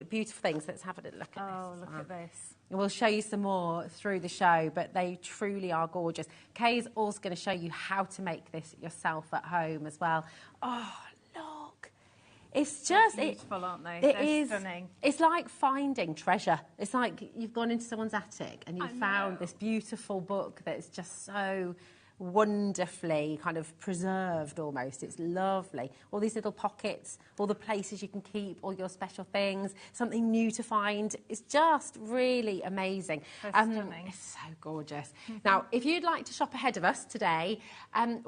beautiful things. Let's have a look at this. Oh, look at this. We'll show you some more through the show, but they truly are gorgeous. Kay's also going to show you how to make this yourself at home as well. Oh, look. It's just... They're beautiful, aren't they? They're stunning. It's like finding treasure. It's like you've gone into someone's attic and you've found this beautiful book that is just so wonderfully kind of preserved almost. It's lovely. All these little pockets, all the places you can keep all your special things, something new to find. It's just really amazing. Stunning. It's so gorgeous. Now, if you'd like to shop ahead of us today,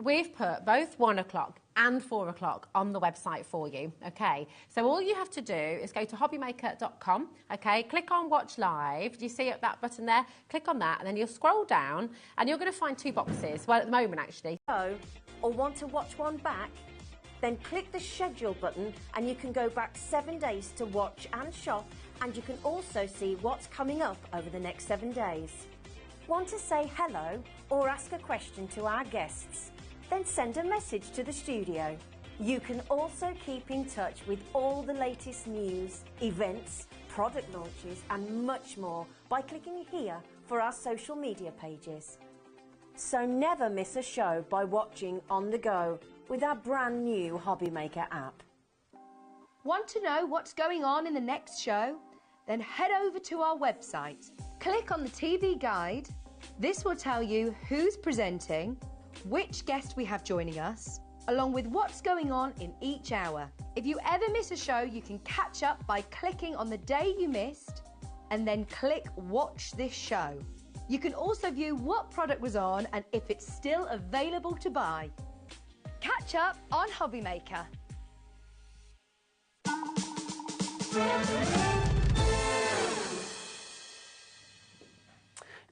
we've put both 1 o'clock and 4 o'clock on the website for you, okay? So all you have to do is go to hobbymaker.com, okay? Click on Watch Live. Do you see that button there? Click on that, and then you'll scroll down, and you're going to find 2 boxes. Well, at the moment, actually. Or want to watch one back? Then click the Schedule button, and you can go back 7 days to watch and shop, and you can also see what's coming up over the next 7 days. Want to say hello or ask a question to our guests? Then send a message to the studio. You can also keep in touch with all the latest news, events, product launches and much more by clicking here for our social media pages. So never miss a show by watching on the go with our brand new HobbyMaker app. Want to know what's going on in the next show? Then head over to our website. Click on the TV guide. This will tell you who's presenting, which guest we have joining us, along with what's going on in each hour. If you ever miss a show, you can catch up by clicking on the day you missed and then click Watch This Show. You can also view what product was on and if it's still available to buy. Catch up on HobbyMaker.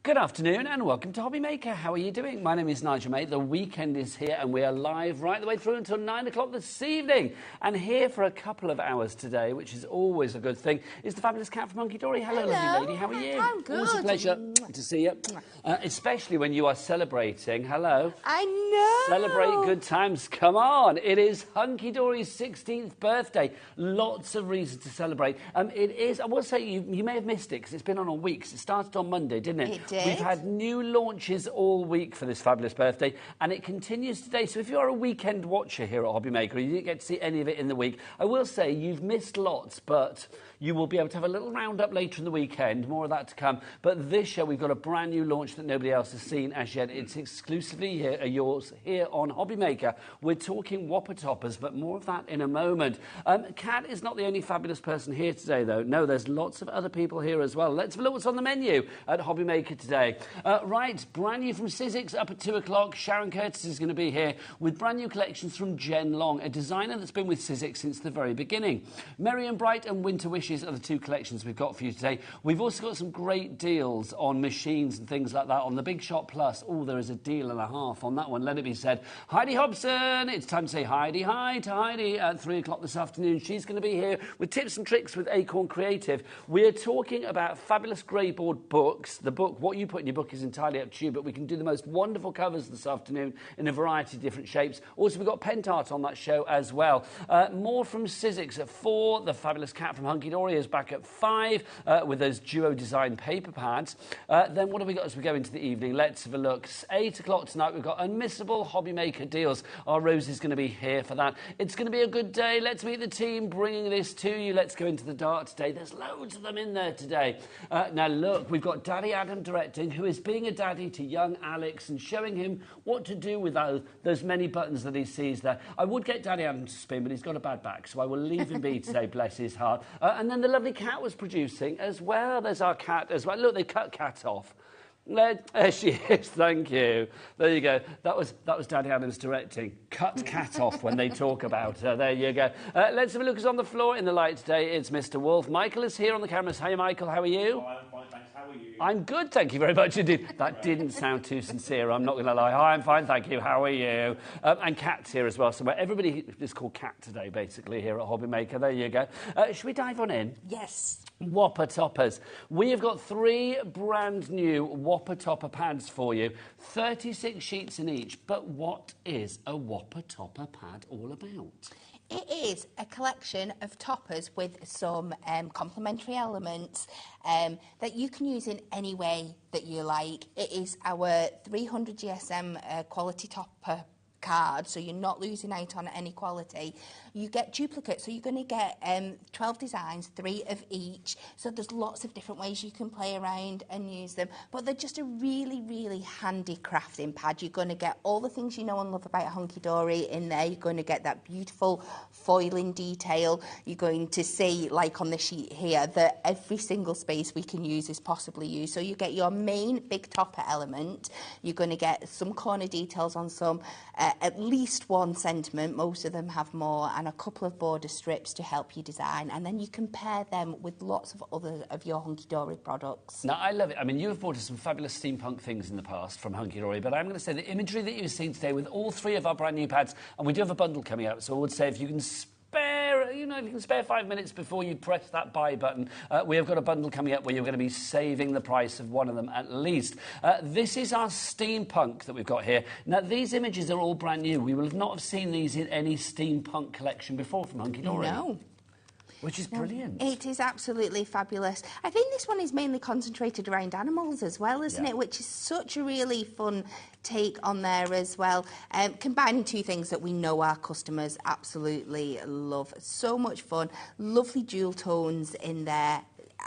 Good afternoon and welcome to HobbyMaker. How are you doing? My name is Nigel May. The weekend is here and we are live right the way through until 9 o'clock this evening. And here for a couple of hours today, which is always a good thing, is the fabulous Cat from Hunkydory. Hello, lovely lady. How are you? I'm good. Always a pleasure to see you. Especially when you are celebrating. Hello. I know. Celebrate good times. Come on. It is Hunkydory's 16th birthday. Lots of reasons to celebrate. It is, I will say, you may have missed it because it's been on weeks. It started on Monday, didn't it? It did. We've had new launches all week for this fabulous birthday, and it continues today. So if you're a weekend watcher here at HobbyMaker, you didn't get to see any of it in the week, I will say you've missed lots, but you will be able to have a little roundup later in the weekend. More of that to come. But this show, we've got a brand new launch that nobody else has seen as yet. It's exclusively yours here on HobbyMaker. We're talking Whopper toppers, but more of that in a moment. Kat is not the only fabulous person here today, though. No, there's lots of other people here as well. Let's have a look what's on the menu at HobbyMaker today. Right, brand new from Sizzix up at 2 o'clock. Sharon Curtis is going to be here with brand new collections from Jen Long, a designer that's been with Sizzix since the very beginning. Merry and Bright and Winter Wishes are the 2 collections we've got for you today. We've also got some great deals on machines and things like that on the Big Shop Plus. Oh, there is a deal and a half on that one, let it be said. Heidi Hobson, it's time to say Heidi hi to Heidi at 3 o'clock this afternoon. She's going to be here with tips and tricks with Acorn Creative. We're talking about fabulous greyboard books. The book, what you put in your book is entirely up to you, but we can do the most wonderful covers this afternoon in a variety of different shapes. Also, we've got Pentart on that show as well. More from Sizzix at 4. The fabulous Cat from Hunkydory is back at 5 with those duo design paper pads. Then what have we got as we go into the evening? Let's have a look. 8 o'clock tonight, we've got unmissable HobbyMaker deals. Our Rose is going to be here for that. It's going to be a good day. Let's meet the team bringing this to you. Let's go into the dark today. There's loads of them in there today. Now, look, we've got Daddy Adam directing, who is being a daddy to young Alex and showing him what to do with those many buttons that he sees there. I would get Daddy Adam to spin, but he's got a bad back, so I will leave him be today, bless his heart. And then the lovely Cat was producing as well. There's our Cat as well. Look, they cut Cat off. There she is, thank you. There you go. That was Daddy Adam's directing. Cut Cat off when they talk about her. There you go. Let's have a look who's on the floor in the light today. It's Mr. Wolf. Michael is here on the cameras. Hey, Michael, how are you? Oh, I'm fine, thanks. How are you? I'm good, thank you very much indeed. That didn't sound too sincere, I'm not going to lie. Hi, I'm fine, thank you. How are you? And Kat's here as well. So everybody is called Cat today, basically, here at HobbyMaker. There you go. Should we dive on in? Yes. Whopper toppers. We have got 3 brand new Whopper topper pads for you. 36 sheets in each. But what is a Whopper topper pad all about? It is a collection of toppers with some complementary elements that you can use in any way that you like. It is our 300 GSM quality topper card, so you're not losing out on any quality. You get duplicates, so you're going to get 12 designs, 3 of each, so there's lots of different ways you can play around and use them, but they're just a really, really handy crafting pad. You're going to get all the things you know and love about Hunkydory in there. You're going to get that beautiful foiling detail. You're going to see, like on the sheet here, that every single space we can use is possibly used. So you get your main big topper element. You're going to get some corner details on some, at least one sentiment. Most of them have more, and a couple of border strips to help you design, and then you can pair them with lots of other of your Hunkydory products. Now, I love it. I mean, you have brought us some fabulous steampunk things in the past from Hunkydory, but I'm going to say the imagery that you've seen today with all 3 of our brand new pads, and we do have a bundle coming up, so I would say if you can spare, you know, if you can spare 5 minutes before you press that buy button, we have got a bundle coming up where you're going to be saving the price of one of them at least. This is our steampunk that we've got here. Now, these images are all brand new. We will not have seen these in any steampunk collection before from Hunkydory. No. Which is brilliant. It is absolutely fabulous. I think this one is mainly concentrated around animals as well, isn't it? Which is such a really fun take on there as well. Combining 2 things that we know our customers absolutely love. So much fun. Lovely jewel tones in there.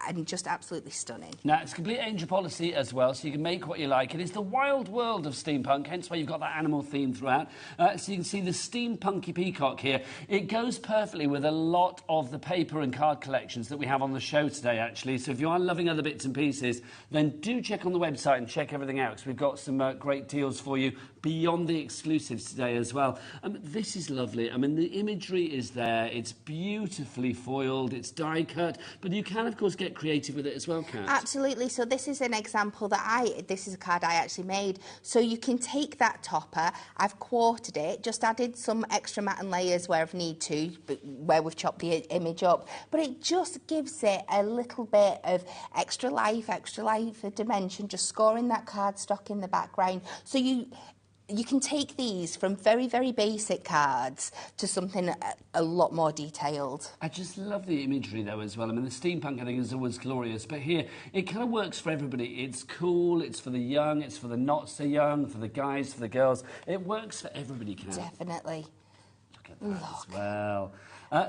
And just absolutely stunning. Now, it's complete angel policy as well, so you can make what you like. It is the wild world of steampunk, hence why you've got that animal theme throughout. So you can see the steampunky peacock here. It goes perfectly with a lot of the paper and card collections that we have on the show today, actually. So if you are loving other bits and pieces, then do check on the website and check everything out, because we've got some great deals for you beyond the exclusives today as well. This is lovely. I mean, the imagery is there. It's beautifully foiled. It's die cut, but you can, of course, get creative with it as well, Kat. Absolutely. So this is an example that this is a card I actually made. So you can take that topper, I've quartered it, just added some extra mat and layers where I've need to, where we've chopped the image up, but it just gives it a little bit of extra life, a dimension, just scoring that cardstock in the background. So you can take these from very, very basic cards to something a lot more detailed. I just love the imagery, though, as well. I mean, the steampunk, I think, is always glorious, but here, it kind of works for everybody. It's cool, it's for the young, it's for the not-so-young, for the guys, for the girls. It works for everybody, Kat. Definitely. Look at that as well.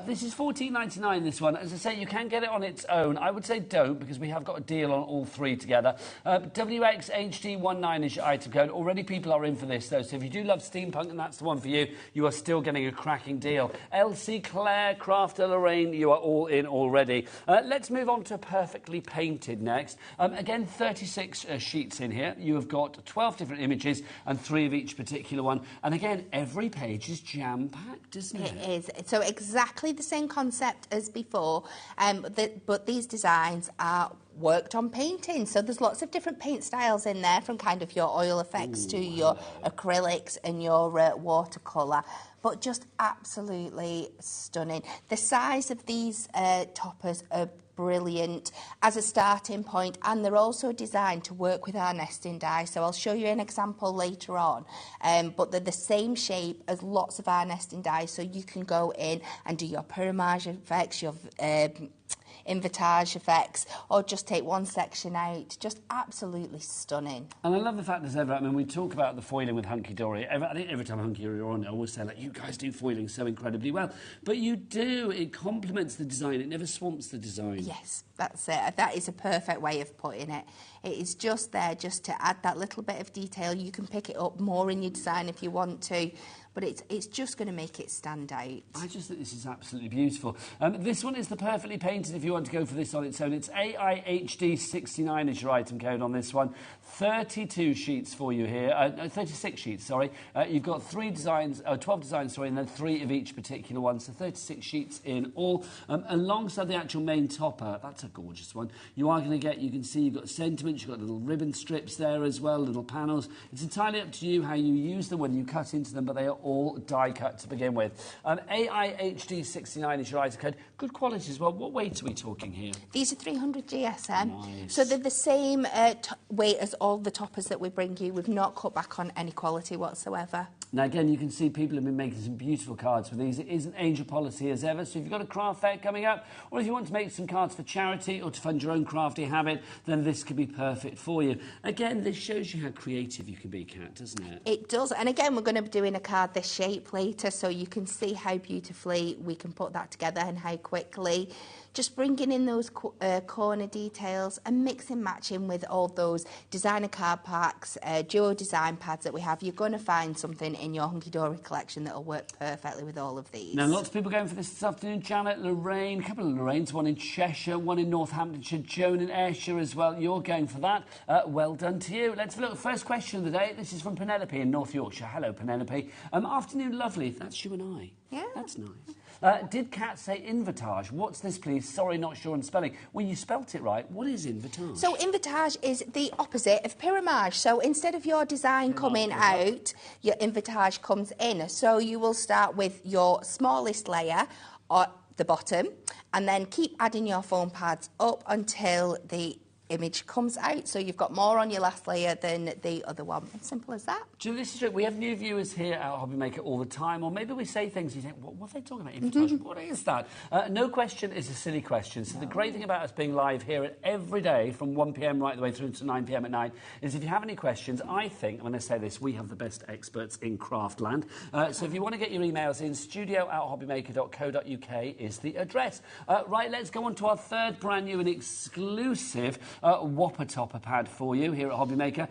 This is $14.99, this one. As I say, you can get it on its own. I would say don't, because we have got a deal on all 3 together. WXHD19 is your item code. Already people are in for this, though, so if you do love steampunk and that's the one for you, you are still getting a cracking deal. Elsie, Claire, Crafter, Lorraine, you are all in already. Let's move on to Perfectly Painted next. Again, 36 sheets in here. You have got 12 different images and 3 of each particular one. And again, every page is jam-packed, isn't it? It is. So exactly the same concept as before, but these designs are worked on painting. So there's lots of different paint styles in there, from kind of your oil effects to your acrylics and your watercolour. But just absolutely stunning. The size of these toppers are brilliant as a starting point, and they're also designed to work with our nesting die. So I'll show you an example later on, but they're the same shape as lots of our nesting dies, so you can go in and do your pyramage effects, your invitage effects, or just take one section out. Just absolutely stunning. And I love the fact as ever, I mean, we talk about the foiling with Hunkydory. I think every time Hunkydory are on, I always say, like, you guys do foiling so incredibly well. But you do. It complements the design. It never swamps the design. Yes, that's it. That is a perfect way of putting it. It is just there just to add that little bit of detail. You can pick it up more in your design if you want to, but it's just going to make it stand out. I just think this is absolutely beautiful. This one is the Perfectly Painted if you want to go for this on its own. It's AIHD69 is your item code on this one. 32 sheets for you here. 36 sheets, sorry. You've got 12 designs, sorry, and then 3 of each particular one. So 36 sheets in all. Alongside the actual main topper, that's a gorgeous one. You are going to get, you can see you've got sentiments, you've got little ribbon strips there as well, little panels. It's entirely up to you how you use them, when you cut into them, but they are all die cut to begin with. AIHD69 is your ISO code. Good quality as well. What weight are we talking here? These are 300 GSM. Nice. So they're the same weight as all the toppers that we bring you. We've not cut back on any quality whatsoever. Now, again, you can see people have been making some beautiful cards with these. It is an Angel policy as ever. So if you've got a craft fair coming up, or if you want to make some cards for charity or to fund your own crafty habit, then this could be perfect for you. Again, this shows you how creative you can be, Kat, doesn't it? It does. And again, we're going to be doing a card this shape later, so you can see how beautifully we can put that together and how quickly. Just bringing in those corner details and mixing matching with all those designer card packs, duo design pads that we have. You're going to find something in your Hunkydory collection that will work perfectly with all of these. Now, lots of people going for this afternoon. Janet, Lorraine, a couple of Lorraines, one in Cheshire, one in Northamptonshire, Joan in Ayrshire as well. You're going for that. Well done to you. Let's have a look. First question of the day. This is from Penelope in North Yorkshire. Hello, Penelope. Afternoon, lovely. That's you and I. Yeah. That's nice. Did Kat say invitage? What's this, please? Sorry, not sure on spelling. Well, you spelt it right. What is invitage? So invitage is the opposite of pyramage. So instead of your design coming out, your invitage comes in. So you will start with your smallest layer at the bottom and then keep adding your foam pads up until the image comes out, so you've got more on your last layer than the other one. As simple as that. Do you know, this is true. We have new viewers here at HobbyMaker all the time, or maybe we say things and you think, what are they talking about? Invitation? What is that? No question is a silly question. So the great thing about us being live here every day from 1 p.m. right the way through to 9 p.m. at night is if you have any questions, I think, I'm going to say this, we have the best experts in craftland. So if you want to get your emails in, studio@hobbymaker.co.uk is the address. Right, let's go on to our third brand new and exclusive Whopper topper pad for you here at HobbyMaker.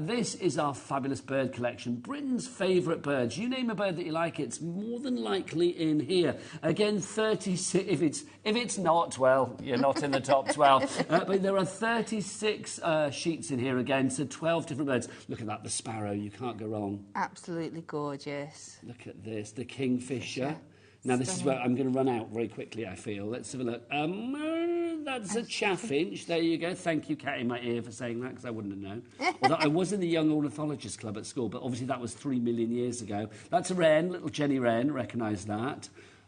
This is our fabulous bird collection. Britain's favourite birds. You name a bird that you like, it's more than likely in here. Again, 36. If it's not, well, you're not in the top 12. But there are 36 sheets in here again, so 12 different birds. Look at that, the sparrow. You can't go wrong. Absolutely gorgeous. Look at this, the kingfisher. Now, this is where I'm going to run out very quickly, I feel. Let's have a look. That's a chaffinch. There you go. Thank you, Cat, in my ear for saying that, because I wouldn't have known. Although I was in the Young Ornithologist Club at school, but obviously that was 3 million years ago. That's a wren, little Jenny Wren, recognise that.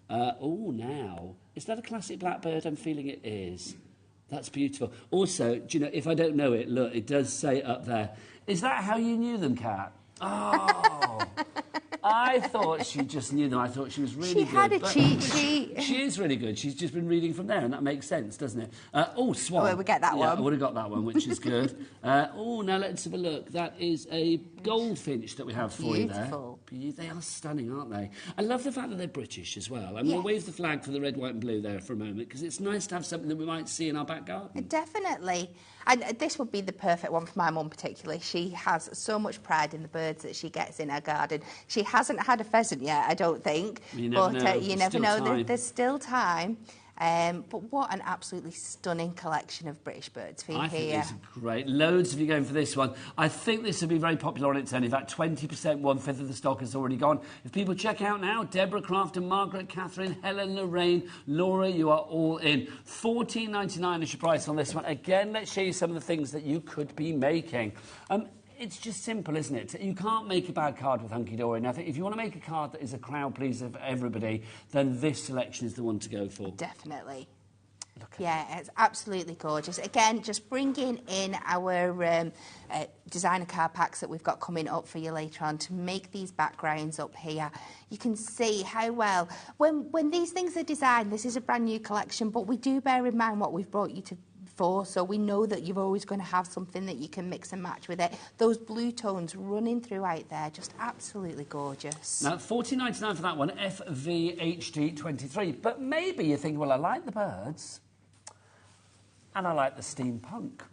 Now, is that a classic blackbird? I'm feeling it is. That's beautiful. Also, do you know, if I don't know it, look, it does say up there. Is that how you knew them, Cat? Oh... I thought she just knew them. I thought she was really good. She had a cheat sheet. She is really good. She's just been reading from there, and that makes sense, doesn't it? Swan. Oh, we get that one. I would have got that one, which is good. Now let's have a look. That is a goldfinch that we have for Beautiful. you there. They are stunning, aren't they? I love the fact that they're British as well. I'm going to wave the flag for the red, white and blue there for a moment, because it's nice to have something that we might see in our back garden. Definitely. And this would be the perfect one for my mum particularly. She has so much pride in the birds that she gets in her garden. She hasn't had a pheasant yet, I don't think. You never know. You never know. Time. There's still time. But what an absolutely stunning collection of British birds for you I here. think it's great. Loads of you going for this one. I think this will be very popular on its own. In fact, 20%, 1/5 of the stock has already gone. If people check out now, Deborah Crafton, Margaret, Catherine, Helen, Lorraine, Laura, you are all in. $14.99 is your price on this one. Again, let's show you some of the things that you could be making. It's just simple, isn't it? You can't make a bad card with Hunkydory. And I think if you want to make a card that is a crowd pleaser for everybody, then this selection is the one to go for. Definitely. Yeah, it's absolutely gorgeous. Again, just bringing in our designer card packs that we've got coming up for you later on to make these backgrounds up here. You can see how well, when these things are designed, this is a brand new collection, but we do bear in mind what we've brought you to for, so we know that you're always going to have something that you can mix and match with it. Those blue tones running throughout there, just absolutely gorgeous. Now, $14.99 for that one, FVHD23. But maybe you think, well, I like the birds, and I like the steampunk,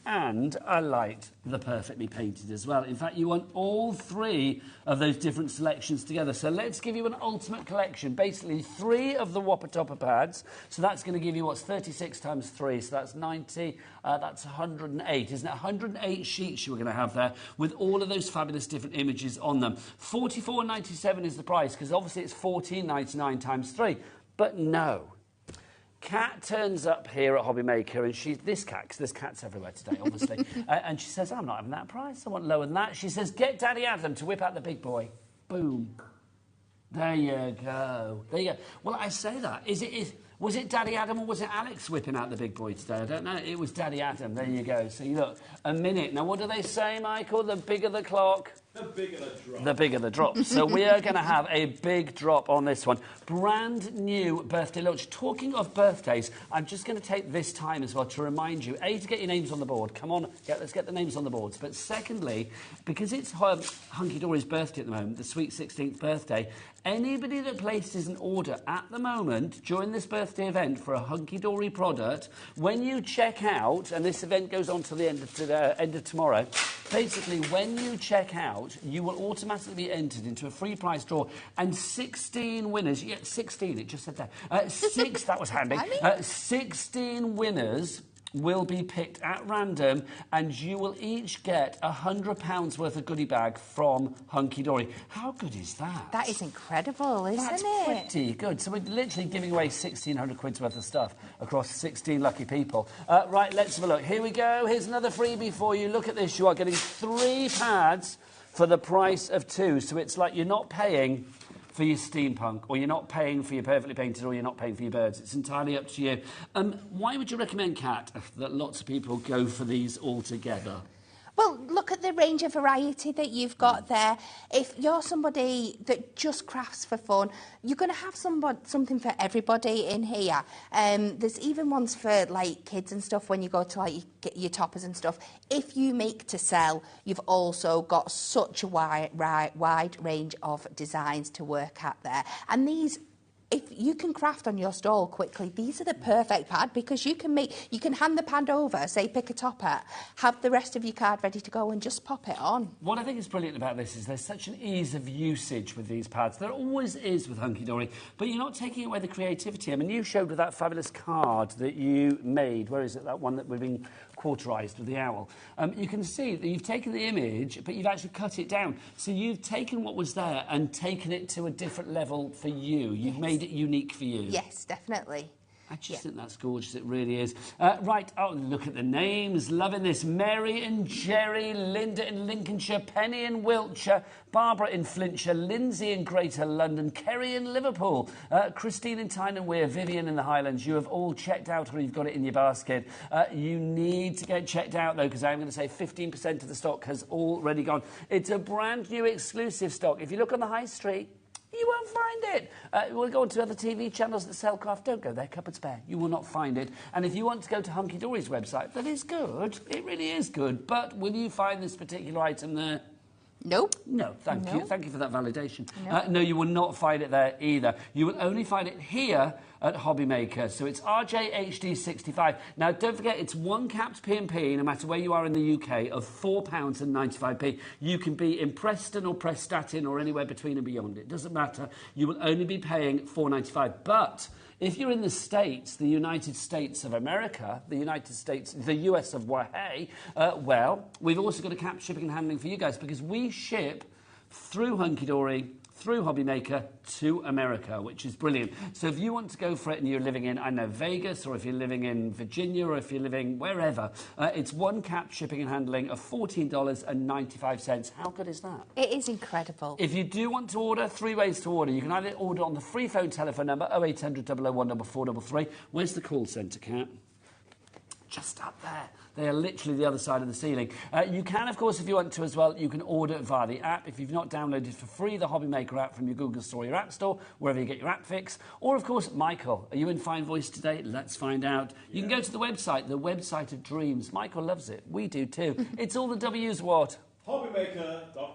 and I liked the perfectly painted as well. In fact, you want all three of those different selections together. So let's give you an ultimate collection. Basically, 3 of the Whopper topper pads. So that's going to give you, what's 36 times 3? So that's 90. That's 108, isn't it? 108 sheets you were going to have there with all of those fabulous different images on them. $44.97 is the price, because obviously it's $14.99 times 3. But no. Kat turns up here at HobbyMaker, and this cat, because there's cats everywhere today, obviously, and she says, I'm not having that price, I want lower than that. She says, get Daddy Adam to whip out the big boy. Boom. There you go. There you go. Well, I say that. Was it Daddy Adam or was it Alex whipping out the big boy today? I don't know. It was Daddy Adam. There you go. So you look, a minute. Now, what do they say, Michael? The bigger the clock, the bigger the drop. The bigger the drop. So we are going to have a big drop on this one. Brand new birthday lunch. Talking of birthdays, I'm just going to take this time as well to remind you, A, to get your names on the board. Come on, let's get the names on the boards. But secondly, because it's Hunkydory's birthday at the moment, the sweet 16th birthday, anybody that places an order at the moment during this birthday event for a Hunkydory product, when you check out, and this event goes on till the end of tomorrow, basically when you check out, you will automatically be entered into a free prize draw, and 16 winners, yeah, 16, it just said that, that was handy, 16 winners will be picked at random, and you will each get £100 worth of goodie bag from Hunkydory. How good is that? That is incredible, isn't That's it? pretty good. So we're literally giving away 1,600 quid's worth of stuff across 16 lucky people. Right, let's have a look. Here we go. Here's another freebie for you. Look at this. You are getting 3 pads for the price of 2. So it's like you're not paying for your Steampunk, or you're not paying for your Perfectly Painted, or you're not paying for your birds. It's entirely up to you. Why would you recommend, Kat, that lots of people go for these all together? Well, look at the range of variety that you've got there. If you're somebody that just crafts for fun, you're going to have something for everybody in here. There's even ones for like kids and stuff when you go to like your toppers and stuff. If you make to sell, you've also got such a wide range of designs to work at there. And these, if you can craft on your stall quickly, these are the perfect pad, because you can hand the pad over, say pick a topper, have the rest of your card ready to go and just pop it on. What I think is brilliant about this is there's such an ease of usage with these pads. There always is with Hunkydory, but you're not taking away the creativity. I mean, you showed with that fabulous card that you made. Where is it? That one that we've been quarterized with the owl. You can see that you've taken the image, but you've actually cut it down. So you've taken what was there and taken it to a different level for you. You've made it unique for you. Yes, definitely. I just think that's gorgeous. It really is. Right. Oh, look at the names. Loving this. Mary and Jerry, Linda in Lincolnshire, Penny in Wiltshire, Barbara in Flintshire, Lindsay in Greater London, Kerry in Liverpool, Christine in Tyne and Wear, Vivian in the Highlands. You have all checked out, or you've got it in your basket. You need to get checked out, though, because I'm going to say 15% of the stock has already gone. It's a brand new exclusive stock. If you look on the high street, you won't find it. We'll go on to other TV channels that sell craft. Don't go there, cupboards bare. You will not find it. And if you want to go to Hunkydory's website, that is good. It really is good. But will you find this particular item there? Nope. No, thank you. Thank you for that validation. No. No, you will not find it there either. You will only find it here at HobbyMaker. So it's RJHD65. Now, don't forget, it's one capped P&P, no matter where you are in the UK, of £4.95. You can be in Preston or Prestatyn or anywhere between and beyond. It doesn't matter. You will only be paying £4.95. But if you're in the States, the United States of America, the United States, the US of Wahey, well, we've also got a capped shipping and handling for you guys, because we ship through Hunkydory, through HobbyMaker to America, which is brilliant. So if you want to go for it and you're living in, I know, Vegas, or if you're living in Virginia, or if you're living wherever, it's one cap shipping and handling of $14.95. How good is that? It is incredible. If you do want to order, 3 ways to order. You can either order on the free phone telephone number 0800 001 433. Where's the call centre, Kat? Just up there. They are literally the other side of the ceiling. You can, of course, if you want to as well, you can order via the app. If you've not downloaded for free the HobbyMaker app from your Google Store or your App Store, wherever you get your app fix. Or, of course, Michael, are you in fine voice today? Let's find out. You can go to the website of dreams. Michael loves it. We do too. It's all the W's what? HobbyMaker.com.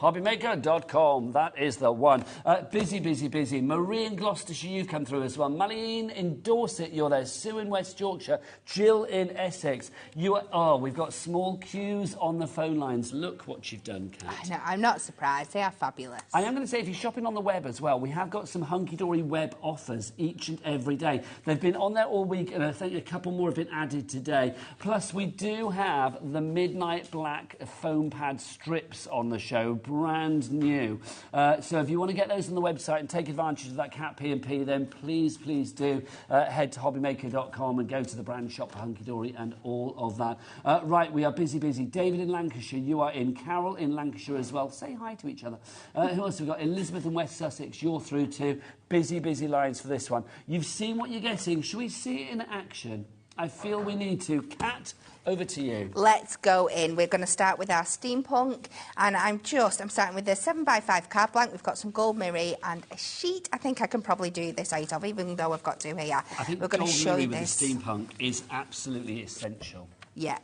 HobbyMaker.com, that is the one. Busy, busy, busy. Marie in Gloucestershire, you've come through as well. Marlene in Dorset, you're there. Sue in West Yorkshire. Jill in Essex. We've got small queues on the phone lines. Look what you've done, Kat. I know, I'm not surprised. They are fabulous. I am going to say, if you're shopping on the web as well, we have got some Hunkydory web offers each and every day. They've been on there all week, and I think a couple more have been added today. Plus, we do have the Midnight Black foam pad strips on the show. brand new. So if you want to get those on the website and take advantage of that cat P&P, then please do head to hobbymaker.com and go to the brand shop for Hunkydory and all of that. Right, we are busy. David in Lancashire, you are in. Carol in Lancashire as well. Say hi to each other. Who else have we got? Elizabeth in West Sussex, you're through too. Busy lines for this one. You've seen what you're getting. Shall we see it in action? I feel we need to. Kat, over to you. Let's go in. We're going to start with our Steampunk, and I'm starting with the 7x5 card blank. We've got some gold mirror and a sheet. I think I can probably do this out of, even though I've got two here. I think we're going to show you this. With the Steampunk is absolutely essential. Yeah.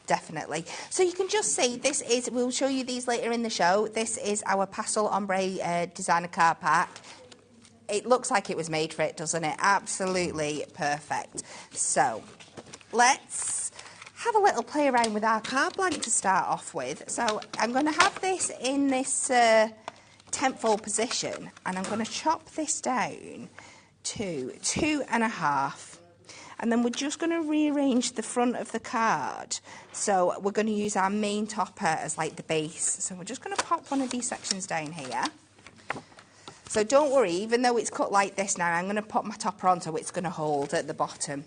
Definitely. So you can just see, we'll show you these later in the show. This is our Pastel Ombre designer card pack. It looks like it was made for it, doesn't it? Absolutely perfect. So let's have a little play around with our card blank to start off with. So I'm going to have this in this tenfold position, and I'm going to chop this down to 2.5. And then we're just going to rearrange the front of the card. So we're going to use our main topper as like the base. So we're just going to pop one of these sections down here. So don't worry, even though it's cut like this now, I'm going to put my topper on so it's going to hold at the bottom.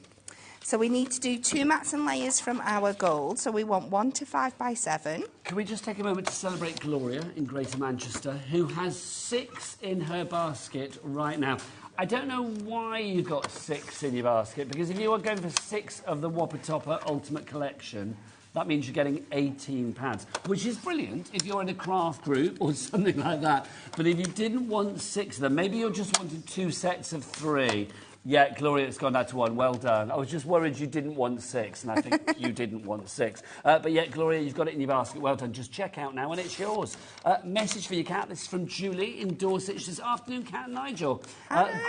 So we need to do 2 mats and layers from our gold. So we want 1 to 5x7. Can we just take a moment to celebrate Gloria in Greater Manchester, who has 6 in her basket right now. I don't know why you've got 6 in your basket, because if you are going for 6 of the Whopper Topper Ultimate Collection, that means you're getting 18 pads, which is brilliant if you're in a craft group or something like that. But if you didn't want 6 of them, maybe you just wanted 2 sets of 3. Yeah, Gloria, it's gone down to 1. Well done. I was just worried you didn't want 6, and I think you didn't want 6. But yeah, Gloria, you've got it in your basket. Well done. Just check out now, and it's yours. Message for you, Kat. This is from Julie in Dorset. She says, afternoon, Kat and Nigel.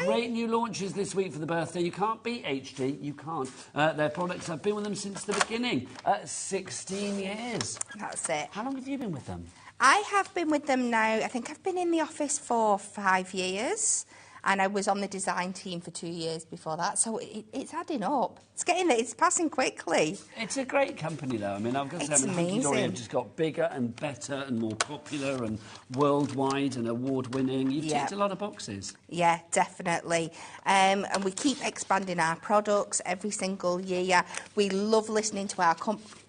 Great new launches this week for the birthday. You can't beat HD. You can't. Their products, I've been with them since the beginning. 16 years. That's it. How long have you been with them? I have been with them now. I think I've been in the office for 5 years. And I was on the design team for 2 years before that, so it's adding up. It's passing quickly. It's a great company, though. I mean, I've got to say, Hunkydory have just got bigger and better and more popular and worldwide and award-winning. You've ticked a lot of boxes. Yeah, definitely. And we keep expanding our products every single year. We love listening to our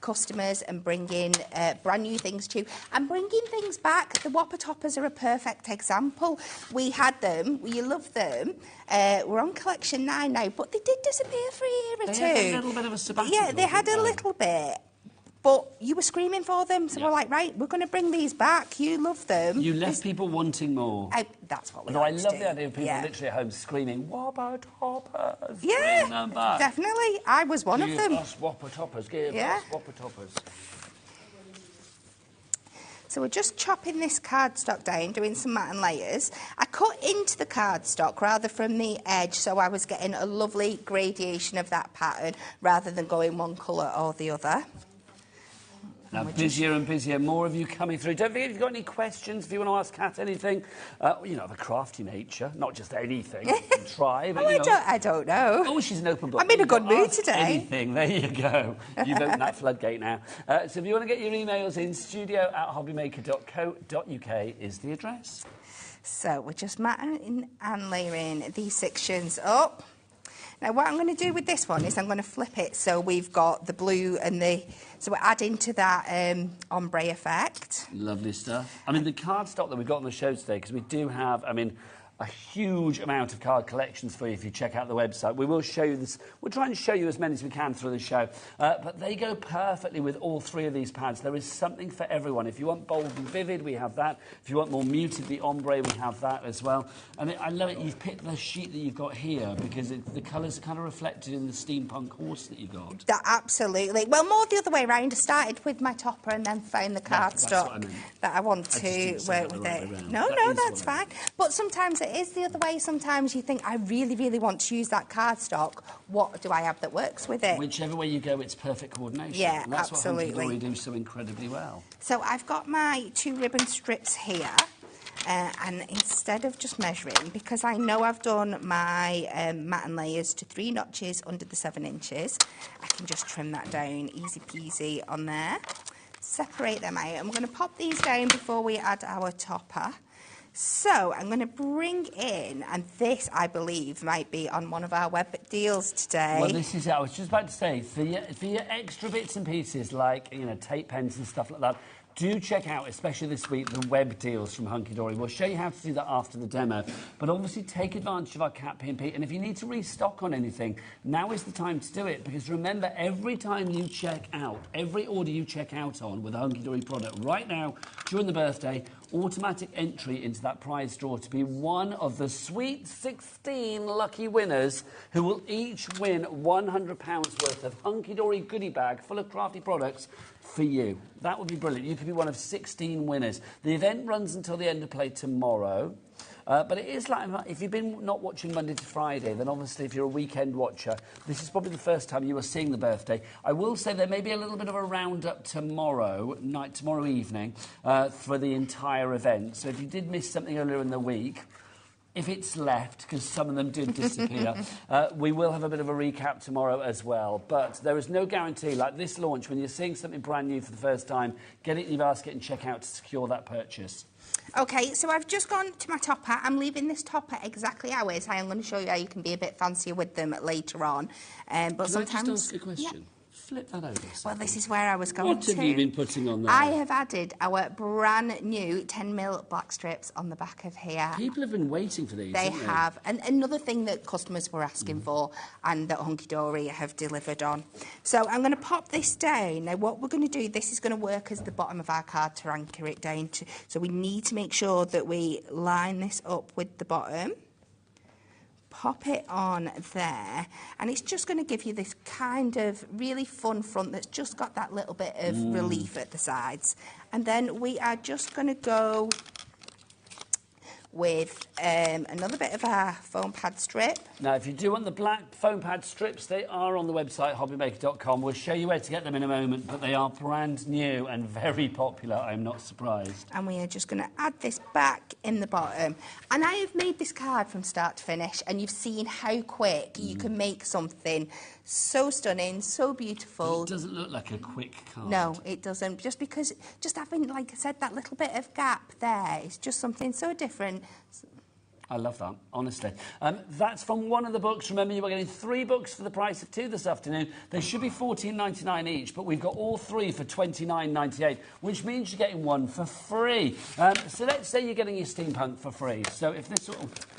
customers and bringing brand new things to you and bringing things back. The Whopper Toppers are a perfect example. We had them. You love them. We're on collection 9 now, but they did disappear for a year or two. They had a little bit of a sabbatical. Yeah, they had a little bit. But you were screaming for them, so we're like, right, we're going to bring these back. You love them. You left people wanting more. That's what we I love do. the idea of people literally at home screaming, Whopper Toppers, yeah, bring them back. Definitely. I was one of them. Give us Whopper Toppers, give us Whopper Toppers. So we're just chopping this cardstock down, doing some mat and layers. I cut into the cardstock rather from the edge, so I was getting a lovely gradation of that pattern rather than going one colour or the other. Now, busier and busier, more of you coming through. Don't forget, if you've got any questions, if you want to ask Kat anything, you know, of a crafty nature, not just anything, you can try. But, I don't know. Oh, she's an open book. I'm in a good mood today. Anything, there you go. You've opened that floodgate now. So if you want to get your emails in, studio@hobbymaker.co.uk is the address. So we're just matting and layering these sections up. Now, what I'm going to do with this one is I'm going to flip it so we've got the blue and the... So we're adding to that ombre effect. Lovely stuff. I mean, the cardstock that we've got on the show today, because we do have, I mean, a huge amount of card collections for you if you check out the website. We will show you this. We'll try and show you as many as we can through the show. But they go perfectly with all 3 of these pads. There is something for everyone. If you want bold and vivid, we have that. If you want more muted, the ombre, we have that as well. And I love it. You've picked the sheet that you've got here because the colours are kind of reflected in the steampunk horse that you got. Absolutely. Well, more the other way around. I started with my topper and then found the cardstock that I want to work with it. No, that's fine. But sometimes it is the other way. Sometimes you think, I really, really want to use that cardstock. What do I have that works with it? Whichever way you go, it's perfect coordination. Yeah, and that's absolutely. what Hunkydory do so incredibly well. So I've got my 2 ribbon strips here. And instead of just measuring, because I know I've done my mat and layers to 3 notches under the 7 inches, I can just trim that down easy peasy on there. separate them out. I'm going to pop these down before we add our topper. So I'm going to bring in, and this I believe might be on one of our web deals today. Well, this is it. I was just about to say, for your extra bits and pieces like, you know, tape pens and stuff like that, do check out, especially this week, the web deals from Hunkydory. We'll show you how to do that after the demo. But obviously, take advantage of our Cat P&P. And if you need to restock on anything, now is the time to do it. Because remember, every time you check out, every order you check out on with a Hunkydory product, right now, during the birthday, automatic entry into that prize draw to be one of the sweet 16 lucky winners who will each win £100 worth of Hunkydory goodie bag full of crafty products for you. That would be brilliant. You could be one of 16 winners. The event runs until the end of play tomorrow. But it is like, if you've been not watching Monday to Friday, then obviously if you're a weekend watcher, this is probably the first time you are seeing the birthday. I will say there may be a little bit of a roundup tomorrow evening, for the entire event. So if you did miss something earlier in the week, if it's left, because some of them did disappear, we will have a bit of a recap tomorrow as well. But there is no guarantee, like this launch, when you're seeing something brand new for the first time, get it in your basket and check out to secure that purchase. Okay, so I've just gone to my topper. I'm leaving this topper exactly how it is. I'm going to show you how you can be a bit fancier with them later on. But sometimes... Can I just ask a question? Yeah. Flip that over. Well, this is where I was going What to. have you been putting on there? I have added our brand new 10mm black strips on the back of here. People have been waiting for these, They haven't they? have. And another thing that customers were asking for and that Hunkydory have delivered on. So I'm going to pop this down. Now, what we're going to do, this is going to work as the bottom of our card to anchor it down to. So we need to make sure that we line this up with the bottom. Pop it on there, and it's just going to give you this kind of really fun front that's just got that little bit of relief at the sides. And then we are just going to go with another bit of our foam pad strip. Now, if you do want the black foam pad strips, they are on the website, hobbymaker.com. We'll show you where to get them in a moment, but they are brand new and very popular. I'm not surprised. And we are just going to add this back in the bottom. And I have made this card from start to finish, and you've seen how quick you can make something so stunning, so beautiful. It doesn't look like a quick card. No, it doesn't. Just because, just having, like I said, that little bit of gap there is just something so different. I love that, honestly. That's from one of the books. Remember, you were getting 3 books for the price of 2 this afternoon. They should be $14.99 each, but we've got all 3 for $29.98, which means you're getting 1 for free. So let's say you're getting your Steampunk for free. So if this,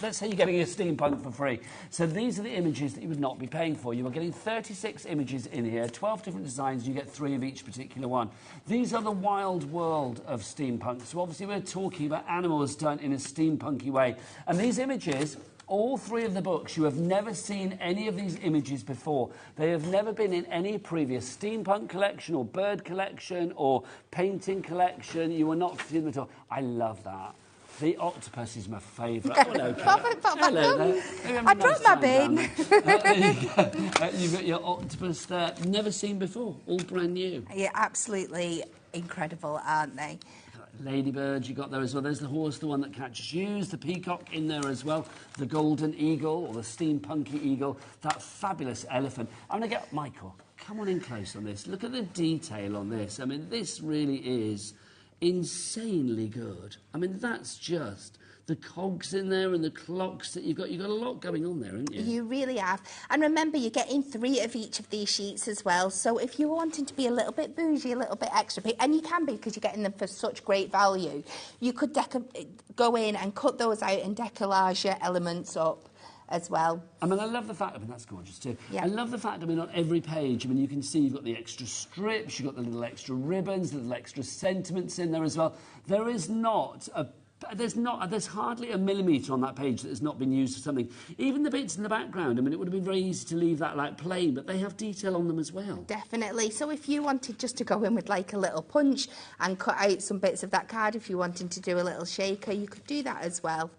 let's say you're getting your Steampunk for free. So these are the images that you would not be paying for. You are getting 36 images in here, 12 different designs. You get 3 of each particular one. These are the wild world of Steampunk. So obviously we're talking about animals done in a steampunky way. And these images, all 3 of the books, you have never seen any of these images before. They have never been in any previous steampunk collection or bird collection or painting collection. You will not see them at all. I love that. The octopus is my favourite. Oh, no, hello there. I dropped my bin. You've got your octopus there. Never seen before. All brand new. Yeah, absolutely incredible, aren't they? Ladybird you got there as well. There's the horse, the one that catches you. The peacock in there as well. The golden eagle or the steampunky eagle. That fabulous elephant. I'm going to get Michael. Come on in close on this. Look at the detail on this. I mean, this really is insanely good. I mean, that's just the cogs in there and the clocks that you've got. You've got a lot going on there, haven't you? You really have. And remember, you're getting 3 of each of these sheets as well. So if you're wanting to be a little bit bougie, a little bit extra, and you can be because you're getting them for such great value, you could go in and cut those out and decollage your elements up as well. I mean, I love the fact, I mean, that's gorgeous too. Yeah. I love the fact, I mean, on every page, I mean, you can see you've got the extra strips, you've got the little extra ribbons, the little extra sentiments in there as well. There is not a There's hardly a millimetre on that page that has not been used for something. Even the bits in the background, I mean, it would have been very easy to leave that like plain, but they have detail on them as well. Definitely. So if you wanted just to go in with like a little punch and cut out some bits of that card, if you wanted to do a little shaker, you could do that as well.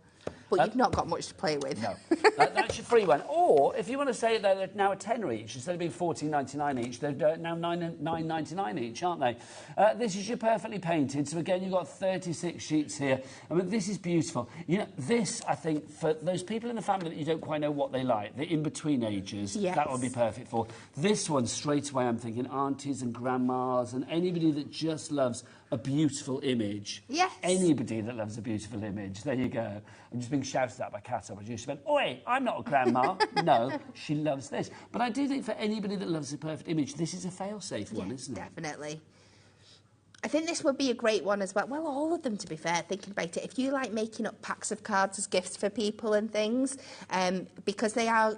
But you've not got much to play with. No, that's your free one. Or if you want to say they're now a tenner each, instead of being $14.99 each, they're now $9.99 each, aren't they? This is your perfectly painted. So again, you've got 36 sheets here. I mean, this is beautiful. You know, this, I think, for those people in the family that you don't quite know what they like, the in-between ages, Yes. that would be perfect for. This one, straight away, I'm thinking aunties and grandmas and anybody that just loves a beautiful image. Yes. Anybody that loves a beautiful image. There you go. I'm just being shouted at by Kat. She went, oi, I'm not a grandma. No, she loves this. But I do think for anybody that loves a perfect image, this is a fail-safe one, isn't it? Definitely. I think this would be a great one as well. Well, all of them, to be fair, thinking about it. If you like making up packs of cards as gifts for people and things, because they are...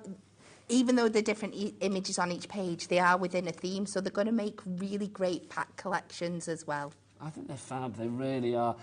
Even though they're different images on each page, they are within a theme, so they're going to make really great pack collections as well. I think they're fab, they really are.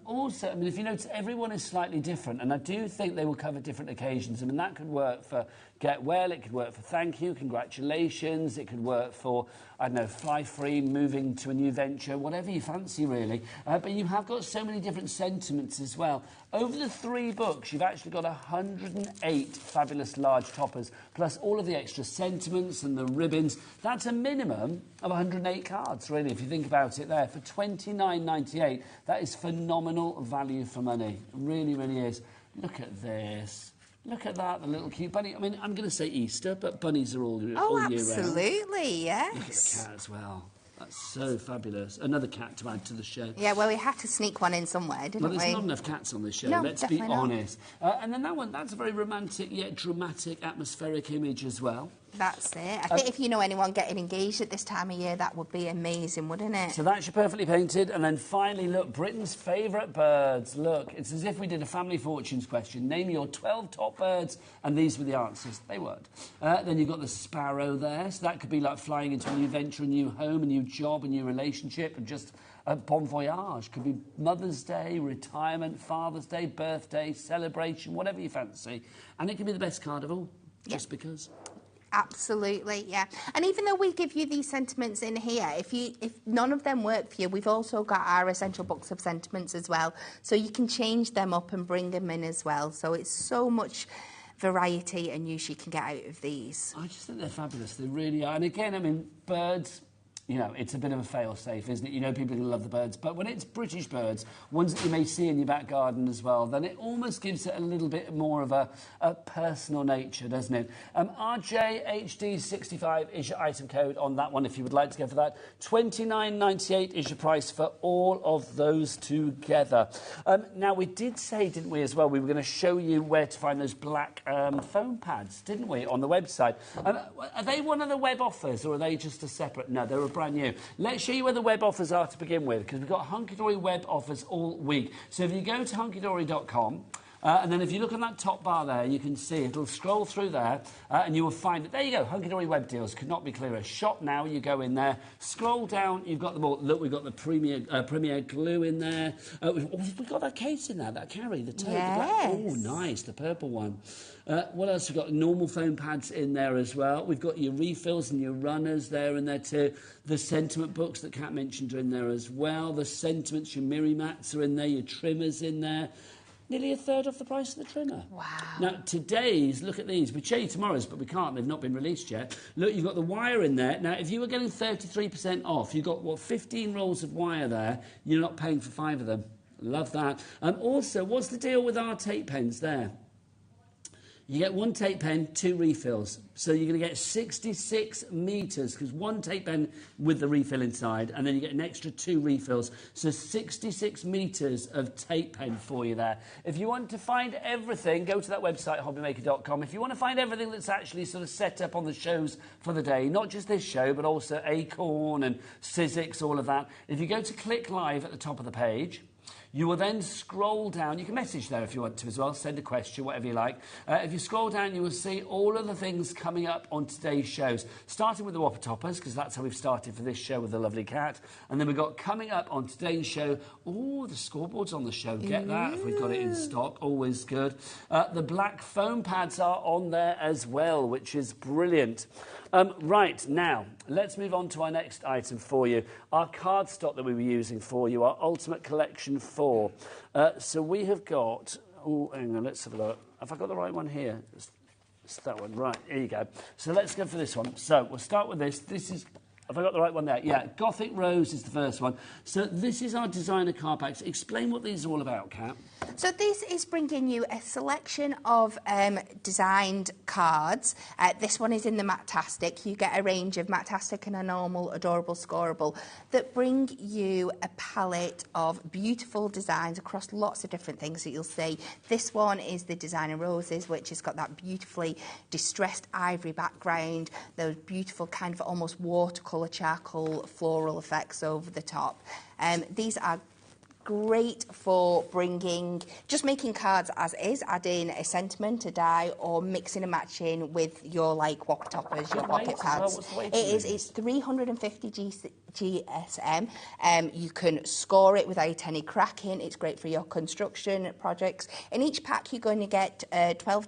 Also, I mean, if you notice, everyone is slightly different, and I do think they will cover different occasions. I mean, that could work for get well, it could work for thank you, congratulations, it could work for, I don't know, fly free, moving to a new venture, whatever you fancy, really. But you have got so many different sentiments as well. Over the 3 books, you've actually got 108 fabulous large toppers, plus all of the extra sentiments and the ribbons. That's a minimum of 108 cards, really, if you think about it there. For $29.98, that is phenomenal value for money. It really, really is. Look at this. Look at that, the little cute bunny. I mean, I'm going to say Easter, but bunnies are all year round. Absolutely, yes. Look at the cat as well. That's so fabulous. Another cat to add to the show. Yeah, well, we had to sneak one in somewhere, didn't we? Well, there's not enough cats on this show, No, let's be definitely not. honest. And then that one, that's a very romantic yet dramatic, atmospheric image as well. That's it. I think if you know anyone getting engaged at this time of year, that would be amazing, wouldn't it? So that's your perfectly painted. And then finally, look, Britain's favourite birds. Look, it's as if we did a family fortunes question. Name your 12 top birds, and these were the answers. They weren't. Then you've got the sparrow there. So that could be like flying into a new venture, a new home, a new job, a new relationship, and just a bon voyage. Could be Mother's Day, retirement, Father's Day, birthday, celebration, whatever you fancy. And it can be the best card of all, just because. Absolutely, yeah. And even though we give you these sentiments in here, if none of them work for you, we've also got our essential books of sentiments as well. So you can change them up and bring them in as well. So it's so much variety and use you can get out of these. I just think they're fabulous. They really are. And again, I mean, birds... You know, it's a bit of a fail-safe, isn't it? You know people are going to love the birds. But when it's British birds, ones that you may see in your back garden as well, then it almost gives it a little bit more of a personal nature, doesn't it? RJHD65 is your item code on that one if you would like to go for that. $29.98 is your price for all of those together. Now, we did say, didn't we, as well, we were going to show you where to find those black foam pads, didn't we, on the website. Are they one of the web offers, or are they just a separate... No, they're brand new. Let's show you where the web offers are to begin with, because we've got Hunkydory web offers all week. So if you go to hunkydory.com, and then if you look on that top bar there, you can see it'll scroll through there, and you will find it. There you go, Hunkydory web deals. Could not be clearer. Shop now. You go in there, scroll down. You've got them all. Look, we've got the Premier glue in there. We've got that case in there, that carry, the tote. Yes. Oh, nice, the purple one. What else? We've got normal foam pads in there as well. We've got your refills and your runners there in there too. The sentiment books that Kat mentioned are in there as well. The sentiments, your Miri mats are in there. Your trimmers in there. Nearly a third off the price of the trimmer. Wow. Now, today's, look at these. We'd show you tomorrow's, but we can't. They've not been released yet. Look, you've got the wire in there. Now, if you were getting 33% off, you've got, 15 rolls of wire there. You're not paying for 5 of them. Love that. Also, what's the deal with our tape pens there? You get 1 tape pen, 2 refills. So you're going to get 66 metres, because 1 tape pen with the refill inside, and then you get an extra 2 refills. So 66 metres of tape pen for you there. If you want to find everything, go to that website, hobbymaker.com. If you want to find everything that's actually sort of set up on the shows for the day, not just this show, but also Acorn and Sizzix, all of that, if you go to Click Live at the top of the page, you will then scroll down. You can message there if you want to as well, send a question, whatever you like. If you scroll down, you will see all of the things coming up on today's shows, starting with the Whopper toppers, because that's how we've started for this show with the lovely Cat. And then we've got coming up on today's show, the scoreboard's on the show. Get that if we've got it in stock, always good. The black foam pads are on there as well, which is brilliant. Right, now, let's move on to our next item for you. Our cardstock that we were using for you, our Ultimate Collection 4. So we have got... Oh, hang on, let's have a look. Have I got the right one here? It's that one, right, here you go. So let's go for this one. So we'll start with this. This is, have I got the right one there? Yeah, Gothic Rose is the first one. So this is our designer card packs. Explain what these are all about, Kat. So this is bringing you a selection of designed cards. This one is in the Matastic. You get a range of Matastic and a normal, adorable, scoreable that bring you a palette of beautiful designs across lots of different things that you'll see. This one is the Designer Roses, which has got that beautifully distressed ivory background, those beautiful kind of almost watercolour charcoal floral effects over the top. These are great for just making cards as is, adding a sentiment, a die, or mixing and matching with your like Whopper toppers, your pocket pads. It's 350 GSM. You can score it without any cracking. It's great for your construction projects. In each pack, you're going to get 12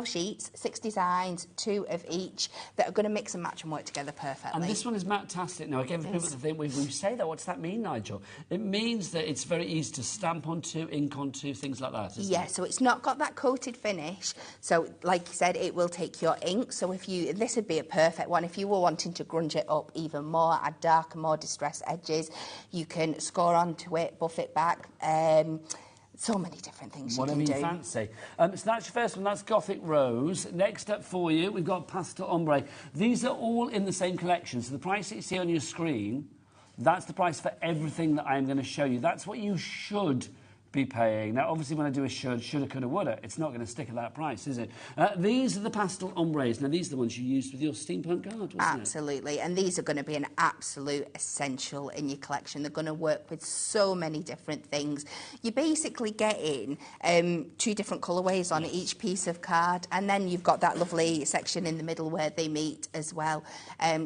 sheets, 6 designs, 2 of each that are going to mix and match and work together perfectly. And this one is Matastic. Now, again, for people that think we say that, what does that mean, Nigel? It means that it's very easy to stamp onto, ink onto, things like that, isn't it? So it's not got that coated finish. So, like you said, it will take your ink. So this would be a perfect one. If you were wanting to grunge it up even more, add darker, more distressed edges, you can score onto it, buff it back. So many different things Whatever you can you do. fancy. So that's your first one. That's Gothic Rose. Next up for you, we've got Pastel Ombre. These are all in the same collection. So the price that you see on your screen, that's the price for everything that I'm going to show you. That's what you should be paying. Now, obviously, when I do a shoulda, coulda, woulda, it's not going to stick at that price, is it? These are the Pastel Ombres. Now, these are the ones you used with your Steampunk card, wasn't it? Absolutely, and these are going to be an absolute essential in your collection. They're going to work with so many different things. You're basically getting 2 different colourways on each piece of card, and then you've got that lovely section in the middle where they meet as well.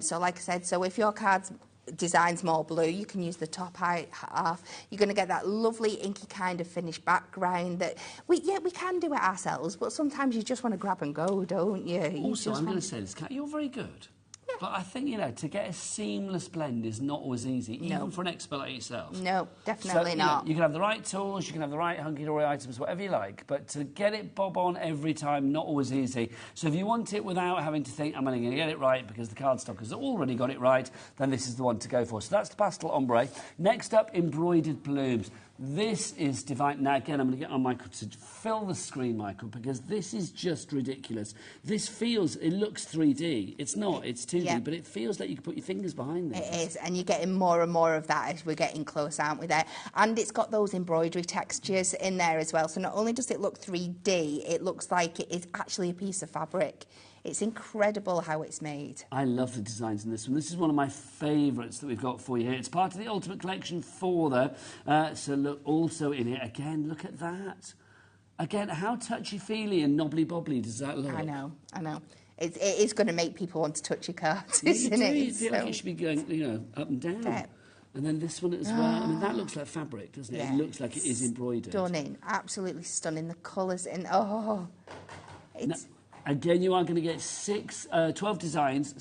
So like I said, so if your card's design's more blue, you can use the top half. You're going to get that lovely inky kind of finished background that we can do it ourselves, but sometimes you just want to grab and go, don't you? Also, I'm going to say this, Kat, you're very good. But I think, to get a seamless blend is not always easy, even for an expert like yourself. No, definitely not. You can have the right tools, you can have the right hunky-dory items, whatever you like, but to get it bob on every time, not always easy. So if you want it without having to think, I'm only going to get it right because the cardstock has already got it right, then this is the one to go for. So that's the Pastel Ombre. Next up, Embroidered Blooms. This is divine. Now, again, I'm going to get on Michael to fill the screen, Michael, because this is just ridiculous. It looks 3D. It's not, it's 2D, but it feels like you can put your fingers behind this. It is, and you're getting more and more of that as we're getting close, aren't we, there? And it's got those embroidery textures in there as well. So not only does it look 3D, it looks like it is actually a piece of fabric. It's incredible how it's made. I love the designs in this one. This is one of my favourites that we've got for you here. It's part of the Ultimate Collection 4, though. So look, also in it, again, look at that. Again, how touchy-feely and knobbly-bobbly does that look? I know. It is going to make people want to touch your cards, isn't it? You feel like it should be going, up and down. And then this one as well. I mean, that looks like fabric, doesn't it? Yeah. It looks like it is embroidered. Stunning. Absolutely stunning. The colours in... It's... Again, you are going to get 12 designs,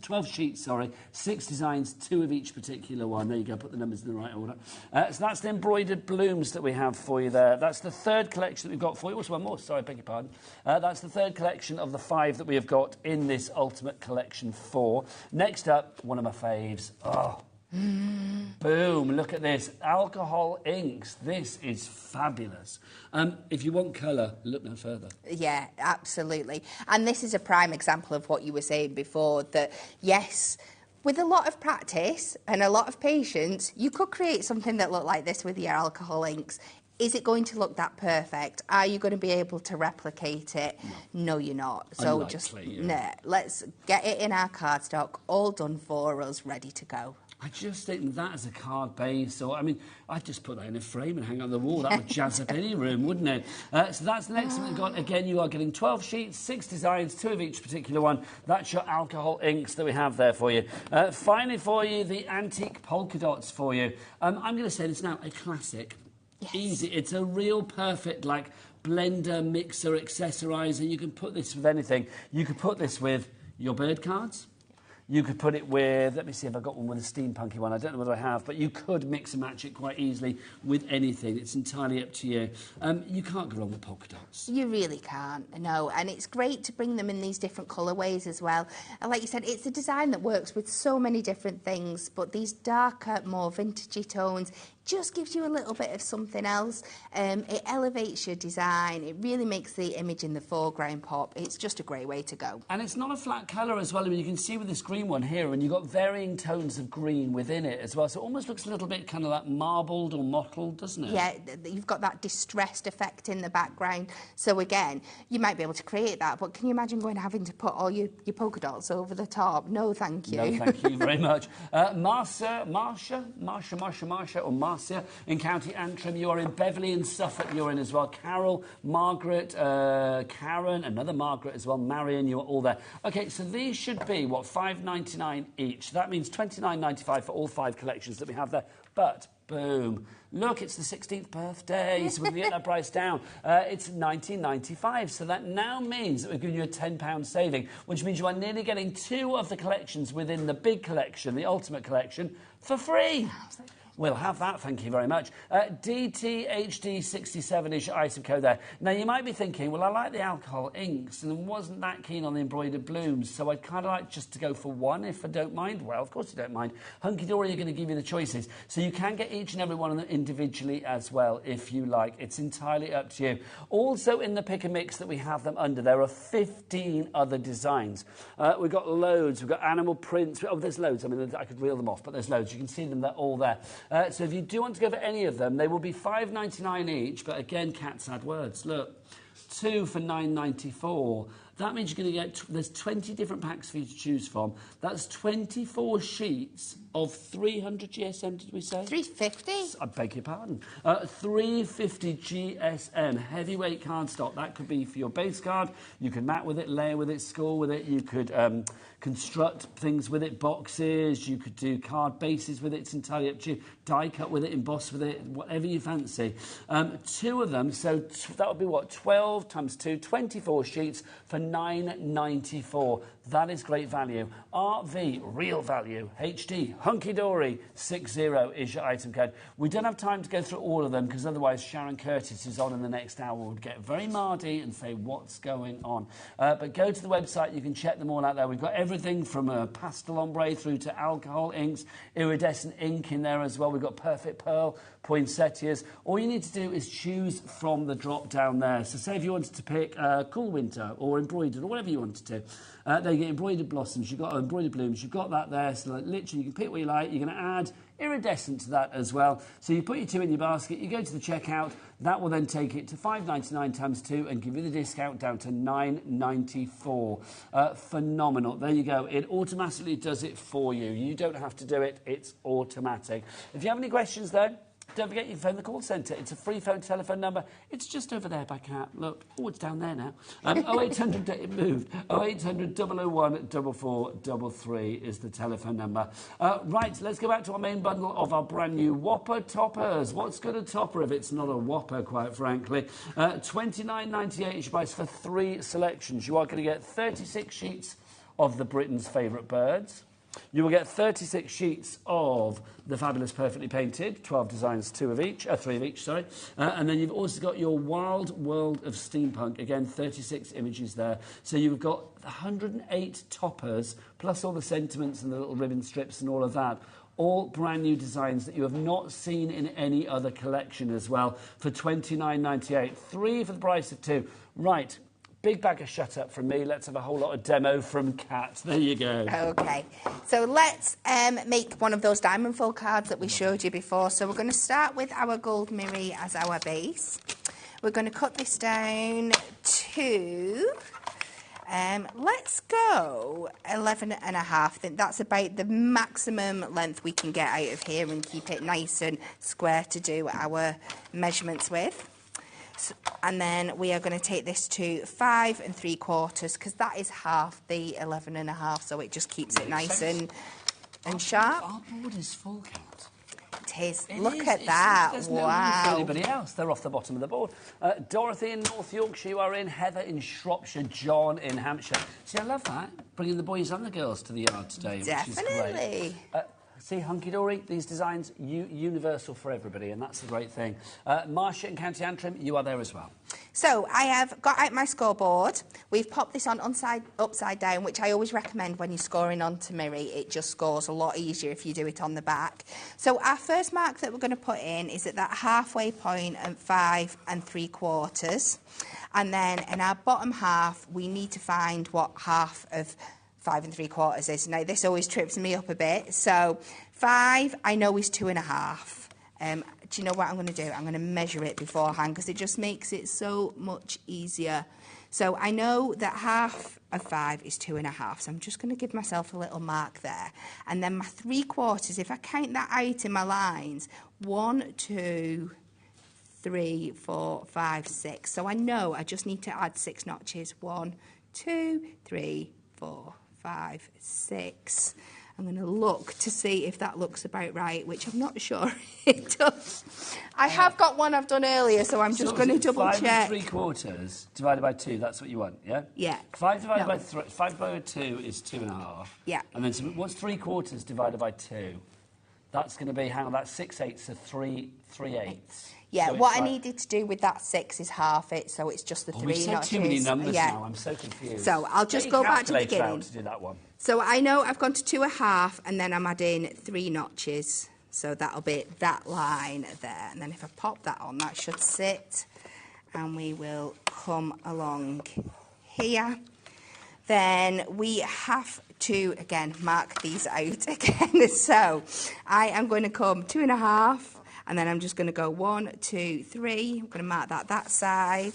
12 sheets, 6 designs, 2 of each particular one. There you go, put the numbers in the right order. So that's the Embroidered Blooms that we have for you there. That's the third collection that we've got for you. Also one more, sorry, beg your pardon. That's the third collection of the 5 that we have got in this Ultimate Collection 4. Next up, one of my faves. Boom, look at this. Alcohol inks. This is fabulous. If you want colour, look no further. Yeah, absolutely. And this is a prime example of what you were saying before, that, yes, with a lot of practice and a lot of patience, you could create something that looked like this with your alcohol inks. Is it going to look that perfect? Are you going to be able to replicate it? No, you're not. So let's get it in our cardstock, all done for us, ready to go. I just think that as a card base, I'd just put that in a frame and hang on the wall. That would jazz up any room, wouldn't it? So that's the next one we've got. Again, you are getting 12 sheets, 6 designs, 2 of each particular one. That's your alcohol inks that we have there for you. Finally for you, the antique polka dots for you. I'm going to say this now, a classic. Yes. Easy. It's a real perfect, blender, mixer, accessorizer. You can put this with anything. You could put this with your bird cards. You could put it with, let me see if I've got one with a steampunky one. I don't know whether I have, but you could mix and match it quite easily with anything. It's entirely up to you. You can't go wrong with polka dots. You really can't, no. And it's great to bring them in these different colourways as well. And like you said, it's a design that works with so many different things, but these darker, more vintagey tones just gives you a little bit of something else. It elevates your design. It really makes the image in the foreground pop. It's just a great way to go. And it's not a flat colour as well. I mean, you can see with this green one here, and you've got varying tones of green within it as well. So it almost looks a little bit kind of like marbled or mottled, doesn't it? Yeah, you've got that distressed effect in the background. So again, you might be able to create that, but can you imagine having to put all your polka dots over the top? No, thank you. No, thank you very much. Marcia, or Marcia in County Antrim. You are in Beverley and Suffolk. You're in as well. Carol, Margaret, Karen, another Margaret as well. Marion, you are all there. Okay, so these should be, what, $5.99 each. That means $29.95 for all 5 collections that we have there. But, boom, look, it's the 16th birthday, so we can get that price down. It's $19.95, so that now means that we're giving you a £10 saving, which means you are nearly getting 2 of the collections within the big collection, the Ultimate Collection, for free. We'll have that, thank you very much. DTHD67 is your item code there. Now, you might be thinking, well, I like the alcohol inks and wasn't that keen on the embroidered blooms, so I'd kind of like just to go for one if I don't mind. Well, of course you don't mind. Hunkydory are going to give you the choices, so you can get each and every one of them individually as well if you like. It's entirely up to you. Also, in the pick and mix that we have them under, there are 15 other designs. We've got loads. We've got animal prints. Oh, there's loads. I mean, I could reel them off, but there's loads. You can see them. They're all there. So if you do want to go for any of them, they will be $5.99 each. But again, cats add words. Look, 2 for $9.94. That means you're going to get, there's 20 different packs for you to choose from. That's 24 sheets of 300 GSM, did we say? 350. I beg your pardon. 350 GSM, heavyweight cardstock. That could be for your base card. You could mat with it, layer with it, score with it. You could construct things with it, boxes. You could do card bases with it. It's entirely up to you. Die cut with it, emboss with it, whatever you fancy. 2 of them, so that would be what? 12 times 2, 24 sheets for $9.94. That is great value. RV, real value. HD, Hunkydory, 60 is your item code. We don't have time to go through all of them because otherwise Sharon Curtis is on in the next hour. We'll get very mardy and say what's going on. But go to the website. You can check them all out there. We've got everything from pastel ombre through to alcohol inks, iridescent ink in there as well. We've got perfect pearl, poinsettias. All you need to do is choose from the drop down there. So say if you wanted to pick cool winter or embroidered or whatever you wanted to. There you get embroidered blossoms, you've got embroidered blooms, you've got that there. So like, literally you can pick what you like. You're going to add iridescent to that as well. So you put your 2 in your basket, you go to the checkout. That will then take it to $5.99 times 2 and give you the discount down to $9.94. Phenomenal. There you go. It automatically does it for you. You don't have to do it. It's automatic. If you have any questions though, don't forget you phone the call centre. It's a free phone telephone number. It's just over there by Cat. Look, oh, it's down there now. 0800, it moved. 0800 001 4433 is the telephone number. Right, let's go back to our main bundle of our brand new Whopper toppers. What's good a topper if it's not a Whopper, quite frankly? $29.98 each price for 3 selections. You are going to get 36 sheets of the Britain's favourite birds. You will get 36 sheets of the fabulous Perfectly Painted, 12 designs, 3 of each, sorry. And then you've also got your Wild World of Steampunk, again, 36 images there. So you've got 108 toppers, plus all the sentiments and the little ribbon strips and all of that. All brand new designs that you have not seen in any other collection as well, for $29.98. 3 for the price of 2. Right. Big bag of shut up from me. Let's have a whole lot of demo from Kat. There you go. Okay, so let's make one of those diamond fold cards that we showed you before. So we're going to start with our gold mirror as our base. We're going to cut this down to, let's go 11.5. I think that's about the maximum length we can get out of here and keep it nice and square to do our measurements with. And then we are going to take this to 5 3/4 because that is half the 11.5, so it just keeps it nice and sharp. Our board is full, Kat. It is. It Look is. at that. There's no room Wow. for anybody else. They're off the bottom of the board. Dorothy in North Yorkshire, you are in. Heather in Shropshire. John in Hampshire. See, I love that. Bringing the boys and the girls to the yard today, which is Definitely. great. See, Hunkydory, these designs, universal for everybody, and that's the great thing. Marcia in County Antrim, you are there as well. So I have got out my scoreboard. We've popped this on upside down, which I always recommend when you're scoring onto Miri. It just scores a lot easier if you do it on the back. So our first mark that we're going to put in is at that halfway point at 5 3/4. And then in our bottom half, we need to find what half of 5 3/4 is. Now, this always trips me up a bit. So 5, I know, is 2.5. Do you know what I'm going to do? I'm going to measure it beforehand because it just makes it so much easier. So I know that half of 5 is 2.5. So I'm just going to give myself a little mark there. And then my 3/4, if I count that out in my lines, 1, 2, 3, 4, 5, 6. So I know I just need to add 6 notches. 1, 2, 3, 4, 5, 6. I'm going to look to see if that looks about right, which I'm not sure it does. I have got one I've done earlier, so I'm just going to double check. 5 3/4 divided by 2, that's what you want, yeah? Yeah. 5 divided by 5 divided by 2 is 2.5. Yeah. And then what's 3/4 divided by 2? That's going to be, hang on, that's 6/8, so 3/8. Yeah, So what I needed to do with that 6 is half it, so it's just the 3 We've said notches. too many numbers Yeah. now, I'm so confused. So I'll just Get your go back to the calculator out beginning. to do that one. So I know I've gone to 2.5, and then I'm adding 3 notches. So that'll be that line there. And then if I pop that on, that should sit. And we will come along here. Then we have to, again, mark these out again. So I am going to come 2.5, and then I'm just going to go 1, 2, 3. I'm going to mark that side.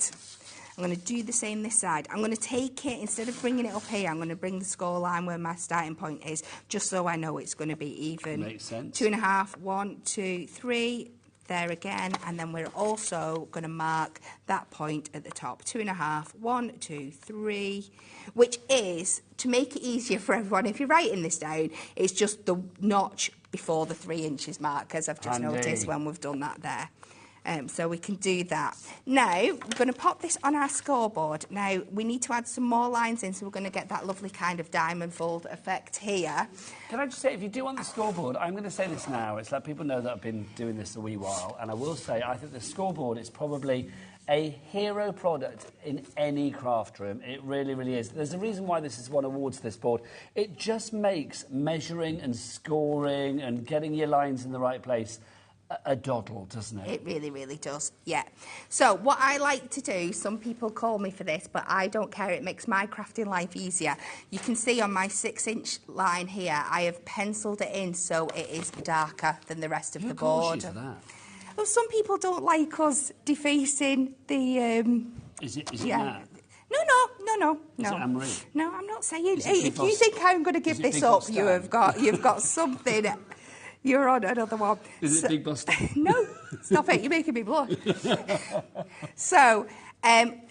I'm going to do the same this side. I'm going to take it, instead of bringing it up here, I'm going to bring the score line where my starting point is, just so I know it's going to be even. Makes sense. 2.5, 1, 2, 3, there again, and then we're also going to mark that point at the top. 2.5, 1, 2, 3, which is, to make it easier for everyone, if you're writing this down, it's just the notch before the 3 inches mark, as I've just noticed when we've done that there. So we can do that. Now, we're going to pop this on our scoreboard. Now, we need to add some more lines in, so we're going to get that lovely kind of diamond fold effect here. Can I just say, if you do on the scoreboard, I'm going to say this now, it's let people know that I've been doing this a wee while, and I will say, I think the scoreboard is probably a hero product in any craft room. It really, really is. There's a reason why this has won awards, this board. It just makes measuring and scoring and getting your lines in the right place a doddle, doesn't it? It really, really does, yeah. So what I like to do, some people call me for this, but I don't care. It makes my crafting life easier. You can see on my 6-inch line here, I have penciled it in so it is darker than the rest of the board. Who calls you for that? Well, some people don't like us defacing the... Is it yeah. Nat? No. Is it Anne-Marie? No, I'm not saying... Is it Hey, Big if you Boss- think I'm going to give is it this Big up, Boss you've Dan? got something... You're on another one. Is it Big Boss? No, stop it. You're making me blush. So,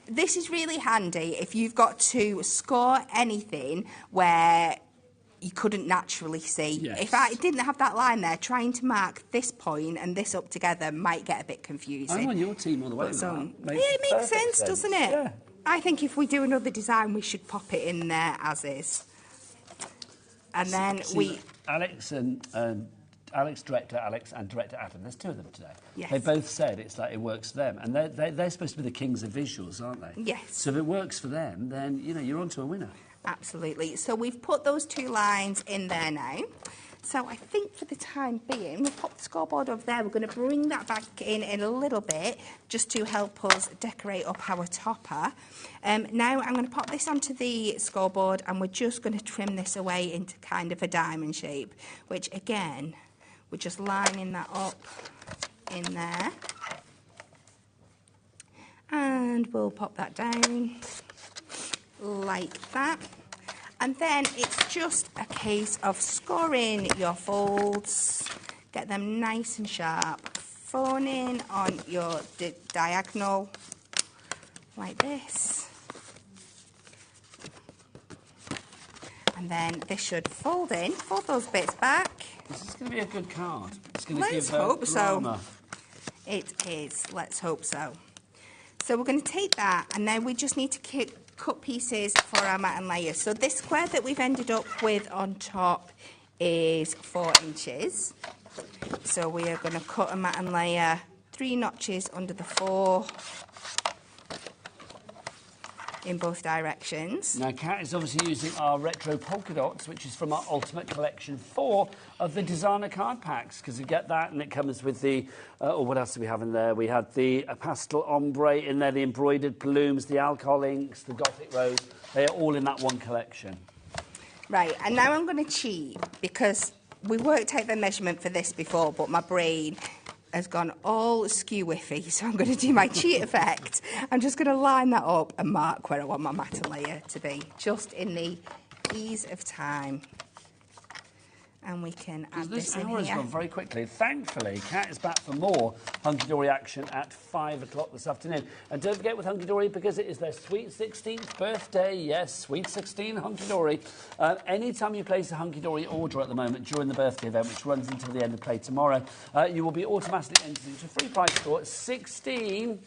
this is really handy if you've got to score anything where you couldn't naturally see. Yes. If I didn't have that line there, trying to mark this point and this up together might get a bit confusing. I'm on your team all the way. But, with that. yeah, it makes perfect sense, doesn't it? Yeah. I think if we do another design, we should pop it in there as is. And then we... Alex, director Alex, and director Adam, there's 2 of them today. Yes. They both said it's like it works for them. And they're supposed to be the kings of visuals, aren't they? Yes. So if it works for them, then, you know, you're on to a winner. Absolutely. So we've put those 2 lines in there now. So I think for the time being, we'll pop the scoreboard over there. We're going to bring that back in a little bit just to help us decorate up our topper. Now I'm going to pop this onto the scoreboard, and we're just going to trim this away into kind of a diamond shape, which again, we're just lining that up in there. And we'll pop that down like that. And then it's just a case of scoring your folds, get them nice and sharp, phoning on your diagonal like this. And then this should fold in. Fold those bits back. This is going to be a good card. It's going to Let's give hope so. drama. It is. Let's hope so. So we're going to take that, and then we just need to cut pieces for our mat and layer. So this square that we've ended up with on top is 4 inches. So we are going to cut a mat and layer 3 notches under the 4 in both directions. Now, Kat is obviously using our retro polka dots, which is from our Ultimate Collection 4 of the designer card packs, because you get that, and it comes with the, what else do we have in there? We had the pastel ombre in there, the embroidered blooms, the alcohol inks, the gothic rose. They are all in that one collection. Right, and now I'm going to cheat, because we worked out the measurement for this before, but my brain has gone all skew-whiffy, so I'm going to do my cheat effect. I'm just going to line that up and mark where I want my mat and layer to be, just in the ease of time. And we can add this in hour has here. gone very quickly. Thankfully, Kat is back for more Hunkydory action at 5 o'clock this afternoon. And don't forget with Hunkydory, because it is their sweet 16th birthday, yes, sweet 16 Hunkydory. Anytime you place a Hunkydory order at the moment during the birthday event, which runs until the end of play tomorrow, you will be automatically entered into a free prize draw. 16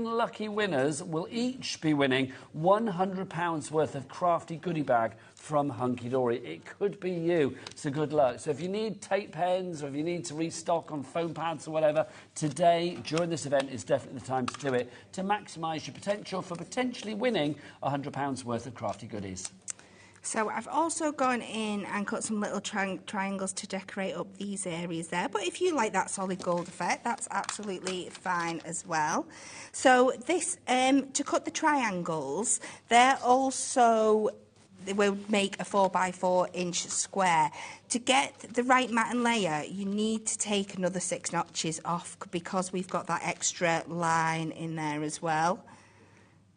lucky winners will each be winning £100 worth of crafty goodie bag from Hunkydory. It could be you, so good luck. So if you need tape pens or if you need to restock on foam pads or whatever, today, during this event, is definitely the time to do it, to maximise your potential for potentially winning £100 worth of crafty goodies. So I've also gone in and cut some little triangles to decorate up these areas there. But if you like that solid gold effect, that's absolutely fine as well. So this, to cut the triangles, they will make a 4x4 inch square. To get the right mat and layer, you need to take another 6 notches off, because we've got that extra line in there as well.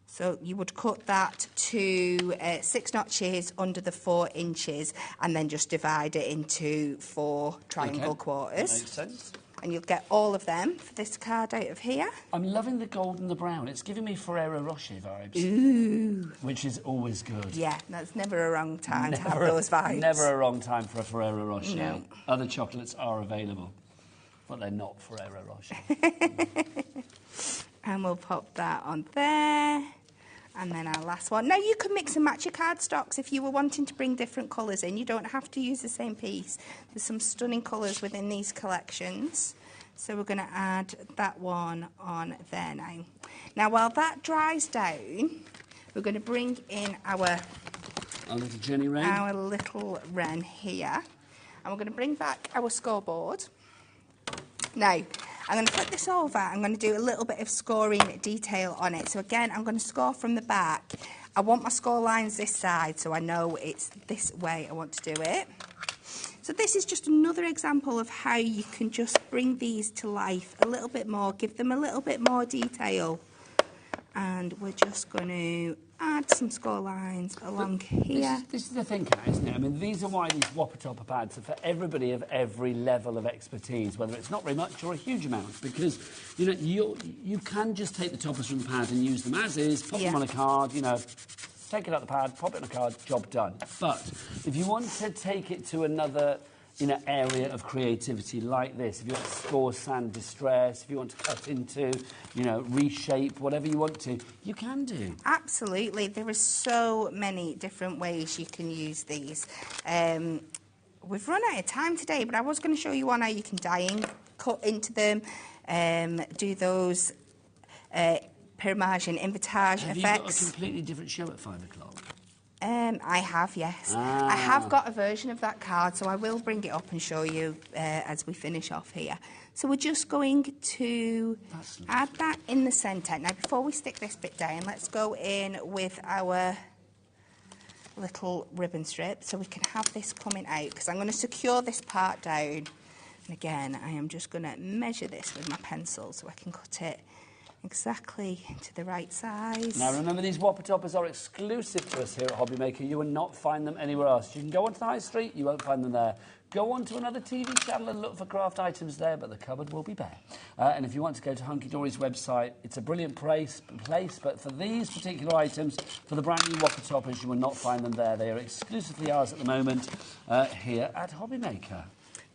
So you would cut that to 6 notches under the 4 inches, and then just divide it into 4 triangle quarters. That makes sense. And you'll get all of them for this card out of here. I'm loving the gold and the brown. It's giving me Ferrero Rocher vibes. Ooh. Which is always good. Yeah, that's never a wrong time to have those vibes. Never a wrong time for a Ferrero Rocher. No. Other chocolates are available, but they're not Ferrero Rocher. And we'll pop that on there. And then our last one. Now, you can mix and match your cardstocks if you were wanting to bring different colours in. You don't have to use the same piece. There's some stunning colours within these collections. So we're going to add that one on there now. Now, while that dries down, we're going to bring in our little Jenny Wren. Our little wren here. And we're going to bring back our scoreboard. Now, I'm going to flip this over. I'm going to do a little bit of scoring detail on it. So again, I'm going to score from the back. I want my score lines this side, so I know it's this way I want to do it. So this is just another example of how you can just bring these to life a little bit more, give them a little bit more detail. And we're just going to add some score lines along here. This is the thing, Kat, isn't it? I mean, these are why these Whopper topper pads are for everybody of every level of expertise, whether it's not very much or a huge amount, because, you know, you can just take the toppers from the pad and use them as is, pop them on a card, you know, take it out the pad, pop it on a card, job done. But if you want to take it to another area of creativity like this, if you want to score sand distress, if you want to cut into, reshape, whatever you want to, you can do. Absolutely. There are so many different ways you can use these. We've run out of time today, but I was going to show you one how you can die in, cut into them, do those permage and invitage effects. Have you got a completely different show at 5 o'clock? I have, yes. I have got a version of that card, so I will bring it up and show you as we finish off here. So we're just going to add that in the centre. Now, before we stick this bit down, let's go in with our little ribbon strip so we can have this coming out, because I'm going to secure this part down. And again, I am just going to measure this with my pencil so I can cut it exactly to the right size. Now remember, these Whopper toppers are exclusive to us here at HobbyMaker. You will not find them anywhere else. You can go onto the high street, you won't find them there. Go on to another TV channel and look for craft items there, but the cupboard will be bare. And if you want to go to Hunkydory's website, it's a brilliant place, but for these particular items, for the brand new Whopper toppers, you will not find them there. They are exclusively ours at the moment here at HobbyMaker.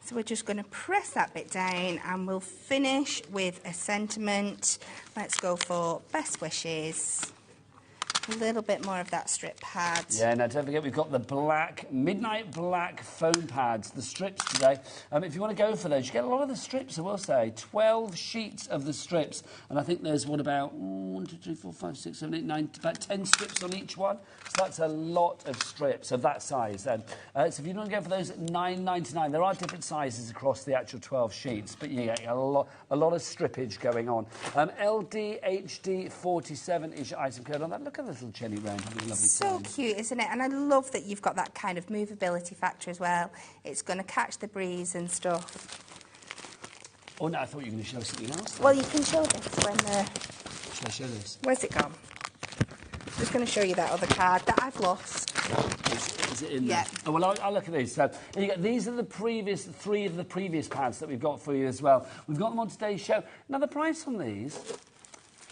So we're just going to press that bit down and we'll finish with a sentiment. Let's go for best wishes. A little bit more of that strip pad. Yeah, now don't forget we've got the black, midnight black foam pads, the strips today. If you want to go for those, you get a lot of the strips, I will say. 12 sheets of the strips. And I think there's, what, about 1, 2, 3, 4, 5, 6, 7, 8, 9, about 10 strips on each one. So that's a lot of strips of that size then. So if you want to go for those at $9.99, there are different sizes across the actual 12 sheets, but you get a lot of strippage going on. LDHD47 is your item code on that. Look at the little Jenny Wren having a lovely So time. cute, isn't it? And I love that you've got that kind of movability factor as well. It's going to catch the breeze and stuff. Oh no, I thought you were going to show something else. Well, you can show this when the... Shall I show this? Where's it gone? I'm just going to show you that other card that I've lost. Is it in there? Yeah. Oh, well, I'll look at these. So these are the three of the previous pads that we've got for you as well. We've got them on today's show. Now, the price on these,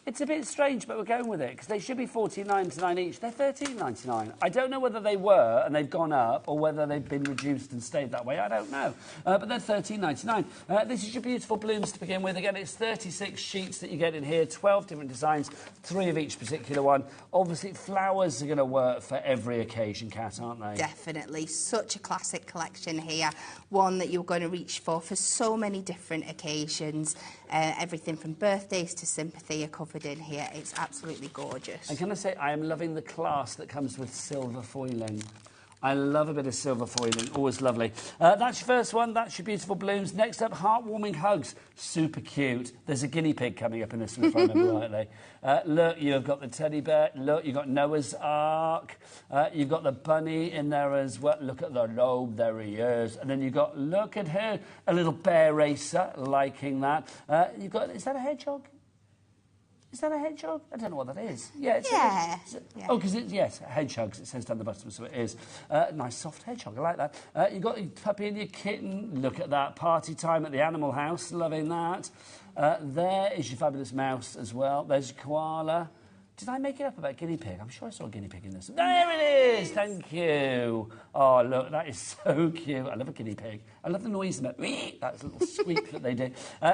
it's a bit strange, but we're going with it, because they should be $14.99 each. They're $13.99. I don't know whether they were and they've gone up, or whether they've been reduced and stayed that way. I don't know. But they're $13.99. This is your beautiful blooms to begin with. Again, it's 36 sheets that you get in here, 12 different designs, 3 of each particular one. Obviously, flowers are going to work for every occasion, Kat, aren't they? Definitely. Such a classic collection here. One that you're going to reach for so many different occasions. Everything from birthdays to sympathy are covered in here. It's absolutely gorgeous. And can I say, I am loving the class that comes with silver foiling. I love a bit of silver foiling, always lovely. That's your first one, that's your beautiful blooms. Next up, heartwarming hugs, super cute. There's a guinea pig coming up in this one, if I remember rightly. Look, you've got the teddy bear, look, you've got Noah's Ark, you've got the bunny in there as well. Look at the lobe, there he is. And then you've got, look at her, a little bear racer, liking that. You've got, is that a hedgehog? Is that a hedgehog? I don't know what that is. Yeah. It's yeah. Oh, because it's, yes, hedgehogs, it says down the bottom, so it is. Nice soft hedgehog, I like that. You've got your puppy and your kitten. Look at that. Party time at the animal house. Loving that. There is your fabulous mouse as well. There's your koala. Did I make it up about guinea pig? I'm sure I saw a guinea pig in this. There it is! Thank you. Oh, look, that is so cute. I love a guinea pig. I love the noise of it. That little squeak that they do.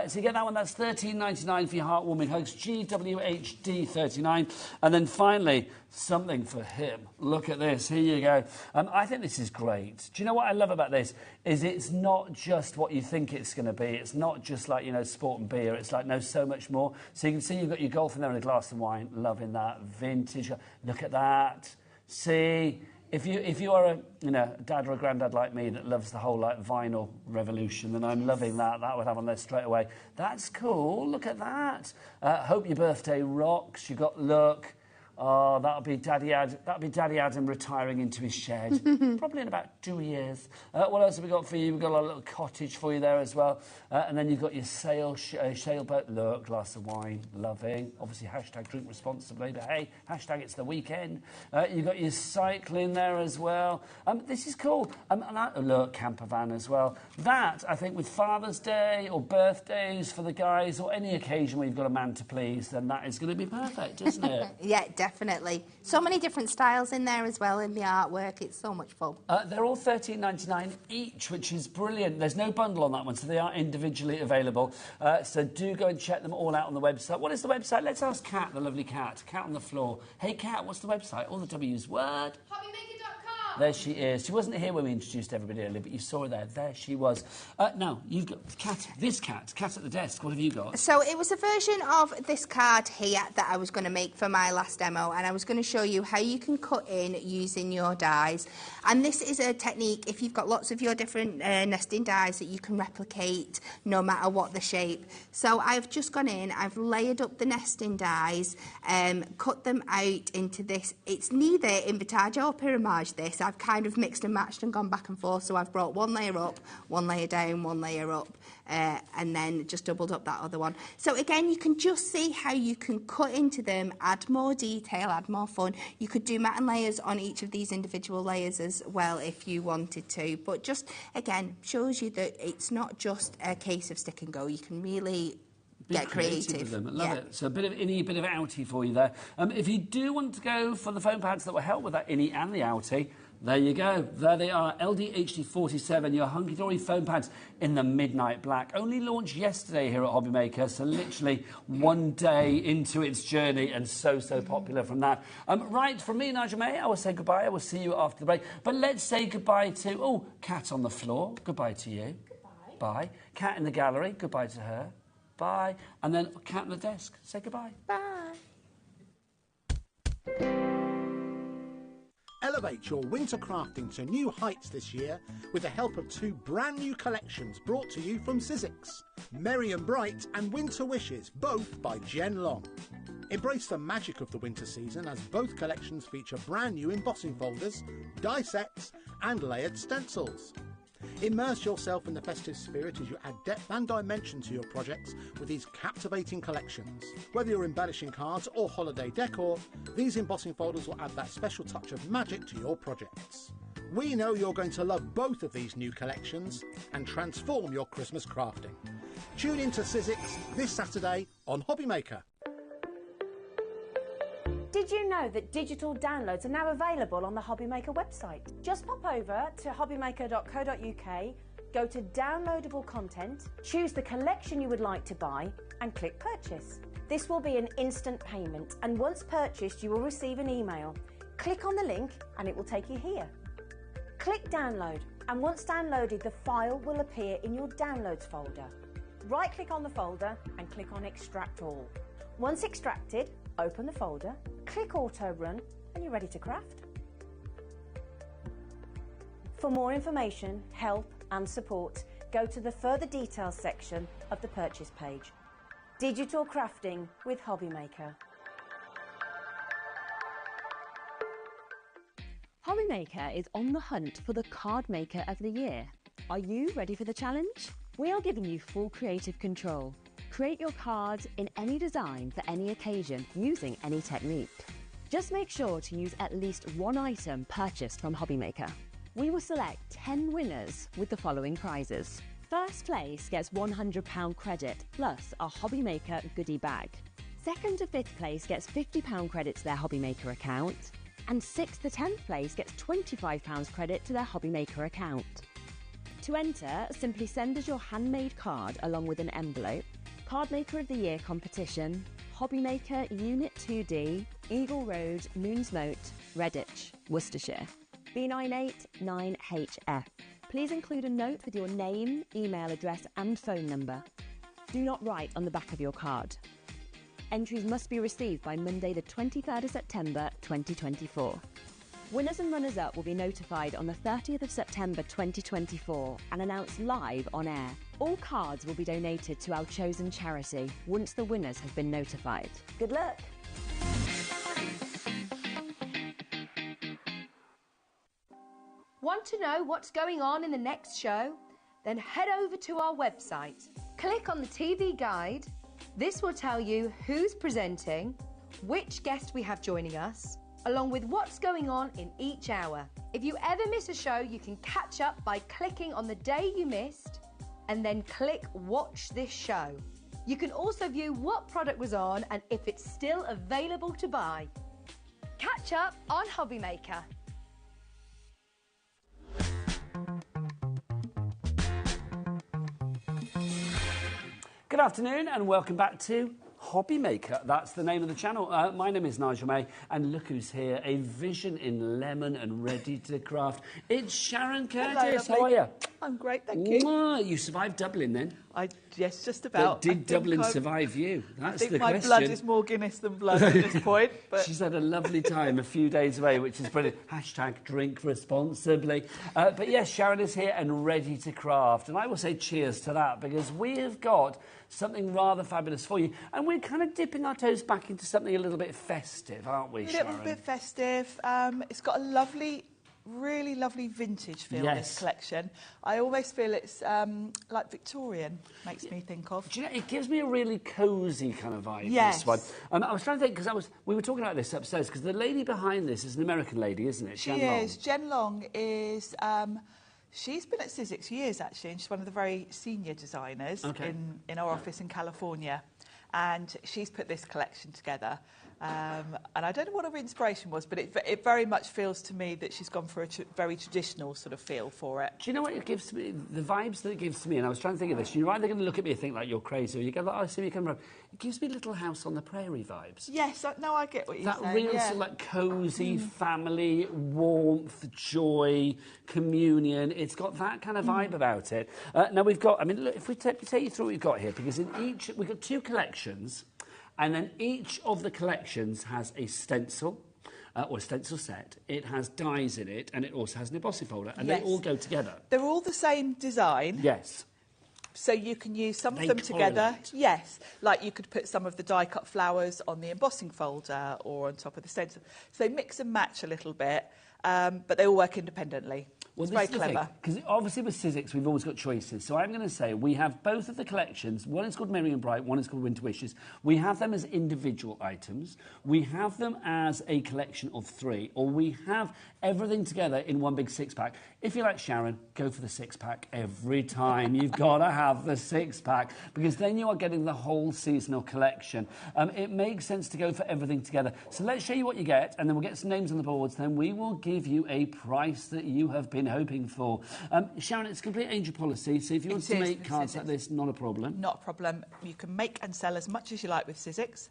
So you get that one. That's $13.99 for your heartwarming hugs. GWHD 39. And then finally, something for him. Look at this. Here you go. I think this is great. Do you know what I love about this? Is it's not just what you think it's going to be. It's not just like, you know, sport and beer. It's like, no, so much more. So you can see you've got your golf in there and a glass of wine. Loving that. Vintage. Look at that. See... If you are a dad or a granddad like me that loves the whole like vinyl revolution, then I'm loving that. That would have on there straight away. That's cool. Look at that. Hope your birthday rocks. You got look. Oh, that'll be Daddy Adam retiring into his shed, probably in about 2 years. What else have we got for you? We've got a little cottage for you there as well. And then you've got your sailboat. Look, glass of wine, loving. Obviously, hashtag drink responsibly, but hey, hashtag it's the weekend. You've got your cycling there as well. This is cool. Look, camper van as well. That, I think, with Father's Day or birthdays for the guys or any occasion where you've got a man to please, then that is going to be perfect, isn't it? Yeah, definitely. So many different styles in there as well in the artwork. It's so much fun. They're all $13.99 each, which is brilliant. There's no bundle on that one, so they are individually available. So do go and check them all out on the website. What is the website? Let's ask Kat, the lovely Kat. Kat on the floor. Hey, Kat, what's the website? All the W's. Word. HobbyMaker.com. There she is. She wasn't here when we introduced everybody earlier, but you saw her there. There she was. Now, you've got Kat at the desk. What have you got? So it was a version of this card here that I was going to make for my last demo, and I was going to show you how you can cut in using your dies. And this is a technique, if you've got lots of your different nesting dies, that you can replicate no matter what the shape. So I've just gone in, I've layered up the nesting dies, cut them out into this. It's neither invitage or pyramage, this. I've kind of mixed and matched and gone back and forth. So I've brought one layer up, one layer down, one layer up, and then just doubled up that other one. So again, you can just see how you can cut into them, add more detail, add more fun. You could do matte and layers on each of these individual layers as well if you wanted to. But just, again, shows you that it's not just a case of stick and go. You can really get creative with them. I love it. So a bit of innie, a bit of outie for you there. If you do want to go for the foam pads that will help with that innie and the outie, there you go. There they are. LDHD47, your Hunkydory foam pads in the midnight black. Only launched yesterday here at HobbyMaker, so literally one day into its journey and so popular from that. Right, from me, Nigel May, I will say goodbye. I will see you after the break. But let's say goodbye to, Cat on the floor. Goodbye to you. Goodbye. Bye. Cat in the gallery. Goodbye to her. Bye. And then Cat on the desk. Say goodbye. Bye. Elevate your winter crafting to new heights this year with the help of 2 brand new collections brought to you from Sizzix. Merry and Bright and Winter Wishes, both by Jen Long. Embrace the magic of the winter season as both collections feature brand new embossing folders, die sets and layered stencils. Immerse yourself in the festive spirit as you add depth and dimension to your projects with these captivating collections. Whether you're embellishing cards or holiday decor, these embossing folders will add that special touch of magic to your projects. We know you're going to love both of these new collections and transform your Christmas crafting. Tune in to Sizzix this Saturday on HobbyMaker. Did you know that digital downloads are now available on the HobbyMaker website? Just pop over to hobbymaker.co.uk, go to downloadable content, choose the collection you would like to buy and click purchase. This will be an instant payment, and once purchased you will receive an email. Click on the link and it will take you here. Click download, and once downloaded the file will appear in your downloads folder. Right click on the folder and click on extract all. Once extracted, open the folder, click auto run and you're ready to craft. For more information, help and support, go to the further details section of the purchase page. Digital crafting with HobbyMaker. HobbyMaker is on the hunt for the Card Maker of the Year. Are you ready for the challenge? We are giving you full creative control. Create your cards in any design for any occasion using any technique. Just make sure to use at least one item purchased from HobbyMaker. We will select 10 winners with the following prizes. First place gets £100 credit plus a HobbyMaker goodie bag. Second to fifth place gets £50 credit to their HobbyMaker account. And 6th to 10th place gets £25 credit to their HobbyMaker account. To enter, simply send us your handmade card along with an envelope. Card Maker of the Year competition, HobbyMaker Unit 2D, Eagle Road, Moonsmote, Redditch, Worcestershire. B989HF. Please include a note with your name, email address and phone number. Do not write on the back of your card. Entries must be received by Monday the 23rd of September 2024. Winners and runners-up will be notified on the 30th of September 2024 and announced live on air. All cards will be donated to our chosen charity once the winners have been notified. Good luck! Want to know what's going on in the next show? Then head over to our website. Click on the TV guide. This will tell you who's presenting, which guest we have joining us, along with what's going on in each hour. If you ever miss a show, you can catch up by clicking on the day you missed and then click Watch This Show. You can also view what product was on and if it's still available to buy. Catch up on HobbyMaker. Good afternoon and welcome back to HobbyMaker. That's the name of the channel. My name is Nigel May and look who's here, a vision in lemon and ready to craft. It's Sharon Curtis. How are you? I'm great, thank you. Mwah, you survived Dublin then? Yes, just about. But did Dublin survive you? That's the question. I think my blood is more Guinness than blood at this point. But she's had a lovely time a few days away, which is brilliant. # drink responsibly. But yes, Sharon is here and ready to craft. And I will say cheers to that because we have got something rather fabulous for you. And we're kind of dipping our toes back into something a little bit festive, aren't we, Sharon? A little bit festive. It's got a lovely really lovely vintage feel, Yes. this collection. I almost feel it's like Victorian, makes me think of. Do you know, it gives me a really cosy kind of vibe, Yes. this one. I was trying to think, because we were talking about this upstairs, because the lady behind this is an American lady, isn't it? She Jen Long. is. Jen Long is... she's been at Sizzix years, actually, and she's one of the very senior designers in our office in California. And she's put this collection together. And I don't know what her inspiration was, but it very much feels to me that she's gone for a very traditional sort of feel for it. Do you know what it gives me? The vibes that it gives to me, and I was trying to think of this, you're either going to look at me and think like you're crazy, or you go, like, oh, I see where you come from. It gives me Little House on the Prairie vibes. Yes, no, I get what you're saying. That real sort of like cosy family, warmth, joy, communion. It's got that kind of vibe about it. Now we've got, I mean, look, if we take you through what we've got here, because in each, we've got 2 collections, and then each of the collections has a stencil, or a stencil set. It has dies in it, and it also has an embossing folder, and they all go together. They're all the same design. Yes. So you can use some They of them together. correlate. Yes, like you could put some of the die-cut flowers on the embossing folder or on top of the stencil. So they mix and match a little bit, but they all work independently. Well, It's this very is the thing, clever. because obviously with Sizzix, we've always got choices. So I'm going to say we have both of the collections. One is called Merry and Bright, one is called Winter Wishes. We have them as individual items. We have them as a collection of 3, or we have everything together in one big 6-pack. If you're like Sharon, go for the 6-pack every time. You've got to have the 6-pack, because then you are getting the whole seasonal collection. It makes sense to go for everything together. So let's show you what you get, and then we'll get some names on the boards. Then we will give you a price that you have been hoping for. Sharon, it's complete angel policy, so if you want to make cards like this, not a problem. Not a problem. You can make and sell as much as you like with Sizzix.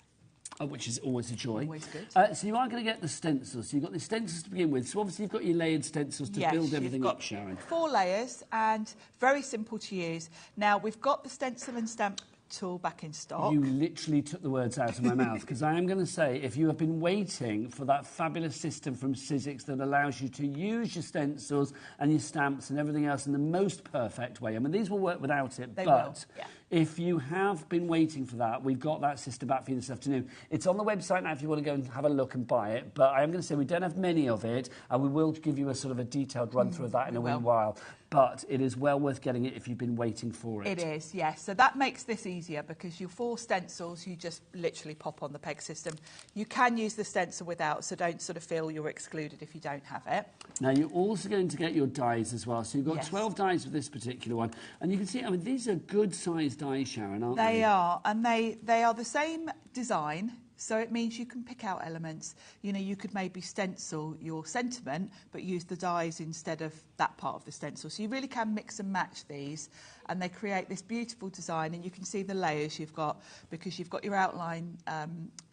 Which is always a joy. Always good. So you are going to get the stencils. So you've got the stencils to begin with. So obviously you've got your layered stencils to build everything you've got up, Sharon. 4 layers and very simple to use. Now, we've got the stencil and stamp tool back in stock. You literally took the words out of my mouth, because I am going to say, if you have been waiting for that fabulous system from Sizzix that allows you to use your stencils and your stamps and everything else in the most perfect way, I mean, these will work without it, They but will, yeah. if you have been waiting for that, we've got that system back for you this afternoon. It's on the website now if you want to go and have a look and buy it, but I am going to say we don't have many of it, and we will give you a sort of a detailed run-through of that in a wee while. But it is well worth getting it if you've been waiting for it. It is, yes. So that makes this easier, because your 4 stencils, you just literally pop on the peg system. You can use the stencil without, so don't sort of feel you're excluded if you don't have it. Now, you're also going to get your dies as well. So you've got Yes. 12 dies for this particular one. And you can see, I mean, these are good-sized dies, Sharon, aren't they? They are, and they are the same design. So it means you can pick out elements. You know, you could maybe stencil your sentiment, but use the dies instead of that part of the stencil. So you really can mix and match these, and they create this beautiful design. And you can see the layers you've got, because you've got your outline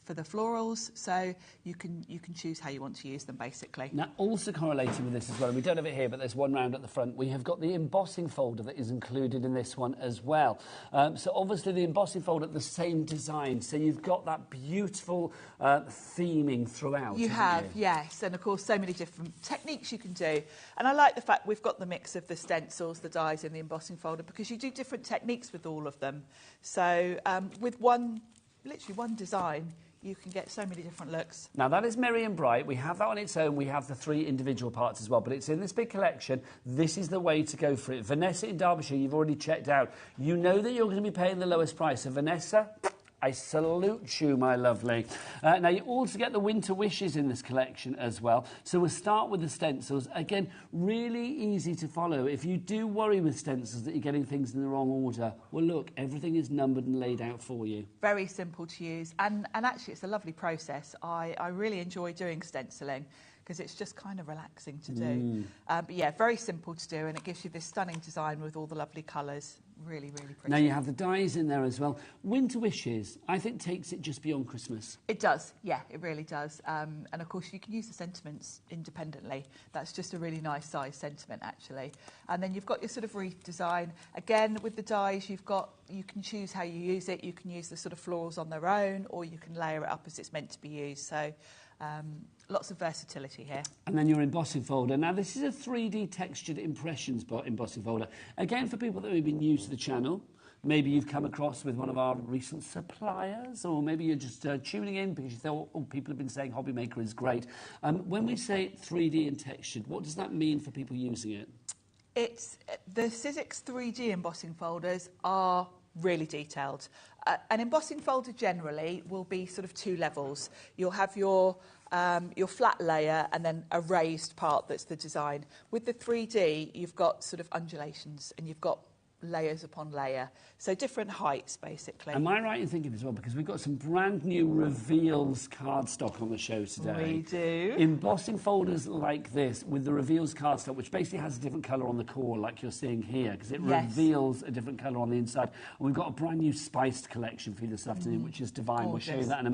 for the florals, so you can choose how you want to use them, basically. Now, also correlating with this as well, and we don't have it here, but there's one round at the front, we have got the embossing folder that is included in this one as well. So obviously the embossing folder, the same design, so you've got that beautiful theming throughout. You have, yes, and of course so many different techniques you can do. And I like the fact we've got the mix of the stencils, the dies in the embossing folder, because you do different techniques with all of them. So with literally one design, you can get so many different looks. Now, that is Merry and Bright. We have that on its own. We have the 3 individual parts as well, but it's in this big collection. This is the way to go for it. Vanessa in Derbyshire, you've already checked out. You know that you're going to be paying the lowest price. So, Vanessa, I salute you, my lovely. Now, you also get the Winter Wishes in this collection as well. So we'll start with the stencils. Again, really easy to follow. If you do worry with stencils that you're getting things in the wrong order, well, look, everything is numbered and laid out for you. Very simple to use. And actually, it's a lovely process. I really enjoy doing stenciling, because it's just kind of relaxing to do. But yeah, very simple to do, and it gives you this stunning design with all the lovely colours. Really, really pretty. Now, you have the dies in there as well. Winter Wishes, I think, takes it just beyond Christmas. It does, yeah, it really does. And of course, you can use the sentiments independently. That's just a really nice size sentiment, actually. And then you've got your sort of wreath design. Again, with the dies, you can choose how you use it. You can use the sort of florals on their own, or you can layer it up as it's meant to be used. So lots of versatility here. And then your embossing folder. Now, this is a 3D textured impressions embossing folder. Again, for people that have been new to the channel, Maybe you've come across with one of our recent suppliers, or maybe you're just tuning in because you thought, oh, people have been saying HobbyMaker is great. When we say 3D and textured, what does that mean for people using it? It's the Sizzix 3D embossing folders are really detailed. An embossing folder generally will be sort of 2 levels. You'll have your flat layer and then a raised part that's the design. With the 3D, you've got sort of undulations and you've got layers upon layer. So different heights, basically. Am I right in thinking as well? Because we've got some brand new reveals cardstock on the show today. We do. Embossing folders like this with the reveals cardstock, which basically has a different colour on the core, like you're seeing here, because it reveals a different colour on the inside. And we've got a brand new spiced collection for you this afternoon, which is divine. Gorgeous. We'll show you that in a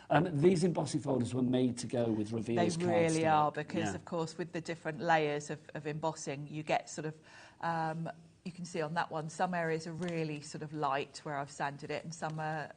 moment. These embossing folders were made to go with reveals cardstock. They really are, because, of course, with the different layers of embossing, you get sort of... you can see on that one, some areas are really sort of light where I've sanded it, and some are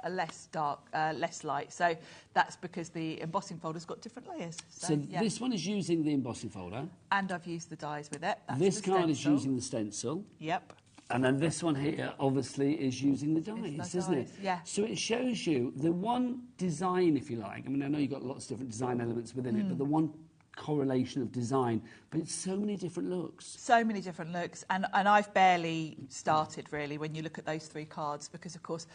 less dark, less light. So that's because the embossing folder's got different layers. So this one is using the embossing folder. And I've used the dies with it. That's this the card is stencil. using the stencil. Yep. And then this one here, obviously, is using the dies, isn't it? Yeah. So it shows you the one design, if you like. I mean, I know you've got lots of different design elements within it, but the one correlation of design, but it's so many different looks. So many different looks, and I've barely started really when you look at those 3 cards, because of course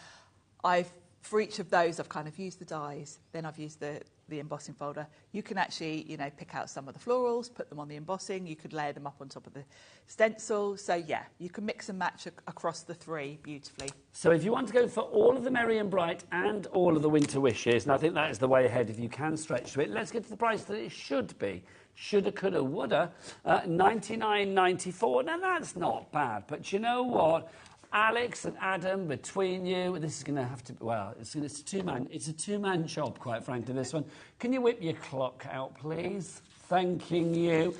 for each of those I've kind of used the dies, then I've used the embossing folder. You can actually, you know, pick out some of the florals, put them on the embossing, you could layer them up on top of the stencil. So yeah, you can mix and match across the 3 beautifully. So if you want to go for all of the Merry and Bright and all of the Winter Wishes, and I think that is the way ahead if you can stretch to it, let's get to the price that it should be. Shoulda, coulda, woulda. $99.94. Now that's not bad, but you know what? Alex and Adam, between you, this is going to have to, well, it's a two-man job, quite frankly, this one. Can you whip your clock out, please? Thanking you.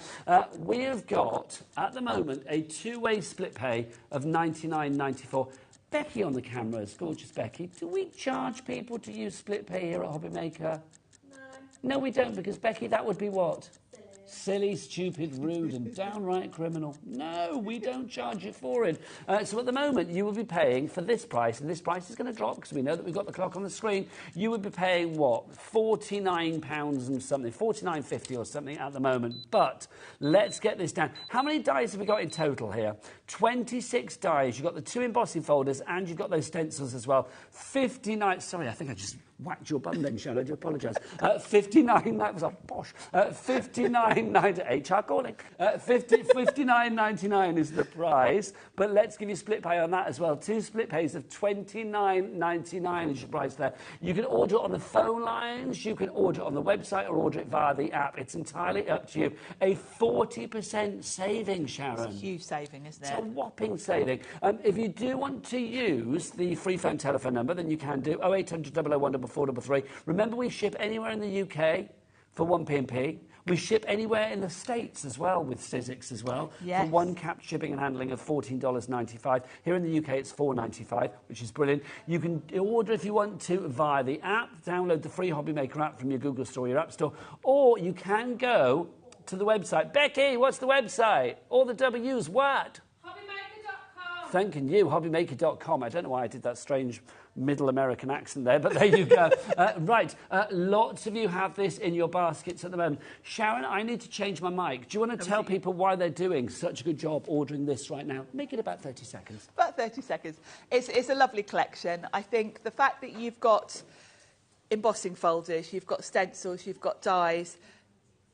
We have got, at the moment, a 2-way split pay of $99.94. Becky on the cameras, gorgeous Becky. Do we charge people to use split pay here at HobbyMaker? No, we don't, because, Becky, that would be what? Silly, stupid, rude and downright criminal. No, we don't charge you for it. So at the moment, you will be paying for this price, and this price is going to drop because we know that we've got the clock on the screen. You would be paying, what, £49 and something, $49.50 or something at the moment. But let's get this down. How many dies have we got in total here? 26 dies. You've got the 2 embossing folders, and you've got those stencils as well. 59... Sorry, I think I just whacked your bum then, Sharon. I do apologise. 59... That was a posh. 59.90 HR calling. 59.99 is the price, but let's give you split pay on that as well. 2 split pays of $29.99 is your price there. You can order it on the phone lines, you can order it on the website, or order it via the app. It's entirely up to you. A 40% saving, Sharon. It's a huge saving, isn't it? It's a whopping saving. If you do want to use the free phone telephone number, then you can do 0800 001 433. Remember, we ship anywhere in the UK for 1p&p. We ship anywhere in the States as well with Sizzix as well. Yes. For 1 cap shipping and handling of $14.95. Here in the UK it's $4.95, which is brilliant. You can order if you want to via the app. Download the free HobbyMaker app from your Google Store, your App Store. Or you can go to the website. Becky, what's the website? All the W's, what? HobbyMaker.com. Thanking you, HobbyMaker.com. I don't know why I did that strange middle American accent there, but there you go. Right, lots of you have this in your baskets at the moment. Sharon, I need to change my mic. Do you want to tell people why they're doing such a good job ordering this right now? Make it about 30 seconds. About 30 seconds. It's a lovely collection. I think the fact that you've got embossing folders, you've got stencils, you've got dies,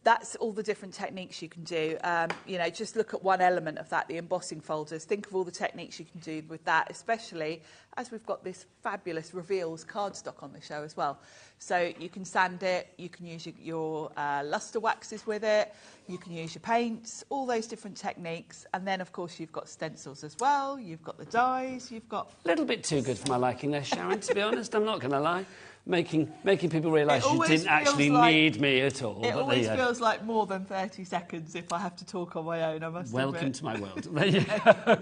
that's all the different techniques you can do. You know, just look at one element of that, the embossing folders. Think of all the techniques you can do with that, especially as we've got this fabulous reveals cardstock on the show as well. So you can sand it, you can use your luster waxes with it, you can use your paints, all those different techniques. And then, of course, you've got stencils as well, you've got the dies, you've got... A little bit too good for my liking there, Sharon, to be honest. I'm not going to lie. Making people realise you didn't actually need me at all. It always feels like more than 30 seconds if I have to talk on my own, I must admit. Welcome to my world. There you go.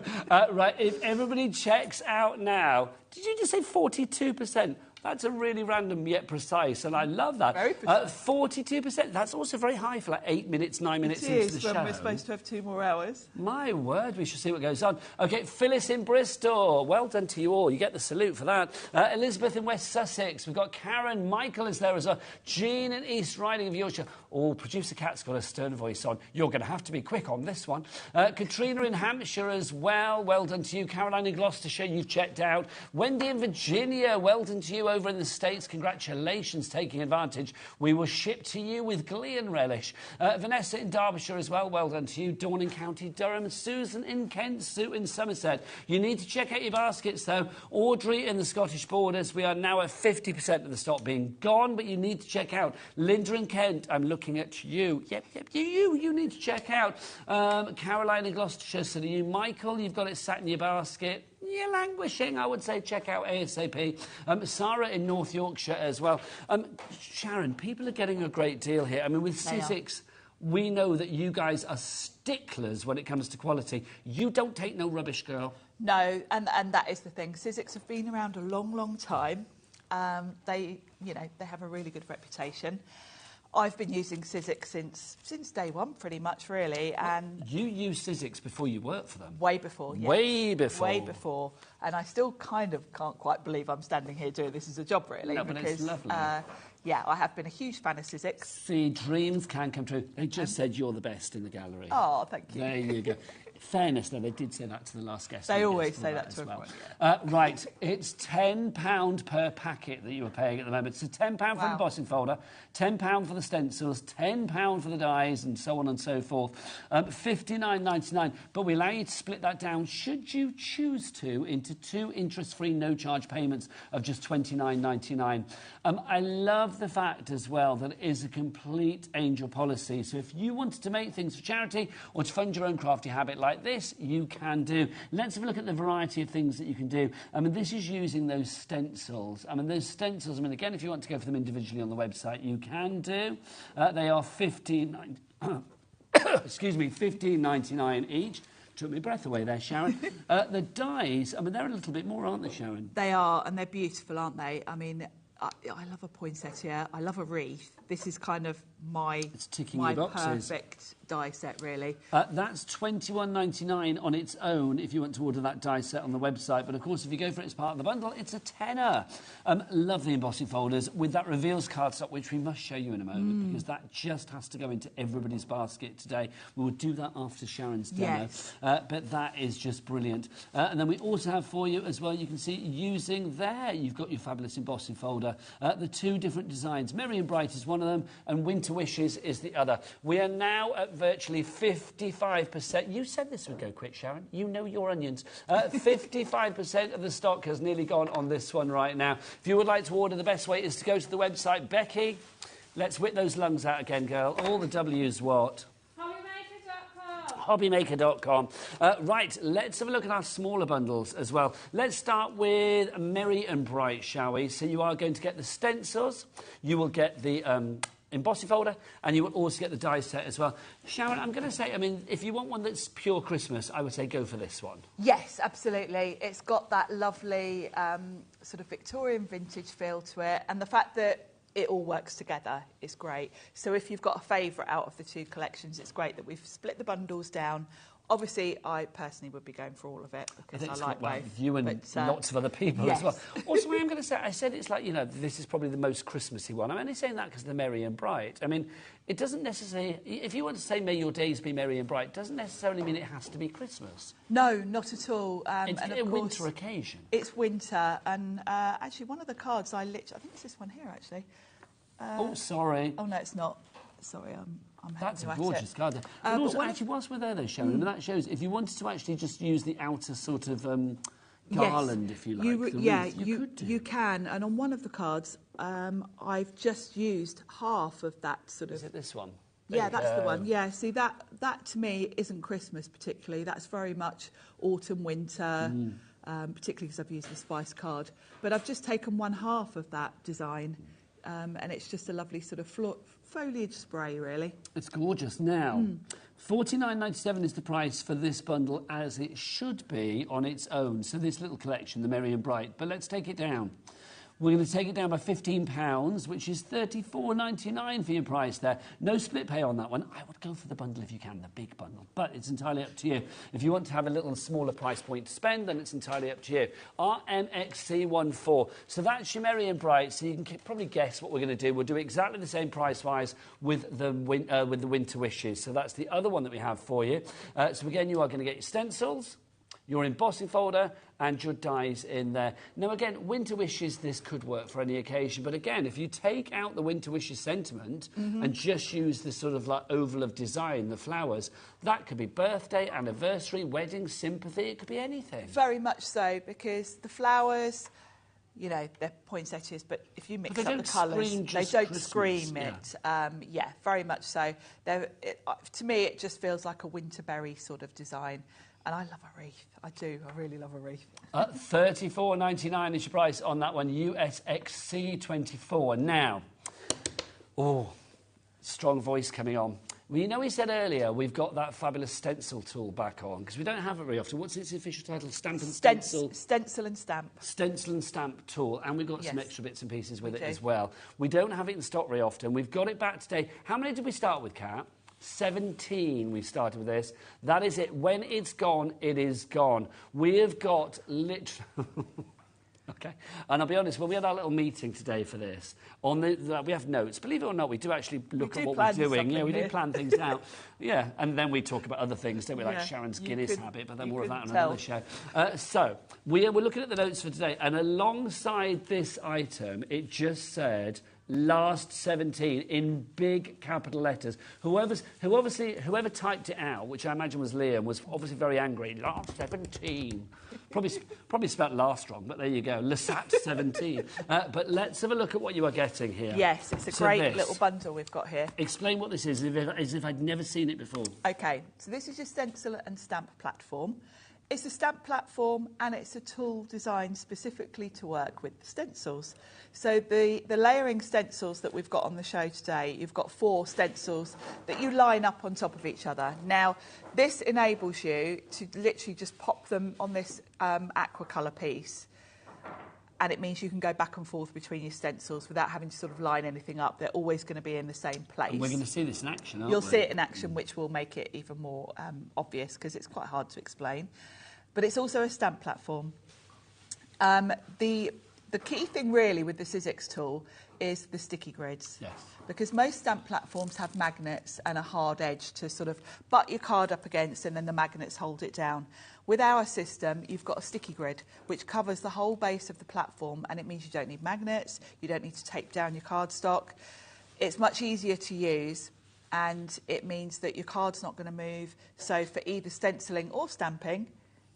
Right, if everybody checks out now, did you just say 42%? That's a really random yet precise, and I love that. Very precise. 42%. That's also very high for like 8 minutes, 9 minutes It into is the show. when we're supposed to have 2 more hours. My word, we should see what goes on. OK, Phyllis in Bristol. Well done to you all. You get the salute for that. Elizabeth in West Sussex. We've got Karen. Michael is there as well. Jean in East Riding of Yorkshire. Oh, producer Kat's got a stern voice on. You're going to have to be quick on this one. Katrina in Hampshire as well. Well done to you. Caroline in Gloucestershire, you've checked out. Wendy in Virginia. Well done to you over in the States. Congratulations, taking advantage. We will ship to you with glee and relish. Vanessa in Derbyshire as well. Well done to you. Dawn in County Durham. Susan in Kent. Sue in Somerset. You need to check out your baskets, though. Audrey in the Scottish Borders. We are now at 50% of the stock being gone, but you need to check out. Linda in Kent. I'm looking at you. Yep, you need to check out. Caroline in Gloucestershire. So do you. Michael, you've got it sat in your basket. You're languishing, I would say check out ASAP. Sarah in North Yorkshire as well. Sharon, people are getting a great deal here. I mean, with Sizzix, we know that you guys are sticklers when it comes to quality. You don't take no rubbish, girl. No, and that is the thing. Sizzix have been around a long, long time. They have a really good reputation. I've been using Sizzix since day one, pretty much, really. And you used Sizzix before you worked for them? Way before, yes. Way before. Way before. And I still kind of can't quite believe I'm standing here doing this as a job, really. No, but it's lovely. Yeah, I have been a huge fan of Sizzix. See, dreams can come true. They just said you're the best in the gallery. Oh, thank you. There you go. Fairness, though, they did say that to the last guest. They always say that to everyone. Right, it's £10 per packet that you are paying at the moment. So £10 for the embossing folder, £10 for the stencils, £10 for the dies, and so on and so forth. $59.99. But we allow you to split that down, should you choose to, into 2 interest-free, no-charge payments of just $29.99. I love the fact as well that it is a complete angel policy. So if you wanted to make things for charity or to fund your own crafty habit like this, you can do. Let's have a look at the variety of things that you can do. I mean, this is using those stencils. I mean, those stencils, I mean, again, if you want to go for them individually on the website, you can do. They are $15.99 each. Took my breath away there, Sharon. The dies, I mean, they're a little bit more, aren't they, Sharon? They are, and they're beautiful, aren't they? I mean, I love a poinsettia. I love a wreath. This is kind of my perfect die set, really. That's $21.99 on its own if you want to order that die set on the website. But, of course, if you go for it as part of the bundle, it's a tenner. Lovely embossing folders with that reveals cardstock, which we must show you in a moment because that just has to go into everybody's basket today. We will do that after Sharon's demo. Yes. But that is just brilliant. And then we also have for you as well, you can see using there, you've got your fabulous embossing folder. The 2 different designs. Merry and Bright is one of them, and Winter Wishes is the other. We are now at virtually 55%. You said this would go quick, Sharon. You know your onions. 55% of the stock has nearly gone on this one right now. If you would like to order, the best way is to go to the website. Becky, let's whip those lungs out again, girl. All the W's what? HobbyMaker.com. Right, let's have a look at our smaller bundles as well. Let's start with Merry and Bright, shall we? So you are going to get the stencils, you will get the embossing folder, and you will also get the die set as well. Sharon, I'm going to say, I mean, if you want one that's pure Christmas, I would say go for this one. Yes, absolutely. It's got that lovely sort of Victorian vintage feel to it, and the fact that it all works together is great. So if you've got a favourite out of the 2 collections, it's great that we've split the bundles down. Obviously, I personally would be going for all of it because I like both. You and lots of other people as well. Also, I'm going to say, I said it's like, you know, this is probably the most Christmassy one. I'm only saying that because they're merry and bright. I mean, it doesn't necessarily, if you want to say may your days be merry and bright, it doesn't necessarily mean it has to be Christmas. No, not at all. It's a winter occasion. It's winter, and actually one of the cards I think it's this one here, actually. Oh, sorry. Oh, no, it's not. Sorry, that's a gorgeous card. But also, actually, whilst we're there, though, Sharon, that shows if you wanted to actually just use the outer sort of garland, if you like. You can. And on one of the cards, I've just used half of that sort of. Is it this one? Yeah, that's the one. Yeah, see, that to me isn't Christmas particularly. That's very much autumn, winter, particularly because I've used the spice card. But I've just taken 1/2 of that design. And it's just a lovely sort of foliage spray, really. It's gorgeous. Now, $49.97 is the price for this bundle, as it should be on its own. So this little collection, the Merry and Bright. But let's take it down. We're going to take it down by £15, which is $34.99 for your price there. No split pay on that one. I would go for the bundle if you can, the big bundle. But it's entirely up to you. If you want to have a little smaller price point to spend, then it's entirely up to you. RMXC14. So that's your Merry and Bright. So you can probably guess what we're going to do. We'll do exactly the same price-wise with the Winter Wishes. So that's the other one that we have for you. So again, you are going to get your stencils, your embossing folder, and your dies in there. Now, again, Winter Wishes, this could work for any occasion. But again, if you take out the Winter Wishes sentiment and just use the sort of like oval of design, the flowers, that could be birthday, anniversary, wedding, sympathy. It could be anything. Very much so, because the flowers, you know, they're poinsettias, but if you mix up the colours, they don't scream it. Yeah, very much so. To me, it just feels like a winterberry sort of design. And I love a wreath. I do. I really love a wreath. $34.99 is your price on that one, USXC24. Now, strong voice coming on. Well, you know, we said earlier we've got that fabulous stencil tool back on, because we don't have it very often. What's its official title? Stamp and Stencil? Stencil and Stamp. Stencil and Stamp tool. And we've got some extra bits and pieces with it as well. We don't have it in stock very often. We've got it back today. How many did we start with, Kat? 17 we started with this. That is it. When it's gone, it is gone. We have got literally... Okay. And I'll be honest, when we had our little meeting today for this, we have notes. Believe it or not, we do actually look at what we're doing. Yeah, we do plan things out. Yeah, and then we talk about other things, don't we, like Sharon's Guinness habit, but then more of that on another show. So, we're looking at the notes for today, and alongside this item, it just said... last 17 in big capital letters. Whoever typed it out, which I imagine was Liam, was obviously very angry. Last 17. Probably spelled last wrong, but there you go. Lasat 17. But let's have a look at what you are getting here. Yes, it's a great little bundle we've got here. Explain what this is, as if I'd never seen it before. OK, so this is your stencil and stamp platform. It's a stamp platform and it's a tool designed specifically to work with the stencils. So the layering stencils that we've got on the show today, you've got 4 stencils that you line up on top of each other. Now, this enables you to literally just pop them on this aqua colour piece. And it means you can go back and forth between your stencils without having to sort of line anything up. They're always going to be in the same place. And we're going to see this in action, aren't we? You'll see it in action, which will make it even more obvious, because it's quite hard to explain. But it's also a stamp platform. The key thing really with the Sizzix tool is the sticky grids. Yes. Because most stamp platforms have magnets and a hard edge to sort of butt your card up against, and then the magnets hold it down. With our system, you've got a sticky grid which covers the whole base of the platform, and it means you don't need magnets, you don't need to tape down your cardstock. It's much easier to use, and it means that your card's not going to move. So for either stenciling or stamping,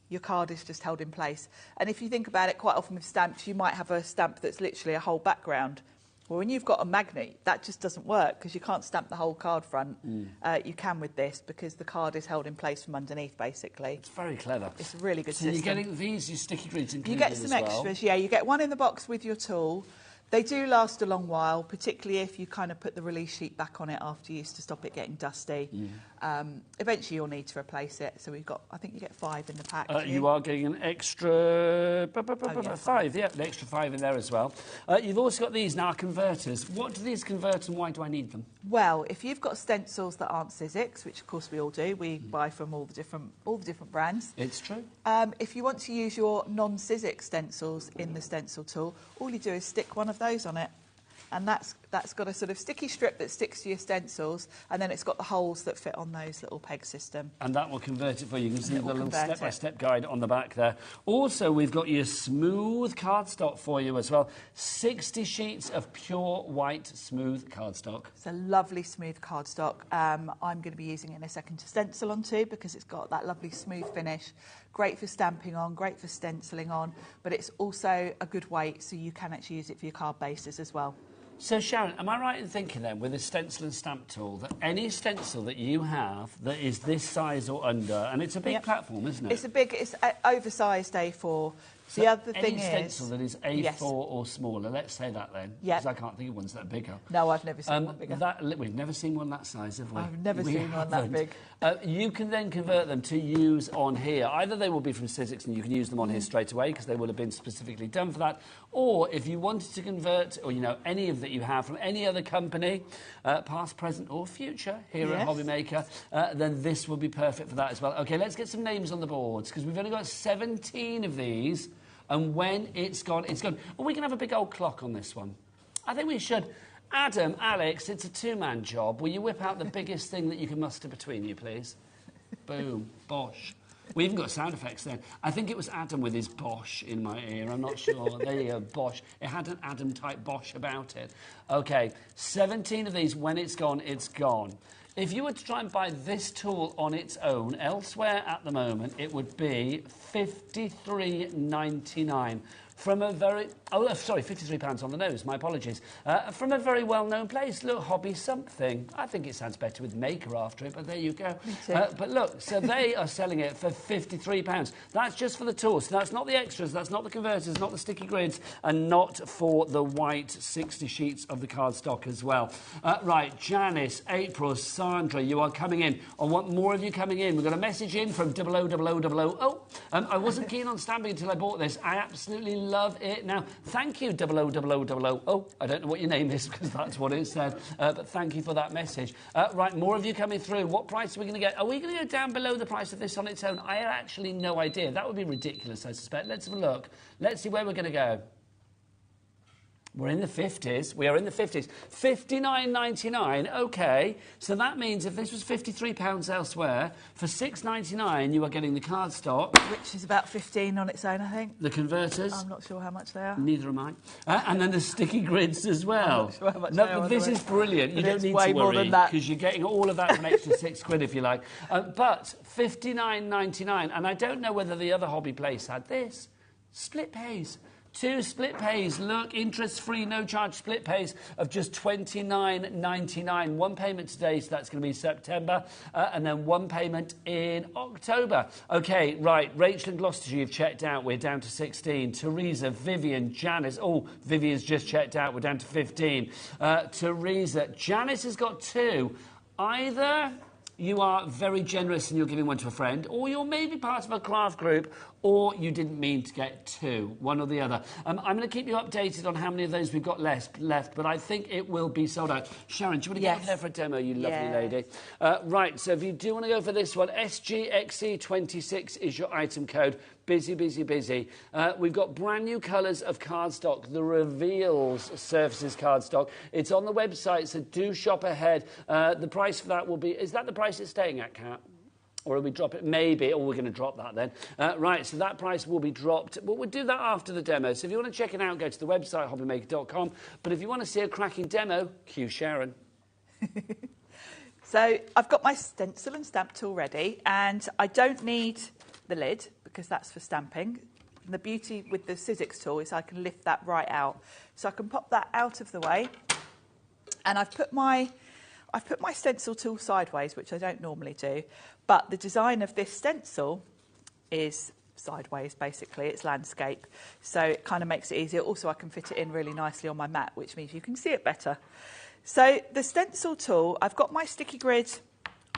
your card is just held in place. And if you think about it, quite often with stamps, you might have a stamp that's literally a whole background. Well, when you've got a magnet, that just doesn't work, because you can't stamp the whole card front. You can with this, because the card is held in place from underneath, basically. It's very clever. It's a really good system. So you're getting these, your sticky grids included. You get some extras, yeah. You get one in the box with your tool. They do last a long while, particularly if you kind of put the release sheet back on it after use to stop it getting dusty. Eventually you'll need to replace it. So we've got, I think you get 5 in the pack. You are getting an extra 5, yeah, an extra 5 in there as well. You've also got these now, converters. What do these convert and why do I need them? Well, if you've got stencils that aren't Sizzix, which of course we all do, we buy from all the different brands. It's true. If you want to use your non-Sizzix stencils in the stencil tool, all you do is stick one of those on it, and that's got a sort of sticky strip that sticks to your stencils, and then it's got the holes that fit on those little peg system. And that will convert it for you. You can see the little step-by-step guide on the back there. Also, we've got your smooth cardstock for you as well. 60 sheets of pure white smooth cardstock. It's a lovely smooth cardstock. I'm going to be using it in a second to stencil onto, because it's got that lovely smooth finish. Great for stamping on, great for stenciling on, but it's also a good weight, so you can actually use it for your card bases as well. So, Sharon, am I right in thinking then, with the stencil and stamp tool, that any stencil that you have that is this size or under, and it's a big platform, isn't it? It's an oversized A4 The other any thing stencil that is A4 Yes. or smaller, let's say that then, Yep. because I can't think of ones that are bigger. No, I've never seen one bigger. We've never seen one that size, have we? I've never We seen one that haven't. big. You can then convert them to use on here. Either they will be from Sizzix and you can use them on here straight away because they will have been specifically done for that. Or if you wanted to convert, or any of that you have from any other company, past, present or future here at Yes. HobbyMaker, then this will be perfect for that as well. Okay, let's get some names on the boards because we've only got 17 of these. And when it's gone, it's gone. Well, we can have a big old clock on this one. I think we should. Adam, Alex, it's a two-man job. Will you whip out the biggest thing that you can muster between you, please? Boom. Bosh. We even got sound effects then. I think it was Adam with his bosh in my ear. I'm not sure. There you go, bosh. It had an Adam-type bosh about it. OK, 17 of these. When it's gone, it's gone. If you were to try and buy this tool on its own, elsewhere at the moment, it would be £53.99 from a very... Oh, sorry, £53 on the nose, my apologies. From a very well-known place. Look, Hobby Something. I think it sounds better with Maker after it, but there you go. Me too. But look, so they are selling it for £53. That's just for the tools. So that's not the extras, that's not the converters, not the sticky grids, and not for the white 60 sheets of the cardstock as well. Right, Janice, April, Sandra, you are coming in. I want more of you coming in. We've got a message in from 000000. I wasn't keen on stamping until I bought this. I absolutely love it now. Thank you, 000000. Oh, I don't know what your name is because that's what it said. But thank you for that message. Right, more of you coming through. What price are we going to get? Are we going to go down below the price of this on its own? I have actually no idea. That would be ridiculous, I suspect. Let's have a look. Let's see where we're going to go. We're in the 50s. We are in the 50s. £59.99. OK. So that means if this was £53 elsewhere, for £6.99 you are getting the cardstock. Which is about 15 on its own, I think. The converters. I'm not sure how much they are. Neither am I. And then the sticky grids as well. I'm not sure how much No, they are, but this by the is way. brilliant. You But don't it's need way to more worry than that. because you're getting all of that for an extra £6 if you like. But £59.99, and I don't know whether the other hobby place had this. Split pays. 2 split pays. Look, interest-free, no-charge split pays of just £29.99. One payment today, so that's going to be September, and then one payment in October. OK, right, Rachel and Gloucestershire, you've checked out. We're down to 16. Teresa, Vivian, Janice. Oh, Vivian's just checked out. We're down to 15. Teresa. Janice has got 2. Either you are very generous and you're giving one to a friend, or you're maybe part of a craft group, or you didn't mean to get 2, one or the other. I'm going to keep you updated on how many of those we've got left, but I think it will be sold out. Sharon, do you want to get up there for a demo, you lovely lady? Right, so if you do want to go for this one, SGXE26 is your item code. Busy, busy, busy. We've got brand new colours of cardstock, the Reveals Surfaces cardstock. It's on the website, so do shop ahead. The price for that will be... Is that the price it's staying at, Kat? Or will we drop it? Maybe. Or we're going to drop that then. Right, so that price will be dropped. But we'll do that after the demo. So if you want to check it out, go to the website, hobbymaker.com. But if you want to see a cracking demo, cue Sharon. So I've got my stencil and stamp tool ready, and I don't need the lid because that's for stamping. And the beauty with the Sizzix tool is I can lift that right out. So I can pop that out of the way, and I've put my stencil tool sideways, which I don't normally do, but the design of this stencil is sideways, basically. It's landscape, so it kind of makes it easier. Also, I can fit it in really nicely on my mat, which means you can see it better. So the stencil tool, I've got my sticky grid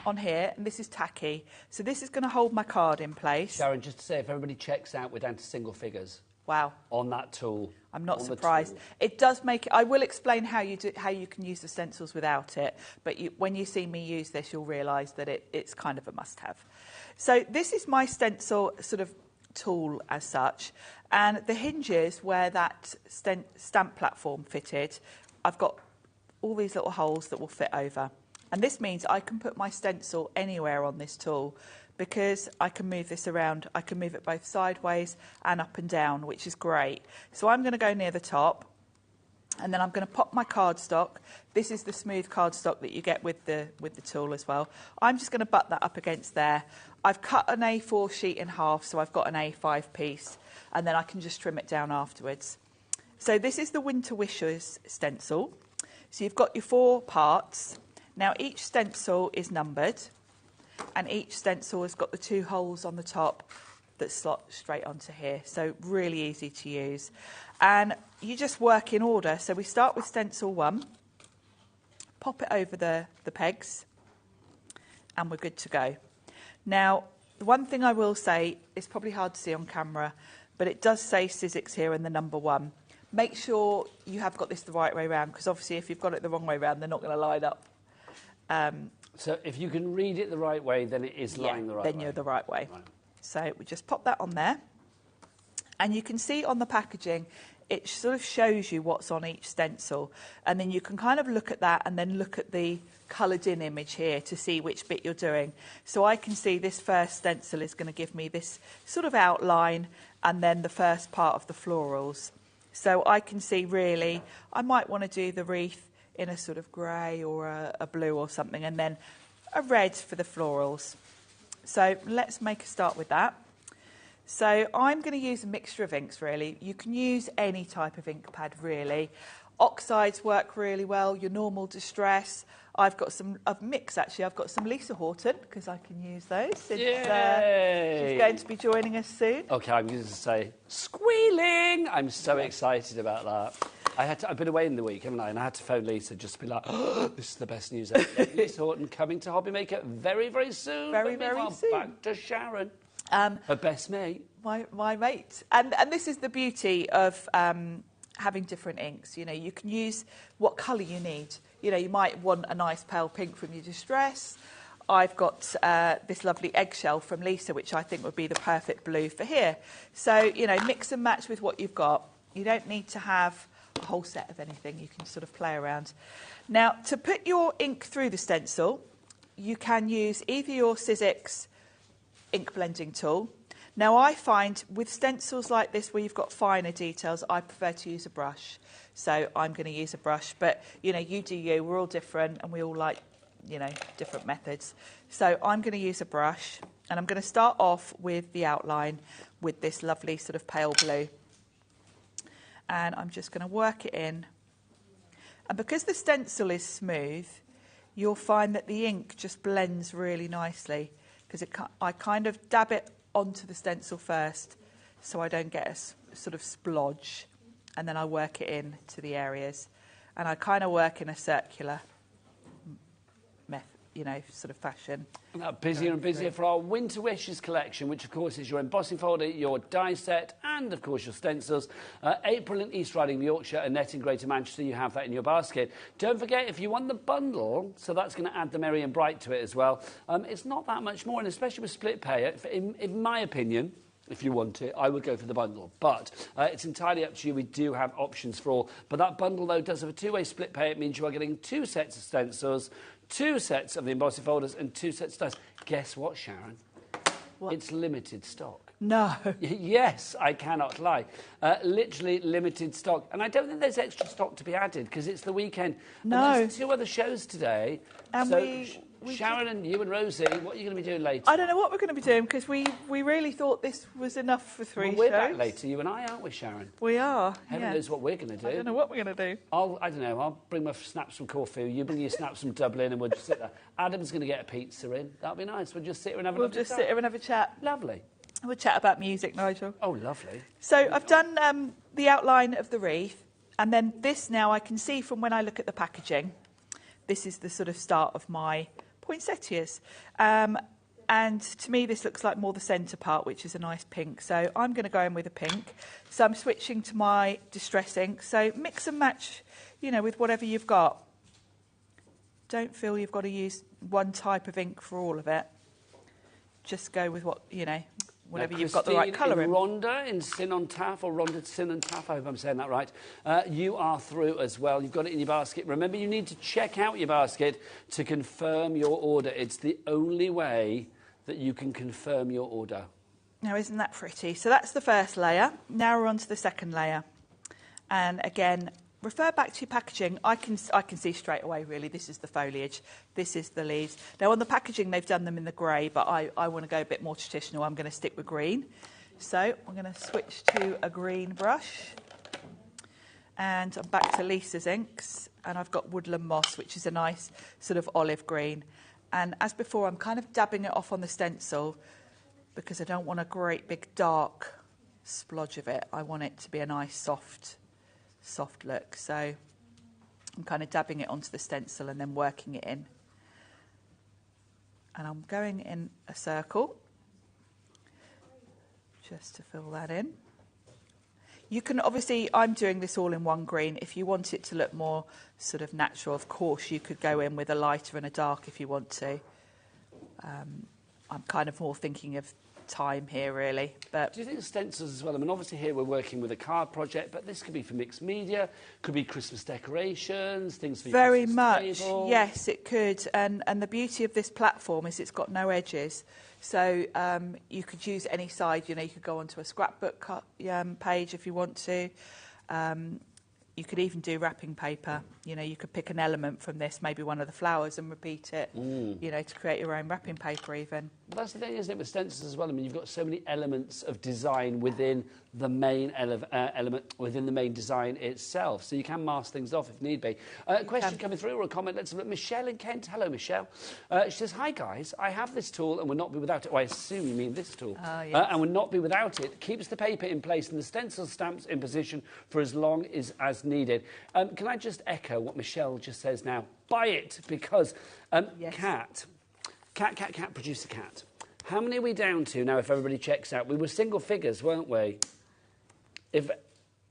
on here, and this is tacky. So this is going to hold my card in place. Sharon, just to say, if everybody checks out, we're down to single figures. Wow. On that tool. I'm not surprised. It does make it... I will explain how you can use the stencils without it, but when you see me use this, you'll realise that it's kind of a must-have. So this is my stencil sort of tool as such, and the hinges where that stamp platform fitted, I've got all these little holes that will fit over. And this means I can put my stencil anywhere on this tool, because I can move this around. I can move it both sideways and up and down, which is great. So I'm going to go near the top, and then I'm going to pop my cardstock. This is the smooth cardstock that you get with the tool as well. I'm just going to butt that up against there. I've cut an A4 sheet in half, so I've got an A5 piece, and then I can just trim it down afterwards. So this is the Winter Wishes stencil. So you've got your 4 parts. Now each stencil is numbered, and each stencil has got the 2 holes on the top that slot straight onto here. So really easy to use. And you just work in order. So we start with stencil 1, pop it over the pegs, and we're good to go. Now, the one thing I will say, it's probably hard to see on camera, but it does say Sizzix here and the number 1. Make sure you have got this the right way around, because obviously if you've got it the wrong way around, they're not going to line up. So if you can read it the right way, then it is lying the right way. Then you're the right way. Right. So we just pop that on there. And you can see on the packaging, it sort of shows you what's on each stencil. And then you can kind of look at that and then look at the coloured in image here to see which bit you're doing. So I can see this first stencil is going to give me this sort of outline and then the first part of the florals. So I can see really, I might want to do the wreath in a sort of grey or a blue or something, and then a red for the florals. So let's make a start with that. So I'm going to use a mixture of inks, really. You can use any type of ink pad, really. Oxides work really well, your normal distress. I've got some, I've mixed actually, I've got some Lisa Horton, because I can use those. Since, she's going to be joining us soon. OK, I'm going to say squealing. I'm so excited about that. I've been away in the week, haven't I? And I had to phone Lisa just to be like, oh, this is the best news ever. Lisa Horton coming to HobbyMaker very, very soon. Very, very soon. Back to Sharon, her best mate. My mate. And this is the beauty of having different inks. You know, you can use what colour you need. You know, you might want a nice pale pink from your distress. I've got this lovely eggshell from Lisa, which I think would be the perfect blue for here. So, you know, mix and match with what you've got. You don't need to have a whole set of anything. You can sort of play around. Now, to put your ink through the stencil, you can use either your Sizzix ink blending tool. Now, I find with stencils like this where you've got finer details, I prefer to use a brush. So I'm going to use a brush. But, you know, you do you. We're all different and we all like, you know, different methods. So I'm going to use a brush and I'm going to start off with the outline with this lovely sort of pale blue. And I'm just going to work it in. And because the stencil is smooth, you'll find that the ink just blends really nicely, because I kind of dab it onto the stencil first so I don't get a sort of splodge, and then I work it in to the areas. And I kind of work in a circular sort of fashion. Busier and busier for our Winter Wishes collection, which of course is your embossing folder, your die set, and of course your stencils. April in East Riding of Yorkshire, Annette in Greater Manchester, you have that in your basket. Don't forget, if you want the bundle, so that's going to add the Merry and Bright to it as well, it's not that much more, and especially with split pay, in my opinion, if you want it, I would go for the bundle. But it's entirely up to you. We do have options for all. But that bundle, though, does have a two-way split pay. It means you are getting 2 sets of stencils, 2 sets of the embossing folders, and 2 sets of dies. Guess what, Sharon? What? It's limited stock. No. Yes, I cannot lie. Literally limited stock. And I don't think there's extra stock to be added, because it's the weekend. No. And there's 2 other shows today. And so Sharon and you and Rosie, what are you going to be doing later? I don't know what we're going to be doing, because we really thought this was enough for 3 well, we're shows. Back later, you and I, aren't we, Sharon? We are. Heaven knows what we're going to do. I don't know what we're going to do. I don't know. I'll bring my snaps from Corfu. You bring your snaps from Dublin, and we'll just sit there. Adam's going to get a pizza in. That'll be nice. We'll just sit here and have a We'll just sit here and have a chat. Lovely. We'll chat about music, Nigel. Oh, lovely. So I've done the outline of the wreath, and then this now I can see from when I look at the packaging. This is the sort of start of my poinsettias. And to me, this looks like more the centre part, which is a nice pink. So I'm going to go in with a pink. So I'm switching to my distress ink. So mix and match, you know, with whatever you've got. Don't feel you've got to use one type of ink for all of it. Just go with what, you know, whatever you've got the right colour in. Rhonda in Sin on Taff, or Rhonda Sin and Taff, I hope I'm saying that right. You are through as well. You've got it in your basket. Remember, you need to check out your basket to confirm your order. It's the only way that you can confirm your order. Now, isn't that pretty? So that's the first layer. Now we're on to the second layer. And again, refer back to your packaging. I can see straight away, really, this is the foliage, this is the leaves. Now, on the packaging, they've done them in the grey, but I want to go a bit more traditional. I'm going to stick with green. So I'm going to switch to a green brush. And I'm back to Lisa's inks. And I've got Woodland Moss, which is a nice sort of olive green. And as before, I'm kind of dabbing it off on the stencil because I don't want a great big dark splodge of it. I want it to be a nice soft look. So I'm kind of dabbing it onto the stencil and then working it in. And I'm going in a circle just to fill that in. You can obviously, I'm doing this all in one green. If you want it to look more sort of natural, of course, you could go in with a lighter and a dark if you want to. I'm kind of more thinking of time here, really. But do you think stencils as well? I mean, obviously here we're working with a card project, but this could be for mixed media, could be Christmas decorations, things for your very Christmas much, table. yes, it could. And the beauty of this platform is it's got no edges. So you could use any side. You know, you could go onto a scrapbook page if you want to. You could even do wrapping paper. You know, you could pick an element from this, maybe one of the flowers, and repeat it, you know, to create your own wrapping paper even. Well, that's the thing, isn't it, with stencils as well? I mean, you've got so many elements of design within the main within the main design itself, so you can mask things off if need be. A question coming through, or a comment. Let's look. Michelle in Kent. Hello, Michelle. She says, "Hi guys, I have this tool and will not be without it." Well, I assume you mean this tool. Yes. And will not be without it. Keeps the paper in place and the stencil stamps in position for as long as needed. Can I just echo what Michelle just says now? Buy it, because cat, produce a cat. How many are we down to now if everybody checks out? We were single figures, weren't we?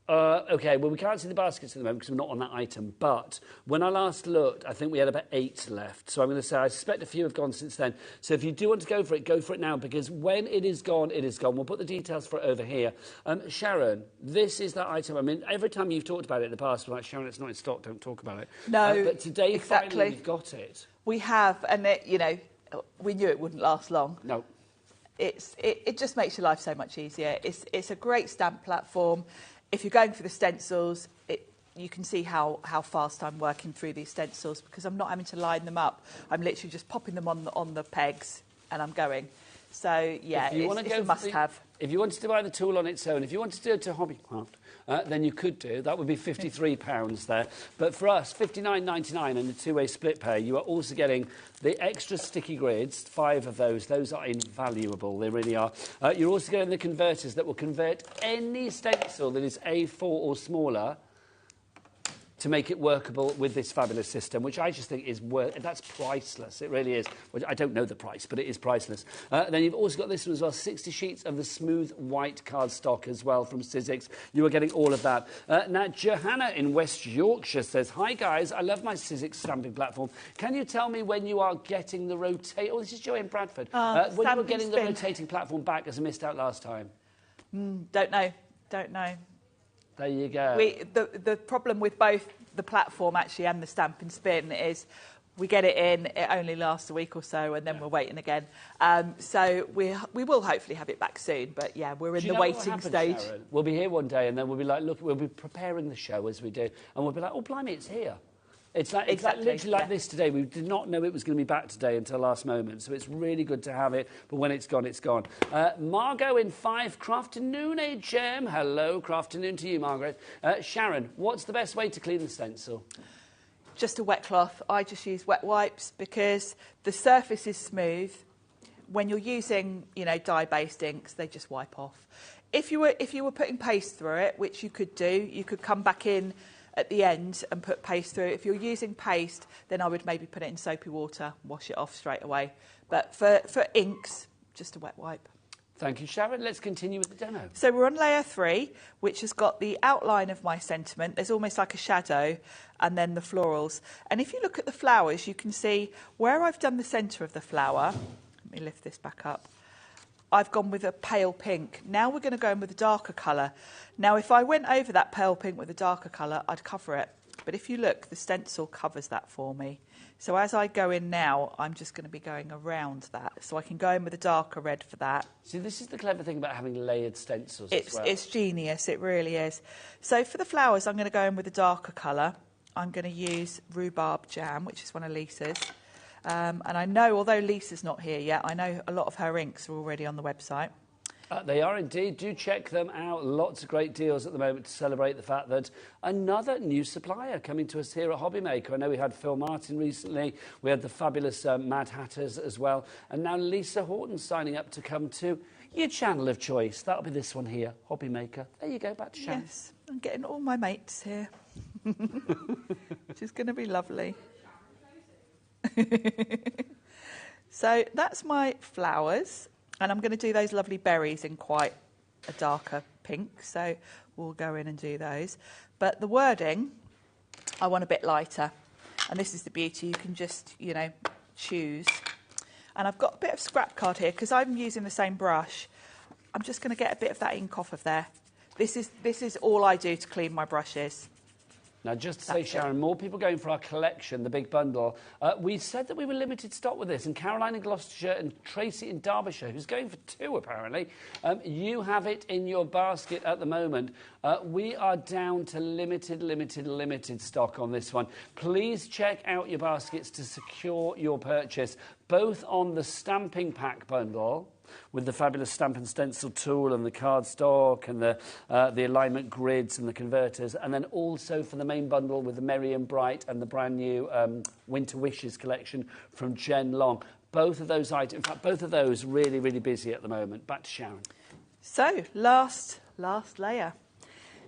OK, well, we can't see the baskets at the moment because we're not on that item. But when I last looked, I think we had about 8 left. So I'm going to say I suspect a few have gone since then. So if you do want to go for it now, because when it is gone, it is gone. We'll put the details for it over here. Sharon, this is that item. I mean, every time you've talked about it in the past, we're like, Sharon, it's not in stock, don't talk about it. No, but today, exactly. Finally, we've got it. We have, and you know, we knew it wouldn't last long. No. It just makes your life so much easier. It's a great stamp platform. If you're going for the stencils, you can see how fast I'm working through these stencils because I'm not having to line them up. I'm literally just popping them on the pegs and I'm going. So, yeah, it's a must-have. If you wanted to buy the tool on its own, if you wanted to do it to HobbyCraft, then you could do. That would be £53 there. But for us, £59.99 and the two-way split pay, you are also getting the extra sticky grids, 5 of those. Those are invaluable. They really are. You're also getting the converters that will convert any stencil that is A4 or smaller to make it workable with this fabulous system, which I just think is that's priceless. It really is. Which I don't know the price, but it is priceless. Then you've also got this one as well, 60 sheets of the smooth white cardstock as well from Sizzix. You are getting all of that. Now, Johanna in West Yorkshire says, "Hi guys, I love my Sizzix stamping platform. Can you tell me when you are getting the rotate?" Oh, this is Joanne Bradford. When you are getting the rotating platform back, as I missed out last time. Don't know. There you go. The problem with both the platform actually and the stamp and spin is we get it in, it only lasts a week or so, and then we're waiting again. So we will hopefully have it back soon, but yeah, we're in the waiting stage. Sharon? We'll be here one day, and then we'll be like, look, we'll be preparing the show as we do, and we'll be like, oh, blimey, it's here. It's like literally like this today. We did not know it was going to be back today until last moment, so it's really good to have it, but when it's gone, it's gone. Margot in 5, Crafternoon, HM. Hello, Crafternoon to you, Margaret. Sharon, what's the best way to clean the stencil? Just a wet cloth. I just use wet wipes because the surface is smooth. When you're using, you know, dye-based inks, they just wipe off. If you were putting paste through it, which you could do, you could come back in at the end and put paste through. If you're using paste, then I would maybe put it in soapy water, wash it off straight away. But for inks, just a wet wipe. Thank you, Sharon. Let's continue with the demo. So we're on layer 3, which has got the outline of my sentiment. There's almost like a shadow, and then the florals. And if you look at the flowers, you can see where I've done the centre of the flower. Let me lift this back up. I've gone with a pale pink. Now we're going to go in with a darker colour. Now, if I went over that pale pink with a darker colour, I'd cover it. But if you look, the stencil covers that for me. So as I go in now, I'm just going to be going around that. So I can go in with a darker red for that. See, this is the clever thing about having layered stencils as well. It's genius, it really is. So for the flowers, I'm going to go in with a darker colour. I'm going to use Rhubarb Jam, which is one of Lisa's. And I know, although Lisa's not here yet, I know a lot of her inks are already on the website. They are indeed. Do check them out. Lots of great deals at the moment to celebrate the fact that another new supplier coming to us here at HobbyMaker. I know we had Phil Martin recently. We had the fabulous Mad Hatters as well. And now Lisa Horton signing up to come to Your channel of choice, that'll be this one here, HobbyMaker. There you go, back to Sharon. Yes, I'm getting all my mates here, which is going to be lovely. So that's my flowers, and I'm going to do those lovely berries in quite a darker pink, so we'll go in and do those. But the wording, I want a bit lighter, and this is the beauty, you can just, you know, choose. And I've got a bit of scrap card here, because I'm using the same brush. I'm just going to get a bit of that ink off of there. This is all I do to clean my brushes. Now, just to say, Sharon, more people going for our collection, the big bundle. We said that we were limited stock with this, and Caroline in Gloucestershire and Tracy in Derbyshire, who's going for 2, apparently, you have it in your basket at the moment. We are down to limited stock on this one. Please check out your baskets to secure your purchase, both on the stamping pack bundle, with the fabulous stamp and stencil tool and the cardstock and the alignment grids and the converters, and then also for the main bundle with the Merry and Bright and the brand new Winter Wishes collection from Jen Long. Both of those items, in fact, both of those really busy at the moment. Back to Sharon. So, last layer.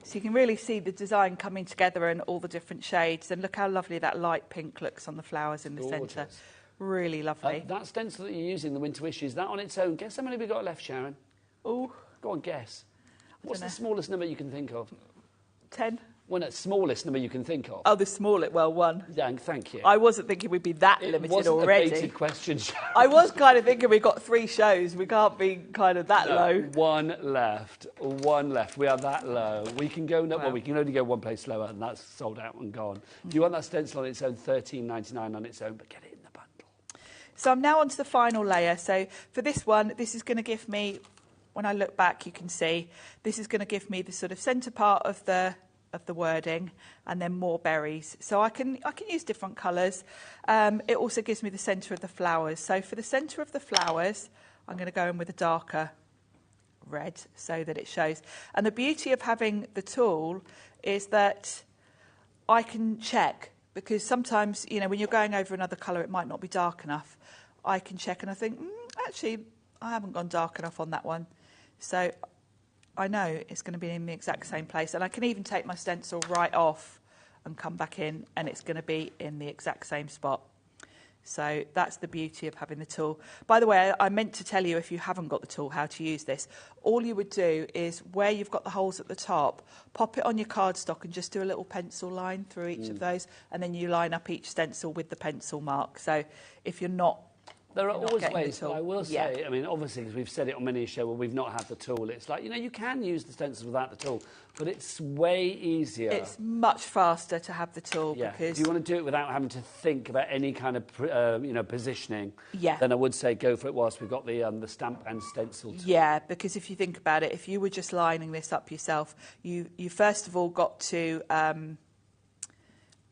So you can really see the design coming together and all the different shades, and look how lovely that light pink looks on the flowers in the centre. Really lovely. That stencil that you're using, the Winter Wishes, that on its own, guess how many we got left, Sharon? Oh. Go on, guess. What's the smallest number you can think of? 10. Well, no, smallest number you can think of. Oh, the smallest, well, 1. Yeah, thank you. I wasn't thinking we'd be that limited already. It wasn't a baited question, Sharon. I was kind of thinking we've got 3 shows. We can't be kind of that low. 1 left. 1 left. We are that low. We can go, well, we can only go one place lower, and that's sold out and gone. If you want that stencil on its own, $13.99 on its own, but get it in the bundle. So I'm now on to the final layer. So for this one, this is going to give me, when I look back, you can see, this is going to give me the sort of centre part of the wording, and then more berries. So I can use different colours. It also gives me the centre of the flowers. So for the centre of the flowers, I'm going to go in with a darker red so that it shows. And the beauty of having the tool is that I can check, because sometimes, you know, when you're going over another colour, it might not be dark enough. I can check and I think, actually, I haven't gone dark enough on that one. So I know it's going to be in the exact same place. And I can even take my stencil right off and come back in, and it's going to be in the exact same spot. So that's the beauty of having the tool. By the way, I meant to tell you, if you haven't got the tool, how to use this. All you would do is, where you've got the holes at the top, pop it on your cardstock and just do a little pencil line through each of those, and then you line up each stencil with the pencil mark. So if you're not... There are always ways, but I will say, I mean, obviously, because we've said it on many a show where we've not had the tool, it's like, you know, you can use the stencils without the tool, but it's way easier. It's much faster to have the tool, because... If you want to do it without having to think about any kind of, you know, positioning, yeah, then I would say go for it whilst we've got the stamp and stencil tool. Yeah, because if you think about it, if you were just lining this up yourself, you first of all got to...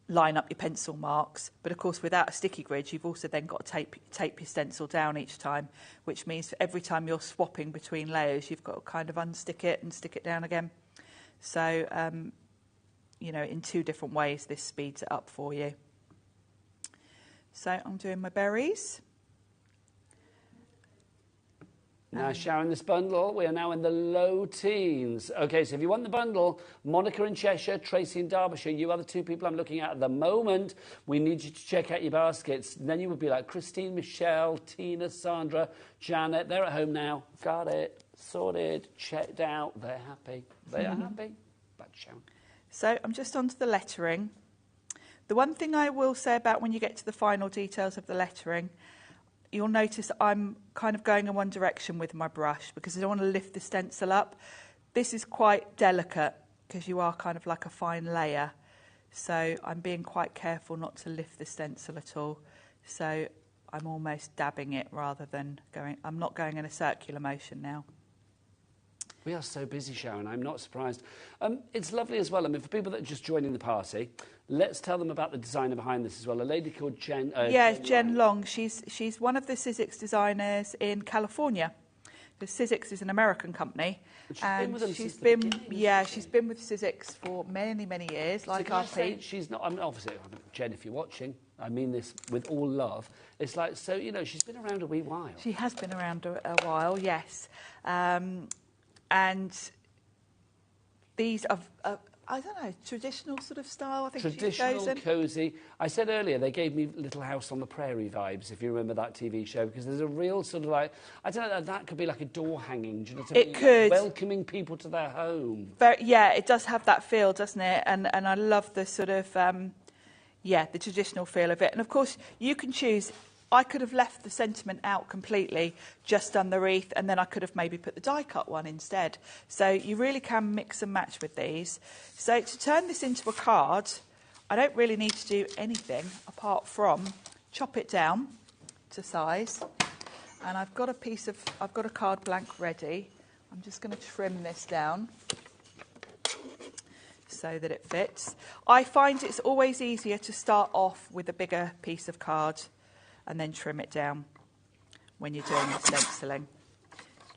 line up your pencil marks, but of course without a sticky grid you've also then got to tape your stencil down each time, which means every time you're swapping between layers you've got to kind of unstick it and stick it down again. So you know, in 2 different ways this speeds it up for you. So I'm doing my berries. Now, Sharon, this bundle, we are now in the low teens. OK, so if you want the bundle, Monica in Cheshire, Tracy in Derbyshire, you are the 2 people I'm looking at the moment. We need you to check out your baskets. And then you would be like Christine, Michelle, Tina, Sandra, Janet. They're at home now. Got it. Sorted. Checked out. They're happy. They are happy. Back to Sharon. So I'm just onto the lettering. The one thing I will say about when you get to the final details of the lettering, you'll notice I'm kind of going in one direction with my brush because I don't want to lift the stencil up. This is quite delicate because you are kind of like a fine layer. So I'm being quite careful not to lift the stencil at all. So I'm almost dabbing it rather than going... I'm not going in a circular motion now. We are so busy, Sharon. I'm not surprised. It's lovely as well. I mean, for people that are just joining the party, let's tell them about the designer behind this as well. A lady called Jen... Jen Long. She's one of the Sizzix designers in California. The Sizzix is an American company, But she's been with them she's since the been beginning, she's been with Sizzix for many, many years. So Like can I our say Pete. she's not. I mean, obviously, Jen, if you're watching, I mean this with all love. It's like, so you know, she's been around a wee while. She has been around a while, yes. And these are, I don't know, traditional sort of style, I think she's Traditional, chosen. cosy. I said earlier they gave me Little House on the Prairie vibes, if you remember that TV show, because there's a real sort of like, I don't know, that could be like a door hanging. Do you know what I mean? It could. Like welcoming people to their home. Yeah, it does have that feel, doesn't it? And I love the sort of, the traditional feel of it. And of course, you can choose. I could have left the sentiment out completely, just done the wreath, and then I could have maybe put the die-cut one instead. So you really can mix and match with these. So to turn this into a card, I don't really need to do anything apart from chop it down to size. And I've got a card blank ready. I'm just going to trim this down so that it fits. I find it's always easier to start off with a bigger piece of card and then trim it down when you're doing the stenciling.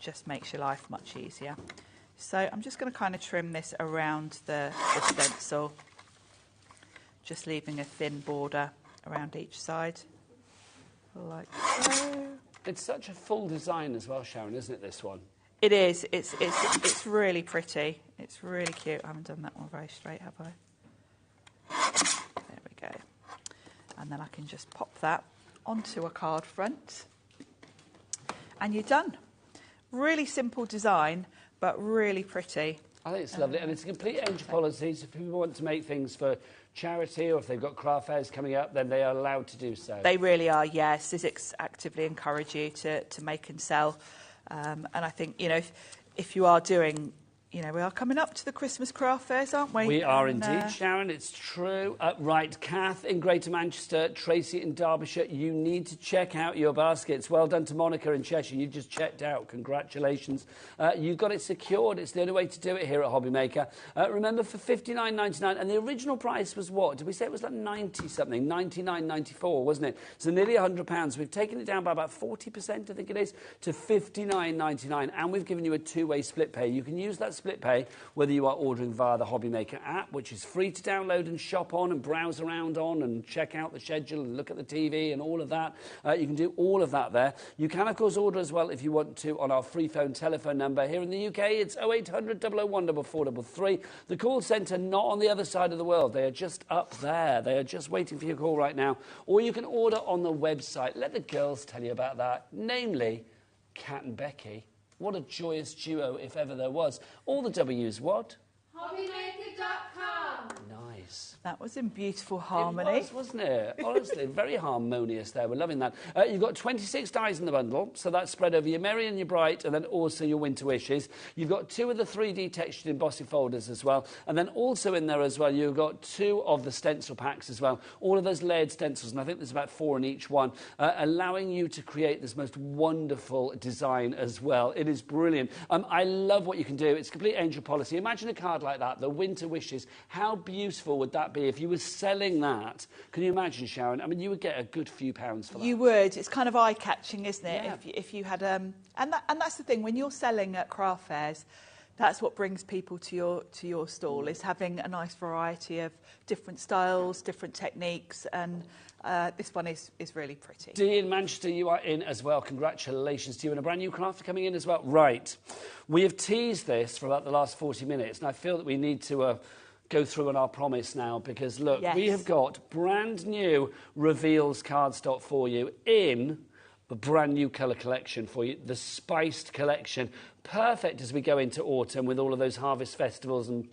Just makes your life much easier. So I'm just going to kind of trim this around the stencil, just leaving a thin border around each side, like so. It's such a full design as well, Sharon, isn't it, this one? It is. It's really pretty. It's really cute. I haven't done that one very straight, have I? There we go. And then I can just pop that onto a card front, and you're done. Really simple design, but really pretty. I think it's lovely, and it's a complete range of policies. If people want to make things for charity, or if they've got craft fairs coming up, then they are allowed to do so. They really are, yeah. Sizzix actively encourage you to make and sell. And I think, you know, if you are doing, you know, we are coming up to the Christmas craft fairs, aren't we? We are indeed, Sharon, it's true. Right, Kath in Greater Manchester, Tracy in Derbyshire, you need to check out your baskets. Well done to Monica in Cheshire, you just checked out. Congratulations. You've got it secured. It's the only way to do it here at HobbyMaker. Remember, for $59.99, and the original price was what? Did we say it was like 90-something? $99.94, wasn't it? So nearly £100. We've taken it down by about 40%, I think it is, to $59.99, and we've given you a two-way split pay. You can use that split pay whether you are ordering via the HobbyMaker app, which is free to download and shop on and browse around on and check out the schedule and look at the TV and all of that. You can do all of that there. You can, of course, order as well if you want to on our free phone telephone number. Here in the UK, it's 0800 001 4433. The call centre not on the other side of the world. They are just up there. They are just waiting for your call right now. Or you can order on the website. Let the girls tell you about that, namely Kat and Becky. What a joyous duo, if ever there was. All the W's, what? HobbyMaker.com. Nice. That was in beautiful harmony. It was, wasn't it? Honestly, very harmonious there. We're loving that. You've got 26 dies in the bundle, so that's spread over your Merry and your Bright, and then also your Winter Wishes. You've got 2 of the 3D textured embossing folders as well, and then also in there as well, you've got 2 of the stencil packs as well. All of those layered stencils, and I think there's about 4 in each one, allowing you to create this most wonderful design as well. It is brilliant. I love what you can do. It's complete angel policy. Imagine a card like that, the Winter Wishes. How beautiful would that be if you were selling that? Can you imagine, Sharon? I mean, you would get a good few pounds for that. You would. It's kind of eye-catching, isn't it? Yeah. If you had and that's the thing, when you're selling at craft fairs, that's what brings people to your stall, is having a nice variety of different styles, different techniques, and this one is really pretty. Dee in Manchester, you are in as well. Congratulations to you, and a brand new crafter coming in as well. Right, we have teased this for about the last 40 minutes, and I feel that we need to go through on our promise now, because look, Yes. we have got brand new reveals cardstock for you in the brand new colour collection for you, the spiced collection. Perfect as we go into autumn with all of those harvest festivals and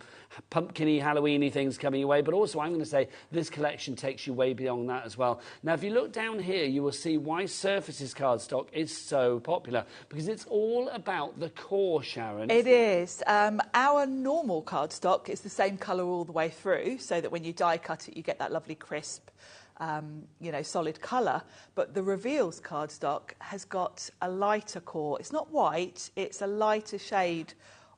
pumpkin-y, Halloween-y things coming your way. But also, I'm going to say, this collection takes you way beyond that as well. Now, if you look down here, you will see why Surfaces cardstock is so popular, because it's all about the core, Sharon. It is. Our normal cardstock is the same colour all the way through, so that when you die cut it, you get that lovely crisp, solid colour. But the Reveals cardstock has got a lighter core. It's not white, it's a lighter shade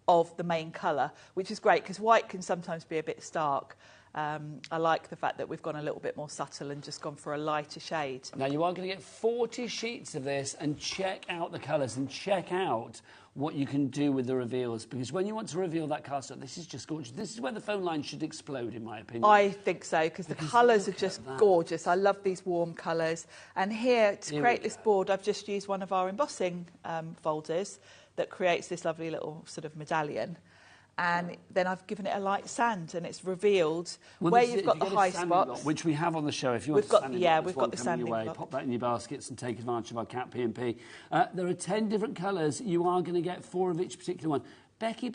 of the main colour, which is great because white can sometimes be a bit stark. I like the fact that we've gone a little bit more subtle and just gone for a lighter shade. Now, you are going to get 40 sheets of this, and check out the colours and check out what you can do with the reveals, because when you want to reveal that cardstock, this is just gorgeous. This is where the phone line should explode, in my opinion. I think so, because the colours are just gorgeous. I love these warm colours. And here, to create this board, I've just used one of our embossing folders that creates this lovely little sort of medallion. And then I've given it a light sand, and it's revealed where you've got the high spots. Which we have on the show. If you want we've got, sanding yeah, block, we've got the sanding block. Pop that in your baskets and take advantage of our Cat P&P. There are 10 different colours. You are going to get 4 of each particular one. Becky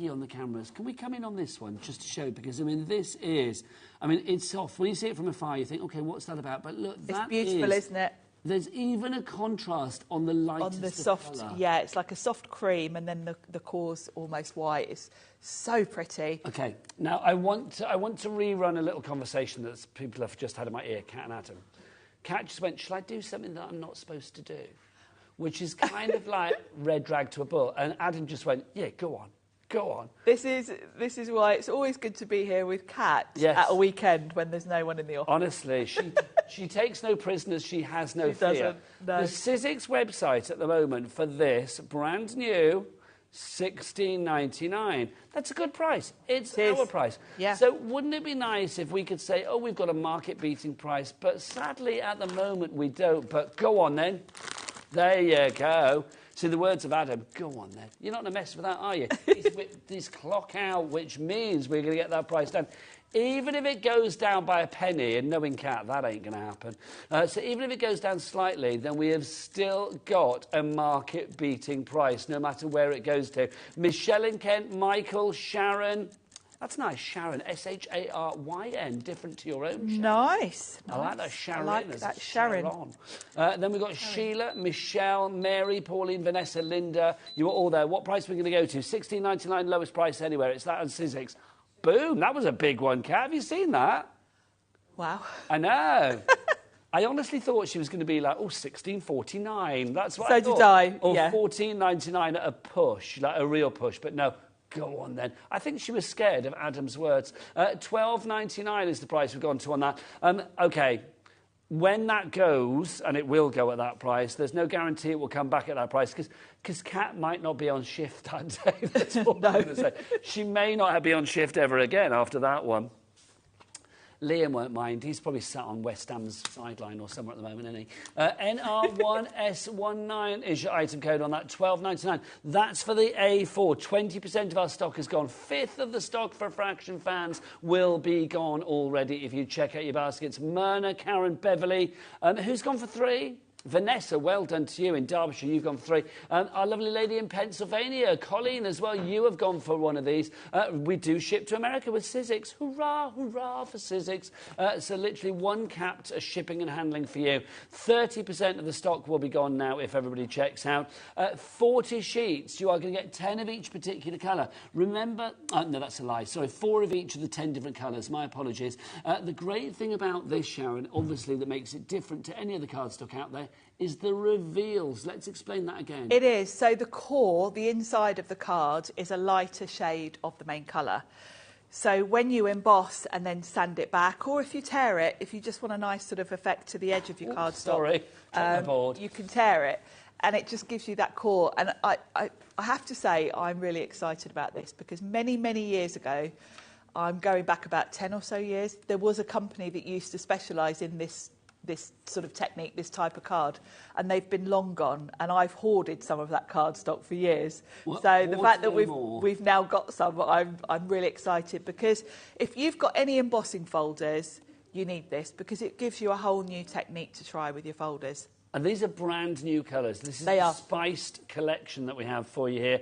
on the cameras. Can we come in on this one just to show? Because, I mean, this is... I mean, it's soft. When you see it from afar, you think, OK, what's that about? But look, it's beautiful, isn't it? There's even a contrast on the lightest on the soft colour. Yeah, it's like a soft cream, and then the core's almost white. It's so pretty. OK, now I want to rerun a little conversation that people have just had in my ear, Kat and Adam. Kat just went, shall I do something that I'm not supposed to do? Which is kind of like red rag to a bull. And Adam just went, yeah, go on. Go on. This is why it's always good to be here with Kat at a weekend when there's no one in the office. Honestly, she takes no prisoners, she has no fear. Doesn't, no. The Sizzix website at the moment for this, brand new, $16.99. That's a good price. It's our price. Yeah. So wouldn't it be nice if we could say, oh, we've got a market-beating price, but sadly at the moment we don't. But go on then. There you go. See, the words of Adam, go on then. You're not going to mess with that, are you? He's whipped his clock out, which means we're going to get that price down. Even if it goes down by a penny, and knowing Cat, that ain't going to happen. So even if it goes down slightly, then we have still got a market-beating price, no matter where it goes to. Michelle in Kent, Michael, Sharon... That's nice, Sharon, S-H-A-R-Y-N, different to your own. Sharon. Nice. I like that Sharon. I like that Sharon. Then we've got Sheila, Michelle, Mary, Pauline, Vanessa, Linda. You were all there. What price are we going to go to? $16.99, lowest price anywhere. It's that and Sizzix. Boom, that was a big one, Kat. Have you seen that? Wow. I know. I honestly thought she was going to be like, oh, $16.49. That's what I thought. So did I, Or yeah. $14.99 at a push, like a real push. But no. Go on, then. I think she was scared of Adam's words. $12.99 is the price we've gone to on that. OK, when that goes, and it will go at that price, there's no guarantee it will come back at that price, because Kat might not be on shift that day. That's what I'm going to say. She may not be on shift ever again after that one. Liam won't mind. He's probably sat on West Ham's sideline or somewhere at the moment, isn't he? NR1S19 is your item code on that, $12.99. That's for the A4. 20% of our stock has gone. 1/5 of the stock for Fraction fans will be gone already if you check out your baskets. Myrna, Karen, Beverly. Who's gone for 3? Vanessa, well done to you in Derbyshire. You've gone for 3. Our lovely lady in Pennsylvania, Colleen, as well. You have gone for one of these. We do ship to America with Sizzix. Hurrah, hurrah for Sizzix. So literally one capped shipping and handling for you. 30% of the stock will be gone now if everybody checks out. 40 sheets. You are going to get 10 of each particular colour. Remember... no, that's a lie. Sorry, 4 of each of the 10 different colours. My apologies. The great thing about this, Sharon, obviously, that makes it different to any other cardstock out there, is the reveals. Let's explain that again. It is. So the core, the inside of the card, is a lighter shade of the main colour. So when you emboss and then sand it back, or if you tear it, if you just want a nice sort of effect to the edge of your cardstock, you can tear it, and it just gives you that core. And I have to say, I'm really excited about this, because many, many years ago, I'm going back about 10 or so years, there was a company that used to specialise in this sort of technique, this type of card, and they've been long gone, and I've hoarded some of that cardstock for years. So the fact that we've now got some, I'm really excited, because if you've got any embossing folders, you need this, because it gives you a whole new technique to try with your folders. And these are brand new colours. This is a spiced collection that we have for you here.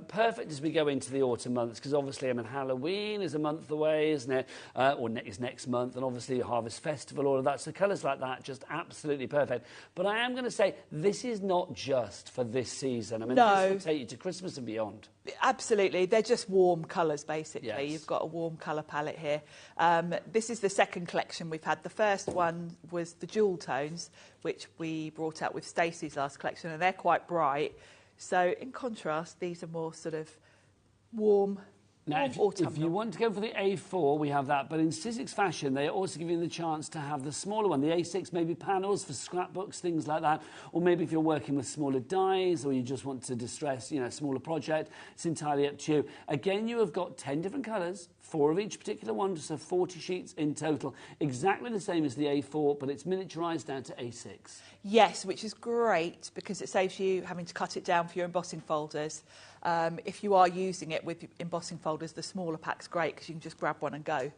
Perfect as we go into the autumn months, because obviously, Halloween is a month away, isn't it? Or is next month, and obviously Harvest Festival, all of that. So colours like that, just absolutely perfect. But I am going to say, this is not just for this season. This will take you to Christmas and beyond. Absolutely. They're just warm colours, basically. Yes. You've got a warm colour palette here. This is the second collection we've had. The first one was the jewel tones, which we brought out with Stacey's last collection, and they're quite bright. So in contrast, these are more sort of warm, Now, if you want to go for the A4, we have that. But in Sizzix Fashion, they are also giving you the chance to have the smaller one. The A6, maybe panels for scrapbooks, things like that. Or maybe if you're working with smaller dies or you just want to distress, a smaller project, it's entirely up to you. Again, you have got 10 different colours, 4 of each particular one, so 40 sheets in total. Exactly the same as the A4, but it's miniaturised down to A6. Yes, which is great because it saves you having to cut it down for your embossing folders. If you are using it with embossing folders, the smaller pack's great because you can just grab one and go.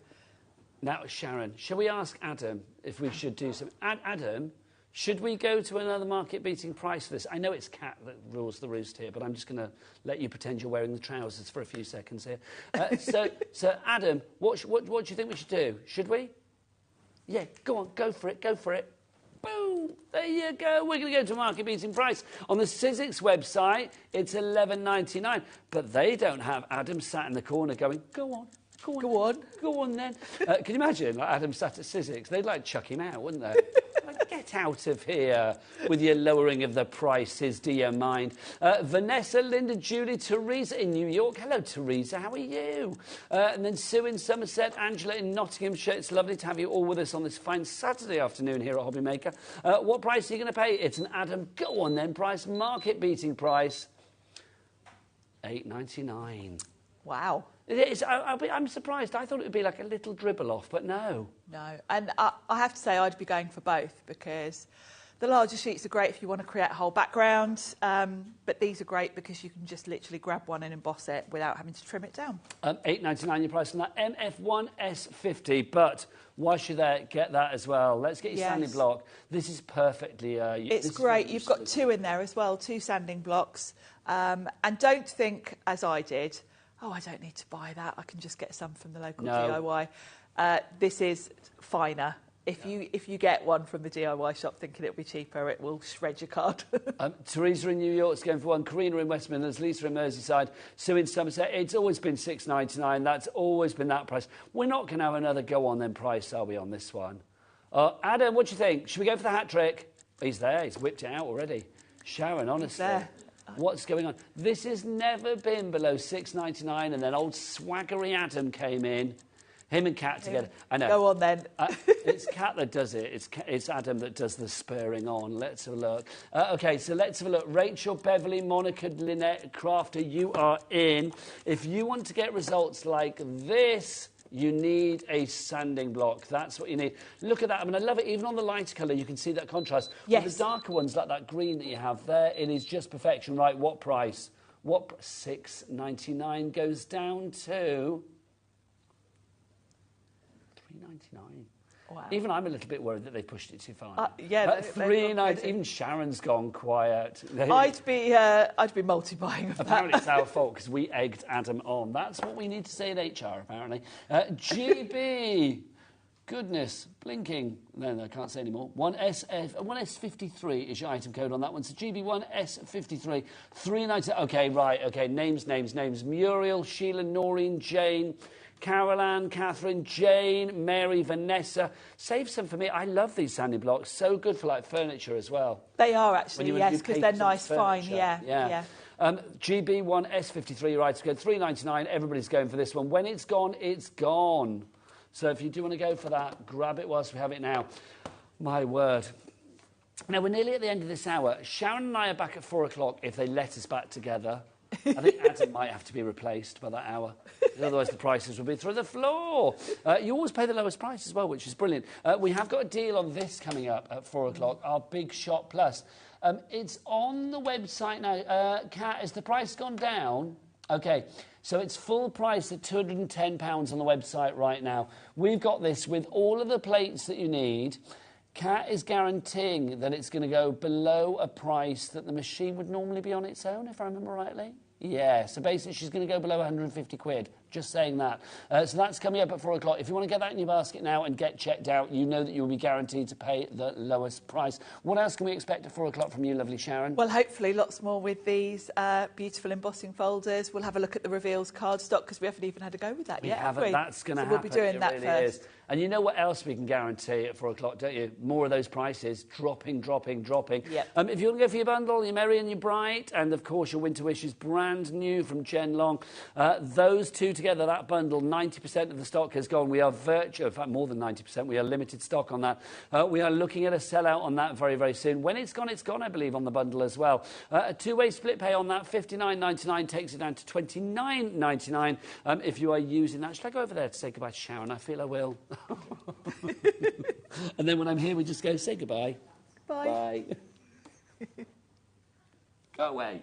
Now, Sharon, shall we ask Adam if we should do some... Adam, should we go to another market-beating price for this? I know it's Kat that rules the roost here, but I'm just going to let you pretend you're wearing the trousers for a few seconds here. So, Adam, what do you think we should do? Should we? Yeah, go on, go for it. Boom! There you go. We're going to go to a market-beating price. On the Sizzix website, it's $11.99. But they don't have Adam sat in the corner going, go on then. Can you imagine Adam sat at Sizzix? They'd chuck him out, wouldn't they? Get out of here with your lowering of the prices, do you mind? Vanessa, Linda, Julie, Teresa in New York. Hello, Teresa, how are you? And then Sue in Somerset, Angela in Nottinghamshire. It's lovely to have you all with us on this fine Saturday afternoon here at HobbyMaker. What price are you going to pay? It's an Adam go on then price, market-beating price, $8.99. Wow. It is. I'm surprised. I thought it would be like a little dribble off, but no. No, and I have to say I'd be going for both because the larger sheets are great if you want to create a whole background, but these are great because you can just literally grab one and emboss it without having to trim it down. $8.99 your price on that MF1S50, but whilst you're there, get that as well. Let's get your sanding block. This is perfectly... it's great. You've got 2 in there as well, 2 sanding blocks, and don't think, as I did, oh, I don't need to buy that. I can just get some from the local DIY. This is finer. If you get one from the DIY shop thinking it'll be cheaper, it will shred your card. Teresa in New York's going for one. Karina in West Midlands. Lisa in Merseyside. Sue in Somerset. It's always been $6.99. That's always been that price. We're not going to have another go-on-then price, are we, on this one? Adam, what do you think? Should we go for the hat trick? He's there. He's whipped it out already. Sharon, honestly. What's going on? This has never been below $6.99, and then old swaggery Adam came in. Him and Kat together. I know. Go on then. It's Kat that does it. It's Adam that does the spurring on. Let's have a look. OK, so let's have a look. Rachel, Beverly, Monica, Lynette, Crafter, you are in. If you want to get results like this, you need a sanding block. That's what you need. Look at that. I mean, I love it. Even on the lighter colour, you can see that contrast. Yes. With the darker ones, like that green that you have there, it is just perfection. Right, what price? $6.99 goes down to $3.99. Wow. Even I'm a little bit worried that they pushed it too far. $3.99. Even Sharon's gone quiet. I'd be multi-buying of that. Apparently it's our fault because we egged Adam on. That's what we need to say in HR, apparently. GB. Goodness, blinking. No, I can't say anymore. 1S53 is your item code on that one. So GB1S53, $3.99. OK, right, OK. Names. Muriel, Sheila, Noreen, Jane, Caroline, Catherine, Jane, Mary, Vanessa. Save some for me. I love these sanding blocks. So good for, furniture as well. They are, actually, yes, because they're nice, fine. Yeah. GB1S53, right, so $3.99. Everybody's going for this one. When it's gone, it's gone. So if you do want to go for that, grab it whilst we have it now. My word. Now, we're nearly at the end of this hour. Sharon and I are back at 4 o'clock if they let us back together. I think Adam might have to be replaced by that hour. Otherwise, the prices will be through the floor. You always pay the lowest price as well, which is brilliant. We have got a deal on this coming up at 4 o'clock, our Big Shot Plus. It's on the website now. Kat, has the price gone down? OK, so it's full price at £210 on the website right now. We've got this with all of the plates that you need. Kat is guaranteeing that it's going to go below a price that the machine would normally be on its own, if I remember rightly. Yeah, so basically she's going to go below 150 quid. Just saying that. So that's coming up at 4 o'clock. If you want to get that in your basket now and get checked out, you know that you'll be guaranteed to pay the lowest price. What else can we expect at 4 o'clock from you, lovely Sharon? Well, hopefully lots more with these beautiful embossing folders. We'll have a look at the reveals cardstock because we haven't even had a go with that yet. We haven't. That's going to happen. We'll be doing that really first. Is. And you know what else we can guarantee at 4 o'clock, don't you? More of those prices dropping. Yep. If you want to go for your bundle, your Merry and your Bright, and of course your Winter Wishes brand brand new from Jen Long. Those two together, that bundle, 90% of the stock has gone. We are in fact, more than 90%. We are limited stock on that. We are looking at a sellout on that very, very soon. When it's gone, I believe, on the bundle as well. A two-way split pay on that, $59.99 takes it down to $29.99 if you are using that. Should I go over there to say goodbye to Sharon? I feel I will. And then when I'm here, we just go, say goodbye. Bye. Bye. Go away.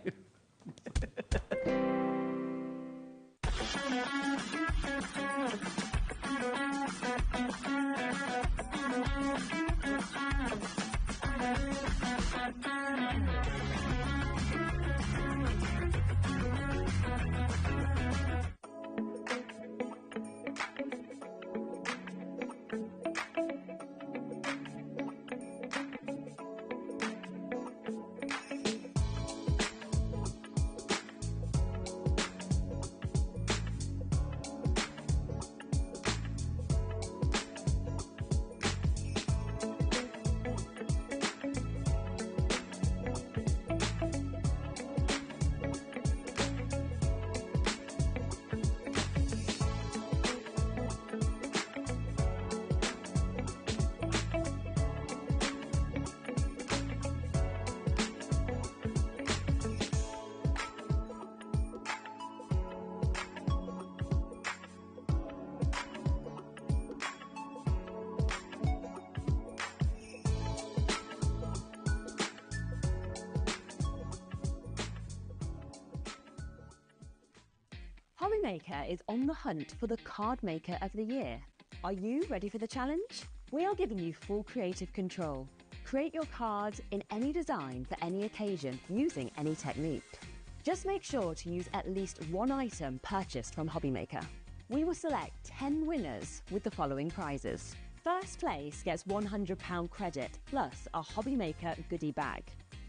HobbyMaker is on the hunt for the Card Maker of the Year. Are you ready for the challenge? We are giving you full creative control. Create your cards in any design for any occasion using any technique. Just make sure to use at least one item purchased from HobbyMaker. We will select 10 winners with the following prizes. First place gets £100 credit plus a HobbyMaker goodie bag.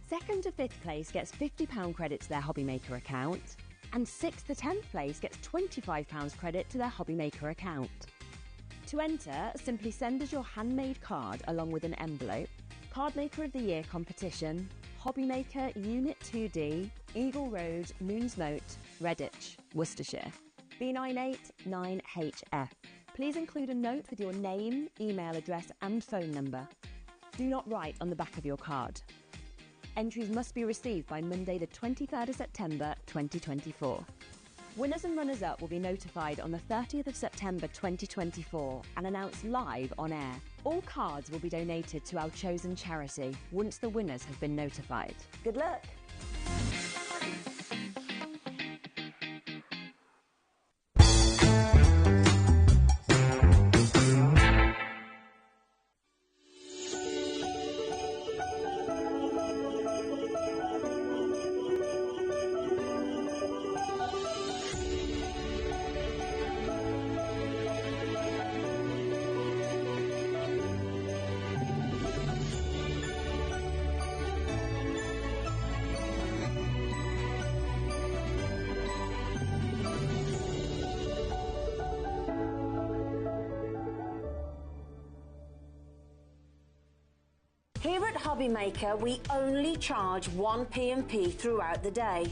Second to fifth place gets £50 credit to their HobbyMaker account. And 6th to 10th place gets £25 credit to their HobbyMaker account. To enter, simply send us your handmade card along with an envelope. Card Maker of the Year competition, HobbyMaker Unit 2D, Eagle Road, Moonsmote, Redditch, Worcestershire. B989HF. Please include a note with your name, email address and phone number. Do not write on the back of your card. Entries must be received by Monday the 23rd of September 2024. Winners and runners-up will be notified on the 30th of September 2024 and announced live on air. All cards will be donated to our chosen charity once the winners have been notified. Good luck. Here at HobbyMaker, we only charge one P&P throughout the day.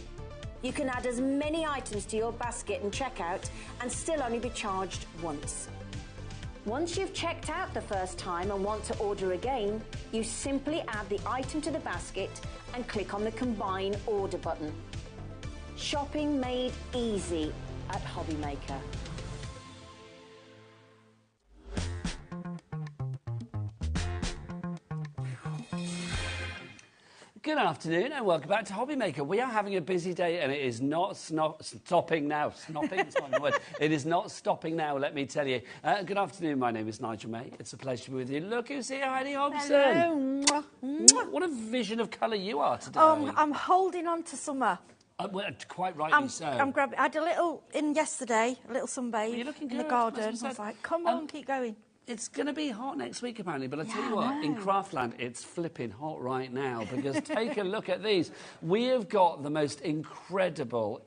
You can add as many items to your basket and checkout and still only be charged once. Once you've checked out the first time and want to order again, you simply add the item to the basket and click on the Combine Order button. Shopping made easy at HobbyMaker. Good afternoon and welcome back to HobbyMaker. We are having a busy day and it is not stopping now. Snopping, it's not the word. It is not stopping now, let me tell you. Good afternoon, my name is Nigel May. It's a pleasure to be with you. Look who's here, Heidi Hobson. Hello. What a vision of colour you are today. I'm holding on to summer. Well, quite rightly so. I'm grabbing. I had a little in yesterday, a little sunbathe You're looking in the good, garden. I that's what I was said. like, come on, keep going. It's going to be hot next week, apparently, but I tell Yeah, you what, I in know. Craftland, it's flipping hot right now, because take a look at these. We have got the most incredible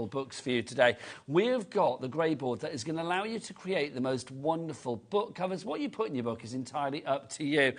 books for you today. We have got the grey board that is going to allow you to create the most wonderful book covers. What you put in your book is entirely up to you.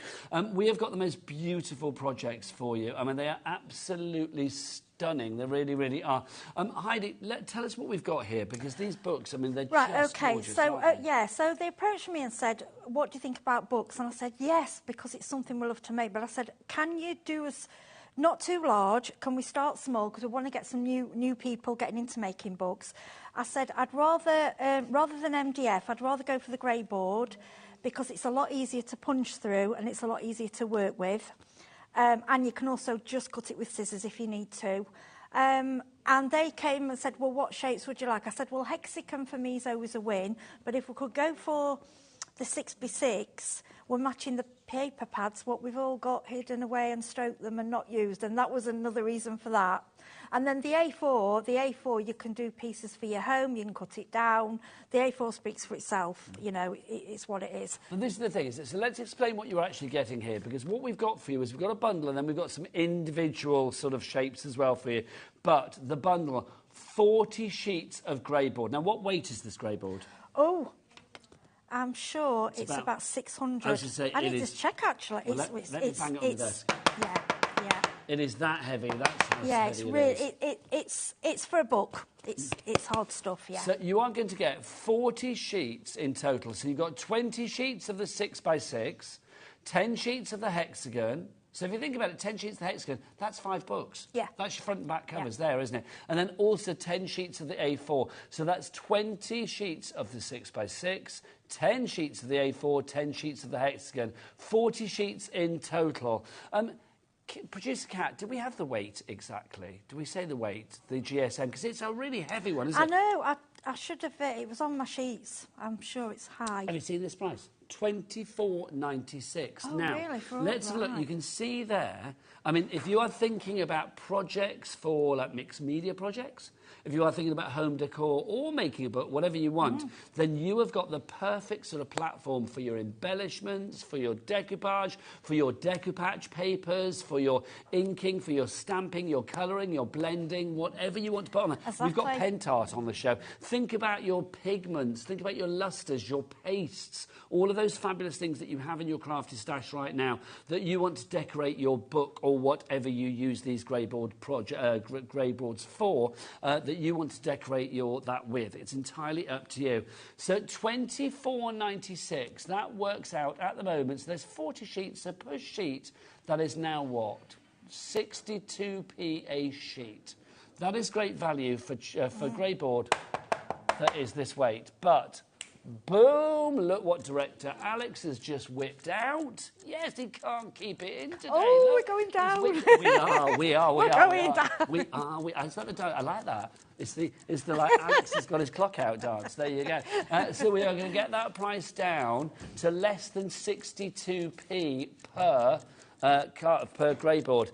We have got the most beautiful projects for you. I mean, they are absolutely stunning stunning. They really, really are. Heidi, tell us what we've got here, because these books, I mean, they're Right, just okay. gorgeous, So, aren't they? yeah, so they approached me and said, what do you think about books? And I said, yes, because it's something we love to make. But I said, can you do us not too large? Can we start small? Because we want to get some new people getting into making books. I said, I'd rather than MDF, I'd rather go for the grey board, because it's a lot easier to punch through and it's a lot easier to work with. And you can also just cut it with scissors if you need to. And they came and said, well, what shapes would you like? I said, well, hexagon for me is always a win, but if we could go for the 6x6, we're matching the paper pads, what we've all got hidden away and stroked them and not used, and that was another reason for that. And then the A4, you can do pieces for your home, you can cut it down. The A4 speaks for itself, you know, it's what it is. And this is the thing, so let's explain what you're actually getting here, because what we've got for you is we've got a bundle and then we've got some individual sort of shapes as well for you. But the bundle, 40 sheets of grey board. Now, what weight is this grey board? Oh, I'm sure it's about 600. I was going to say, I need to check, actually. Well, let me bang it on the desk. Yeah, yeah. It is that heavy. That's how Yeah, heavy it's it really, is. it's for a book. It's hard stuff, yeah. So you are going to get 40 sheets in total. So you've got 20 sheets of the 6x6, 10 sheets of the hexagon. So if you think about it, 10 sheets of the hexagon, that's 5 books. Yeah. That's your front and back covers there, isn't it? And then also 10 sheets of the A4. So that's 20 sheets of the 6x6, 10 sheets of the A4, 10 sheets of the hexagon, 40 sheets in total. Producer Kat, do we have the weight exactly? Do we say the weight, the GSM? Because it's a really heavy one, isn't it? I know, I should have, it was on my sheets. I'm sure it's high. Have you seen this price? $24.96. Oh, now, really? let's have a look. You can see there. I mean, if you are thinking about projects for like mixed media projects, if you are thinking about home decor or making a book, whatever you want, then you have got the perfect sort of platform for your embellishments, for your decoupage, for your decoupage papers, for your inking, for your stamping, your colouring, your blending, whatever you want to put on there. Exactly. We've got Pentart on the show. Think about your pigments, think about your lusters, your pastes, all of those fabulous things that you have in your crafty stash right now that you want to decorate your book or whatever you use these grey boards for, that you want to decorate that with. It's entirely up to you. So $24.96, that works out at the moment. So there's 40 sheets, so per sheet, that is now what? 62p a sheet. That is great value for grey board that is this weight. But boom, look what director Alex has just whipped out. Yes, he can't keep it in today. Oh, look. we're going down. We are. We're going down. Is that the I like that. It's the like Alex has got his clock out dance. There you go. So we are going to get that price down to less than 62p per grey board.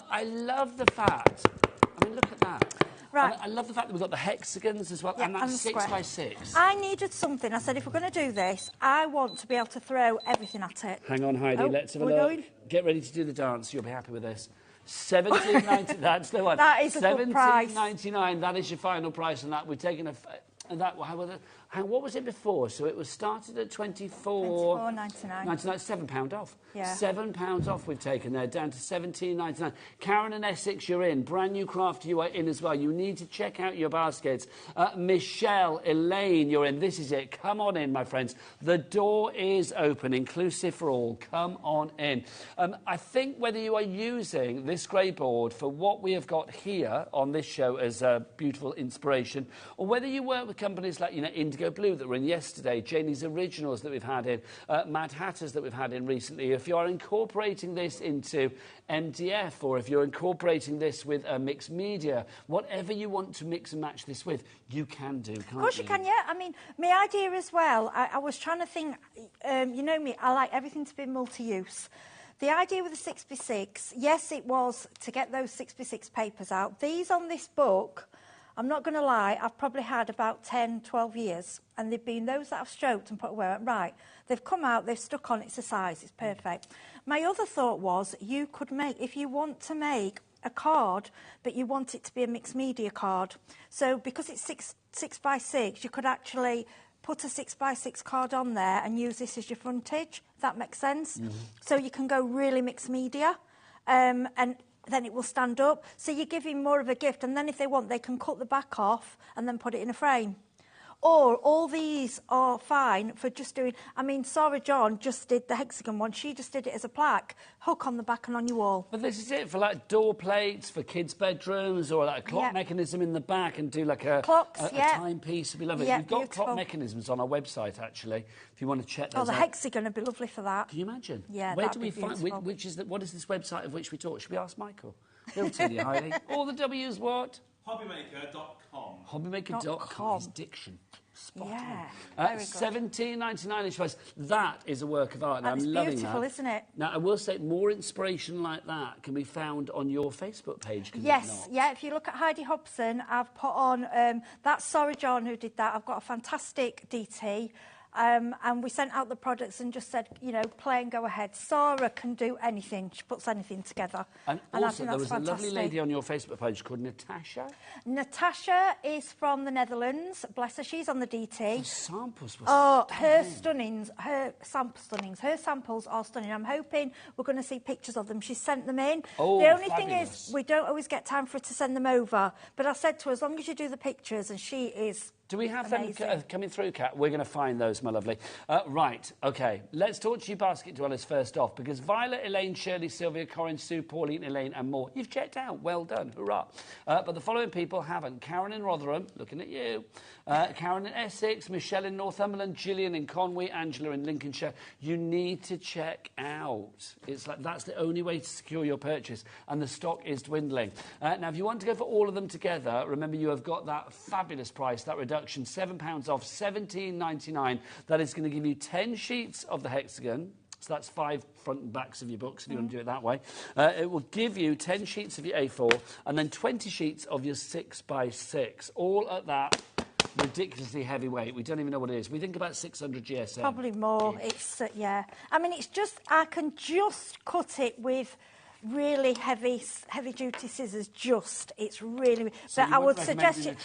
I love the fact. I mean, look at that. Right. I love the fact that we've got the hexagons as well, Yeah, and that's the square. 6x6. I needed something. I said, if we're going to do this, I want to be able to throw everything at it. Hang on, Heidi. Oh, Let's have a we're look. going? Get ready to do the dance. You'll be happy with this. $17.90. That's the one. That is a good price. $17.99. That is your final price on that. We've taken a. And that, what was it before? So it was started at $24.99. £7 off. Yeah. £7 off we've taken there, down to $17.99. Karen and Essex, you're in. Brand new craft, you are in as well. You need to check out your baskets. Michelle, Elaine, you're in. This is it. Come on in, my friends. The door is open, inclusive for all. Come on in. I think whether you are using this grey board for what we have got here on this show as a beautiful inspiration, or whether you work with companies like, Indigo Blue that were in yesterday, Janie's Originals that we've had in, Mad Hatters that we've had in recently, if you are incorporating this into MDF or if you're incorporating this with mixed media, whatever you want to mix and match this with, you can do, can't you? Of course you can, yeah. I mean, my idea as well, I was trying to think, you know me, I like everything to be multi-use. The idea with the 6x6, yes, it was to get those 6x6 papers out. These on this book, I'm not going to lie, I've probably had about 10, 12 years, and they've been those that I've stroked and put away. Right, they've come out, they've stuck on, it's a size, it's perfect. My other thought was you could make, if you want to make a card, but you want it to be a mixed media card. So because it's 6x6, you could actually put a 6x6 card on there and use this as your frontage, if that makes sense. So you can go really mixed media. And then it will stand up. So you're giving more of a gift, and then if they want, they can cut the back off and then put it in a frame. Or all these are fine for just doing... I mean, Sarah John just did the hexagon one. She just did it as a plaque, hook on the back and on your wall. But this is it for like door plates for kids' bedrooms, or like a clock mechanism in the back, and do like a timepiece. It'd be lovely. Yeah, We've got clock mechanisms on our website actually. If you want to check those out. Oh, the hexagon would be lovely for that. Can you imagine? Yeah, Where that'd do we be find? beautiful. What is this website of which we talk? Should we ask Michael? He'll tell you, Heidi. All the W's what? HobbyMaker.com. HobbyMaker.com. His diction. Spot yeah, on. $17.99 each price. That is a work of art. And I'm loving that. It's beautiful, isn't it? Now, I will say, more inspiration like that can be found on your Facebook page, can it Yes, not? yeah. If you look at Heidi Hobson, I've put on... that's Sarah John who did that. I've got a fantastic DT. And we sent out the products and just said, you know, play and go ahead. Sarah can do anything. She puts anything together. And I also, think there that's was a lovely fantastic. lady on your Facebook page called Natasha. Natasha is from the Netherlands. Bless her, she's on the DT. The samples were her stunnings, her samples are stunning. I'm hoping we're going to see pictures of them. She sent them in. Oh, the only thing fabulous. is, we don't always get time for her to send them over. But I said to her, as long as you do the pictures, and she is... Do we have amazing. them coming through, Kat? We're going to find those, my lovely. Right, OK. Let's talk to you basket dwellers first off, because Violet, Elaine, Shirley, Sylvia, Corinne, Sue, Pauline, Elaine and more, you've checked out. Well done. Hurrah. But the following people haven't. Karen in Rotherham, looking at you. Karen in Essex, Michelle in Northumberland, Gillian in Conway, Angela in Lincolnshire. You need to check out. It's like that's the only way to secure your purchase, and the stock is dwindling. Now, if you want to go for all of them together, remember you have got that fabulous price, that reduction, £7 off, $17.99. That is going to give you 10 sheets of the hexagon. So that's 5 front and backs of your books, if you want to do it that way. It will give you 10 sheets of your A4 and then 20 sheets of your 6x6, all at that ridiculously heavy weight. We don't even know what it is. We think about 600 GSM. Probably more. It's, yeah. I mean, it's just, I can just cut it with really heavy duty scissors. It's really... So but I would suggest you...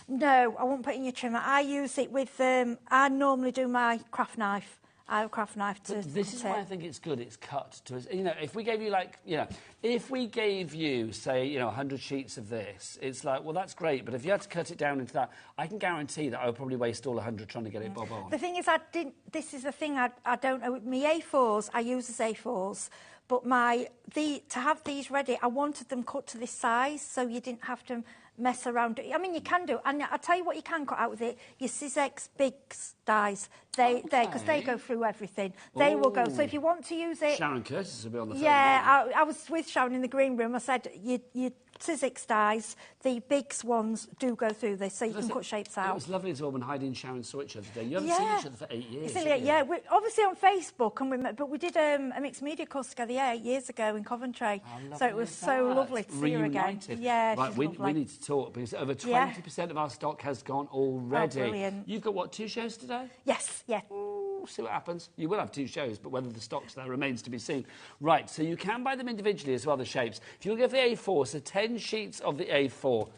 No, I won't put it in your trimmer. I use it with... I normally do my craft knife. I have a craft knife to... This is why I think it's good. It's cut to... You know, if we gave you, like, you know... If we gave you, say, you know, 100 sheets of this, it's like, well, that's great, but if you had to cut it down into that, I can guarantee that I would probably waste all 100 trying to get it bob on. The thing is, this is the thing I don't know. My A4s, I use as A4s, but to have these ready, I wanted them cut to this size, so you didn't have to mess around. I mean, you can do, and I'll tell you what you can cut out with it, your Sizzix Bigs dies. Because they go through everything. They will go. So if you want to use it... Sharon Curtis will be on the phone. Yeah, I was with Sharon in the green room. I said, your Sizzix dies, the Bigs ones do go through this, so you can cut shapes out. It was lovely as well when Heidi and Sharon saw each other today. You haven't seen each other for 8 years. Yeah, we're obviously on Facebook, but we did a mixed media course together, 8 years ago in Coventry. So it was so lovely to see her again. Yeah, right, she's we lovely. need to talk, because over 20% of our stock has gone already. Oh, brilliant. You've got, what, 2 shows today? Yes, yeah. Ooh, see what happens. You will have 2 shows, but whether the stock's there remains to be seen. Right, so you can buy them individually as well, the shapes. If you look at the A4, so 10 sheets of the A4,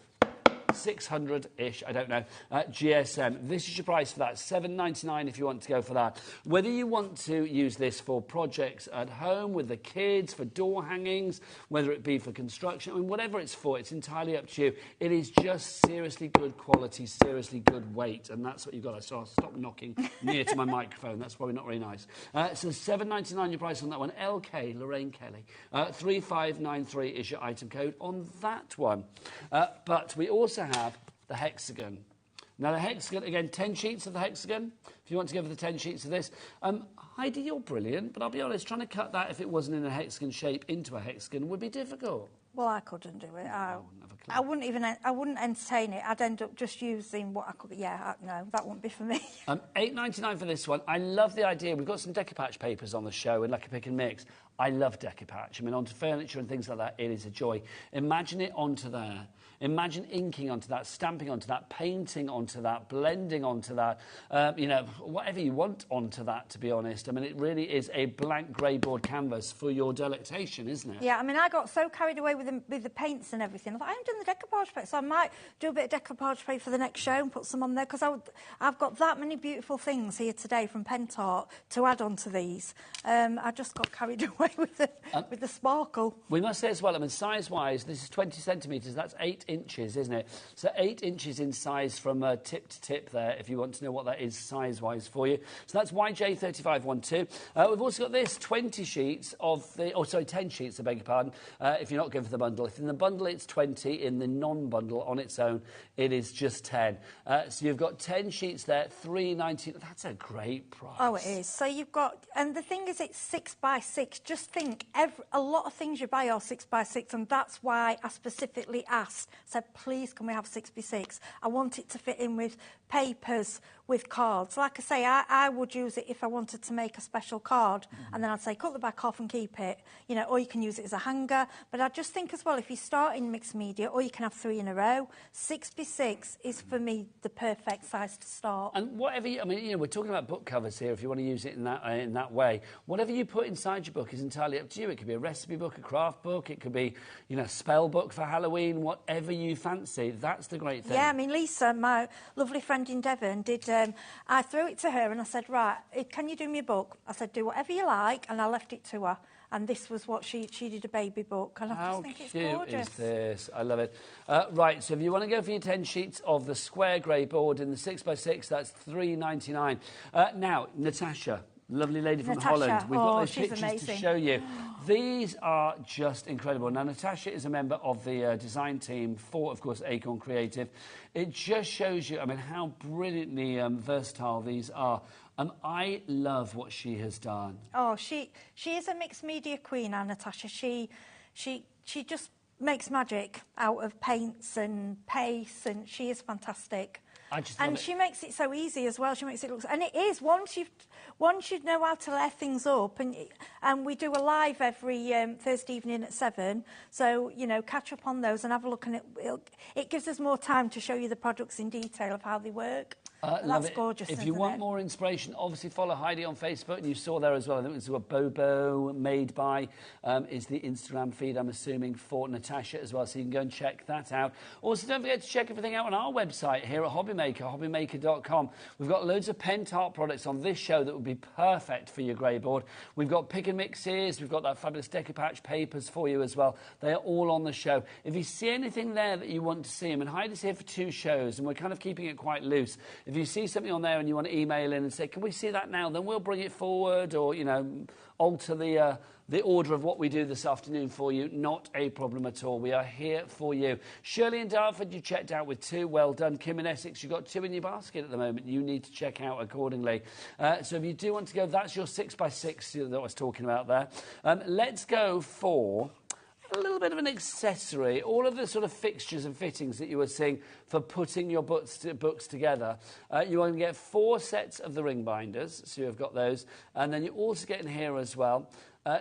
600-ish, I don't know, GSM. This is your price for that, $7.99 if you want to go for that. Whether you want to use this for projects at home with the kids, for door hangings, whether it be for construction, I mean, whatever it's for, it's entirely up to you. It is just seriously good quality, seriously good weight, and that's what you've got. So I'll stop knocking near to my microphone. That's probably not very nice. So $7.99 your price on that one. LK, Lorraine Kelly. 3593 is your item code on that one. But we also have the hexagon. Now, the hexagon, again, 10 sheets of the hexagon, if you want to go for the 10 sheets of this. Heidi, you're brilliant, but I'll be honest, trying to cut that, if it wasn't in a hexagon shape, into a hexagon would be difficult. Well, I couldn't do it. I wouldn't entertain it. I'd end up just using what I could... no, that wouldn't be for me. $8.99 for this one. I love the idea. We've got some decoupage papers on the show in like a pick and mix. I love decoupage. I mean, onto furniture and things like that, it is a joy. Imagine it onto there. Imagine inking onto that, stamping onto that, painting onto that, blending onto that, you know, whatever you want onto that, to be honest. I mean, it really is a blank grey board canvas for your delectation, isn't it? Yeah, I mean, I got so carried away with the paints and everything. I thought, I haven't done the decoupage paper, so I might do a bit of decoupage paper for the next show and put some on there, because I've got that many beautiful things here today from Pentart to add on to these. I just got carried away away with the sparkle. We must say as well, I mean, size-wise, this is 20 centimetres. That's 8 inches, isn't it? So 8 inches in size from tip to tip there, if you want to know what that is size-wise for you. So that's YJ3512. We've also got this, 20 sheets of the... Oh, sorry, 10 sheets, I beg your pardon, if you're not going for the bundle. If in the bundle it's 20, in the non-bundle on its own, it is just 10. So you've got 10 sheets there, $3.90. That's a great price. Oh, it is. So you've got... And the thing is, it's 6 by 6. Just think, a lot of things you buy are 6 by 6, and that's why I specifically asked, said, please, can we have 6 by 6? I want it to fit in with papers, with cards. Like I say, I would use it if I wanted to make a special card, and then I'd say, cut the back off and keep it, you know, or you can use it as a hanger. But I just think as well, if you start in mixed media, or you can have 3 in a row, 6 by 6 is, for me, the perfect size to start. And whatever you, I mean, you know, we're talking about book covers here, if you want to use it in that way. Whatever you put inside your book is entirely up to you. It could be a recipe book, a craft book, it could be, you know, a spell book for Halloween, whatever you fancy. That's the great thing. Yeah, I mean, Lisa, my lovely friend in Devon, did... I threw it to her and I said, right, can you do me a book? I said, do whatever you like, and I left it to her. And this was what she did, a baby book. And I just think it's gorgeous. How cute is this? I love it. Right, so if you want to go for your 10 sheets of the square grey board in the 6 by 6, that's $3.99. Now, Natasha, lovely lady from Holland. We've got those pictures to show you. These are just incredible. Now, Natasha is a member of the design team for, of course, Acorn Creative. It just shows you, I mean, how brilliantly versatile these are. I love what she has done. Oh, she is a mixed media queen, our Natasha. She just makes magic out of paints and paste, and she is fantastic. And she makes it so easy as well. She makes it look... And it is, once you know how to layer things up, and we do a live every Thursday evening at 7, so, you know, catch up on those and have a look, and it gives us more time to show you the products in detail of how they work. That's gorgeous, If you want more inspiration, obviously follow Heidi on Facebook, and you saw there as well, I think it was what Bobo Made By is the Instagram feed, I'm assuming, for Natasha as well, so you can go and check that out. Also, don't forget to check everything out on our website here at HobbyMaker, HobbyMaker.com. We've got loads of pen art products on this show that would be perfect for your grey board. We've got pick and mixes, we've got that fabulous decoupage papers for you as well. They are all on the show. If you see anything there that you want to see, I mean, Heidi's here for 2 shows, and we're kind of keeping it quite loose. If you see something on there and you want to email in and say, can we see that now, then we'll bring it forward, or, you know, alter the order of what we do this afternoon for you. Not a problem at all. We are here for you. Shirley in Dartford, you checked out with 2. Well done. Kim in Essex, you've got 2 in your basket at the moment. You need to check out accordingly. So if you do want to go, that's your 6 by 6 that I was talking about there. Let's go for a little bit of an accessory. All of the sort of fixtures and fittings that you were seeing for putting your books together. You are going to get 4 sets of the ring binders, so you've got those. And then you also get in here as well,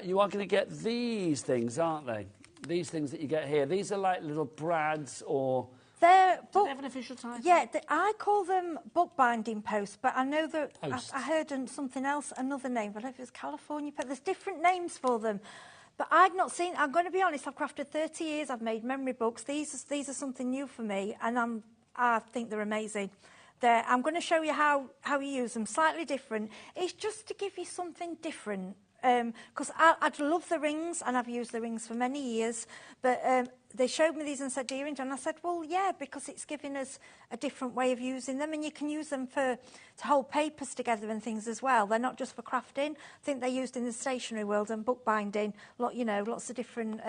you are going to get these things, aren't they? These things that you get here. These are like little brads, or... Do they have an official title? Yeah, I call them bookbinding posts, but I know that I heard something else, another name, but I don't know if it's California post. There's different names for them. But I've not seen... I'm going to be honest, I've crafted 30 years, I've made memory books. These are something new for me, and I think they're amazing. I'm going to show you how you use them, slightly different. It's just to give you something different. Because I love the rings, and I've used the rings for many years, but they showed me these and said, dear, and I said, well, yeah, because it's giving us a different way of using them, and you can use them to hold papers together and things as well. They're not just for crafting. I think they're used in the stationery world and bookbinding, you know, lots of different...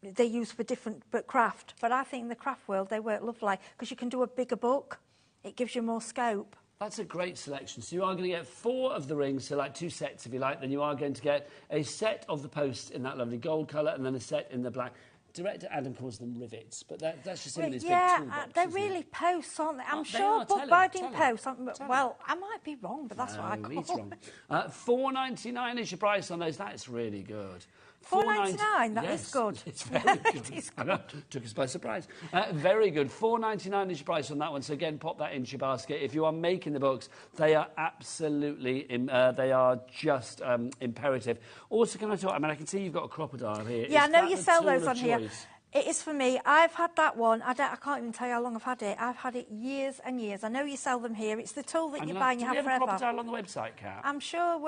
they're used for different craft, but I think in the craft world they work lovely, because you can do a bigger book. It gives you more scope. That's a great selection. So you are going to get 4 of the rings, so like 2 sets if you like. Then you are going to get a set of the posts in that lovely gold colour, and then a set in the black. Director Adam calls them rivets, but that's just in his big toolbox. They're really posts, aren't they? I'm sure bookbinding posts. Well, I might be wrong, but that's what I call them. $4.99 is your price on those. That's really good. $4.99, that is good. It's very good. I know, took us by surprise. Very good. $4.99 is your price on that one. So again, pop that into your basket. If you are making the books, they are absolutely, they are just imperative. Also, can I talk? I mean, I can see you've got a crocodile here. Yeah, I know you sell those on here. It is for me. I've had that one. I can't even tell you how long I've had it. I've had it years and years. I know you sell them here. It's the tool that you buy and you have forever. Do we have a crocodile on the website, Kat? I'm sure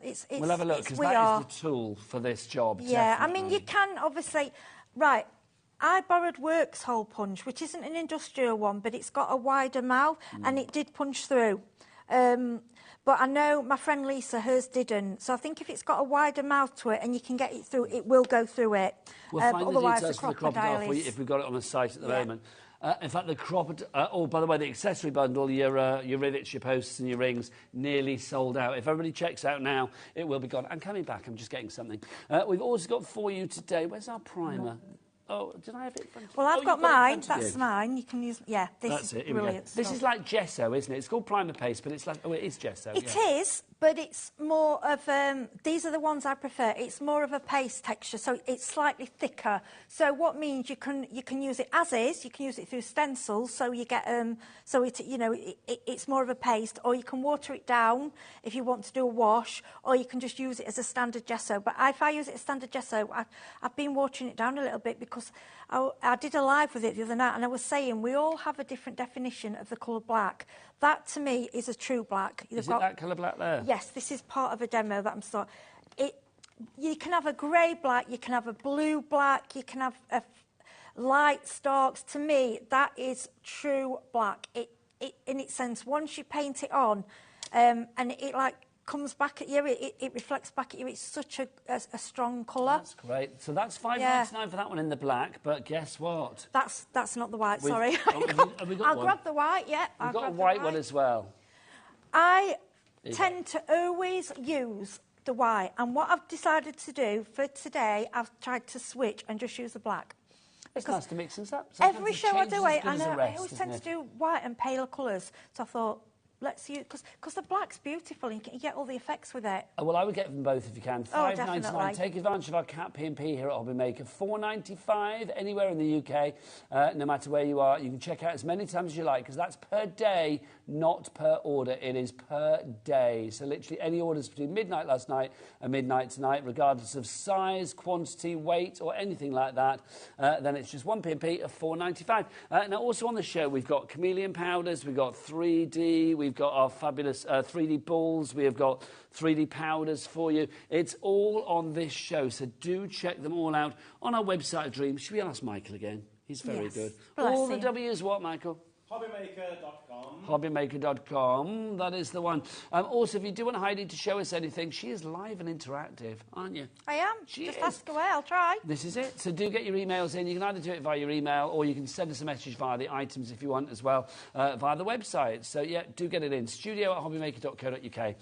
it's we'll have a look, because that is the tool for this job. Yeah, definitely. I mean, you can obviously... Right, I borrowed Works Hole Punch, which isn't an industrial one, but it's got a wider mouth, and it did punch through. But I know my friend Lisa, hers didn't. So I think if it's got a wider mouth to it and you can get it through, it will go through it. We'll find otherwise, the details for the crocodile for you if we've got it on the site at the moment. In fact, the crocodile... oh, by the way, the accessory bundle, your rivets, your posts and your rings, nearly sold out. If everybody checks out now, it will be gone. I'm coming back. I'm just getting something. We've also got for you today... Where's our primer? Oh, did I have it? Well, I've got mine. That's mine. You can use... Yeah, this is brilliant stuff. This is like gesso, isn't it? It's called primer paste, but it's like... Oh, it is gesso. It is, but it's more of... these are the ones I prefer. It's more of a paste texture, so it's slightly thicker. So what means you can use it as is. You can use it through stencils, so you get... so it, you know, it's more of a paste, or you can water it down if you want to do a wash, or you can just use it as a standard gesso. But if I use it as standard gesso, I've been watering it down a little bit because I did a live with it the other night, and I was saying we all have a different definition of the colour black. That, to me, is a true black. Is it that colour black there? Yes, this is part of a demo that I'm starting. You can have a grey black, you can have a blue black, you can have a light starks. To me, that is true black. In its sense, once you paint it on, and it like comes back at you, it reflects back at you. It's such a strong colour. That's great. So that's $5.99 for that one in the black, but guess what? That's not the white, sorry. Have we got I'll one? grab the white, yeah. We've got a white one as well. I tend to always use the white, and what I've decided to do for today, I've tried to switch and just use the black. It's nice to mix things up. Every show I do it, I know I always tend to do white and paler colours, so I thought, let's use... Because the black's beautiful and you get all the effects with it. Well, I would get them both if you can. $5.99. Take advantage of our Cat P&P here at HobbyMaker. $4.95 anywhere in the UK, no matter where you are. You can check out as many times as you like, because that's per day, not per order. It is per day. So literally any orders between midnight last night and midnight tonight, regardless of size, quantity, weight, or anything like that, then it's just one P&P of $4.95. Now, also on the show, we've got chameleon powders, we've got 3D, we've got our fabulous 3D balls, we have got 3D powders for you. It's all on this show, so do check them all out on our website of dreams. Should we ask Michael again? He's very good. All the W's what, Michael? HobbyMaker.com. HobbyMaker.com, that is the one. Also, if you do want Heidi to show us anything, she is live and interactive, aren't you? I am. Just ask away, I'll try. This is it. So do get your emails in. You can either do it via your email, or you can send us a message via the items if you want as well, via the website. So, yeah, do get it in. studio@hobbymaker.co.uk.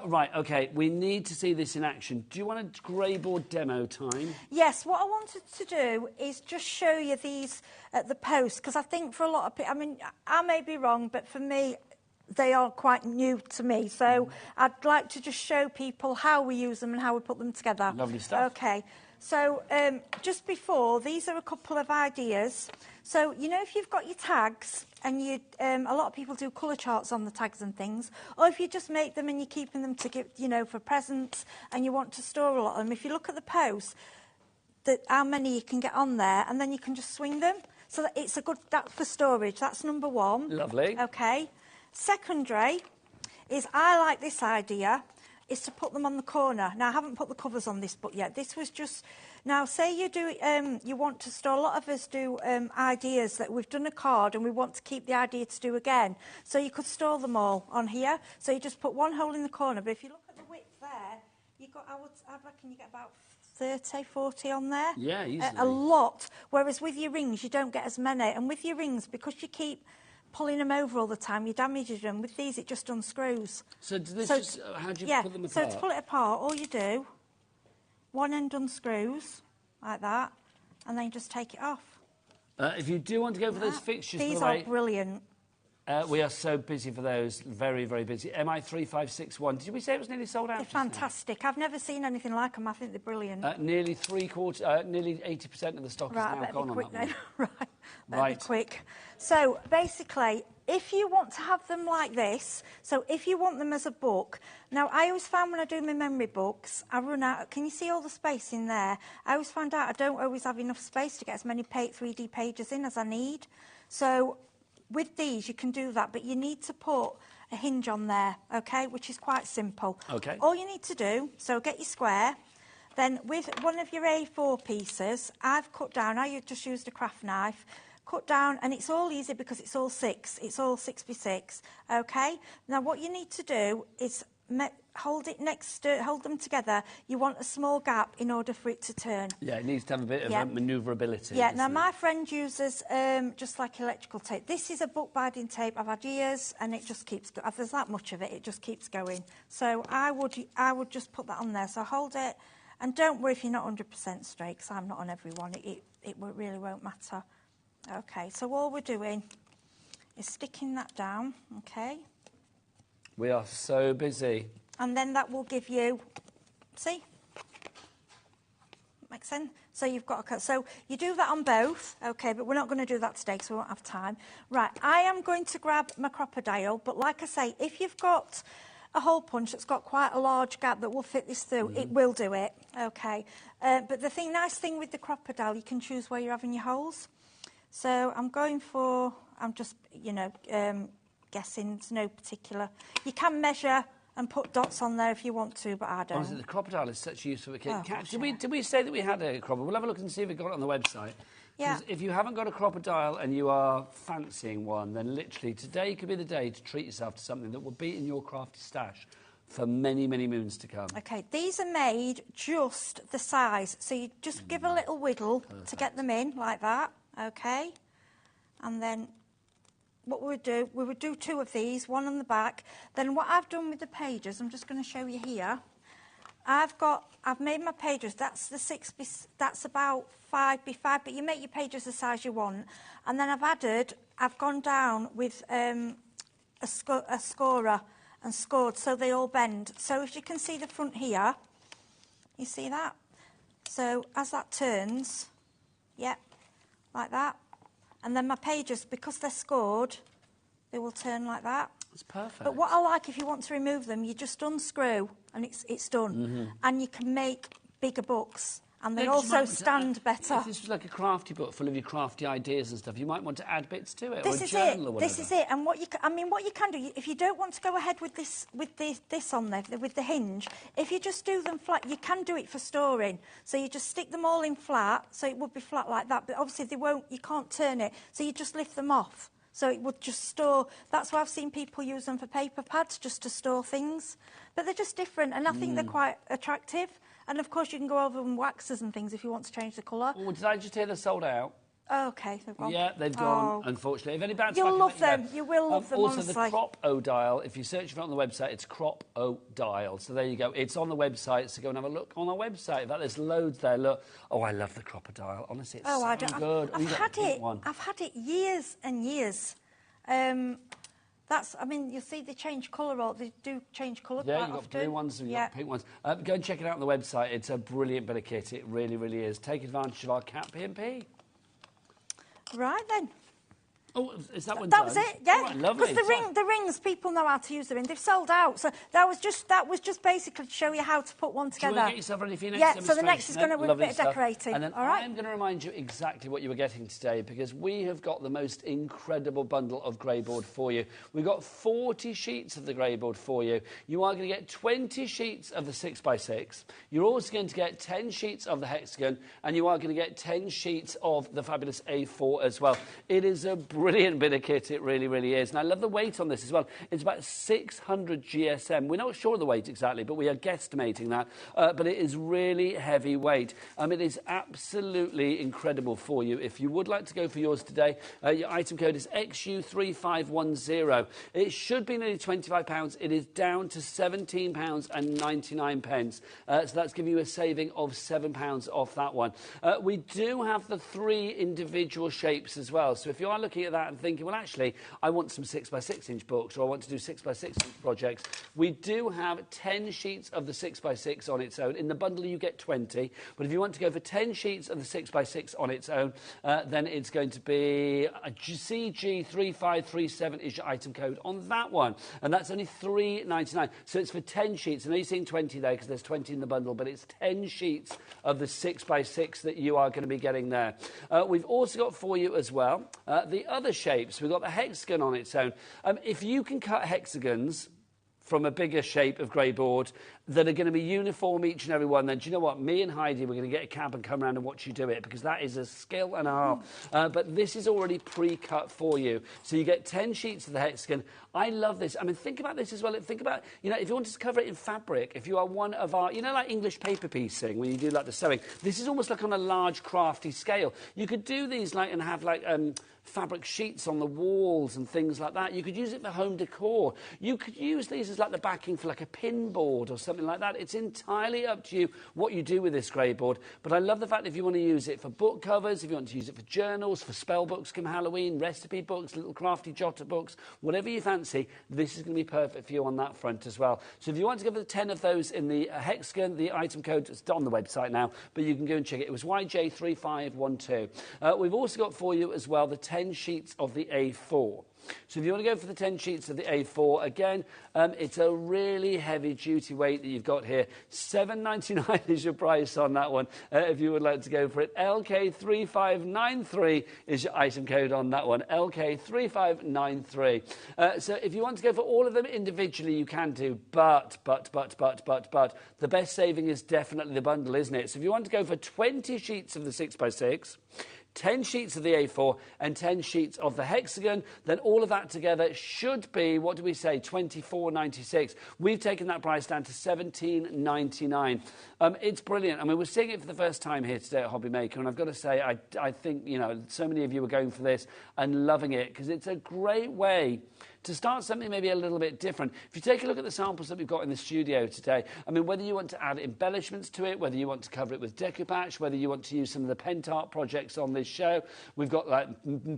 Right, OK, we need to see this in action. Do you want a grey board demo time? Yes, what I wanted to do is just show you these at the post, because I think for a lot of people, I mean, I may be wrong, but for me, they are quite new to me. So I'd like to just show people how we use them and how we put them together. Lovely stuff. OK. So just before, these are a couple of ideas. So, you know, if you've got your tags and you, a lot of people do colour charts on the tags and things, or if you just make them and you're keeping them to give, you know, for presents and you want to store a lot of them, if you look at the post, how many you can get on there, and then you can just swing them. So that it's a good, that's for storage. That's number one. Lovely. OK. Secondary is, I like this idea, is to put them on the corner. Now, I haven't put the covers on this book yet. This was just... Now, say you do, you want to store... A lot of us do ideas that we've done a card and we want to keep the idea to do again. So you could store them all on here. So you just put one hole in the corner. But if you look at the width there, you got, I reckon you get about 30, 40 on there. Yeah, easily. A lot. Whereas with your rings, you don't get as many. And with your rings, because you keep pulling them over all the time, you damage them. With these, it just unscrews. So, just, how do you put them apart? So to pull it apart, all you do, one end unscrews, like that, and then you just take it off. If you do want to go for those fixtures, these are brilliant. We are so busy for those, very, very busy. MI3561. Did we say it was nearly sold out? They're fantastic. I've never seen anything like them. I think they're brilliant. Nearly 80% of the stock is now gone on that one. Right, be quick. So basically, if you want to have them like this, so if you want them as a book, now I always find when I do my memory books, I run out, can you see all the space in there? I always find out I don't always have enough space to get as many 3D pages in as I need. So with these, you can do that, but you need to put a hinge on there, okay, which is quite simple. Okay. All you need to do, so get your square, then with one of your A4 pieces, I've cut down, I just used a craft knife, cut down, and it's all easy because it's all 6x6, okay? Now what you need to do is hold them together. You want a small gap in order for it to turn. Yeah, it needs to have a bit of manoeuvrability. Yeah, now my friend uses just like electrical tape. This is a bookbinding tape I've had years, and it just keeps going. If there's that much of it, it just keeps going. So I would just put that on there. So hold it, and don't worry if you're not 100% straight, because I'm not on every one. It really won't matter. Okay, so all we're doing is sticking that down, okay? We are so busy. And then that will give you, see? Makes sense? So you've got a cut. So you do that on both, okay, but we're not going to do that today because we won't have time. Right, I am going to grab my crocodile, but like I say, if you've got a hole punch that's got quite a large gap that will fit this through, it will do it, okay? But the nice thing with the crocodile, you can choose where you're having your holes. So I'm just, guessing, there's no particular. You can measure and put dots on there if you want to, but I don't. Honestly, the crocodile is such a useful kit. Oh, gosh, Did we say that we had a crocodile? We'll have a look and see if we've got it on the website. Yeah. If you haven't got a crocodile and you are fancying one, then literally today could be the day to treat yourself to something that will be in your crafty stash for many, many moons to come. Okay, these are made just the size. So you just give a little wiggle to get them in, like that, okay? And then what we would do 2 of these, one on the back. Then what I've done with the pages, I'm just going to show you here. I've made my pages, that's the 6, that's about 5x5, but you make your pages the size you want. And then I've gone down with a scorer and scored so they all bend. So if you can see the front here, you see that? So as that turns, yep, like that. And then my pages, because they're scored, they will turn like that. It's perfect. But what I like, if you want to remove them, you just unscrew and it's done. And you can make bigger books. And they also stand better. If this was like a crafty book full of your crafty ideas and stuff, you might want to add bits to it, This or a is journal it. or whatever. This is it. And what you can do, if you don't want to go ahead with this on there, with the hinge, if you just do them flat, you can do it for storing. So you just stick them all in flat, so it would be flat like that. But obviously you can't turn it, so you just lift them off. So it would just store. That's why I've seen people use them for paper pads, just to store things. But they're just different, and I think they're quite attractive. And of course, you can go over them waxes and things if you want to change the colour. Oh, did I just hear they're sold out? Oh, okay, they've gone. Yeah, they've gone, unfortunately. If any bounce You'll back, love them. You will love them, also, honestly. the Crop O dial, if you search for it on the website, it's Crop O dial. So there you go. It's on the website, so go and have a look on our website. In fact, there's loads there. Look. Oh, I love the Crocodile. Honestly, it's so good. I've had it years and years. You'll see they change colour, they do change colour quite often. Yeah, you've got blue ones and you've got pink ones. Go and check it out on the website. It's a brilliant bit of kit. It really, really is. Take advantage of our Cat P&P. Right then. Oh, is that one That done? was it, yeah. Right, lovely. Because the rings, people know how to use the ring. They've sold out. So that was just basically to show you how to put one together. Do you want to get yourself ready for your next demonstration? So the next is going to be a Lovely bit of stuff. decorating. And then all right? I'm going to remind you exactly what you were getting today, because we have got the most incredible bundle of grey board for you. We've got 40 sheets of the grey board for you. You are going to get 20 sheets of the 6x6. You're also going to get 10 sheets of the hexagon, and you are going to get 10 sheets of the fabulous A4 as well. It is a brilliant bit of kit. It really, really is. And I love the weight on this as well. It's about 600 GSM. We're not sure of the weight exactly, but we are guesstimating that. But it is really heavy weight. It is absolutely incredible for you. If you would like to go for yours today, your item code is XU3510. It should be nearly £25. It is down to £17.99. So that's giving you a saving of £7 off that one. We do have the 3 individual shapes as well. So if you are looking at that and thinking, well, actually, I want some 6x6 inch books, or I want to do 6x6 inch projects, we do have 10 sheets of the 6x6 on its own. In the bundle, you get 20. But if you want to go for 10 sheets of the 6x6 on its own, then it's going to be a CG3537 is your item code on that one. And that's only $3.99. So it's for 10 sheets. I know you're seeing 20 there because there's 20 in the bundle, but it's 10 sheets of the 6x6 that you are going to be getting there. We've also got for you as well the other shapes. We've got the hexagon on its own. If you can cut hexagons from a bigger shape of grey board that are going to be uniform each and every one, then do you know what? Me and Heidi, we're going to get a cab and come around and watch you do it, because that is a skill and a half. But this is already pre-cut for you. So you get 10 sheets of the hexagon. I love this. I mean, think about this as well. Think about, you know, if you wanted to cover it in fabric, if you are one of our, you know, like English paper piecing, when you do like the sewing, this is almost like on a large crafty scale. You could do these like and have like fabric sheets on the walls and things like that. You could use it for home decor. You could use these as like the backing for like a pin board or something like that. It's entirely up to you what you do with this grey board. But I love the fact if you want to use it for book covers, if you want to use it for journals, for spell books come Halloween, recipe books, little crafty jotter books, whatever you fancy, this is going to be perfect for you on that front as well. So if you want to go for the 10 of those in the hexagon, the item code is on the website now, but you can go and check it. It was YJ3512. We've also got for you as well the 10 sheets of the A4. So if you want to go for the 10 sheets of the A4, again, it's a really heavy-duty weight that you've got here. $7.99 is your price on that one, if you would like to go for it. LK3593 is your item code on that one, LK3593. So if you want to go for all of them individually, you can do, but, the best saving is definitely the bundle, isn't it? So if you want to go for 20 sheets of the 6x6, 10 sheets of the A4 and 10 sheets of the hexagon, then all of that together should be, what do we say, $24.96. We've taken that price down to $17.99. It's brilliant. I mean, we're seeing it for the first time here today at HobbyMaker, and I've got to say, I think, you know, so many of you are going for this and loving it, because it's a great way to start something maybe a little bit different. If you take a look at the samples that we've got in the studio today, I mean, whether you want to add embellishments to it, whether you want to cover it with decoupage, whether you want to use some of the pent art projects on this show, we've got like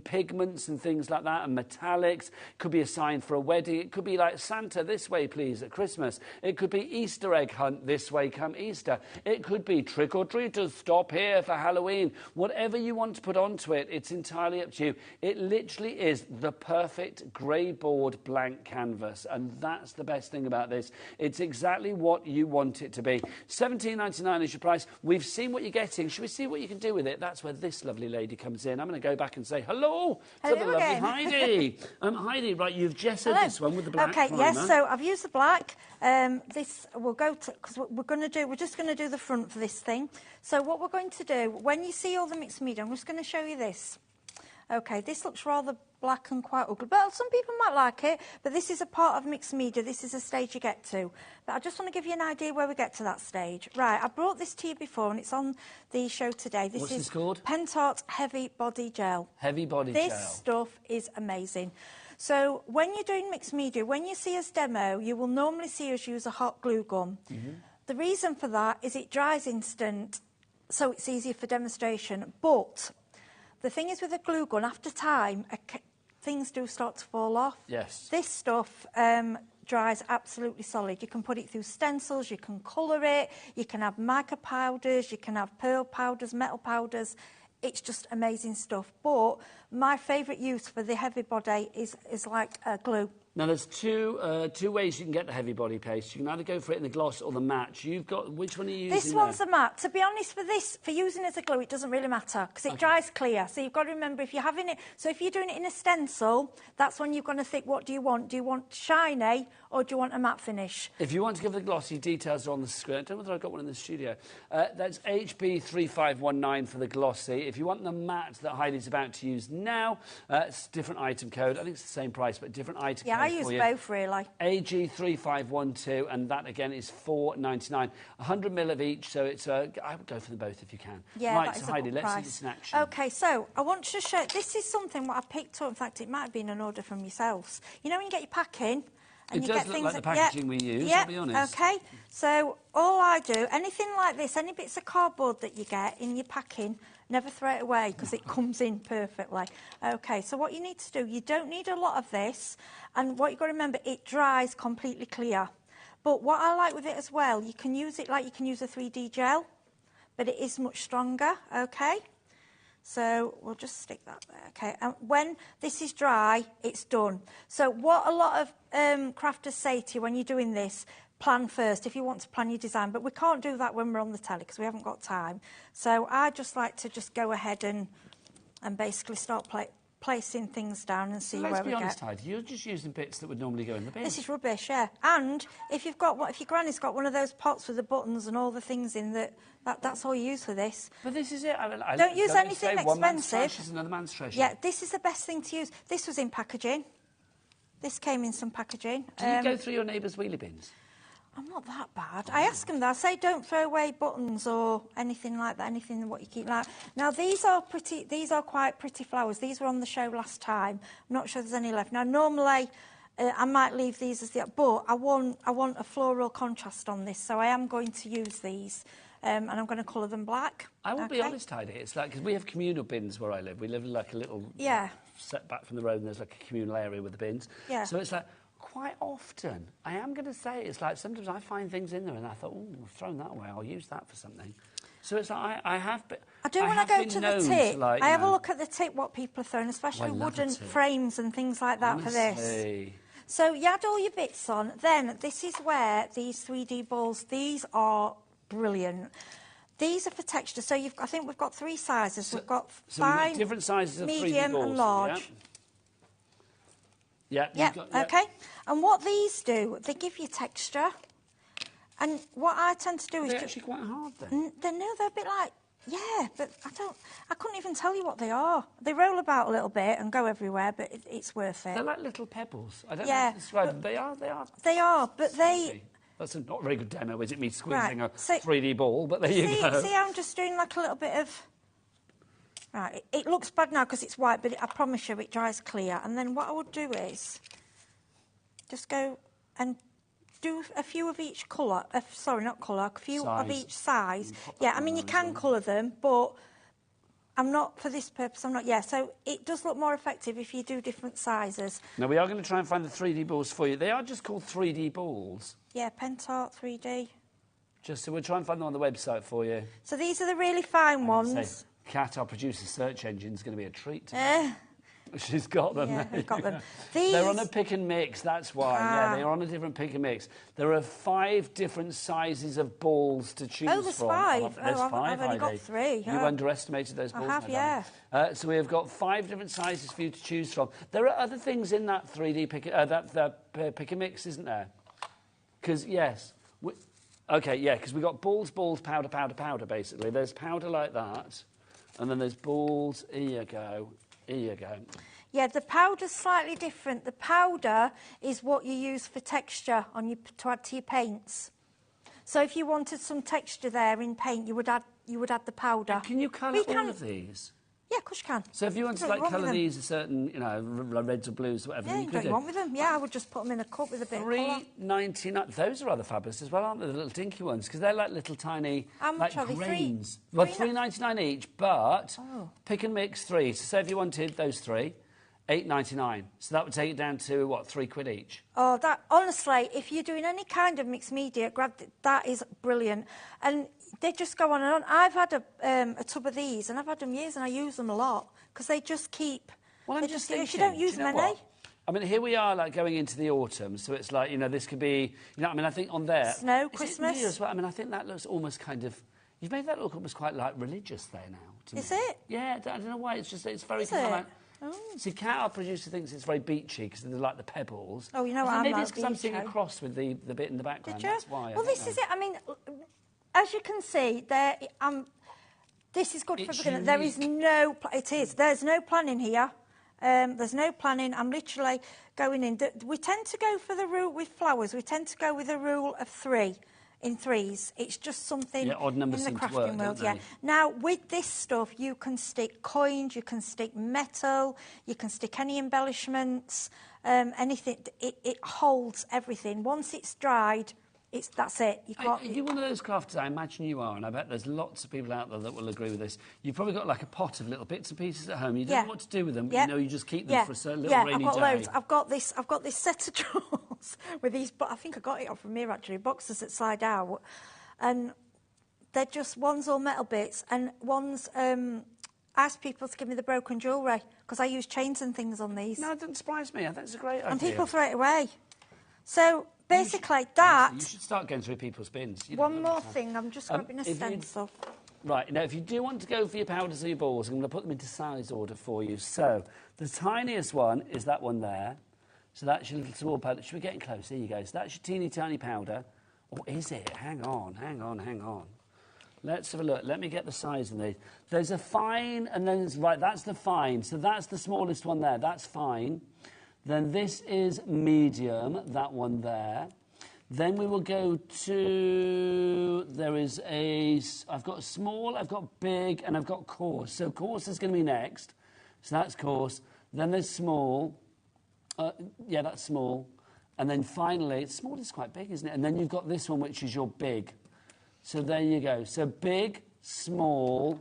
pigments and things like that, and metallics. Could be a sign for a wedding. It could be like Santa this way, please, at Christmas. It could be Easter egg hunt this way come Easter. It could be trick-or-treaters stop here for Halloween. Whatever you want to put onto it, it's entirely up to you. It literally is the perfect grey board blank canvas, and that's the best thing about this. It's exactly what you want it to be. $17.99 is your price. We've seen what you're getting. Should we see what you can do with it? That's where this lovely lady comes in. I'm going to go back and say hello to the lovely Heidi. Heidi, right, you've gessoed this one with the black primer. Yes, so I've used the black. This will go to, because we're just going to do the front for this thing. So what we're going to do, when you see all the mixed media, I'm just going to show you this. Okay, this looks rather black and quite ugly, but some people might like it, but this is a part of mixed media. This is a stage you get to. But I just want to give you an idea where we get to that stage. Right, I brought this to you before, and it's on the show today. What's this called? Pentart Heavy Body Gel. Heavy Body Gel. This stuff is amazing. So when you're doing mixed media, when you see us demo, you will normally see us use a hot glue gun. The reason for that is it dries instant, so it's easier for demonstration. But the thing is with a glue gun, after time, things do start to fall off. Yes. This stuff dries absolutely solid. You can put it through stencils, you can colour it, you can have mica powders, you can have pearl powders, metal powders. It's just amazing stuff. But my favourite use for the heavy body is like glue. Now, there's two ways you can get the heavy body paste. You can either go for it in the gloss or the matte. You've got, which one are you using? This one's the matte. To be honest, for using as a glue, it doesn't really matter because it dries clear. So you've got to remember, if you're having it, so if you're doing it in a stencil, that's when you're going to think, what do you want? Do you want shiny or do you want a matte finish? If you want to give the glossy, details are on the screen. I don't know whether I've got one in the studio. That's HB3519 for the glossy. If you want the matte that Heidi's about to use now, it's a different item code. I think it's the same price, but different item code. I use both, really. AG3512, and that, again, is $4.99. 100 ml of each, so it's I would go for them both if you can. Yeah, right, that is so a Heidi, good let's see price. this in action. OK, so I want to show... This is something what I picked up. In fact, it might have been an order from yourselves. You know when you get your pack in It you does get look things like the that- packaging we use, yeah, I'll be honest. Okay, so all I do, anything like this, any bits of cardboard that you get in your packing, never throw it away because it comes in perfectly. Okay, so what you need to do, you don't need a lot of this, and what you've got to remember, it dries completely clear. But what I like with it as well, you can use it like you can use a 3D gel, but it is much stronger, okay? So we'll just stick that there, okay? And when this is dry, it's done. So what a lot of crafters say to you when you're doing this, plan first if you want to plan your design, but we can't do that when we're on the telly because we haven't got time. So I just like to just go ahead and basically start placing things down and see where we get. Let's be honest, Heidi, you're just using bits that would normally go in the bin. This is rubbish, yeah. And if you've got if your granny's got one of those pots with the buttons and all the things in that's all you use for this. But this is it. Don't use anything One man's expensive. trash is another man's treasure. Yeah, this is the best thing to use. This was in packaging. This came in some packaging. Do you go through your neighbour's wheelie bins? I'm not that bad. I ask them that. I say don't throw away buttons or anything like that, anything what you keep like. Now, these are quite pretty flowers. These were on the show last time. I'm not sure there's any left. Now, normally, I might leave these as but I want a floral contrast on this, so I am going to use these. And I'm going to colour them black. I will be honest, Heidi. It's like, because we have communal bins where I live. We live in like a little set back from the road, and there's like a communal area with the bins. Yeah. So it's like, quite often, I am going to say, it's like sometimes I find things in there and I thought, oh, I've thrown that away, I'll use that for something. So it's like, I have been... I do when I go to the tip. Like, I have a look at the tip, what people are throwing, especially wooden frames and things like that for this. So you add all your bits on. Then this is where these 3D balls, these are brilliant. These are for texture. So I think we've got 3 sizes. So, we've got fine, we've got different sizes of 3D medium balls, and large. Yeah. Okay. And what these do, they give you texture. And what I tend to do is... They're actually quite hard, then. They're a bit like... Yeah, but I couldn't even tell you what they are. They roll about a little bit and go everywhere, but it's worth it. They're like little pebbles. I don't know how to describe them. They are. They are, but they... That's not a very good demo, is it, me squeezing a 3D ball? But there you go. See, I'm just doing like a little bit of... Right, it looks bad now because it's white, but I promise you it dries clear. And then what I would do is just go and do a few of each colour. Sorry, not colour, a few of each size. Yeah, I mean, you can colour them, but I'm not, for this purpose, I'm not... Yeah, so it does look more effective if you do different sizes. Now, we are going to try and find the 3D balls for you. They are just called 3D balls. Yeah, Pentart 3D. Just so we'll try and find them on the website for you. So these are the really fine ones. Kat, our producer search engine, is going to be a treat to me. She's got them. Yeah, I've got them. They're on a pick and mix, that's why. Yeah, they're on a different pick and mix. There are 5 different sizes of balls to choose from. Oh, there's 5. There's 5, I've only got 3. You underestimated those balls. I have, yeah. So we have got 5 different sizes for you to choose from. There are other things in that 3D pick and mix, isn't there? Because, yes... because we've got balls, powder, powder, basically. There's powder like that, and then there's balls. Here you go. Yeah, the powder's slightly different. The powder is what you use for texture to add to your paints. So if you wanted some texture there in paint, you would add the powder. And can you colour all of these? Yeah, of course you can. So if you wanted to colour these a certain, reds or blues, whatever, yeah, you could do. You want with them? Yeah, I would just put them in a cup with a bit of colour. $3.99. Those are rather fabulous as well, aren't they? The little dinky ones, because they're like little tiny, how much are they? grains. Well, $3.99 each, but pick and mix 3. So say if you wanted those 3, $8.99. So that would take it down to what, £3 each? Oh, that honestly, if you're doing any kind of mixed media, that is brilliant. And they just go on and on. I've had a tub of these, and I've had them years, and I use them a lot because they just keep. Well, I'm just thinking, if you don't use them any. I mean, here we are, like going into the autumn, so it's like this could be. I mean, I think on there snow, Christmas. New as well? I mean, I think that looks almost kind of. You've made that look almost quite like religious there now. Is it? Yeah, I don't know why. It's very kind of like. Oh. See, Kat, our producer, thinks it's very beachy because they're like the pebbles. Oh, you know what I'm like? Maybe it's because I'm seeing a cross with the bit in the background. Did you? That's why. Well, this is it. I mean, as you can see, this is good for beginners. There is no... It is. There's no planning here. There's no planning. I'm literally going in. We tend to go for the rule with flowers. We tend to go with a rule of 3. In 3s. It's just something odd numbers in the crafting work, world. Yeah. Now, with this stuff, you can stick coins, you can stick metal, you can stick any embellishments. anything. It holds everything. Once it's dried, that's it. You can't. Are you one of those crafters? I imagine you are, and I bet there's lots of people out there that will agree with this. You've probably got like a pot of little bits and pieces at home. You don't know what to do with them, but you know you just keep them for a certain little rainy I've got day. loads. I've got this set of drawers with these. But I think I got it off from here actually. Boxes that slide out, and they're just one's all metal bits, and one's. I asked people to give me the broken jewellery because I use chains and things on these. No, it doesn't surprise me. I think it's a great idea. And people throw it away. So basically, You should start going through people's bins. One more thing, I'm just grabbing a stencil. Right, now if you do want to go for your powders or your balls, I'm going to put them into size order for you. So, the tiniest one is that one there. So that's your little small powder. Should we get close? There you go. So that's your teeny tiny powder. Or is it? Hang on. Let's have a look. Let me get the size of these. There's a fine, and then that's the fine. So that's the smallest one there. That's fine. Then this is medium, that one there. Then we will go to, I've got small, I've got big, and I've got coarse. So coarse is going to be next. So that's coarse. Then there's small. Yeah, that's small. And then finally, small is quite big, isn't it? And then you've got this one, which is your big. So there you go. So big, small.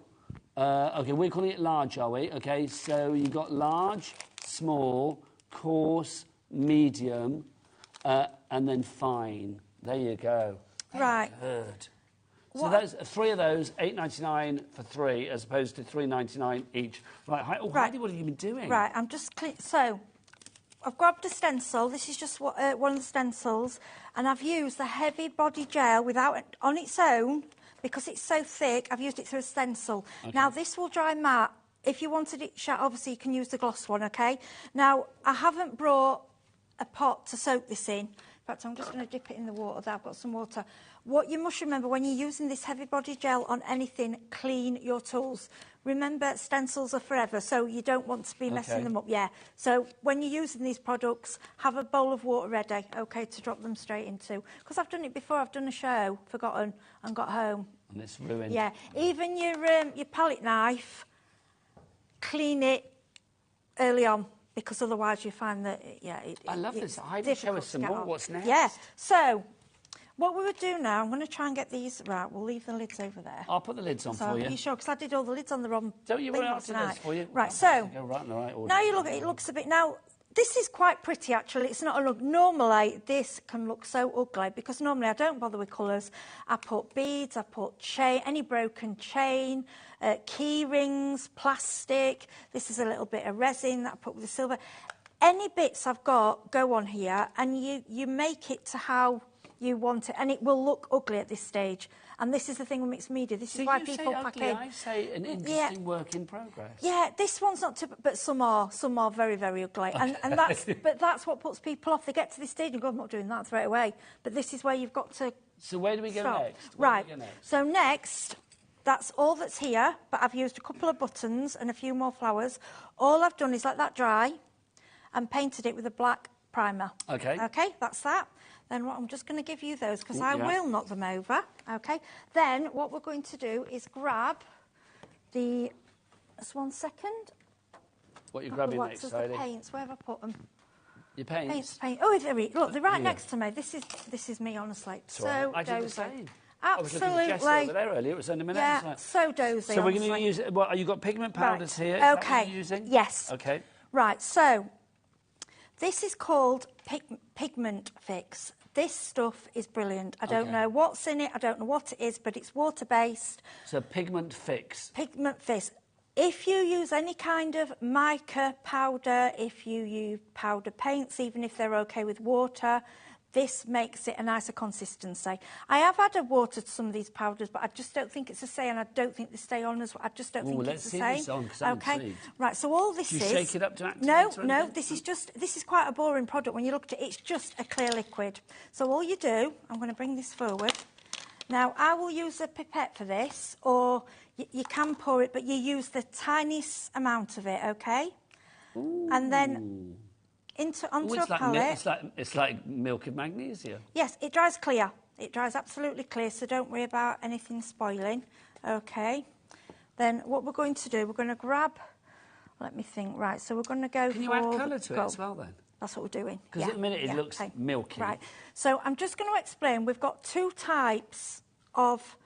Okay, we're calling it large, are we? Okay, so you've got large, small, coarse, medium, and then fine. There you go. Right. Good. So those three of those, $8.99 for three, as opposed to $3.99 each. Right. Heidi, what have you been doing? Right. I'm just so. I've grabbed a stencil. This is just one of the stencils, and I've used the heavy body gel on its own because it's so thick. I've used it through a stencil. Okay. Now this will dry matte. If you wanted it shut, obviously you can use the gloss one. Okay. Now I haven't brought a pot to soak this in. In fact, I'm just going to dip it in the water there. I've got some water. What you must remember when you're using this heavy body gel on anything, clean your tools. Remember, stencils are forever, so you don't want to be messing them up. Yeah. So when you're using these products, have a bowl of water ready, okay, to drop them straight into. Because I've done it before. I've done a show, forgotten, and got home. And it's ruined. Yeah. Even your palette knife, clean it early on. Because otherwise you find that, I love this. Heidi, show us some more. What's next? Yeah. So, what we would do now, I'm going to try and get these... Right, we'll leave the lids over there. I'll put the lids on for you. Are you sure? Because I did all the lids on the wrong Don't you thing worry, I'll do this for you. Right, so... Go right in the right order. Now you look at it, looks a bit... Now, this is quite pretty, actually. It's not a look... Normally, this can look so ugly, because normally I don't bother with colours. I put beads, I put chain, any broken chain... key rings, plastic. This is a little bit of resin that I put with the silver. Any bits I've got go on here, and you make it to how you want it, and it will look ugly at this stage. And this is the thing with mixed media. This is why people pack in. I say an interesting work in progress. Yeah, this one's not too, but some are very, very ugly, and that's what puts people off. They get to this stage and go, I'm not doing that, throw it away. But this is where you've got to. So where do we go next? Right. So next. That's all that's here, but I've used a couple of buttons and a few more flowers. All I've done is let that dry and painted it with a black primer. Okay. Okay, that's that. Then I'm just going to give you those because I will knock them over. Okay. Then what we're going to do is grab the... Just 1 second. What are you grabbing next, Heidi? The paints. Where have I put them? Your paints? Oh, there we go. Look, they're right next to me. This is me, honestly. So I did the same. Absolutely. I was looking at Jess over there earlier. It was only a minute. Yeah, so dozy. So we're going to use... Well, you've got pigment powders here. Is okay. That what you're using? Yes. Okay. Right, so this is called Pigment Fix. This stuff is brilliant. I don't know what's in it. I don't know what it is, but it's water-based. So Pigment Fix. Pigment Fix. If you use any kind of mica powder, if you use powder paints, even if they're okay with water, this makes it a nicer consistency. I have added water to some of these powders, but I just don't think it's the same, and I don't think they stay on as well. I just don't think it's the same. Let's see this on, because I'm intrigued. Right, so all this is... Do you shake it up to activate it? No, this is quite a boring product. When you look at it, it's just a clear liquid. So all you do, I'm going to bring this forward. Now, I will use a pipette for this, or you can pour it, but you use the tiniest amount of it, okay? Ooh. And then... onto a palette. It's like milk of magnesia. Yes, it dries clear. It dries absolutely clear, so don't worry about anything spoiling. Okay. Then what we're going to do, we're going to grab... Let me think. Right, so we're going to go Can you add colour to it as well, then? That's what we're doing. Because at the minute it looks okay. milky. Right. So I'm just going to explain. We've got 2 types of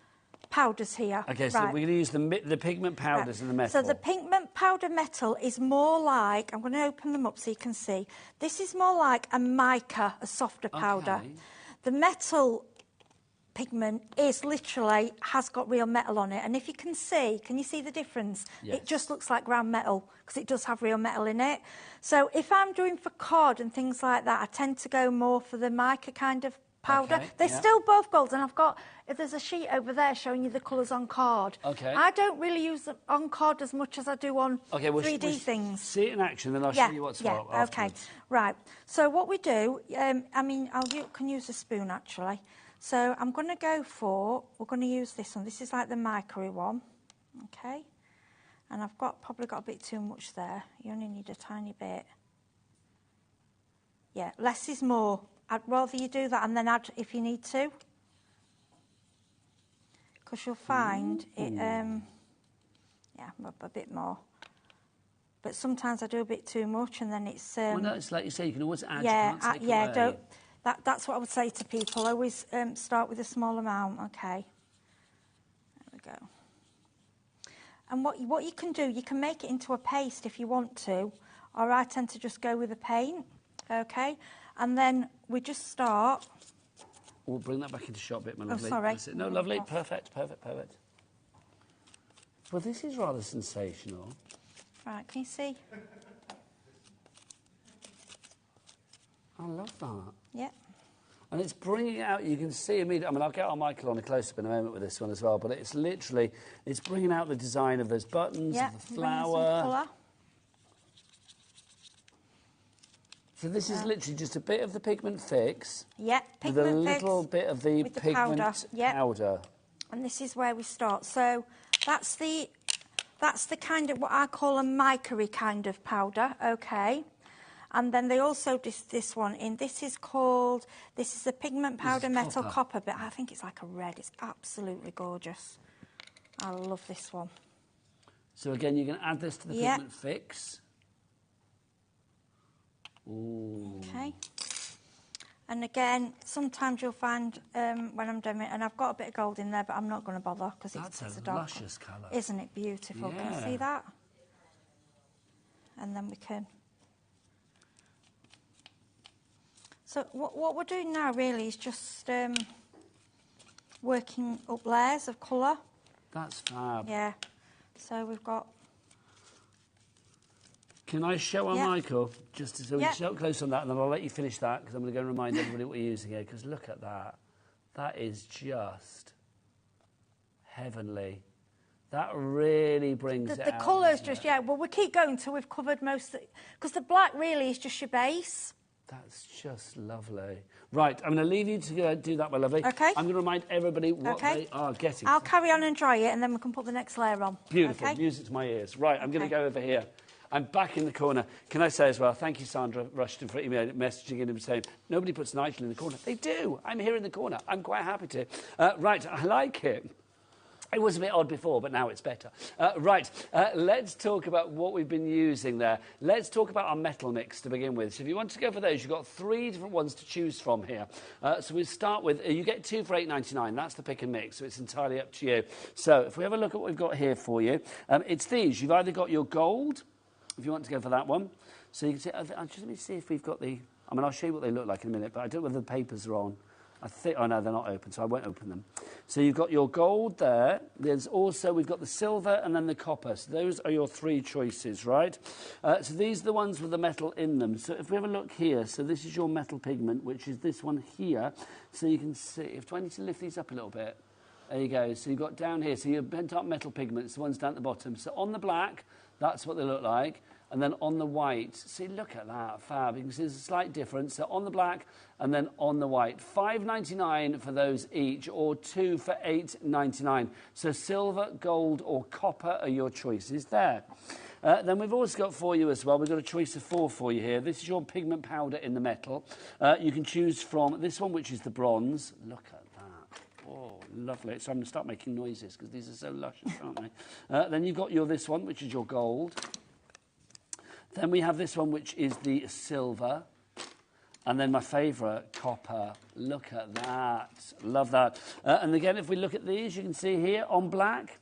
powders here. Okay, so we're going to use the pigment powders and the metal. So the pigment powder metal is more like, I'm going to open them up so you can see. This is more like a mica, a softer powder. Okay. The metal pigment is literally, has got real metal on it. And if you can you see the difference? Yes. It just looks like ground metal because it does have real metal in it. So if I'm doing for cod and things like that, I tend to go more for the mica kind of powder. Okay, They're still both gold, and I've got, if there's a sheet over there showing you the colours on card. Okay. I don't really use them on card as much as I do on 3D we'll things. See it in action, then I'll show you what's what okay. afterwards. Right. So what we do, can use a spoon actually. So I'm going to go for, we're going to use this one. This is like the mica one, okay? And I've probably got a bit too much there. You only need a tiny bit. Yeah, less is more. I'd rather you do that and then add if you need to. Because you'll find it, a bit more. But sometimes I do a bit too much and then it's... well, no, it's like you say, you can always add, yeah, you can't take away. don't... That's what I would say to people. Always start with a small amount, okay? There we go. And what you can do, you can make it into a paste if you want to, or I tend to just go with the paint, okay? And then we just start... We'll bring that back into shot a bit, my lovely. Oh, sorry. No, lovely. Perfect. Well, this is rather sensational. Right, can you see? I love that. Yeah. And it's bringing out, you can see immediately, I mean, I'll get our Michael on a close-up in a moment with this one as well, but it's literally, it's bringing out the design of those buttons, of the flower. So this is literally just a bit of the pigment fix. Yeah, pigment with a little bit of the pigment powder. And this is where we start. So that's the kind of what I call a mica-y kind of powder, okay? And then they also this one in. This is the pigment powder metal copper, but I think it's like a red. It's absolutely gorgeous. I love this one. So again, you can add this to the pigment fix. Ooh. Okay. And again, sometimes you'll find when I'm doing it, and I've got a bit of gold in there, but I'm not going to bother because it's a dark luscious colour. Isn't it beautiful? Yeah. Can you see that? And then we can... So what we're doing now really is just working up layers of colour. That's fab. Yeah. So we've got... Can I show our Michael? Just so we can show up close on that, and then I'll let you finish that, because I'm going to go and remind everybody what we're using here, because look at that. That is just heavenly. That really brings it out. The colours just, well, we keep going until we've covered most of it, because the black really is just your base. That's just lovely. Right, I'm going to leave you to go do that, my lovely. Okay. I'm going to remind everybody what they are getting. I'll carry on and dry it, and then we can put the next layer on. Beautiful. Okay? Music to my ears. Right, I'm going to go over here. I'm back in the corner. Can I say as well, thank you, Sandra Rushton, for messaging in and saying, nobody puts Nigel in the corner. They do. I'm here in the corner. I'm quite happy to. Right, I like it. It was a bit odd before, but now it's better. Let's talk about what we've been using there. Let's talk about our metal mix to begin with. So if you want to go for those, you've got 3 different ones to choose from here. So we start with, you get 2 for £8.99. That's the pick and mix, so it's entirely up to you. So if we have a look at what we've got here for you, it's these. You've either got your gold, if you want to go for that one. So you can see, just let me see if we've got the, I'll show you what they look like in a minute, but I don't know whether the papers are on. I think, oh no, they're not open, so I won't open them. So you've got your gold there. There's also, we've got the silver and then the copper. So those are your 3 choices, right? So these are the ones with the metal in them. So if we have a look here, so this is your metal pigment, which is this one here. So you can see, do I need to lift these up a little bit? There you go. So you've got down here, so your bent up metal pigments, the ones down at the bottom. So on the black, that's what they look like. And then on the white, see, look at that, fab. You can see there's a slight difference. So on the black and then on the white. £5.99 for those each, or 2 for £8.99. So silver, gold or copper are your choices there. Then we've also got for you as well, we've got a choice of 4 for you here. This is your pigment powder in the metal. You can choose from this one, which is the bronze. Look at that. Oh, lovely. So I'm going to start making noises because these are so luscious, aren't they? Then you've got this one, which is your gold. Then we have this one, which is the silver. And then my favourite, copper. Look at that. Love that. And again, if we look at these, you can see here on black,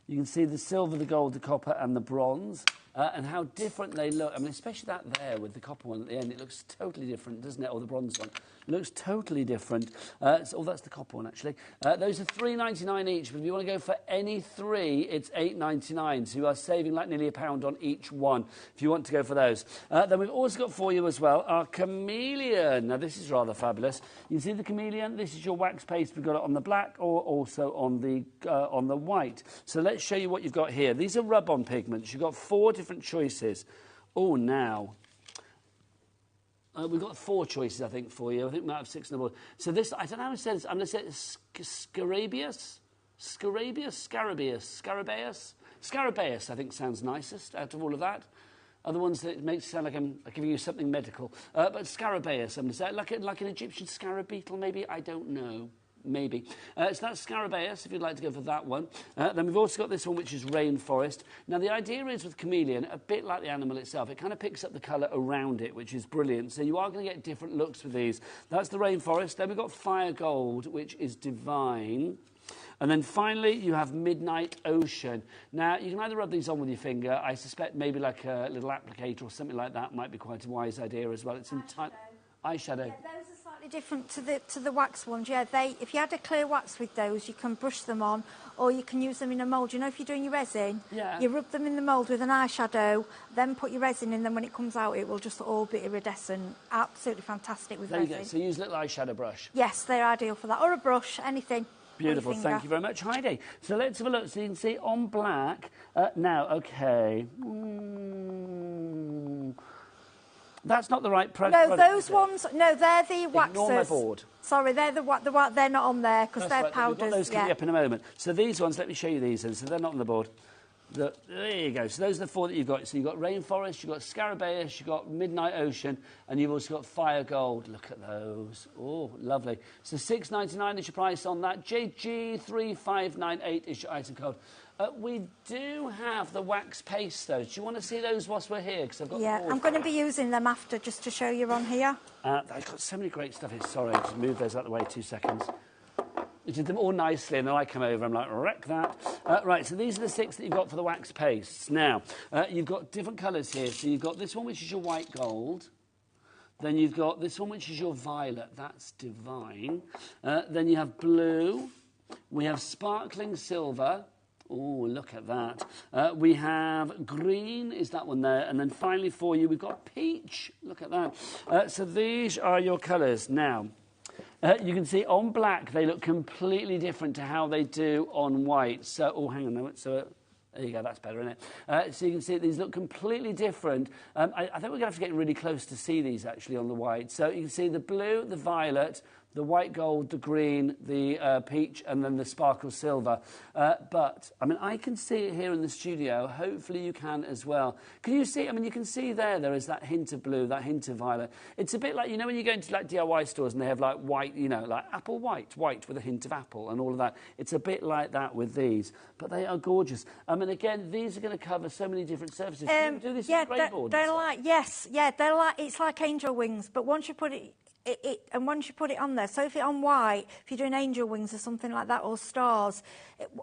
you can see the silver, the gold, the copper and the bronze. And how different they look. I mean, especially that there with the copper one at the end. It looks totally different, doesn't it? Or the bronze one. It looks totally different. Oh, that's the copper one, actually. Those are $3.99 each. But if you want to go for any three, it's $8.99. So you are saving like nearly £1 on each one if you want to go for those. Then we've also got for you as well our chameleon. Now, this is rather fabulous. You see the chameleon? This is your wax paste. We've got it on the black or also on the white. So let's show you what you've got here. These are rub-on pigments. You've got 4 different choices. Oh, now we've got 4 choices, I think, for you. I think we might have 6 on the board. So this, I don't know how to say this. I'm going to say it's Scarabaeus, I think sounds nicest out of all of that. Other ones that make it sound like I'm giving you something medical. But Scarabaeus, I'm going to say, like an Egyptian scarab beetle, maybe? I don't know. Maybe. So that's Scarabaeus, if you'd like to go for that one. Then we've also got this one, which is Rainforest. Now, the idea is with chameleon, a bit like the animal itself, it kind of picks up the colour around it, which is brilliant. So you are going to get different looks with these. That's the Rainforest. Then we've got Fire Gold, which is Divine. And then finally, you have Midnight Ocean. Now, you can either rub these on with your finger. I suspect maybe like a little applicator or something like that might be quite a wise idea as well. It's in time. Eyeshadow. Yeah, those are slightly different to the wax ones. Yeah, if you had a clear wax with those, you can brush them on, or you can use them in a mould. You know, if you're doing your resin, you rub them in the mould with an eyeshadow, then put your resin in, then when it comes out, it will just all be iridescent. Absolutely fantastic with resin. There you go. So use a little eyeshadow brush. Yes, they're ideal for that, or a brush, anything. Beautiful, thank you very much, Heidi. So let's have a look. So you can see on black. Now, okay. That's not the right product. No, those ones. No, they're the waxers. Ignore my board. Sorry, they're they're not on there because they're right. powders. We've got those coming up in a moment. So these ones, let me show you these. So they're not on the board. There you go. So those are the 4 that you've got. So you've got Rainforest, you've got Scarabaeus, you've got Midnight Ocean, and you've also got Fire Gold. Look at those. Oh, lovely. So $6.99 is your price on that. JG3598 is your item code. We do have the wax paste, though. Do you want to see those whilst we're here? Because I've got I'm going to be using them after just to show you on here. I've got so many great stuff here. Sorry, just move those out of the way 2 seconds. You did them all nicely, and then I come over, I'm like, wreck that. Right, so these are the 6 that you've got for the wax pastes. Now, you've got different colours here. So you've got this one, which is your white gold. Then you've got this one, which is your violet. That's Divine. Then you have blue. We have sparkling silver. Oh, look at that. We have green, is that one there? And then finally for you, we've got peach. Look at that. So these are your colours. Now, you can see on black, they look completely different to how they do on white. So, oh, hang on a moment. So, there you go, that's better, isn't it? So you can see these look completely different. I think we're going to have to get really close to see these, actually, on the white. So you can see the blue, the violet, the white gold, the green, the peach, and then the sparkle silver. But, I mean, I can see it here in the studio. Hopefully you can as well. Can you see? I mean, you can see there is that hint of blue, that hint of violet. It's a bit like, you know, when you go into, like, DIY stores and they have, like, white, you know, like apple white with a hint of apple and all of that. It's a bit like that with these. But they are gorgeous. And again, these are going to cover so many different surfaces. Can you do this with grey board? They're like, they're like, it's like angel wings, but once you put it... and once you put it on there, so if it's on white, if you're doing angel wings or something like that, or stars,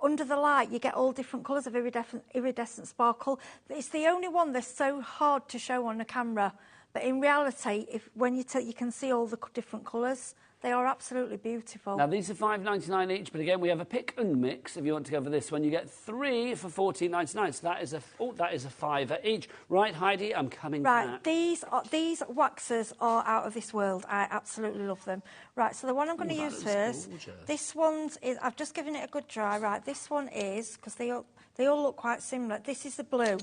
under the light you get all different colours of iridescent sparkle. It's the only one that's so hard to show on the camera, but in reality, when you can see all the different colours. They are absolutely beautiful. Now, these are $5.99 each, but again, we have a pick and mix. If you want to go for this one, you get 3 for $14.99. So that is a £5 each. Right, Heidi, I'm coming back. These waxers are out of this world. I absolutely love them. Right, so the one I'm going to use first. Gorgeous. This one's is. I've just given it a good dry. Right, this one is because they all look quite similar. This is the blue.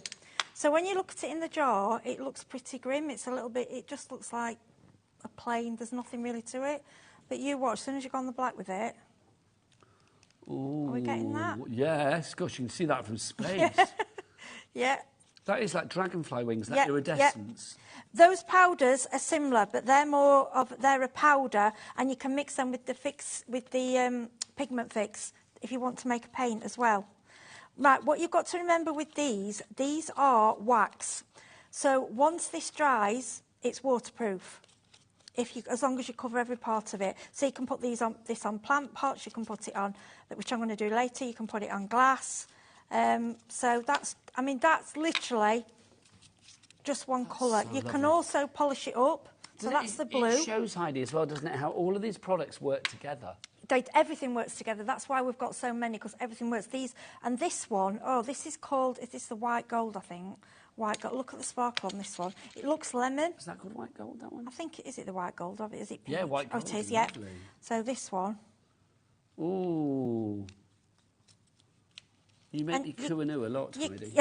So when you look at it in the jar, it looks pretty grim. It's a little bit. It just looks like a plain. There's nothing really to it. But you watch, as soon as you go on the black with it. Ooh, are we getting that? Yes, gosh, you can see that from space. Yeah. That is like dragonfly wings, that iridescence. Yeah. Those powders are similar, but they're a powder, and you can mix them with the pigment fix if you want to make a paint as well. Right, what you've got to remember with these are wax. So once this dries, it's waterproof. as long as you cover every part of it. So you can put this on plant pots, you can put it on, which I'm going to do later, you can put it on glass. So that's literally just one colour. so you can lovely. also polish it up. So that's the blue. It shows, Heidi, as well, doesn't it, how all of these products work together. Everything works together. That's why we've got so many, because everything works. And this one, this is the white gold, I think. White gold. Look at the sparkle on this one. It looks lemon. Is that called white gold, that one? I think is it the white gold of it? Is it pink? Yeah, white gold. Oh, it is, is yeah. lovely. So this one. Ooh. You make me coo and ooh a lot, Heidi.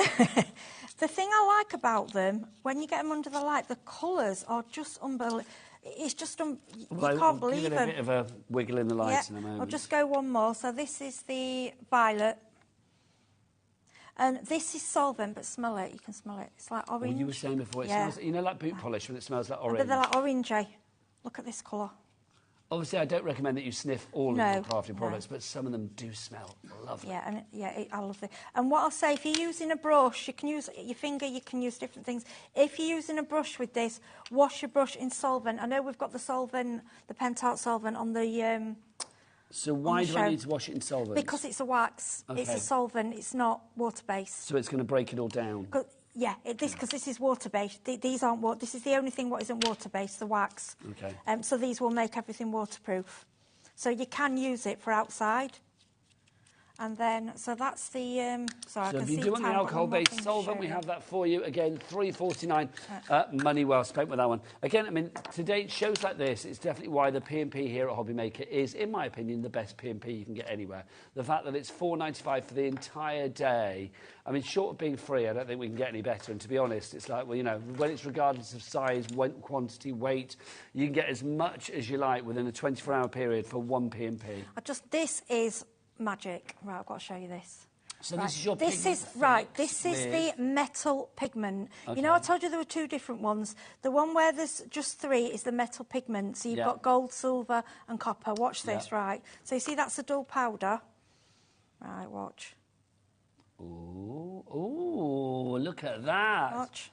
The thing I like about them, when you get them under the light, the colours are just unbelievable. It's just, you can't believe give it them. a bit of a wiggle in the light in a moment. I'll just go one more. So this is the violet. And this is solvent, but smell it. You can smell it. It's like orange. Well, you were saying before, it smells, like boot polish when it smells like orange. But they're like orangey. Look at this colour. Obviously, I don't recommend that you sniff all of the crafting products, but some of them do smell lovely. Yeah, I love it. And what I'll say, if you're using a brush, you can use your finger, you can use different things. If you're using a brush with this, wash your brush in solvent. I know we've got the solvent, the Pentart solvent on the... So why do I need to wash it in solvent? Because it's a wax. Okay. It's a solvent. It's not water-based. So it's going to break it all down? Yeah, because this is water-based. These aren't water. This is the only thing what isn't water-based, the wax. Okay. So these will make everything waterproof. So you can use it for outside. And then, so that's the... so if you do want the alcohol-based solvent, we have that for you. Again, $3.49. Money well spent with that one. Again, I mean, today, shows like this, it's definitely why the P&P here at HobbyMaker is, in my opinion, the best P&P you can get anywhere. The fact that it's $4.95 for the entire day, I mean, short of being free, I don't think we can get any better. And to be honest, it's like, well, you know, when it's regardless of size, quantity, weight, you can get as much as you like within a 24-hour period for one P&P. This is... magic. Right, I've got to show you this. So this is your pigment fix this is the metal pigment. Okay. You know, I told you there were two different ones. The one where there's just three is the metal pigment. So you've got gold, silver and copper. Watch this, right? So you see that's a dull powder. Right, watch. Ooh, look at that. Watch.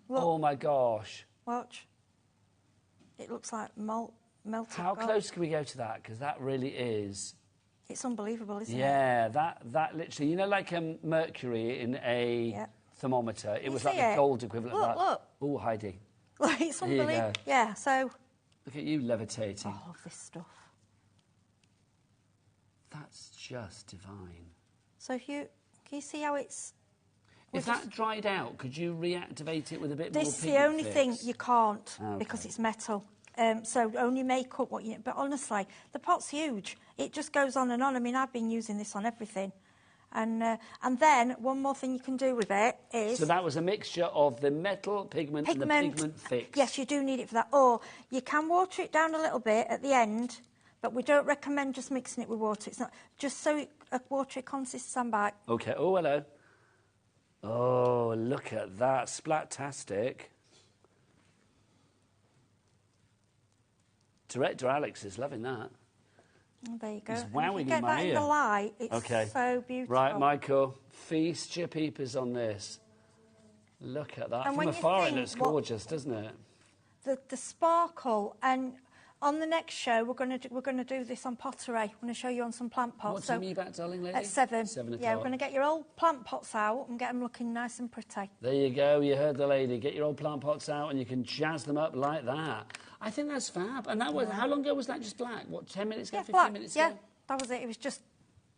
Look. Oh, my gosh. Watch. It looks like melted How gold. close can we go to that? Because that really is... It's unbelievable, isn't it? Yeah, that literally, you know, like mercury in a thermometer. It was like the gold equivalent of that. Look. Oh, Heidi. Look, it's unbelievable. Yeah, so... Look at you levitating. I love this stuff. That's just divine. So can you see how it's... If that dried out, could you reactivate it with a bit more pigment? This is the only thing you can't, because it's metal. So only make up what you... But honestly, the pot's huge. It just goes on and on. I mean, I've been using this on everything. And then one more thing you can do with it is... So that was a mixture of the metal pigment and the pigment fix. Yes, you do need it for that. Or you can water it down a little bit at the end, but we don't recommend just mixing it with water. It's not... Just so a watery consistency back. OK. Oh, hello. Oh, look at that. Splat-tastic. Director Alex is loving that. Oh, there you go. He's wowing in my ear. In the light, it's so beautiful. Right, Michael, feast your peepers on this. Look at that. And from afar, it looks gorgeous, doesn't it? The sparkle, and on the next show, we're going to do this on pottery. I'm going to show you on some plant pots. What time are you back, darling lady? At 7. 7 o'clock. Yeah, we're going to get your old plant pots out and get them looking nice and pretty. There you go. You heard the lady. Get your old plant pots out and you can jazz them up like that. I think that's fab. And that was how long ago was that? Just black? What, 10 minutes ago? 15 minutes ago? Yeah, that was it. It was just.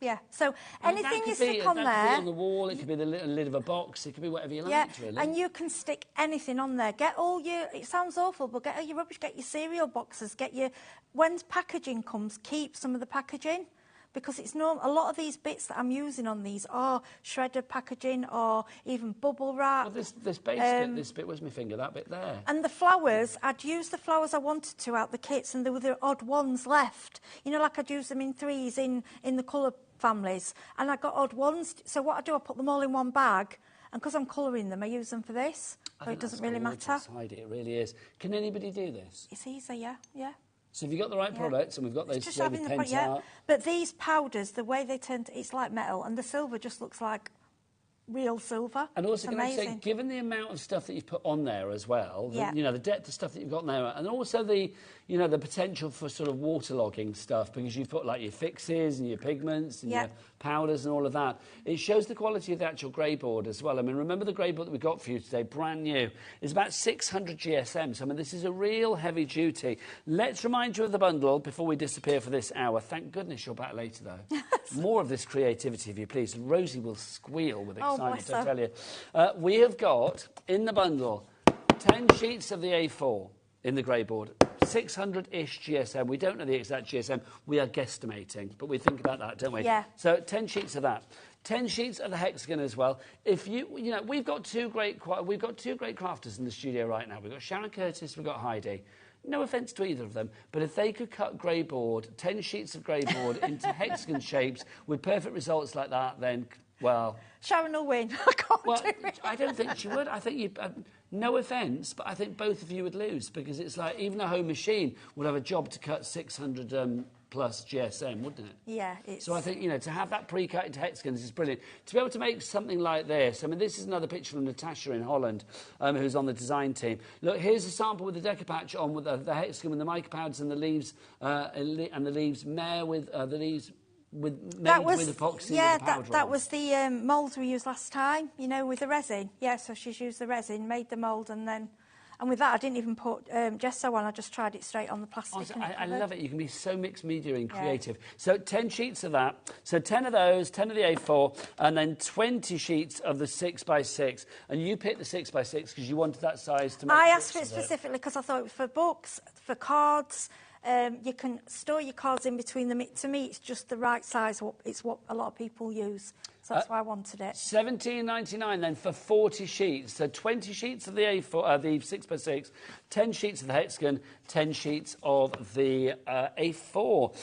Yeah, so anything you stick on there... That could be on the wall, it could be the lid of a box, it could be whatever you like, really. And you can stick anything on there. Get all your... It sounds awful, but get all your rubbish, get your cereal boxes, get your... When packaging comes, keep some of the packaging, because it's normal. A lot of these bits that I'm using on these are shredded packaging or even bubble wrap. Well, this base bit, this bit was my finger, that bit there. And the flowers, I'd use the flowers I wanted to out the kits, and there were the odd ones left. You know, like I'd use them in threes in the colour families, and I got odd ones. So what I do, I put them all in one bag, and because I'm colouring them, I use them for this. So it doesn't really matter. Heidi, it really is. Can anybody do this? It's easy, yeah. So if you've got the right products, and we've got those flavoured Pentart... But these powders, the way they turn, it's like metal, and the silver just looks like real silver. And also, It's can I say, amazing. given the amount of stuff that you've put on there as well, Yeah. the depth of stuff that you've got there, and also the potential for sort of waterlogging stuff, because you've put like your fixes and your pigments and Yeah. your powders and all of that. It shows the quality of the actual grey board as well. I mean, remember the grey board that we got for you today, brand new. It's about 600 GSM. So, I mean, this is a real heavy duty. Let's remind you of the bundle before we disappear for this hour. Thank goodness you're back later, though. More of this creativity, if you please. And Rosie will squeal with Oh, excitement, bless I her. tell you. We have got, in the bundle, 10 sheets of the A4 in the grey board. 600-ish GSM. We don't know the exact GSM. We are guesstimating, but we think about that, don't we? Yeah. So 10 sheets of that. 10 sheets of the hexagon as well. If we've got two great crafters in the studio right now. We've got Sharon Curtis, we've got Heidi. No offence to either of them, but if they could cut grey board, 10 sheets of grey board into hexagon shapes with perfect results like that, then, well... Sharon will win. I can't Well, do it. I don't think she would. I think you... no offence, but I think both of you would lose, because it's like even a home machine would have a job to cut 600 plus GSM, wouldn't it? Yeah, it's... So I think, to have that pre-cut into hexagons is brilliant. To be able to make something like this, I mean, this is another picture from Natasha in Holland, who's on the design team. Look, here's a sample with the decopatch on with the hexagon with the mica powders and the leaves, mare with the leaves... with epoxy yeah, with the powder that on. was the mould we used last time, with the resin. Yeah, so she's used the resin, made the mould, and with that I didn't even put gesso on, I just tried it straight on the plastic. Honestly, I love it. You can be so mixed media and creative. So 10 sheets of that. So 10 of those, 10 of the A4, and then 20 sheets of the 6x6. And you picked the 6x6 because you wanted that size to make I asked for it books of specifically because I thought it was for books, for cards. You can store your cards in between them. To me, it's just the right size. It's what a lot of people use. So that's why I wanted it. $17.99 then for 40 sheets. So 20 sheets of the A4, the 6x6, 10 sheets of the hexagon, 10 sheets of the A4.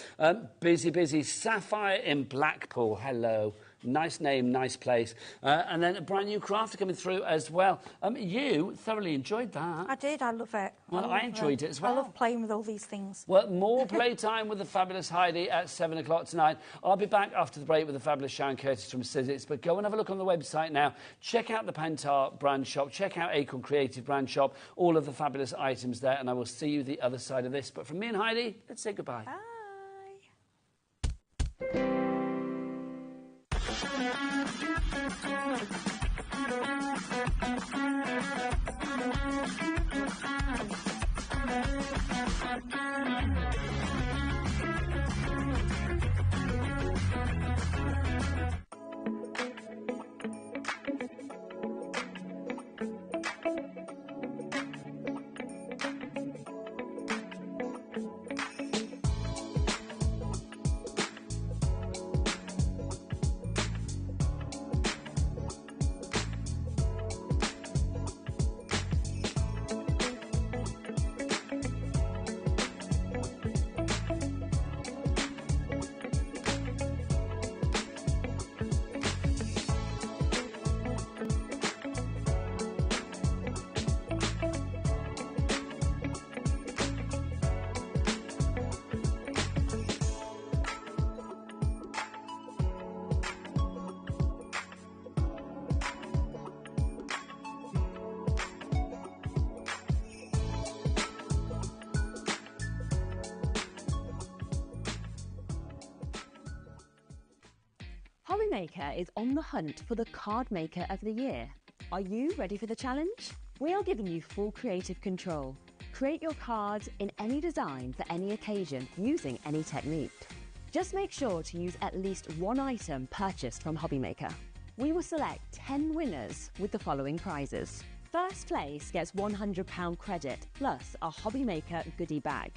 Busy. Sapphire in Blackpool. Hello. Nice name, nice place. And then a brand new crafter coming through as well. You thoroughly enjoyed that. I did. I love it. Well, I enjoyed it as well. I love playing with all these things. Well, more playtime with the fabulous Heidi at 7 o'clock tonight. I'll be back after the break with the fabulous Sharon Curtis from Sizzix. But go and have a look on the website now. Check out the Pantar brand shop. Check out Acorn Creative brand shop. All of the fabulous items there. And I will see you the other side of this. But from me and Heidi, let's say goodbye. Bye. HobbyMaker is on the hunt for the Card Maker of the Year. Are you ready for the challenge? We are giving you full creative control. Create your cards in any design for any occasion using any technique. Just make sure to use at least one item purchased from HobbyMaker. We will select 10 winners with the following prizes. First place gets £100 credit plus a HobbyMaker goodie bag.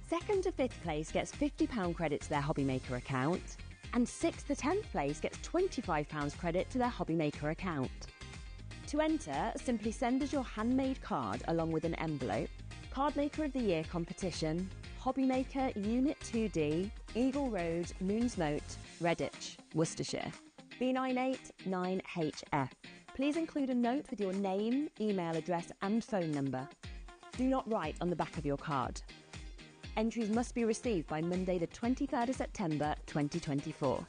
Second to fifth place gets £50 credit to their HobbyMaker account. And 6th to 10th place gets £25 credit to their HobbyMaker account. To enter, simply send us your handmade card along with an envelope, Card Maker of the Year competition, HobbyMaker Unit 2D, Eagle Road, Moonsmote, Redditch, Worcestershire, B989HF. Please include a note with your name, email address and phone number. Do not write on the back of your card. Entries must be received by Monday the 23rd of September 2024.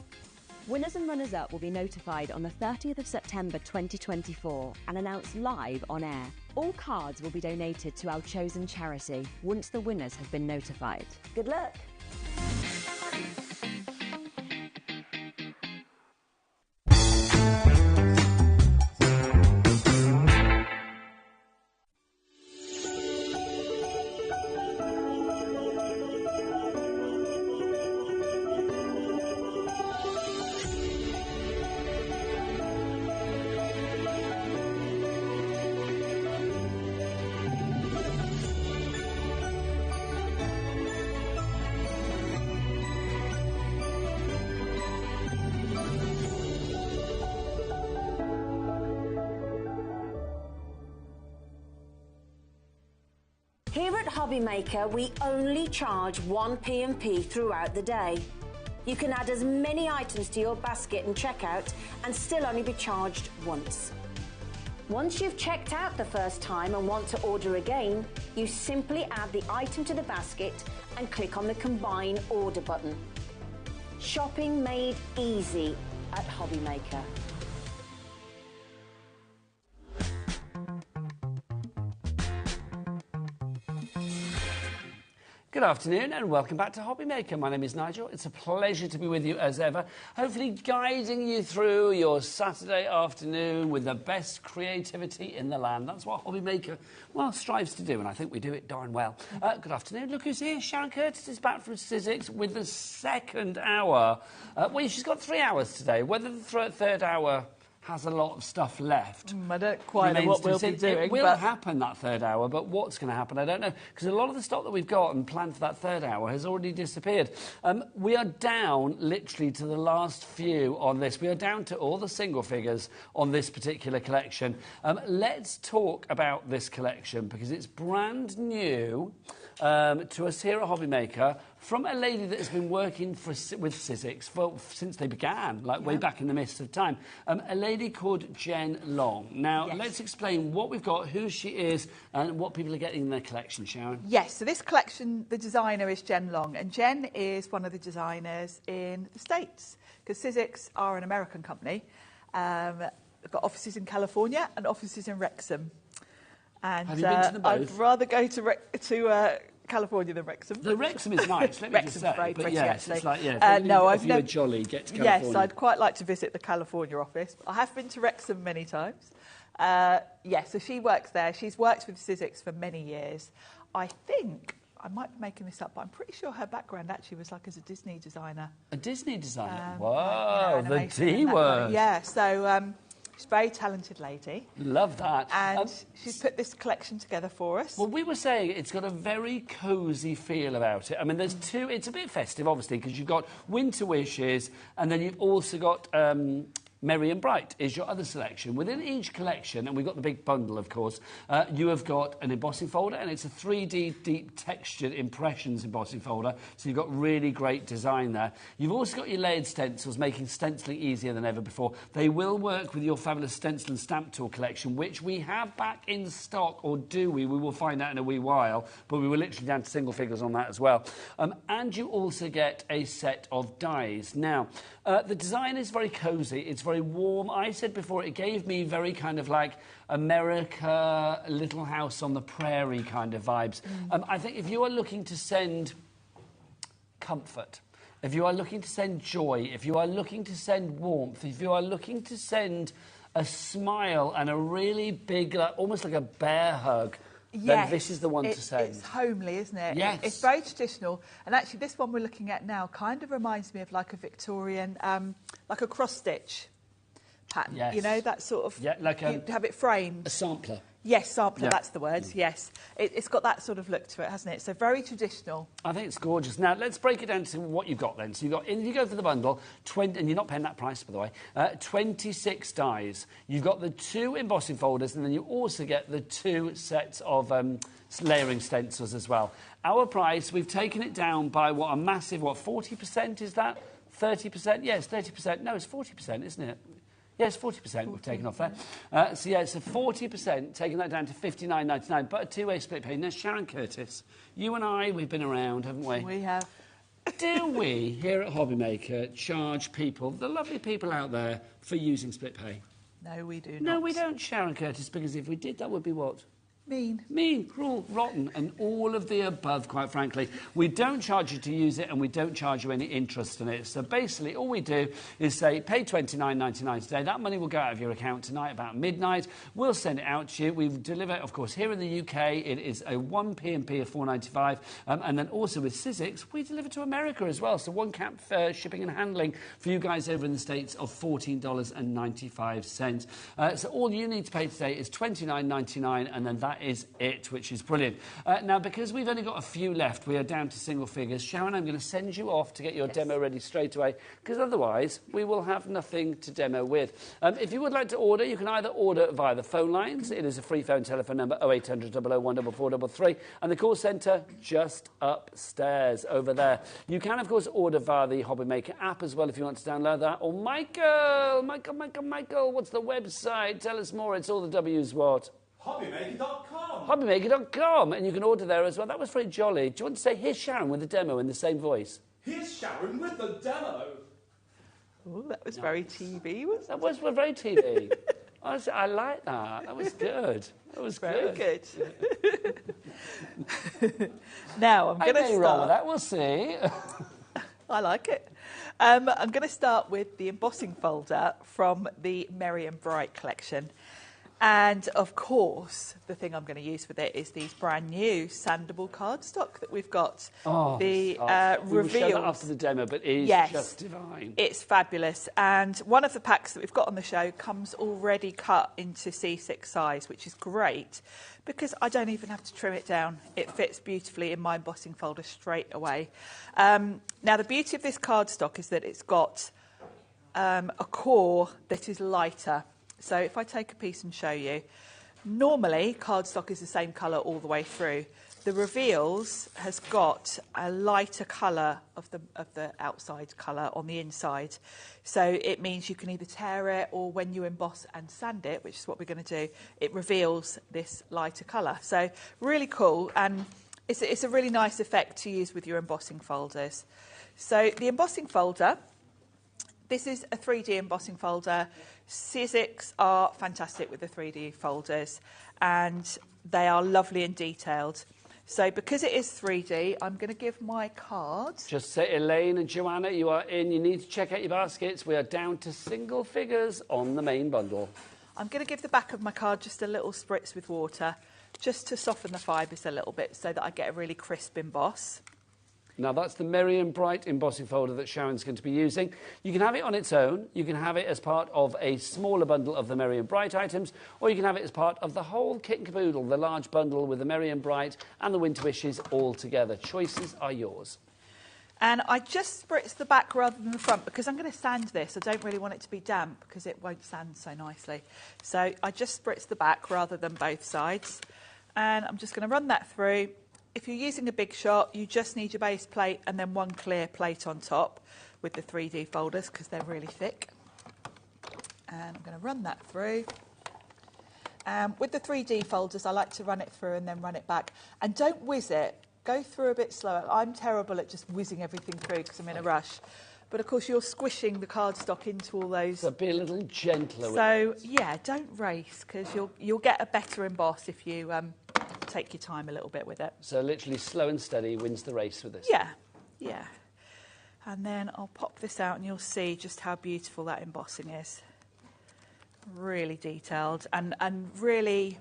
Winners and runners-up will be notified on the 30th of September 2024 and announced live on air. All cards will be donated to our chosen charity once the winners have been notified. Good luck. Here at HobbyMaker, we only charge one P&P throughout the day. You can add as many items to your basket and checkout and still only be charged once. Once you've checked out the first time and want to order again, you simply add the item to the basket and click on the Combine Order button. Shopping made easy at HobbyMaker. Good afternoon and welcome back to HobbyMaker. My name is Nigel. It's a pleasure to be with you as ever, hopefully guiding you through your Saturday afternoon with the best creativity in the land. That's what HobbyMaker, well, strives to do, and I think we do it darn well. Good afternoon. Look who's here. Sharon Curtis is back from Sizzix with the second hour. Well, she's got 3 hours today. Whether the third hour has a lot of stuff left. I don't quite know what we'll be doing. It will happen, that third hour, but what's going to happen, I don't know. Because a lot of the stock that we've got and planned for that third hour has already disappeared. We are down literally to the last few on this. We are down to all the single figures on this particular collection. Let's talk about this collection because it's brand new to us here at HobbyMaker from a lady that has been working with Sizzix since they began, way back in the midst of time. A lady called Jen Long. Now, let's explain what we've got, who she is, and what people are getting in their collection, Sharon. Yes, so this collection, the designer is Jen Long, and Jen is one of the designers in the States, because Sizzix are an American company. They've got offices in California and offices in Wrexham. And have you been to them both? I'd rather go to California than Wrexham. The Wrexham is nice, let me just say. Very but pretty, yes, actually. it's like, if you were jolly, get to California. Yes, I'd quite like to visit the California office. I have been to Wrexham many times. So she works there. She's worked with Sizzix for many years. I think, I might be making this up, but I'm pretty sure her background actually was as a Disney designer. A Disney designer? Wow, the D word. Yeah, so she's a very talented lady. Love that. And she's put this collection together for us. Well, we were saying it's got a very cosy feel about it. I mean, there's two... It's a bit festive, obviously, because you've got Winter Wishes, and then you've also got... Merry and Bright is your other selection. Within each collection, and we've got the big bundle, of course, you have got an embossing folder, and it's a 3D deep textured impressions embossing folder, so you've got really great design there. You've also got your layered stencils, making stenciling easier than ever before. They will work with your fabulous stencil and stamp tool collection, which we have back in stock, or do we? We will find out in a wee while, but we were literally down to single figures on that as well. And you also get a set of dies. Now, the design is very cosy. It's very warm. I said before, it gave me very kind of like America, Little House on the Prairie kind of vibes. I think if you are looking to send comfort, if you are looking to send joy, if you are looking to send warmth, if you are looking to send a smile and a really big, almost like a bear hug, then this is the one to send. It's homely, isn't it? Yes. It's very traditional. And actually, this one we're looking at now kind of reminds me of like a Victorian, like a cross-stitch pattern. Yes. You know, that sort of... Yeah, like you have it framed. A sampler. Yes, sampler, Yeah. that's the word, yes. It's got that sort of look to it, hasn't it? So very traditional. I think it's gorgeous. Now, let's break it down to what you've got then. So you've got, if you go for the bundle, 20, and you're not paying that price, by the way, 26 dies. You've got the 2 embossing folders, and then you also get the 2 sets of layering stencils as well. Our price, we've taken it down by, a massive, 40% is that? 30%? Yes, 30%. No, it's 40%, isn't it? Yes, 40% we've taken off there. So, yeah, it's a 40%, taking that down to $59.99, but a two-way split pay. Now, Sharon Curtis, you and I, we've been around, haven't we? We have. Do we, here at HobbyMaker, charge people, the lovely people out there, for using split pay? No, we do not. No, we don't, Sharon Curtis, because if we did, that would be what? Mean. Mean, cruel, rotten, and all of the above, quite frankly. We don't charge you to use it, and we don't charge you any interest in it. So basically, all we do is say, pay $29.99 today. That money will go out of your account tonight about midnight. We'll send it out to you. We deliver, of course, here in the UK, it is a 1 P&P of $4.95. And then also with Sizzix, we deliver to America as well. So one cap shipping and handling for you guys over in the States of $14.95. So all you need to pay today is $29.99, and then that is it, which is brilliant. Now, because we've only got a few left, we are down to single figures. Sharon, I'm going to send you off to get your demo ready straight away, because otherwise we will have nothing to demo with. If you would like to order, you can either order via the phone lines. It is a free phone telephone number, 0800 00 14433, and the call centre just upstairs over there. You can, of course, order via the HobbyMaker app as well if you want to download that. Or Michael, what's the website? Tell us more. It's all the W's what? HobbyMaker.com. HobbyMaker.com, and you can order there as well. That was very jolly. Do you want to say, here's Sharon with the demo in the same voice? Here's Sharon with the demo. Oh, that was very TV, wasn't it? That was very TV. Honestly, I like that. That was good. That was Very good. good. Now, I'm going to I may roll with start... that. We'll see. I like it. I'm going to start with the embossing folder from the Merry and Bright collection. And, of course, the thing I'm going to use with it is these brand new sandable cardstock that we've got. Oh, the we will show that reveals. after the demo, but it is just divine. It's fabulous. And one of the packs that we've got on the show comes already cut into C6 size, which is great because I don't even have to trim it down. It fits beautifully in my embossing folder straight away. Now, the beauty of this cardstock is that it's got a core that is lighter. So if I take a piece and show you, normally cardstock is the same colour all the way through. The reveals has got a lighter colour of the outside colour on the inside. So it means you can either tear it or when you emboss and sand it, which is what we're going to do, it reveals this lighter colour. So really cool, and it's a really nice effect to use with your embossing folders. So the embossing folder, this is a 3D embossing folder. Sizzix are fantastic with the 3D folders and they are lovely and detailed. So because it is 3D, I'm going to give my cards. Just say, Elaine and Joanna, you are in. You need to check out your baskets. We are down to single figures on the main bundle. I'm going to give the back of my card just a little spritz with water, just to soften the fibres a little bit so that I get a really crisp emboss. Now, that's the Merry and Bright embossing folder that Sharon's going to be using. You can have it on its own, you can have it as part of a smaller bundle of the Merry and Bright items, or you can have it as part of the whole kit and caboodle, the large bundle with the Merry and Bright and the Winter Wishes all together. Choices are yours. And I just spritz the back rather than the front because I'm going to sand this. I don't really want it to be damp because it won't sand so nicely. So I just spritz the back rather than both sides. And I'm just going to run that through. If you're using a big shot, you just need your base plate and then one clear plate on top with the 3D folders because they're really thick. And I'm going to run that through. With the 3D folders, I like to run it through and then run it back. And don't whiz it. Go through a bit slower. I'm terrible at just whizzing everything through because I'm in a rush. But, of course, you're squishing the cardstock into all those. So be a little gentler So, with it. yeah, don't race because you'll get a better emboss if you take your time a little bit with it. So literally slow and steady wins the race with this. Yeah, yeah. And then I'll pop this out and you'll see just how beautiful that embossing is. Really detailed and really,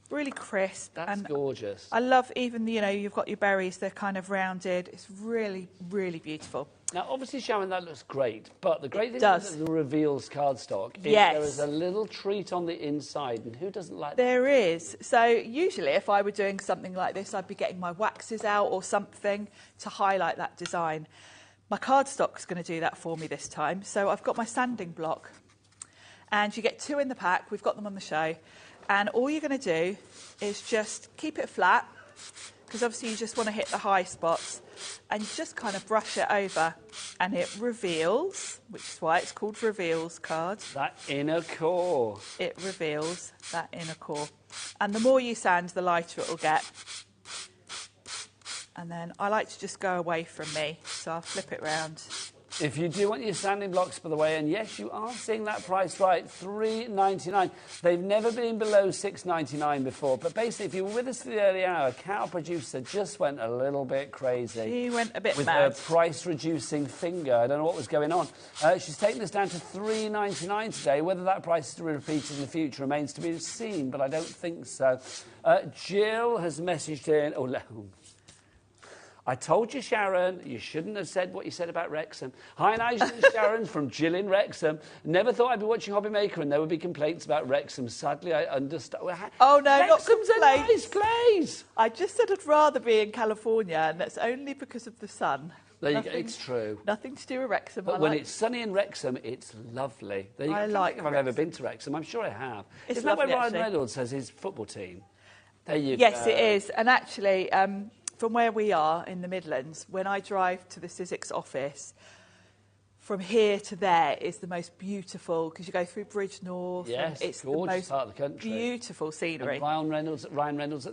really crisp. That's gorgeous. I love even, you've got your berries, they're kind of rounded. It's really, really beautiful. Now, obviously, Sharon, that looks great, but the great thing does. about the reveals cardstock is Yes. there is a little treat on the inside, and who doesn't like that? There is. So usually if I were doing something like this, I'd be getting my waxes out or something to highlight that design. My cardstock's going to do that for me this time. So I've got my sanding block, and you get 2 in the pack. We've got them on the show. And all you're going to do is just keep it flat, because obviously you just want to hit the high spots, and just kind of brush it over, and it reveals, which is why it's called Reveals card. That inner core. It reveals that inner core. And the more you sand, the lighter it will get. And then I like to just go away from me, so I'll flip it round. If you do want your sanding blocks, by the way, and yes, you are seeing that price right, $3.99. They've never been below $6.99 before. But basically, if you were with us for the early hour, Cow Producer just went a little bit crazy. She went a bit with mad. her price-reducing finger. I don't know what was going on. She's taken us down to $3.99 today. Whether that price is repeated in the future remains to be seen, but I don't think so. Jill has messaged in... Oh, I told you, Sharon, you shouldn't have said what you said about Wrexham. Hi, Nigel and Sharon from Jill in Wrexham. Never thought I'd be watching HobbyMaker and there would be complaints about Wrexham. Sadly, I understand. Oh, no, not Wrexham's complaints. a nice place. I just said I'd rather be in California, and that's only because of the sun. There you go. It's true. Nothing to do with Wrexham. But when it's sunny in Wrexham, it's lovely. There you go. I like if I've ever been to Wrexham. I'm sure I have. It's Isn't that where lovely, Ryan actually. Reynolds has his football team? There you go. Yes, it is. And actually, from where we are in the Midlands, when I drive to the Sizzix office, from here to there is the most beautiful, because you go through Bridge North. Yes, and it's the gorgeous most part of the country. Beautiful scenery. And Ryan Reynolds at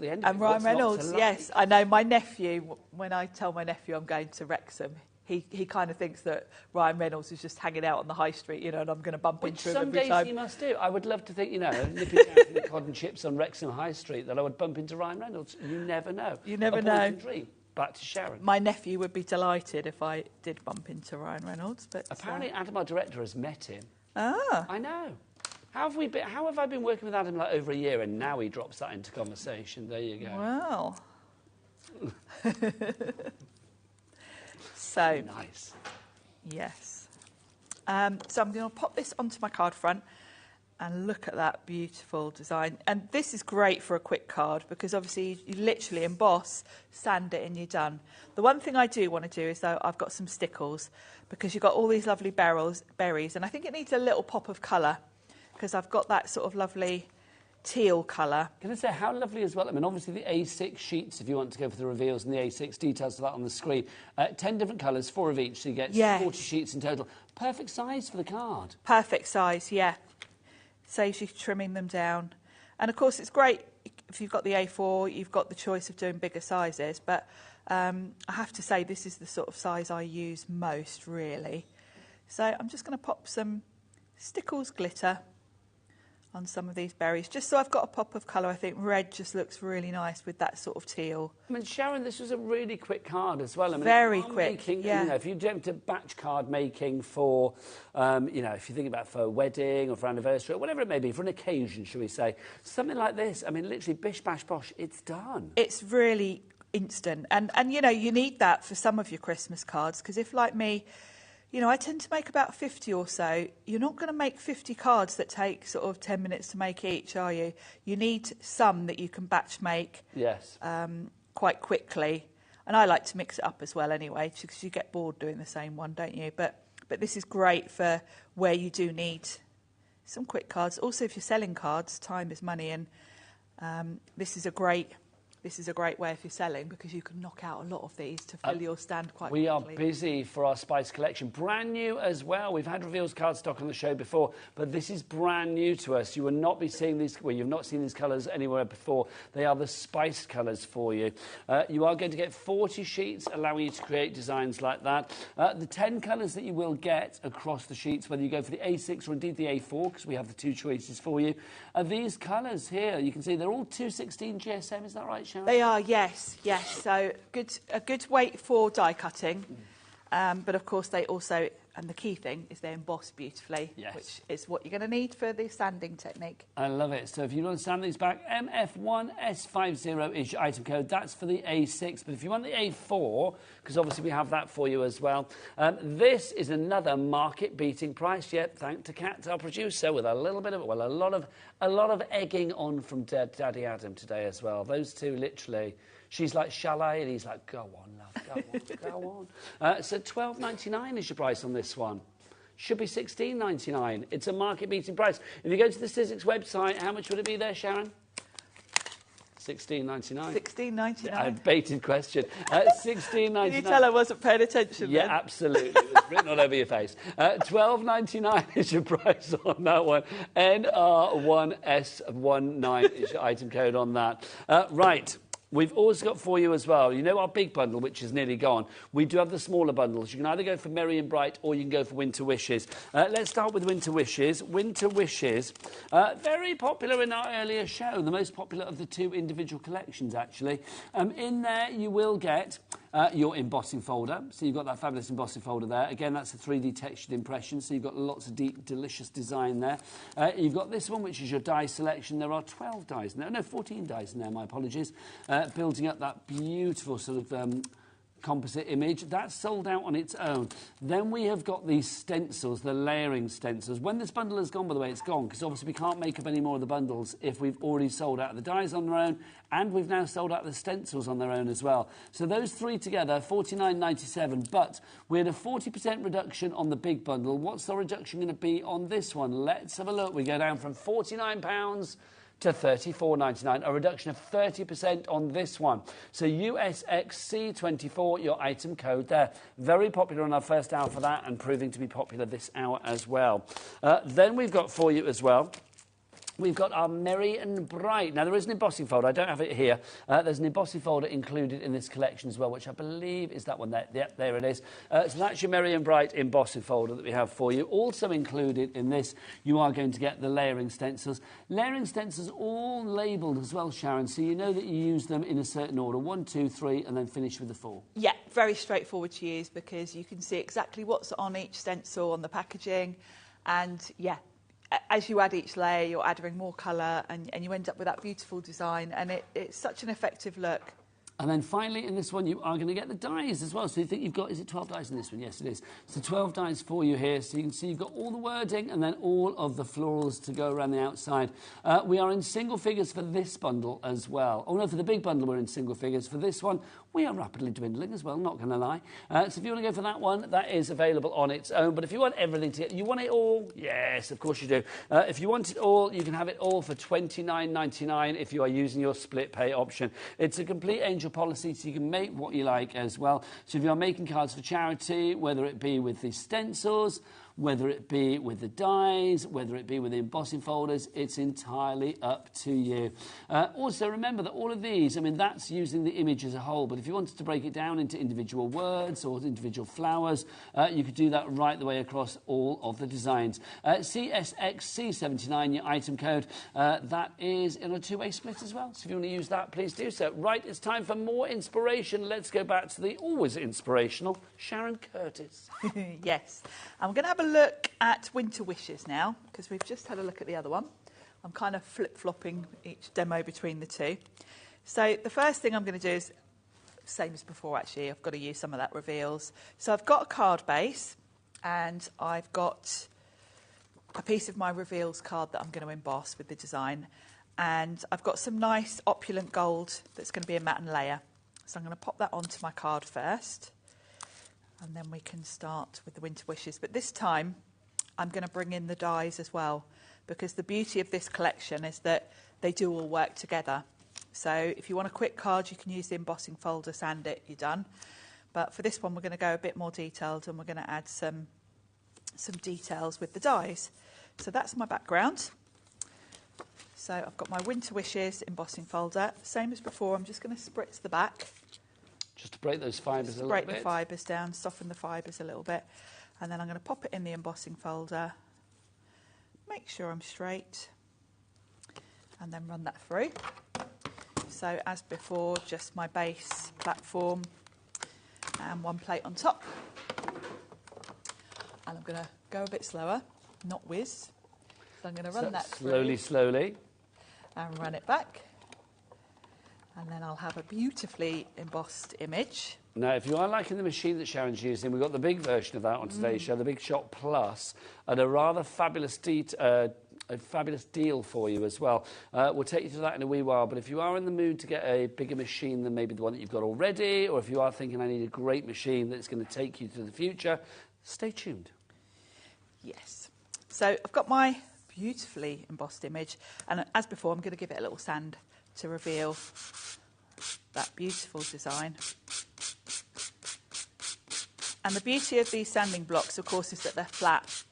the end of And it. Ryan What's not to Reynolds, like? yes. I know my nephew, when I tell my nephew I'm going to Wrexham, he kind of thinks that Ryan Reynolds is just hanging out on the high street, you know, and I'm going to bump Which into him some every days time. he must do. I would love to think, you know, nipping down from the cod and chips on Wrexham High Street, that I would bump into Ryan Reynolds. You never know. You never A boy know. can dream. Back to Sharon. My nephew would be delighted if I did bump into Ryan Reynolds. But Apparently, Adam, our director, has met him. Ah. I know. How have I been working with Adam like over a year, and now he drops that into conversation? There you go. Wow. So nice. Yes. So I'm going to pop this onto my card front and look at that beautiful design. And this is great for a quick card because obviously you literally emboss, sand it and you're done. The one thing I do want to do is, though, I've got some stickles because you've got all these lovely berries, and I think it needs a little pop of colour because I've got that sort of lovely teal colour. Can I say how lovely as well? I mean, obviously the A6 sheets, if you want to go for the reveals, and the A6 details of that on the screen. 10 different colours, 4 of each, so you get 40 sheets in total. Perfect size for the card. Perfect size, yeah. Saves you trimming them down. And of course, it's great if you've got the A4, you've got the choice of doing bigger sizes. But I have to say, this is the sort of size I use most, really. So I'm just going to pop some Stickles glitter on some of these berries, just so I've got a pop of colour. I think red just looks really nice with that sort of teal. I mean, Sharon, this was a really quick card as well. I mean, Very if you are quick, making, yeah. You know, if you jump to batch card making for, you know, if you think about for a wedding or for anniversary or whatever it may be, for an occasion, shall we say, something like this, I mean, literally bish, bash, bosh, it's done. It's really instant. And you know, you need that for some of your Christmas cards, because if, like me, you know, I tend to make about 50 or so. You're not going to make 50 cards that take sort of 10 minutes to make each, are you? You need some that you can batch make quite quickly. And I like to mix it up as well anyway, because you get bored doing the same one, don't you? But this is great for where you do need some quick cards. Also, if you're selling cards, time is money, and this is a great way if you're selling, because you can knock out a lot of these to fill your stand quite quickly. We are busy for our Spice collection. Brand new as well. We've had reveals cardstock on the show before, but this is brand new to us. You will not be seeing these, well, you've not seen these colours anywhere before. They are the Spice colours for you. You are going to get 40 sheets, allowing you to create designs like that. The 10 colours that you will get across the sheets, whether you go for the A6 or indeed the A4, because we have the two choices for you, are these colours here. You can see they're all 216 GSM, is that right, Sharon? They are, yes. So a good weight for die cutting, but of course they also, and the key thing is they emboss beautifully, which is what you're going to need for the sanding technique. I love it. So if you want to sand these back, MF1S50 is your item code. That's for the A6. But if you want the A4, because obviously we have that for you as well, this is another market-beating price. Yep, thanks to Kat, our producer, with a little bit of, well, a lot of egging on from Daddy Adam today as well. Those two literally. She's like, shall I? And he's like, go on, love, go on. So $12.99 is your price on this one. Should be $16.99. It's a market-beating price. If you go to the Sizzix website, how much would it be there, Sharon? $16.99. $16.99. A baited question. $16.99. Can you tell I wasn't paying attention Yeah, then? absolutely. It was written all over your face. $12.99 is your price on that one. NR1S19 is your item code on that. Right. We've also got for you as well, you know our big bundle, which is nearly gone. We do have the smaller bundles. You can either go for Merry and Bright or you can go for Winter Wishes. Let's start with Winter Wishes. Winter Wishes, very popular in our earlier show, the most popular of the two individual collections, actually. In there, you will get your embossing folder. So you've got that fabulous embossing folder there. Again, that's a 3D textured impression, so you've got lots of deep, delicious design there. You've got this one, which is your die selection. There are 12 dies in there. No, 14 dies in there, my apologies. Building up that beautiful sort of composite image. That's sold out on its own. Then we have got these stencils, the layering stencils. When this bundle has gone, by the way, it's gone, because obviously we can't make up any more of the bundles if we've already sold out the dies on their own, and we've now sold out the stencils on their own as well. So those three together, $49.97, but we had a 40% reduction on the big bundle. What's the reduction going to be on this one? Let's have a look. We go down from £49 to $34.99, a reduction of 30% on this one. So USXC24, your item code there. Very popular in our first hour for that, and proving to be popular this hour as well. Then we've got for you as well, we've got our Merry and Bright. Now, there is an embossing folder. I don't have it here. There's an embossing folder included in this collection as well, which I believe is that one there. Yep, there it is. So that's your Merry and Bright embossing folder that we have for you. Also included in this, you are going to get the layering stencils. Layering stencils all labelled as well, Sharon, so you know that you use them in a certain order. 1, 2, 3, and then finish with the 4. Yeah, very straightforward to use because you can see exactly what's on each stencil on the packaging. And, yeah, as you add each layer, you're adding more colour and you end up with that beautiful design, and it's such an effective look. And then finally, in this one, you are going to get the dies as well. So you think you've got, is it 12 dies in this one? Yes, it is. So 12 dies for you here. So you can see you've got all the wording and then all of the florals to go around the outside. We are in single figures for this bundle as well. Oh, no, for the big bundle, we're in single figures. For this one, we are rapidly dwindling as well, not going to lie. So if you want to go for that one, that is available on its own. But if you want everything to get, you want it all? Yes, of course you do. If you want it all, you can have it all for $29.99 if you are using your split pay option. It's a complete angel policy, so you can make what you like as well. So if you're making cards for charity, whether it be with the stencils, whether it be with the dies, whether it be with the embossing folders, it's entirely up to you. Also, remember that all of these, I mean, that's using the image as a whole, but if you wanted to break it down into individual words or individual flowers, you could do that right the way across all of the designs. CSXC79, your item code, that is in a two-way split as well, so if you want to use that, please do so. Right, it's time for more inspiration. Let's go back to the always inspirational Sharon Curtis. Yes, I'm going to have a look at Winter Wishes now, because we've just had a look at the other one. I'm kind of flip-flopping each demo between the two. So the first thing I'm going to do is, same as before actually, I've got to use some of that reveals. So I've got a card base, and I've got a piece of my reveals card that I'm going to emboss with the design. And I've got some nice opulent gold that's going to be a matte and layer. So I'm going to pop that onto my card first. And then we can start with the Winter Wishes. But this time, I'm going to bring in the dies as well, because the beauty of this collection is that they do all work together. So if you want a quick card, you can use the embossing folder, sand it, you're done. But for this one, we're going to go a bit more detailed, and we're going to add some details with the dies. So that's my background. So I've got my Winter Wishes embossing folder. Same as before, I'm just going to spritz the back. Just to break those fibres a little bit. Break the fibres down, soften the fibres a little bit. And then I'm going to pop it in the embossing folder. Make sure I'm straight. And then run that through. So as before, just my base platform and one plate on top. And I'm going to go a bit slower, not whiz. So I'm going to run that through. Slowly. And run it back. And then I'll have a beautifully embossed image. Now, if you are liking the machine that Sharon's using, we've got the big version of that on today's show, the Big Shot Plus, and a rather fabulous deal for you as well. We'll take you to that in a wee while, but if you are in the mood to get a bigger machine than maybe the one that you've got already, or if you are thinking I need a great machine that's going to take you to the future, stay tuned. Yes. So I've got my beautifully embossed image, and as before, I'm going to give it a little sand to reveal that beautiful design. And the beauty of these sanding blocks, of course, is that they're flat.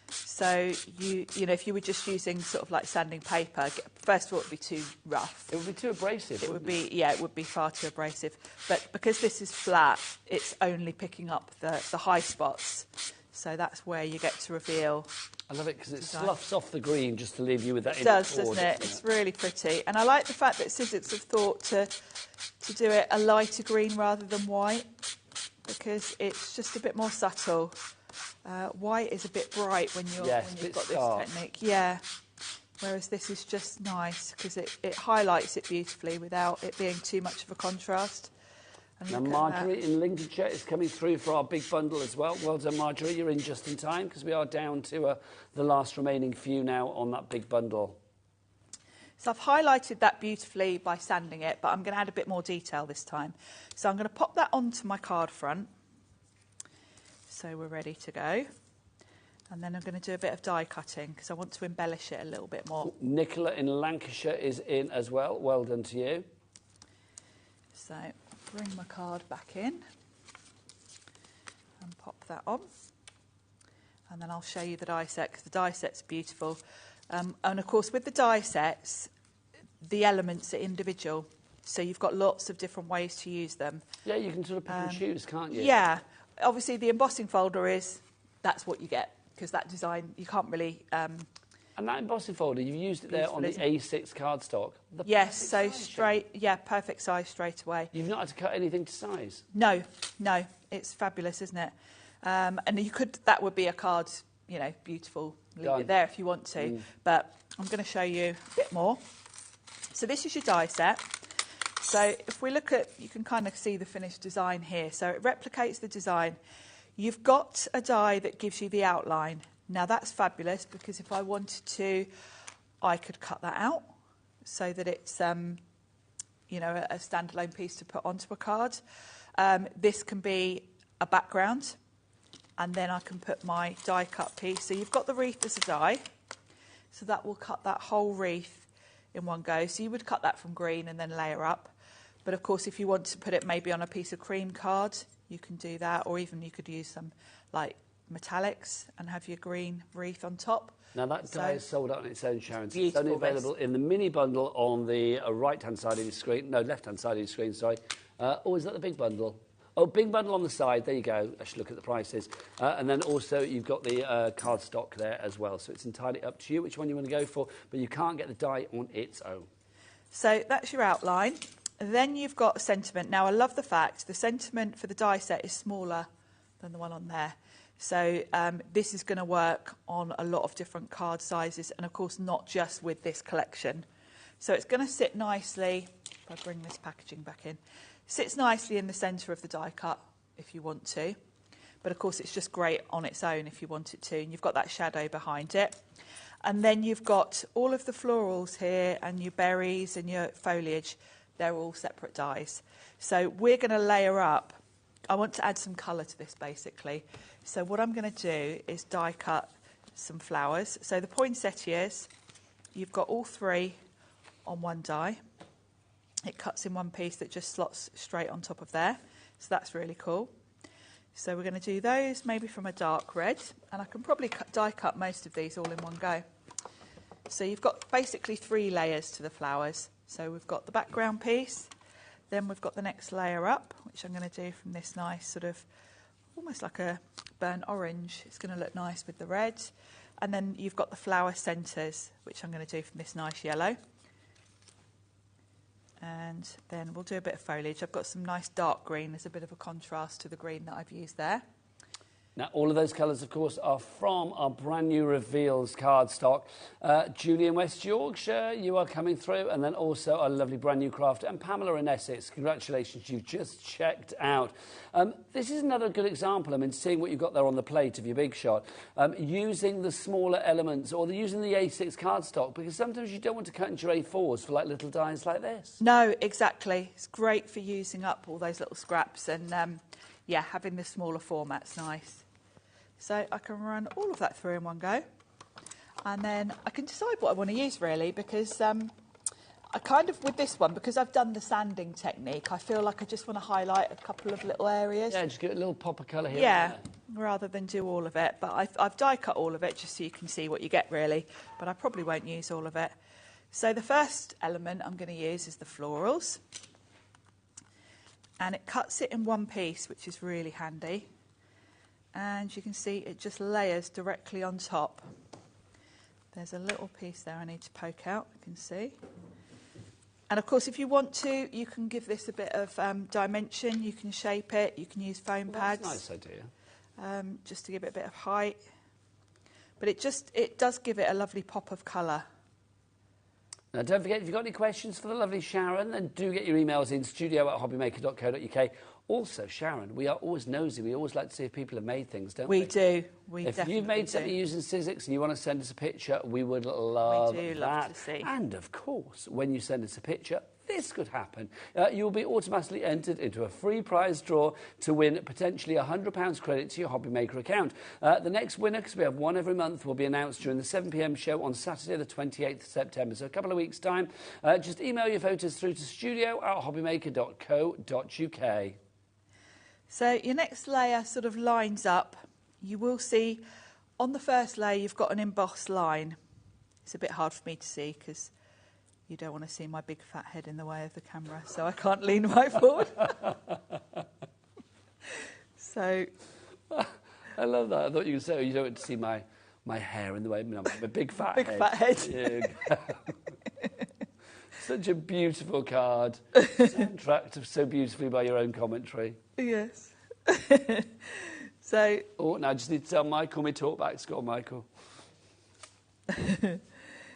So, you know, if you were just using sort of like sanding paper, first of all, it would be too rough. It would be too abrasive. It would be, yeah, it would be far too abrasive. But because this is flat, it's only picking up the high spots. So that's where you get to reveal. I love it because it sloughs off the green just to leave you with that. It does, doesn't it? It's really pretty. And I like the fact that Sizzix have thought to do it a lighter green rather than white, because it's just a bit more subtle. White is a bit bright when you've got this technique. Yeah. Whereas this is just nice because it highlights it beautifully without it being too much of a contrast. Now, Marjorie in Lincolnshire is coming through for our big bundle as well. Well done, Marjorie. You're in just in time because we are down to the last remaining few now on that big bundle. So I've highlighted that beautifully by sanding it, but I'm going to add a bit more detail this time. So I'm going to pop that onto my card front. So we're ready to go. And then I'm going to do a bit of die cutting because I want to embellish it a little bit more. Nicola in Lancashire is in as well. Well done to you. So bring my card back in and pop that on. And then I'll show you the die set because the die set's beautiful. And of course, with the die sets, the elements are individual. So you've got lots of different ways to use them. Yeah, you can sort of pick and choose, can't you? Yeah. Obviously, the embossing folder that's what you get because that design, you can't really... and that embossing folder, you've used it there on the A6 cardstock? Yes, so straight, perfect size straight away. You've not had to cut anything to size? No, it's fabulous, isn't it? And that would be a card, you know, beautiful. Leave it there if you want to. But I'm going to show you a bit more. So this is your die set. So if we look at, you can kind of see the finished design here. So it replicates the design. You've got a die that gives you the outline. Now that's fabulous because if I wanted to, I could cut that out so that it's, you know, a standalone piece to put onto a card. This can be a background, and then I can put my die cut piece. So you've got the wreath as a die, so that will cut that whole wreath in one go. So you would cut that from green and then layer up. But of course, if you want to put it maybe on a piece of cream card, you can do that, or even you could use some like metallics and have your green wreath on top. Now that die is sold out on its own, Sharon. So it's Beautiful, only available in the mini bundle on the right-hand side of your screen. No, left-hand side of your screen, sorry. Or is that the big bundle? Oh, big bundle on the side. There you go. I should look at the prices. And then also you've got the cardstock there as well. So it's entirely up to you which one you want to go for, but you can't get the die on its own. So that's your outline. Then you've got a sentiment. Now, I love the fact the sentiment for the die set is smaller than the one on there. So this is going to work on a lot of different card sizes and, of course, not just with this collection. So it's going to sit nicely, if I bring this packaging back in, sits nicely in the centre of the die cut if you want to. But, of course, it's just great on its own if you want it to. And you've got that shadow behind it. And then you've got all of the florals here and your berries and your foliage. They're all separate dies. So we're going to layer up. I want to add some colour to this, basically. So what I'm going to do is die cut some flowers. So the poinsettias, you've got all three on one die. It cuts in one piece that just slots straight on top of there. So that's really cool. So we're going to do those maybe from a dark red. And I can probably die cut most of these all in one go. So you've got basically 3 layers to the flowers. So we've got the background piece. Then we've got the next layer up, which I'm going to do from this nice sort of, almost like a burnt orange. It's going to look nice with the red. And then you've got the flower centres, which I'm going to do from this nice yellow. And then we'll do a bit of foliage. I've got some nice dark green. There's a bit of a contrast to the green that I've used there. Now, all of those colours, of course, are from our brand new Reveals cardstock. Julie in West Yorkshire, you are coming through. And then also our lovely brand new craft. And Pamela in Essex, congratulations, you've just checked out. This is another good example, I mean, seeing what you've got there on the plate of your big shot, using the smaller elements or using the A6 cardstock, because sometimes you don't want to cut into your A4s for like little dies like this. No, exactly. It's great for using up all those little scraps and, yeah, having the smaller format's nice. So I can run all of that through in one go. And then I can decide what I want to use, really, because I kind of, with this one, because I've done the sanding technique, I feel like I just want to highlight a couple of little areas. Yeah, just give it a little pop of colour here. Yeah, rather than do all of it. But I've die cut all of it just so you can see what you get, really. But I probably won't use all of it. So the first element I'm going to use is the florals. And it cuts it in one piece, which is really handy. And you can see it just layers directly on top. There's a little piece there I need to poke out, you can see. And of course, if you want to, you can give this a bit of dimension. You can shape it. You can use foam pads. That's a nice idea. Just to give it a bit of height. But it does give it a lovely pop of colour. Now, don't forget, if you've got any questions for the lovely Sharon, then do get your emails in, studio@hobbymaker.co.uk. Also, Sharon, we are always nosy. We always like to see if people have made things, don't we? We do. If you've made something using Sizzix and you want to send us a picture, we would love that. We do love to see. And, of course, when you send us a picture, this could happen. You will be automatically entered into a free prize draw to win potentially £100 credit to your HobbyMaker account. The next winner, because we have one every month, will be announced during the 7 p.m. show on Saturday, the 28th of September. So a couple of weeks' time. Just email your photos through to studio@hobbymaker.co.uk. So your next layer sort of lines up. You will see on the first layer you've got an embossed line. It's a bit hard for me to see because you don't want to see my big fat head in the way of the camera, so I can't lean right forward. So I love that. I thought you would say you don't want to see my hair in the way. My big fat head. Big fat head. There you go. Such a beautiful card. Soundtracked so beautifully by your own commentary. Yes. So. Oh, now I just need to tell Michael me talk back. Go on, Michael.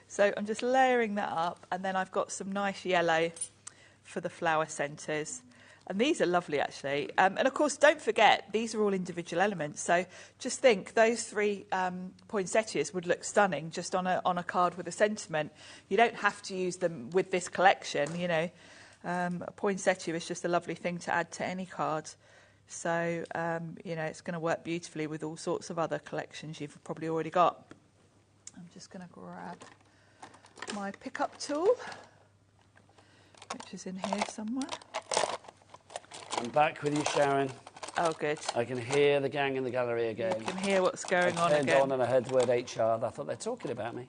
So I'm just layering that up, and then I've got some nice yellow for the flower centres. And these are lovely, actually. And, of course, don't forget, these are all individual elements. So just think, those three poinsettias would look stunning just on a card with a sentiment. You don't have to use them with this collection, you know. A poinsettia is just a lovely thing to add to any card. So, you know, it's going to work beautifully with all sorts of other collections you've probably already got. I'm just going to grab my pickup tool, which is in here somewhere. I'm back with you, Sharon. Oh, good. I can hear the gang in the gallery again. You can hear what's going on again. I turned on and I heard the word HR. I thought they're talking about me.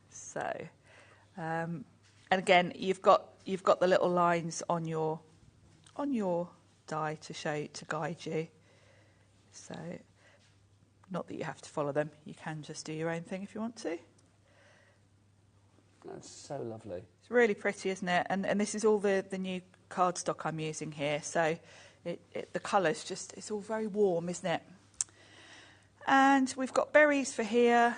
So, and again, you've got the little lines on your die to guide you. So, not that you have to follow them. You can just do your own thing if you want to. That's so lovely. It's really pretty, isn't it? And this is all the new cardstock I'm using here. So the colour's just, it's all very warm, isn't it? And we've got berries for here,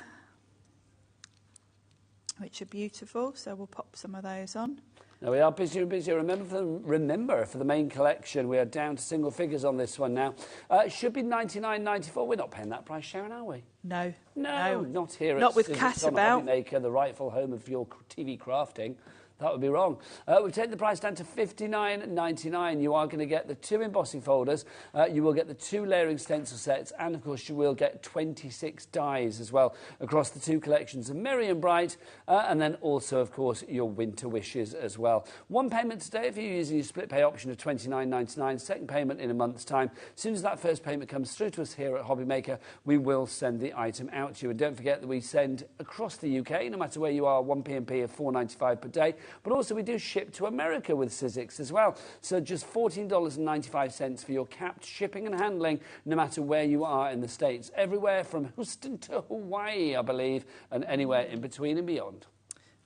which are beautiful. So we'll pop some of those on. Now, we are busier and busier. Remember, for the main collection, we are down to single figures on this one now. It should be $99.94. We're not paying that price, Sharon, are we? No. No, not here. Not with Sizzix Cat on about. HobbyMaker, the rightful home of your TV crafting. That would be wrong. We've taken the price down to $59.99. You are going to get the 2 embossing folders. You will get the 2 layering stencil sets. And, of course, you will get 26 dies as well across the 2 collections of Merry and Bright. And then also, of course, your winter wishes as well. 1 payment today if you're using your split pay option of $29.99. Second payment in a month's time. As soon as that first payment comes through to us here at HobbyMaker, we will send the item out to you. And don't forget that we send across the UK, no matter where you are, 1 P&P of $4.95 per day. But also we do ship to America with Sizzix as well. So just $14.95 for your capped shipping and handling, no matter where you are in the States. Everywhere from Houston to Hawaii, I believe, and anywhere in between and beyond.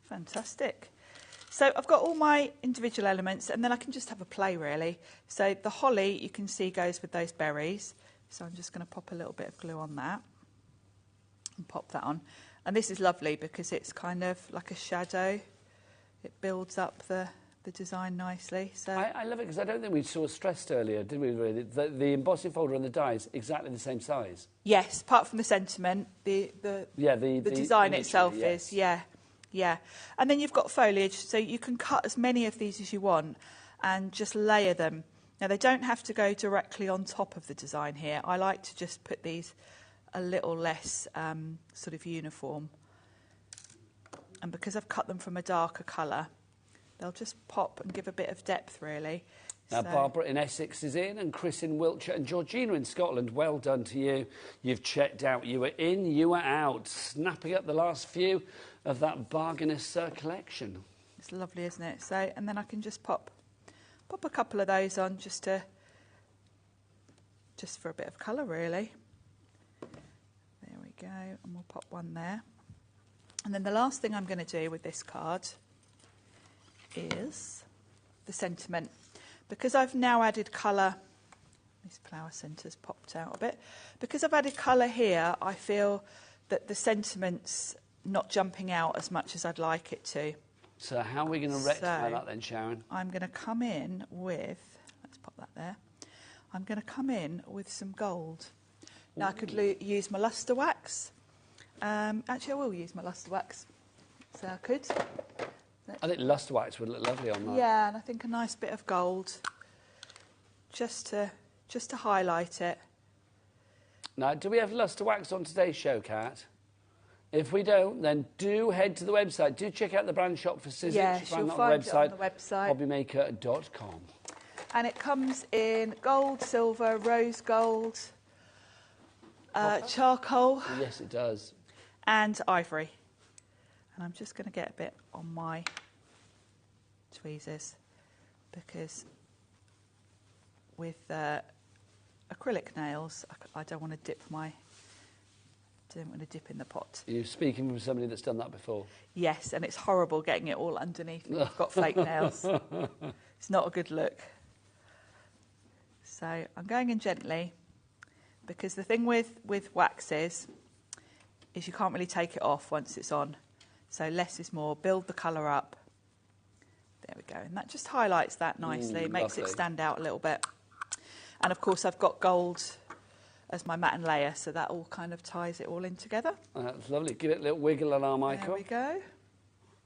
Fantastic. So I've got all my individual elements, and then I can just have a play, really. So the holly, you can see, goes with those berries. So I'm just going to pop a little bit of glue on that and pop that on. And this is lovely because it's kind of like a shadow. It builds up the design nicely. So I love it because I don't think we saw stressed earlier, did we, really? The embossing folder and the dies exactly the same size. Yes, apart from the sentiment, the design itself is, yeah. And then you've got foliage, so you can cut as many of these as you want and just layer them. Now, they don't have to go directly on top of the design here. I like to just put these a little less sort of uniform. And because I've cut them from a darker colour, they'll just pop and give a bit of depth, really. Now, So- Barbara in Essex is in, and Chris in Wiltshire, and Georgina in Scotland. Well done to you. You've checked out. You were in, you were out, snapping up the last few of that bargainous collection. It's lovely, isn't it? So, and then I can just pop a couple of those on just for a bit of colour, really. There we go, and we'll pop one there. And then the last thing I'm going to do with this card is the sentiment. Because I've now added colour, this flower centre's popped out a bit. Because I've added colour here, I feel that the sentiment's not jumping out as much as I'd like it to. So how are we going to rectify that then, Sharon? I'm going to come in with, let's pop that there. I'm going to come in with some gold. Now I could use my lustre wax. Actually, I will use my lustre wax. So I could. I think lustre wax would look lovely on that. Yeah, and I think a nice bit of gold, just to highlight it. Now, do we have lustre wax on today's show, Kat? If we don't, then do head to the website. Do check out the brand shop for Sizzix. Yes, you you'll find find it on the website. HobbyMaker.com. And it comes in gold, silver, rose gold, charcoal. Yes, it does. And ivory. And I'm just going to get a bit on my tweezers because with acrylic nails, I don't want to dip in the pot. You're speaking from somebody that's done that before. Yes, and it's horrible getting it all underneath when you've got fake nails. It's not a good look. So I'm going in gently because the thing with waxes is you can't really take it off once it's on. So less is more. Build the colour up. There we go. And that just highlights that nicely. Makes it stand out a little bit. And of course I've got gold as my matte and layer, so that all kind of ties it all in together. That's lovely. Give it a little wiggle on our Michael. There we go.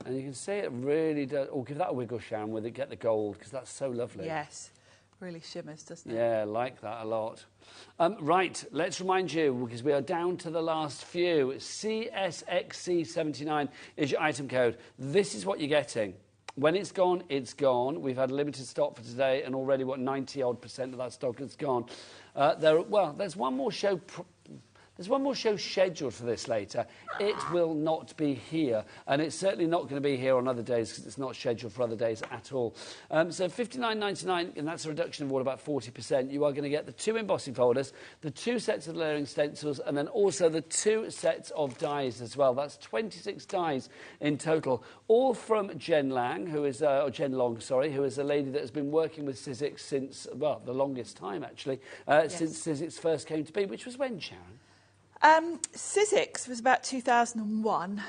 And you can see it really does. Or give that a wiggle, Sharon, with it. Get the gold, because that's so lovely. Yes. Really shimmers, doesn't it? Yeah, I like that a lot. Right, let's remind you, because we are down to the last few. CSXC79 is your item code. This is what you're getting. When it's gone, it's gone. We've had a limited stock for today, and already, 90-odd% of that stock has gone. There's one more show... There's one more show scheduled for this later. It will not be here, and it's certainly not going to be here on other days because it's not scheduled for other days at all. So $59.99, and that's a reduction of about 40%. You are going to get the 2 embossing folders, the 2 sets of layering stencils, and then also the 2 sets of dies as well. That's 26 dies in total, all from Jen Long, who is a lady that has been working with Sizzix since, well, the longest time actually, since Sizzix first came to be, which was when, Sharon? Sizzix was about 2001,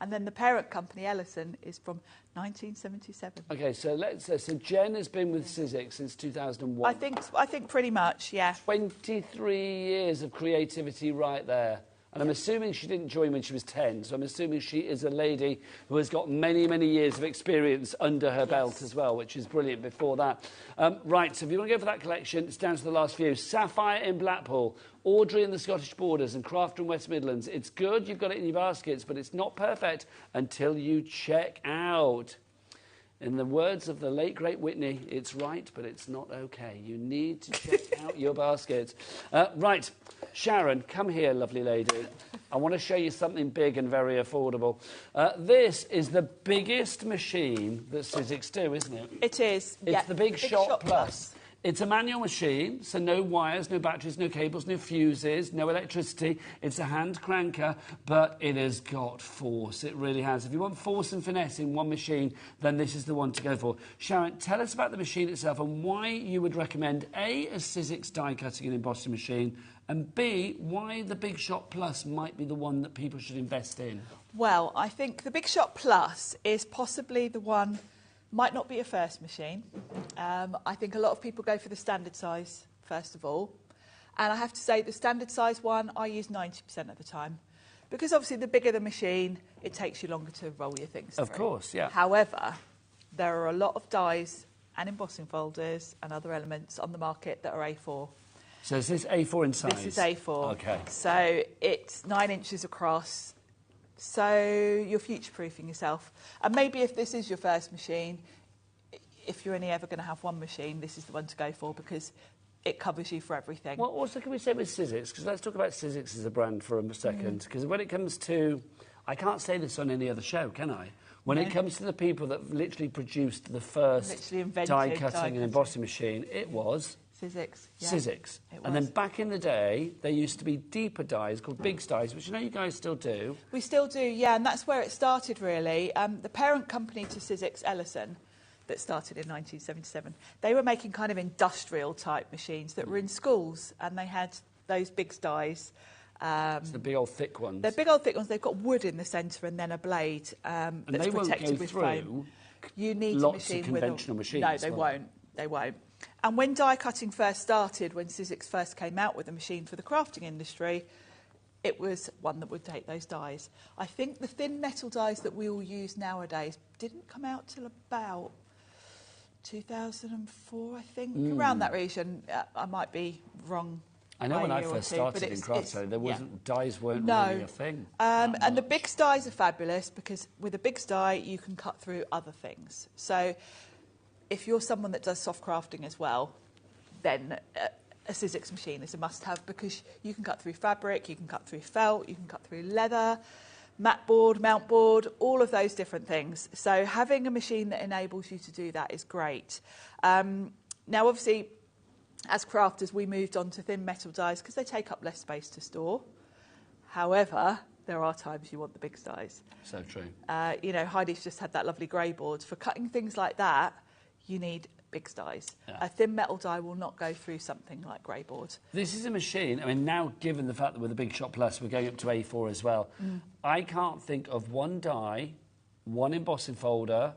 and then the parent company, Ellison, is from 1977. Okay, so so Jen has been with Sizzix since 2001. I think pretty much, yeah. 23 years of creativity right there. And I'm assuming she didn't join when she was 10, so I'm assuming she is a lady who has got many, many years of experience under her belt as well, which is brilliant before that. Right, so if you want to go for that collection, it's down to the last few. Sapphire in Blackpool, Audrey in the Scottish Borders, and Crafter in West Midlands. It's good, you've got it in your baskets, but it's not perfect until you check out. In the words of the late, great Whitney, it's right, but it's not okay. You need to check out your baskets. Right, Sharon, come here, lovely lady. I want to show you something big and very affordable. This is the biggest machine that Sizzix do, isn't it? It is. It's the Big Shot Plus. It's a manual machine, so no wires, no batteries, no cables, no fuses, no electricity. It's a hand cranker, but it has got force. It really has. If you want force and finesse in one machine, then this is the one to go for. Sharon, tell us about the machine itself and why you would recommend A, a Sizzix die cutting and embossing machine, and B, why the Big Shot Plus might be the one that people should invest in. Well, I think the Big Shot Plus is possibly the one. Might not be a first machine. I think a lot of people go for the standard size, first of all. And I have to say, the standard size one, I use 90% of the time. Because obviously, the bigger the machine, it takes you longer to roll your things through. Of course, yeah. However, there are a lot of dies and embossing folders and other elements on the market that are A4. So is this A4 in size? This is A4. Okay. So it's 9 inches across, So you're future-proofing yourself. And maybe if this is your first machine, if you're only ever going to have one machine, this is the one to go for because it covers you for everything. What also can we say with Sizzix? Because let's talk about Sizzix as a brand for a second. Because when it comes to... I can't say this on any other show, can I? When it comes to the people that literally produced the first die-cutting and embossing machine, it was... Sizzix. Yeah. Sizzix. And then back in the day, there used to be deeper dies called big dies, which I know you guys still do. We still do, yeah, and that's where it started, really. The parent company to Sizzix, Ellison, that started in 1977, they were making kind of industrial-type machines that were in schools, and they had those big dies. It's the big old thick ones. They're big old thick ones. They've got wood in the centre and then a blade and that's they protected won't go with through foam. You need lots a machine of conventional machines. No, they won't. They won't. And when die cutting first started, when Sizzix first came out with a machine for the crafting industry, it was one that would take those dies. I think the thin metal dies that we all use nowadays didn't come out till about 2004, I think, around that region. I might be wrong. I know when I first started in crafting, there wasn't dies weren't really a thing. And the big dies are fabulous because with a big die you can cut through other things. So if you're someone that does soft crafting as well, then a Sizzix machine is a must-have because you can cut through fabric, you can cut through felt, you can cut through leather, mat board, mount board, all of those different things. So having a machine that enables you to do that is great. Now, obviously, as crafters, we moved on to thin metal dies because they take up less space to store. However, there are times you want the big dies. So true. You know, Heidi's just had that lovely grey board. For cutting things like that, you need big dies. Yeah. A thin metal die will not go through something like grey board. This is a machine, I mean, now given the fact that with the Big Shot Plus, we're going up to A4 as well, I can't think of one die, one embossing folder.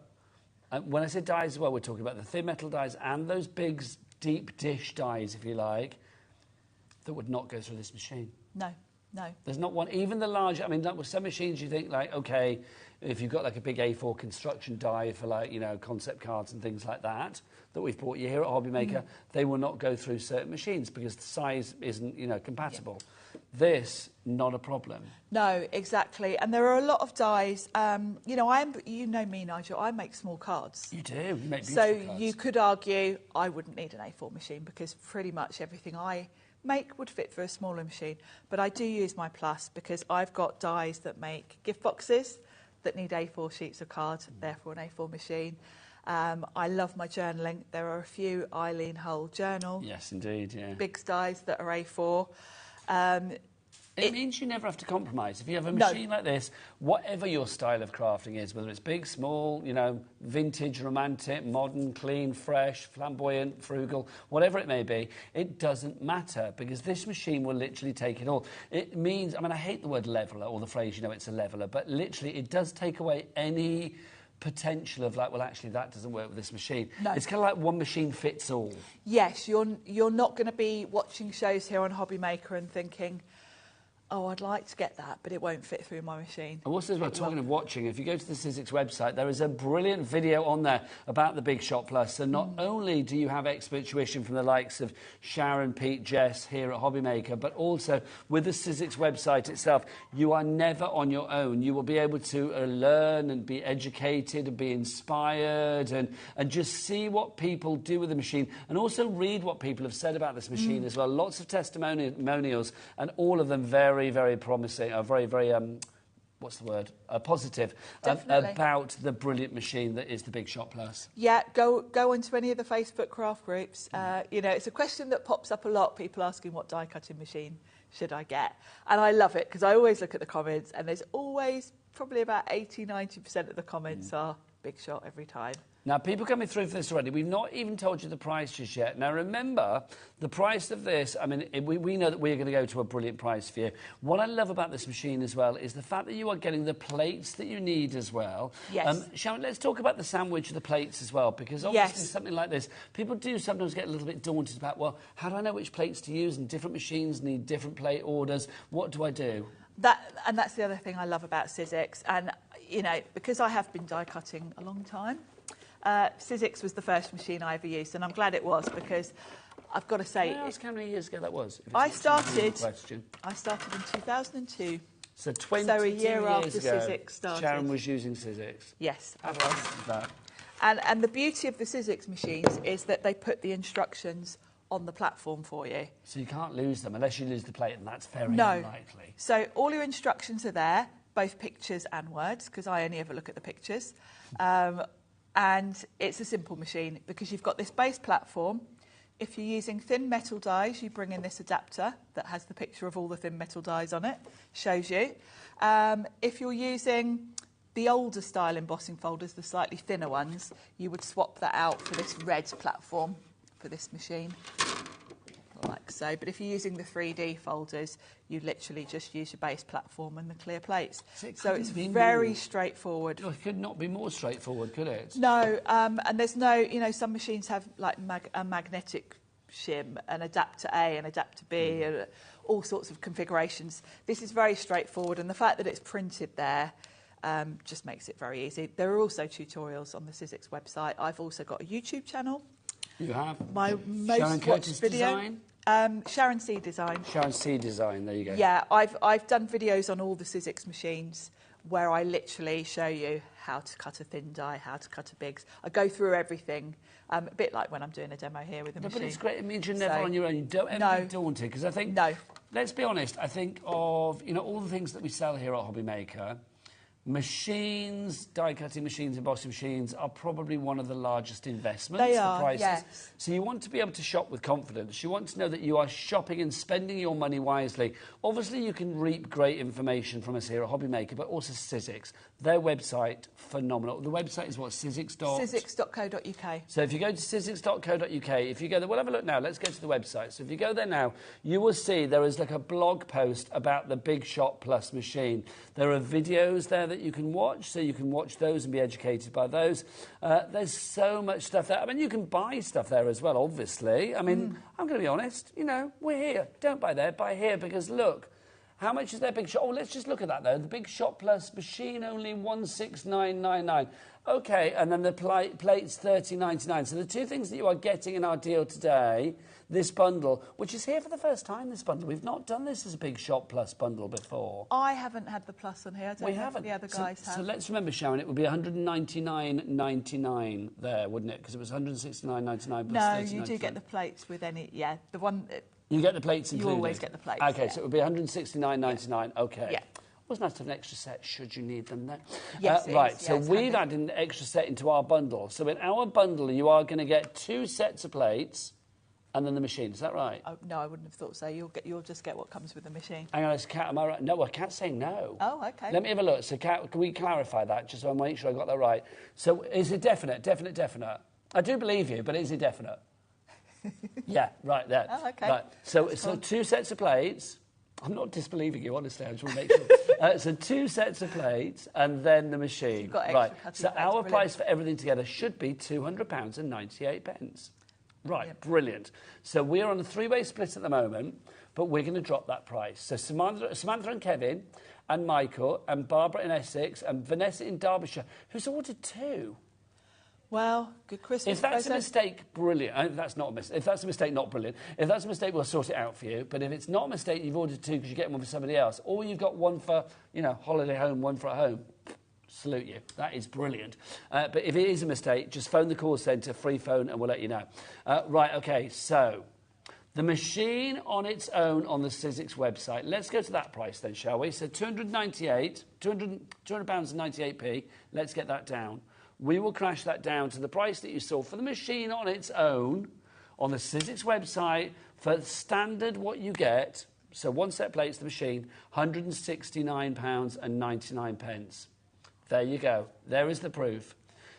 When I say dies as well, we're talking about the thin metal dies and those big, deep dish dies, if you like, that would not go through this machine. No, no. There's not one, even the large, I mean, like with some machines you think like, okay, if you've got like a big A4 construction die for like, you know, concept cards and things like that we've bought you here at HobbyMaker, they will not go through certain machines because the size isn't, you know, compatible. Yeah. This, not a problem. No, exactly. And there are a lot of dies. You know, you know me, Nigel, I make small cards. You do, you make beautiful cards. So you could argue I wouldn't need an A4 machine because pretty much everything I make would fit for a smaller machine. But I do use my Plus because I've got dies that make gift boxes that need A4 sheets of cards, therefore an A4 machine. I love my journaling. There are a few Eileen Hull journal. Yes, indeed, yeah. Big dies that are A4. It means you never have to compromise. If you have a machine like this, whatever your style of crafting is, whether it's big, small, you know, vintage, romantic, modern, clean, fresh, flamboyant, frugal, whatever it may be, it doesn't matter because this machine will literally take it all. It means, I mean, I hate the word leveller or the phrase, you know, it's a leveller, but literally it does take away any potential of like, well, actually, that doesn't work with this machine. No. It's kind of like one machine fits all. Yes, you're not going to be watching shows here on HobbyMaker and thinking, oh, I'd like to get that, but it won't fit through my machine. And also, as well, talking of watching, if you go to the Sizzix website, there is a brilliant video on there about the Big Shot Plus. So not only do you have expert tuition from the likes of Sharon, Pete, Jess here at HobbyMaker, but also with the Sizzix website itself, you are never on your own. You will be able to learn and be educated and be inspired and just see what people do with the machine and also read what people have said about this machine as well. Lots of testimonials and all of them very, very promising, very, very, what's the word? Positive about the brilliant machine that is the Big Shot Plus. Yeah, go onto any of the Facebook craft groups. You know, it's a question that pops up a lot, people asking what die cutting machine should I get? And I love it because I always look at the comments and there's always probably about 80-90% of the comments are Big Shot every time. Now, people coming through for this already, we've not even told you the price just yet. Now, remember, the price of this, I mean, we know that we're going to go to a brilliant price for you. What I love about this machine as well is the fact that you are getting the plates that you need as well. Yes. Sharon, let's talk about the sandwich of the plates as well, because obviously something like this, people do sometimes get a little bit daunted about, well, how do I know which plates to use? And different machines need different plate orders. What do I do? And that's the other thing I love about Sizzix. And, you know, because I have been die cutting a long time, Sizzix was the first machine I ever used, and I'm glad it was because I've got to say... Can I ask how many years ago that was? I started in 2002. So 22 So a year after years ago, Sizzix started. Sharon was using Sizzix. Yes, I How was. fast is that? And the beauty of the Sizzix machines is that they put the instructions on the platform for you. So you can't lose them unless you lose the plate, and that's very No. unlikely. So all your instructions are there, both pictures and words, because I only ever look at the pictures. And it's a simple machine because you've got this base platform. If you're using thin metal dies, you bring in this adapter that has the picture of all the thin metal dies on it, shows you. If you're using the older style embossing folders, the slightly thinner ones, you would swap that out for this red platform for this machine, like so. But if you're using the 3D folders, you literally just use your base platform and the clear plates. So it's very straightforward. It could not be more straightforward, could it? No, and there's no, you know, some machines have like a magnetic shim, an adapter A, an adapter B, and all sorts of configurations. This is very straightforward, and the fact that it's printed there just makes it very easy. There are also tutorials on the Sizzix website. I've also got a YouTube channel. You have? My most Sharon watched Curtis video. Design? Sharon C Design. Sharon C Design, there you go. Yeah, I've done videos on all the Sizzix machines where I literally show you how to cut a thin die, how to cut a bigs. I go through everything, a bit like when I'm doing a demo here with the machine. But it's great. It means you're never on your own. You don't ever be daunted. Because I think, let's be honest, I think of, you know, all the things that we sell here at HobbyMaker, machines, die-cutting machines, embossing machines are probably one of the largest investments. They the are, prices. yes. So you want to be able to shop with confidence. You want to know that you are shopping and spending your money wisely. Obviously, you can reap great information from us here at HobbyMaker, but also Sizzix. Their website, phenomenal. The website is what? Sizzix.co.uk. So if you go to sizzix.co.uk, if you go there, we'll have a look now. Let's go to the website. So if you go there now, you will see there is like a blog post about the Big Shot Plus machine. There are videos there that you can watch, so you can watch those and be educated by those. There's so much stuff there. I mean, you can buy stuff there as well, obviously. I mean, I'm going to be honest, you know, we're here. Don't buy there, buy here, because look, how much is their Big Shot? Oh, let's just look at that, though. The Big Shot Plus machine, only $169.99. OK, and then the plate's $30.99. So the two things that you are getting in our deal today, this bundle, which is here for the first time, this bundle. We've not done this as a Big Shot Plus bundle before. I haven't had the plus on here. I don't know if the other guys have. So let's remember, Sharon, it would be $199.99 there, wouldn't it? Because it was $169.99 plus No, you do get the plates with any, the one... You get the plates included? You always get the plates, OK, so it would be $169.99, OK. Yeah. It was nice to have an extra set, should you need them, though. Yes, right, is. so it's we've handy. added an extra set into our bundle. So in our bundle, you are going to get 2 sets of plates and then the machine. Is that right? Oh, no, I wouldn't have thought so. You'll just get what comes with the machine. Hang on, Kat, am I right? No, I can't say no. Oh, OK. Let me have a look. So, Kat, can we clarify that, just so I make sure I got that right? So is it definite? Definite? I do believe you, but is it definite? Yeah, right there. Oh, OK. Right. So 2 sets of plates. I'm not disbelieving you, honestly. I just want to make sure. So 2 sets of plates and then the machine. So you've got extra cutting So plates, our brilliant. price for everything together should be £200.98. Right, brilliant. So we're on a 3-way split at the moment, but we're going to drop that price. So Samantha and Kevin and Michael and Barbara in Essex and Vanessa in Derbyshire, who's ordered 2. Well, good Christmas If that's present. a mistake, brilliant. If that's not a mistake, if that's a mistake, not brilliant. If that's a mistake, we'll sort it out for you. But if it's not a mistake, you've ordered 2 because you're getting one for somebody else, or you've got one for, you know, holiday home, one for at home. Salute you. That is brilliant. But if it is a mistake, just phone the call centre, free phone, and we'll let you know. Right, OK, so the machine on its own on the Sizzix website. Let's go to that price then, shall we? So £200.98p. Let's get that down. We will crash that down to the price that you saw for the machine on its own on the Sizzix website for standard what you get. So 1 set plates, the machine, £169.99. There you go. There is the proof.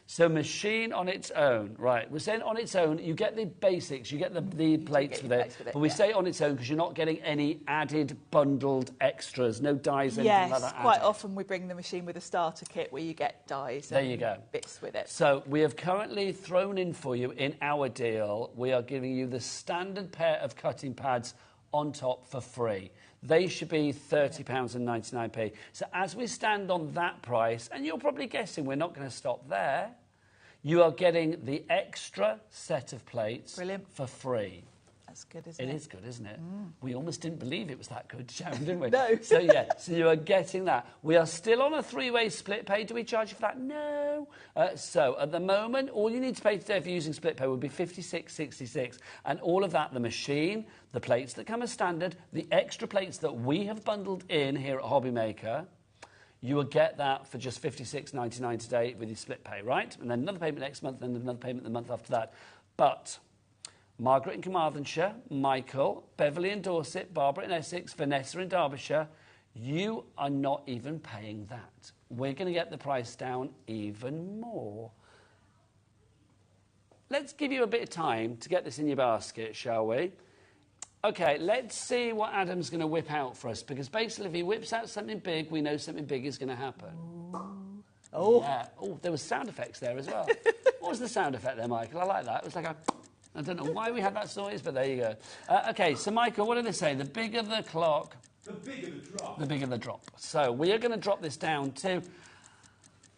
So machine on its own, right. We're saying on its own, you get the basics, you get the plates with it. But we say on its own because you're not getting any added bundled extras, no dies, anything like that. Yes, quite often we bring the machine with a starter kit where you get dies there you go. Bits with it. So we have currently thrown in for you in our deal, we are giving you the standard pair of cutting pads on top for free. They should be £30.99p. So as we stand on that price, and you're probably guessing we're not going to stop there, you are getting the extra set of plates for free. That's good, isn't it? It is good, isn't it? We almost didn't believe it was that good, Sharon, didn't we? No. So, yeah, so you are getting that. We are still on a three-way split pay. Do we charge you for that? No. So, at the moment, all you need to pay today for using split pay would be $56.66. And all of that, the machine, the plates that come as standard, the extra plates that we have bundled in here at HobbyMaker, you will get that for just $56.99 today with your split pay, right? And then another payment next month, and another payment the month after that. But Margaret in Carmarthenshire, Michael, Beverly in Dorset, Barbara in Essex, Vanessa in Derbyshire, you are not even paying that. We're going to get the price down even more. Let's give you a bit of time to get this in your basket, shall we? OK, let's see what Adam's going to whip out for us, because basically if he whips out something big, we know something big is going to happen. Oh. Yeah. Oh, there was sound effects there as well. What was the sound effect there, Michael? I like that. It was like a... I don't know why we had that noise, but there you go. OK, so Michael, what do they say? The bigger the clock... The bigger the drop. The bigger the drop. So we are going to drop this down to...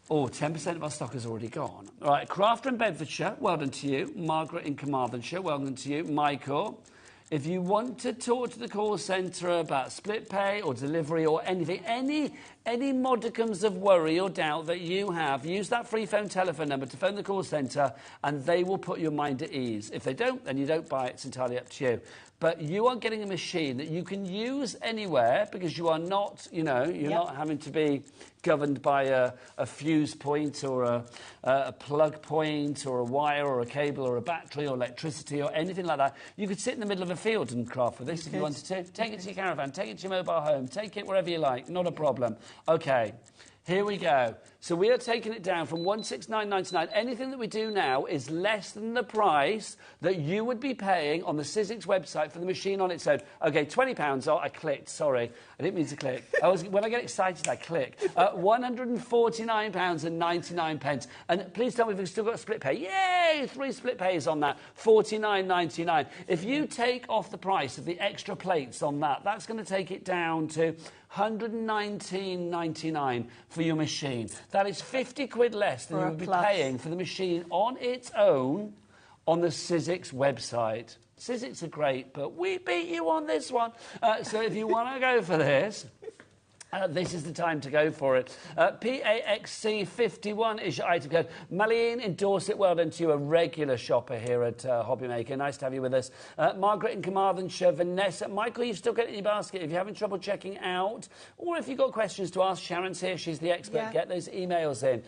Oh, 10% of our stock has already gone. All right, Crafter in Bedfordshire, well done to you. Margaret in Carmarthenshire, well done to you. Michael, if you want to talk to the call centre about split pay or delivery or anything, any modicums of worry or doubt that you have, use that free phone telephone number to phone the call centre and they will put your mind at ease. If they don't, then you don't buy it. It's entirely up to you. But you are getting a machine that you can use anywhere because you are not, you're not having to be governed by a fuse point or a plug point or a wire or a cable or a battery or electricity or anything like that. You could sit in the middle of a field and craft with this if you wanted to. Take it to your caravan, take it to your mobile home, take it wherever you like, not a problem. OK, here we go. So we are taking it down from $169.99. Anything that we do now is less than the price that you would be paying on the Sizzix website for the machine on its own. OK, £20. Oh, I clicked. Sorry. I didn't mean to click. When I get excited, I click. £149.99. And please tell me if we've still got a split pay. Yay! 3 split pays on that. $49.99. If you take off the price of the extra plates on that, that's going to take it down to $119.99 for your machine. That is 50 quid less than you would be paying for the machine on its own on the Sizzix website. Sizzix are great, but we beat you on this one. So if you want to go for this... this is the time to go for it. PAXC51 is your item code. Malene in Dorset, well done to you, a regular shopper here at HobbyMaker. Nice to have you with us. Margaret in Carmarthenshire, Vanessa. Michael, you've still got it in your basket. If you're having trouble checking out, or if you've got questions to ask, Sharon's here. She's the expert. Yeah. Get those emails in.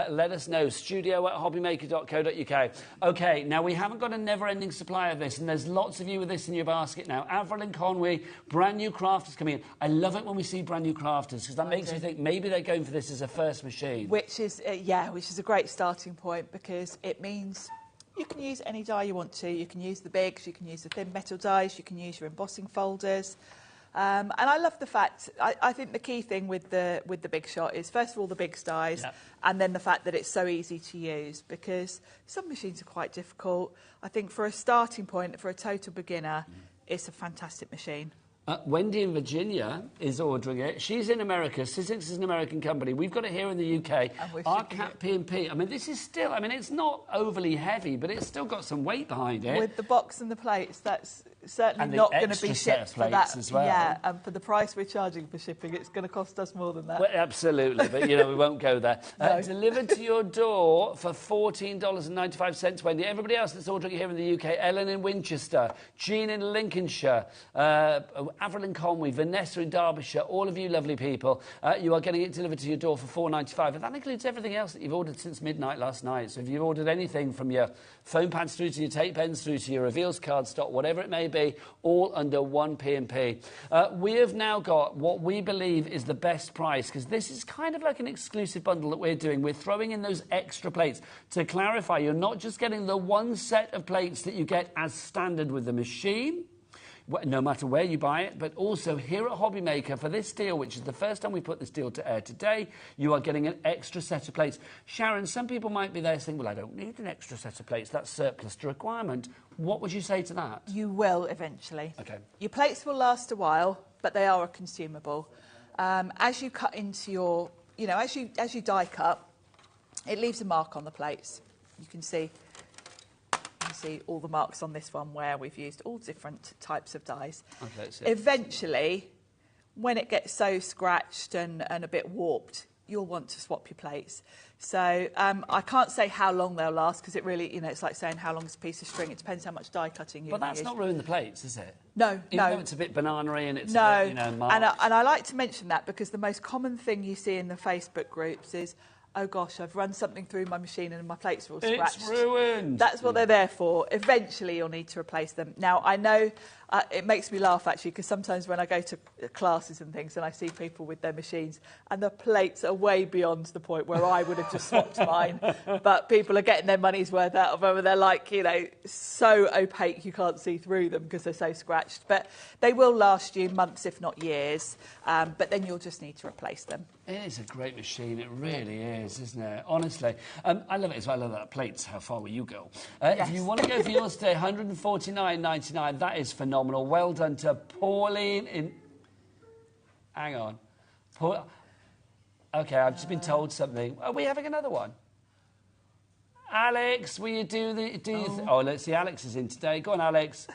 Let us know. studio@hobbymaker.co.uk. OK, now we haven't got a never-ending supply of this, and there's lots of you with this in your basket now. Avril and Conway, brand new crafters coming in. I love it when we see brand new crafters, because that makes me think maybe they're going for this as a first machine. Which is a great starting point, because it means you can use any die you want to. You can use the bigs, you can use the thin metal dies, you can use your embossing folders. And I love the fact, I think the key thing with the Big Shot is, first of all, the big dies, and then the fact that it's so easy to use, because some machines are quite difficult. I think for a starting point, for a total beginner, it's a fantastic machine. Wendy in Virginia is ordering it. She's in America. Sizzix is an American company. We've got it here in the UK. Our Cat P&P. I mean, this is still... I mean, it's not overly heavy, but it's still got some weight behind it. With the box and the plates, that's certainly not going to be shipped for that. As well. Yeah, and for the price we're charging for shipping, it's going to cost us more than that. Well, absolutely, but, we won't go there. No. Delivered to your door for $14.95, Wendy. Everybody else that's ordering here in the UK, Ellen in Winchester, Jean in Lincolnshire, Avril in Conway, Vanessa in Derbyshire, all of you lovely people, you are getting it delivered to your door for $4.95, and that includes everything else that you've ordered since midnight last night. So if you've ordered anything from your foam pads through to your tape pens, through to your reveals cardstock, whatever it may be, all under one P&P. We have now got what we believe is the best price, because this is kind of like an exclusive bundle that we're doing. We're throwing in those extra plates. To clarify, you're not just getting the one set of plates that you get as standard with the machine, no matter where you buy it, but also here at HobbyMaker for this deal, which is the first time we put this deal to air today, you are getting an extra set of plates. Sharon, some people might be there saying, well, I don't need an extra set of plates. That's surplus to requirement. What would you say to that? You will eventually. Okay. Your plates will last a while, but they are a consumable. As you cut into your, as you die cut, it leaves a mark on the plates. You can see see all the marks on this one where we've used all different types of dyes. Okay, let's see. Eventually, when it gets so scratched and a bit warped, you'll want to swap your plates. So I can't say how long they'll last because it really, it's like saying how long is a piece of string. It depends how much die cutting you use. But that's not ruined the plates, is it? No, Even though it's a bit banana-y and it's no. a bit, marked. And I like to mention that because the most common thing you see in the Facebook groups is, oh gosh, I've run something through my machine and my plates are all scratched. It's ruined. That's what they're there for. Eventually, you'll need to replace them. Now, I know it makes me laugh, actually, because sometimes when I go to classes and things and I see people with their machines and the plates are way beyond the point where I would have just swapped mine, but people are getting their money's worth out of them and they're like, so opaque you can't see through them because they're so scratched. But they will last you months, if not years, but then you'll just need to replace them. It is a great machine, it really is, isn't it? Honestly. I love it as well. I love that plates. How far will you go? Yes. If you want to go for yours today, $149.99. That is phenomenal. Well done to Pauline Hang on. OK, I've just been told something. Are we having another one? Alex, will you do the... Oh, let's see, Alex is in today. Go on, Alex.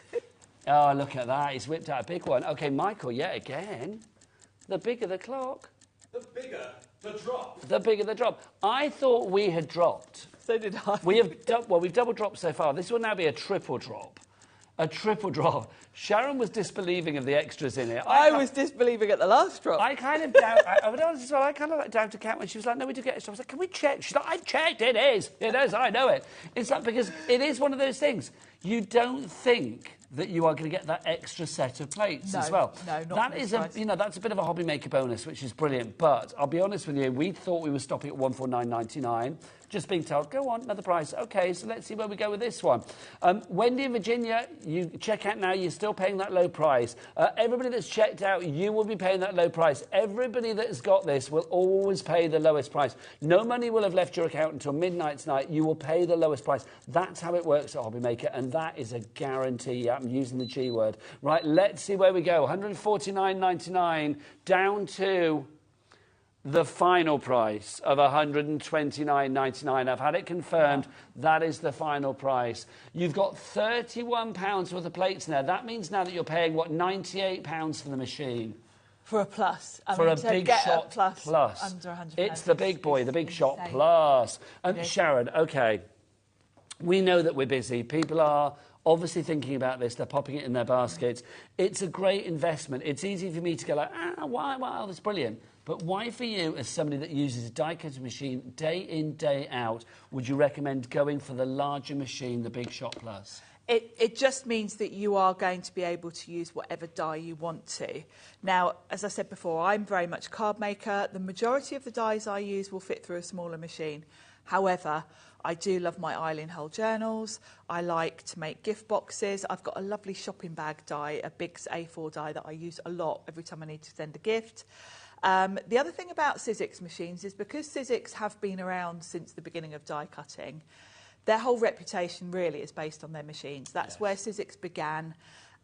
Oh, look at that. He's whipped out a big one. OK, Michael, yet again. The bigger the clock. The bigger the drop. The bigger the drop. I thought we had dropped. So did I. We've double dropped so far. This will now be a triple drop. A triple drop. Sharon was disbelieving of the extras in it. I was disbelieving at the last drop. I kind of doubt... I would honestly as well, I kind of doubted Kat when she was like, no, we do get extra. I was like, can we check? She's like, I've checked. It is. It is. I know it. It's like, because it is one of those things. You don't think that you are going to get that extra set of plates as well. No, not that is that's a bit of a HobbyMaker bonus, which is brilliant. But I'll be honest with you, we thought we were stopping at $149.99. Just being told, go on, another price. OK, so let's see where we go with this one. Wendy in Virginia, you check out now. You're still paying that low price. Everybody that's checked out, you will be paying that low price. Everybody that has got this will always pay the lowest price. No money will have left your account until midnight tonight. You will pay the lowest price. That's how it works at HobbyMaker, and that is a guarantee. I'm using the G word. Right, let's see where we go. $149.99 down to... the final price of $129.99. I've had it confirmed. That is the final price. You've got £31 worth of plates there. That means now that you're paying, what, £98 for the machine? For a plus. For a Big Shot Plus. Under £100. It's the big boy, the Big Shot Plus. Sharon, OK, we know that we're busy. People are obviously thinking about this. They're popping it in their baskets. It's a great investment. It's easy for me to go like, why? Wow, that's brilliant. But why for you, as somebody that uses a die-cutting machine day in, day out, would you recommend going for the larger machine, the Big Shot Plus? It just means that you are going to be able to use whatever die you want to. Now, as I said before, I'm very much a card maker. The majority of the dies I use will fit through a smaller machine. However, I do love my Eileen Hull journals. I like to make gift boxes. I've got a lovely shopping bag die, a big A4 die that I use a lot every time I need to send a gift. The other thing about Sizzix machines is because Sizzix have been around since the beginning of die cutting, their whole reputation really is based on their machines. That's where Sizzix began,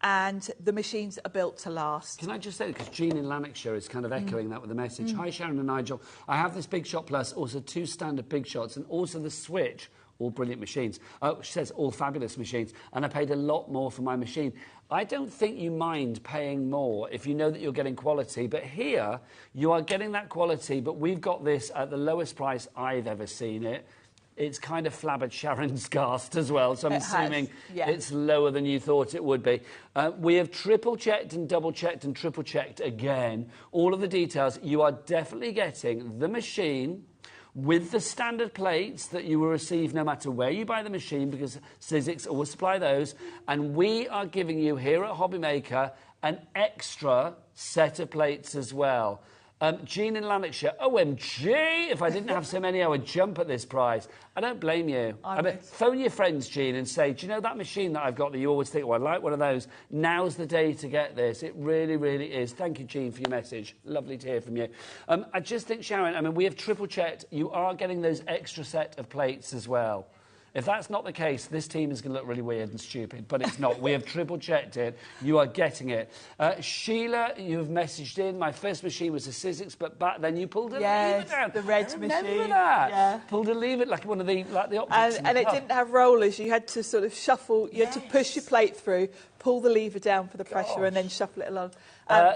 and the machines are built to last. Can I just say, because Jean in Lanarkshire is kind of echoing that with a message. Hi, Sharon and Nigel. I have this Big Shot Plus, also 2 standard Big Shots, and also the Switch. All brilliant machines. She says all fabulous machines, and I paid a lot more for my machine. I don't think you mind paying more if you know that you're getting quality, but here you are getting that quality, but we've got this at the lowest price I've ever seen it. It's kind of flabbered Sharon's cast as well, so I'm assuming it's lower than you thought it would be. We have triple-checked and double-checked and triple-checked again. All of the details. You are definitely getting the machine with the standard plates that you will receive no matter where you buy the machine, because Sizzix will supply those. And we are giving you here at HobbyMaker an extra set of plates as well. Jean in Lanarkshire, OMG, if I didn't have so many, I would jump at this price. I don't blame you. I mean, phone your friends, Jean, and say, do you know that machine that I've got that you always think, oh, I'd like one of those? Now's the day to get this. It really, really is. Thank you, Jean, for your message. Lovely to hear from you. I just think, Sharon, I mean, we have triple-checked. You are getting those extra set of plates as well. If that's not the case, this team is going to look really weird and stupid, but it's not. We have triple checked it. You are getting it. Sheila, you have messaged in. My first machine was a Sizzix, but back then you pulled a lever down. the red Remember machine. that? Yeah. Pulled a lever like one of the optics. And it didn't have rollers. You had to sort of shuffle. You had to push your plate through, pull the lever down for the pressure, and then shuffle it along.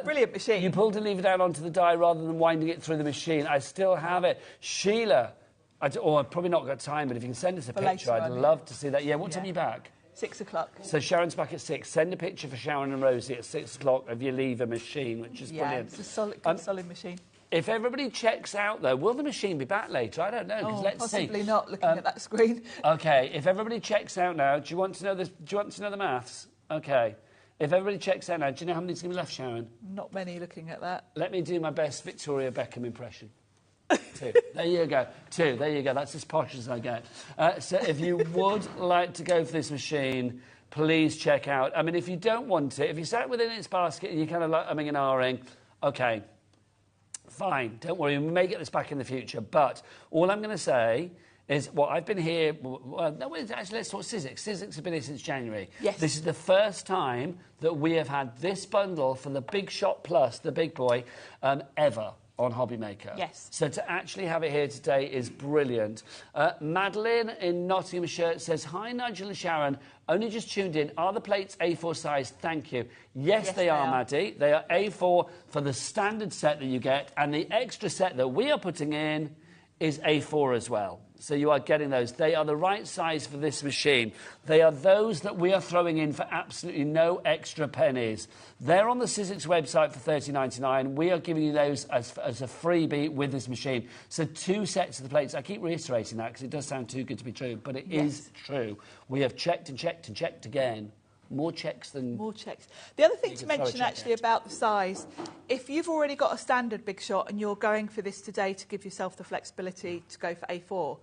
Brilliant machine. You pulled a lever down onto the die rather than winding it through the machine. I still have it. Sheila, I've probably not got time, but if you can send us a picture, I'd love to see that. Yeah, what time are you back? 6 o'clock. So Sharon's back at 6. Send a picture for Sharon and Rosie at 6 o'clock of your lever machine, which is brilliant. It's a solid, solid machine. If everybody checks out, though, will the machine be back later? I don't know, because let's see. Possibly not, looking at that screen. OK, if everybody checks out now, do you want to know this? Do you want to know the maths? OK. If everybody checks out now, do you know how many's going to be left, Sharon? Not many looking at that. Let me do my best Victoria Beckham impression. 2. There you go. 2. There you go. That's as posh as I get. So if you would like to go for this machine, please check out. I mean, if you don't want it, if you sat within its basket and you're kind of like umming and ahhing, OK, fine. Don't worry. We may get this back in the future. But all I'm going to say is, I've been here... actually, let's talk Sizzix. Sizzix have been here since January. Yes. This is the first time that we have had this bundle for the Big Shot Plus, the big boy, ever on HobbyMaker. Yes. So to actually have it here today is brilliant. Madeline in Nottinghamshire says, hi, Nigel and Sharon. Only just tuned in. Are the plates A4 size? Thank you. Yes, they are, Maddie. They are A4 for the standard set that you get, and the extra set that we are putting in is A4 as well. So you are getting those. They are the right size for this machine. They are those that we are throwing in for absolutely no extra pennies. They're on the Sizzix website for $30.99. We are giving you those as a freebie with this machine. So 2 sets of the plates. I keep reiterating that because it does sound too good to be true, but it is true. We have checked and checked and checked again. More checks than... More checks. The other thing to mention, actually, about the size, if you've already got a standard Big Shot and you're going for this today to give yourself the flexibility to go for A4,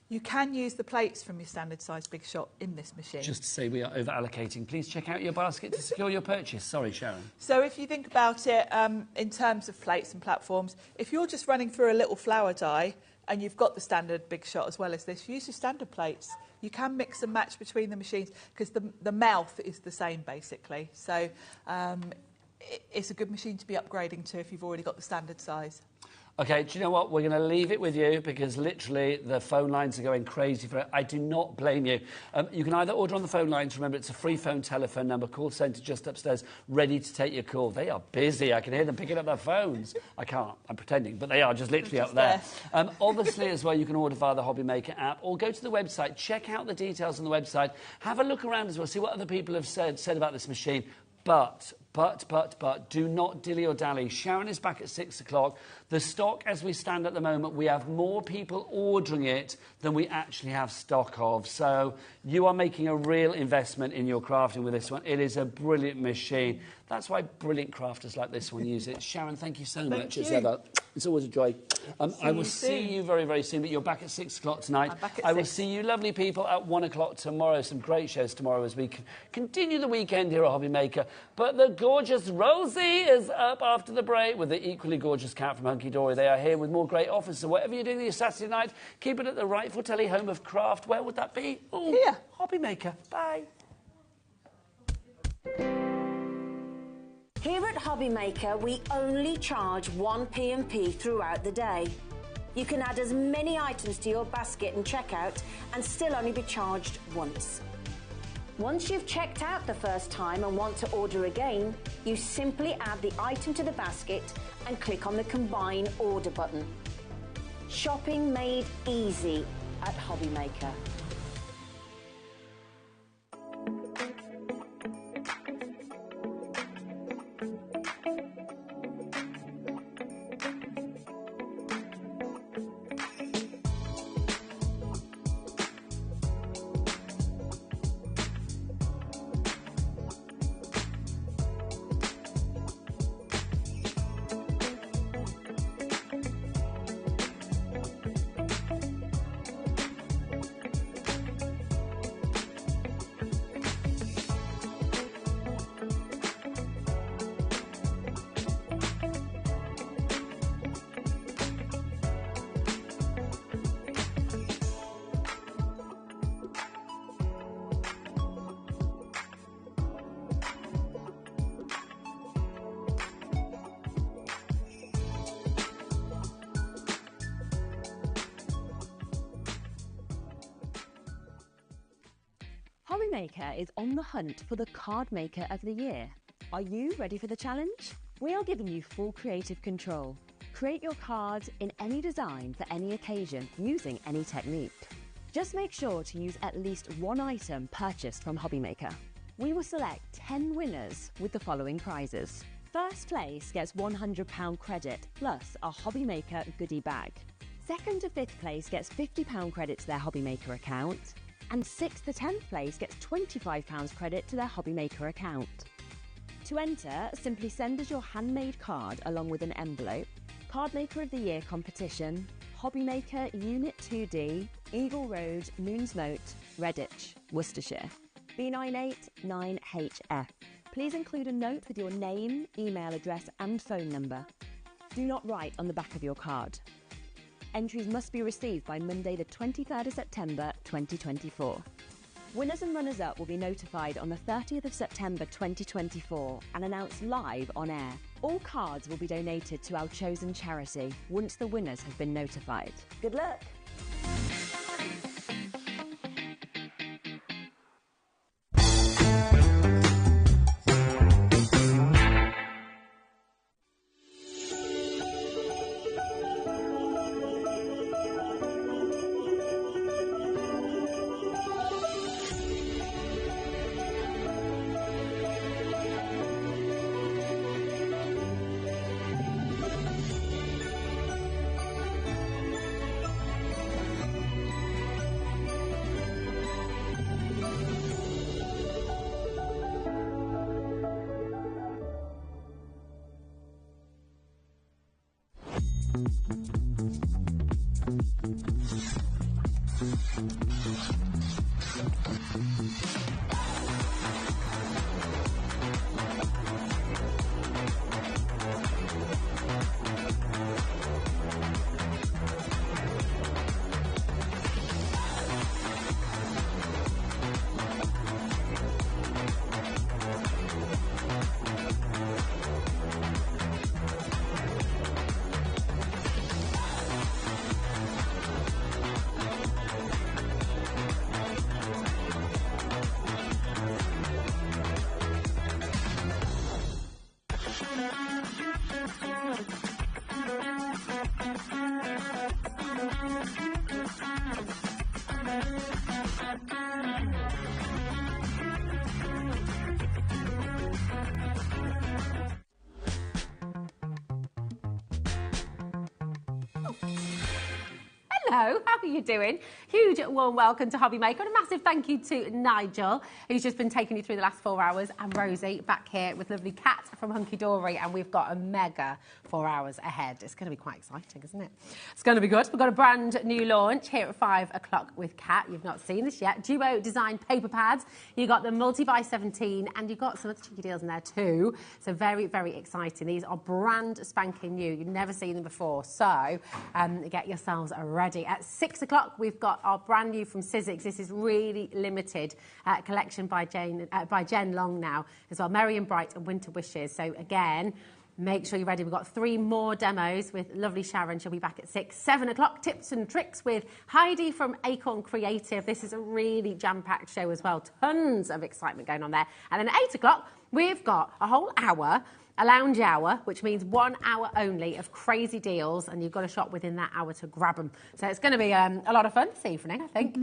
you can use the plates from your standard size Big Shot in this machine. Just to say we are over-allocating. Please check out your basket to secure your purchase. Sorry, Sharon. So if you think about it in terms of plates and platforms, if you're just running through a little flower die and you've got the standard Big Shot as well as this, use your standard plates. You can mix and match between the machines because the mouth is the same, basically. So it's a good machine to be upgrading to if you've already got the standard size. OK, do you know what? We're going to leave it with you because literally the phone lines are going crazy for it. I do not blame you. You can either order on the phone lines. Remember, it's a free phone telephone number. Call centre just upstairs, ready to take your call. They are busy. I can hear them picking up their phones. I can't. I'm pretending. But they are just literally up there. Obviously, as well, you can order via the HobbyMaker app or go to the website. Check out the details on the website. Have a look around as well. See what other people have said about this machine. But, do not dilly or dally. Sharon is back at 6 o'clock. The stock, as we stand at the moment, we have more people ordering it than we actually have stock of. So you are making a real investment in your crafting with this one. It is a brilliant machine. That's why brilliant crafters like this one use it. Sharon, thank you so much as ever. It's always a joy. I will see you very, very soon, but you're back at 6 o'clock tonight. I will see you lovely people at 1 o'clock tomorrow. Some great shows tomorrow as we continue the weekend here at HobbyMaker. But the gorgeous Rosie is up after the break with the equally gorgeous Cat from Hunkydory. They are here with more great offers. So whatever you're doing this Saturday night, keep it at the rightful telly home of craft. Where would that be? Oh, here. HobbyMaker. Bye. Here at HobbyMaker, we only charge 1 P&P throughout the day. You can add as many items to your basket and checkout and still only be charged once. Once you've checked out the first time and want to order again, you simply add the item to the basket and click on the Combine Order button. Shopping made easy at HobbyMaker. HobbyMaker is on the hunt for the Card Maker of the Year. Are you ready for the challenge? We are giving you full creative control. Create your cards in any design for any occasion using any technique. Just make sure to use at least one item purchased from HobbyMaker. We will select 10 winners with the following prizes. First place gets £100 credit plus a HobbyMaker goodie bag. Second to fifth place gets £50 credit to their HobbyMaker account. And 6th to 10th place gets £25 credit to their HobbyMaker account. To enter, simply send us your handmade card along with an envelope. Card Maker of the Year competition, HobbyMaker Unit 2D, Eagle Road, Moonsmote, Redditch, Worcestershire. B989HF. Please include a note with your name, email address and phone number. Do not write on the back of your card. Entries must be received by Monday the 23rd of September 2024. Winners and runners-up will be notified on the 30th of September 2024 and announced live on air. All cards will be donated to our chosen charity once the winners have been notified. Good luck. Hello, how are you doing? Huge warm welcome to HobbyMaker and a massive thank you to Nigel, who's just been taking you through the last 4 hours, and Rosie back here with lovely Kat from Hunkydory, and we've got a mega 4 hours ahead. It's going to be quite exciting, isn't it? It's going to be good. We've got a brand new launch here at 5 o'clock with Kat. You've not seen this yet. Duo Design paper pads. You got the Multi by 17, and you've got some other cheeky deals in there too. So very, very exciting. These are brand spanking new. You've never seen them before. So get yourselves ready. At 6 o'clock, we've got our brand new from Sizzix. This is really limited collection by Jen Long now as well. Merry and Bright and Winter Wishes. So again, make sure you're ready. We've got 3 more demos with lovely Sharon. She'll be back at 6. 7 o'clock, tips and tricks with Heidi from Acorn Creative. This is a really jam-packed show as well. Tons of excitement going on there. And then at 8 o'clock, we've got a whole hour, a lounge hour, which means 1 hour only of crazy deals, and you've got to shop within that hour to grab them. So it's going to be a lot of fun this evening, I think.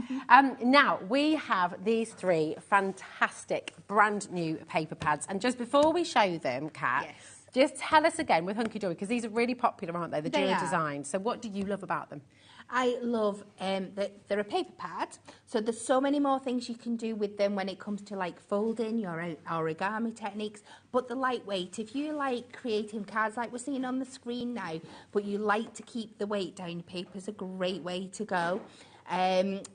Now, we have these 3 fantastic brand new paper pads. And just before we show them, Kat, Yes. just tell us again with Hunkydory, because these are really popular, aren't they? The They duo are. design. So what do you love about them? I love that they're a paper pad, so there's so many more things you can do with them when it comes to like folding, your origami techniques, but the lightweight. If you like creating cards like we're seeing on the screen now, but you like to keep the weight down, your paper's a great way to go.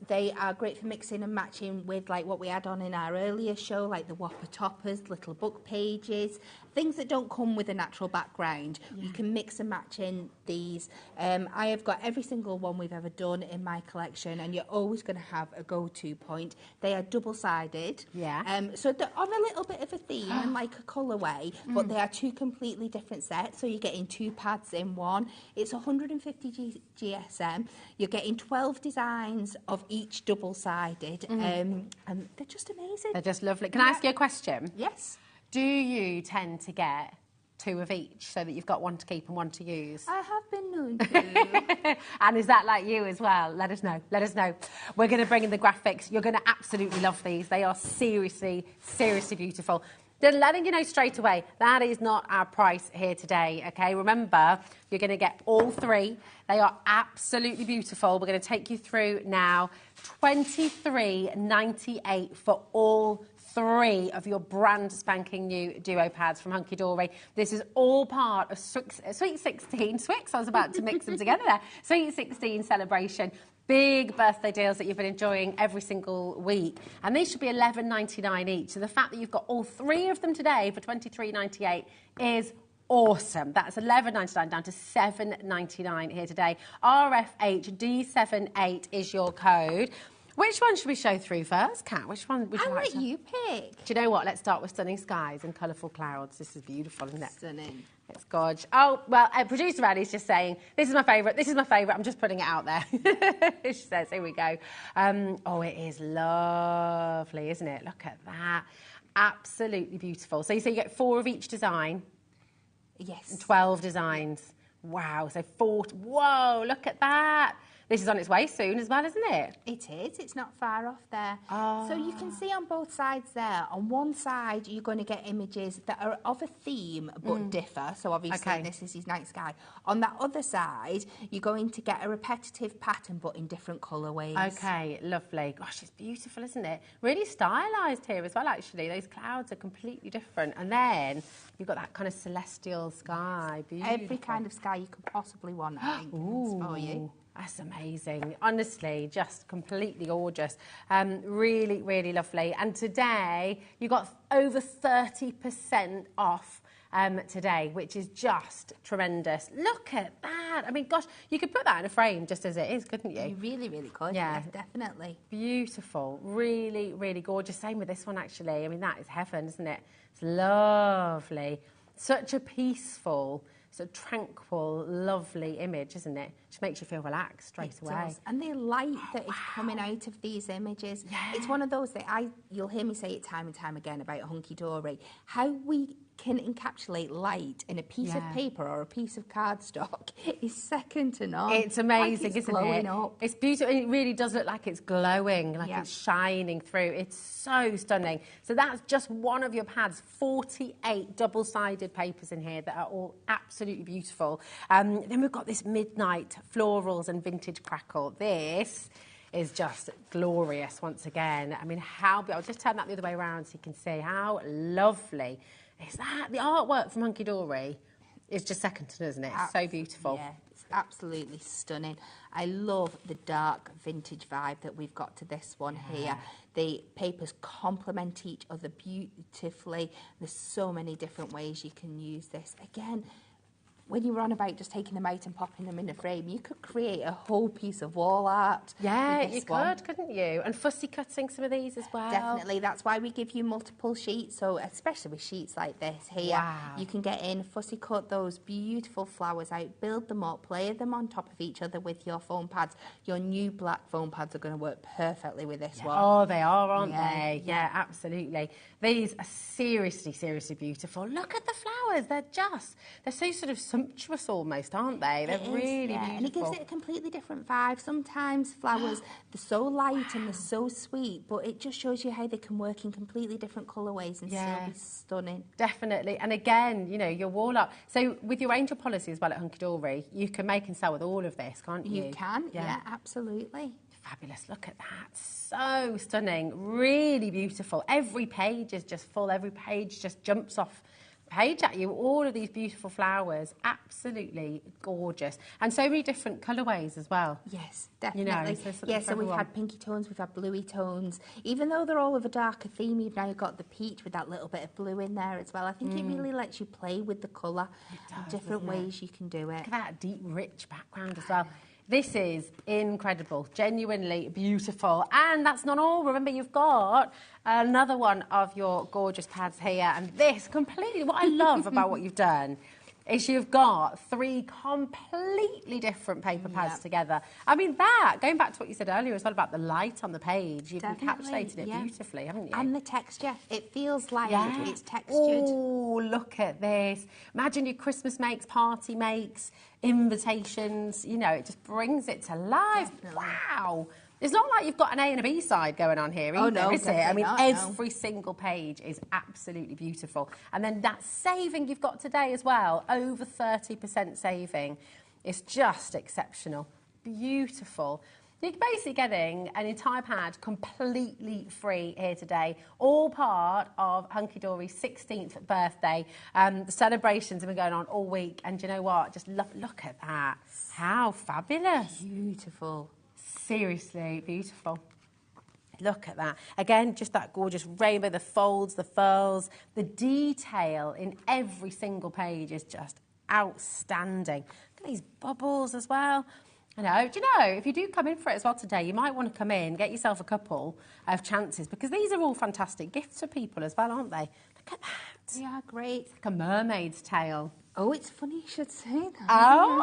They are great for mixing and matching with like what we had on in our earlier show, like the Whopper toppers, little book pages. things that don't come with a natural background. You can mix and match in these. I have got every single one we've ever done in my collection, and you're always going to have a go-to point. They are double-sided. So they're on a little bit of a theme and like a colourway, but they are two completely different sets. So you're getting 2 pads in one. It's 150 GSM. You're getting 12 designs of each double-sided, and they're just amazing. They're just lovely. Can I ask you a question? Yes. Do you tend to get 2 of each so that you've got one to keep and one to use? I have been known to. And is that like you as well? Let us know. Let us know. We're going to bring in the graphics. You're going to absolutely love these. They are seriously, seriously beautiful. They're letting you know straight away, that is not our price here today, okay? Remember, you're going to get all 3. They are absolutely beautiful. We're going to take you through now. $23.98 for all 3 of your brand spanking new duo pads from Hunkydory. This is all part of Sweet 16. Swix, I was about to mix them together there. Sweet 16 celebration. Big birthday deals that you've been enjoying every single week. And these should be $11.99 each. So the fact that you've got all 3 of them today for $23.98 is awesome. That's $11.99 down to $7.99 here today. RFHD78 is your code. Which one should we show through first, Kat? Which one would you I'll like let to... you pick. Do you know what? Let's start with stunning skies and colourful clouds. This is beautiful, isn't it? Stunning. It's gorgeous. Oh, well, producer Annie's just saying, this is my favourite, this is my favourite. I'm just putting it out there. She says, here we go. Oh, it is lovely, isn't it? Look at that. Absolutely beautiful. So you say you get 4 of each design? Yes. And 12 designs. Wow, so 4... Whoa, look at that. This is on its way soon as well, isn't it? It is. It's not far off there. Oh. So you can see on both sides there. On one side, you're going to get images that are of a theme but differ. So obviously this is his night sky. On that other side, you're going to get a repetitive pattern but in different colourways. Okay, lovely. Gosh, it's beautiful, isn't it? Really stylised here as well, actually. Those clouds are completely different. And then you've got that kind of celestial sky. Beautiful. Every kind of sky you could possibly want, I think, is for you. That's amazing. Honestly, just completely gorgeous. Really, really lovely. And today, you got over 30% off today, which is just tremendous. Look at that. I mean, gosh, you could put that in a frame just as it is, couldn't you? You really, really could. Yeah. Yes, definitely. Beautiful. Really, really gorgeous. Same with this one, actually. I mean, that is heaven, isn't it? It's lovely. Such a peaceful... It's a tranquil, lovely image, isn't it? Just makes you feel relaxed straight away. Does. And the light that is coming out of these images, it's one of those that you'll hear me say it time and time again about Hunkydory, how we can encapsulate light in a piece of paper or a piece of cardstock is second to none. It's amazing, like it's isn't glowing it? Up. It's beautiful. It really does look like it's glowing, like it's shining through. It's so stunning. So that's just one of your pads. 48 double-sided papers in here that are all absolutely beautiful. Then we've got this midnight florals and vintage crackle. This is just glorious once again. I mean, I'll just turn that the other way around so you can see how lovely is that. The artwork from Hunkydory is just second to none, isn't it? It's so beautiful. Yeah, it's absolutely stunning. I love the dark vintage vibe that we've got to this one here. The papers complement each other beautifully. There's so many different ways you can use this. Again, when you were on about just taking them out and popping them in a frame, you could create a whole piece of wall art. Yeah, you could, couldn't you? And fussy cutting some of these as well. Definitely. That's why we give you multiple sheets. So especially with sheets like this here, you can get in, fussy cut those beautiful flowers out, build them up, layer them on top of each other with your foam pads. Your new black foam pads are going to work perfectly with this one. Oh, they are, aren't they? Yeah, absolutely. These are seriously, seriously beautiful. Look at the flowers. They're so sort of sumptuous almost, aren't they? They're really beautiful. And it gives it a completely different vibe. Sometimes flowers, they're so light and they're so sweet, but it just shows you how they can work in completely different colourways and still be stunning. Definitely. And again, you know, your wall art. So with your angel policy as well at Hunkydory, you can make and sell with all of this, can't you? You can, yeah, absolutely. Fabulous. Look at that. So stunning. Really beautiful. Every page is just full. Every page just jumps off page at you, all of these beautiful flowers, absolutely gorgeous. And so many different colourways as well. Yes, definitely. So so we've had pinky tones, we've had bluey tones. Even though they're all of a darker theme, you've now got the peach with that little bit of blue in there as well. I think it really lets you play with the colour. Different ways you can do it. Look at that deep, rich background as well. This is incredible, genuinely beautiful. And that's not all. Remember, you've got another one of your gorgeous pads here. And this completely, what I love about what you've done is you've got 3 completely different paper pads together. I mean, that, going back to what you said earlier as well about the light on the page, you've encapsulated it beautifully, haven't you? And the texture. It feels like it's textured. Oh, look at this. Imagine your Christmas makes, party makes, invitations. You know, it just brings it to life. Definitely. Wow. It's not like you've got an A and a B side going on here either, is it? I mean, every single page is absolutely beautiful. And then that saving you've got today as well, over 30% saving. It's just exceptional. Beautiful. You're basically getting an entire pad completely free here today, all part of Hunkydory's 16th birthday. The celebrations have been going on all week, and do you know what? Just look at that. How fabulous. Beautiful. Seriously, beautiful. Look at that. Again, just that gorgeous rainbow, the folds, the furls, the detail in every single page is just outstanding. Look at these bubbles as well. I know. Do you know, if you do come in for it as well today, you might want to come in, get yourself a couple of chances, because these are all fantastic gifts for people as well, aren't they? Look at that. They are great. It's like a mermaid's tail. Oh, it's funny you should say that. Oh.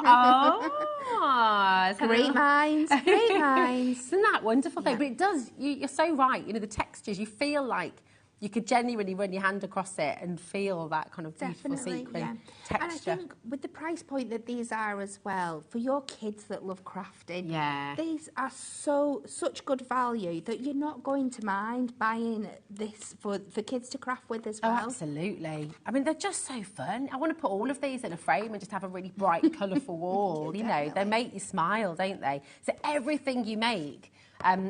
Great minds, great minds. Isn't that wonderful? Though? But it does, you're so right. You know, the textures, you feel like you could genuinely run your hand across it and feel that kind of beautiful sequin texture. And I think with the price point that these are as well, for your kids that love crafting, these are such good value that you're not going to mind buying this for kids to craft with as well. Oh, absolutely. I mean, they're just so fun. I want to put all of these in a frame and just have a really bright, colourful wall. You know, they make you smile, don't they? So everything you make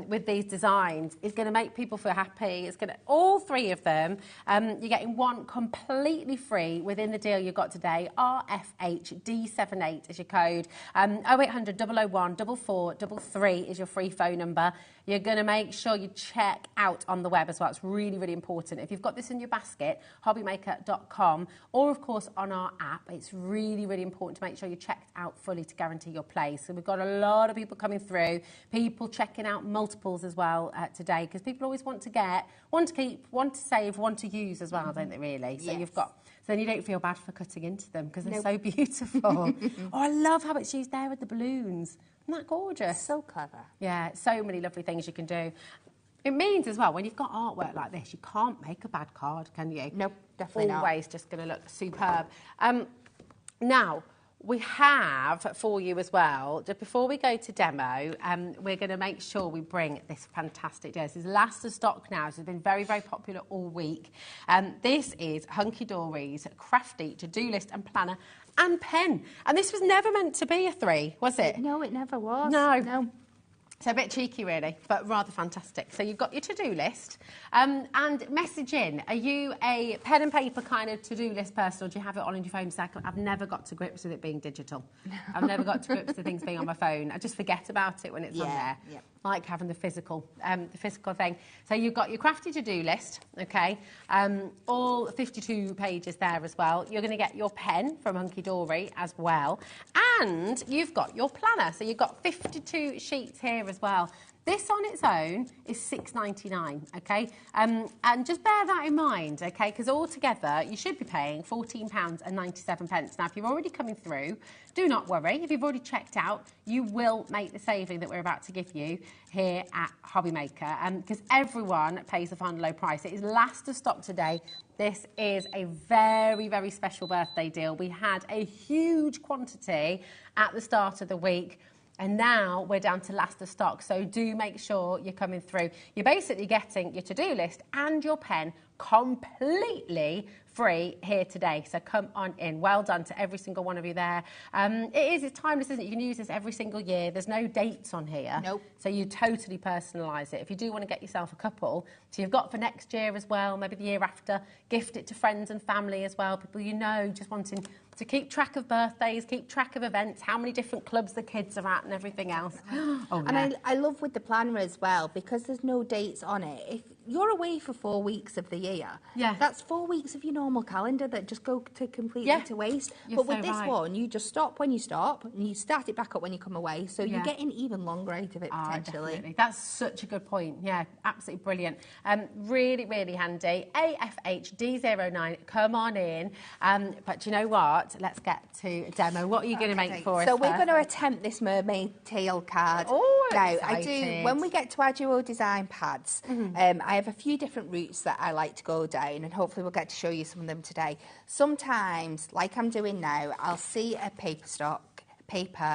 with these designs is going to make people feel happy. It's going to, all 3 of them, you're getting one completely free within the deal you've got today. RFHD78 is your code. 0800 001 4433 is your free phone number. You're going to make sure you check out on the web as well. It's really, really important. If you've got this in your basket, hobbymaker.com, or of course on our app, it's really, really important to make sure you're checked out fully to guarantee your place. So we've got a lot of people coming through, people checking out multiples as well today, because people always want to get, want to keep, want to save, want to use as well, don't they, really? So you've got, so then you don't feel bad for cutting into them because they're so beautiful. Oh, I love how it's used there with the balloons. Isn't that gorgeous? So clever. Yeah, so many lovely things you can do. It means as well, when you've got artwork like this, you can't make a bad card, can you? Nope, definitely not. Always just going to look superb. Now, we have for you as well, just before we go to demo, we're going to make sure we bring this fantastic deal. This is last of stock now. So it's been very, very popular all week. This is Hunkydory's crafty to-do list and planner and pen. And this was never meant to be a 3, was it? No, it never was. No. So a bit cheeky, really, but rather fantastic. So you've got your to-do list. And message in. Are you a pen and paper kind of to-do list person, or do you have it all on your phone? So I've never got to grips with it being digital. I've never got to grips with things being on my phone. I just forget about it when it's on there. Yep. Like having the physical thing. So you've got your crafty to-do list, okay? All 52 pages there as well. You're going to get your pen from Hunkydory as well. And you've got your planner. So you've got 52 sheets here as well. This on its own is $6.99, okay? And just bear that in mind, okay? Because altogether, you should be paying £14.97. Now, if you're already coming through, do not worry. If you've already checked out, you will make the saving that we're about to give you here at HobbyMaker. Because everyone pays the final low price. It is last of stock today. This is a very, very special birthday deal. We had a huge quantity at the start of the week. And now we're down to last of stock, so do make sure you're coming through. You're basically getting your to-do list and your pen completely free here today. So come on in. Well done to every single one of you there. It's timeless, isn't it? You can use this every single year. There's no dates on here. Nope. So you totally personalise it. If you do want to get yourself a couple, so you've got for next year as well, maybe the year after, gift it to friends and family as well. People you know, just wanting to keep track of birthdays, keep track of events, how many different clubs the kids are at and everything else. Oh, and yeah. I love with the planner as well, because there's no dates on it. If you're away for 4 weeks of the year, that's 4 weeks of your normal calendar that just go to completely to waste. But with this one, you just stop when you stop and you start it back up when you come away. So you're getting even longer out of it potentially. Definitely. That's such a good point. Yeah, absolutely brilliant. Really, really handy. AFHD09, come on in. But you know what? Let's get to a demo. What are you going to make for us? So we're going to attempt this mermaid tail card. Oh, now, excited. when we get to our duo design pads, I have a few different routes that I like to go down, and hopefully we'll get to show you some of them today. Sometimes, like I'm doing now, I'll see a paper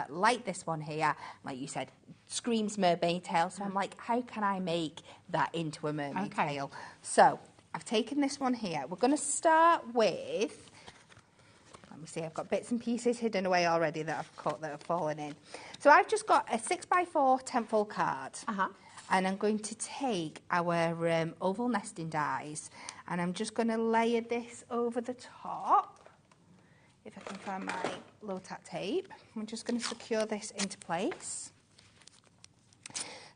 like this one here, like you said, screams mermaid tail. So I'm like, how can I make that into a mermaid tail? So I've taken this one here. We're going to start with, let me see, I've got bits and pieces hidden away already that I've caught that have fallen in. So I've just got a 6x4 10-fold card. And I'm going to take our oval nesting dies, and I'm just going to layer this over the top. If I can find my low-tack tape, I'm just going to secure this into place.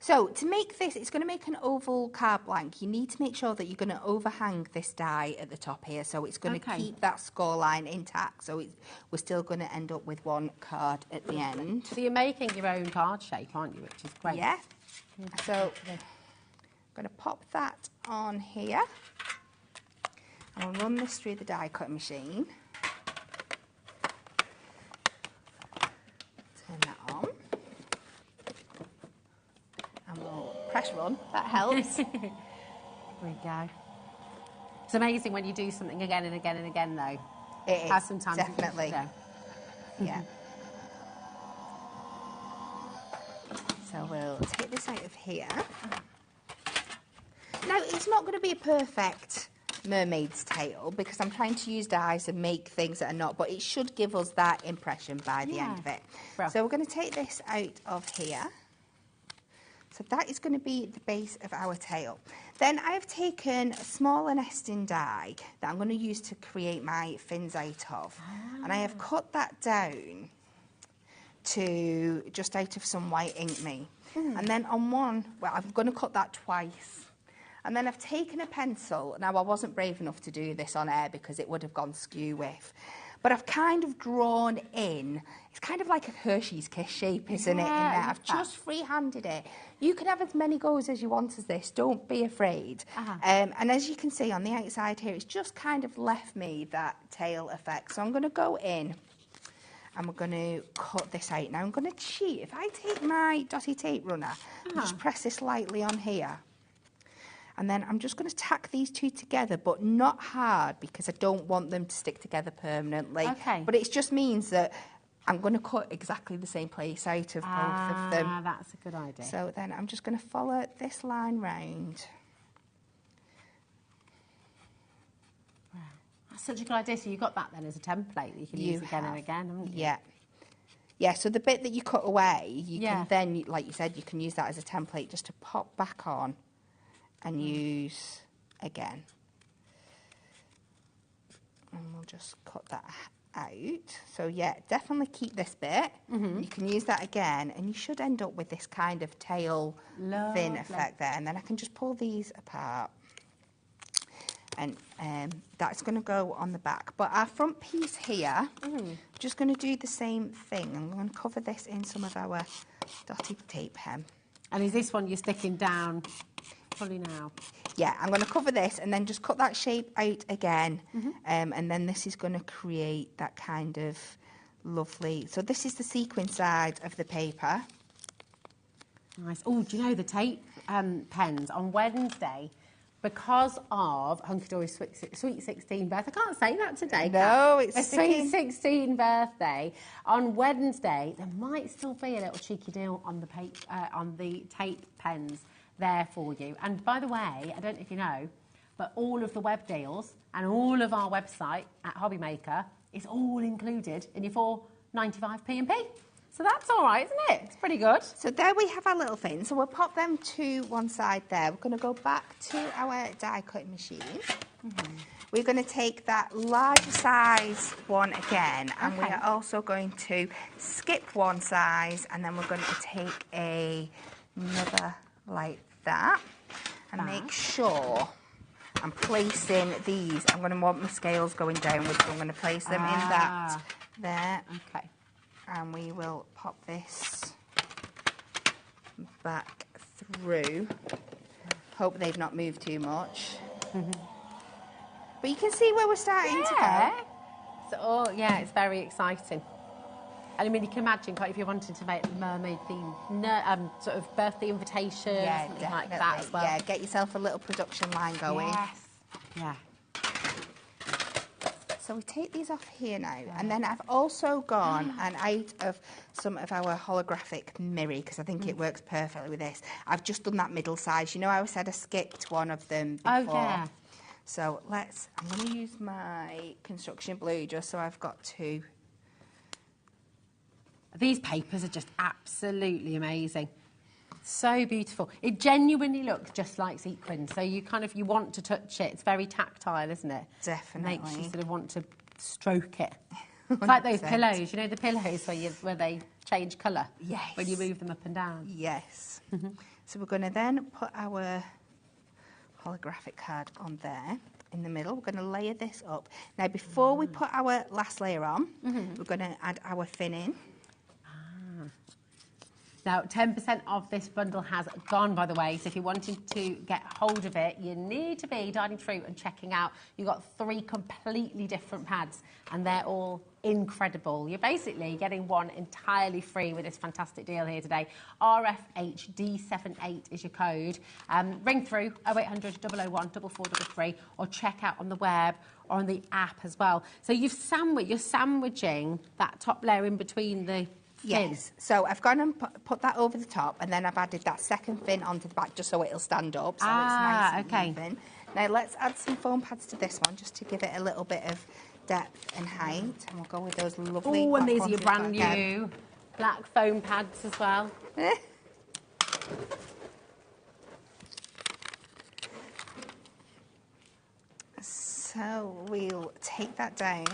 So to make this, it's going to make an oval card blank. You need to make sure that you're going to overhang this die at the top here, so it's going to keep that score line intact. So we're still going to end up with one card at the end. So you're making your own card shape, aren't you? Which is great. Yeah. So I'm going to pop that on here. I'll run this through the die cutting machine. Turn that on. And we'll press run. That helps. There we go. It's amazing when you do something again and again and again, though. It is, How sometimes definitely. Yeah. So we'll take this out of here. Now, it's not going to be a perfect mermaid's tail because I'm trying to use dies and make things that are not, but it should give us that impression by the end of it. So we're going to take this out of here. So that is going to be the base of our tail. Then I've taken a smaller nesting die that I'm going to use to create my fins out of. And I have cut that down to just out of some white ink me. And then on one, well, I'm going to cut that twice. And then I've taken a pencil. Now, I wasn't brave enough to do this on air because it would have gone skew with. But I've kind of drawn in, it's kind of like a Hershey's Kiss shape, isn't it, in there? I've just free-handed it. You can have as many goes as you want as this. Don't be afraid. And as you can see on the outside here, it's just kind of left me that tail effect. So I'm going to go in and we're going to cut this out. Now, I'm going to cheat. If I take my dotty tape runner and just press this lightly on here, and then I'm just going to tack these two together, but not hard because I don't want them to stick together permanently. But it just means that I'm going to cut exactly the same place out of both of them. That's a good idea. So then I'm just going to follow this line round. That's such a good idea. So you've got that then as a template that you can use again and again, haven't you? Yeah. Yeah, so the bit that you cut away, you can then, like you said, you can use that as a template just to pop back on and use again. And we'll just cut that out. So yeah, definitely keep this bit. You can use that again and you should end up with this kind of tail fin effect there. And then I can just pull these apart. And that's going to go on the back. But our front piece here, just going to do the same thing. I'm going to cover this in some of our dotted tape hem. And is this one you're sticking down fully now? Yeah, I'm going to cover this and then just cut that shape out again. And then this is going to create that kind of lovely... So this is the sequin side of the paper. Nice. Oh, do you know the tape pens on Wednesday? because of Hunkydory's sweet 16 birthday. I can't say that today. No, Kat. it's a sweet 16 birthday on Wednesday. There might still be a little cheeky deal on the tape pens there for you. And by the way, I don't know if you know, but all of the web deals and all of our website at HobbyMaker is all included in your £4.95 P&P. So that's all right, isn't it? It's pretty good. So there we have our little thing. So we'll pop them to one side there. We're going to go back to our die cutting machine. We're going to take that larger size one again, and we are also going to skip one size, and then we're going to take another like that, and make sure I'm placing these. I'm going to want my scales going downwards, so I'm going to place them in that there. Okay. And we will pop this back through. Hope they've not moved too much. But you can see where we're starting to go. So, yeah, it's very exciting. And I mean, you can imagine, if you're wanting to make Mermaid themed sort of birthday invitation, something like that as well. Yeah, get yourself a little production line going. Yes. Yeah. So we take these off here now, and then I've also gone and out of some of our holographic mirror, because I think it works perfectly with this. I've just done that middle size. You know, I said I skipped one of them before. Oh, yeah. So I'm going to use my construction blue just so I've got two. These papers are just absolutely amazing. So beautiful. It genuinely looks just like sequin. So you want to touch it. It's very tactile, isn't it? Definitely. Makes you sort of want to stroke it. It's like those pillows. You know the pillows where they change colour? Yes. When you move them up and down. Yes. So we're going to then put our holographic card on there in the middle. We're going to layer this up. Now, before we put our last layer on, we're going to add our finning. Now, 10% of this bundle has gone, by the way, so if you're wanting to get hold of it, you need to be dialing through and checking out. You've got 3 completely different pads, and they're all incredible. You're basically getting one entirely free with this fantastic deal here today. RFHD78 is your code. Ring through 0800 001 4433 or check out on the web or on the app as well. So you're sandwiching that top layer in between the Yes, so I've gone and put that over the top, and then I've added that second fin onto the back just so it'll stand up, so it's nice and even. Now let's add some foam pads to this one just to give it a little bit of depth and height, and we'll go with those lovely. Oh, and these are your brand new black foam pads as well. So we'll take that down.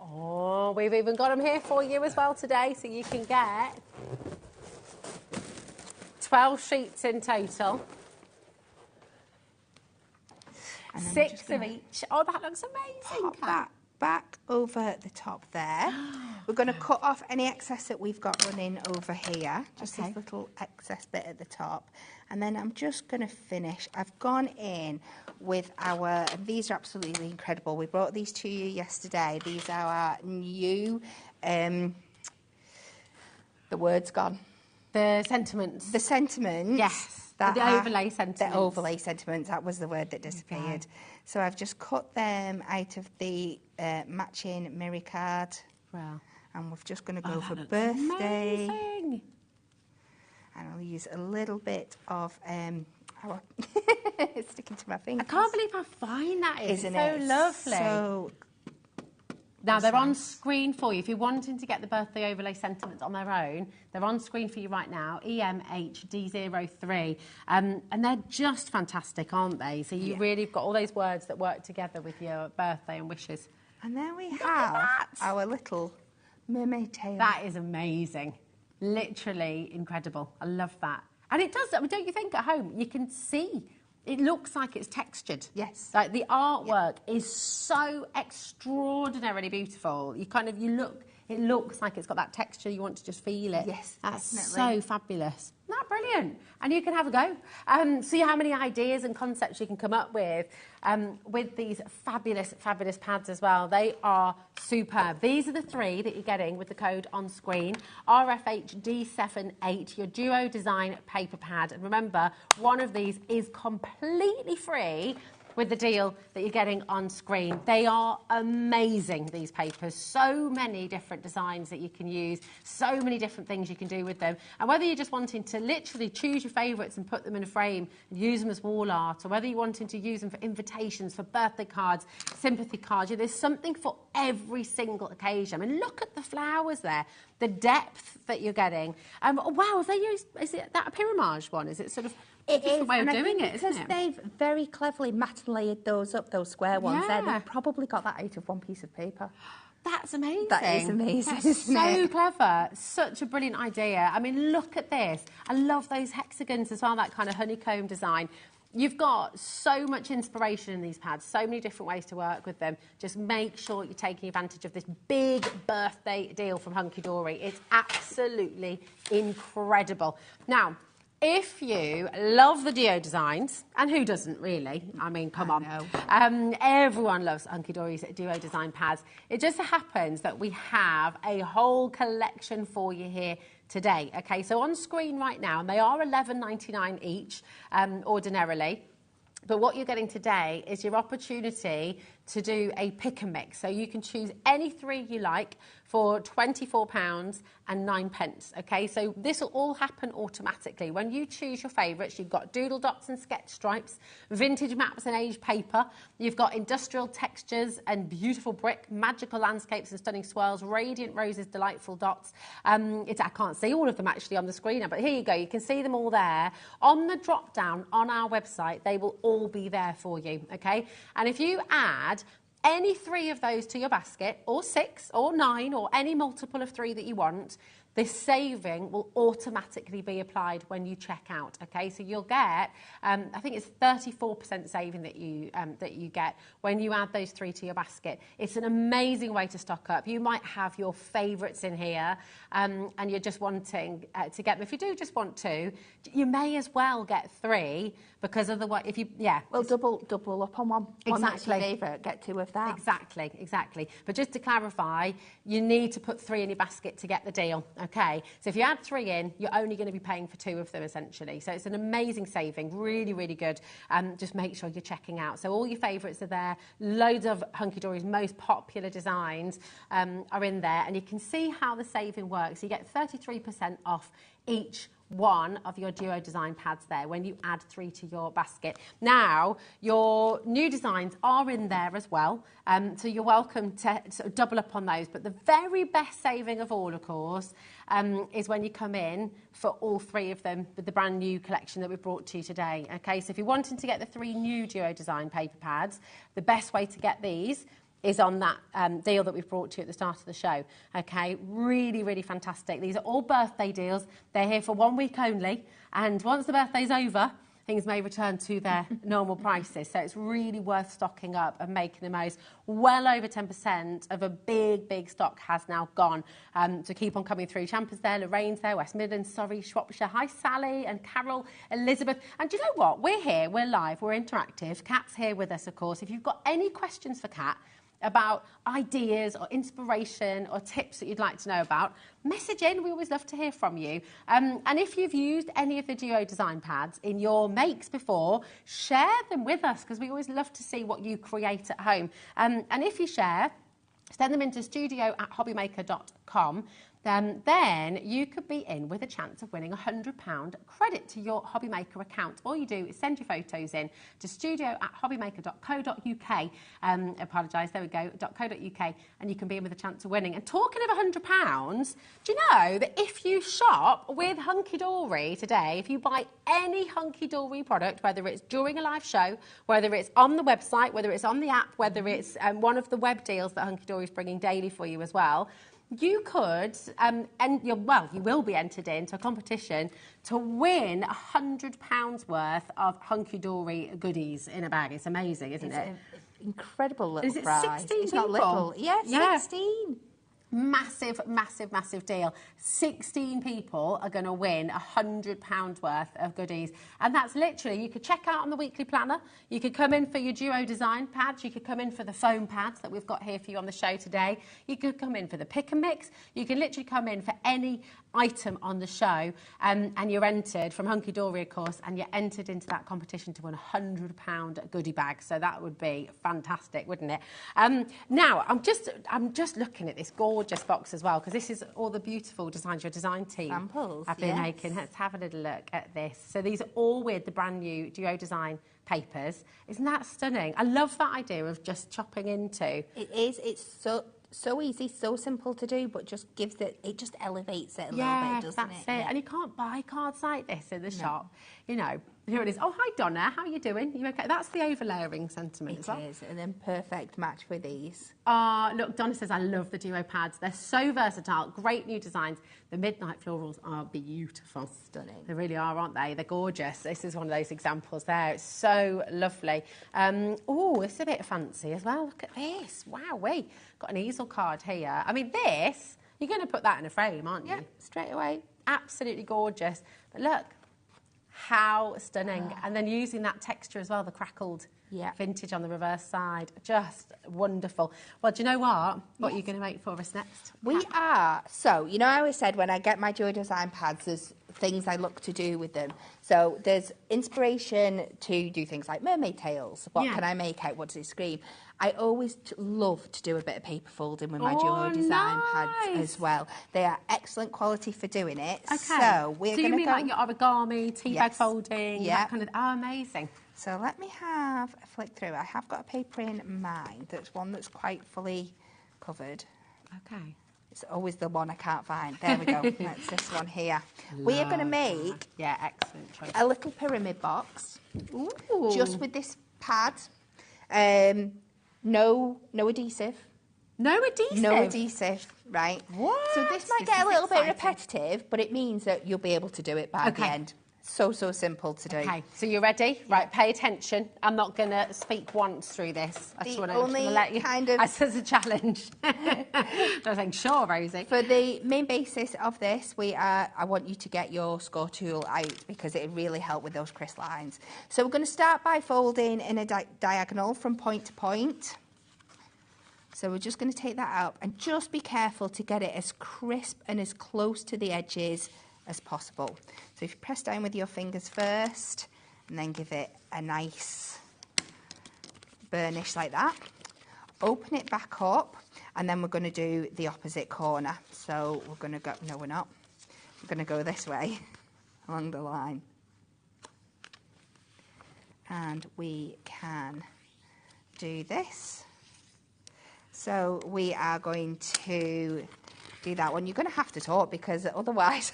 Oh, we've even got them here for you as well today, so you can get 12 sheets in total. 6 of each. Oh, that looks amazing. Pop that back over the top there. We're going to cut off any excess that we've got running over here, just this little excess bit at the top. And then I'm just going to finish. I've gone in with and these are absolutely incredible. We brought these to you yesterday. These are our new, the word's gone. The sentiments. The sentiments. Yes. The overlay sentiments. The overlay sentiments. That was the word that disappeared. Okay. So I've just cut them out of the matching mirror card. Wow. And we're just going to go for birthday. Amazing. And I'll use a little bit of our it's sticking to my fingers. I can't believe how fine that is. Isn't it's it? So lovely. So now they're on screen for you. If you're wanting to get the birthday overlay sentiments on their own, they're on screen for you right now. EMHD03, and they're just fantastic, aren't they? So you really have got all those words that work together with your birthday and wishes. And there we have our little mermaid tail. That is amazing. Literally incredible. I love that. And it does, I mean, don't you think at home, you can see, it looks like it's textured. Yes. Like the artwork is so extraordinarily beautiful. You look, It looks like it's got that texture. You want to just feel it. Yes, That's definitely. so fabulous. Isn't that brilliant? And you can have a go. See how many ideas and concepts you can come up with these fabulous, fabulous pads as well. They are superb. These are the 3 that you're getting with the code on screen. RFHD78, your Duo Design paper pad. And remember, one of these is completely free with the deal that you're getting on screen. They are amazing, these papers. So many different designs that you can use, so many different things you can do with them. And whether you're just wanting to literally choose your favourites and put them in a frame and use them as wall art, or whether you're wanting to use them for invitations, for birthday cards, sympathy cards, there's something for every single occasion. I mean, look at the flowers there, the depth that you're getting. Wow, have they used, is it that a pyramage one? Is it sort of a different way of doing it, isn't it? Because they've very cleverly matte layered those up, those square ones there. Yeah. They've probably got that out of one piece of paper. That's amazing. That is amazing, That's isn't so it? clever. Such a brilliant idea. I mean, look at this. I love those hexagons as well, that kind of honeycomb design. You've got so much inspiration in these pads, so many different ways to work with them. Just make sure you're taking advantage of this big birthday deal from Hunkydory. It's absolutely incredible. Now, if you love the Duo designs, and who doesn't really? I mean, come on. Everyone loves Hunkydory's Duo design pads. It just happens that we have a whole collection for you here today. Okay, so on screen right now, and they are $11.99 each ordinarily. But what you're getting today is your opportunity to do a pick and mix. So you can choose any 3 you like for £24.09. Okay, so this will all happen automatically. When you choose your favourites, you've got doodle dots and sketch stripes, vintage maps and aged paper. You've got industrial textures and beautiful brick, magical landscapes and stunning swirls, radiant roses, delightful dots. I can't see all of them actually on the screen now, but here you go. You can see them all there. On the drop down on our website, they will all be there for you. Okay, and if you add any 3 of those to your basket, or 6 or 9, or any multiple of 3 that you want, this saving will automatically be applied when you check out. Okay, so you'll get, I think it's 34% saving that you get when you add those 3 to your basket. It's an amazing way to stock up. You might have your favourites in here, and you're just wanting to get them. If you do just want 2, you may as well get 3, because otherwise, if you well, double up on one. Exactly. One that's your favourite, get 2 of that. Exactly. But just to clarify, you need to put 3 in your basket to get the deal. Okay, so if you add 3 in, you're only going to be paying for 2 of them essentially. So it's an amazing saving, really, really good. Just make sure you're checking out. So all your favourites are there. Loads of Hunkydory's most popular designs are in there, and you can see how the saving works. You get 33% off each one of your Duo design pads there when you add 3 to your basket. Now, your new designs are in there as well, so you're welcome to sort of double up on those. But the very best saving of all, of course, is when you come in for all 3 of them with the brand new collection that we've brought to you today. Okay, so if you're wanting to get the 3 new Duo design paper pads, the best way to get these is on that deal that we've brought to you at the start of the show. Okay, really, really fantastic. These are all birthday deals. They're here for 1 week only, and once the birthday's over, things may return to their normal prices. So it's really worth stocking up and making the most. Well over 10% of a big stock has now gone. So keep on coming through. Champers there, Lorraine's there, West Midlands, Surrey, Shropshire. Hi, Sally and Carol, Elizabeth. And do you know what? We're here, we're live, we're interactive. Kat's here with us, of course. If you've got any questions for Kat about ideas or inspiration or tips that you'd like to know about, message in. We always love to hear from you. And if you've used any of the Duo design pads in your makes before, share them with us, because we always love to see what you create at home. And if you share, send them into studio@hobbymaker.com. Then you could be in with a chance of winning £100 credit to your HobbyMaker account. All you do is send your photos in to studio@hobbymaker.co.uk. Apologise, there we go, .co.uk, and you can be in with a chance of winning. And talking of £100, do you know that if you shop with Hunkydory today, if you buy any Hunkydory product, whether it's during a live show, whether it's on the website, whether it's on the app, whether it's one of the web deals that Hunkydory is bringing daily for you as well, you could, you will be entered into a competition to win £100 worth of Hunkydory goodies in a bag. It's amazing, isn't it? Incredible little Is it prize. 16 It's not people? little. Yeah, 16. Massive, massive, massive deal. 16 people are going to win £100 worth of goodies. And that's literally, you could check out on the weekly planner. You could come in for your duo design pads. You could come in for the foam pads that we've got here for you on the show today. You could come in for the pick and mix. You can literally come in for any item on the show. And you're entered from Hunkydory, of course, and you're entered into that competition to win a £100 goodie bag. So that would be fantastic, wouldn't it? Now, I'm just looking at this gorgeous box as well, because this is all the beautiful designs your design team Samples, have been making. Let's have a little look at this. So these are all with the brand new Duo Design papers. Isn't that stunning? I love that idea of just chopping into. It is. It's so easy, so simple to do, but just gives it just elevates it a little bit, doesn't that's it? it. And you can't buy cards like this in the shop. You know, here it is. Oh, hi, Donna. How are you doing? You okay? That's the overlayering sentiment as well. It is, and then perfect match with these. Look, Donna says, I love the duo pads. They're so versatile. Great new designs. The midnight florals are beautiful. Stunning. They really are, aren't they? They're gorgeous. This is one of those examples there. It's so lovely. Oh, it's a bit fancy as well. Look at this. Wowee. Got an easel card here. I mean, this, you're going to put that in a frame, aren't you? Yeah, straight away. Absolutely gorgeous. But look, how stunning. And then using that texture as well, the crackled vintage on the reverse side. Just wonderful. Well, do you know what? What are you going to make for us next? We are. So, you know, I always said when I get my Duo Design pads, there's things I look to do with them. So there's inspiration to do things like mermaid tails. What can I make out? What does it scream? I always love to do a bit of paper folding with my Duo Design pads as well. They are excellent quality for doing it. Okay. So we're going to go... like your origami, tea bag folding, that kind of... Oh, amazing. So let me have a flick through. I have got a paper in mind. That's one that's quite fully covered. Okay. It's always the one I can't find. There we go. That's this one here. We are going to make excellent choice. a little pyramid box. Ooh. Just with this pad. No adhesive. No adhesive? No adhesive, right. What? So this might get a little bit repetitive, but it means that you'll be able to do it by the end. So simple to do. Okay, so you're ready? Right, pay attention. I'm not going to speak once through this. I just want to let you... This is a challenge. I was saying, sure, Rosie. For the main basis of this, I want you to get your score tool out because it really help with those crisp lines. So we're going to start by folding in a diagonal from point to point. So we're just going to take that out and just be careful to get it as crisp and as close to the edges as possible. So if you press down with your fingers first and then give it a nice burnish like that, open it back up, and then we're going to do the opposite corner. So we're going to go, no we're not, we're going to go this way along the line. And we can do this. So we are going to do that one. You're going to have to talk because otherwise...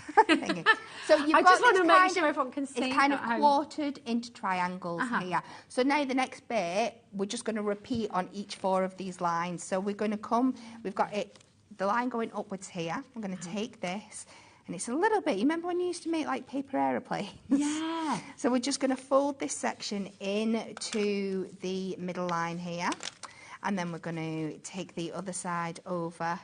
So you've I got just want to make sure of, everyone can see. It's kind of quartered into triangles here. So now the next bit, we're just going to repeat on each 4 of these lines. So we're going to come, we've got the line going upwards here. I'm going to take this, and it's a little bit, you remember when you used to make like paper aeroplanes? Yeah. So we're just going to fold this section into the middle line here, and then we're going to take the other side over.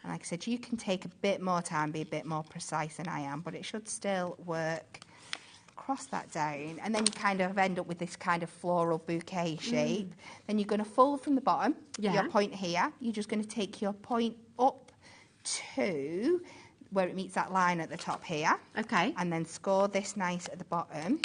And like I said, you can take a bit more time, be a bit more precise than I am, but it should still work. Cross that down, and then you kind of end up with this kind of floral bouquet shape. Then you're going to fold from the bottom, your point here. You're just going to take your point up to where it meets that line at the top here. Okay. And then score this nice at the bottom.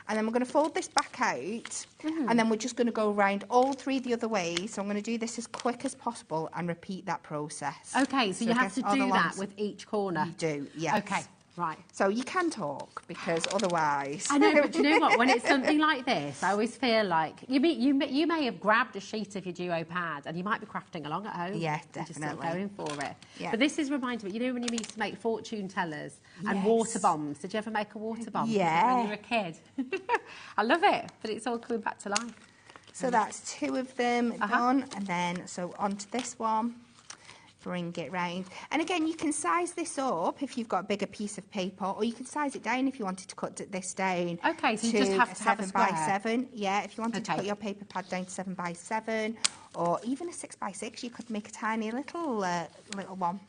And then we're going to fold this back out, and then we're just going to go around all 3 the other ways. So I'm going to do this as quick as possible and repeat that process. Okay, so you have to do that with each corner. You do, yes. Okay, right. So you can talk, because otherwise... I know, but do you know what? When it's something like this, I always feel like you may have grabbed a sheet of your Duo pad and you might be crafting along at home. Yeah, Just definitely. not going for it. Yeah. But this is reminding me, you know when you used to make fortune tellers and water bombs? Did you ever make a water bomb? Yeah. When you were a kid? I love it, but it's all coming back to life. So that's 2 of them done, and then so onto this one. Bring it round. And again, you can size this up if you've got a bigger piece of paper, or you can size it down if you wanted to cut this down. Okay, so you just have to have a 7 by square. 7. Yeah, if you wanted to cut your paper pad down to 7 by 7, or even a 6x6. You could make a tiny little little one.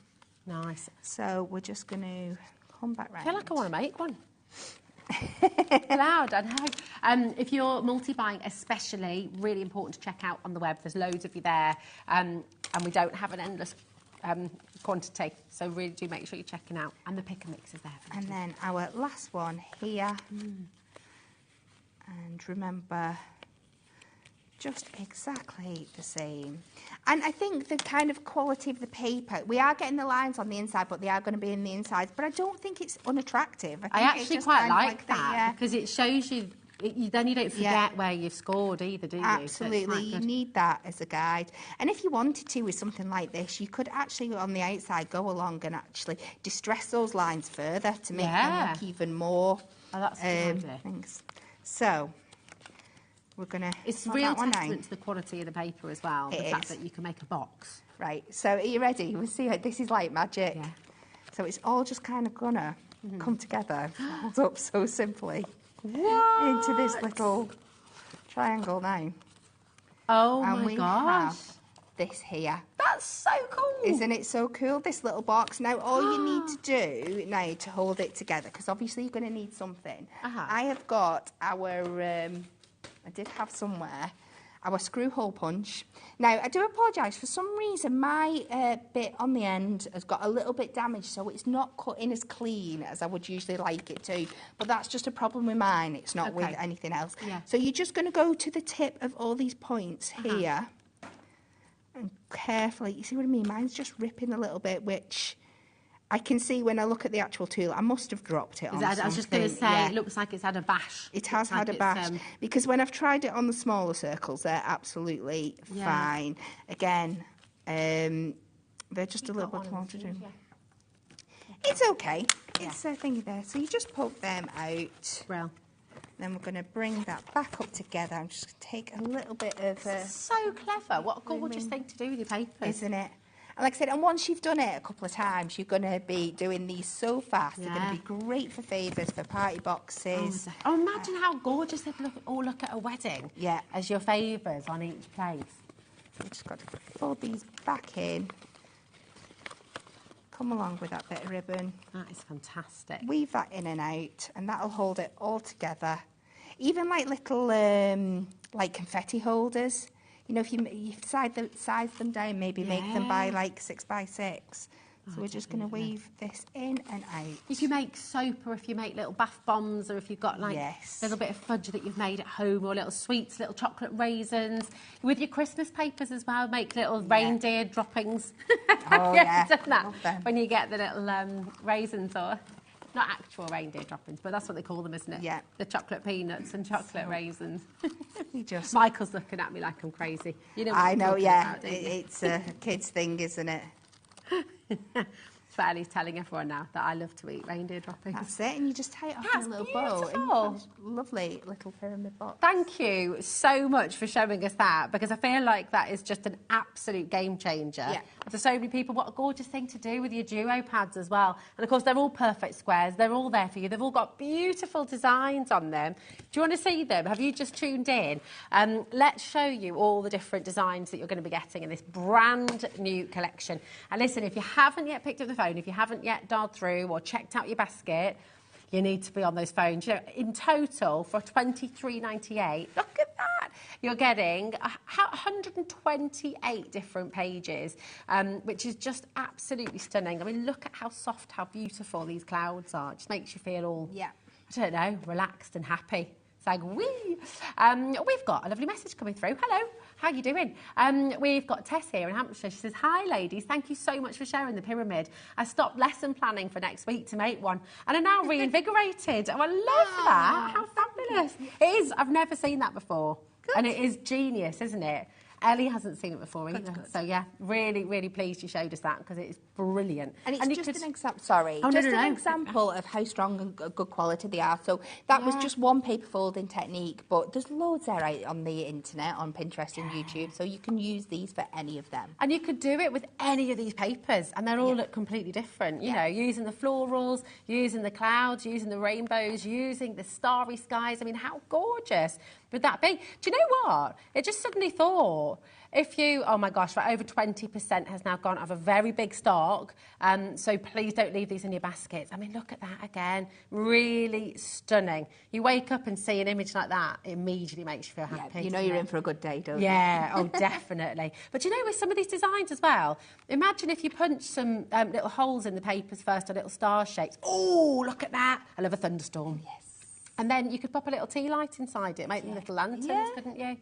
Nice. So we're just going to come back round. I feel like I want to make one. Loud, I know. If you're multi-buying, especially, really important to check out on the web. There's loads of you there, and we don't have an endless quantity, so really do make sure you're checking out. And the pick and mix is there. And then our last one here. And remember, just exactly the same. And I think the kind of quality of the paper, we are getting the lines on the inside, but they are going to be in the insides. But I don't think it's unattractive. I actually quite like that because it shows you, then you don't forget where you've scored either, do you? Absolutely, you need that as a guide. And if you wanted to with something like this, you could actually on the outside go along and actually distress those lines further to make them look even more things. So we're going to... It's real testament to the quality of the paper as well, the fact that you can make a box. Right, so are you ready? We'll see, this is like magic. Yeah. So it's all just kind of going to come together, hold up so simply into this little triangle now. Oh and my gosh. Have this here. That's so cool. Isn't it so cool, this little box? Now, all you need to do now to hold it together, because obviously you're going to need something. I have got our... I did have somewhere our screw hole punch. Now, I do apologise. For some reason, my bit on the end has got a little bit damaged, so it's not cut in as clean as I would usually like it to. But that's just a problem with mine. It's not with anything else. Yeah. So you're just going to go to the tip of all these points here and carefully... You see what I mean? Mine's just ripping a little bit, which... I can see when I look at the actual tool, I must have dropped it on something. I was just going to say, it looks like it's had a bash. It has had a bash, because when I've tried it on the smaller circles, they're absolutely fine. Again, they're just a little bit more to do. It's okay. It's a thingy there. So you just poke them out. Well. Then we're going to bring that back up together. I'm just going to take a little bit of... so clever. What a gorgeous thing to do with your papers. Isn't it? And like I said, and once you've done it a couple of times, you're going to be doing these so fast. They're going to be great for favours, for party boxes. Oh, imagine how gorgeous they'd all look at a wedding. Yeah. As your favours on each place. So we've just got to fold these back in. Come along with that bit of ribbon. That is fantastic. Weave that in and out, and that'll hold it all together. Even like little, like confetti holders. You know, if you size them down, maybe make them by like 6x6. So we're just going to weave this in and out. If you make soap, or if you make little bath bombs, or if you've got like a little bit of fudge that you've made at home, or little sweets, little chocolate raisins. With your Christmas papers as well, make little reindeer droppings. Oh, yeah. Done that when you get the little raisins, or not actual reindeer droppings, but that's what they call them, isn't it? Yeah. The chocolate peanuts and chocolate raisins. Michael's looking at me like I'm crazy. You know. I know, yeah. It's a kid's thing, isn't it? That's what Ellie's telling everyone now, that I love to eat reindeer droppings. That's it, and you just tie it off in a little bow. Lovely little pyramid box. Thank you so much for showing us that, because I feel like that is just an absolute game changer. Yeah. For so many people, what a gorgeous thing to do with your duo pads as well. And of course, they're all perfect squares. They're all there for you. They've all got beautiful designs on them. Do you want to see them? Have you just tuned in? Let's show you all the different designs that you're going to be getting in this brand new collection. And listen, if you haven't yet picked up the phone, if you haven't yet dialed through or checked out your basket, you need to be on those phones. You know, in total, for $23.98, look at that, you're getting 128 different pages, which is just absolutely stunning. I mean, look at how soft, how beautiful these clouds are. It just makes you feel all, I don't know, relaxed and happy. It's like, wee! We've got a lovely message coming through. Hello, how are you doing? We've got Tess here in Hampshire. She says, hi, ladies. Thank you so much for sharing the pyramid. I stopped lesson planning for next week to make one and I'm now reinvigorated. Oh, I love that. How fabulous. It is. I've never seen that before. Good. And it is genius, isn't it? Ellie hasn't seen it before either. Good. So, yeah, really, really pleased you showed us that, because it's brilliant. And it's just an example, an example of how strong and good quality they are. So that was just one paper folding technique, but there's loads there out on the internet, on Pinterest and YouTube, so you can use these for any of them. And you could do it with any of these papers, and they'll all look completely different. You know, using the florals, using the clouds, using the rainbows, using the starry skies. I mean, how gorgeous would that be? Do you know what? It just suddenly thought, for. If you, oh my gosh, right, over 20% has now gone of a very big stock. So please don't leave these in your baskets. I mean, look at that again. Really stunning. You wake up and see an image like that, it immediately makes you feel happy. You know you're in for a good day, don't you? Yeah, oh, definitely. But you know, with some of these designs as well, imagine if you punch some little holes in the papers first, or little star shapes. Oh, look at that. I love a thunderstorm. Yes. And then you could pop a little tea light inside it, make them little lanterns, couldn't you?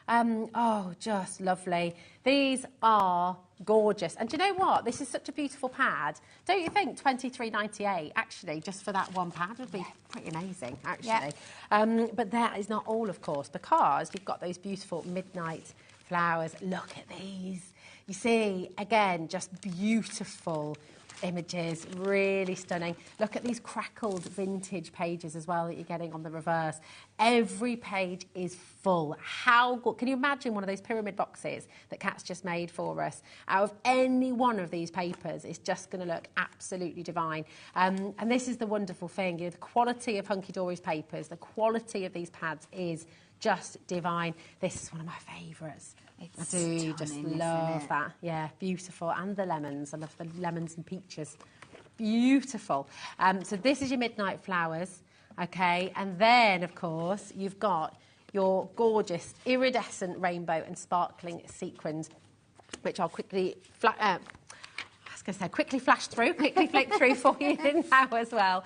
Oh, just lovely. These are gorgeous. And do you know what? This is such a beautiful pad. Don't you think $23.98, actually, just for that one pad would be pretty amazing, actually. But that is not all, of course, because you've got those beautiful midnight flowers. Look at these. You see, again, just beautiful images, really stunning. Look at these crackled vintage pages as well that you're getting on the reverse. Every page is full. How good. Can you imagine one of those pyramid boxes that Kat's just made for us? Out of any one of these papers, it's just going to look absolutely divine. And this is the wonderful thing. You know, the quality of Hunkydory's papers, the quality of these pads is just divine. This is one of my favourites. I do just love that. Yeah, beautiful. And the lemons. I love the lemons and peaches. Beautiful. So this is your midnight flowers, okay? And then, of course, you've got your gorgeous iridescent rainbow and sparkling sequins, which I'll quickly quickly flash through, quickly flick through for you now as well,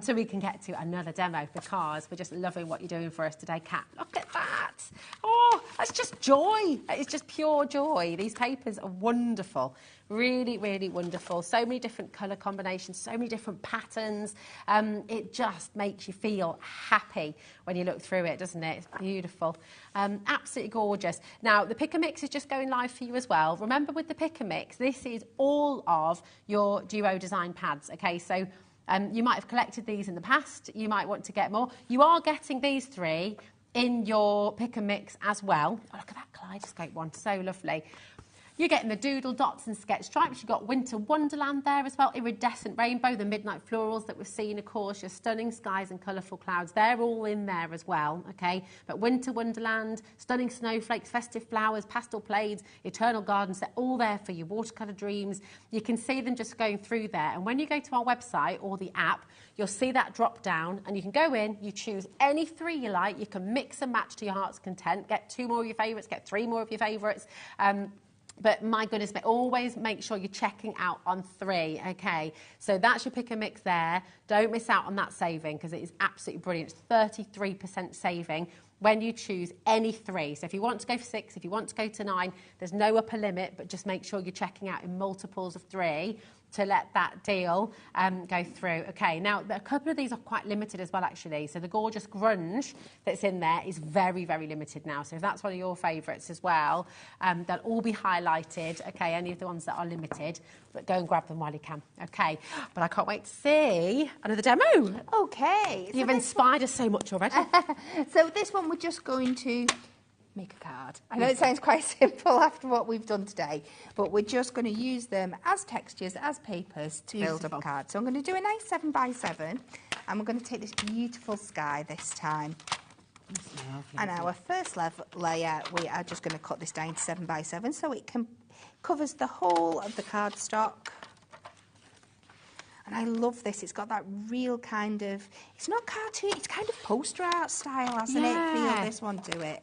so we can get to another demo, because we're just loving what you're doing for us today, Kat. Look at that. Oh, that's just joy. It's just pure joy. These papers are wonderful. Really, really wonderful. So many different colour combinations, so many different patterns. It just makes you feel happy when you look through it, doesn't it? It's beautiful. Absolutely gorgeous. Now, the Pick and Mix is just going live for you as well. Remember, with the Pick and Mix, this is all of your duo design pads, okay? So you might have collected these in the past. You might want to get more. You are getting these three in your Pick and Mix as well. Oh, look at that kaleidoscope one. So lovely. You're getting the doodle dots and sketch stripes. You've got Winter Wonderland there as well. Iridescent rainbow, the midnight florals that we've seen, of course. Your stunning skies and colourful clouds. They're all in there as well, okay? But Winter Wonderland, stunning snowflakes, festive flowers, pastel plaids, eternal gardens, they're all there for you. Watercolour dreams. You can see them just going through there. And when you go to our website or the app, you'll see that drop down and you can go in, you choose any three you like. You can mix and match to your heart's content. Get 2 more of your favourites, get 3 more of your favourites. But my goodness, always make sure you're checking out on 3, okay? So that's your Pick and Mix there. Don't miss out on that saving, because it is absolutely brilliant. It's 33% saving when you choose any 3. So if you want to go for 6, if you want to go to 9, there's no upper limit, but just make sure you're checking out in multiples of 3 to let that deal go through. Okay, now a couple of these are quite limited as well, actually. So the gorgeous grunge that's in there is very, very limited now. So if that's one of your favourites as well, they'll all be highlighted. Okay, any of the ones that are limited, but go and grab them while you can. Okay, but I can't wait to see another demo. Okay. You've inspired us so much already. So this one we're just going to make a card. I know it sounds quite simple after what we've done today, but we're just going to use them as textures, as papers to build up a card. So I'm going to do a nice 7x7, and we're going to take this beautiful sky this time. And our first layer, we are just going to cut this down to 7x7 so it covers the whole of the cardstock. And I love this. It's got that real kind of, it's not cartoon, it's kind of poster art style, hasn't it? Feel this one, do it.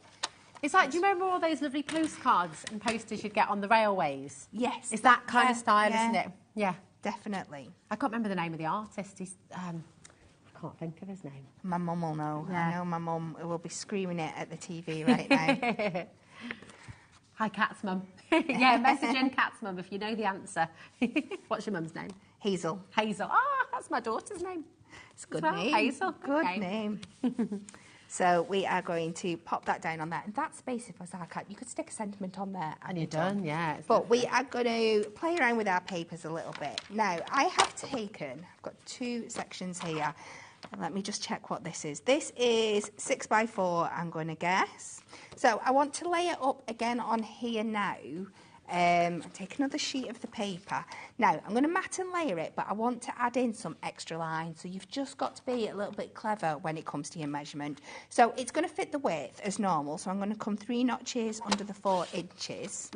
It's like, do you remember all those lovely postcards and posters you'd get on the railways? Yes. It's that kind of style, isn't it? Yeah. Definitely. I can't remember the name of the artist. He's, I can't think of his name. My mum will know. Yeah. I know my mum will be screaming it at the TV right now. Hi, Kat's mum. Yeah, message in Kat's mum if you know the answer. What's your mum's name? Hazel. Hazel. Ah, that's my daughter's name. It's a good well. name. Hazel. Good name. So we are going to pop that down on there. And that space, if I was our cat, you could stick a sentiment on there. And you're done, yeah. But we are going to play around with our papers a little bit. Now, I have taken, I've got 2 sections here. Let me just check what this is. This is 6x4, I'm going to guess. So I want to lay it up again on here now. Take another sheet of the paper. Now, I'm going to mat and layer it, but I want to add in some extra lines. So you've just got to be a little bit clever when it comes to your measurement. So it's going to fit the width as normal. So I'm going to come 3 notches under the 4 inches.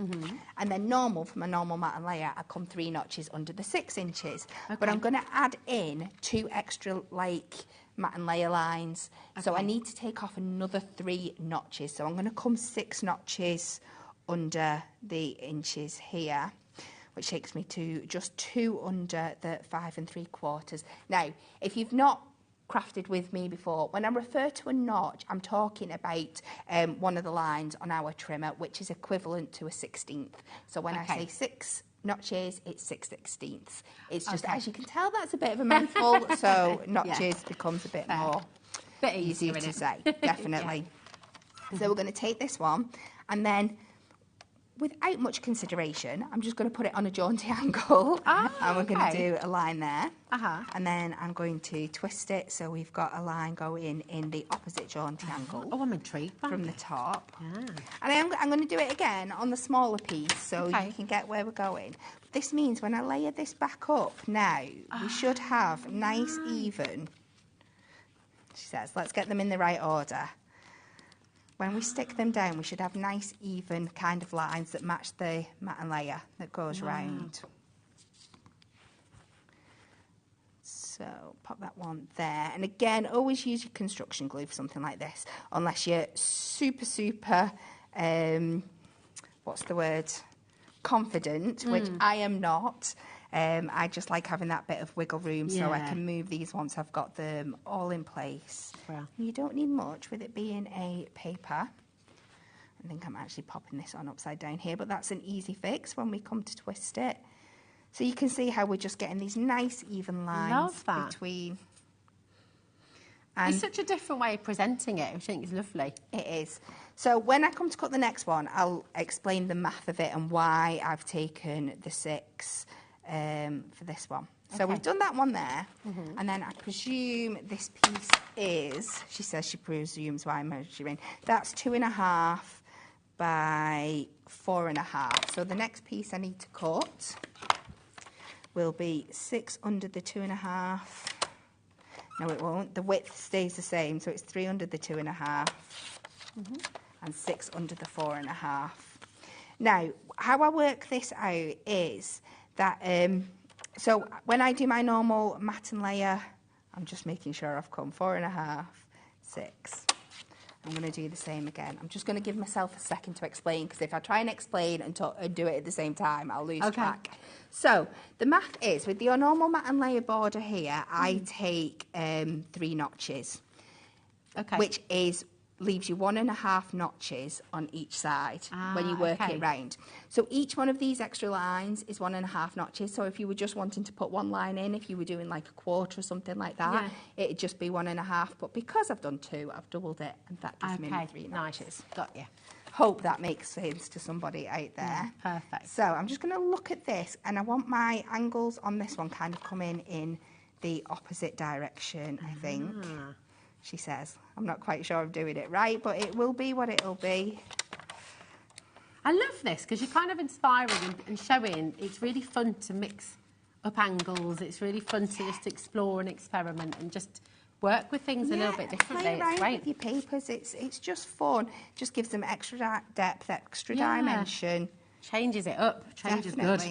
And then normal, from a normal mat and layer, I come 3 notches under the 6 inches. But I'm going to add in 2 extra, like, mat and layer lines. So I need to take off another 3 notches. So I'm going to come 6 notches under the inches here, which takes me to just 2 under the 5 3/4. Now, if you've not crafted with me before, when I refer to a notch, I'm talking about one of the lines on our trimmer, which is equivalent to a 16th. So when I say 6 notches, it's 6/16. It's just, as you can tell, that's a bit of a mouthful, so notches becomes a bit more easier to say, definitely. So we're going to take this one, and then without much consideration, I'm just going to put it on a jaunty angle, and we're going to do a line there, and then I'm going to twist it so we've got a line going in the opposite jaunty angle. Oh, I'm intrigued. From the top. And I'm going to do it again on the smaller piece so you can get where we're going. This means when I layer this back up now, we should have nice, even, she says, let's get them in the right order. When we stick them down, we should have nice, even kind of lines that match the mat and layer that goes round. So pop that one there. And again, always use your construction glue for something like this, unless you're super, what's the word? Confident, which I am not. I just like having that bit of wiggle room so I can move these once I've got them all in place. You don't need much with it being a paper. I think I'm actually popping this on upside down here, but that's an easy fix when we come to twist it. So you can see how we're just getting these nice even lines between. And it's such a different way of presenting it. I think it's lovely. It is. So when I come to cut the next one, I'll explain the math of it and why I've taken the 6 for this one. So we've done that one there, and then I presume this piece is, she says she presumes why I'm measuring, that's 2.5 by 4.5. So the next piece I need to cut will be 6 under the 2.5. No, it won't. The width stays the same, so it's 3 under the 2.5 and 6 under the 4.5. Now, how I work this out is that, so when I do my normal mat and layer, I'm just making sure I've come 4.5, 6. I'm going to do the same again. I'm just going to give myself a second to explain, because if I try and explain and do it at the same time, I'll lose track. So the math is, with your normal mat and layer border here, I take 3 notches, which leaves you 1.5 notches on each side when you work it round. So each one of these extra lines is 1.5 notches. So if you were just wanting to put one line in, if you were doing like a quarter or something like that, it'd just be 1.5. But because I've done 2, I've doubled it, and that gives me 3 notches. Got you. Hope that makes sense to somebody out there. Perfect. So I'm just going to look at this, and I want my angles on this one kind of coming in the opposite direction, I think. She says. I'm not quite sure I'm doing it right, but it will be what it'll be. I love this because you're kind of inspiring and showing it's really fun to mix up angles. It's really fun to just explore and experiment and just work with things a little bit differently. It's great. With your papers, it's just fun. Just gives them extra depth, extra dimension. Changes it up. Changes good.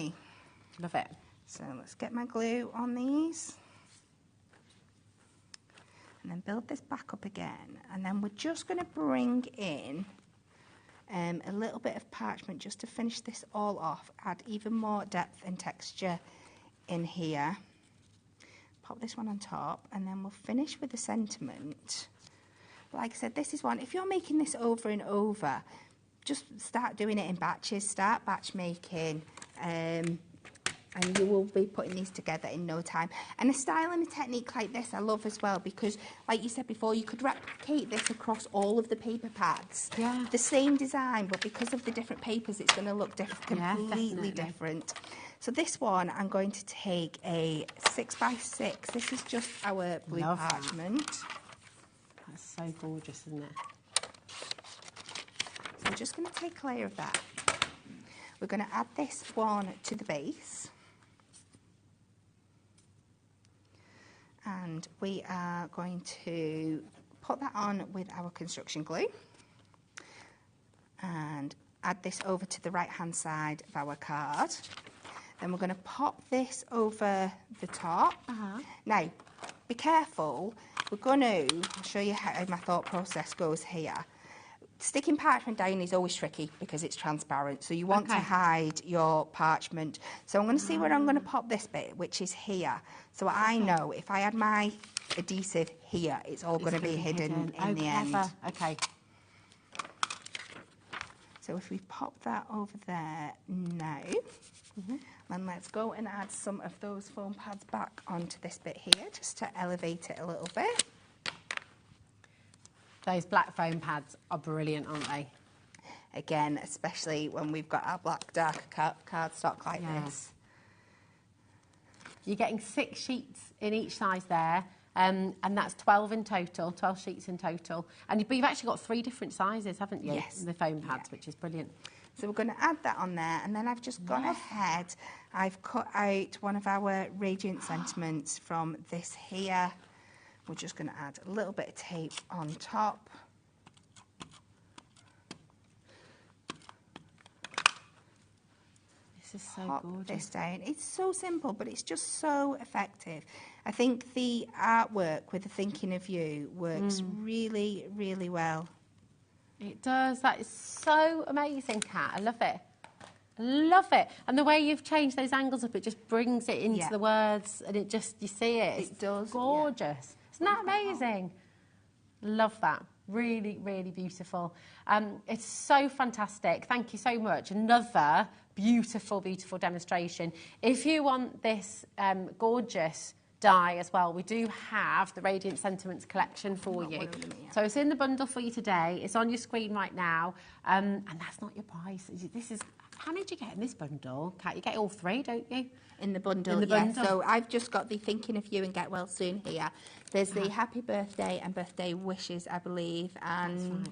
Love it. So let's get my glue on these. And then build this back up again. And then we're just going to bring in a little bit of parchment just to finish this all off. Add even more depth and texture in here. Pop this one on top, and then we'll finish with the sentiment. Like I said, this is one, if you're making this over and over, just start doing it in batches. Start batch making. And you will be putting these together in no time. And a style and a technique like this I love as well, because like you said before, you could replicate this across all of the paper pads. The same design, but because of the different papers, it's going to look completely different. So this one, I'm going to take a 6x6. This is just our blue parchment. That's so gorgeous, isn't it? So I'm just going to take a layer of that. we're going to add this one to the base. And we are going to put that on with our construction glue. And add this over to the right-hand side of our card. Then we're going to pop this over the top. Now, be careful. We're going to show you how my thought process goes here. Sticking parchment down is always tricky because it's transparent, so you want to hide your parchment. So I'm going to see where I'm going to pop this bit, which is here. So I know if I add my adhesive here, it's all going to be hidden in the end. Okay. So if we pop that over there now, then let's go and add some of those foam pads back onto this bit here, just to elevate it a little bit. Those black foam pads are brilliant, aren't they? Again, especially when we've got our black dark cardstock like this. You're getting 6 sheets in each size there, and that's 12 in total, 12 sheets in total. But you've actually got 3 different sizes, haven't you? Yes. The foam pads, which is brilliant. So we're going to add that on there, and then I've just gone ahead. I've cut out one of our radiant sentiments from this here. We're just going to add a little bit of tape on top. This is so Pop gorgeous. this down. It's so simple, but it's just so effective. I think the artwork with the thinking of you works really, really well. It does. That is so amazing, Kat. I love it. I love it. And the way you've changed those angles up, it just brings it into the words, and it just, you see it. It does. Gorgeous. Isn't that amazing? Love that. Really, really beautiful. It's so fantastic. Thank you so much. Another beautiful, beautiful demonstration. If you want this gorgeous die as well, we do have the Radiant Sentiments collection for you. So it's in the bundle for you today. It's on your screen right now. And that's not your price. This is, how many did you get in this bundle, Kat? You get all 3, don't you? In the bundle, in the bundle. So I've just got the Thinking of You and Get Well Soon here. There's the Happy Birthday and Birthday Wishes, I believe, and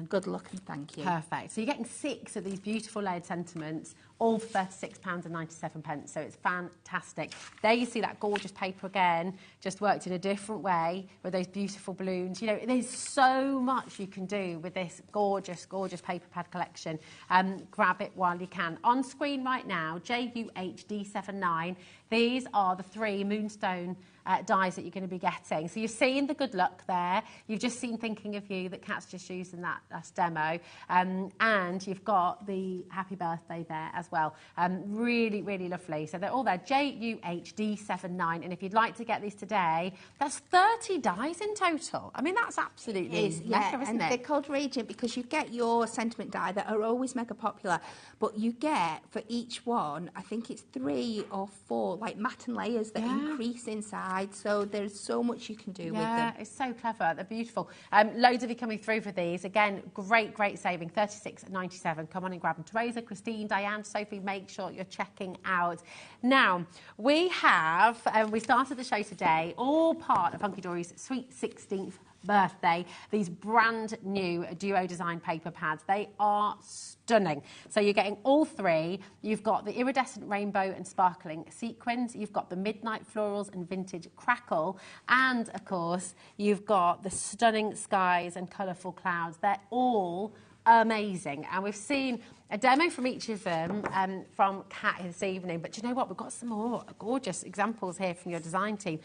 good luck and thank you. Perfect. So you're getting 6 of these beautiful layered sentiments, all for £36.97. So it's fantastic. There you see that gorgeous paper again, just worked in a different way with those beautiful balloons. You know, there's so much you can do with this gorgeous, gorgeous paper pad collection. Grab it while you can. On screen right now, JUHD79. These are the 3 Moonstone dies that you're going to be getting. So you've seen the good luck there. You've just seen Thinking of You that Kat's just used in that demo. And you've got the Happy Birthday there as well. Really, really lovely. So they're all there. JUHD79. And if you'd like to get these today, that's 30 dies in total. I mean, that's absolutely mega, isn't it? They're called Radiant because you get your sentiment die that are always mega popular, but you get for each one, I think it's 3 or 4 like matte and layers that increase inside. So there's so much you can do with them. Yeah, it's so clever. They're beautiful. Loads of you coming through for these. Again, great, great saving. $36.97. Come on and grab them. Teresa, Christine, Diane, Sophie, make sure you're checking out. Now, we have, we started the show today, all part of Hunkydory's sweet 16th birthday, these brand new duo design paper pads. They are stunning. So you're getting all 3. You've got the iridescent rainbow and sparkling sequins. You've got the midnight florals and vintage crackle. And of course, you've got the stunning skies and colourful clouds. They're all amazing. And we've seen a demo from each of them from Kat this evening. But do you know what? We've got some more gorgeous examples here from your design team.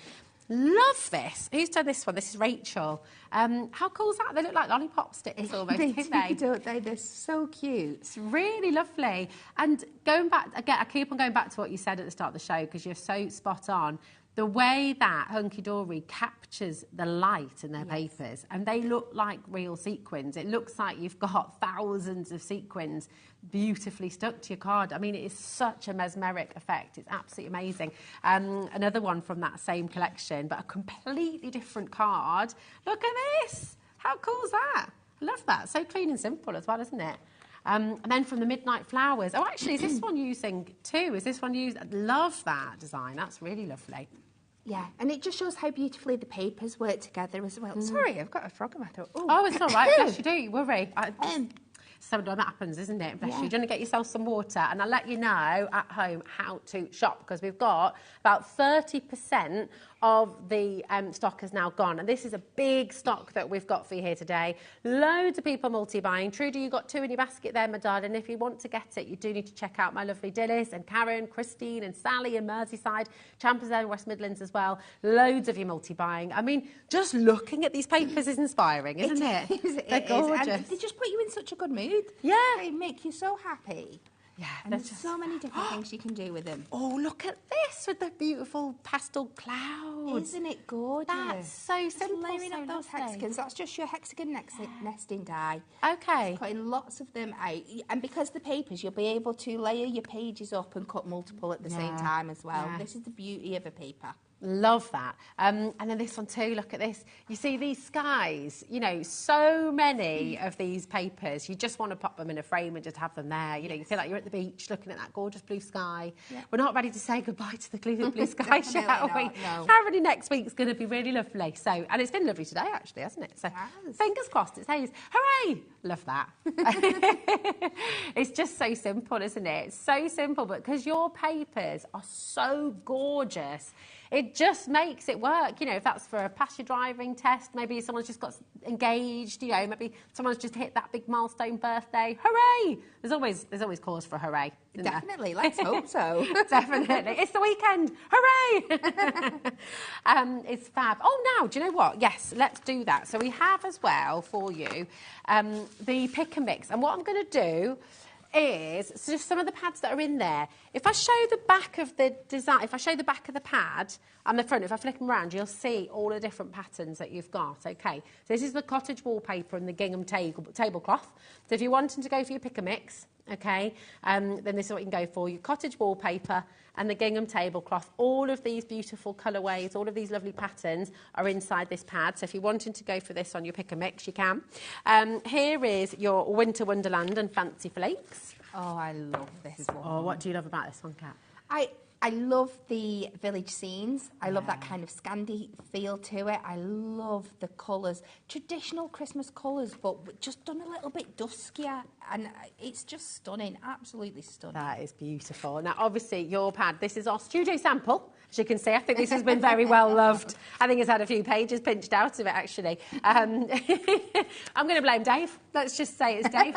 Love this. Who's done this one? This is Rachel. How cool is that? They look like lollipop sticks almost, don't they? They're so cute. It's really lovely. And going back, again, I keep on going back to what you said at the start of the show because you're so spot on. The way that Hunkydory captures the light in their papers, and they look like real sequins. It looks like you've got thousands of sequins beautifully stuck to your card. I mean, it is such a mesmeric effect. It's absolutely amazing. Another one from that same collection, but a completely different card. Look at this. How cool is that? I love that. So clean and simple as well, isn't it? And then from the Midnight Flowers. Oh, actually, is this one using 2? Is this one used? I love that design. That's really lovely. Yeah, and it just shows how beautifully the papers work together as well. Sorry, I've got a frog in my throat. Oh, it's all right. Bless you, don't you worry. sometimes that happens, isn't it? Bless you. Do you want to get yourself some water? And I'll let you know at home how to shop, because we've got about 30% of the stock has now gone. And this is a big stock that we've got for you here today. Loads of people multi-buying. Trudy, you got 2 in your basket there, my darling. If you want to get it, you do need to check out my lovely Dillis and Karen, Christine and Sally in Merseyside, Champers and West Midlands as well. Loads of you multi-buying. I mean, just looking at these papers is inspiring, isn't it? They're gorgeous. And they just put you in such a good mood. Yeah. They make you so happy. Yeah, and there's so many different things you can do with them. Oh, look at this with the beautiful pastel clouds. Isn't it gorgeous? That's so simple, layering so up those lovely. hexagons. That's just your hexagon nesting die. Okay. Just putting lots of them out. And because the papers, you'll be able to layer your pages up and cut multiple at the same time as well. Yeah. This is the beauty of a paper. Love that. And then this one too, look at this. You see these skies, you know, so many of these papers, you just want to pop them in a frame and just have them there. You know, you feel like you're at the beach looking at that gorgeous blue sky. Yeah. We're not ready to say goodbye to the blue sky, shall we? No. Apparently next week's going to be really lovely. So, and it's been lovely today actually, hasn't it? So fingers crossed it stays. Hooray! Love that. It's just so simple, isn't it? It's so simple, but because your papers are so gorgeous, it just makes it work. You know, if that's for a pass your driving test, maybe someone's just got engaged, you know, maybe someone's just hit that big milestone birthday. Hooray! There's always cause for a hooray. Definitely, let's hope so. Definitely. It's the weekend. Hooray! It's fab. Oh, now, do you know what? Yes, let's do that. So we have as well for you the pick and mix. And what I'm going to do is just some of the pads that are in there. If I show the back of the design, if I show the back of the pad and the front, if I flip them around, you'll see all the different patterns that you've got. Okay, so this is the cottage wallpaper and the gingham tablecloth. So if you're wanting to go for your pick and mix, okay, then this is what you can go for. Your cottage wallpaper and the gingham tablecloth. All of these beautiful colourways, all of these lovely patterns are inside this pad. So if you're wanting to go for this on your pick and mix, you can. Here is your Winter Wonderland and Fancy Flakes. Oh, I love this one. Oh, what do you love about this one, Kat? I love the village scenes. I love that kind of Scandi feel to it. I love the colours. Traditional Christmas colours, but just done a little bit duskier. And it's just stunning, absolutely stunning. That is beautiful. Now, obviously, your pad, this is our studio sample. As you can see, I think this has been very well loved. I think it's had a few pages pinched out of it, actually. I'm going to blame Dave. Let's just say it's Dave.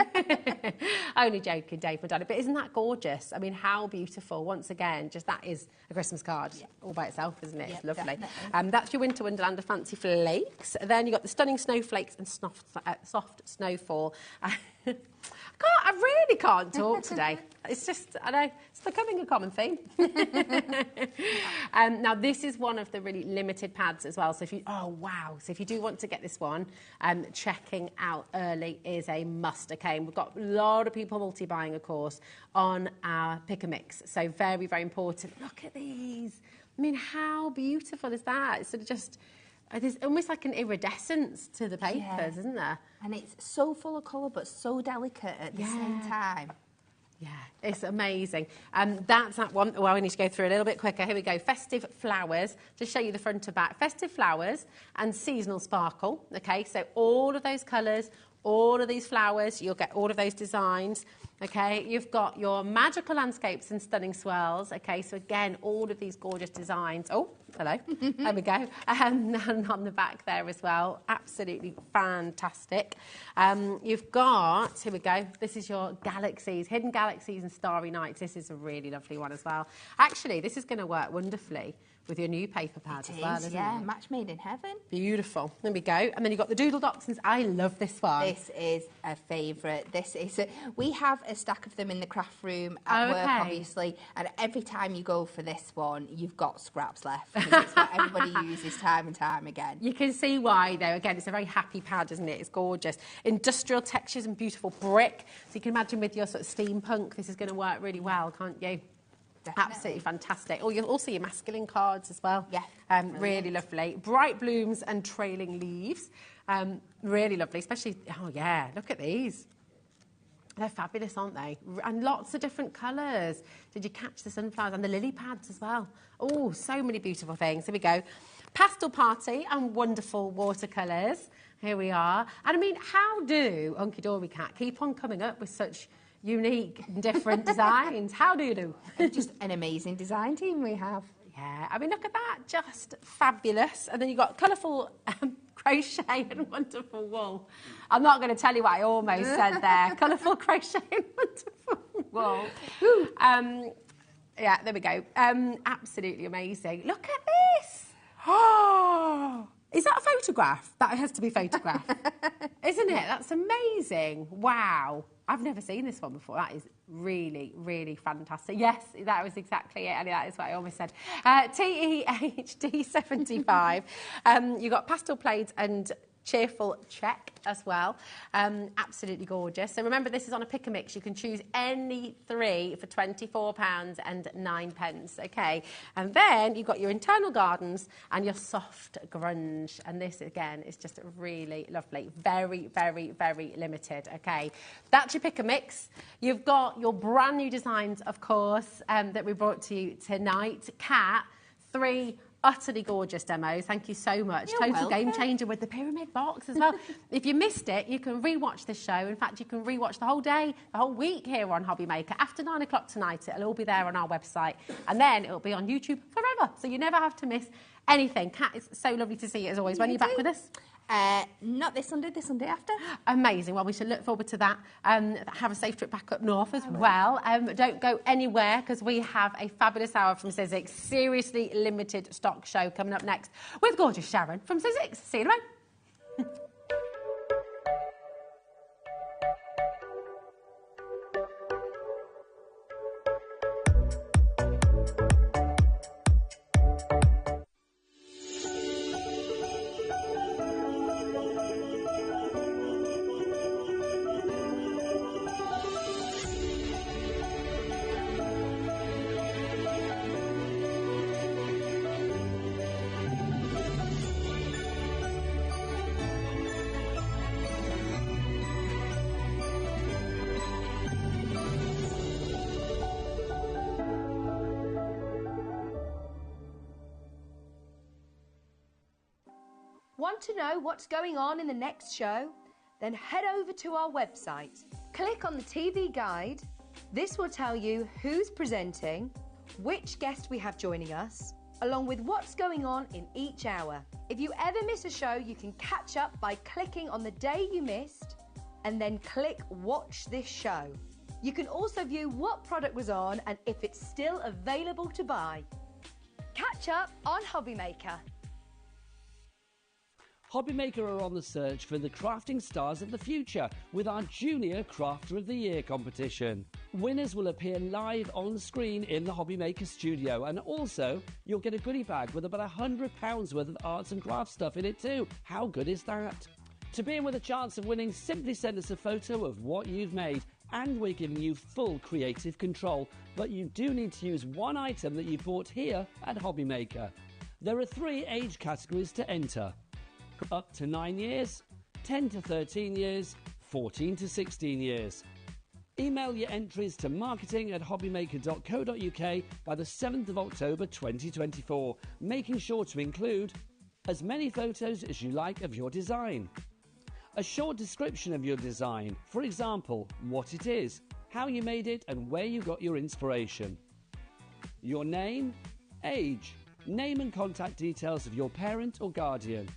Only joking, Dave, my darling. But isn't that gorgeous? I mean, how beautiful. Once again, just that is a Christmas card all by itself, isn't it? It's lovely. That's your Winter Wonderland of Fancy Flakes. Then you've got the Stunning Snowflakes and Soft Snowfall. I really can't talk today. It's just, I know, it's becoming a common theme. Now, this is one of the really limited pads as well. So if you, so if you do want to get this one, checking out early is a must, okay? And we've got a lot of people multi-buying, of course, on our pick and mix. So very, very important. Look at these. I mean, how beautiful is that? It's sort of just... There's almost like an iridescence to the papers, isn't there? And it's so full of colour, but so delicate at the same time. Yeah, it's amazing. That's that one. Well, we need to go through a little bit quicker. Here we go. Festive Flowers. Just show you the front and back. Festive Flowers and Seasonal Sparkle. Okay, so all of those colours, all of these flowers, you'll get all of those designs. Okay, you've got your magical landscapes and stunning swirls. Okay, so again, all of these gorgeous designs. Oh, hello. There we go. And on the back there as well. Absolutely fantastic. You've got, here we go. This is your galaxies, hidden galaxies and starry nights. This is a really lovely one as well. Actually, this is going to work wonderfully with your new paper pad as well, isn't it? Match made in heaven. Beautiful. There we go. And then you've got the Doodle Dots. I love this one. This is a favourite. We have a stack of them in the craft room at work, obviously, and every time you go for this one, you've got scraps left. It's what everybody uses time and time again. You can see why, though. Again, it's a very happy pad, isn't it? It's gorgeous. Industrial textures and beautiful brick. So you can imagine with your sort of steampunk, this is going to work really well, can't you? Definitely. Absolutely fantastic. Oh, you'll also your masculine cards as well. Yeah. Really lovely. Bright blooms and trailing leaves. Really lovely, especially, oh yeah, look at these. They're fabulous, aren't they? And lots of different colours. Did you catch the sunflowers and the lily pads as well? Oh, so many beautiful things. Here we go. Pastel Party and wonderful watercolours. Here we are. And I mean, how do Hunkydory Cat keep on coming up with such unique and different designs? How do you do? Just an amazing design team we have. Yeah, I mean, look at that. Just fabulous. And then you've got colourful crochet and wonderful wool. I'm not going to tell you what I almost said there. Colourful crochet and wonderful wool. Yeah, there we go. Absolutely amazing. Look at this. Oh, is that a photograph? That has to be photographed, isn't it? That's amazing. Wow. I've never seen this one before. That is really, really fantastic. Yes, that was exactly it. And that is what I almost said. TEHD75. You've got pastel plaids and cheerful check as well. Absolutely gorgeous. So remember, this is on a pick and mix. You can choose any 3 for £24.09. Okay. And then you've got your internal gardens and your soft grunge. And this, again, is just really lovely. Very, very, very limited. Okay. That's your pick and mix. You've got your brand new designs, of course, that we brought to you tonight. Kat, 3 utterly gorgeous demos. Thank you so much. You're Total welcome. game changer with the pyramid box as well. If you missed it, you can rewatch this show. In fact, you can rewatch the whole day, the whole week here on HobbyMaker. After 9 o'clock tonight, it'll all be there on our website. And then it'll be on YouTube forever. So you never have to miss anything. Kat, it's so lovely to see you as always. When are you back with us? Not this Sunday, the Sunday after. Amazing. Well, we should look forward to that. Have a safe trip back up north as well. Don't go anywhere because we have a fabulous hour from Sizzix. Seriously limited stock show coming up next with gorgeous Sharon from Sizzix. See you in a moment. Want to know what's going on in the next show? Then head over to our website. Click on the TV guide. This will tell you who's presenting, which guest we have joining us, along with what's going on in each hour. If you ever miss a show, you can catch up by clicking on the day you missed and then click Watch This Show. You can also view what product was on and if it's still available to buy. Catch up on HobbyMaker. HobbyMaker are on the search for the crafting stars of the future with our Junior Crafter of the Year competition. Winners will appear live on screen in the HobbyMaker studio, and also you'll get a goodie bag with about £100 worth of arts and crafts stuff in it too. How good is that? To be in with a chance of winning, simply send us a photo of what you've made, and we're giving you full creative control. But you do need to use one item that you bought here at HobbyMaker. There are 3 age categories to enter: up to 9 years, 10 to 13 years, 14 to 16 years. Email your entries to marketing@hobbymaker.co.uk by the 7th of October 2024, making sure to include as many photos as you like of your design, a short description of your design, for example, what it is, how you made it and where you got your inspiration, your name, age, name and contact details of your parent or guardian.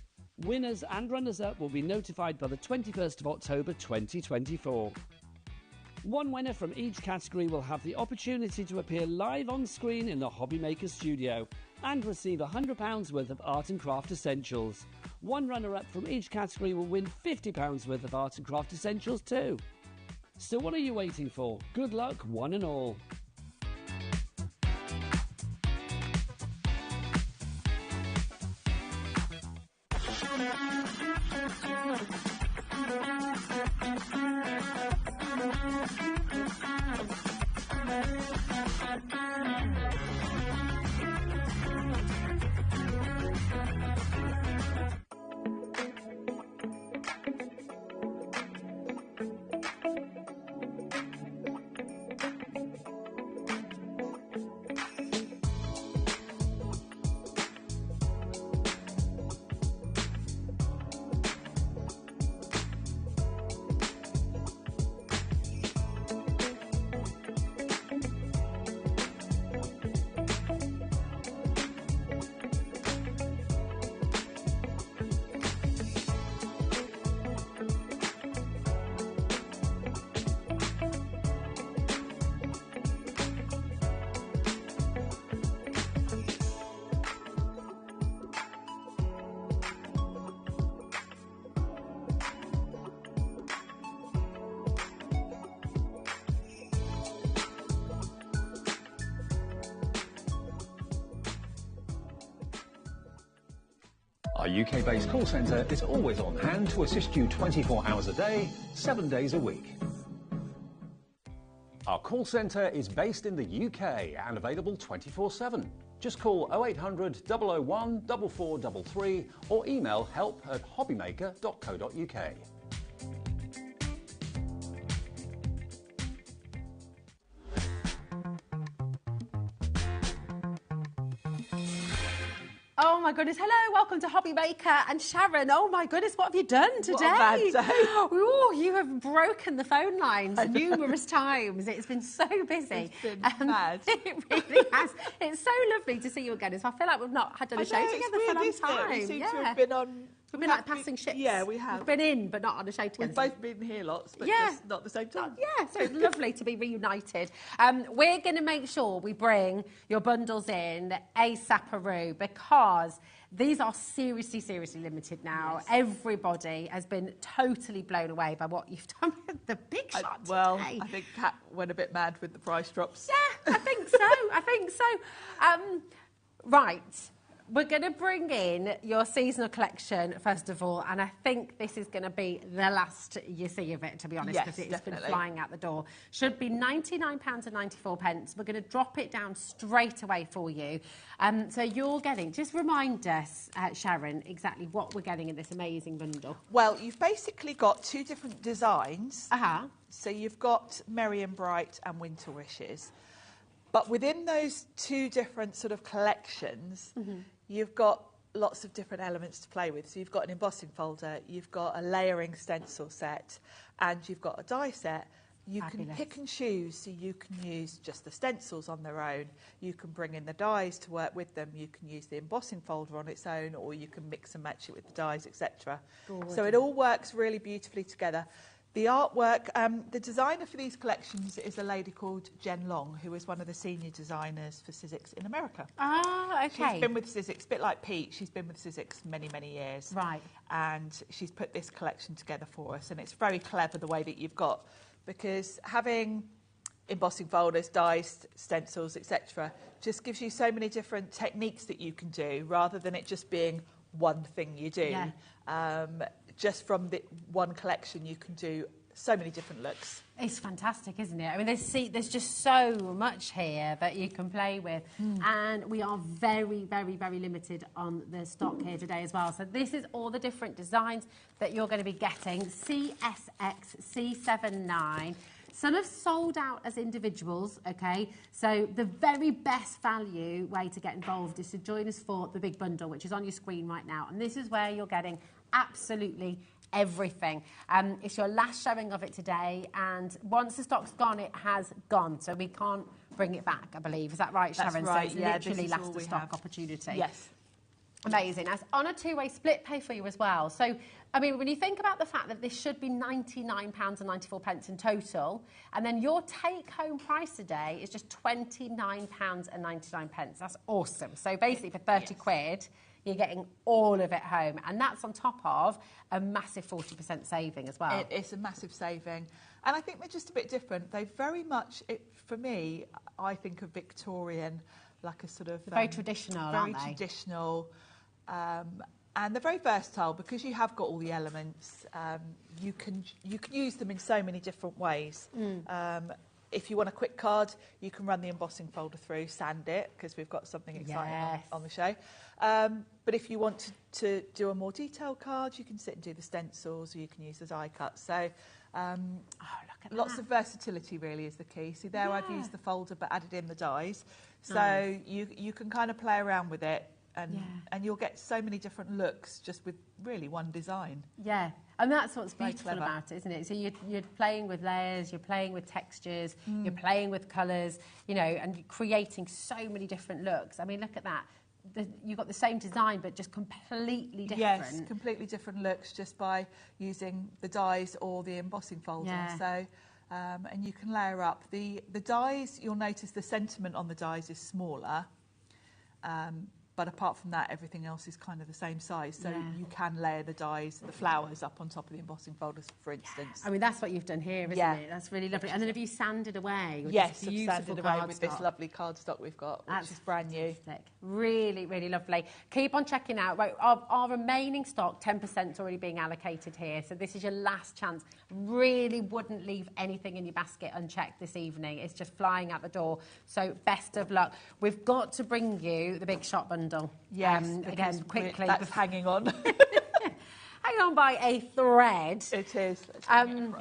Winners and runners-up will be notified by the 21st of October 2024. One winner from each category will have the opportunity to appear live on screen in the HobbyMaker studio and receive £100 worth of art and craft essentials. One runner-up from each category will win £50 worth of art and craft essentials too. So what are you waiting for? Good luck, one and all. Our UK-based call centre is always on hand to assist you 24 hours a day, 7 days a week. Our call centre is based in the UK and available 24/7. Just call 0800 001 4433 or email help@hobbymaker.co.uk. Oh my goodness, hello, welcome to HobbyMaker. And Sharon, oh my goodness, what have you done today? What a bad day. Ooh, you have broken the phone lines numerous times. It's been so busy. It's been mad. It really has. It's so lovely to see you again. So I feel like we've not had a show together for a long time. We seem to have been on... We've been like passing ships. Yeah, we have. We've been in, but not on a show together. We've both been here lots, but just not at the same time. Yeah, so it's lovely to be reunited. We're going to make sure we bring your bundles in ASAP because these are seriously, seriously limited now. Yes. Everybody has been totally blown away by what you've done with the big shot today. Well, I think Kat went a bit mad with the price drops. Yeah, I think so. I think so. Right. We're going to bring in your seasonal collection, first of all, and I think this is going to be the last you see of it, to be honest, because it's been flying out the door. Should be £99.94. We're going to drop it down straight away for you. So you're getting, just remind us, Sharon, exactly what we're getting in this amazing bundle. Well, you've basically got two different designs. So you've got Merry and Bright and Winter Wishes. But within those two different sort of collections, you've got lots of different elements to play with. So you've got an embossing folder, you've got a layering stencil set, and you've got a die set. You can pick and choose, so you can use just the stencils on their own. You can bring in the dies to work with them. You can use the embossing folder on its own, or you can mix and match it with the dies, etc. So it all works really beautifully together. The artwork, the designer for these collections is a lady called Jen Long, who is one of the senior designers for Sizzix in America. Ah, okay. She's been with Sizzix, a bit like Pete, she's been with Sizzix many, many years. Right. And she's put this collection together for us, and it's very clever the way that you've got, because having embossing folders, dies, stencils, etc., just gives you so many different techniques that you can do, rather than it just being one thing you do. Yeah. Just from the one collection, you can do so many different looks. It's fantastic, isn't it? I mean, there's just so much here that you can play with. And we are very, very, very limited on the stock here today as well. So this is all the different designs that you're going to be getting. CSX, C79. Some have sold out as individuals, okay? So the very best value way to get involved is to join us for the big bundle, which is on your screen right now. And this is where you're getting absolutely everything. It's your last showing of it today, and once the stock's gone, it has gone. So we can't bring it back, I believe. Is that right, Sharon? That's right, so it's literally last stock opportunity. Yes. Amazing. That's on a two-way split pay for you as well. So, I mean, when you think about the fact that this should be £99.94 in total, and then your take-home price today is just £29.99. That's awesome. So basically for 30 quid, you're getting all of it home. And that's on top of a massive 40% saving as well. It's a massive saving. And I think they're just a bit different. They very much, for me, I think of Victorian, like a sort of... very traditional, aren't they? Very traditional. And they're very versatile because you have got all the elements. You can use them in so many different ways. If you want a quick card, you can run the embossing folder through, sand it, because we've got something exciting on the show. But if you want to do a more detailed card, you can sit and do the stencils, or you can use the die cuts. So lots of versatility really is the key. See there, I've used the folder but added in the dies. So you can kind of play around with it. And you'll get so many different looks just with really one design. Yeah, and that's what's beautiful about it, isn't it? So you're playing with layers, you're playing with textures, you're playing with colours, you know, and you're creating so many different looks. I mean, look at that. You've got the same design, but just completely different. Yes, completely different looks just by using the dies or the embossing folder. Yeah. So, and you can layer up. The dies, you'll notice the sentiment on the dies is smaller. But apart from that, everything else is kind of the same size. So you can layer the dies, the flowers up on top of the embossing folders, for instance. I mean, that's what you've done here, isn't it? That's really lovely. And then have you sanded away with yes, this beautiful I've sanded away with this lovely cardstock we've got, which is brand new. Really, really lovely. Keep on checking out. Right, our remaining stock, 10% is already being allocated here. So this is your last chance. Really wouldn't leave anything in your basket unchecked this evening. It's just flying out the door. So best of luck. We've got to bring you the big shop bundle. Yes, again, quickly. That's hanging on. Hang on by a thread. It is. I'm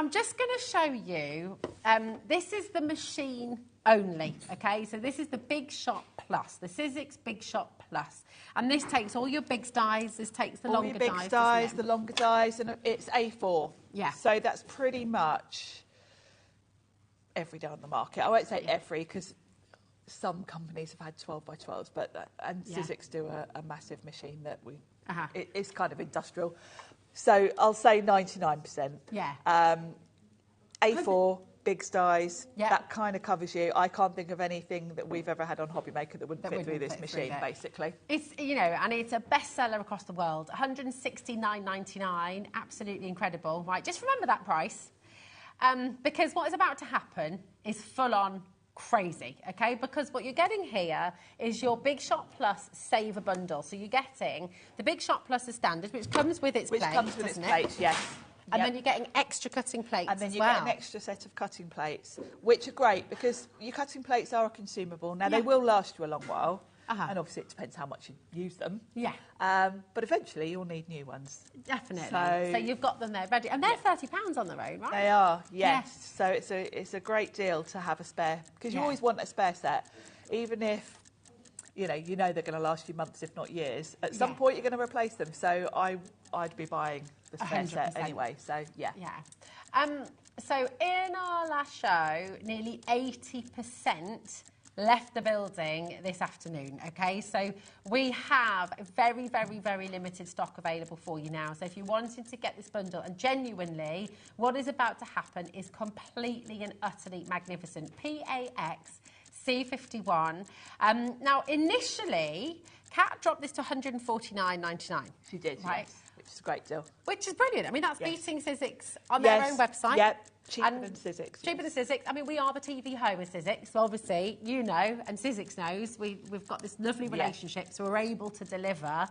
just going to show you, this is the machine only, okay? So this is the Big Shot Plus, the Sizzix Big Shot Plus. And this takes all your big dies, this takes the longer dies. All your big dies, the longer dies, and it's A4. Yeah. So that's pretty much every die on the market. I won't say every, because some companies have had 12 by 12s, but Sizzix do a massive machine that it's kind of industrial. So I'll say 99%. Yeah. A4, big dies, that kind of covers you. I can't think of anything that we've ever had on HobbyMaker that wouldn't fit through this machine, basically. It's, you know, and it's a bestseller across the world. $169.99, absolutely incredible. Right, just remember that price, because what is about to happen is full-on crazy, okay? Because what you're getting here is your Big Shot Plus Saver Bundle. So you're getting the Big Shot Plus as standard, which comes with its plates, yes. And then you're getting extra cutting plates and then you as well. get an extra set of cutting plates, which are great because your cutting plates are consumable. Now, they will last you a long while, and obviously it depends how much you use them. Yeah. But eventually you'll need new ones. Definitely. So you've got them there ready. And they're £30 on their own, right? They are, yes. So it's a great deal to have a spare, because you always want a spare set, even if you know they're going to last you months, if not years. At some point, you're going to replace them. So I'd be buying the spare 100%. set anyway. So yeah. So in our last show, nearly 80% left the building this afternoon, okay? So we have very, very, very limited stock available for you now. So if you're wanting to get this bundle, and genuinely, what is about to happen is completely and utterly magnificent. PAX C51. Now, initially, Kat dropped this to £149.99. She did, right? Yes, which is a great deal. Which is brilliant. I mean, that's beating Sizzix on their own website. Yep, cheaper than Sizzix. Cheaper than Sizzix. I mean, we are the TV home of Sizzix, so obviously, you know, and Sizzix knows, we've got this lovely relationship, so we're able to deliver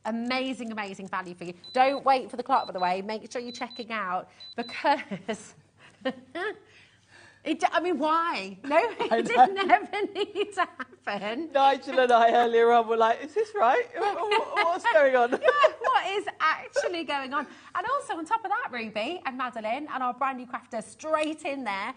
amazing, amazing value for you. Don't wait for the clock, by the way. Make sure you're checking out, because... I mean, why? No, it didn't never need to happen. Nigel and I earlier on were like, is this right? What's going on? What is actually going on? And also, on top of that, Ruby and Madeline and our brand new crafter straight in there,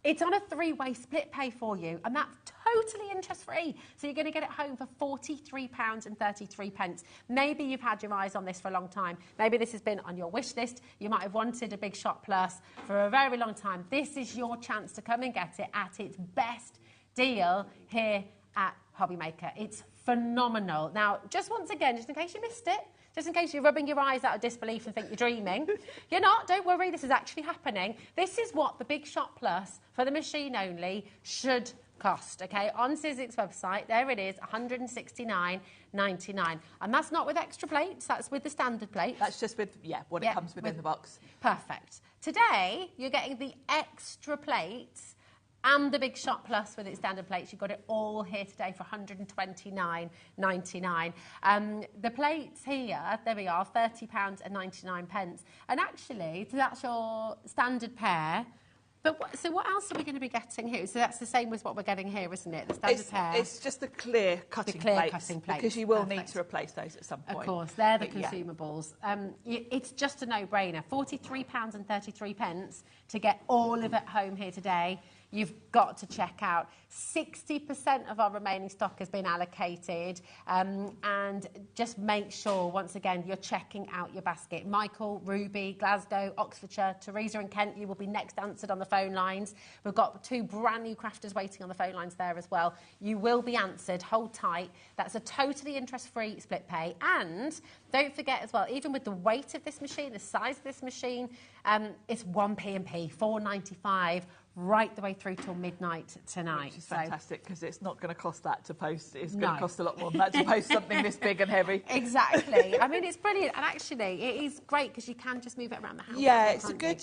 it's on a 3-way split pay for you, and that's totally interest-free. So you're going to get it home for £43.33. Maybe you've had your eyes on this for a long time. Maybe this has been on your wish list. You might have wanted a Big Shot Plus for a very long time. This is your chance to come and get it at its best deal here at HobbyMaker. It's phenomenal. Now, just once again, just in case you missed it, just in case you're rubbing your eyes out of disbelief and think you're dreaming, you're not, don't worry, this is actually happening. This is what the Big Shot Plus for the machine only should cost, okay? On Sizzix website, there it is, £169.99. And that's not with extra plates, that's with the standard plate. That's just with, what it comes within the box. Perfect. Today, you're getting the extra plates and the Big Shot Plus with its standard plates. You've got it all here today for £129.99. The plates here, there we are, £30.99. And actually, so that's your standard pair. But what else are we going to be getting here? So that's the same as what we're getting here, isn't it? The standard pair. It's just the clear cutting plates. Because you will need to replace those at some point. Of course, they're the consumables. It's just a no-brainer. £43.33 to get all of it home here today. You've got to check out. 60% of our remaining stock has been allocated. And just make sure, once again, you're checking out your basket. Michael, Ruby, Glasgow, Oxfordshire, Teresa and Kent, you will be next answered on the phone lines. We've got 2 brand new crafters waiting on the phone lines there as well. You will be answered. Hold tight. That's a totally interest-free split pay. And don't forget as well, even with the weight of this machine, the size of this machine, it's 1p&p, £4.95, right the way through till midnight tonight. Which is fantastic, because it's not going to cost that to post. It's going to cost a lot more than that to post something this big and heavy. Exactly. I mean, it's brilliant, and actually, it is great because you can just move it around the house. Yeah, it's a good.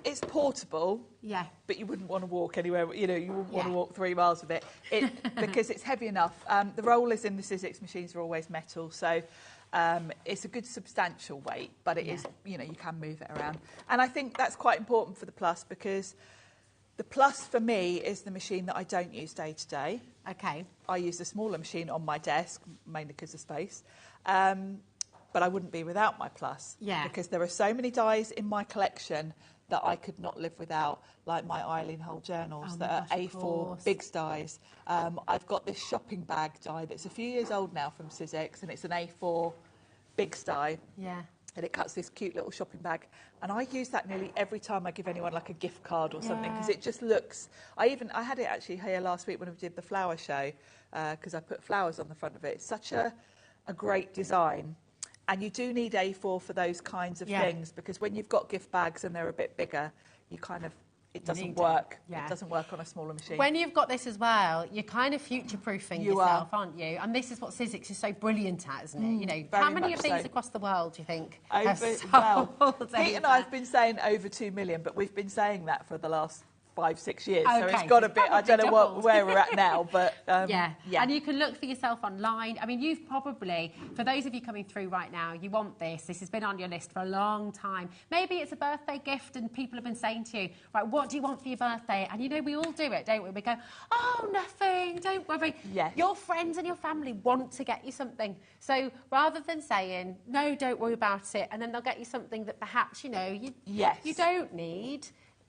It's portable. Yeah. But you wouldn't want to walk anywhere. You know, you wouldn't want to walk 3 miles with it. Because it's heavy enough. The rollers in the Sizzix machines are always metal, so. It's a good substantial weight, but it is, you know, you can move it around. And I think that's quite important for the Plus, because the Plus for me is the machine that I don't use day to day. Okay. I use the smaller machine on my desk, mainly because of space. But I wouldn't be without my Plus. Yeah. Because there are so many dies in my collection that I could not live without, like my Eileen Hull journals that are A4 big dies. I've got this shopping bag die that's a few years old now from Sizzix, and it's an A4 big die. Yeah. And it cuts this cute little shopping bag. And I use that nearly every time I give anyone like a gift card or something, because it just looks... I had it actually here last week when we did the flower show, because I put flowers on the front of it. It's such a great design. And you do need A4 for those kinds of things, because when you've got gift bags and they're a bit bigger, you kind of... It doesn't work. It doesn't work on a smaller machine. When you've got this as well, you're kind of future-proofing yourself, aren't you? And this is what Sizzix is so brilliant at, isn't it? You know, how many of these across the world do you think have sold? Pete and I have been saying over 2 million, but we've been saying that for the last 5-6 years, so it's got a bit. I don't know where we're at now, but yeah. And you can look for yourself online. I mean, you've probably, for those of you coming through right now, you want this. This has been on your list for a long time. Maybe it's a birthday gift, and people have been saying to you, right, what do you want for your birthday? And you know, we all do it, don't we? We go, oh, nothing, don't worry. Yes. Your friends and your family want to get you something. So rather than saying, no, don't worry about it, and then they'll get you something that perhaps, you know, you don't need.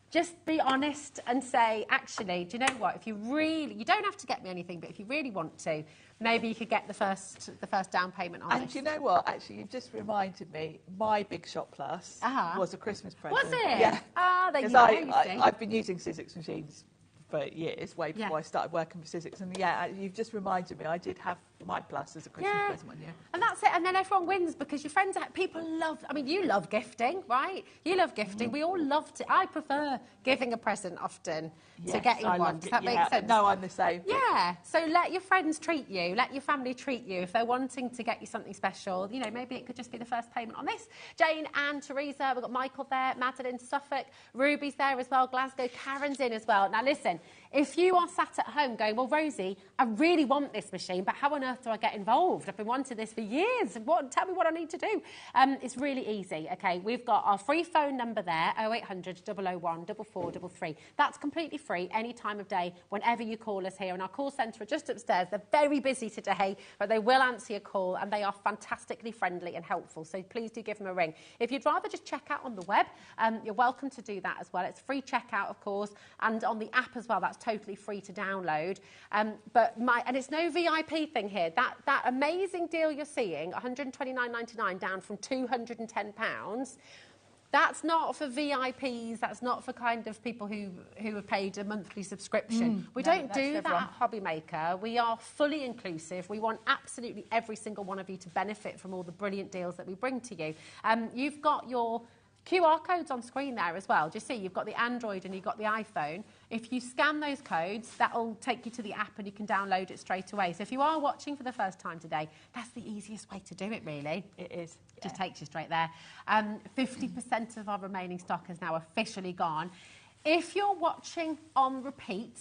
Just be honest and say, actually, do you know what? If you really, you don't have to get me anything, but if you really want to, maybe you could get the first down payment on it. And do you know what? Actually, you've just reminded me. My Big Shot Plus was a Christmas present. Was it? Yeah. Ah, there you go. I've been using Sizzix machines for years, way before I started working for Sizzix. And you've just reminded me. I did have my Plus as a Christmas present one year. And that's it. And then everyone wins, because your friends, people love, I mean, you love gifting, right? You love gifting. We all love it. I prefer giving a present often to getting one. Does that make sense? No, I'm the same. Yeah. So let your friends treat you. Let your family treat you. If they're wanting to get you something special, you know, maybe it could just be the first payment on this. Jane and Teresa, we've got Michael there, Madeline, Suffolk, Ruby's there as well, Glasgow, Karen's in as well. Now, listen, if you are sat at home going, well, Rosie, I really want this machine, but how on earth do I get involved? I've been wanting this for years. Tell me what I need to do. It's really easy, okay? We've got our free phone number there, 0800 001 4433. That's completely free any time of day, whenever you call us here. And our call centre are just upstairs. They're very busy today, but they will answer your call, and they are fantastically friendly and helpful. So please do give them a ring. If you'd rather just check out on the web, you're welcome to do that as well. It's free checkout, of course, and on the app as well. That's totally free to download. And it's no VIP thing here. That amazing deal you're seeing, £129.99 down from £210. That's not for VIPs. That's not for kind of people who have paid a monthly subscription. We don't do that at HobbyMaker. We are fully inclusive. We want absolutely every single one of you to benefit from all the brilliant deals that we bring to you. You've got your QR codes on screen there as well. Do you see? You've got the Android and you've got the iPhone. If you scan those codes, that'll take you to the app and you can download it straight away. So if you are watching for the first time today, that's the easiest way to do it, really. It is. Just takes you straight there. 50% of our remaining stock is now officially gone. If you're watching on repeat,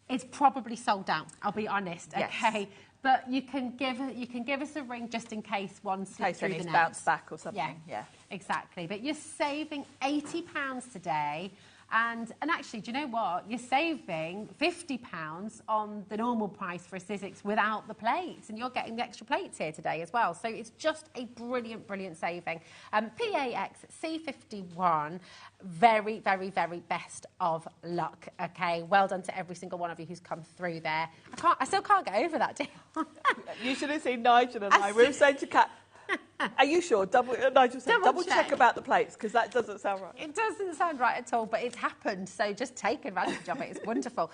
it's probably sold out, I'll be honest, okay? But you can give us a ring just in case one slips through the net. Bounce back or something. Yeah, exactly. But you're saving £80 today. And actually, do you know what? You're saving £50 on the normal price for a Sizzix without the plates. And you're getting the extra plates here today as well. So it's just a brilliant, brilliant saving. PAX C51, very, very, very best of luck, OK? Well done to every single one of you who's come through there. I still can't get over that deal. You should have seen Nigel and I. We were saying to Kat, are you sure? Nigel said, double check about the plates, because that doesn't sound right. It doesn't sound right at all, but it's happened, so just take advantage of it. It's wonderful.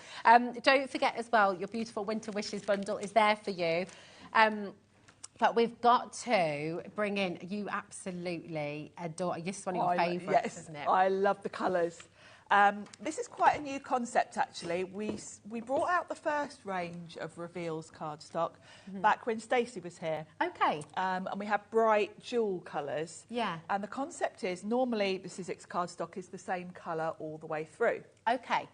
Don't forget as well, your beautiful Winter Wishes bundle is there for you. But we've got to bring in, you absolutely adore, this is one of your favourites, isn't it? I love the colours. This is quite a new concept, actually. We brought out the first range of Reveals cardstock back when Stacey was here. Okay. And we have bright jewel colours. Yeah. And the concept is, normally the Sizzix cardstock is the same colour all the way through. Okay.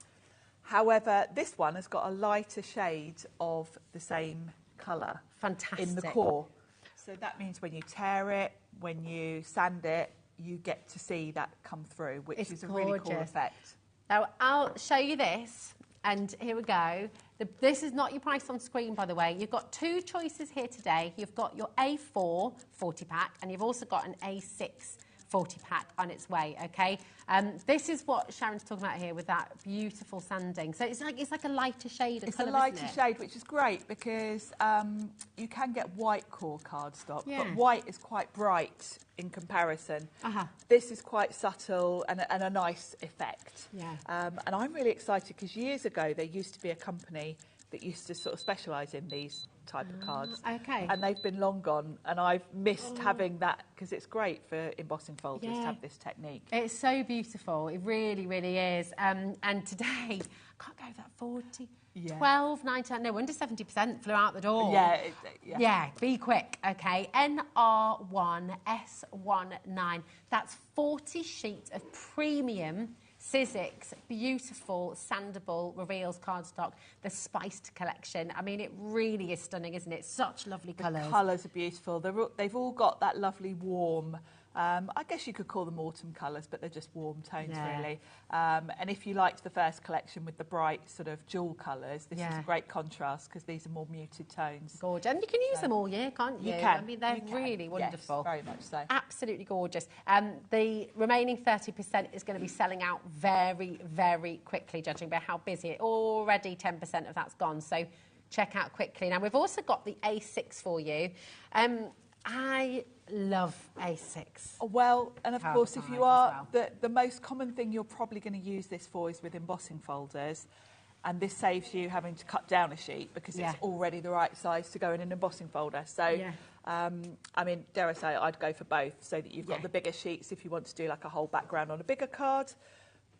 However, this one has got a lighter shade of the same colour. Fantastic. In the core. So that means when you tear it, when you sand it, you get to see that come through, which is a really cool effect. Now, I'll show you this, and here we go. This is not your price on screen, by the way. You've got two choices here today. You've got your A4 40-pack, and you've also got an A6 40-pack on its way, okay? This is what Sharon's talking about here with that beautiful sanding. So it's like a lighter shade of colour, It's a lighter shade, which is great because you can get white core cardstock, but white is quite bright in comparison. This is quite subtle and a nice effect. And I'm really excited because years ago there used to be a company that used to sort of specialise in these type of cards. Okay. And they've been long gone, and I've missed having that because it's great for embossing folders to have this technique. It's so beautiful. It really, really is. And today, I can't go that 40. 12, 19, no wonder 70% flew out the door. Yeah, be quick, okay. NR1S19. That's 40 sheets of premium Sizzix, beautiful, sandable Reveals cardstock, the Spiced collection. I mean, it really is stunning, isn't it? Such lovely colours. The colours are beautiful. They've all got that lovely warm, I guess you could call them autumn colours, but they're just warm tones, really. And if you liked the first collection with the bright sort of jewel colours, this is a great contrast because these are more muted tones. Gorgeous. And you can use them all year, can't you? You can. I mean, they're really wonderful. Yes, very much so. Absolutely gorgeous. The remaining 30% is going to be selling out very, very quickly, judging by how busy it. Already 10% of that's gone, so check out quickly. Now, we've also got the A6 for you. I love A6. Well, and of course, if you are, the most common thing you're probably going to use this for is with embossing folders. And this saves you having to cut down a sheet because it's already the right size to go in an embossing folder. So, I mean, dare I say, I'd go for both so that you've got the bigger sheets if you want to do like a whole background on a bigger card.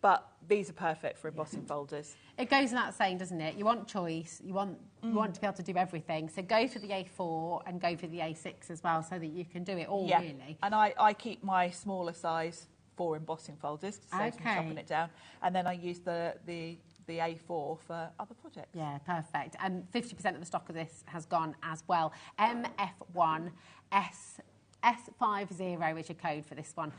But these are perfect for embossing folders. It goes without saying, doesn't it? You want choice. You want to be able to do everything. So go for the A4 and go for the A6 as well so that you can do it all, really. And I keep my smaller size for embossing folders to save me chopping it down. And then I use the A4 for other projects. Yeah, perfect. And 50% of the stock of this has gone as well. MF1S50 is your code for this one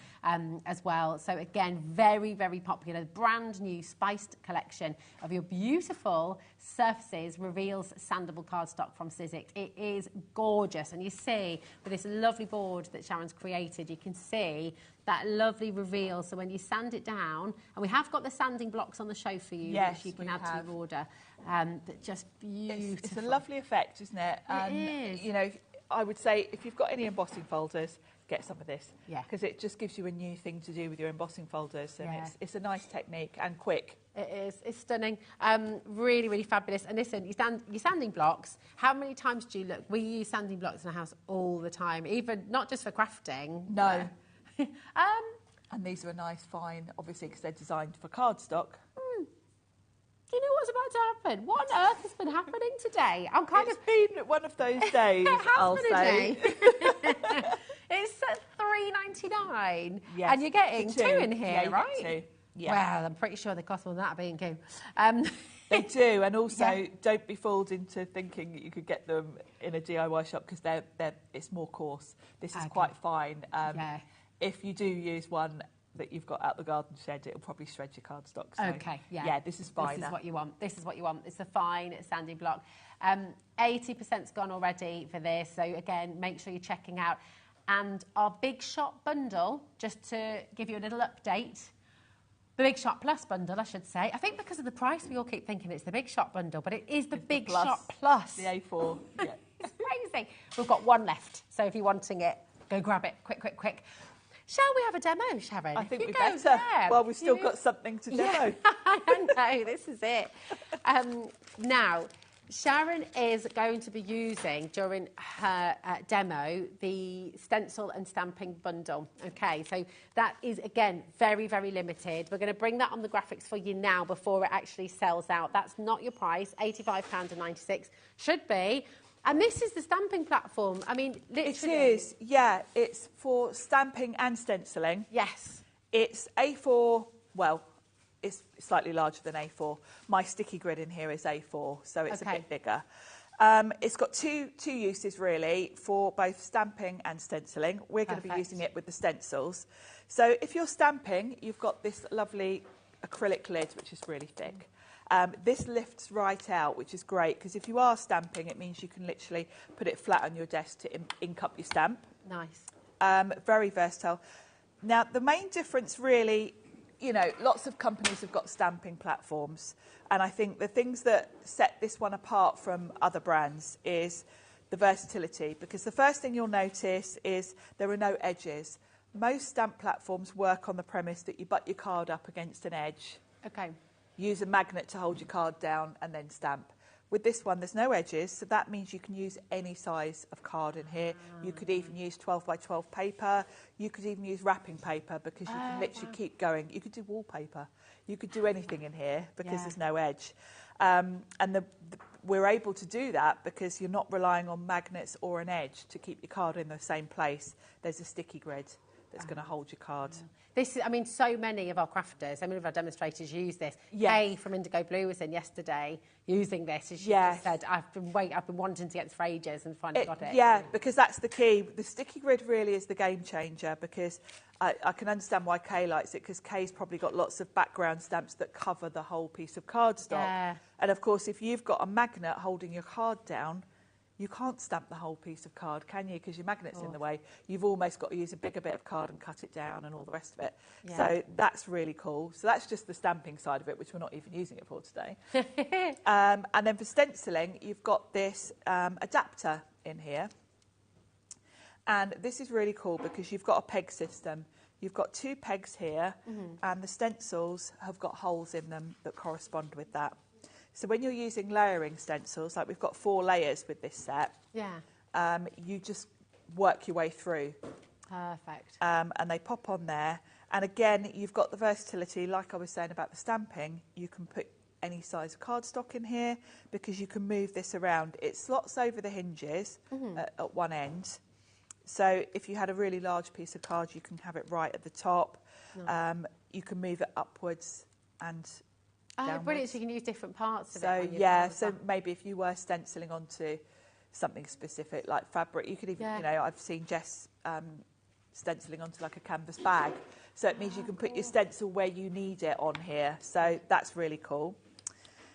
as well. So again, very, very popular. Brand new Spiced collection of your beautiful surfaces, Reveals sandable cardstock from Sizzix. It is gorgeous. And you see, with this lovely board that Sharon's created, you can see that lovely reveal. So when you sand it down, and we have got the sanding blocks on the show for you, which you can add to your order. That just beautiful. It's a lovely effect, isn't it? It is. You know, I would say if you've got any embossing folders, get some of this. Because it just gives you a new thing to do with your embossing folders. And it's a nice technique and quick. It is. It's stunning. Really, really fabulous. And listen, your sanding blocks, how many times do you look? We use sanding blocks in the house all the time, even not just for crafting. No. And these are a nice fine, obviously, because they're designed for cardstock. Do you know what's about to happen? What on earth has been happening today? It's been one of those days, I'll say. It's $3.99. Yes, and you're getting two in here, you right? Get two. Yeah. Well, I'm pretty sure they cost more than that being Q. They do, and also don't be fooled into thinking that you could get them in a DIY shop because it's more coarse. This is quite fine. If you do use one that you've got out the garden shed, it'll probably shred your cardstock. So, this is fine. This is what you want. This is what you want. It's a fine sanding block. 80%'s gone already for this. So again, make sure you're checking out. And our Big Shot bundle, just to give you a little update, the Big Shot Plus bundle, I should say. I think because of the price, we all keep thinking it's the Big Shot bundle, but it is the Big Shot Plus. The A4. Yeah. It's crazy. We've got one left. So if you're wanting it, go grab it. Quick, quick, quick. Shall we have a demo, Sharon? I think we better. Well, we've still got something to demo. I know, this is it. Now, Sharon is going to be using, during her demo, the stencil and stamping bundle. Okay, so that is, again, very, very limited. We're going to bring that on the graphics for you now before it actually sells out. That's not your price, £85.96. Should be. And this is the stamping platform. I mean, literally. It is, yeah. It's for stamping and stenciling. Yes. It's A4, well, it's slightly larger than A4. My sticky grid in here is A4, so it's a bit bigger. It's got two uses, really, for both stamping and stenciling. We're going to be using it with the stencils. So if you're stamping, you've got this lovely acrylic lid, which is really thick. This lifts right out, which is great, because if you are stamping, it means you can literally put it flat on your desk to ink up your stamp. Nice. Very versatile. Now, the main difference really, you know, lots of companies have got stamping platforms, and I think the things that set this one apart from other brands is the versatility, because the first thing you'll notice is there are no edges. Most stamp platforms work on the premise that you butt your card up against an edge. Okay. Use a magnet to hold your card down and then stamp. With this one, there's no edges, so that means you can use any size of card in here. You could even use 12 by 12 paper. You could even use wrapping paper, because you can literally keep going. You could do wallpaper. You could do anything in here because there's no edge. And we're able to do that because you're not relying on magnets or an edge to keep your card in the same place. There's a sticky grid that's going to hold your card. This is, I mean, so many of our crafters, so many of our demonstrators use this. Yes. Kay from Indigo Blue was in yesterday using this. As she just said, I've been wanting to get this for ages and finally got it. Yeah, because that's the key. The sticky grid really is the game changer, because I can understand why Kay likes it, because Kay's probably got lots of background stamps that cover the whole piece of cardstock. Yeah. And of course, if you've got a magnet holding your card down, you can't stamp the whole piece of card, can you? Because your magnet's in the way. You've almost got to use a bigger bit of card and cut it down and all the rest of it. Yeah. So that's really cool. So that's just the stamping side of it, which we're not even using it for today. And then for stenciling, you've got this adapter in here. And this is really cool because you've got a peg system. You've got 2 pegs here, and the stencils have got holes in them that correspond with that. So when you're using layering stencils, like we've got 4 layers with this set, you just work your way through. Perfect. And they pop on there. And again, you've got the versatility, like I was saying about the stamping. You can put any size of cardstock in here because you can move this around. It slots over the hinges at one end. So if you had a really large piece of card, you can have it right at the top. You can move it upwards and downwards. Brilliant, so you can use different parts of it. So yeah, so maybe if you were stenciling onto something specific like fabric, you could even, you know, I've seen Jess stenciling onto like a canvas bag. So it means you can put your stencil where you need it on here. So that's really cool.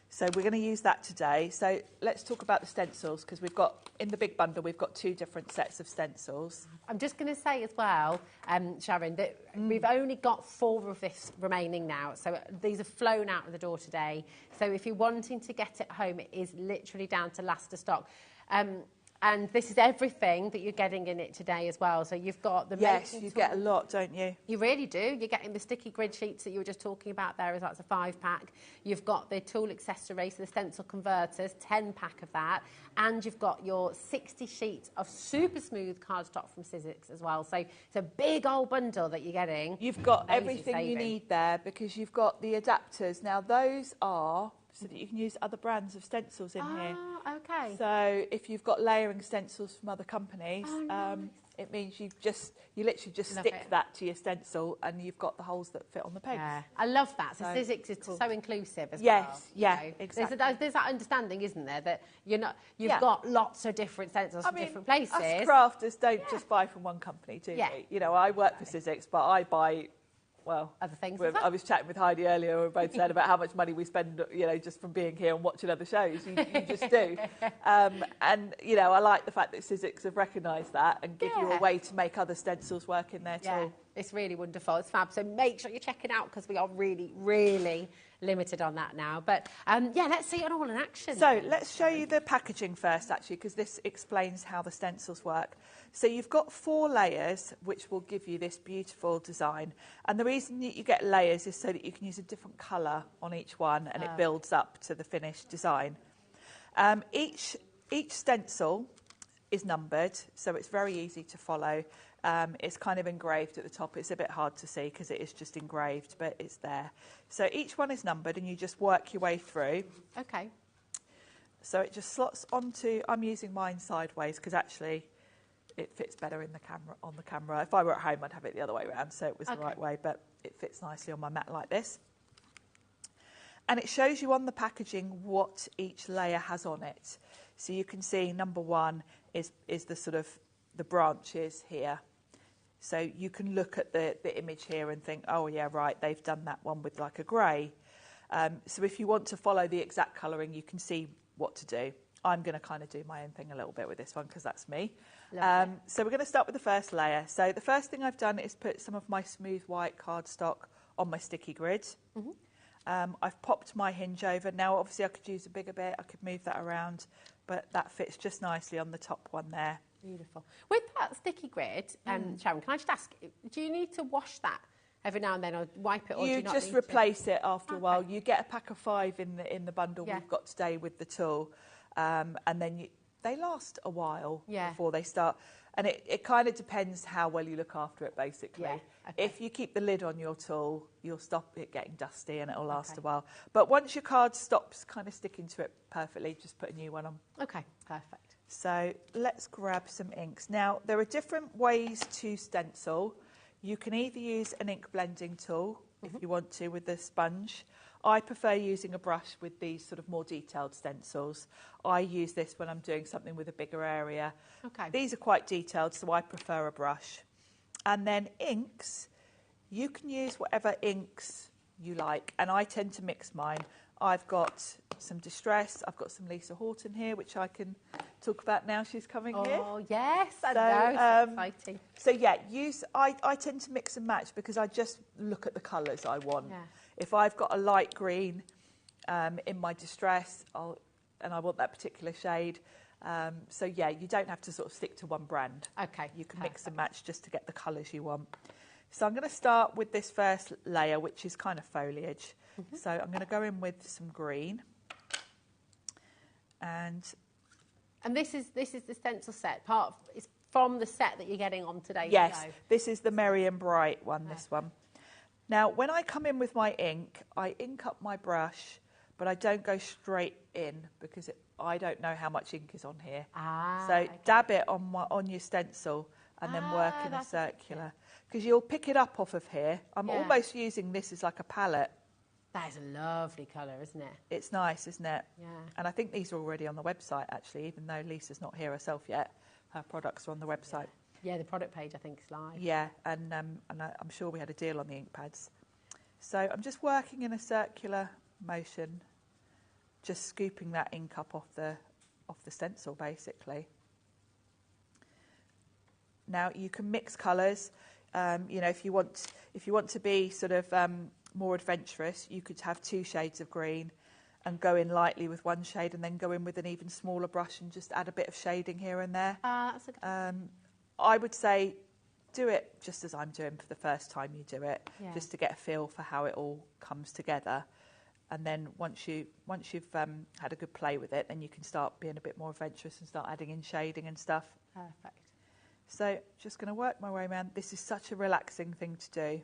So we're going to use that today. So let's talk about the stencils, because we've got, in the big bundle, we've got 2 different sets of stencils. I'm just going to say as well, Sharon, that we've only got 4 of this remaining now. So these have flown out of the door today. So if you're wanting to get it home, it is literally down to last of stock. And this is everything that you're getting in it today as well. So you've got the... Yes, you get a lot, don't you? You really do. You're getting the sticky grid sheets that you were just talking about there as well. It's a 5-pack. You've got the tool accessories, so the stencil converters, 10-pack of that. And you've got your 60 sheets of super smooth cardstock from Sizzix as well. So it's a big old bundle that you're getting. You've got everything you need there, because you've got the adapters. Now, those are... so that you can use other brands of stencils in here. Okay. So if you've got layering stencils from other companies, it means you literally just stick that to your stencil, and you've got the holes that fit on the pegs. Yeah. I love that. So Sizzix is so inclusive as well. Yes, yeah, you know. exactly. There's that understanding, isn't there, that you've got lots of different stencils from different places. Us crafters don't just buy from one company, do we? You know, I work for Sizzix, but I buy... well, other things. I was chatting with Heidi earlier. We were both saying about how much money we spend, you know, just from being here and watching other shows. You just do. And, you know, I like the fact that Sizzix have recognised that and give you a way to make other stencils work in there too. It's really wonderful. It's fab. So make sure you check it out, because we are really, really limited on that now. But, let's see it all in action. So let's show you the packaging first, actually, because this explains how the stencils work. So you've got 4 layers, which will give you this beautiful design. And the reason that you get layers is so that you can use a different colour on each one, and it builds up to the finished design. Each stencil is numbered, so it's very easy to follow. It's kind of engraved at the top. It's a bit hard to see because it is just engraved, but it's there. So each one is numbered, and you just work your way through. Okay. So it just slots onto. I'm using mine sideways because actually it fits better in the camera on the camera. If I were at home, I'd have it the other way around, so it was the right way, but it fits nicely on my mat like this. And it shows you on the packaging what each layer has on it. So you can see number 1 is the sort of the branches here. So you can look at the image here and think, oh yeah, right, they've done that one with like a grey. So if you want to follow the exact colouring, you can see what to do. I'm going to kind of do my own thing a little bit with this one because that's me. So we're going to start with the first layer. So the first thing I've done is put some of my smooth white cardstock on my sticky grid. I've popped my hinge over. Now obviously I could use a bigger bit, I could move that around, but that fits just nicely on the top one there. Beautiful. With that sticky grid, Sharon, can I just ask, do you need to wash that every now and then, or wipe it, or do you not just need replace it after a while. You get a pack of 5 in the bundle we've got today with the tool, and then they last a while before they start. And it kind of depends how well you look after it, basically. Yeah, okay. If you keep the lid on your tool, you'll stop it getting dusty and it'll last a while. But once your card stops kind of sticking to it perfectly, just put a new one on. Okay, perfect. So let's grab some inks. Now, there are different ways to stencil. You can either use an ink blending tool if you want to with the sponge. I prefer using a brush with these sort of more detailed stencils. I use this when I'm doing something with a bigger area. Okay. These are quite detailed, so I prefer a brush. And then inks, you can use whatever inks you like, and I tend to mix mine. I've got some Distress, I've got some Lisa Horton here, which I can talk about now she's coming here. Oh, yes, I know, it's exciting. So yeah, I tend to mix and match because I just look at the colours I want. Yeah. If I've got a light green in my Distress, and I want that particular shade, so yeah, you don't have to sort of stick to one brand. Okay. You can mix and match just to get the colours you want. So I'm going to start with this first layer, which is kind of foliage. So I'm going to go in with some green. And this is the stencil set, it's from the set that you're getting on today's yes, show. this is the Merry and Bright one, this one. Now, when I come in with my ink, I ink up my brush, but I don't go straight in because I don't know how much ink is on here. So dab it on your stencil and then work in a circular. Because you'll pick it up off of here. I'm almost using this as like a palette. That is a lovely colour, isn't it? It's nice, isn't it? Yeah. And I think these are already on the website, actually, even though Lisa's not here herself yet. Her products are on the website. Yeah, the product page, I think, is live. Yeah, and I'm sure we had a deal on the ink pads. So I'm just working in a circular motion, just scooping that ink up off the stencil, basically. Now you can mix colours. You know, if you want to be sort of more adventurous, you could have 2 shades of green and go in lightly with one shade and then go in with an even smaller brush and just add a bit of shading here and there. That's a good I would say do it just as I'm doing for the first time you do it, just to get a feel for how it all comes together. And then once you've had a good play with it, then you can start being a bit more adventurous and start adding in shading and stuff. Perfect. So just going to work my way around. This is such a relaxing thing to do.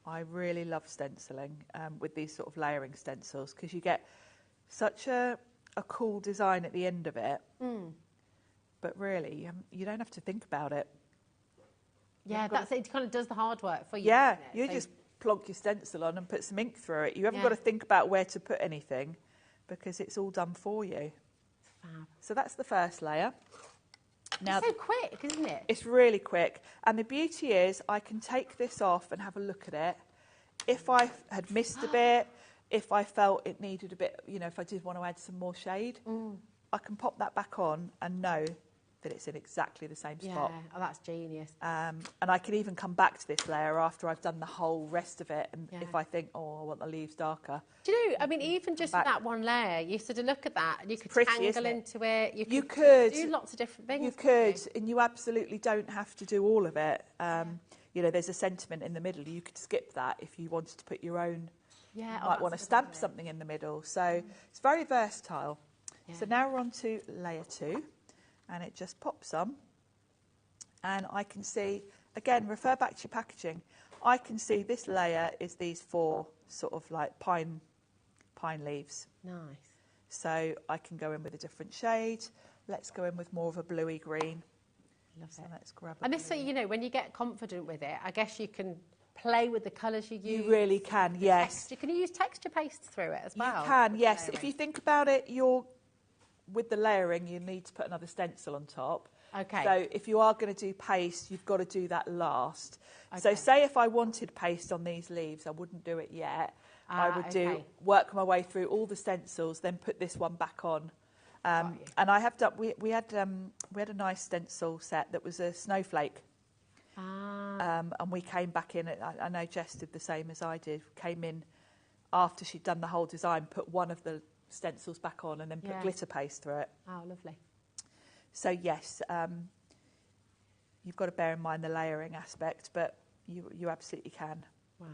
I really love stenciling with these sort of layering stencils because you get such a cool design at the end of it. But really, you don't have to think about it. Yeah, it kind of does the hard work for you. Yeah, doesn't it? you So just plonk your stencil on and put some ink through it. You haven't got to think about where to put anything because it's all done for you. Fab. So that's the first layer. Now, it's so quick, isn't it? It's really quick. And the beauty is I can take this off and have a look at it. If I had missed a bit, if I felt it needed a bit, you know, if I did want to add some more shade, I can pop that back on and know that it's in exactly the same spot. Yeah, that's genius. And I can even come back to this layer after I've done the whole rest of it. And if I think, oh, I want the leaves darker. Do you know, I mean, even just that one layer, you sort of look at that and you could pretty, tangle into it. You could do lots of different things. You could, and you absolutely don't have to do all of it. You know, there's a sentiment in the middle. You could skip that if you wanted to put your own. Yeah, you might want to stamp something in the middle. So it's very versatile. So now we're on to layer 2, and it just pops on. And I can see, again, refer back to your packaging. I can see this layer is these 4 sort of like pine leaves. Nice. So I can go in with a different shade. Let's go in with more of a bluey green. Love so it. let's grab a And this, so, you know, when you get confident with it, I guess you can play with the colours you use. You really can, yes. Can you use texture paste through it as well? You can, with yes. layering? If you think about it, with the layering, you need to put another stencil on top. Okay. So if you are going to do paste, you've got to do that last. Okay. So say if I wanted paste on these leaves, I wouldn't do it yet. I would work my way through all the stencils, then put this one back on. And I have done. We had a nice stencil set that was a snowflake. And we came back in. I know Jess did the same as I did. Came in after she'd done the whole design, put one of the stencils back on, and then put glitter paste through it. Oh, lovely. So yes, you've got to bear in mind the layering aspect, but you absolutely can. Wow.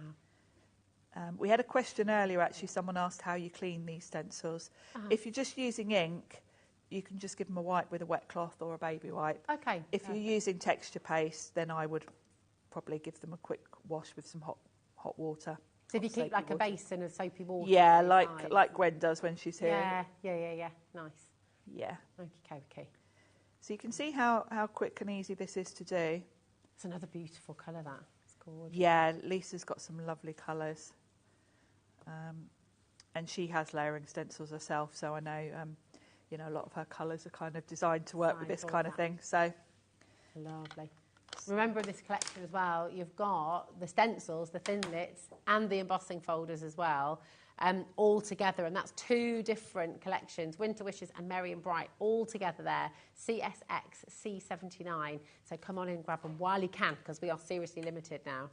We had a question earlier, actually. Someone asked how you clean these stencils. If you're just using ink, you can just give them a wipe with a wet cloth or a baby wipe. Okay. If you're using texture paste, then I would probably give them a quick wash with some hot water. So if you keep like a basin of soapy water. Yeah, inside. like Gwen does when she's here. Yeah. Nice. Yeah. Okay. So you can see how quick and easy this is to do. It's another beautiful colour, that. It's gorgeous. Yeah, Lisa's got some lovely colours. And she has layering stencils herself, so I know, a lot of her colours are kind of designed to work with this kind of thing. So lovely. Remember in this collection as well, you've got the stencils, the thinlits, and the embossing folders as well, all together. And that's 2 different collections, Winter Wishes and Merry and Bright, all together there, CSX C79. So come on in, grab them while you can, because we are seriously limited now.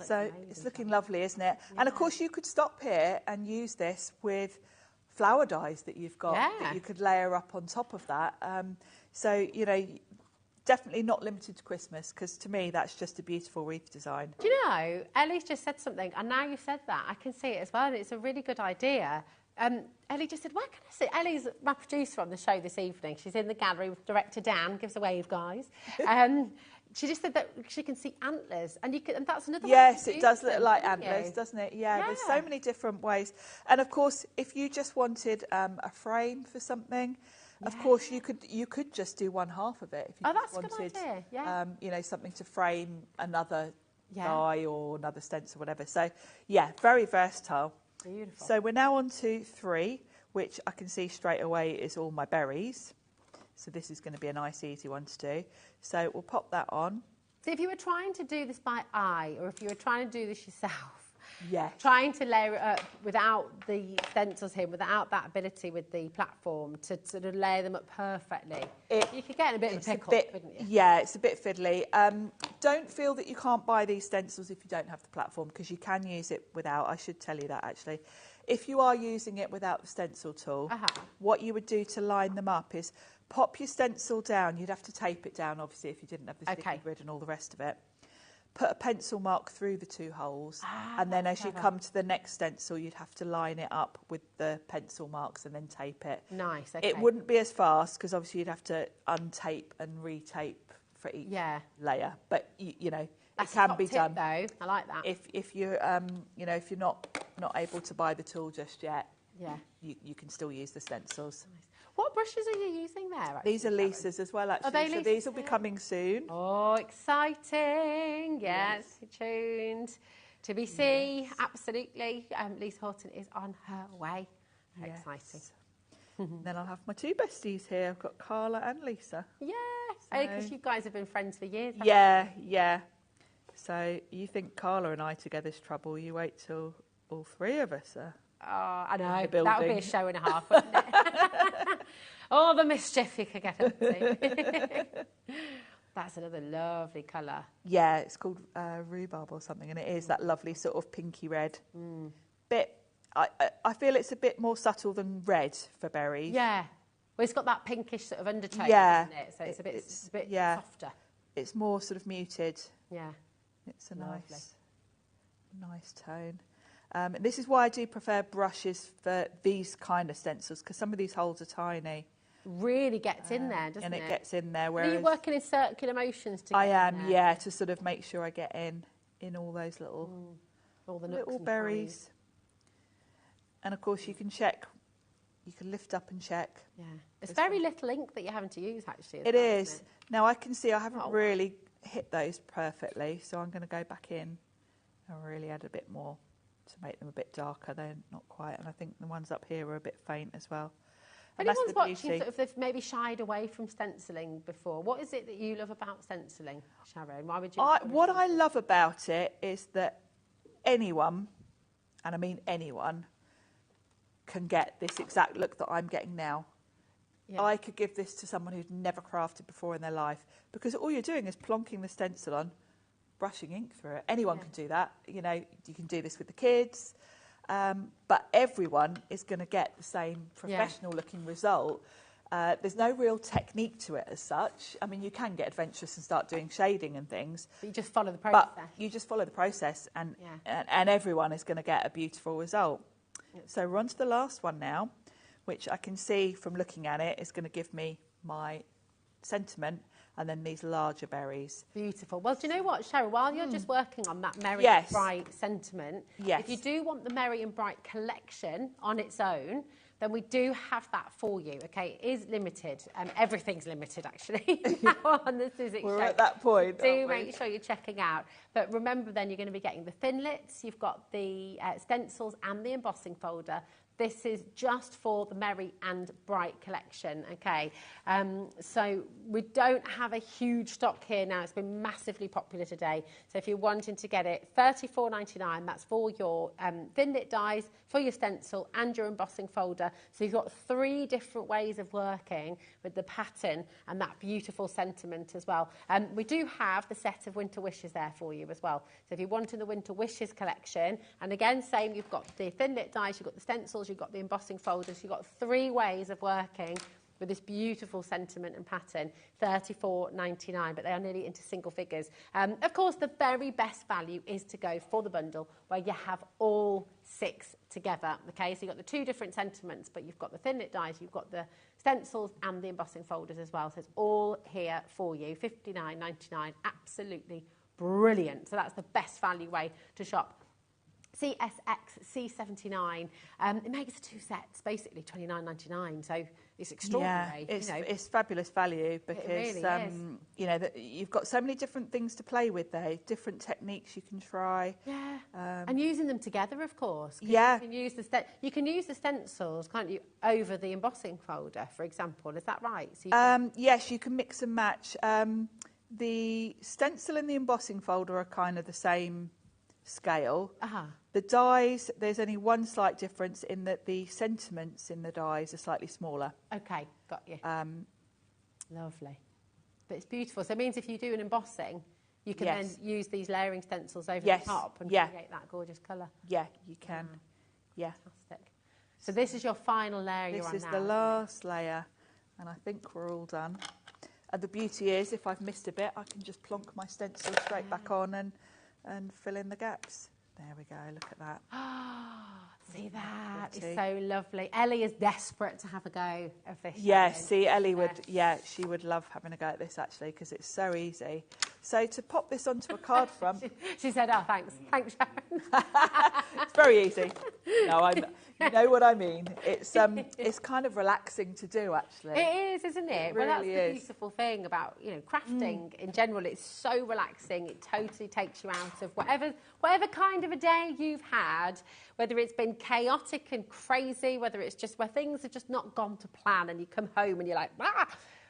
So amazing, it's looking lovely, isn't it? Yeah. And of course you could stop here and use this with flower dyes that you've got that you could layer up on top of that. So, definitely not limited to Christmas, because to me that's just a beautiful wreath design. Do you know, Ellie's just said something, and now you've said that, I can see it as well, and it's a really good idea. Ellie just said, where can I see? Ellie's my producer on the show this evening. She's in the gallery with director Dan. Gives a wave, guys. She just said that she can see antlers, and that's another. Yes, it does look like antlers, doesn't it? Yeah, there's so many different ways. And of course, if you just wanted a frame for something, of course you could just do one half of it. If you that's wanted, a good idea. Yeah. Something to frame another die or another stencil, whatever. So yeah, very versatile. Beautiful. So we're now on to 3, which I can see straight away is all my berries. So this is going to be a nice, easy one to do. So we'll pop that on. So if you were trying to do this by eye, or if you were trying to do this yourself, trying to layer it up without the stencils here, without that ability with the platform to sort of layer them up perfectly, you could get in a bit of a pickle, couldn't you? Yeah, it's a bit fiddly. Don't feel that you can't buy these stencils if you don't have the platform, because you can use it without. I should tell you that, actually. If you are using it without the stencil tool, what you would do to line them up is pop your stencil down. You'd have to tape it down, obviously, if you didn't have the sticky grid and all the rest of it. Put a pencil mark through the 2 holes, and then as you come to the next stencil, you'd have to line it up with the pencil marks and then tape it. Nice, okay. It wouldn't be as fast, because obviously you'd have to untape and retape for each layer. But, That's it can be done. Though. I like that. If you're, if you're not able to buy the tool just yet, you can still use the stencils. Nice. What brushes are you using there? Actually, these are Lisa's as well, actually. Are they so these will be coming soon. Oh, exciting. Yes, tuned. To be seen, absolutely. Lisa Horton is on her way. Exciting. Then I'll have my 2 besties here. I've got Carla and Lisa. Yes, because you guys have been friends for years. Yeah. So you think Carla and I together's trouble, you wait till all 3 of us are. Oh, I know. That would be a show and a half, wouldn't it? All the mischief you could get up to. That's another lovely colour. Yeah, it's called rhubarb or something, and it is that lovely sort of pinky red. I feel it's a bit more subtle than red for berries. Yeah. Well, it's got that pinkish sort of undertone, yeah, isn't it? So it's a bit softer. It's more sort of muted. Yeah. It's a nice tone. And this is why I do prefer brushes for these kind of stencils, because some of these holes are tiny. Really gets in there, doesn't it? And it gets in there. Are Whereas you working in circular motions to get I am, in there? yeah, to sort of make sure I get in all those little, all the nooks little and berries. crannies. And of course you can check, you can lift up and check. Yeah, it's very little ink that you're having to use actually. It is. Isn't it? Now I can see I haven't really hit those perfectly, so I'm going to go back in and really add a bit more to make them a bit darker. They're not quite, and I think the ones up here are a bit faint as well. If And that's anyone's the watching, beauty. sort of, they've maybe shied away from stenciling before. What is it that you love about stenciling, Sharon? Why would you? What I love about it is that anyone, and I mean anyone, can get this exact look that I'm getting now. Yeah. I could give this to someone who'd never crafted before in their life, because all you're doing is plonking the stencil on, brushing ink through it. Anyone can do that. You know, you can do this with the kids, but everyone is going to get the same professional-looking result. There's no real technique to it as such. I mean, you can get adventurous and start doing shading and things. But you just follow the process. But you just follow the process, and everyone is going to get a beautiful result. So we're on to the last one now, which I can see from looking at it is going to give me my sentiment, and then these larger berries. Beautiful. Well, do you know what, Cheryl? While you're just working on that Merry Yes. and Bright sentiment, Yes. if you do want the Merry and Bright collection on its own, then we do have that for you, okay? It is limited. Everything's limited, actually, now on the Sizzix We're show. at that point, Do aren't we? make sure you're checking out. But remember, then, you're going to be getting the Thinlits, you've got the stencils and the embossing folder. This is just for the Merry and Bright collection, okay? So we don't have a huge stock here now. It's been massively popular today. So if you're wanting to get it, $34.99. That's for your Thinlit dies, for your stencil and your embossing folder. So you've got 3 different ways of working with the pattern and that beautiful sentiment as well. We do have the set of Winter Wishes there for you as well. So if you're wanting the Winter Wishes collection, and again, same, you've got the Thinlit dies, you've got the stencils, you've got the embossing folders, you've got 3 ways of working with this beautiful sentiment and pattern, $34.99, but they are nearly into single figures. Of course, the very best value is to go for the bundle where you have all 6 together, okay? So you've got the 2 different sentiments, but you've got the Thinlit dies, you've got the stencils and the embossing folders as well. So it's all here for you, $59.99, absolutely brilliant. So that's the best value way to shop. CSX C79. It makes 2 sets, basically $29.99. So it's extraordinary. Yeah, it's fabulous value, because really is. you know, you've got so many different things to play with there, different techniques you can try. Yeah, and using them together, of course. Yeah. You can use the stencils, can't you, over the embossing folder, for example. Is that right? So yes, you can mix and match. The stencil and the embossing folder are kind of the same scale. The dies, there's only one slight difference in that the sentiments in the dies are slightly smaller. Okay, got you. Lovely. But it's beautiful. So it means if you do an embossing, you can then use these layering stencils over the top and create that gorgeous colour. Yeah, you can. Yeah. Fantastic. So this is your final layer you're on now. This is the last layer, and I think we're all done. And the beauty is, if I've missed a bit, I can just plonk my stencil straight back on and fill in the gaps. There we go, look at that. See that? It's so lovely. Ellie is desperate to have a go of this. Yes, see, Ellie would, she would love having a go at this, actually, because it's so easy. So to pop this onto a card front... she said, oh, thanks. Thanks, Sharon. It's very easy. No, you know what I mean. It's kind of relaxing to do, actually. It is, isn't it? It Well, that's really the is. beautiful thing about, crafting in general. It's so relaxing. It totally takes you out of whatever kind of a day you've had, whether it's been chaotic and crazy, whether it's just where things have just not gone to plan, and you come home and you're like,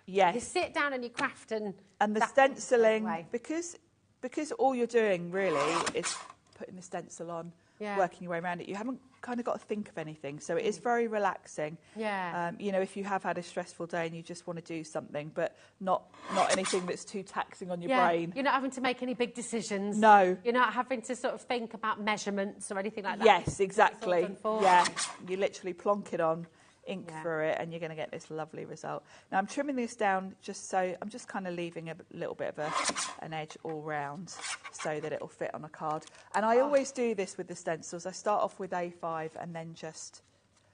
Yes. You sit down and you craft and the stenciling, because all you're doing really is putting the stencil on, working your way around it. You haven't kind of got to think of anything, so it is very relaxing. Yeah. If you have had a stressful day and you just want to do something, but not anything that's too taxing on your brain. You're not having to make any big decisions. No. You're not having to sort of think about measurements or anything like that. Yes, exactly. It's all done for Yeah, you. you literally plonk it on. ink through it, and you're going to get this lovely result. Now I'm trimming this down just so, I'm just kind of leaving a little bit of an edge all round so that it'll fit on a card. And I always do this with the stencils. I start off with A5 and then just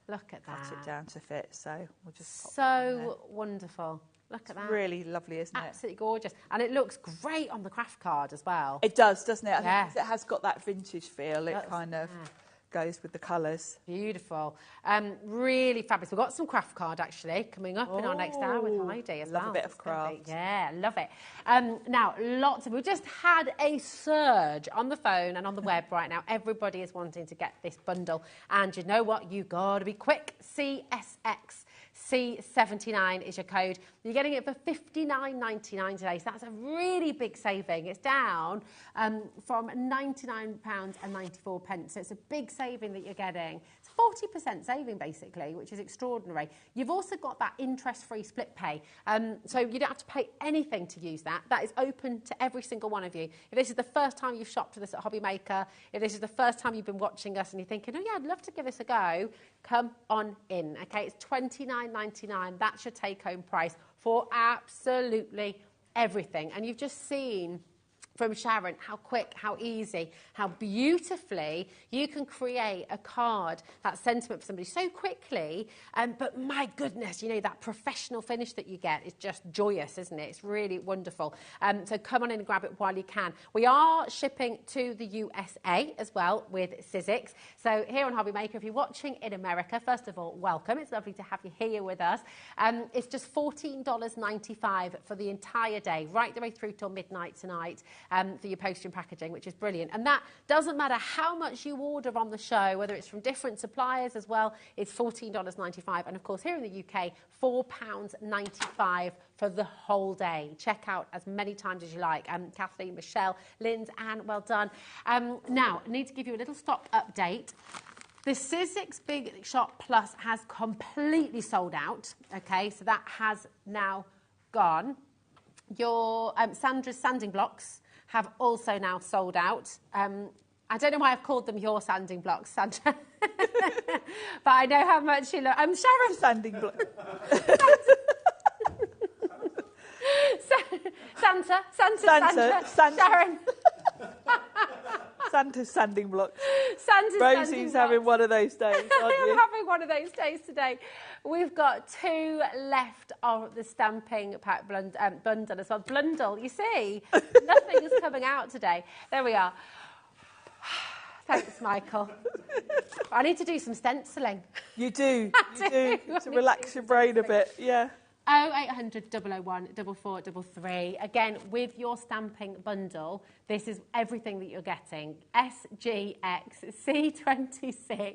look at that. cut it down to fit. So we'll just pop so wonderful. Look at that. Really lovely, isn't it? Absolutely gorgeous. And it looks great on the craft card as well. It does, doesn't it? I Yeah. think it has got that vintage feel. It kind of goes with the colours. Beautiful. Really fabulous. We've got some craft card actually coming up in our next hour with Heidi as well. Love a bit of craft. Yeah, love it. Now, we've just had a surge on the phone and on the web right now. Everybody is wanting to get this bundle. And you know what? You got to be quick. CSX. C79 is your code. You're getting it for £59.99 today, so that's a really big saving. It's down from £99.94, so it's a big saving that you're getting. It's 40% saving, basically, which is extraordinary. You've also got that interest-free split pay, so you don't have to pay anything to use that. That is open to every single one of you. If this is the first time you've shopped with us at HobbyMaker, if this is the first time you've been watching us and you're thinking, oh yeah, I'd love to give this a go, come on in, okay? It's £29.99. That's your take-home price for absolutely everything. And you've just seen from Sharon how quick, how easy, how beautifully you can create a card, that sentiment for somebody so quickly. But my goodness, you know, that professional finish that you get is just joyous, isn't it? It's really wonderful. So come on in and grab it while you can. We are shipping to the USA as well with Sizzix. So here on HobbyMaker, if you're watching in America, first of all, welcome. It's lovely to have you here with us. It's just $14.95 for the entire day, right the way through till midnight tonight. For your postage and packaging, which is brilliant. And that doesn't matter how much you order on the show, whether it's from different suppliers as well, it's $14.95. And of course, here in the UK, £4.95 for the whole day. Check out as many times as you like. Kathleen, Michelle, Linz, Anne, well done. Now, I need to give you a little stock update. The Sizzix Big Shot Plus has completely sold out. Okay, so that has now gone. Your Sandra's sanding blocks have also now sold out. I don't know why I've called them your sanding blocks, Sandra. But I know how much you love. Sharon. Sanding block. Sandra. Sharon. Santa's sanding blocks. Rosie's Rosie's having one of those days, aren't you? I'm having one of those days today. We've got 2 left of the stamping pack bundle as well. Blundle, you see, nothing is coming out today. There we are. Thanks, Michael. I need to do some stenciling. You do. You do. To relax your brain a bit, yeah. 0800 001 4433. Again, with your stamping bundle, this is everything that you're getting. SGX C26.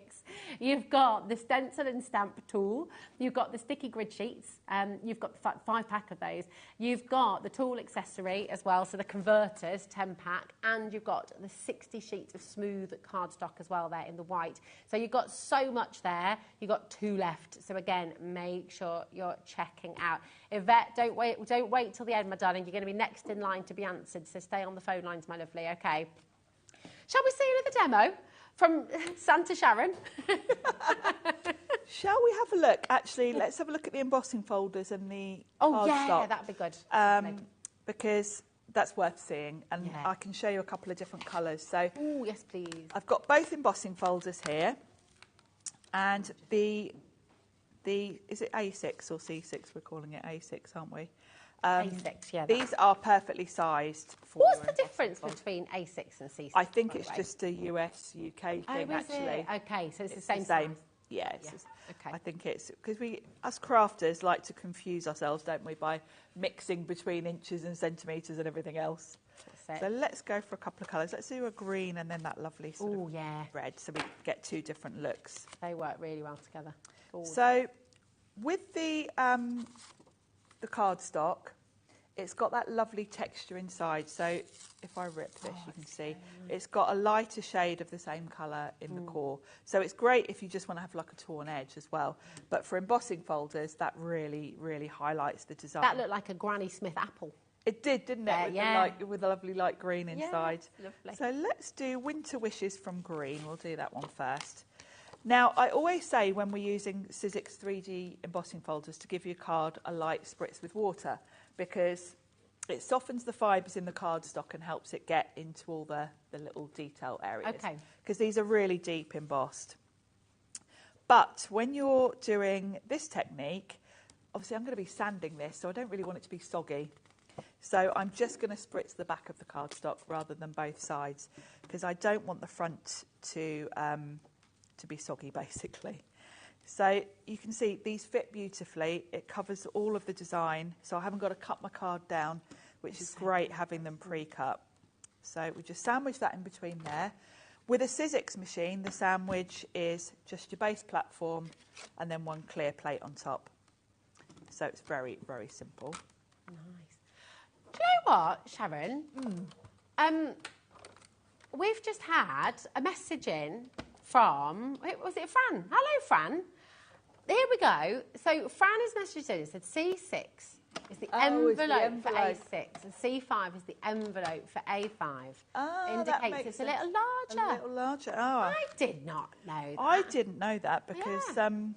You've got the stencil and stamp tool. You've got the sticky grid sheets. You've got the 5-pack of those. You've got the tool accessory as well, so the converters, 10-pack. And you've got the 60 sheets of smooth cardstock as well there in the white. So you've got so much there. You've got 2 left. So again, make sure you're checking out. Yvette, don't wait till the end, my darling. You're going to be next in line to be answered, so stay on the phone lines, my lovely, okay? Shall we see another demo from Santa Sharon? Shall we have a look? Actually, let's have a look at the embossing folders and the cardstock. That'd be good. Because that's worth seeing, and I can show you a couple of different colours. So, yes, please. I've got both embossing folders here, and is it A6 or C6? We're calling it A6, aren't we? A6, yeah. These are perfectly sized for What's the difference between A6 and C6? I think it's just a US-UK thing, actually. Okay, so it's the same size. Yeah, okay. I think it's because we, as crafters, like to confuse ourselves, don't we, by mixing between inches and centimetres and everything else. So let's go for a couple of colours. Let's do a green and then that lovely sort of red, so we get 2 different looks. They work really well together. Gorgeous. So with the cardstock, it's got that lovely texture inside. So if I rip this, you can see it's got a lighter shade of the same colour in the core. So it's great if you just want to have like a torn edge as well. But for embossing folders, that really, really highlights the design. That looked like a Granny Smith apple. It did, didn't it? With a lovely light green inside. Lovely. So let's do Winter Wishes from green. We'll do that one first. Now, I always say when we're using Sizzix 3D embossing folders to give your card a light spritz with water, because it softens the fibres in the cardstock and helps it get into all the little detail areas. Okay. Because these are really deep embossed. But when you're doing this technique, obviously I'm going to be sanding this, so I don't really want it to be soggy. So I'm just going to spritz the back of the cardstock rather than both sides, because I don't want the front to be soggy, basically. So you can see these fit beautifully. It covers all of the design, so I haven't got to cut my card down, which is great having them pre-cut. So we just sandwich that in between there. With a Sizzix machine, the sandwich is just your base platform and then one clear plate on top. So it's very, very simple. Nice. Do you know what, Sharon? We've just had a message in from, was it Fran? Hello, Fran. Here we go. So Fran has messaged in and said C6 is the envelope for A6 and C5 is the envelope for A5. Indicates it's a little larger. A little larger. Oh. I did not know that. I didn't know that because Thanks,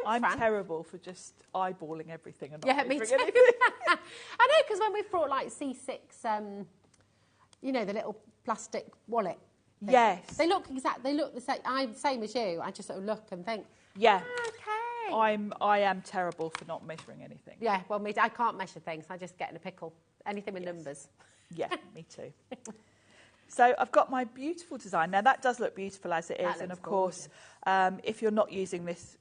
I'm Fran. terrible for just eyeballing everything and not Yeah, me measuring too. anything. I know, because when we've brought like C6, you know, the little plastic wallet thing, Yes. they look the same. I'm the same as you. I just sort of look and think, Yeah. okay. I am terrible for not measuring anything. Yeah, well, I can't measure things. I just get in a pickle. Anything with numbers. Yeah, me too. So I've got my beautiful design. Now that does look beautiful as it is, and looks of course, if you're not using this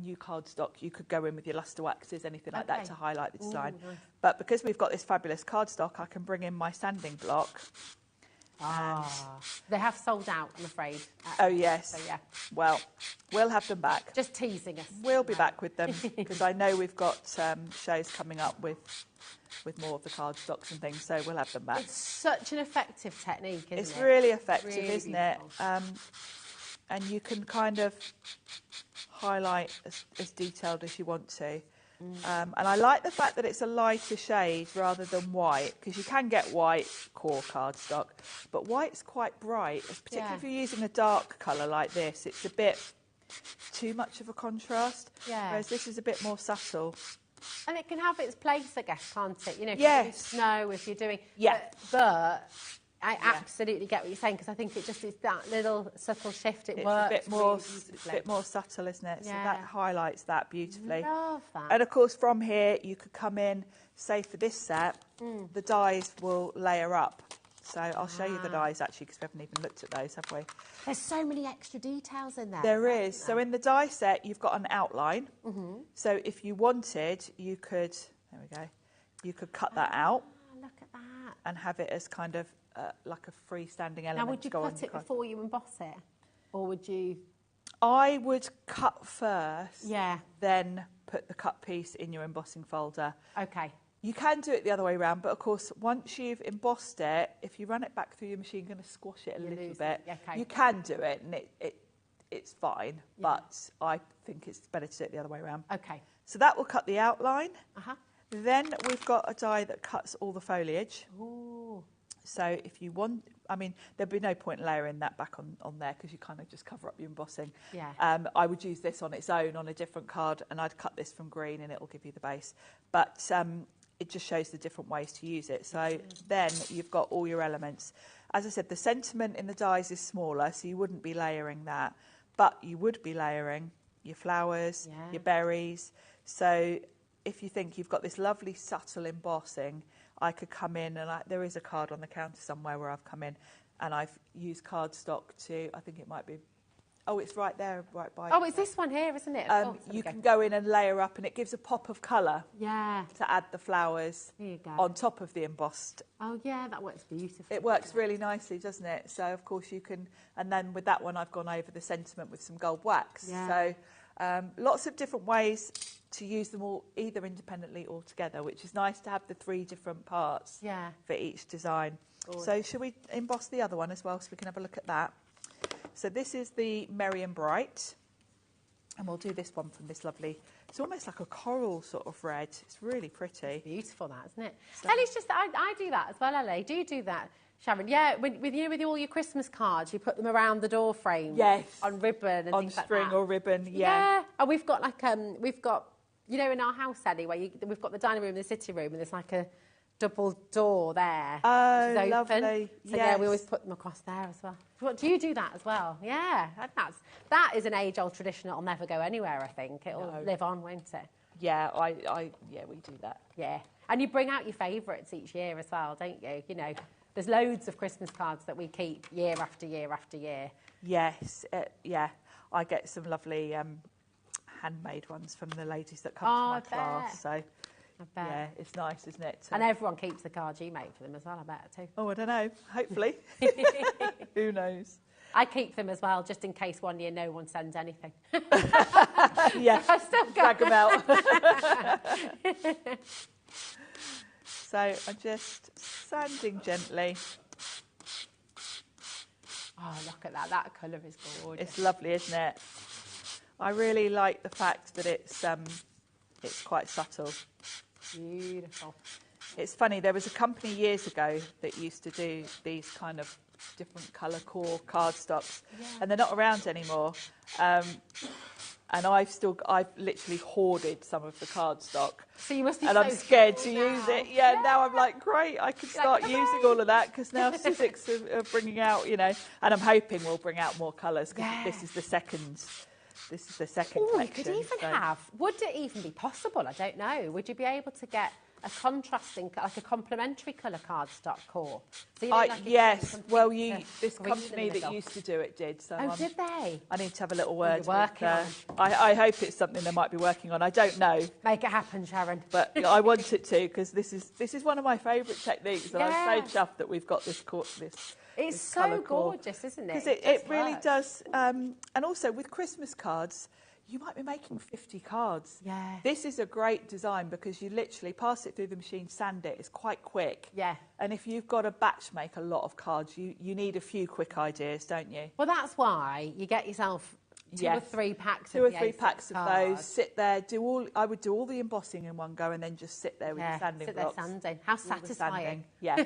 new cardstock, you could go in with your luster waxes, anything like that to highlight the design. Ooh, nice. But because we've got this fabulous cardstock, I can bring in my sanding block. They have sold out, I'm afraid. Oh yes. So, yeah. Well, we'll have them back. Just teasing us. We'll be back with them because I know we've got shows coming up with more of the cardstocks and things, so we'll have them back. It's such an effective technique, isn't it? It's really effective, Really isn't beautiful. it? And you can kind of highlight as detailed as you want to. And I like the fact that it's a lighter shade rather than white, because you can get white core cardstock, but white's quite bright, particularly if you're using a dark colour like this. It's a bit too much of a contrast, whereas this is a bit more subtle. And it can have its place, I guess, can't it? You know, if Yes. you're doing snow, if you're doing... Yeah. But I absolutely get what you're saying, because I think it just is that little subtle shift. It It's works a bit more, really beautifully. bit more subtle, isn't it? So Yeah. that highlights that beautifully. Love that. And of course, from here, you could come in, say for this set, the dies will layer up. So I'll show you the dies actually, because we haven't even looked at those, have we? There's so many extra details in there. There is. So in the die set, you've got an outline. So if you wanted, you could, there we go, you could cut that out Look at that. and have it as kind of like a freestanding element. Now, would you to go on cut the it card. before you emboss it? Or would you... I would cut first, Yeah. then put the cut piece in your embossing folder. Okay. You can do it the other way around, but of course, once you've embossed it, if you run it back through your machine, you're going to squash it a little lose bit. it, okay. You can do it, and it's fine, but I think it's better to do it the other way around. Okay. So that will cut the outline. Uh-huh. Then we've got a die that cuts all the foliage. Ooh. So if you want, I mean, there'd be no point layering that back on there because you kind of just cover up your embossing. Yeah. I would use this on its own on a different card, and I'd cut this from green and it'll give you the base. But it just shows the different ways to use it. So then you've got all your elements. As I said, the sentiment in the dies is smaller, so you wouldn't be layering that. But you would be layering your flowers, your berries. So if you think you've got this lovely subtle embossing, I could come in and there is a card on the counter somewhere where I've come in and I've used cardstock to, I think it might be, oh, it's right there, right by. Oh, it's this one here, isn't it? Oh, there we you go. can go in and layer up and it gives a pop of colour Yeah. to add the flowers Here you go. on top of the embossed. Oh, yeah, that works beautifully. It works really nicely, doesn't it? So, of course, you can, and then with that one, I've gone over the sentiment with some gold wax. Yeah. So, lots of different ways to use them all, either independently or together, which is nice to have the 3 different parts for each design. So, should we emboss the other one as well so we can have a look at that? So, this is the Merry and Bright, and we'll do this one from this lovely, it's almost like a coral sort of red. It's really pretty. Beautiful, that, isn't it? Ellie's just, I do that as well, Ellie. Do you do that? Sharon, yeah, with all your Christmas cards, you put them around the door frame. Yes. On ribbon and On things like string that. or ribbon, Yeah. And we've got in our house, Ellie, where we've got the dining room and the sitting room, and there's like a double door there. Oh, which is open. lovely. So yeah, we Yes. always put them across there as well. Do you do that as well? Yeah. That is an age-old tradition that'll never go anywhere, I think. It'll live on, won't it? Yeah, yeah, we do that. Yeah. And you bring out your favourites each year as well, don't you? You know, there's loads of Christmas cards that we keep year after year after year. Yes, yeah. I get some lovely handmade ones from the ladies that come to my class. So, yeah, it's nice, isn't it? And everyone keeps the cards you make for them as well, I bet, too. Oh, I don't know. Hopefully. Who knows? I keep them as well, just in case one year no one sends anything. Yeah, I still got drag them out. So I'm just sanding gently. Oh, look at that. That colour is gorgeous. It's lovely, isn't it? I really like the fact that it's quite subtle. Beautiful. It's funny, there was a company years ago that used to do these kind of different colour core cardstocks, and they're not around anymore. And I've literally hoarded some of the cardstock. So you must be and so I'm scared to cool use now. it. Yeah, now I'm like, great, I can start using all of that because now Sizzix are bringing out, and I'm hoping we'll bring out more colours because this is the second. This is the second Oh, you collection. could even would it even be possible? I don't know. Would you be able to get a contrasting, like a complementary colour cardstock core? So you know, like yes, well, this green in the company that middle. used to do it did. So did they? I need to have a little word. you're working I hope it's something they might be working on. I don't know. Make it happen, Sharon. But I want it to because this is one of my favourite techniques, and I'm so chuffed that we've got this It's so gorgeous, isn't it? Because it really does. And also with Christmas cards, you might be making 50 cards. Yeah. This is a great design because you literally pass it through the machine, sand it. It's quite quick. Yeah. And if you've got to batch make a lot of cards, you need a few quick ideas, don't you? Well, that's why you get yourself two or three packs of those. Sit there, I would do all the embossing in one go and then just sit there with the sanding blocks. Sanding. How satisfying. Yeah.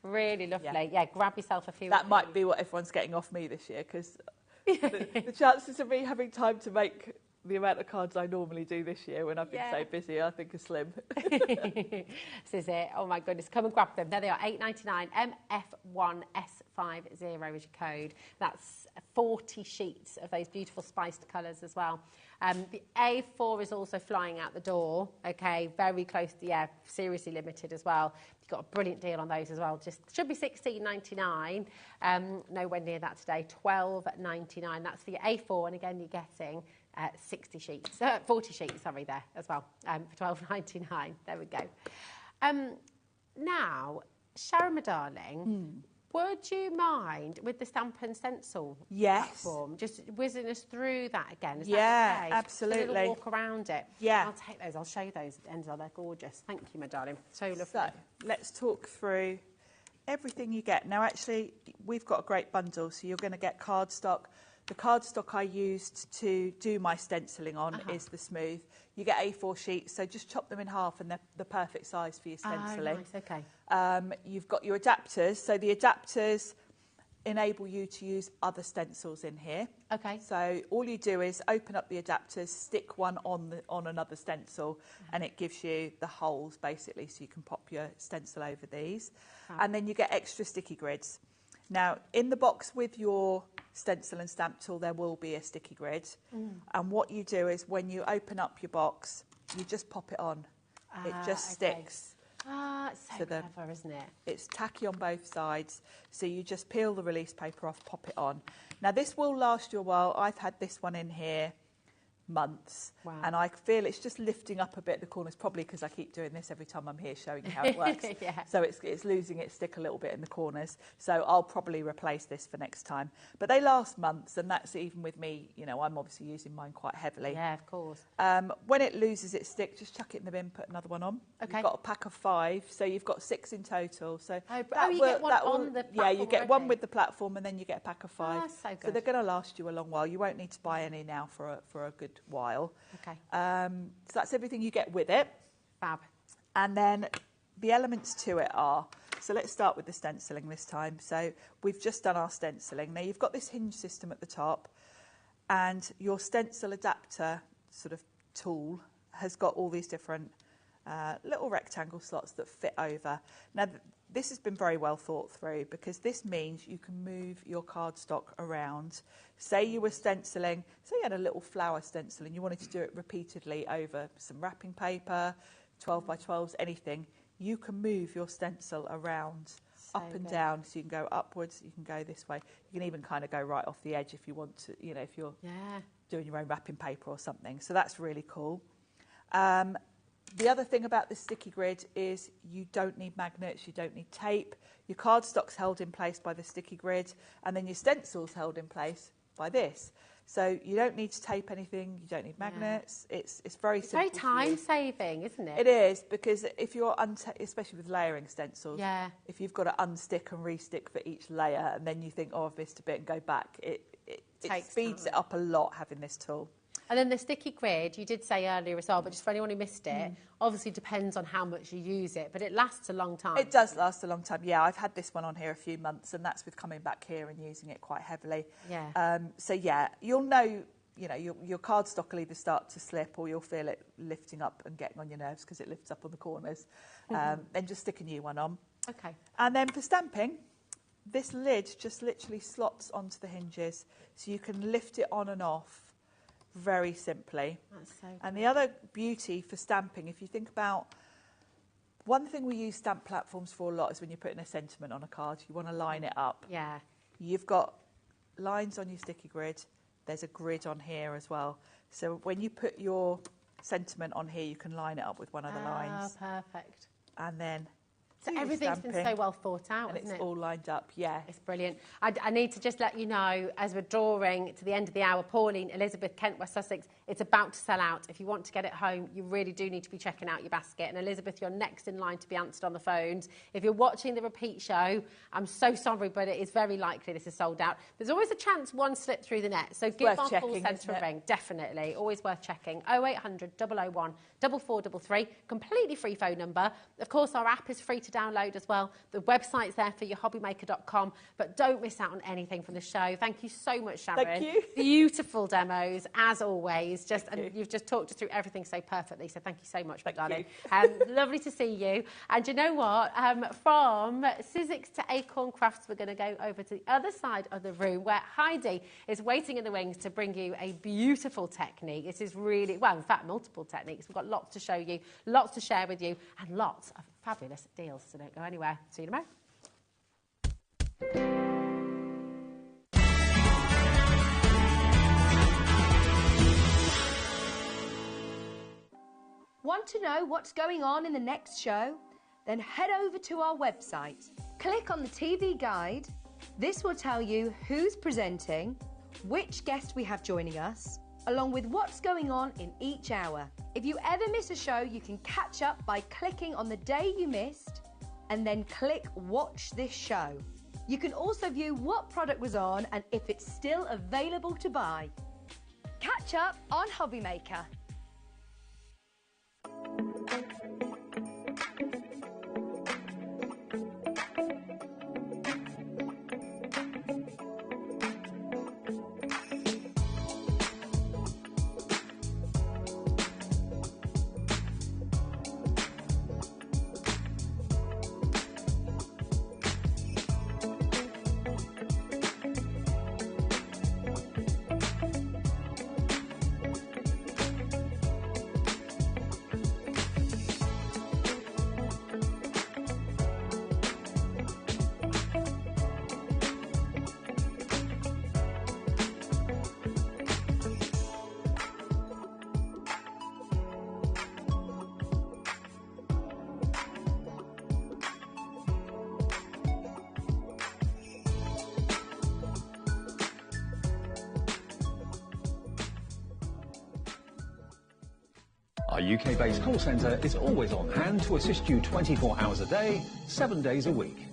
Really lovely. Yeah, grab yourself a few. That might be what everyone's getting off me this year because the chances of me having time to make the amount of cards I normally do this year when I've been so busy, I think are slim. This is it. Oh my goodness, come and grab them. There they are, $8.99. MF1S50 is your code. That's 40 sheets of those beautiful spiced colours as well. The A4 is also flying out the door. Okay, very close to, seriously limited as well. You've got a brilliant deal on those as well. Just should be $16.99. Nowhere near that today. $12.99. That's for your A4, and again, you're getting 40 sheets, there as well, for $12.99. There we go. Now, Sharon, my darling, would you mind with the Stamp and Stencil platform just whizzing us through that again? Is that okay? Absolutely. Just a little walk around it. Yeah. I'll take those. I'll show you those at the end. They're gorgeous. Thank you, my darling. So lovely. So let's talk through everything you get. Now, actually, we've got a great bundle, so you're going to get cardstock. The cardstock I used to do my stenciling on is the smooth. You get A4 sheets, so just chop them in half and they're the perfect size for your stenciling. Oh, nice, okay. You've got your adapters. So the adapters enable you to use other stencils in here. Okay. So all you do is open up the adapters, stick one on another stencil, and it gives you the holes, basically, so you can pop your stencil over these. And then you get extra sticky grids. Now, in the box with your stencil and stamp tool, there will be a sticky grid. And what you do is when you open up your box, you just pop it on. It just sticks. It's so clever, isn't it? It's tacky on both sides. So you just peel the release paper off, pop it on. Now, this will last you a while. I've had this one in here months. Wow. And I feel it's just lifting up a bit at the corners, probably because I keep doing this every time I'm here showing you how it works. So it's losing its stick a little bit in the corners. So I'll probably replace this for next time. But they last months, and that's even with me. I'm obviously using mine quite heavily. Yeah, of course. When it loses its stick, just chuck it in the bin, put another one on. Okay. You've got a pack of 5, so you've got 6 in total. So you get one on the platform. Yeah, you get one already? with the platform, and then you get a pack of 5. That's so good. So they're going to last you a long while. You won't need to buy any now for a good while. Okay. So that's everything you get with it. Fab. And then the elements to it are So let's start with the stenciling this time. So we've just done our stenciling. Now you've got this hinge system at the top, and your stencil adapter sort of tool has got all these different little rectangle slots that fit over. Now this has been very well thought through, because this means you can move your cardstock around. Say you were stenciling, say you had a little flower stencil and you wanted to do it repeatedly over some wrapping paper, 12 by 12s, anything, you can move your stencil around up and down. So you can go upwards, you can go this way. You can even kind of go right off the edge if you want to, you know, if you're doing your own wrapping paper or something. So that's really cool. The other thing about the sticky grid is you don't need magnets, you don't need tape. Your cardstock's held in place by the sticky grid, and then your stencil's held in place by this. So you don't need to tape anything, you don't need magnets. It's very simple. It's very time saving, isn't it? It is, because if you're, especially with layering stencils, if you've got to unstick and restick for each layer, and then you think, oh, I've missed a bit, and go back, it speeds it up a lot having this tool. And then the sticky grid, you did say earlier as well, but just for anyone who missed it, obviously depends on how much you use it, but it lasts a long time. It does last a long time, yeah. I've had this one on here a few months, and that's with coming back here and using it quite heavily. So, yeah, you'll know, you know, your cardstock will either start to slip or you'll feel it lifting up and getting on your nerves because it lifts up on the corners. Then just stick a new one on. Okay. And then for stamping, this lid just literally slots onto the hinges, so you can lift it on and off very simply. That's so and the other beauty for stamping, if you think about, one thing we use stamp platforms for a lot is when you're putting a sentiment on a card, you want to line it up. Yeah. You've got lines on your sticky grid, there's a grid on here as well. So when you put your sentiment on here, you can line it up with one of the lines. Perfect. And then so everything's been so well thought out, and isn't it's it? all lined up, yeah. It's brilliant. I need to just let you know, as we're drawing to the end of the hour, Pauline, Elizabeth, Kent, West Sussex, it's about to sell out. If you want to get it home, you really do need to be checking out your basket. And Elizabeth, you're next in line to be answered on the phones. If you're watching the repeat show, I'm so sorry, but it is very likely this is sold out. There's always a chance one slipped through the net, so give our call centre a ring. Definitely, always worth checking. 0800 001 4433, completely free phone number. Of course, our app is free to download as well. The website's there for you, hobbymaker.com. But don't miss out on anything from the show. Thank you so much, Sharon. Thank you. Beautiful demos, as always. And you've just talked us through everything so perfectly. So thank you so much, my darling. Lovely to see you. And you know what? From Sizzix to Acorn Crafts, we're going to go over to the other side of the room where Heidi is waiting in the wings to bring you a beautiful technique. This is really, well, in fact, multiple techniques. We've got lots to show you, lots to share with you, and lots of fabulous deals. So don't go anywhere. See you tomorrow. Want to know what's going on in the next show? Then head over to our website. Click on the TV guide. This will tell you who's presenting, which guest we have joining us, along with what's going on in each hour. If you ever miss a show, you can catch up by clicking on the day you missed and then click Watch This Show. You can also view what product was on and if it's still available to buy. Catch up on HobbyMaker. Our UK-based call centre is always on hand to assist you 24 hours a day, 7 days a week.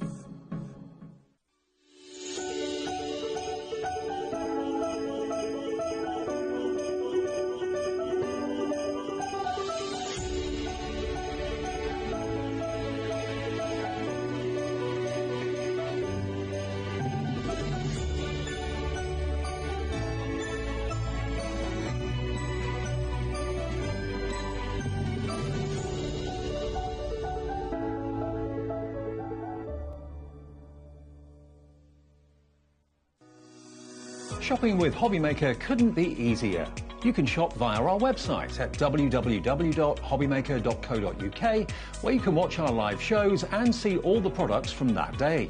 Shopping with HobbyMaker couldn't be easier. You can shop via our website at www.hobbymaker.co.uk, where you can watch our live shows and see all the products from that day.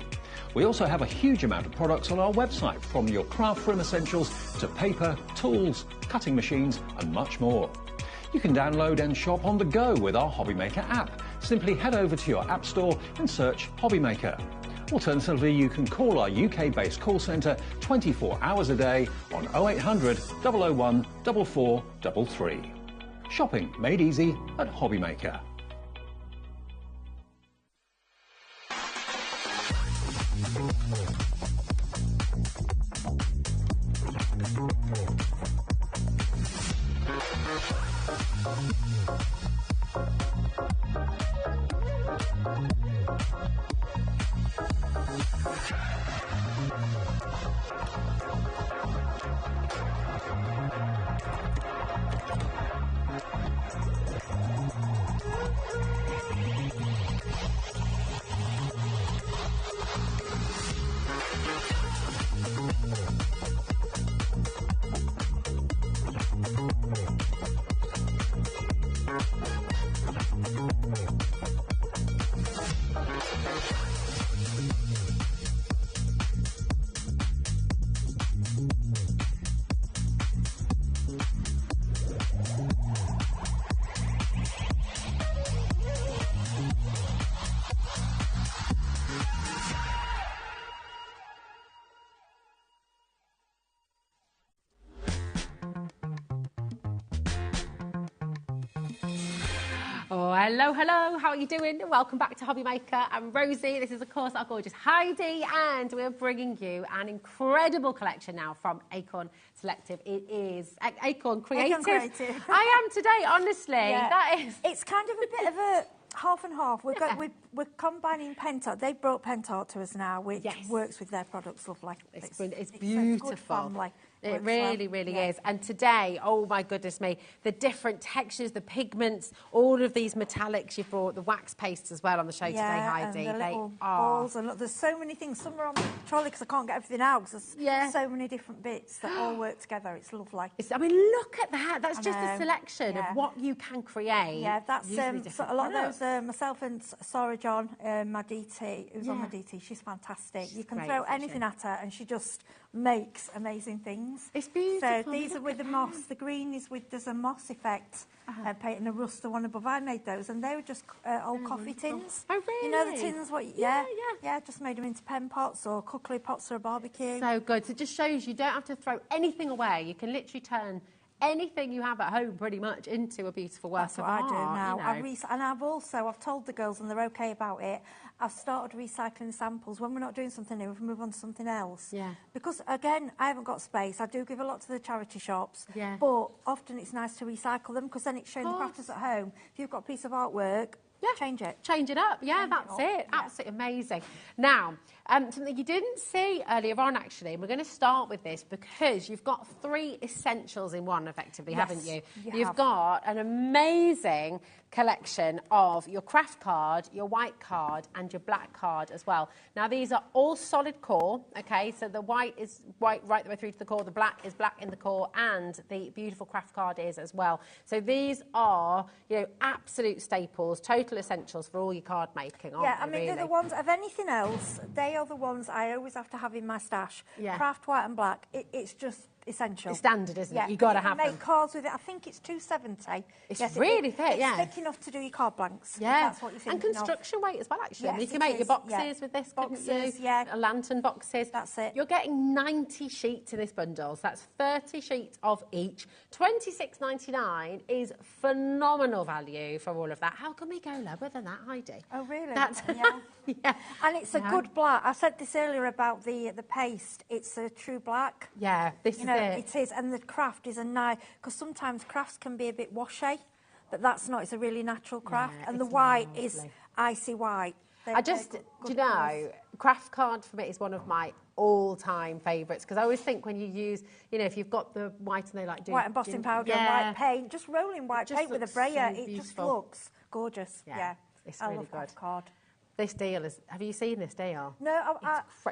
We also have a huge amount of products on our website, from your craft room essentials to paper, tools, cutting machines and much more. You can download and shop on the go with our HobbyMaker app. Simply head over to your app store and search HobbyMaker. Alternatively, you can call our UK-based call centre 24 hours a day on 0800 001 4433. Shopping made easy at HobbyMaker. Oh, hello, hello. How are you doing? Welcome back to HobbyMaker. I'm Rosie. This is, of course, our gorgeous Heidi, and we're bringing you an incredible collection now from Acorn Selective. It is Acorn Creative. Acorn Creative. I am today, honestly. Yeah. That is. It's kind of a bit of a half and half. We're combining pentart. They brought pentart to us now, which works with their products lovely. It's a beautiful. good family. It really, really is. And today, oh my goodness me, the different textures, the pigments, all of these metallics you brought, the wax pastes as well on the show today, Heidi. And the little balls, and look, there's so many things. Some are on the trolley because I can't get everything out because there's so many different bits that all work together. It's lovely. I mean, look at that. That's just a selection of what you can create. Yeah, that's so a lot of those. Myself and Sarah John, my DT, who's on my DT, she's fantastic. You can throw anything at her and she just makes amazing things. It's beautiful. So these are with the moss. The green is with, there's a moss effect paint, and a rust, the one above. I made those, and they were just old coffee tins. Oh, really? You know the tins? Yeah, just made them into pen pots or cookery pots or a barbecue. So good. So it just shows you don't have to throw anything away. You can literally turn anything you have at home pretty much into a beautiful work of art. That's what I do now. You know. And I've told the girls, and they're okay about it, I've started recycling samples. When we're not doing something new, we move on to something else. Yeah. Because, again, I haven't got space. I do give a lot to the charity shops. Yeah. But often it's nice to recycle them because then it's showing the crafters at home. If you've got a piece of artwork, change it. Change it up. Yeah, that's it. Absolutely amazing. Now, something you didn't see earlier on, actually, and we're going to start with this because you've got 3 essentials in one, effectively, haven't you? You've got an amazing collection of your craft card, your white card, and your black card as well. Now, these are all solid core, okay? So the white is white right the way through to the core, the black is black in the core, and the beautiful craft card is as well. So these are, you know, absolute staples, total essentials for all your card making, aren't they? Yeah, I mean, they're the ones, of anything else, they are the ones I always have to have in my stash. Yeah. Craft, white and black, it's just essential. It's standard, isn't it? You've got to have them. Make cards with it. I think it's 270. It's really thick, It's thick enough to do your card blanks. Yeah, That's what you're thinking and construction weight as well, actually. Yes, I mean, you can it make your is. boxes with this, boxes, lantern boxes. That's it. You're getting 90 sheets in this bundle, so that's 30 sheets of each. $26.99 is phenomenal value for all of that. How can we go lower than that, Heidi? Oh, really? That's yeah. And it's a good black. I said this earlier about the paste. It's a true black. Yeah, this is it. It is, and the craft is a nice, because sometimes crafts can be a bit washy, but that's not. It's a really natural craft, and the white is icy white. Craft card for me is one of my all-time favourites, because I always think when you use, you know, if you've got the white and they like do white embossing powder and white paint, just rolling white paint with a brayer, it just looks gorgeous. Yeah. It's I really love good. craft card. This deal is... Have you seen this deal? No,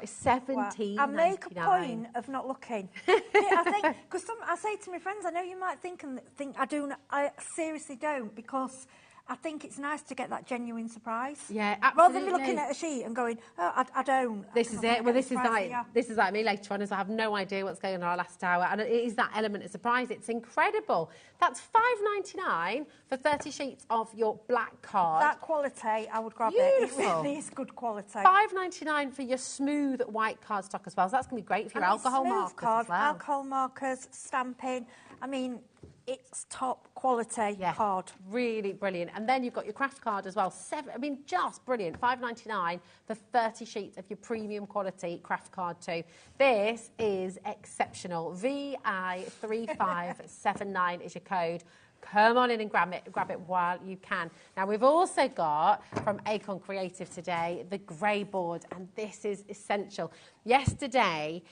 It's $17.99. I make a point of not looking. I think, because I say to my friends, I know you might think I do. I seriously don't, because I think it's nice to get that genuine surprise. Yeah, absolutely. Rather than me looking at a sheet and going, oh, I don't. This is it. Well, this is like me later on, as I have no idea what's going on in our last hour, and it is that element of surprise. It's incredible. That's $5.99 for 30 sheets of your black card. That quality, I would grab Beautiful. it. It really is good quality. $5.99 for your smooth white cardstock as well. So that's going to be great for your alcohol markers as well. Alcohol markers, stamping. I mean, it's top quality card. Really brilliant. And then you've got your craft card as well. Just brilliant. $5.99 for 30 sheets of your premium quality craft card too. This is exceptional. VI3579 is your code. Come on in and grab it while you can. Now, we've also got, from Acorn Creative today, the grey board, and this is essential. Yesterday,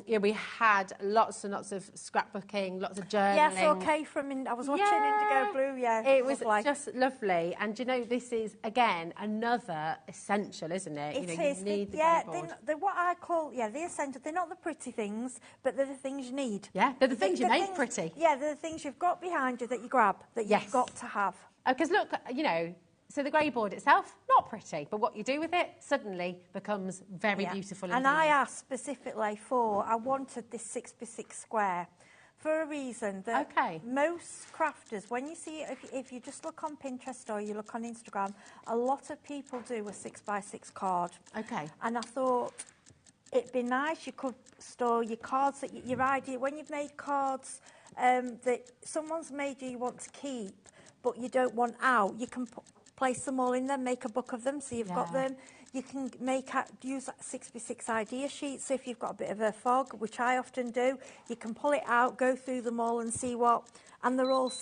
we had lots and lots of scrapbooking, lots of journaling. Yes, okay I was watching Indigo Blue, It was just lovely. And, this is, again, another essential, isn't it? It is. You need the grey board. They're what I call, the essential. They're not the pretty things, but they're the things you need. Yeah, they're the things you make pretty. Yeah, they're the things you've got behind you that you grab, that you've got to have. Because look, so the grey board itself, not pretty, but what you do with it suddenly becomes very beautiful. And I asked specifically I wanted this 6x6 square for a reason that most crafters, when you see it, if you just look on Pinterest or you look on Instagram, a lot of people do a 6x6 card. Okay. And I thought it'd be nice, you could store your cards, your idea, when you've made cards that someone's made you want to keep, but you don't want out, you can place them all in there, make a book of them, so you've got them. You can use that 6x6 idea sheet, so if you've got a bit of a fog, which I often do, you can pull it out, go through them all and see and they're all,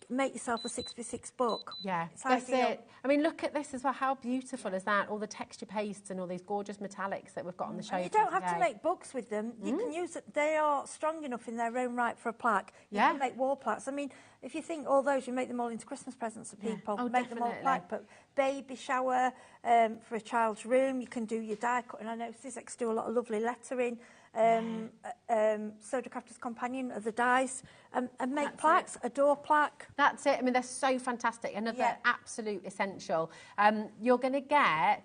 make yourself a 6x6 book. Yeah, that's it. Look at this as well. How beautiful is that? All the texture pastes and all these gorgeous metallics that we've got on the show. You don't have to make books with them. You can use it. They are strong enough in their own right for a plaque. You can make wall plaques. If you think all those, you make them all into Christmas presents for people. Make them all plaque. But baby shower, for a child's room, you can do your die cutting. I know Sizzix do a lot of lovely lettering. Soda Crafter's Companion of the dies and make plaques, a door plaque. That's it. They're so fantastic. Another absolute essential. You're going to get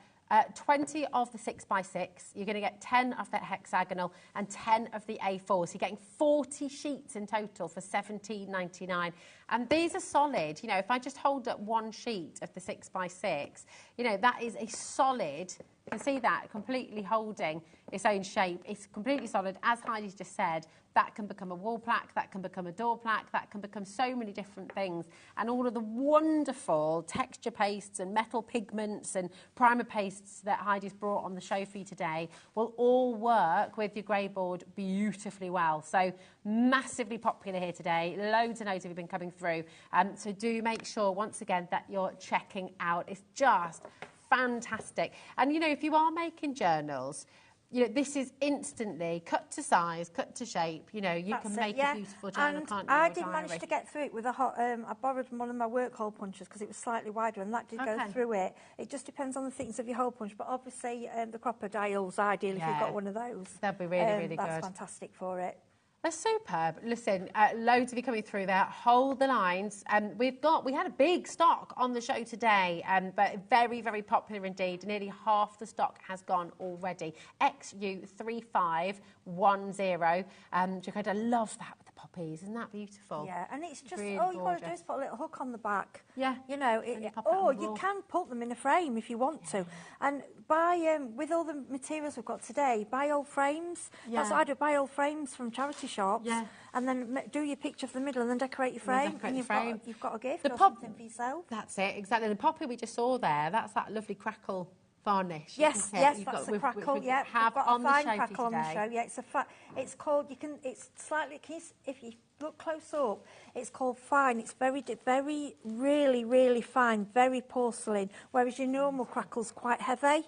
20 of the 6x6. You're going to get 10 of the hexagonal and 10 of the A4. So you're getting 40 sheets in total for $17.99. And these are solid. If I just hold up one sheet of the 6x6, that is a solid. You can see that completely holding its own shape. It's completely solid. As Heidi's just said, that can become a wall plaque, that can become a door plaque, that can become so many different things. And all of the wonderful texture pastes and metal pigments and primer pastes that Heidi's brought on the show for you today will all work with your grey board beautifully well. So massively popular here today. Loads and loads of you have been coming through. So do make sure, once again, that you're checking out. It's just fantastic. And, if you are making journals, this is instantly cut to size, cut to shape. You can make a beautiful journal, can't you? I did manage to get through it with I borrowed one of my work hole punches because it was slightly wider, and that did go through it. It just depends on the thickness of your hole punch, but obviously the crocodile's ideal if you've got one of those. That'd be really, really good. That's fantastic for it. That's superb. Listen, loads of you coming through there. Hold the lines. We had a big stock on the show today, but very, very popular indeed. Nearly half the stock has gone already. XU3510. Jacob, I love that with the poppies. Isn't that beautiful? Yeah, and it's just, really all you've got to do is put a little hook on the back. Yeah. You can put them in a frame if you want to. And buy, with all the materials we've got today, buy old frames. That's what I do, buy old frames from charity shops. Yeah. And then do your picture of the middle and then decorate your frame. You've got a gift or something for yourself. That's it, exactly. The poppy we just saw there, that's that lovely crackle varnish. Yes, that's the crackle. We've got a fine crackle on the show. Yeah, it's called. It's slightly. If you look close up, it's called fine. It's very, really, really fine, very porcelain. Whereas your normal crackle's quite heavy. Okay.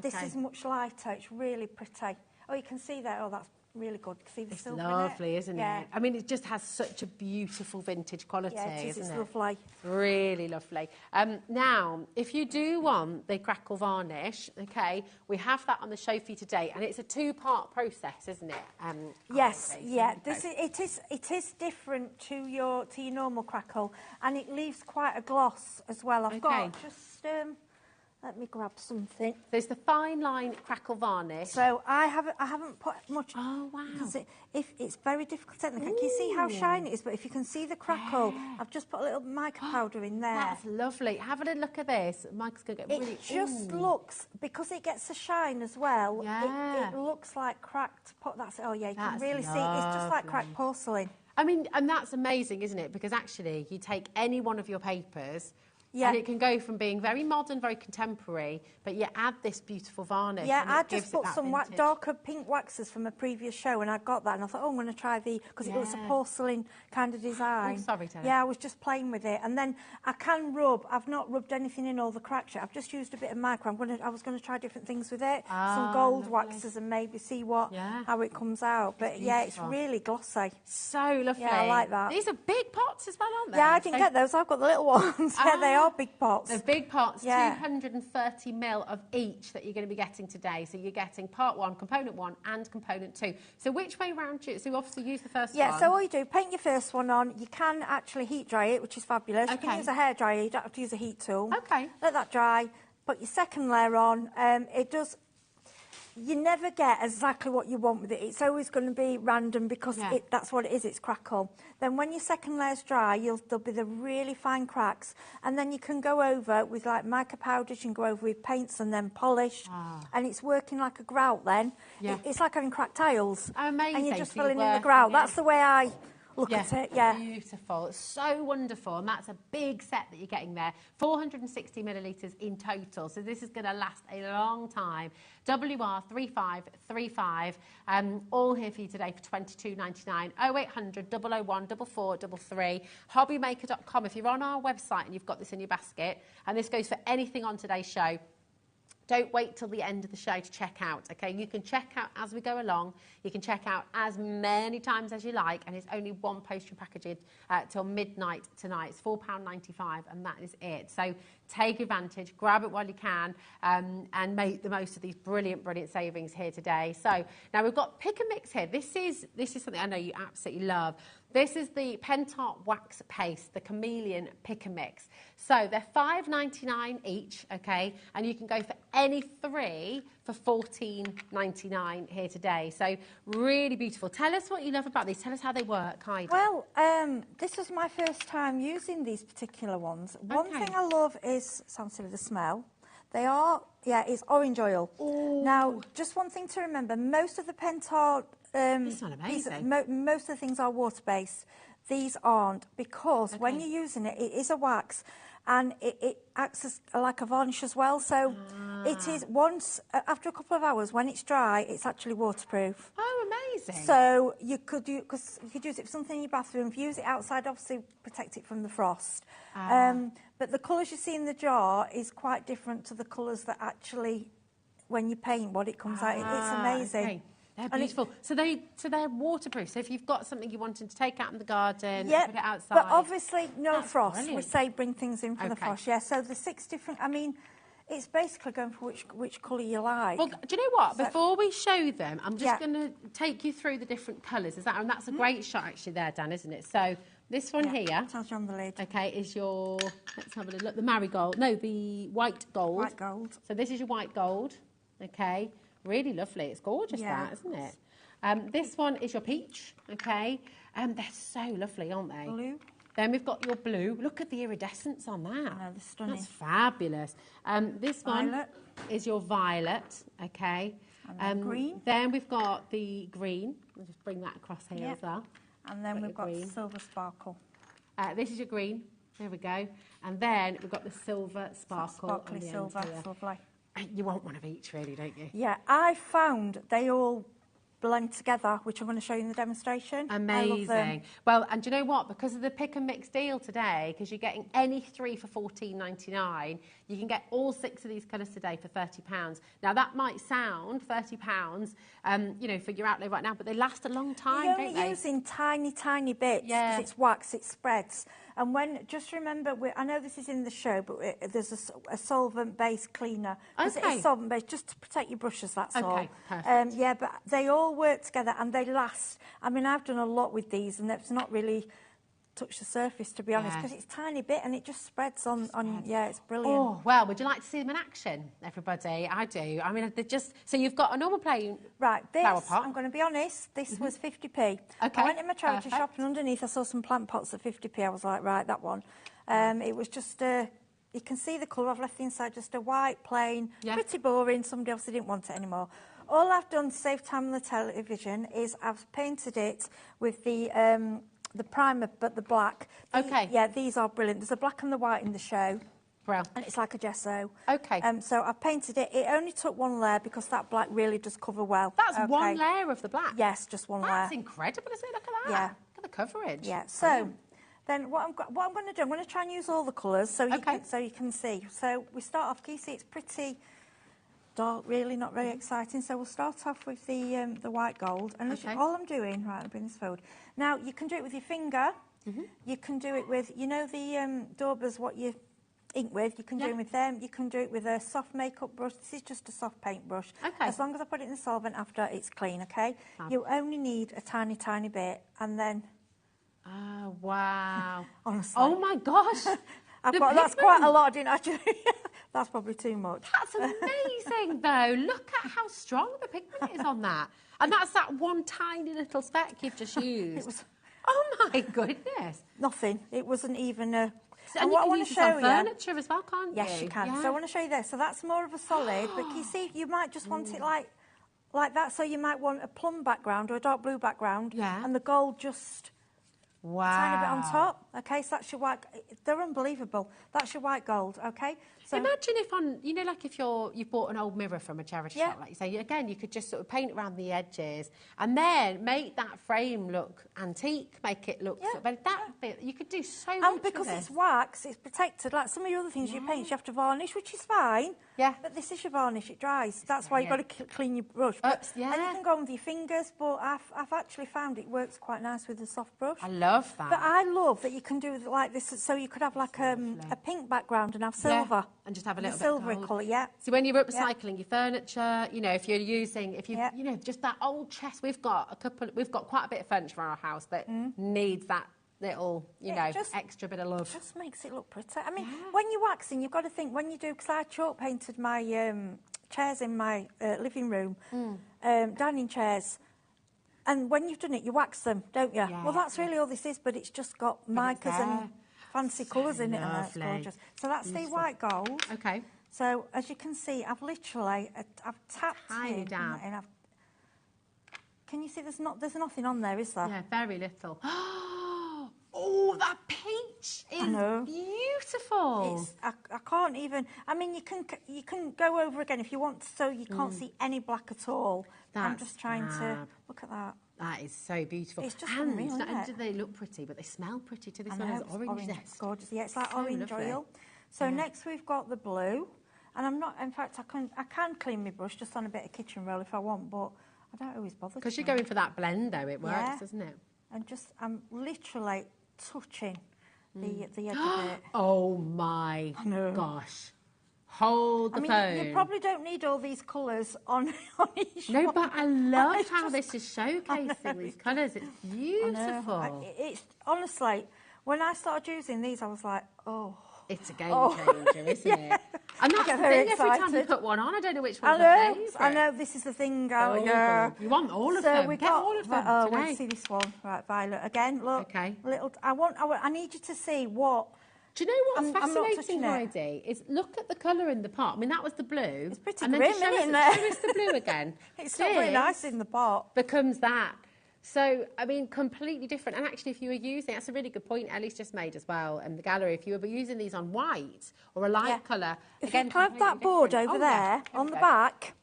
This is much lighter. It's really pretty. Oh, you can see that. Oh, that's really good. See the It's silver in it? lovely, isn't Yeah. it? I mean, it just has such a beautiful vintage quality, Yeah, it is. isn't It's it? lovely. Really lovely. Now, if you do want the crackle varnish, okay, we have that on the show for you today, and it's a two-part process, isn't it? Yes, Grace? yeah. Okay. It is different to your normal crackle, and it leaves quite a gloss as well. I've got just let me grab something. There's the fine line crackle varnish. So I haven't put much. Oh wow! If it's very difficult to take. Can you see how shiny it is? But if you can see the crackle, I've just put a little mica powder in there. That's lovely. Have a look at this. Mike's going to get really... It just looks, because it gets a shine as well, Yeah. it looks like cracked... That's it. Oh, yeah, you That's can really see. It's just like cracked porcelain. I mean, and that's amazing, isn't it? Because actually, you take any one of your papers... Yeah. And it can go from being very modern, very contemporary, but you add this beautiful varnish. Yeah, and I it just gives put it that some vintage. darker pink waxes from a previous show, and I got that, and I thought, oh, I'm going to try the, because it was a porcelain kind of design. Oh, sorry, Tara. Yeah, I was just playing with it, and then I can rub. I've not rubbed anything in all the cracks yet. I've just used a bit of micro. I was going to try different things with it, some gold waxes, and maybe see how it comes out. But yeah, it's really glossy. So lovely. Yeah, I like that. These are big pots as well, aren't they? Yeah, I didn't get those. I've got the little ones. Yeah, they are big pots. The big pots, Yeah. 230 mil of each that you're going to be getting today. So you're getting part 1, component 1 and component 2. So which way round do you... So you obviously use the first one. Yeah, so all you do, paint your first one on. You can actually heat dry it, which is fabulous. You can use a hair dryer. You don't have to use a heat tool. Okay. Let that dry. Put your second layer on. It does... You never get exactly what you want with it. It's always going to be random because that's what it is. It's crackle. Then when your second layer's dry, there'll be the really fine cracks. And then you can go over with like mica powders. You can go over with paints and then polish. And it's working like a grout then. Yeah. It's like having cracked tiles. Amazing. And you're just So filling you're in the grout. working That's the way I... Look at it, yeah. Beautiful. It's so wonderful. And that's a big set that you're getting there. 460 millilitres in total. So this is going to last a long time. WR3535. All here for you today for $22.99. 0800 001 4433. HobbyMaker.com. If you're on our website and you've got this in your basket, and this goes for anything on today's show, don't wait till the end of the show to check out, okay? You can check out as we go along. You can check out as many times as you like, and it's only one postage packaging till midnight tonight. It's £4.95, and that is it. So take advantage, grab it while you can, and make the most of these brilliant, brilliant savings here today. So now we've got Pick and Mix here. This is something I know you absolutely love. This is the Pentart Wax Paste, the Chameleon Pick and Mix. So they're $5.99 each, okay? And you can go for any 3 for $14.99 here today. So really beautiful. Tell us what you love about these. Tell us how they work, Heidi. Well, this was my first time using these particular ones. One thing I love is, sounds silly, the smell. They are, it's orange oil. Ooh. Now, just one thing to remember, most of the Pentart... This is amazing. Most of the things are water-based. These aren't, because when you're using it, it is a wax, and it acts as like a varnish as well. So it is after a couple of hours, when it's dry, it's actually waterproof. Oh, amazing. So you could use it for something in your bathroom. If you use it outside, obviously protect it from the frost. But the colours you see in the jar is quite different to the colours that actually, when you paint, what it comes out. It's amazing. Okay. They're beautiful. So they're waterproof. So if you've got something you wanted to take out in the garden, and put it outside. But obviously no frost. Brilliant. We say bring things in from the frost. Yeah. So the 6 different. I mean, it's basically going for which colour you like. Well, do you know what? Before we show them, I'm just going to take you through the different colours. And that's a great shot actually there, Dan, isn't it? So this one here. Tells you on the lid. Okay, is your, let's have a look, the marigold. No, the white gold. White gold. So this is your white gold. Okay. Really lovely. It's gorgeous, that, isn't it? This one is your peach, okay? They're so lovely, aren't they? Blue. Then we've got your blue. Look at the iridescence on that. I know, they're stunning. That's fabulous. This one is your violet, okay? And green. Then we've got the green. I'll just bring that across here as well. And then we've got silver sparkle. This is your green. There we go. And then we've got the silver sparkle. Sparkly silver. It's lovely. You want one of each, really, don't you? Yeah, I found they all blend together, which I'm going to show you in the demonstration. I love them. Amazing. Well, and do you know what? Because of the pick and mix deal today, because you're getting any 3 for $14.99, you can get all 6 of these colours today for £30. Now, that might sound £30, you know, for your outlay right now, but they last a long time, You're don't only they? using tiny, tiny bits because it's wax, it spreads. And when, just remember, I know this is in the show, but there's a solvent-based cleaner. Because it is solvent-based, just to protect your brushes, that's all. Okay, perfect. Yeah, but they all work together and they last. I mean, I've done a lot with these and it's not really touched the surface, to be honest, because it's a tiny bit and it just spreads on, yeah, it's brilliant. Oh, well, would you like to see them in action, everybody? I do. I mean, they're just... So you've got a normal plain flower pot. I'm going to be honest, this was 50p. Okay, I went in my charity shop and underneath I saw some plant pots at 50p. I was like, right, that one. It was just... you can see the colour. I've left the inside just a white, plain, pretty boring. Somebody else didn't want it anymore. All I've done to save time on the television is I've painted it with the primer, but the black. Yeah, these are brilliant. There's a black and the white in the show. Well. And it's like a gesso. Okay. So I've painted it. It only took one layer because that black really does cover well. That's one layer of the black? Yes, just one layer. That's incredible, isn't it? Look at that. Yeah. Look at the coverage. Yeah, so... Then what I'm going to do, I'm going to try and use all the colours so you can see. So we start off, can you see it's pretty dark, really, not very exciting. So we'll start off with the white gold. And all I'm doing, right, I'll bring this forward. Now, you can do it with your finger. You can do it with, you know the daubers, what you ink with, you can do it with them. You can do it with a soft makeup brush. This is just a soft paint brush. As long as I put it in the solvent after, it's clean, okay? You only need a tiny, tiny bit, and then... Oh, wow. Honestly. Oh, my gosh. That's quite a lot, didn't I? That's probably too much. That's amazing, though. Look at how strong the pigment is on that. And that's that one tiny little speck you've just used. Oh, my goodness. Nothing. It wasn't even a... And you can use this on furniture as well, can't you? Yes, you can. So I want to show you this. So that's more of a solid, but can you see, you might just want it like that. So you might want a plum background or a dark blue background. Yeah. And the gold just... Wow. Tiny bit on top. Okay, so that's your white... They're unbelievable. That's your white gold, okay? So imagine if you know, like if you've bought an old mirror from a charity shop, like you say, again, you could just sort of paint around the edges and then make that frame look antique, make it look... But that bit, you could do so much And because with it's wax, it's protected. Like some of your other things you paint, you have to varnish, which is fine. Yeah. But this is your varnish, it dries. That's why you've got to clean your brush. And you can go on with your fingers, but I've actually found it works quite nice with a soft brush. I love that. But I love that you can do it like this, so you could have like a pink background and have silver. And just have a little bit silvery of gold. colour, So when you're upcycling your furniture, you know, if you're using, you know, just that old chest, we've got quite a bit of furniture in our house that needs that little, you know, extra bit of love. Just makes it look pretty. I mean, when you're waxing, you've got to think, when you do, because I chalk painted my chairs in my living room, dining chairs, and when you've done it, you wax them, don't you? Well, that's really all this is, but it's just got micas and fancy colours in it, and that's gorgeous. So that's the white gold. Okay. So as you can see, I've literally tapped Tiny it, dab. and can you see there's nothing on there, is there? Yeah, very little. Oh, that peach is beautiful. I can't even. I mean, you can go over again if you want, so you can't see any black at all. I'm just trying to look at that. That is so beautiful. It's just unreal, isn't it? They look pretty, but they smell pretty too. This one has orange zest. It's gorgeous. Yeah, it's like So orange lovely. oil. So next we've got the blue, and I'm not. In fact, I can clean my brush just on a bit of kitchen roll if I want, but I don't always bother. Because you're going for that blend, though, it works, doesn't it? And I'm literally touching the edge of it. Oh my gosh. Hold the phone. You probably don't need all these colours on each No, one. but I love how this is showcasing these colours. It's beautiful. It's honestly, when I started using these, I was like, oh. It's a game changer, isn't it? And that's the thing, every time you put one on, I don't know which one's my favourite. I know, this is the thing. You want all of them. Get all of them today. Let's see this one. Right, Violet. Again, look. Okay. I need you to see what... Do you know what's fascinating, Heidi? Is look at the colour in the pot. I mean, that was the blue. It's pretty and then grim, show isn't it? Show us the blue again. It's not very nice in the pot. Becomes that. So, I mean, completely different. And actually, if you were using, that's a really good point Ellie's just made as well, in the gallery, if you were using these on white or a light colour. If you have that board over there on the back,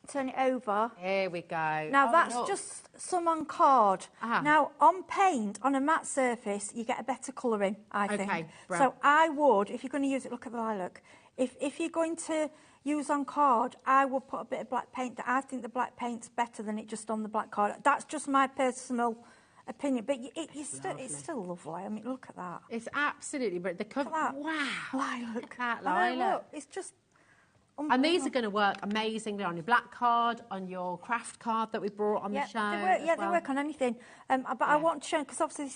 turn it over. Here we go. Now Oh, that's look. just some on card. Ah. Now on paint, on a matte surface, you get a better colouring, I think. Okay, bro. So I would, if you're going to use it, look at the lilac. If you're going to use on card, I would put a bit of black paint. I think the black paint's better than it just on the black card. That's just my personal opinion, but it's still lovely. I mean, look at that. It's absolutely brilliant. The cover, wow. Lilac. Look at that I know, lilac. look, it's just... And these are going to work amazingly on your black card, on your craft card that we brought on the show. They work on anything. But I want to show, because obviously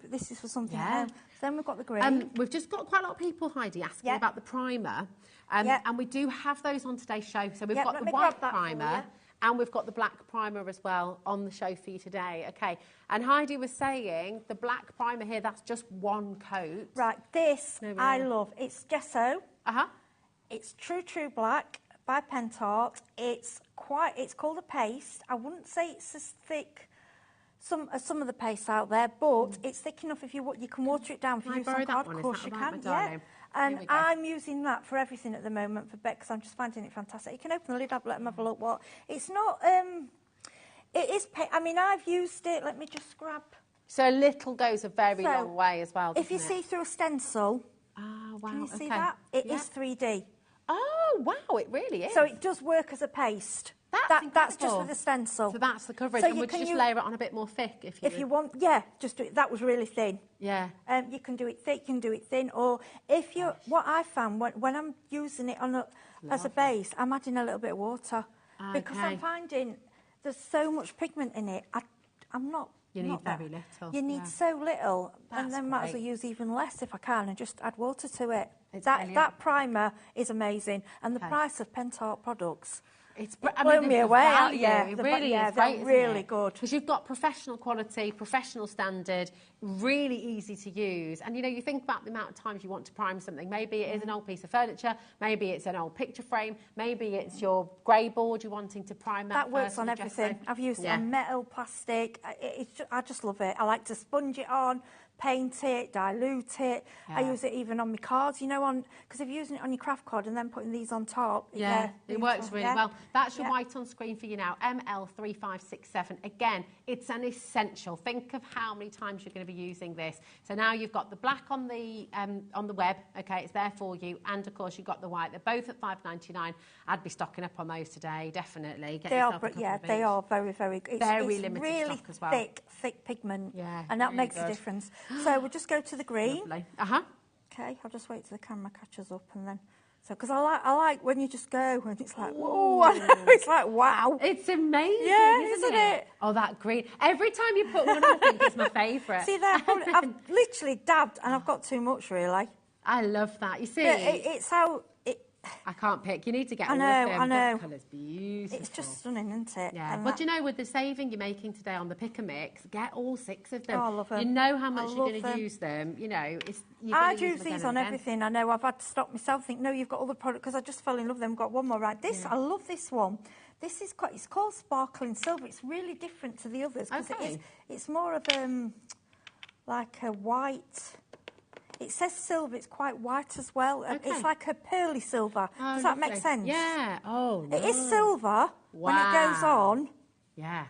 this is for something at home. So then we've got the green. We've just got quite a lot of people, Heidi, asking about the primer. And we do have those on today's show. So we've got the white primer and we've got the black primer as well on the show for you today. Okay. And Heidi was saying the black primer here, that's just one coat. Right, this I love. It's gesso. Uh-huh. It's True Black by Pentart. It's called a paste. I wouldn't say it's as thick some of the pastes out there, but it's thick enough if you can water it down. If you use some card, of course you can. Yeah. And I'm using that for everything at the moment for Beck because I'm just finding it fantastic. You can open the lid up, let them have a look. What it's not. It is. I mean, I've used it. Let me just grab. So a little goes a very long way as well. If you see through a stencil, wow, can you see that? It is 3D. Oh, wow, it really is. So it does work as a paste. That's just with the stencil. So that's the coverage. So and would you just layer it on a bit more thick if you want? Yeah, just do it. That was really thin. Yeah. You can do it thick, you can do it thin, or if you. What I found when I'm using it as a base, I'm adding a little bit of water because I'm finding there's so much pigment in it. I'm not. You need very little. You need so little, and then might as well use even less if I can, and just add water to it. That primer is amazing, and the price of Pentart products. It's blew me away. It really is. They're really good. Because you've got professional quality, professional standard, really easy to use. And, you think about the amount of times you want to prime something. Maybe it is an old piece of furniture. Maybe it's an old picture frame. Maybe it's your grey board you're wanting to prime that. That works on everything. I've used it on metal, plastic. I just love it. I like to sponge it on, paint it, dilute it. I use it even on my cards, because if you're using it on your craft card and then putting these on top. It works really well. That's your white on screen for you now, ML3567. Again, it's an essential. Think of how many times you're going to be using this. So now you've got the black on the web, okay, it's there for you, and of course you've got the white. They're both at $5.99. I'd be stocking up on those today, definitely. They are very, very good. Very it's limited really stock as well. thick pigment, and that really makes a difference. So we'll just go to the green. Lovely. Okay, I'll just wait till the camera catches up and then. So, because I like when you just go and it's like, whoa, I know, it's like, wow. It's amazing, isn't it? Oh, that green. Every time you put one on, I think it's my favourite. See there, I've literally dabbed and I've got too much, really. I love that. You see? It's how... I can't pick. You need to get all of them. I know. That colour's beautiful. It's just stunning, isn't it? Yeah. But with the saving you're making today on the pick and mix, get all 6 of them. Oh, I love them. You know how much you're going to use them. I use these on everything. I know I've had to stop myself. Think, no, you've got other products because I just fell in love with them. Got one more right. I love this one. This is it's called Sparkling Silver. It's really different to the others because it's more of like a white. It says silver, it's quite white as well. Okay. It's like a pearly silver. Oh, Does that make sense? Yeah. Oh, no. It is silver when it goes on. Yeah.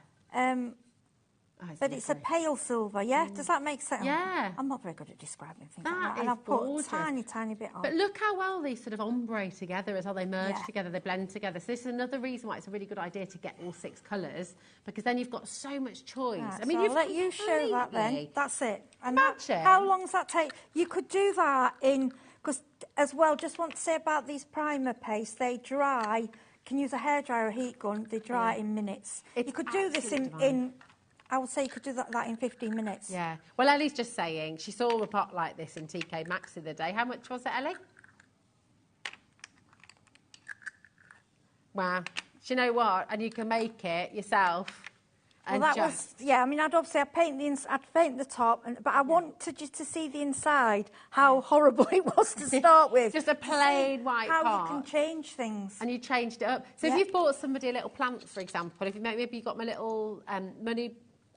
But it's a pale silver, yeah? Does that make sense? Yeah. I'm not very good at describing things that like that. And I've put a tiny bit on. But look how well they sort of ombre together as how they merge together, they blend together. So this is another reason why it's a really good idea to get all 6 colours, because then you've got so much choice. Right, I mean, I'll let you show that then. That's it. And how long does that take? You could do that because as well, just want to say about these primer pastes, they dry. Can use a hairdryer or a heat gun, they dry in minutes. You could do this in I would say you could do that in 15 minutes. Yeah. Well, Ellie's just saying she saw a pot like this in TK Maxx the other day. How much was it, Ellie? Wow. Do you know what? And you can make it yourself. Well, that was, I mean, I'd paint the top, but I wanted you to see the inside, how horrible it was to start with. Just a plain white pot. How you can change things. And you changed it up. So if you've bought somebody a little plant, for example, if maybe you've got my little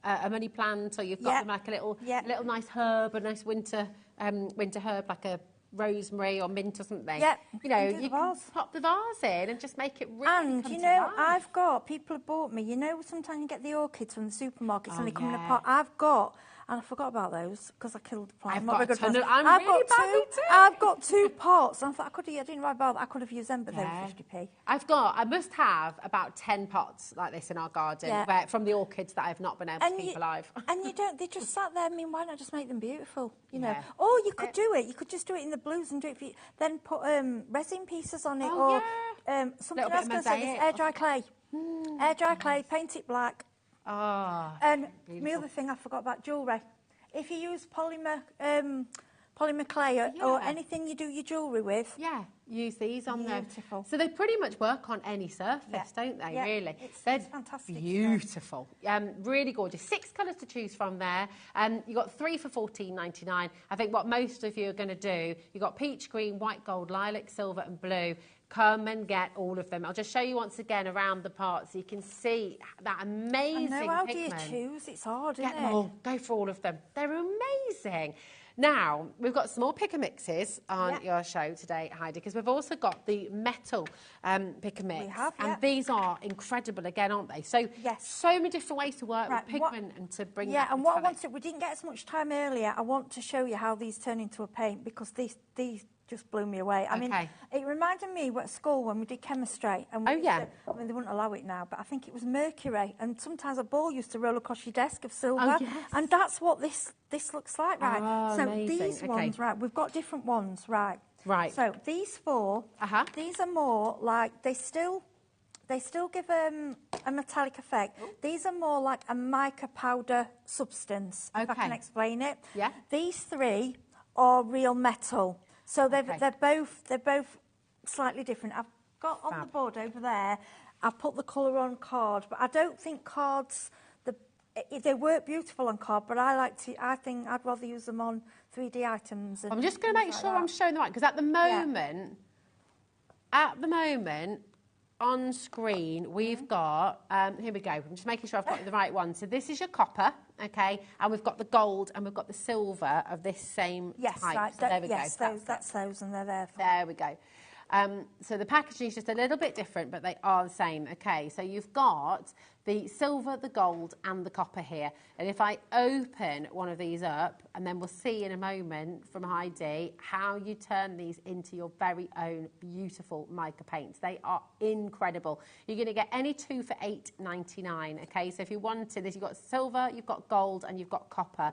a money plant, or you've got them like a little nice herb, a nice winter herb, like a rosemary or mint or something. Yeah, you know, do the you can vase. pop the vase in and just make it really And, come you to know, life. I've got, people have bought me, you know, sometimes you get the orchids from the supermarkets Oh, and they come in a yeah. pot. I've got, and I forgot about those because I killed the plant. I've Not got very a good ton ones. of- I'm I've really got bad two. too. I've got 2 pots. And I thought I didn't write about that. I could have used them, but they Yeah. were 50p. I must have about 10 pots like this in our garden Yeah. from the orchids that I've not been able to And keep alive. And you don't, they just sat there. I mean, why not just make them beautiful, you know? Yeah. Or you could do it. You could just do it in the blues and do it for you. Then put resin pieces on it. Oh, or yeah. something Little else bit of going to say this, mosaic. air dry clay. Air dry clay, paint it black. Oh, And beautiful. the other thing I forgot about jewellery. If you use polymer clay or Yeah. anything you do your jewellery with, yeah, use these on there. Beautiful. So they pretty much work on any surface, Yeah. don't they, Yeah. really? It's They're fantastic stuff. beautiful. Really gorgeous. 6 colours to choose from there. You got 3 for $14.99. I think what most of you are going to do, you got peach green, white gold, lilac, silver and blue. Come and get all of them. I'll just show you once again around the part so you can see that amazing I know, how do you pigment. choose? It's hard, Get isn't them it? all. Go for all of them. They're amazing. Now, we've got some more picker mixes on your show today, Heidi, because we've also got the metal picker mix. We have, and yeah. these are incredible again, aren't they? So, Yes. so many different ways to work Right, with pigment and to bring Yeah, that and what I metallic. wanted, we didn't get as much time earlier. I want to show you how these turn into a paint because these just blew me away. I mean, Okay. it reminded me at school when we did chemistry. And we Oh, used yeah. to- I mean, they wouldn't allow it now, but I think it was mercury. And sometimes a ball used to roll across your desk of silver. Oh, yes. And that's what this looks like, right? Oh, so amazing. these Okay. ones, right, we've got different ones, right? Right. So these 4, these are more like, they still give a metallic effect. These are more like a mica powder substance, if I Okay. can explain it. Yeah. These 3 are real metal. So they're both slightly different. I've got on the board over there, I've put the colour on card, but I don't think cards, they work beautiful on card, but I think I'd rather use them on 3D items. And I'm just going to make things sure like I'm that. showing the right, because at the moment, on screen, we've got, here we go, I'm just making sure I've got the right one. So this is your copper, okay, and we've got the gold and we've got the silver of this same Yes, type. right. So there we yes, go. that's those, and they're there. There we go. So the packaging is just a little bit different, but they are the same. Okay, so you've got the silver, the gold, and the copper here. And if I open one of these up, and then we'll see in a moment from Heidi how you turn these into your very own beautiful mica paints. They are incredible. You're going to get any 2 for $8.99. Okay, so if you wanted this, you've got silver, you've got gold, and you've got copper.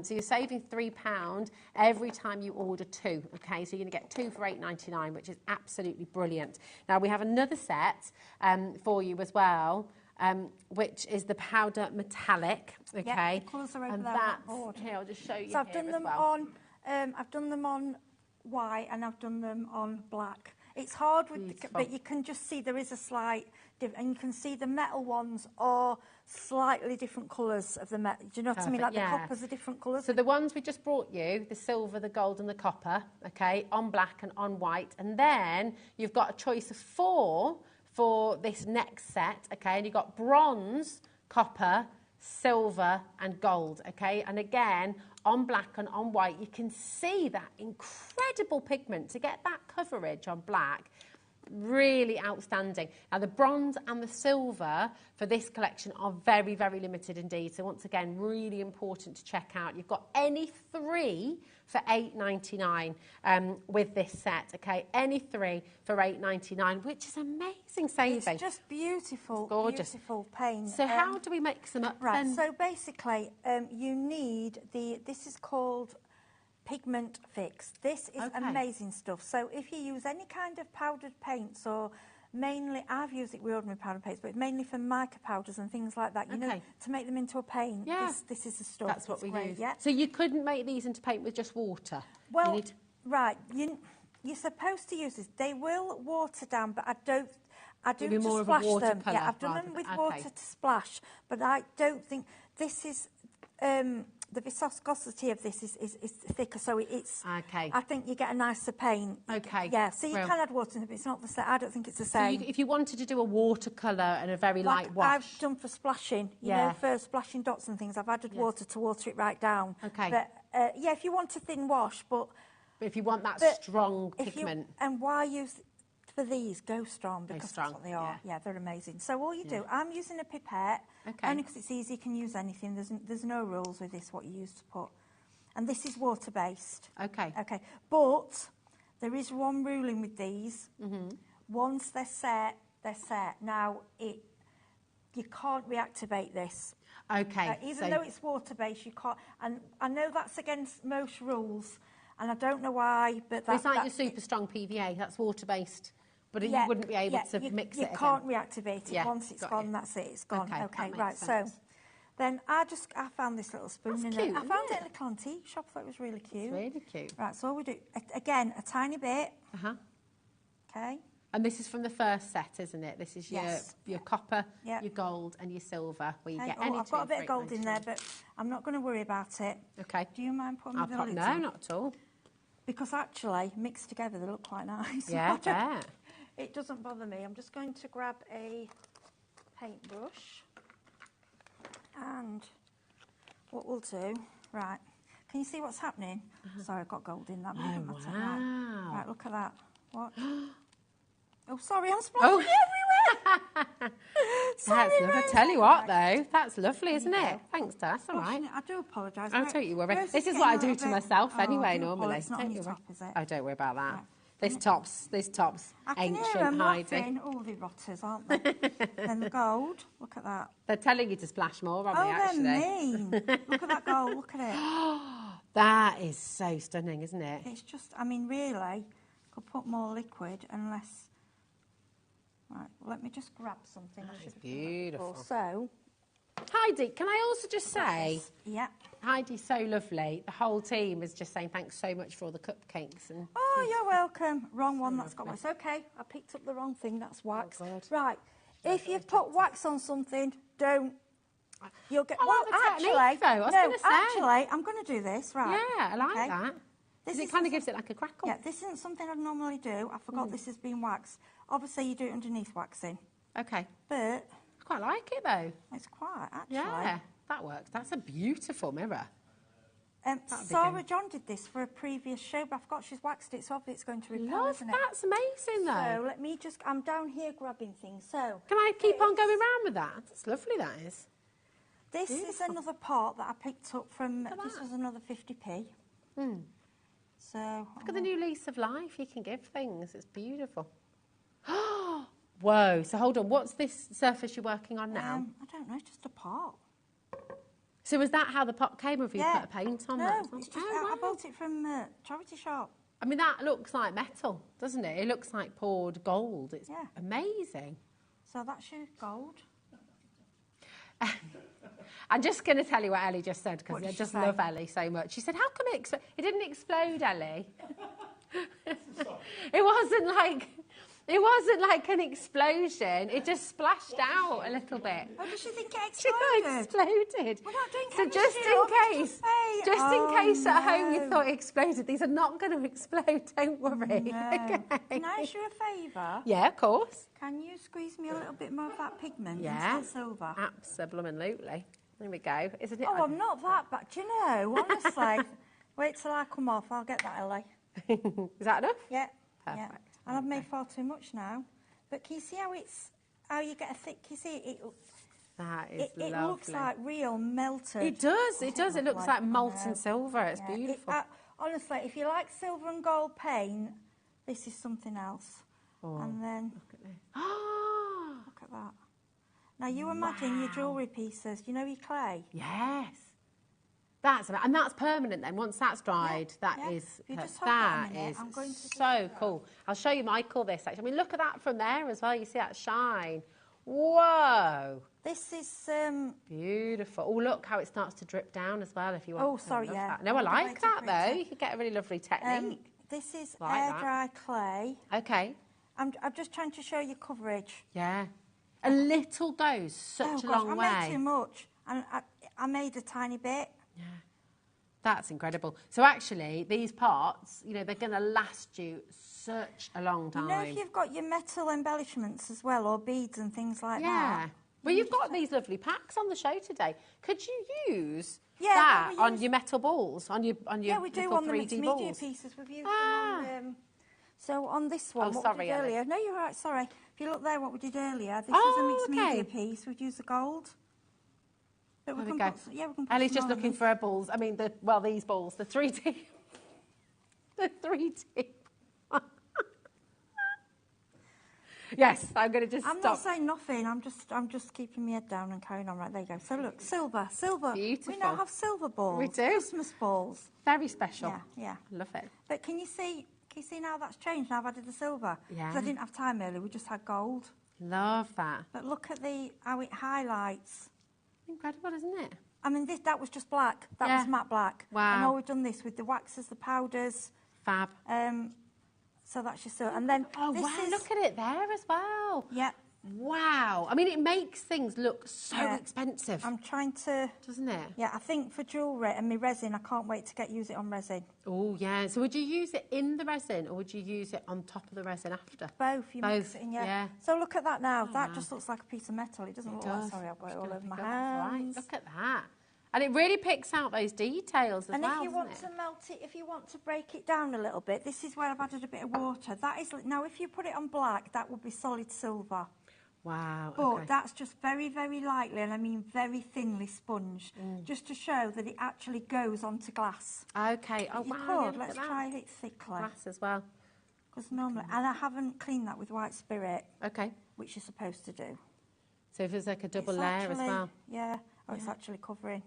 So you're saving £3 every time you order 2. Okay, so you're going to get 2 for $8.99, which is absolutely brilliant. Now we have another set for you as well. Which is the powder metallic, okay? Yeah, the colours are over and there on that that's, board. here, I'll just show you So I've here done as them well. I've done them on white and I've done them on black. It's hard with, but you can just see there is a slight, and you can see the metal ones are slightly different colours of the metal. Do you know what I mean? Like Perfect, the yeah. coppers are different colours. So the ones we just brought you, the silver, the gold and the copper, okay, on black and on white. And then you've got a choice of 4 for this next set, okay, and you've got bronze, copper, silver and gold, okay, and again on black and on white you can see that incredible pigment. To get that coverage on black, really outstanding. Now the bronze and the silver for this collection are very, very limited indeed, so once again really important to check out. You've got any 3 for $8.99 with this set, okay, any 3 for $8.99, which is amazing saving. It's just beautiful, It's gorgeous. beautiful paint. So how do we mix them up Right, then? so basically you need this is called Pigment Fix. This is amazing stuff. So if you use any kind of powdered paints, or mainly, I've used it with ordinary powdered paints, but mainly for mica powders and things like that, you know, to make them into a paint. Yeah. This is the stuff. That's what It's we great, use. Yeah. So you couldn't make these into paint with just water? Well, right, you're supposed to use this. They will water down, but I do Maybe to more of a splash them. watercolour Yeah, I've done rather them with than- water okay. to splash, but I don't think this is. The viscosity of this is thicker, so it's. Okay. I think you get a nicer paint. Okay. Yeah, so you Well- can add water in it, but it's not the same. I don't think it's the So same. if you wanted to do a watercolour and a very Like light wash. I've done for splashing, you Yeah. know, for splashing dots and things, I've added water to water it right down. Okay. But yeah, if you want a thin wash, but But if you want that But strong if pigment. and why use for these? Go Strong, because Strong, that's what they are. yeah. Yeah, they're amazing. So all you do, I'm using a pipette, Okay. only because it's easy. You can use anything. There's no rules with this. What you use to put, and this is water based. Okay. Okay, but there is one ruling with these. Once they're set, they're set. Now you can't reactivate this. Okay. Even though it's water-based, you can't. And I know that's against most rules, and I don't know why, but It's like your super strong PVA, that's water-based, but you wouldn't be able to mix it again. You can't reactivate it. Yeah, Once it's got gone, you. that's it. It's gone. Okay, Okay, that right. makes So sense. then I found this little spoon. That's in cute, I isn't found it it? at the antique shop. Thought it was really cute. It's really cute. Right, so all we do, again, a tiny bit. Uh-huh. Okay. And this is from the first set, isn't it? This is Yes. your copper, Yeah. your gold, and your silver, where you Okay, get oh, any I've got a two bit of for gold in there, £8.99. but I'm not going to worry about it. Okay. Do you mind putting I'll the pop, lids no, in? not at all. Because actually, mixed together, they look quite nice. Yeah, I bet. It doesn't bother me. I'm just going to grab a paintbrush. And what we'll do, right, can you see what's happening? Sorry, I've got gold in that. but it doesn't matter. wow. Right, look at that. What? Oh, sorry, I'm Oh. splashing everywhere. Sorry, That's lovely. I Rose. tell you what, Right. though, that's lovely, isn't you it? go. Thanks, Dad. That's all right. I do apologise. Oh, don't you worry. Rose This is getting what I a do little to bit- myself Oh, anyway, do normally. apologise. It's not on Don't your you worry. top, is it? Oh, don't worry about that. Right. This top's I can hear ancient, them Heidi. laughing. Oh, the rotters, aren't they? Then the gold. Look at that. They're telling you to splash more on me, Oh, actually. they're mean. Look at that gold. Look at it. That is so stunning, isn't it? It's just, I mean, really, could put more liquid unless... Right, let me just grab something. I should have done that beautiful. before. So, Heidi, can I also just say, yeah. Heidi's so lovely. The whole team is just saying thanks so much for all the cupcakes. And Oh, you're welcome. Wrong one, that's got wax. Okay, I picked up the wrong thing, that's wax. God. Right, if you've put wax on something, don't... You'll get... I like the technique, actually, though. I was no, gonna say. actually, I'm going to do this, right. yeah, I like Okay. that. This Because it is kind of gives it like a crackle. Yeah, this isn't something I'd normally do. I forgot this has been waxed. Obviously, you do it underneath waxing, Okay. but I quite like it, though. it's quite, actually. Yeah, that works. That's a beautiful mirror. That'd be Sarah good. John did this for a previous show, but I forgot she's waxed it, so obviously it's going to repel, Love, isn't it? that's amazing, though. So let me just, I'm down here grabbing things. So Can I keep on going round with that? That's lovely, that is. this is another part that I picked up from, this was another 50p. So, Look at the new lease of life you can give things. It's beautiful. Whoa. So hold on. What's this surface you're working on now? I don't know, it's just a pot. So is that how the pot came, or have you Yeah. put a paint on No, that? it's just, Oh, I wow. bought it from charity shop. I mean, that looks like metal, doesn't it? It looks like poured gold. It's Yeah. amazing. So that's your gold. I'm just going to tell you what Ellie just said, because What I did she just say? love Ellie so much. She said, how come it didn't explode, Ellie? It wasn't like an explosion. It just splashed out a little bit. Oh, does she think it She exploded? exploded. We're not doing So chemistry, just or in just case, paint. just in case at home you no. thought it exploded, these are not going to explode. Don't worry. No. Okay. Can I ask you a favour? Yeah, of course. Can you squeeze me a little bit more of that pigment Yeah. into the silver? Absolutely. There we go. Isn't it? Oh, I'm not that bad. Do you know, honestly, wait till I come off, I'll get that, Ellie. Is that enough? Yeah. Yeah. Perfect. And I've made far too much now. But can you see how you get a thick, can you see That is it lovely. looks like real melted. It does. It does. It looks like I molten know. silver. It's Yeah. beautiful. Honestly, if you like silver and gold paint, this is something else. Oh, And then, look at this. Oh, look at that. Now, you imagine your jewellery pieces, you know your clay? yes. And that's permanent then. Once that's dried, that yeah. is If you just hold that that a minute, is I'm going to just- so cool. I'll show you Michael this actually. I mean, look at that from there as well. You see that shine. Whoa. This is, Beautiful. Oh, look how it starts to drip down as well if you want. Oh, sorry, love yeah. that. No, I I'll like wait that for it though. to- You could get a really lovely technique. this is Like air that. dry clay. Okay. I'm just trying to show you coverage. Yeah. A little goes such Oh, a gosh, long I made way. too much. And I made a tiny bit. Yeah. That's incredible. So actually, these parts, you know, they're going to last you such a long time. You know, if you've got your metal embellishments as well, or beads and things like Yeah. that, Well, you've got these lovely packs on the show today. Could you use Yeah, that well, we on your metal balls, on your Yeah, we do little on the 3D mixed balls? media pieces. We've used them on, so on this one, Oh, what sorry, we did Ellie. earlier. No, you're right, sorry. If you look there, what we did earlier, this Oh, is a mixed okay. media piece. We'd use the gold. But There we we can go. put, yeah, we can put Ellie's some just more on looking this. for her balls. I mean, these balls, the 3D. The 3D. Yes, I'm going to just I'm stop. not saying nothing. I'm just keeping my head down and carrying on. Right, there you go. So look, silver. Beautiful. We now have silver balls. We do. Christmas balls. Very special. Yeah, yeah. Love it. But can you see now that's changed? Now I've added the silver. Yeah. 'Cause I didn't have time earlier. We just had gold. Love that. But look at how it highlights. Incredible, isn't it? I mean, that was just black. That Yeah. was matte black. Wow. I know we've done this with the waxes, the powders. Fab. So that's your silver. And then Oh, this wow, is, look at it there as well. Yeah. Wow. I mean, it makes things look so Yeah. expensive. I'm trying to... Doesn't it? Yeah, I think for jewellery and my resin, I can't wait to use it on resin. Oh, yeah. So would you use it in the resin or would you use it on top of the resin after? Both. You mix it in, yeah. So look at that now. That wow. just looks like a piece of metal. It doesn't look does. like... Sorry, I've got it all Just over my gonna pick up. hands. Right, look at that. And it really picks out those details as And well, if you want doesn't it? to melt it, if you want to break it down a little bit, this is where I've added a bit of water. That is... Now, if you put it on black, that would be solid silver. Wow, But okay. that's just very, very lightly, and I mean very thinly sponged, just to show that it actually goes onto glass. Okay. Oh, You wow. yeah, could. look Let's at that. try it thickly. Glass as well. Because normally... And I haven't cleaned that with white spirit, Okay. which you're supposed to do. So if there's like a double It's layer as actually- well. Yeah. Oh, it's actually covering.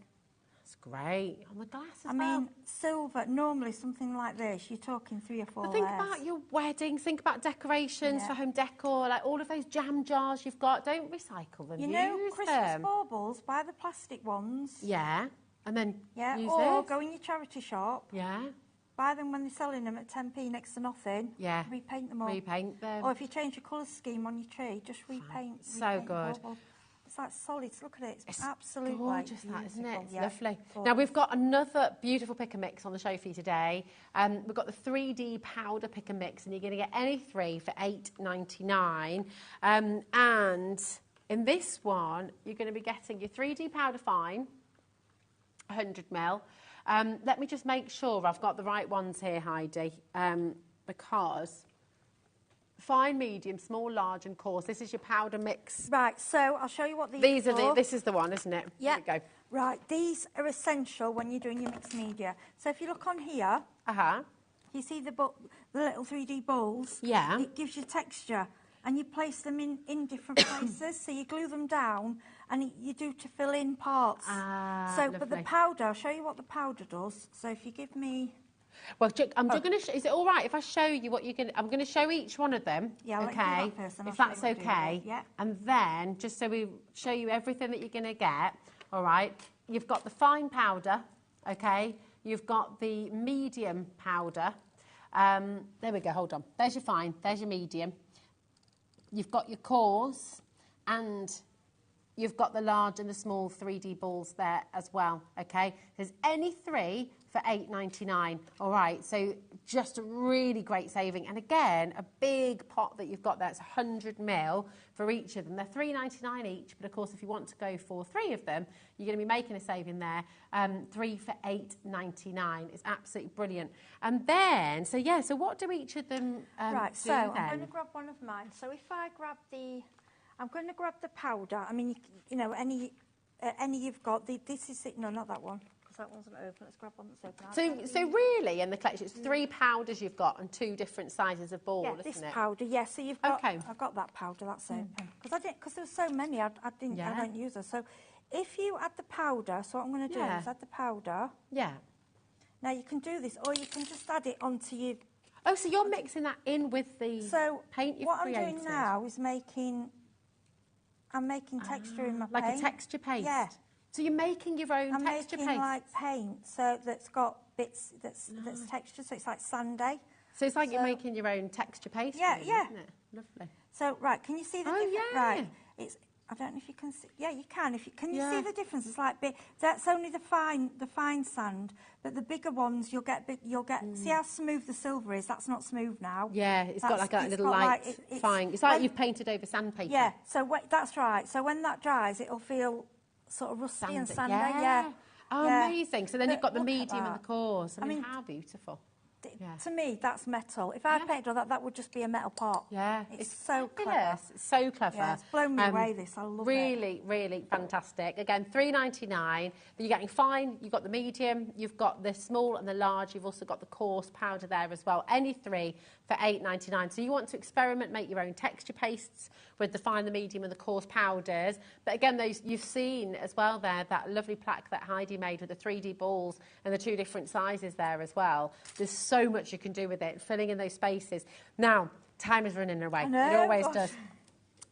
It's great. On the glass as I well. mean, silver, normally something like this, you're talking 3 or 4 But think layers. about your weddings, think about decorations Yeah. for home decor, like all of those jam jars you've got. Don't recycle them. You know, use Christmas them. baubles, buy the plastic ones. Yeah. And then Yeah, use or this. go in your charity shop, Yeah. buy them when they're selling them at 10p next to nothing. Yeah. Repaint them all. Repaint them. Or if you change your colour scheme on your tree, just repaint. So repaint the good. bauble. It's like solid. Look at it. It's, It's absolutely gorgeous, that, isn't it? beautiful. It's Yeah, lovely. gorgeous. Now, we've got another beautiful pick and mix on the show for you today. We've got the 3D powder pick and mix, and you're going to get any 3 for $8.99. And in this one, you're going to be getting your 3D powder fine, 100ml. Let me just make sure I've got the right ones here, Heidi, because... Fine, medium, small, large and coarse. This is your powder mix. Right, so I'll show you what These are for. this is the one, isn't it? Yeah. There we go. Right, these are essential when you're doing your mixed media. So if you look on here, Uh-huh. you see the little 3D balls? Yeah. It gives you texture. And you place them in different places. So you glue them down and you do to fill in parts. Ah, so, but the lovely. powder, I'll show you what the powder does. So if you give me... Well, I'm just going to... Is it all right if I show you what you're going to... I'm going to show each one of them, Yeah, I'll let you do okay? that first, and If I'll show that's you what to do okay. with it, yeah. And then, just so we show you everything that you're going to get, all right, you've got the fine powder, okay? You've got the medium powder. There we go, hold on. There's your fine, there's your medium. You've got your coarse, and you've got the large and the small 3D balls there as well, okay? There's any 3 for $8.99. All right, so just a really great saving. And again, a big pot that you've got there, it's 100ml for each of them. They're $3.99 each, but of course, if you want to go for 3 of them, you're going to be making a saving there. 3 for $8.99. It's absolutely brilliant. And then, so what do each of them right, do so then? I'm going to grab one of mine. So if I grab I'm going to grab the powder. I mean, you know, any you've got. This is it. No, not that one. That wasn't open. Let's grab one that's open. So really, in the collection, it's 3 powders you've got and 2 different sizes of ball, Yeah, isn't this it? powder. Yeah, so you've got. Okay. I've got that powder. That's open because there were so many. I Yeah. don't use them. So if you add the powder, so what I'm going to do Yeah. is add the powder. Yeah. Now you can do this, or you can just add it onto your. Oh, so you're mixing that in with the paint you've what created? I'm doing now is making texture in my like paint. a texture paste. Yeah. So you're making your own I'm texture making paste. like paint, so that's got bits that's textured, so it's like sandy. So it's like you're making your own texture paste. Yeah, really, yeah. Isn't it? Lovely. So right, can you see the Oh, difference? yeah. Right, it's I don't know if you can see. Yeah, you can. Can you see the difference? It's like that's only the fine sand, but the bigger ones you'll get. See how smooth the silver is? That's not smooth now. Yeah, it's got like a little light fine. It's like you've painted over sandpaper. Yeah. So that's right. So when that dries, it'll feel sort of rusty and sandy. Yeah. Oh, amazing. So then you've got the medium and the coarse. I mean, how beautiful. To me, that's metal. If I painted all that, that would just be a metal pot. Yeah. It's so clever. It's so clever. Yeah, it's blown me away, this. I love it. Really, really fantastic. Again, $3.99. But you're getting fine. You've got the medium. You've got the small and the large. You've also got the coarse powder there as well. Any three for $8.99. So you want to experiment, make your own texture pastes with the fine, the medium and the coarse powders. But again, those you've seen as well there, that lovely plaque that Heidi made with the 3D balls and the 2 different sizes there as well. There's so much you can do with it, filling in those spaces. Now, time is running away. It always does.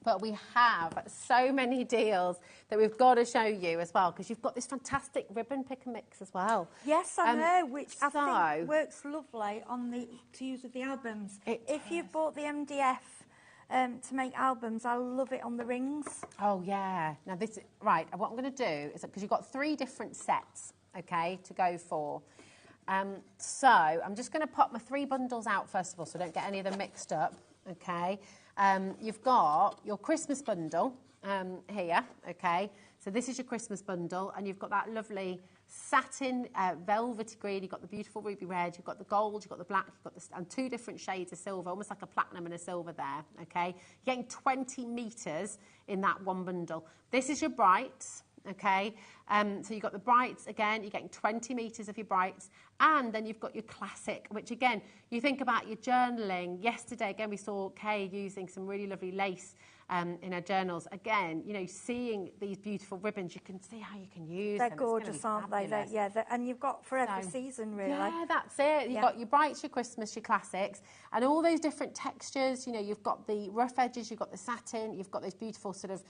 But we have so many deals that we've got to show you as well, because you've got this fantastic ribbon pick and mix as well. Yes, I know, which I think works lovely to use with the albums. If you've bought the MDF to make albums, I love it on the rings. Oh, yeah. Now, what I'm going to do is, because you've got 3 different sets, okay, to go for. So I'm just going to pop my 3 bundles out first of all, so I don't get any of them mixed up, okay? You've got your Christmas bundle here, okay? So this is your Christmas bundle, and you've got that lovely satin velvety green, you've got the beautiful ruby red, you've got the gold, you've got the black, you've got and 2 different shades of silver, almost like a platinum and a silver there, okay? You're getting 20 metres in that one bundle. This is your brights. Okay, so you've got the brights again, you're getting 20 metres of your brights, and then you've got your classic, which again, you think about your journaling. Yesterday, again, we saw Kay using some really lovely lace in her journals. Again, you know, seeing these beautiful ribbons, you can see how you can use them. They're gorgeous, aren't they? And you've got for every season, really. Yeah, that's it. You've got your brights, your Christmas, your classics, and all those different textures. You know, you've got the rough edges, you've got the satin, you've got those beautiful sort of,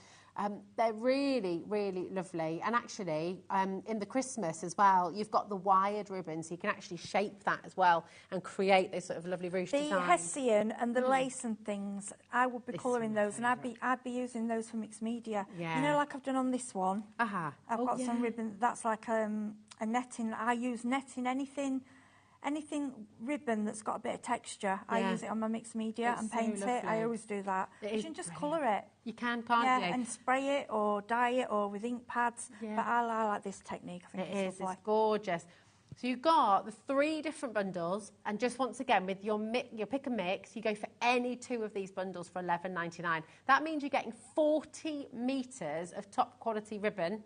they're really, really lovely. And actually, in the Christmas as well, you've got the wired ribbons, so you can actually shape that as well and create those sort of lovely ruche designs. The Hessian and the lace and things, I would be colouring those, and I'd be using those for mixed media. Yeah. You know, like I've done on this one. I've got some ribbon that's like a netting. I use netting anything ribbon that's got a bit of texture. I use it on my mixed media and paint it. I always do that. You can just colour it. You can't you? And spray it or dye it or with ink pads. But I like this technique. I think it's lovely. It's gorgeous. So you've got the 3 different bundles, and just once again, with your pick and mix, you go for any 2 of these bundles for $11.99. That means you're getting 40 metres of top quality ribbon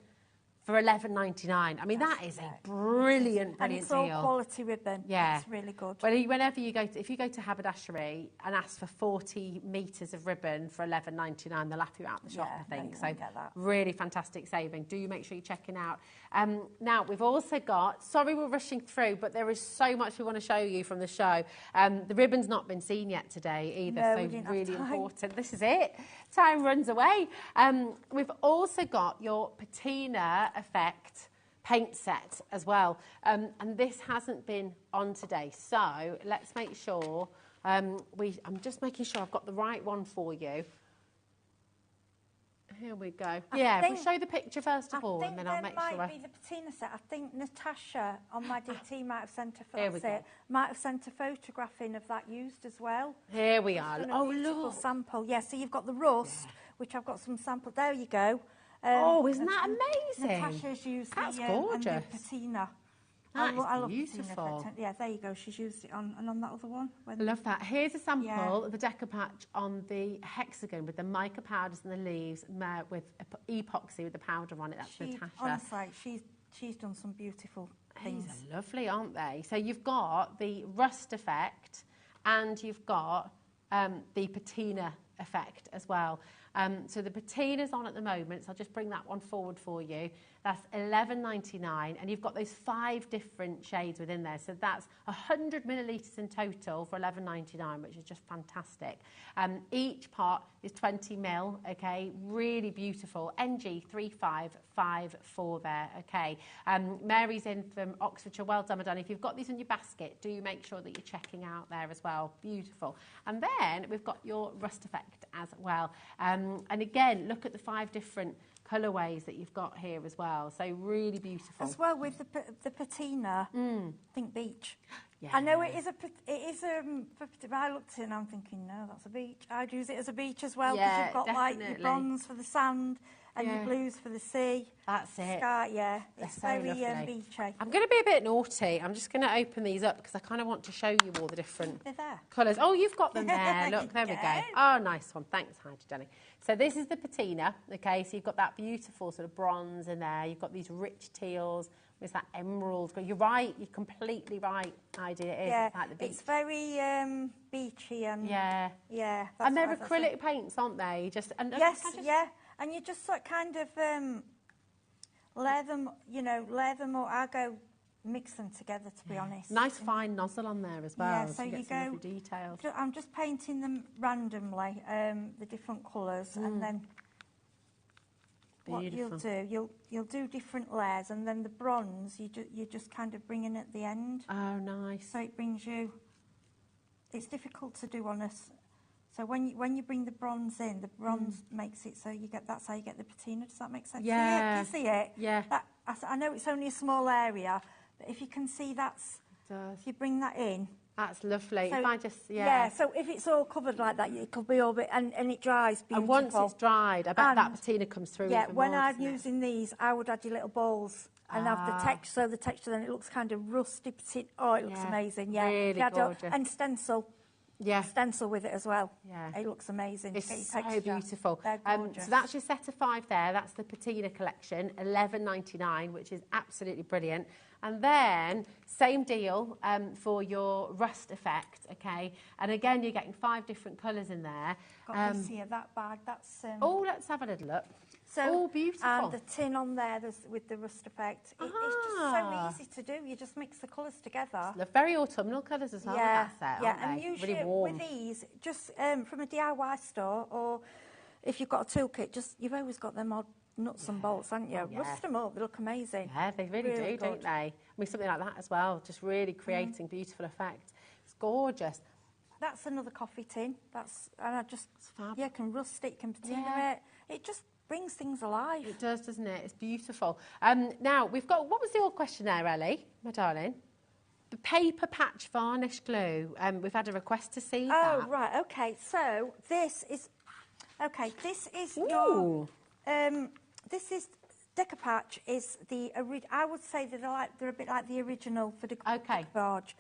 for $11.99. I mean, that is a brilliant and it's deal. all quality ribbon. Yeah. It's really good. Well, whenever you go if you go to haberdashery and ask for 40 metres of ribbon for $11.99, they'll lap you out the shop, I think. So really fantastic saving. Do make sure you're checking out. Now, we've also got, sorry we're rushing through, but there is so much we want to show you from the show. The ribbon's not been seen yet today either, so really important. This is it. Time runs away. We've also got your patina effect paint set as well, and this hasn't been on today, so let's make sure I'm just making sure I've got the right one for you. Here we go. If we show the picture first of all, and then I'll make sure. It might be the patina set. I think Natasha on my DT might have sent a photograph in of that used as well. Here we are. Oh, look. Sample. Yeah, so you've got the rust, which I've got some sample. There you go. Isn't that amazing? Natasha's used That's gorgeous. And the patina. I love beautiful. Yeah, there you go. She's used it on that other one. I love that. Here's a sample of the decopatch on the hexagon with the mica powders and the leaves with epoxy with the powder on it. That's Natasha. Honestly, she's done some beautiful things. These are lovely, aren't they? So you've got the rust effect and you've got the patina effect as well. So the patina's on at the moment, so I'll just bring that one forward for you. That's $11.99, and you've got those 5 different shades within there. So that's 100 millilitres in total for $11.99, which is just fantastic. Each pot is 20 mil, okay? Really beautiful. NG3554 there, okay? Mary's in from Oxfordshire. Well done, Madonna. If you've got these in your basket, do make sure that you're checking out there as well. Beautiful. And then we've got your rust effect as well. And again, look at the 5 different colourways that you've got here as well. So really beautiful. As well with the patina, think beach. Yeah. I know it is but I looked in and I'm thinking, no, that's a beach. I'd use it as a beach as well, because Yeah, you've got like your definitely. bronze for the sand and your blues for the sea. That's it. Sky, yeah. It's so very lovely. beachy. I'm going to be a bit naughty. I'm just going to open these up because I kind of want to show you all the different They're there. colours. Oh, you've got them there. Look, there we go. Yes. Oh, nice one. Thanks, Heidi Jenny. So this is the patina, okay? So you've got that beautiful sort of bronze in there. You've got these rich teals with that emerald. You're right. You're completely right, Heidi. It is. Yeah, It's like the beach. it's very beachy and Yeah. yeah. And they're what I thought. acrylic paints, aren't they? Just and Yes, I just- yeah, and you just sort of kind of layer them, or I go mix them together, to be honest. Nice fine nozzle on there as well. Yeah, so you you get some go. lovely details. I'm just painting them randomly, the different colours, and then what you'll Beautiful. do, you'll do different layers, and then the bronze you just kind of bring in at the end. Oh, nice. So it brings you. It's difficult to do on us. So when you bring the bronze in, the bronze makes it so you get. That's how you get the patina. Does that make sense? Yeah. See it? Do you see it? Yeah. I know it's only a small area, but if you can see It does. if you bring that in. That's lovely. So, if I just, so if it's all covered like that, it could be all bit, and it dries beautiful. And once it's dried, I bet that And, patina comes through. Yeah, even when more, I'm doesn't it? using these, I would add your little balls and have the texture. So the texture, then it looks kind of rusty. Oh, it looks Yeah, amazing. Yeah, really If you add gorgeous. and stencil. Yeah. Stencil with it as well. Yeah. It looks amazing. It's Get your so texture. beautiful. They're gorgeous. So that's your set of 5 there. That's the patina collection, $11.99, which is absolutely brilliant. And then same deal for your rust effect, okay? And again, you're getting 5 different colours in there. Got this here, that bag. That's Oh, let's have a little look. so oh, beautiful. And the tin on there with the rust effect. It's just so easy to do. You just mix the colours together. They're very autumnal colours as well. Yeah, That set, yeah, aren't and they? usually really warm. with these, just from a DIY store, or if you've got a toolkit, you've always got them odd nuts and bolts, haven't you? Yeah. Rust them up, they look amazing. Yeah, they really, Really do, don't good. they? I mean, something like that as well, just really creating beautiful effect. It's gorgeous. That's another coffee tin. And I just, fab. yeah, can rust it, can patina Yeah. it. It just brings things alive. It does, doesn't it? It's beautiful. Now, we've got, what was the old question there, Ellie, my darling? The paper patch varnish glue. We've had a request to see that. Oh, right, okay. So this is Ooh. your, this is, Decopatch is I would say that they're a bit like the original for Decopatch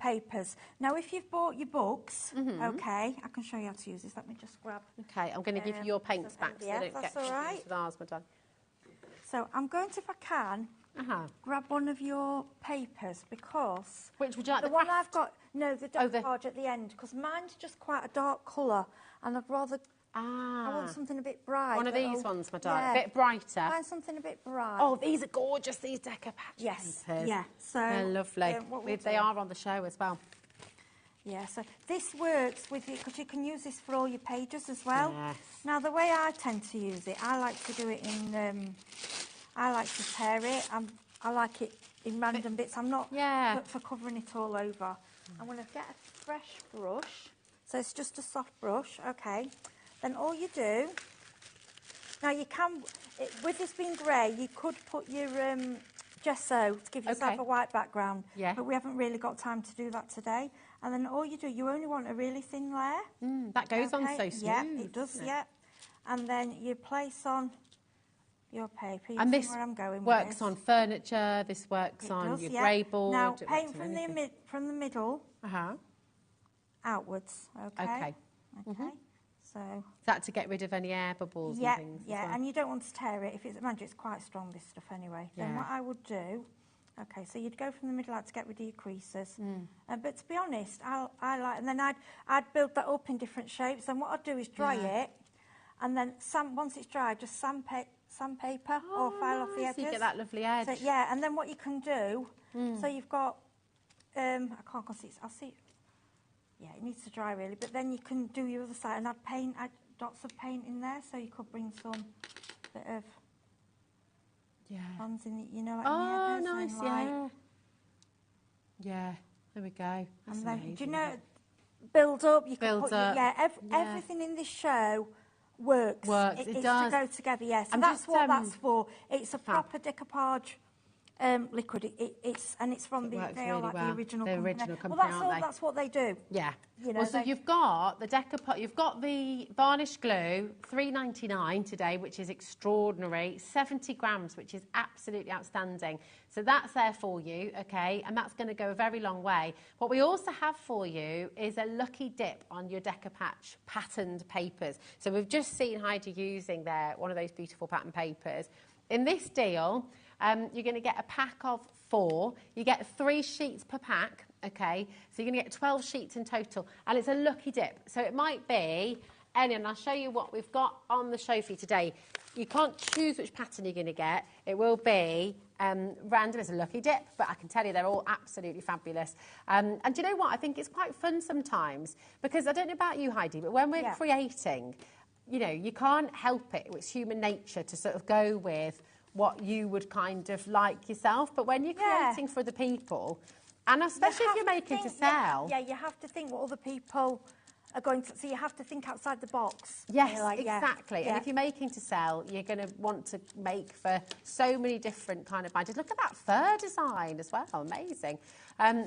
papers. Now, if you've bought your books, okay, I can show you how to use this. Let me just grab. Okay, I'm going to give you your paints back so yeah, they don't that's get all right. confused with ours, my darling. So I'm going to, if I can, grab one of your papers, because Which would you like? the The one craft? I've got, no, the Decopatch at the end, because mine's just quite a dark colour, and I'd rather. I want something a bit bright. One of these ones, my darling. Yeah. A bit brighter. Find something a bit bright. Oh, these are gorgeous, these Decopatch yes. papers. Yeah. So They're lovely. what we'll They do- are on the show as well. Yeah. So this works with you, because you can use this for all your pages as well. Yes. Now, the way I tend to use it, I like to do it in. I like to tear it. I like it in random bits. I'm not for covering it all over. I'm going to get a fresh brush. So it's just a soft brush. Okay. Then all you do. Now you can, with this being grey, you could put your gesso to give yourself a white background. Yeah. But we haven't really got time to do that today. And then all you do, you only want a really thin layer. That goes on so smooth. Yeah, it does. doesn't it? Yeah. And then you place on your paper. And this where I'm going works with this. on furniture. This works It on does, your yeah. grey board. Now it paint works on from anything. from the middle outwards. Okay. Okay. Okay. So. Is that to get rid of any air bubbles Yeah, and things? as yeah, well? and you don't want to tear it. If it's, mind you, it's quite strong, this stuff anyway. Then Yeah. what I would do, okay, so you'd go from the middle out to get rid of your creases. Mm. But to be honest, I like, and then I'd build that up in different shapes. And what I'd do is dry it, and then once it's dry, just sandpaper or file off the edges. So you get that lovely edge. So, yeah, and then what you can do, so you've got, I can't see, I'll see. Yeah, it needs to dry really, but then you can do your other side and add dots of paint in there, so you could bring some bit of ones in, you know, like Oh, in the edges nice, and like, yeah. Yeah, there we go. That's and then, amazing, do you know, isn't it? build up, you can Build put, up, yeah, yeah. everything in this show works. Works, it it's does. to go together, yes. I'm And that's just, what that's for. It's a proper decoupage liquid. It's from It the works they really are like well. the original The company. original company, well, that's aren't they? That's what they do. Yeah. You know, Well, so you've got the decoupage, you've got the varnish glue, $3.99 today, which is extraordinary, 70 grams, which is absolutely outstanding. So that's there for you, okay, and that's going to go a very long way. What we also have for you is a lucky dip on your decoupage patterned papers. So we've just seen Heidi using one of those beautiful pattern papers. In this deal, you're going to get a pack of 4. You get 3 sheets per pack, okay? So you're going to get 12 sheets in total, and it's a lucky dip. So it might be, and I'll show you what we've got on the show for you today. You can't choose which pattern you're going to get. It will be random. It's a lucky dip, but I can tell you they're all absolutely fabulous. And do you know what? I think it's quite fun sometimes, because I don't know about you, Heidi, but when we're creating, you know, you can't help it. It's human nature to sort of go with what you would kind of like yourself. But when you're creating for the people, and especially if you're making to sell. Yeah, you have to think what other people are going to... So you have to think outside the box. Yes, like, exactly. And if you're making to sell, you're going to want to make for so many different kind of budgets. Look at that fur design as well. Amazing.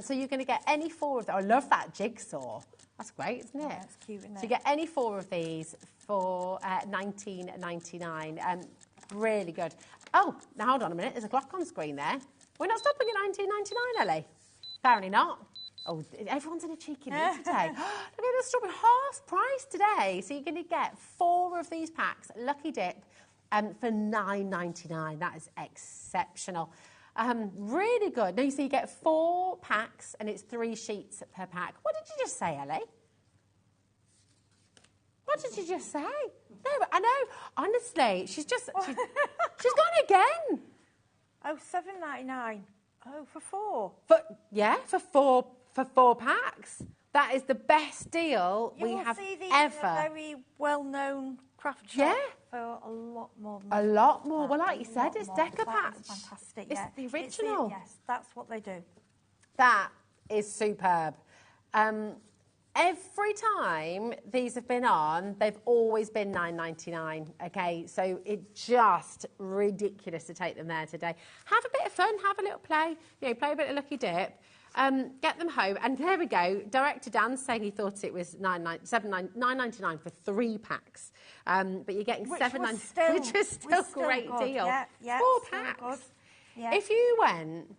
So you're going to get any 4 of them. I love that jigsaw. That's great, isn't it? Yeah, it's cute, isn't it? So you get any 4 of these for $19.99. Really good. Oh, now hold on a minute. There's a clock on screen there. We're not stopping at $19.99, Ellie? Apparently not. Oh, everyone's in a cheeky mood today. Look at this strawberry, half price today. So you're going to get 4 of these packs, Lucky Dip, for $9.99. That is exceptional. Really good. Now, so you get 4 packs, and it's 3 sheets per pack. What did you just say, Ellie? What did you just say? No, I know. Honestly, she's gone again. Oh, $7.99. Oh, for 4. For 4 packs. That is the best deal we have see these ever. in a very well-known craft shop for a lot more than a lot more. Well, like you said, it's more. decoupage. That is fantastic. It's the original. Yes, that's what they do. That is superb. Every time these have been on, they've always been $9.99, okay? So it's just ridiculous to take them there today. Have a bit of fun, have a little play, you know, play a bit of Lucky Dip, get them home. And there we go, Director Dan saying he thought it was $9.99 for 3 packs. But you're getting $7.99, which is still a great deal. Yeah, 4 packs. Yeah. If you went...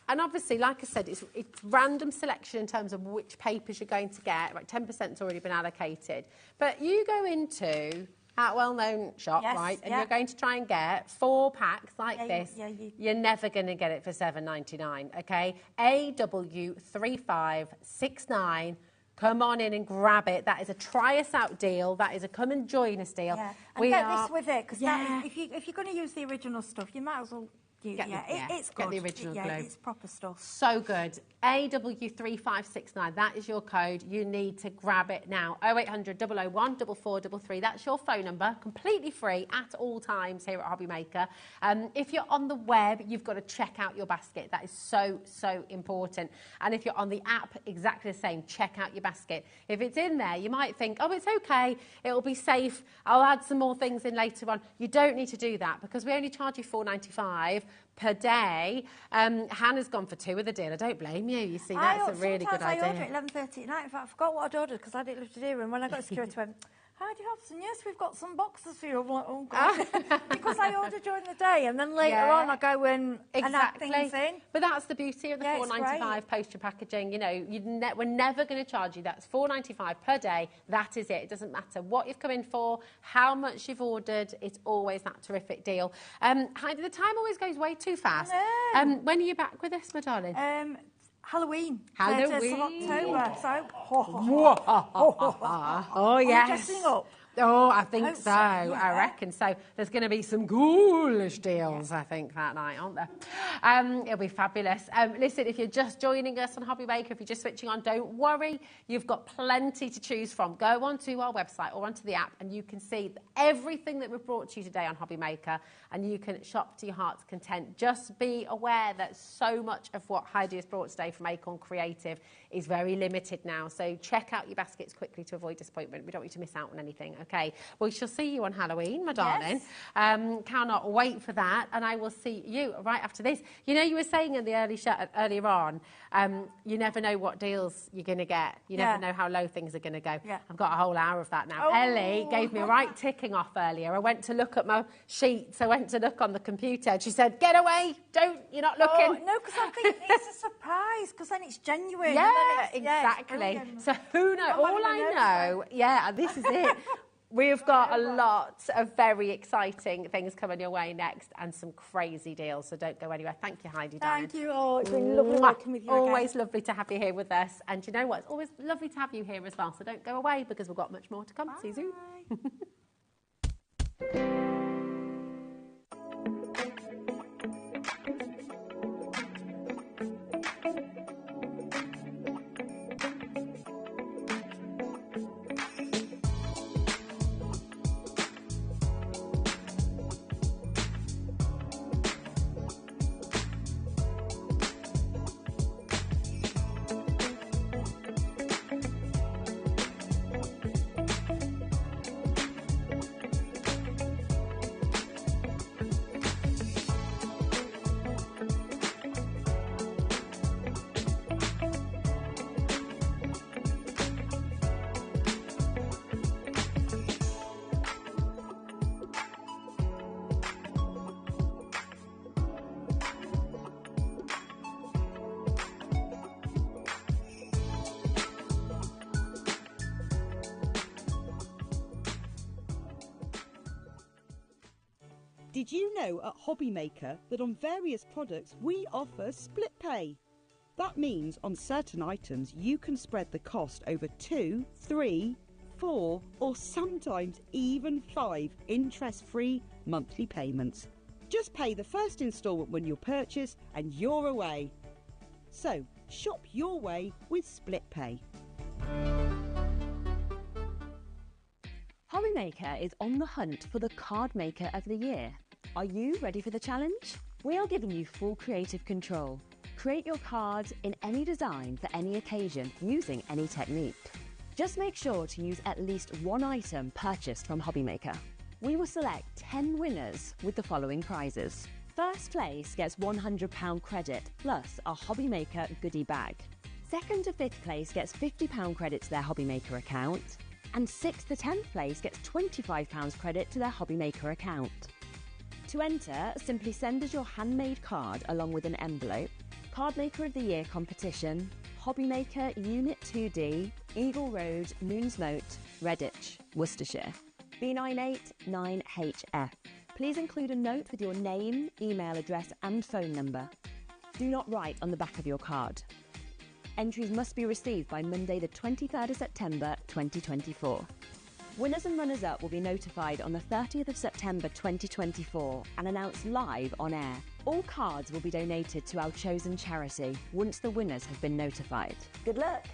And obviously, like I said, it's random selection in terms of which papers you're going to get. Like 10%'s already been allocated. But you go into that well-known shop, right, and you're going to try and get 4 packs like this. You're never going to get it for $7.99, okay? AW3569. Come on in and grab it. That is a try us out deal. That is a come and join us deal. Yeah. And get this with it, because if you're going to use the original stuff, you might as well... it's good. Get the original glue. It's proper stuff. So good. AW3569, that is your code. You need to grab it now. 0800 001 4433. That's your phone number, completely free at all times here at HobbyMaker. If you're on the web, you've got to check out your basket. That is so, so important. And if you're on the app, exactly the same. Check out your basket. If it's in there, you might think, oh, it's okay. It'll be safe. I'll add some more things in later on. You don't need to do that, because we only charge you $4.95 per day. Hannah's gone for 2 of the deal. I don't blame you. You see, that's a really good idea. I order at 11:30 at night. In fact, I forgot what I'd ordered because I didn't live to do. And when I got to security, I went, Heidi Hobson, yes, we've got some boxes for you. I'm like, oh, God. Because I order during the day, and then later on I go and add things in. But that's the beauty of the $4.95 postage packaging. You know, we're never going to charge you. That's $4.95 per day. That is it. It doesn't matter what you've come in for, how much you've ordered. It's always that terrific deal. Heidi, the time always goes way too fast. When are you back with us, my darling? Halloween. 30th of October. So, oh yes. Dressing up. Oh, I think so. I reckon so. There's going to be some ghoulish deals, I think, that night, aren't there? It'll be fabulous. Listen, if you're just joining us on HobbyMaker, if you're just switching on, don't worry. You've got plenty to choose from. Go onto our website or onto the app, and you can see everything that we've brought to you today on HobbyMaker, and you can shop to your heart's content. Just be aware that so much of what Heidi has brought today from Acorn Creative is very limited now. So check out your baskets quickly to avoid disappointment. We don't want you to miss out on anything, Okay, we shall see you on Halloween, my darling. Cannot wait for that, and I will see you right after this. You know, you were saying in the earlier on, you never know what deals you're going to get. You never know how low things are going to go. I've got a whole hour of that now. Ellie gave me a right ticking off earlier. I went to look at my sheets. I went to look on the computer. And she said, "Get away! You're not looking." No, because I think it's a surprise, because then it's genuine. Yeah, and exactly. So who knows? All I know, this is it. We've got a lot of very exciting things coming your way next and some crazy deals, so don't go anywhere. Thank you, Heidi. Thank you. Oh, it's been lovely working with you Always again. lovely to have you here with us. And you know what? It's always lovely to have you here as well, so don't go away because we've got much more to come. See you soon. Did you know at HobbyMaker that on various products we offer split pay? That means on certain items you can spread the cost over 2, 3, 4 or sometimes even 5 interest-free monthly payments. Just pay the first instalment when you purchase and you're away. So shop your way with split pay. HobbyMaker is on the hunt for the Card Maker of the Year. Are you ready for the challenge? We are giving you full creative control. Create your cards in any design for any occasion using any technique. Just make sure to use at least one item purchased from HobbyMaker. We will select 10 winners with the following prizes. First place gets £100 credit plus a HobbyMaker goodie bag. Second to fifth place gets £50 credit to their HobbyMaker account. And 6th to 10th place gets £25 credit to their HobbyMaker account. To enter, simply send us your handmade card along with an envelope, Card Maker of the Year competition, HobbyMaker Unit 2D, Eagle Road, Moonsmote, Redditch, Worcestershire, B989HF. Please include a note with your name, email address and phone number. Do not write on the back of your card. Entries must be received by Monday the 23rd of September 2024. Winners and runners-up will be notified on the 30th of September 2024 and announced live on air. All cards will be donated to our chosen charity once the winners have been notified. Good luck.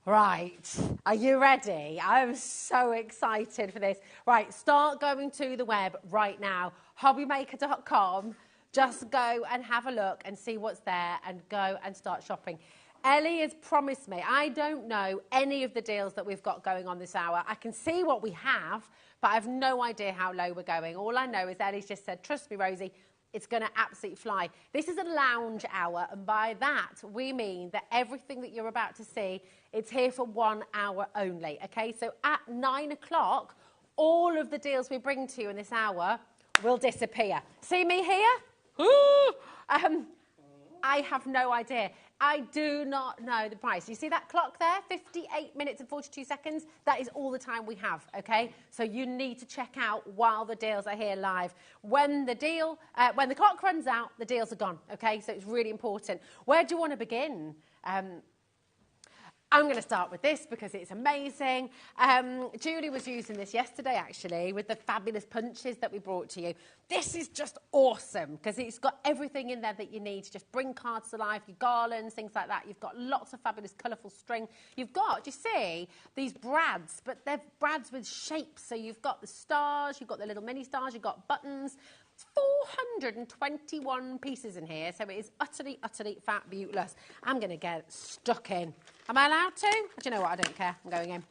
Right, are you ready? I'm so excited for this. Right, start going to the web right now, hobbymaker.com. Just go and have a look and see what's there and go and start shopping. Ellie has promised me, I don't know any of the deals that we've got going on this hour. I can see what we have, but I have no idea how low we're going. All I know is Ellie's just said, trust me, Rosie, it's going to absolutely fly. This is a lounge hour, and by that, we mean that everything that you're about to see, it's here for 1 hour only, okay? So at 9 o'clock, all of the deals we bring to you in this hour will disappear. See me here? I have no idea. I do not know the price. You see that clock there? 58 minutes and 42 seconds. That is all the time we have, okay? So you need to check out while the deals are here live. When the clock runs out, the deals are gone, okay? So it's really important. Where do you want to begin? I'm going to start with this because it's amazing. Julie was using this yesterday, actually, with the fabulous punches that we brought to you. This is just awesome because it's got everything in there that you need to just bring cards to life, your garlands, things like that. You've got lots of fabulous colourful string. You've got, do you see, these brads, but they're brads with shapes. So you've got the stars, you've got the little mini stars, you've got buttons. It's 421 pieces in here, so it is utterly, utterly fabulous. I'm going to get stuck in. Am I allowed to? Do you know what? I don't care. I'm going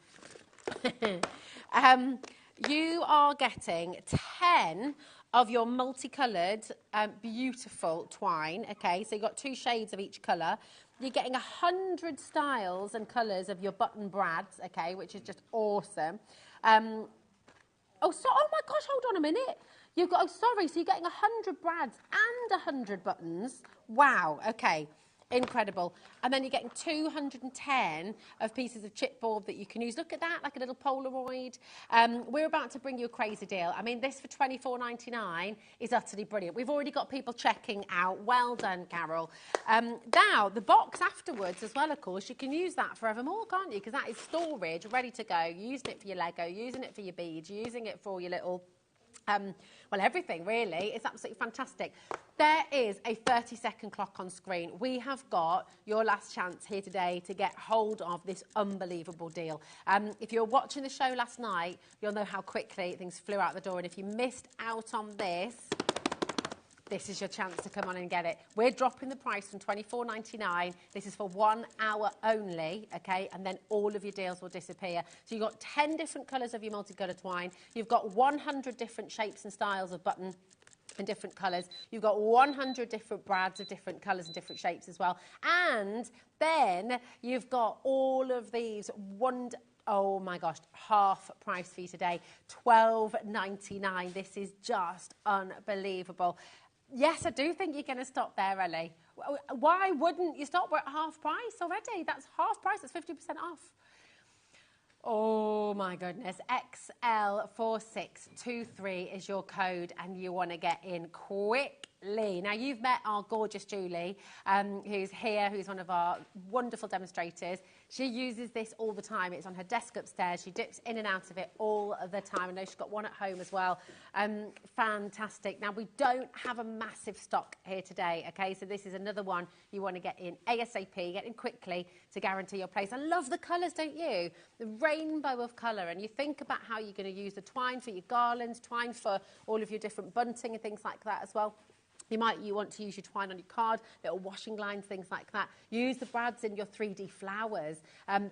in. You are getting 10 of your multicoloured, beautiful twine, okay? So you've got 2 shades of each colour. You're getting 100 styles and colours of your button brads, okay, which is just awesome. Oh my gosh, hold on a minute. You've got, so you're getting 100 brads and 100 buttons. Wow, okay, incredible. And then you're getting 210 of pieces of chipboard that you can use. Look at that, like a little Polaroid. We're about to bring you a crazy deal. I mean, this for $24.99 is utterly brilliant. We've already got people checking out. Well done, Carol. Now, the box afterwards as well, of course, you can use that forevermore, can't you? Because that is storage, ready to go. You're using it for your Lego, using it for your beads, using it for your little... well, everything, really. It's absolutely fantastic. There is a 30-second clock on screen. We have got your last chance here today to get hold of this unbelievable deal. If you're watching the show last night, you'll know how quickly things flew out the door. And if you missed out on this, this is your chance to come on and get it. We're dropping the price from $24.99. This is for 1 hour only, okay? And then all of your deals will disappear. So you've got 10 different colours of your multicolour twine. You've got 100 different shapes and styles of button in different colours. You've got 100 different brads of different colours and different shapes as well. And then you've got all of these oh my gosh, half price for you today, $12.99. This is just unbelievable. Yes, I do think you're going to stop there, Ellie. Why wouldn't you stop? We're at half price already. That's half price. That's 50% off. Oh, my goodness. XL4623 is your code, and you want to get in quickly. Now, you've met our gorgeous Julie, who's here, who's one of our wonderful demonstrators. She uses this all the time. It's on her desk upstairs. She dips in and out of it all the time. I know she's got one at home as well. Fantastic. Now, we don't have a massive stock here today, okay? So this is another one you want to get in ASAP, get in quickly to guarantee your place. I love the colours, don't you? The rainbow of colour. And you think about how you're going to use the twine for your garlands, twine for all of your different bunting and things like that as well. You want to use your twine on your card, little washing lines, things like that. Use the brads in your 3D flowers,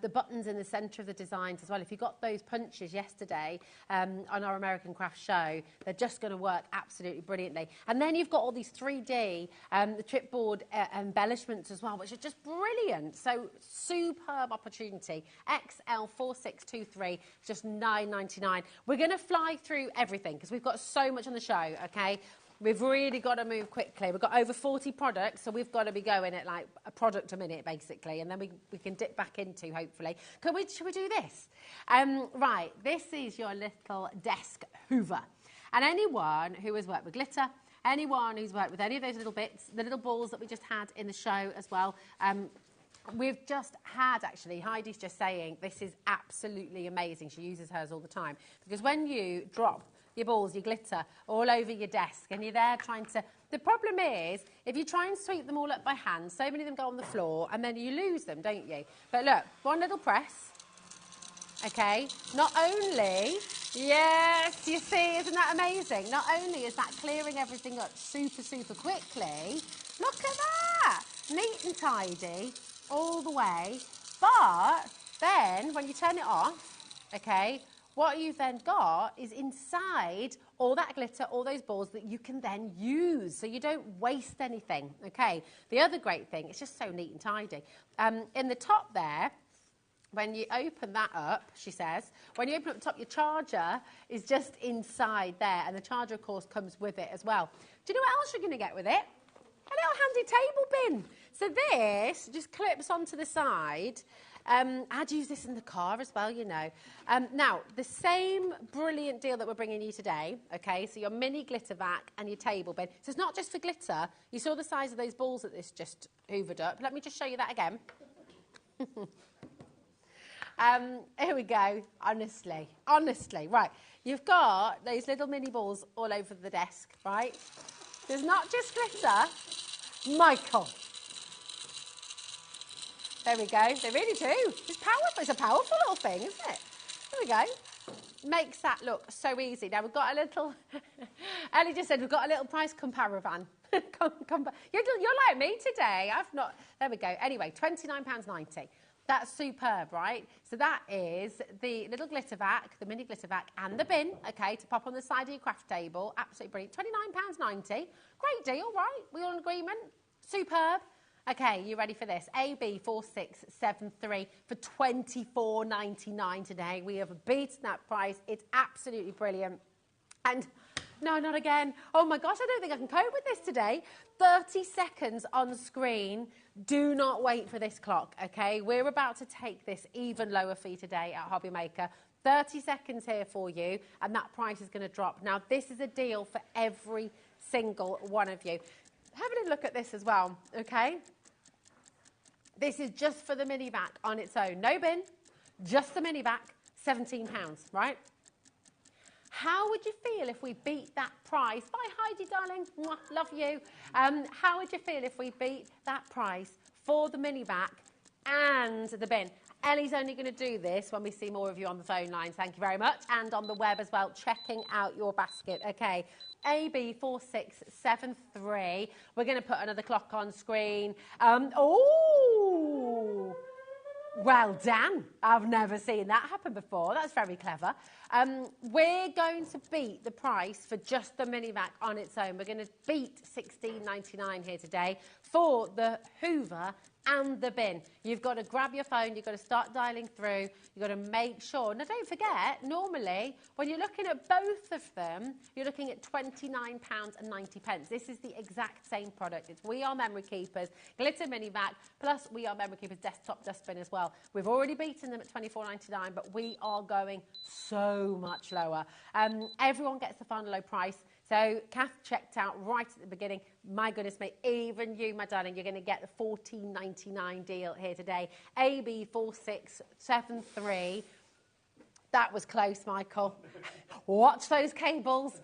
the buttons in the centre of the designs as well. If you got those punches yesterday on our American Craft show, they're just going to work absolutely brilliantly. And then you've got all these 3D, the chipboard embellishments as well, which are just brilliant. So superb opportunity. XL4623, just $9.99. We're going to fly through everything because we've got so much on the show, okay? We've really got to move quickly. We've got over 40 products, so we've got to be going at like a product a minute, basically, and then we can dip back into, hopefully. Should we do this? Right, this is your little desk hoover. And anyone who has worked with glitter, anyone who's worked with any of those little bits, the little balls that we just had in the show as well, we've just had, actually, Heidi's just saying, this is absolutely amazing. She uses hers all the time. Because when you drop your balls, your glitter, all over your desk, and you're there trying to... The problem is, if you try and sweep them all up by hand, so many of them go on the floor, and then you lose them, don't you? But look, one little press, okay? Not only Yes, you see, isn't that amazing? Not only is that clearing everything up super, super quickly, look at that. Neat and tidy all the way. But then when you turn it off, okay, what you've then got is inside all that glitter, all those balls that you can then use, so you don't waste anything, okay? The other great thing, it's just so neat and tidy. In the top there, when you open that up, she says, when you open up the top, your charger is just inside there, and the charger, of course, comes with it as well. Do you know what else you're going to get with it? A little handy table bin. So this just clips onto the side. I'd use this in the car as well, you know. Now, the same brilliant deal that we're bringing you today, okay, so your mini glitter vac and your table bin. So it's not just for glitter. You saw the size of those balls that this just hoovered up. Let me just show you that again. Here we go. Honestly. Right. You've got those little mini balls all over the desk, right? There's not just glitter. Michael. There we go. They really do. It's powerful. It's a powerful little thing, isn't it? There we go. Makes that look so easy. Now, we've got a little... Ellie just said we've got a little price comparavan. You're like me today. I've not... There we go. Anyway, £29.90. That's superb, right? So that is the little glitter vac, the mini glitter vac, and the bin, okay, to pop on the side of your craft table. Absolutely brilliant. £29.90. Great deal, right? We all in agreement? Superb. Okay, you ready for this? AB4673 for £24.99 today. We have beaten that price. It's absolutely brilliant. And no, not again. Oh my gosh, I don't think I can cope with this today. 30 seconds on screen. Do not wait for this clock, okay? We're about to take this even lower for you today at HobbyMaker. 30 seconds here for you, and that price is going to drop. Now, this is a deal for every single one of you. Have a look at this as well, okay? This is just for the mini vac on its own. No bin, just the mini vac, £17, right? How would you feel if we beat that price? Bye, Heidi, darling. Mwah, love you. How would you feel if we beat that price for the mini vac and the bin? Ellie's only going to do this when we see more of you on the phone lines. Thank you very much. And on the web as well, checking out your basket. Okay. AB4673. We're going to put another clock on screen. Oh, well done. I've never seen that happen before. That's very clever. We're going to beat the price for just the mini vac on its own. We're going to beat £16.99 here today for the Hoover and the bin. You've got to grab your phone, you've got to start dialing through, you've got to make sure. Now, don't forget, normally, when you're looking at both of them, you're looking at £29.90. This is the exact same product. It's We Are Memory Keepers, Glitter Mini Vac, plus We Are Memory Keepers Desktop Dustbin as well. We've already beaten them at £24.99, but we are going so much lower. Everyone gets the final low price. So, Kath checked out right at the beginning. My goodness me, even you, my darling, you're going to get the $14.99 deal here today. AB4673. That was close, Michael. Watch those cables.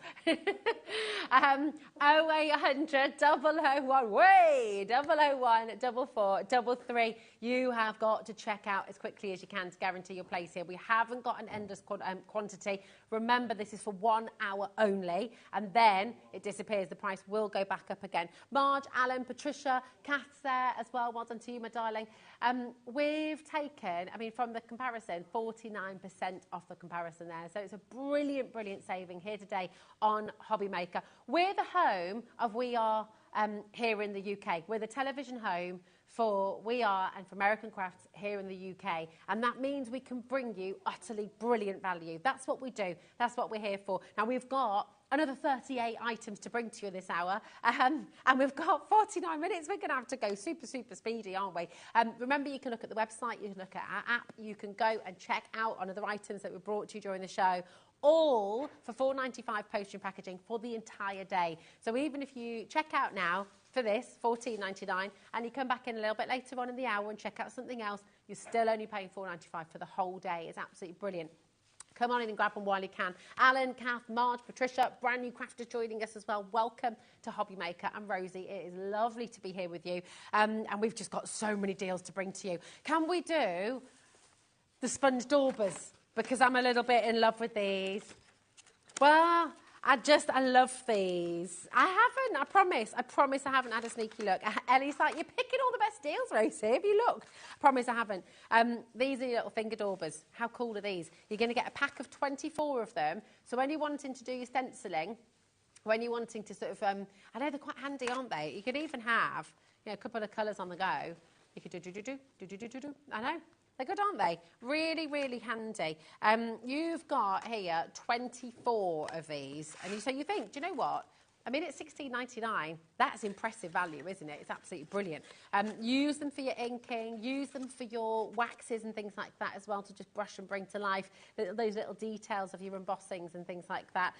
0800 001, way, 001 44 33. You have got to check out as quickly as you can to guarantee your place here. We haven't got an endless quantity. Remember, this is for 1 hour only, and then it disappears. The price will go back up again. Marge, Alan, Patricia, Kath's there as well. Well done to you, my darling. We've taken, I mean, from the comparison, 49% off the comparison there. So it's a brilliant, brilliant saving here today on HobbyMaker. We're the home of We Are here in the UK. We're the television home for We Are and for American Crafts here in the UK. And that means we can bring you utterly brilliant value. That's what we do. That's what we're here for. Now, we've got another 38 items to bring to you this hour. And we've got 49 minutes. We're going to have to go super, super speedy, aren't we? Remember, you can look at the website. You can look at our app. You can go and check out on other items that we brought to you during the show. All for $4.95 postage and packaging for the entire day. So even if you check out now for this, $14.99, and you come back in a little bit later on in the hour and check out something else, you're still only paying $4.95 for the whole day. It's absolutely brilliant. Come on in and grab them while you can. Alan, Kath, Marge, Patricia, brand new crafters joining us as well. Welcome to HobbyMaker. And Rosie, it is lovely to be here with you. And we've just got so many deals to bring to you. Can we do the sponge daubers? because I'm a little bit in love with these. Well, I love these. I haven't, I promise I haven't had a sneaky look. Ellie's like, you're picking all the best deals, Rosie. Have you looked? I promise I haven't. These are your little finger daubers. How cool are these? You're going to get a pack of 24 of them. So when you're wanting to do your stenciling, when you're wanting to sort of, I know they're quite handy, aren't they? You could even have, you know, a couple of colours on the go. You could do. I know. They're good, aren't they? Really, really handy. You've got here 24 of these. And so you think, do you know what? I mean, it's $16.99. That's impressive value, isn't it? It's absolutely brilliant. Use them for your inking. Use them for your waxes and things like that as well, to just brush and bring to life those little details of your embossings and things like that.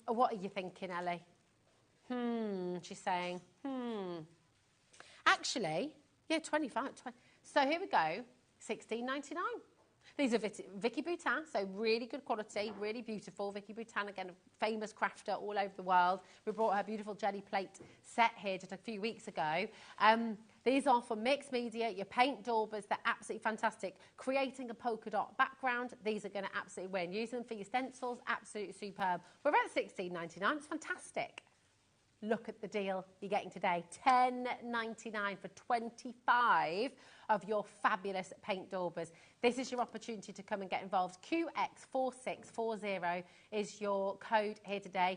What are you thinking, Ellie? She's saying, Actually, yeah, 25. So here we go. $16.99. These are Vicky Boutin, so really good quality, really beautiful. Vicky Boutin, again, a famous crafter all over the world. We brought her beautiful jelly plate set here just a few weeks ago. These are for mixed media, your paint daubers. They're absolutely fantastic. Creating a polka dot background, these are going to absolutely win. Use them for your stencils, absolutely superb. We're at $16.99. It's fantastic. Look at the deal you're getting today. $10.99 for 25 of your fabulous paint daubers. This is your opportunity to come and get involved. QX4640 is your code here today.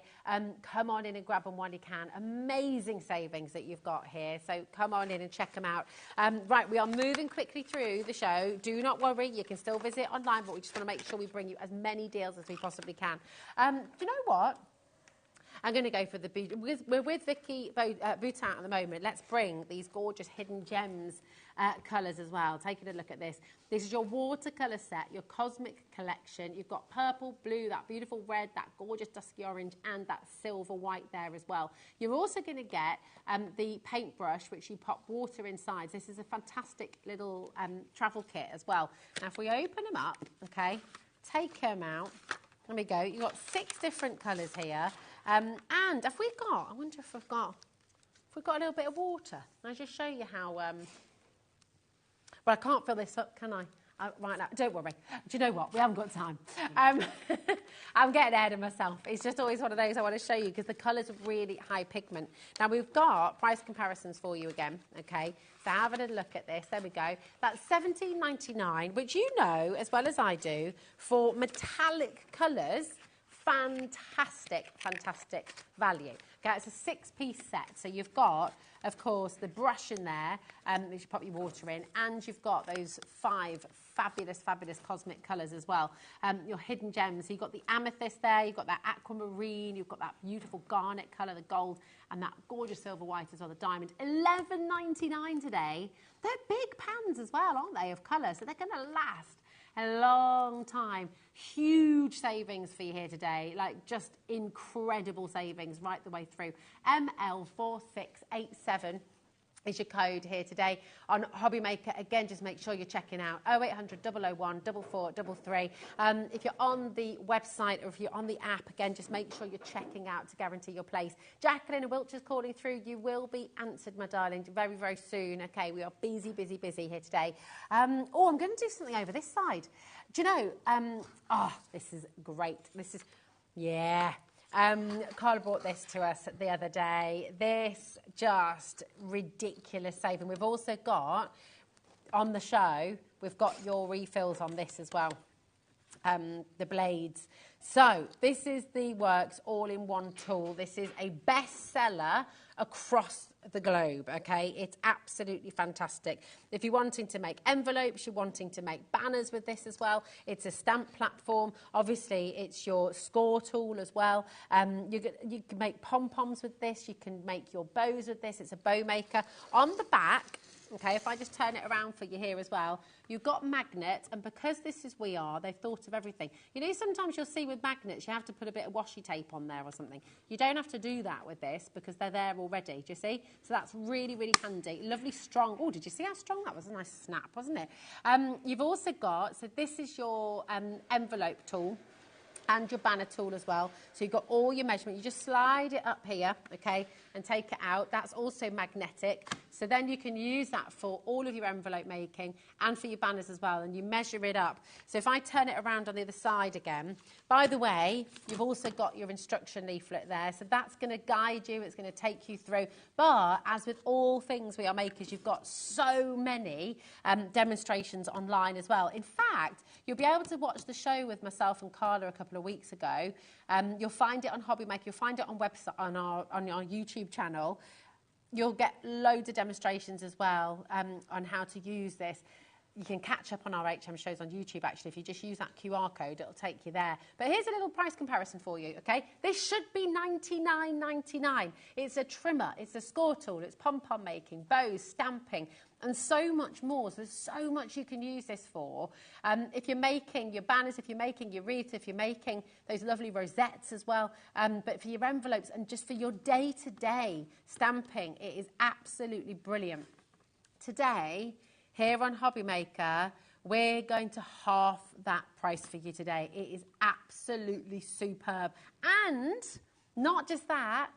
Come on in and grab them while you can. Amazing savings that you've got here. So come on in and check them out. Right, we are moving quickly through the show. Do not worry, you can still visit online, but we just want to make sure we bring you as many deals as we possibly can. Do you know what? I'm going to go for the... We're with Vicky Boutin at the moment. Let's bring these gorgeous hidden gems colours as well. Taking a look at this. This is your watercolour set, your cosmic collection. You've got purple, blue, that beautiful red, that gorgeous dusky orange, and that silver white there as well. You're also going to get the paintbrush, which you pop water inside. This is a fantastic little travel kit as well. Now, if we open them up, okay, take them out. There we go. You've got 6 different colours here. And have we got, I wonder if we've got a little bit of water. I'll just show you how, but I can't fill this up, can I? Right now, don't worry. Do you know what? We haven't got time. I'm getting ahead of myself. It's just always one of those I want to show you because the colours are really high pigment. Now, we've got price comparisons for you again, okay? So have a look at this. There we go. That's $17.99, which you know, as well as I do, for metallic colours, fantastic value. Okay, it's a 6-piece set. So you've got, of course, the brush in there, which you pop your water in, and you've got those 5 fabulous cosmic colours as well. Your hidden gems. So you've got the amethyst there, you've got that aquamarine, you've got that beautiful garnet colour, the gold, and that gorgeous silver white as well, the diamond. $11.99 today. They're big pans as well, aren't they, of colour? So they're going to last a long time. Huge savings for you here today, like just incredible savings right the way through. ML4687 is your code here today on HobbyMaker. Again, just make sure you're checking out 0800 001 4433. If you're on the website or if you're on the app, again, just make sure you're checking out to guarantee your place. Jacqueline and Wiltshire's calling through. You will be answered, my darling, very, very soon. Okay, we are busy here today. I'm going to do something over this side. Do you know, this is great. This is, yeah. Carla brought this to us the other day. This just ridiculous saving. We've also got, on the show, we've got your refills on this as well. The blades. So this is the Works all-in-one tool. This is a bestseller across the globe, okay? It's absolutely fantastic. If you're wanting to make envelopes, you're wanting to make banners with this as well, it's a stamp platform. Obviously, it's your score tool as well. You can make pom-poms with this. You can make your bows with this. It's a bow maker. On the back, okay, if I just turn it around for you here as well, you've got magnets, and because this is We Are, they've thought of everything. You know, sometimes you'll see with magnets, you have to put a bit of washi tape on there or something. You don't have to do that with this because they're there already, do you see? So that's really, really handy. Lovely, strong. Oh, did you see how strong that was? A nice snap, wasn't it? You've also got, so this is your envelope tool and your banner tool as well. So you've got all your measurement. You just slide it up here, okay? and take it out. That's also magnetic. So then you can use that for all of your envelope making and for your banners as well. And you measure it up. So if I turn it around on the other side again, by the way, you've also got your instruction leaflet there. So that's going to guide you. It's going to take you through. But as with all things We Are Makers, you've got so many demonstrations online as well. In fact, you'll be able to watch the show with myself and Carla a couple of weeks ago. You'll find it on HobbyMaker. You'll find it on website on our YouTube channel. You'll get loads of demonstrations as well on how to use this. You can catch up on our HM shows on YouTube, actually. If you just use that QR code, it'll take you there. But here's a little price comparison for you, okay? This should be $99.99. It's a trimmer, it's a score tool, it's pom-pom making, bows, stamping, and so much more. So there's so much you can use this for. If you're making your banners, if you're making your wreaths, if you're making those lovely rosettes as well, but for your envelopes and just for your day-to-day stamping, it is absolutely brilliant. Today, here on HobbyMaker, we're going to half that price for you today. It is absolutely superb. And not just that,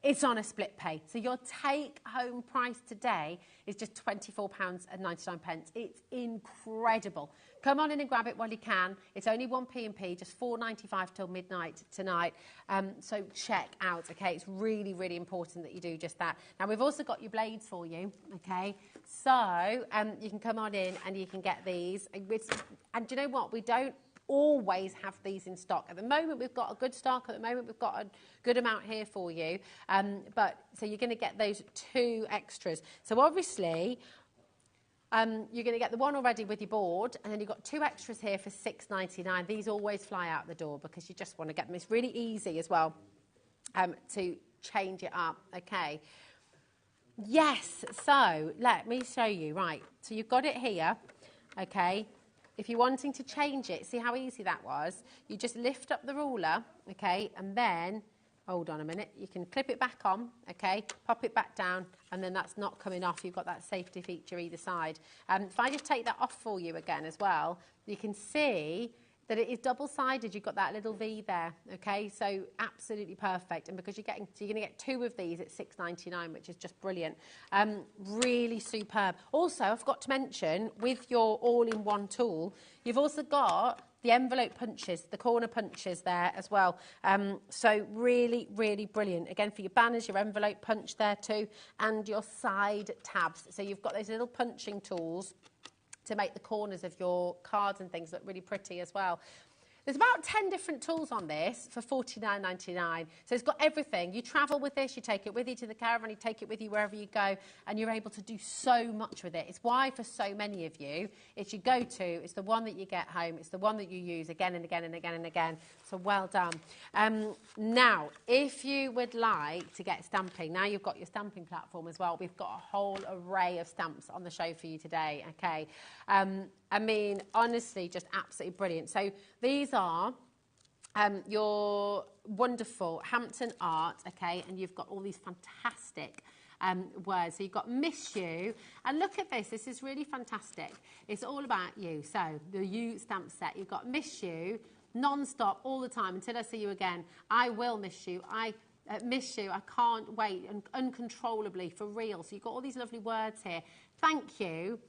it's on a split pay. So your take-home price today is just £24.99. It's incredible. Come on in and grab it while you can. It's only 1p&p, just $4.95 till midnight tonight. So check out, okay? It's really, really important that you do just that. Now, we've also got your blades for you, okay? So you can come on in and you can get these. And do you know what? We don't always have these in stock. At the moment, we've got a good stock. At the moment, we've got a good amount here for you. So you're going to get those 2 extras. So obviously, you're going to get the one already with your board, and then you've got 2 extras here for $6.99. These always fly out the door because you just want to get them. It's really easy as well to change it up. Okay. Yes, so let me show you. Right, so you've got it here, okay. If you're wanting to change it, see how easy that was? You just lift up the ruler, okay, and then, hold on a minute, you can clip it back on, okay, pop it back down, and then that's not coming off. You've got that safety feature either side. If I just take that off for you again as well, you can see that it is double-sided. You've got that little V there, okay? So absolutely perfect. And because you're going to get 2 of these at $6.99, which is just brilliant. Really superb. Also, I forgot to mention, with your all-in-one tool, you've also got the envelope punches, the corner punches there as well. So really, really brilliant. Again, for your banners, your envelope punch there too, and your side tabs. So you've got those little punching tools to make the corners of your cards and things look really pretty as well. There's about 10 different tools on this for $49.99. So it's got everything. You travel with this, you take it with you to the caravan, you take it with you wherever you go, and you're able to do so much with it. It's why for so many of you, it's your go-to, it's the one that you get home, it's the one that you use again and again and again and again. So well done. Now, if you would like to get stamping, now you've got your stamping platform as well. We've got a whole array of stamps on the show for you today, okay? I mean, honestly, just absolutely brilliant. So these are your wonderful Hampton art, okay, and you've got all these fantastic words. So you've got miss you, and look at this. This is really fantastic. It's all about you. So the you stamp set, you've got miss you, non-stop, all the time, until I see you again. I will miss you. I miss you. I can't wait, and uncontrollably, for real. So you've got all these lovely words here. Thank you.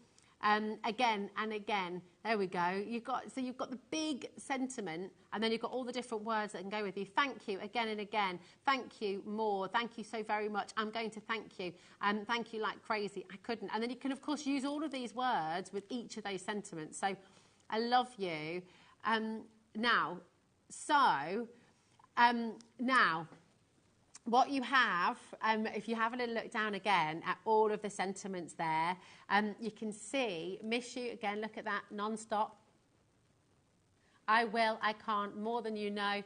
Again and again. There we go. You've got the big sentiment, and then you've got all the different words that can go with you. Thank you again and again. Thank you more. Thank you so very much. I'm going to thank you. Thank you like crazy. I couldn't. And then you can, of course, use all of these words with each of those sentiments. So I love you. Now, what you have, if you have a little look down again at all of the sentiments there, you can see, miss you, again, look at that, non-stop. I will, I can't, more than you know.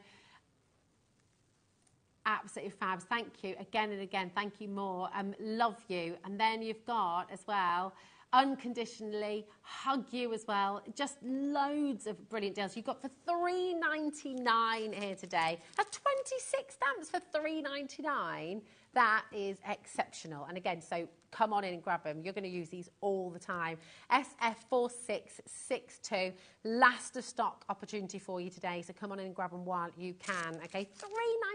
Absolutely fab. Thank you again and again. Thank you more. Love you. And then you've got as well, unconditionally, hug you as well. Just loads of brilliant deals. You've got for $3.99 here today. That's 26 stamps for $3.99. That is exceptional. And again, so come on in and grab them. You're going to use these all the time. SF4662, last of stock opportunity for you today, so come on in and grab them while you can. Okay,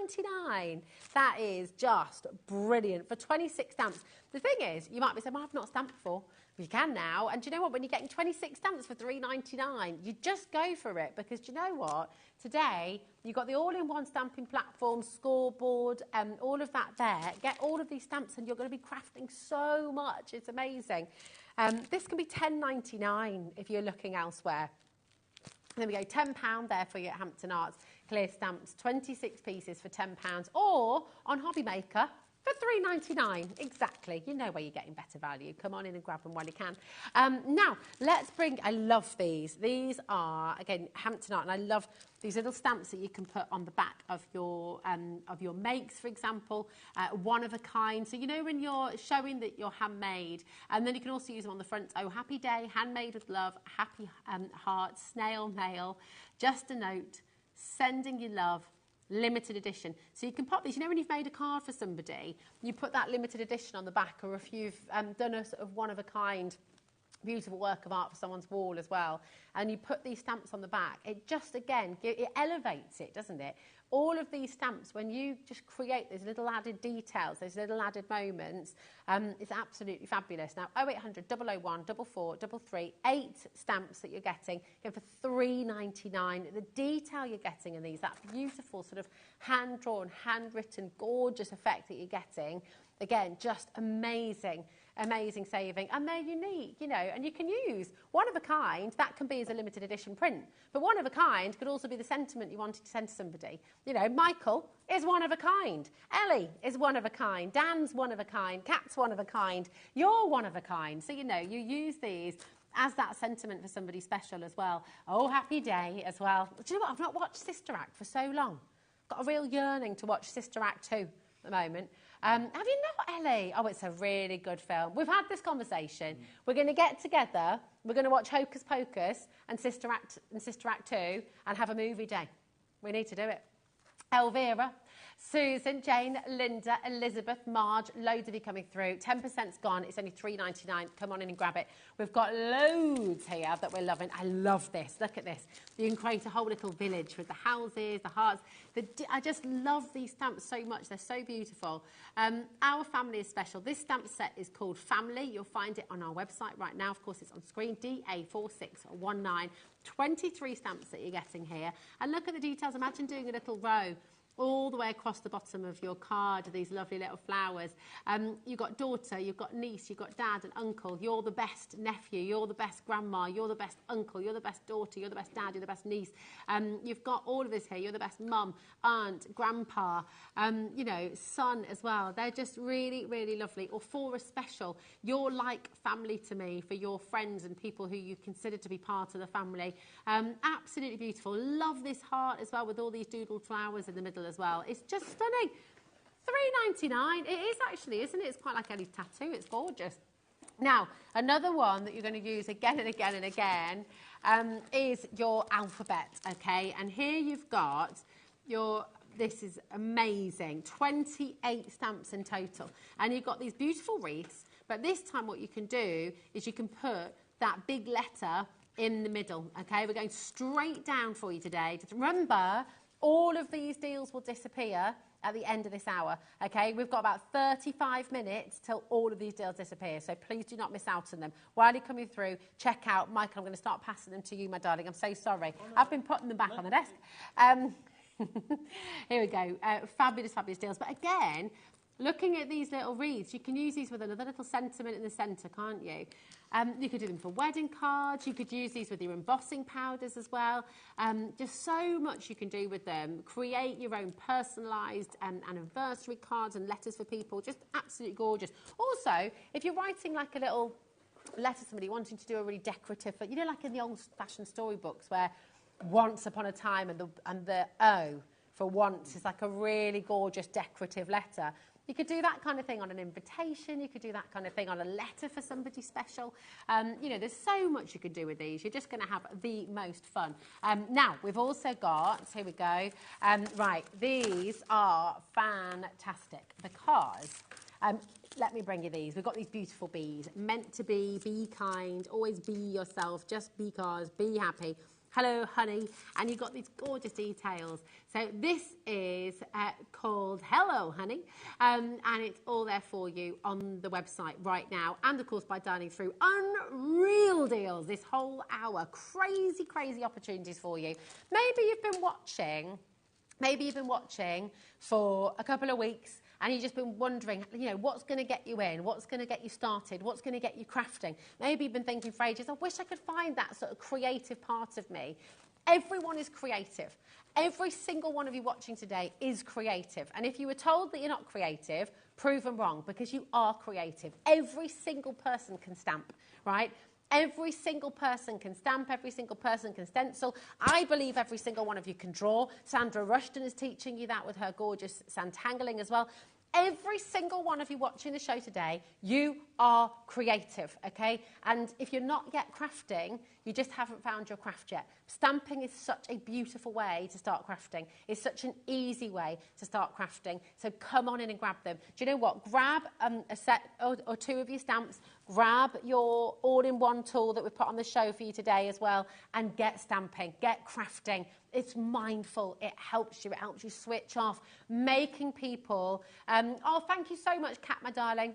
$3.99. That is just brilliant for 26 stamps. The thing is, you might be saying, well, I've not stamped before. You can now, and do you know what? When you're getting 26 stamps for $3.99, you just go for it, because do you know what? Today, you've got the all-in-one stamping platform, scoreboard, all of that there. Get all of these stamps, and you're going to be crafting so much. It's amazing. This can be $10.99 if you're looking elsewhere. There we go, £10 there for you at Hampton Arts. Clear stamps, 26 pieces for £10, or on HobbyMaker, for $3.99, exactly. You know where you're getting better value. Come on in and grab them while you can. Now, let's bring, I love these. These are, again, Hampton Art, and I love these little stamps that you can put on the back of your makes, for example, one of a kind. So, you know, when you're showing that you're handmade, and then you can also use them on the front. Oh, happy day, handmade with love, happy heart, snail mail, just a note, sending you love, limited edition. So you can pop these, you know, when you've made a card for somebody, you put that limited edition on the back, or if you've done a sort of one of a kind beautiful work of art for someone's wall as well, and you put these stamps on the back, it just, again, it elevates it, doesn't it? All of these stamps, when you just create those little added details, those little added moments, it's absolutely fabulous. Now, 0800 001 4433, 8 stamps that you're getting, for $3.99. The detail you're getting in these, that beautiful sort of hand-drawn, handwritten, gorgeous effect that you're getting, again, just amazing. Amazing saving, and they're unique, you know, and you can use one of a kind. That can be as a limited edition print, but one of a kind could also be the sentiment you wanted to send to somebody. You know, Michael is one of a kind, Ellie is one of a kind, Dan's one of a kind, Kat's one of a kind, you're one of a kind. So, you know, you use these as that sentiment for somebody special as well. Oh, happy day as well. Do you know what? I've not watched Sister Act for so long. Got a real yearning to watch Sister Act 2 at the moment. Have you not, Ellie? Oh, it's a really good film. We've had this conversation. We're going to get together. We're going to watch Hocus Pocus and Sister Act 2 and have a movie day. We need to do it. Elvira, Susan, Jane, Linda, Elizabeth, Marge, loads of you coming through. 10%'s gone. It's only $3.99. Come on in and grab it. We've got loads here that we're loving. I love this. Look at this. You can create a whole little village with the houses, the hearts. I just love these stamps so much. They're so beautiful. Our family is special. This stamp set is called Family. You'll find it on our website right now. Of course, it's on screen. DA4619. 23 stamps that you're getting here. And look at the details. Imagine doing a little row all the way across the bottom of your card, these lovely little flowers. You've got daughter, you've got niece, you've got dad and uncle. You're the best nephew, you're the best grandma, you're the best uncle, you're the best daughter, you're the best dad, you're the best niece. You've got all of this here. You're the best mum, aunt, grandpa, you know, son as well. They're just really, really lovely. Or for a special, you're like family to me, for your friends and people who you consider to be part of the family. Absolutely beautiful. Love this heart as well, with all these doodled flowers in the middle as well. It's just stunning. $3.99. It is actually, isn't it? It's quite like Ellie's tattoo. It's gorgeous. Now, another one that you're going to use again and again and again is your alphabet, okay? And here you've got your, this is amazing, 28 stamps in total. And you've got these beautiful wreaths, but this time what you can do is you can put that big letter in the middle, okay? We're going straight down for you today. Just remember, all of these deals will disappear at the end of this hour, okay? We've got about 35 minutes till all of these deals disappear, so please do not miss out on them. While you're coming through, check out, Michael, I'm going to start passing them to you, my darling. I'm so sorry. I've been putting them back on the desk. Here we go. Fabulous, fabulous deals. But again, looking at these little wreaths, you can use these with another little sentiment in the centre, can't you? You could do them for wedding cards. You could use these with your embossing powders as well. Just so much you can do with them. Create your own personalised anniversary cards and letters for people. Just absolutely gorgeous. Also, if you're writing like a little letter to somebody wanting to do a really decorative, you know, like in the old-fashioned storybooks where once upon a time and the O for once is like a really gorgeous decorative letter. You could do that kind of thing on an invitation. You could do that kind of thing on a letter for somebody special. You know, there's so much you can do with these. You're just going to have the most fun. Now, we've also got, here we go. Right, these are fantastic because Let me bring you these. We've got these beautiful bees. Meant to be kind, always be yourself, just because, be happy. Hello, honey. And you've got these gorgeous details. So this is called Hello, Honey. And it's all there for you on the website right now. And, of course, by dialing through unreal deals this whole hour. Crazy, crazy opportunities for you. Maybe you've been watching for a couple of weeks and you've just been wondering, you know, what's going to get you in, what's going to get you started, what's going to get you crafting. Maybe you've been thinking for ages, I wish I could find that sort of creative part of me. Everyone is creative. Every single one of you watching today is creative. And if you were told that you're not creative, prove them wrong, because you are creative. Every single person can stamp, right? Every single person can stamp, every single person can stencil. I believe every single one of you can draw. Sandra Rushton is teaching you that with her gorgeous sandtangling as well. Every single one of you watching the show today, you are creative, okay? And if you're not yet crafting, you just haven't found your craft yet. Stamping is such a beautiful way to start crafting. It's such an easy way to start crafting. So come on in and grab them. Do you know what? Grab a set or two of your stamps. Grab your all-in-one tool that we've put on the show for you today as well, and get stamping, get crafting. It's mindful. It helps you. It helps you switch off. Making people... oh, thank you so much, Kat, my darling.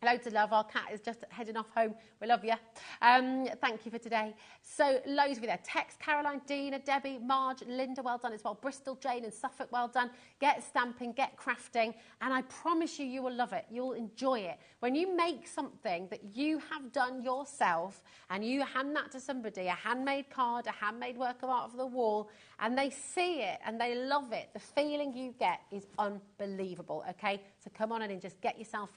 Loads of love. Our cat is just heading off home. We love you. Thank you for today. So loads of you there. Tex, Caroline, Dina, Debbie, Marge, Linda, well done as well. Bristol, Jane and Suffolk, well done. Get stamping, get crafting, and I promise you, you will love it. You'll enjoy it. When you make something that you have done yourself and you hand that to somebody, a handmade card, a handmade work of art for the wall, and they see it and they love it, the feeling you get is unbelievable, okay? So come on in and just get yourself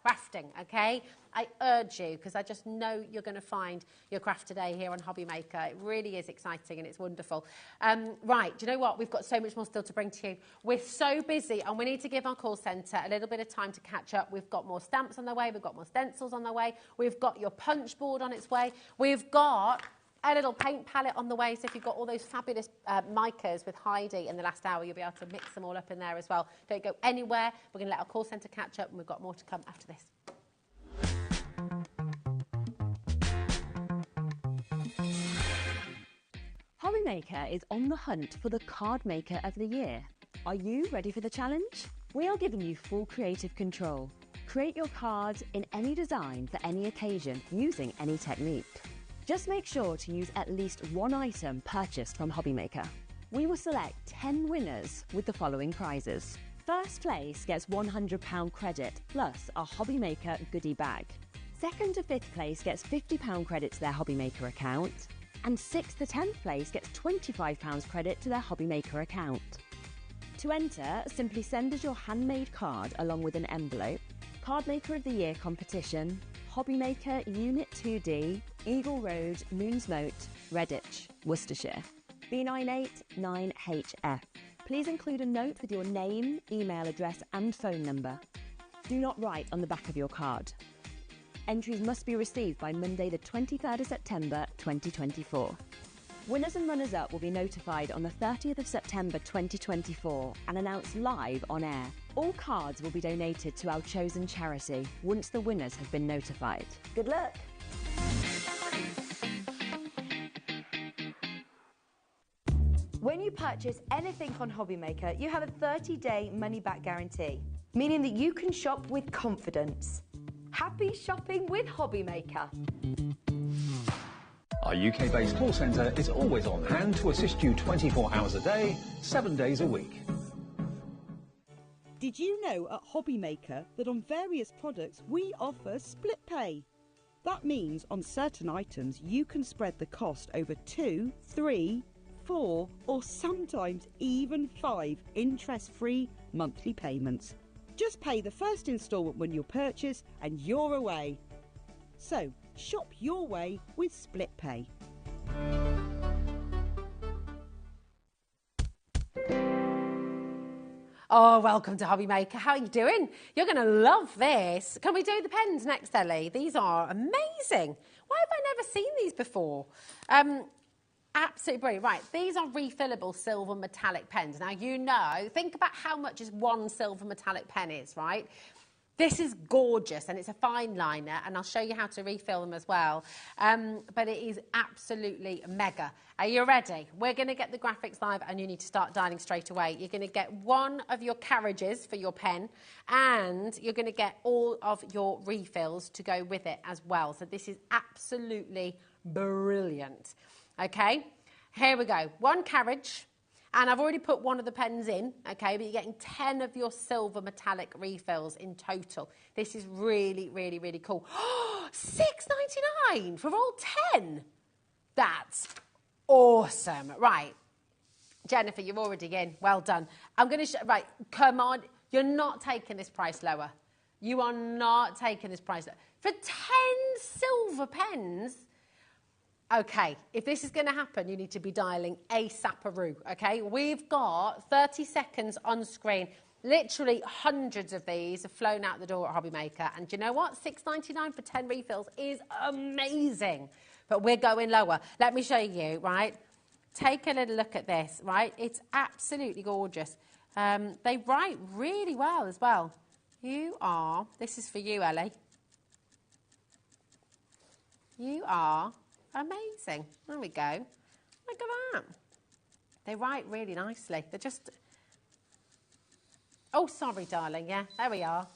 crafting, okay? I urge you, because I just know you're going to find your craft today here on HobbyMaker. It really is exciting and it's wonderful. Right, do you know what? We've got so much more still to bring to you. We're so busy and we need to give our call centre a little bit of time to catch up. We've got more stamps on the way. We've got more stencils on the way. We've got your punch board on its way. We've got a little paint palette on the way, so if you've got all those fabulous micas with Heidi in the last hour, you'll be able to mix them all up in there as well. Don't go anywhere. We're going to let our call centre catch up, and we've got more to come after this. HobbyMaker is on the hunt for the Card Maker of the Year. Are you ready for the challenge? We are giving you full creative control. Create your cards in any design for any occasion using any technique. Just make sure to use at least one item purchased from HobbyMaker. We will select 10 winners with the following prizes. First place gets £100 credit plus a HobbyMaker goodie bag. Second to fifth place gets £50 credit to their HobbyMaker account. And 6th to 10th place gets £25 credit to their HobbyMaker account. To enter, simply send us your handmade card along with an envelope. Card Maker of the Year competition, HobbyMaker Unit 2D, Eagle Road, Moonsmote, Redditch, Worcestershire. B989HF. Please include a note with your name, email address and phone number. Do not write on the back of your card. Entries must be received by Monday the 23rd of September 2024. Winners and runners-up will be notified on the 30th of September 2024 and announced live on air. All cards will be donated to our chosen charity once the winners have been notified. Good luck. When you purchase anything on HobbyMaker, you have a 30-day money-back guarantee, meaning that you can shop with confidence. Happy shopping with HobbyMaker. Our UK-based call centre is always on hand to assist you 24 hours a day, 7 days a week. Did you know at HobbyMaker that on various products we offer split pay? That means on certain items you can spread the cost over 2, 3, 4 or sometimes even 5 interest-free monthly payments. Just pay the first instalment when you purchase and you're away. So, shop your way with split pay. Oh, welcome to HobbyMaker. How are you doing? You're going to love this. Can we do the pens next, Ellie? These are amazing. Why have I never seen these before? absolutely brilliant. Right, these are refillable silver metallic pens. Now, you know, think about how much is one silver metallic pen is, right? This is gorgeous, and it's a fine liner, and I'll show you how to refill them as well. But it is absolutely mega. Are you ready? We're going to get the graphics live, and you need to start dialing straight away. You're going to get one of your carriages for your pen, and you're going to get all of your refills to go with it as well. So this is absolutely brilliant. Okay, here we go. One carriage. And I've already put one of the pens in, okay, but you're getting 10 of your silver metallic refills in total. This is really, really, really cool. $6.99 for all 10. That's awesome. Right, Jennifer, you're already in. Well done. I'm going to show, right, come on. You're not taking this price lower. You are not taking this price lower. For 10 silver pens, okay, if this is going to happen, you need to be dialing ASAP-aroo, okay? We've got 30 seconds on screen. Literally hundreds of these have flown out the door at HobbyMaker. And do you know what? $6.99 for 10 refills is amazing. But we're going lower. Let me show you, right? Take a little look at this, right? It's absolutely gorgeous. They write really well as well. This is for you, Ellie. You are amazing. There we go. Look at that. They write really nicely. They're just... Oh, sorry, darling. Yeah, there we are.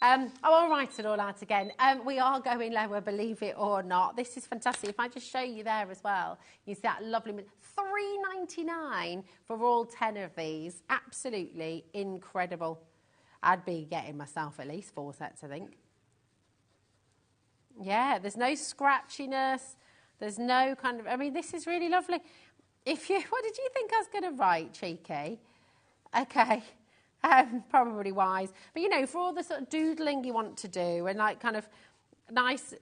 I'll write it all out again. We are going lower, believe it or not. This is fantastic. If I just show you there as well, you see that lovely... $3.99 for all 10 of these. Absolutely incredible. I'd be getting myself at least 4 sets, I think. Yeah, there's no scratchiness. There's no kind of... I mean, this is really lovely. What did you think I was going to write, cheeky? Okay. Probably wise. But, you know, for all the sort of doodling you want to do and, like, kind of nice...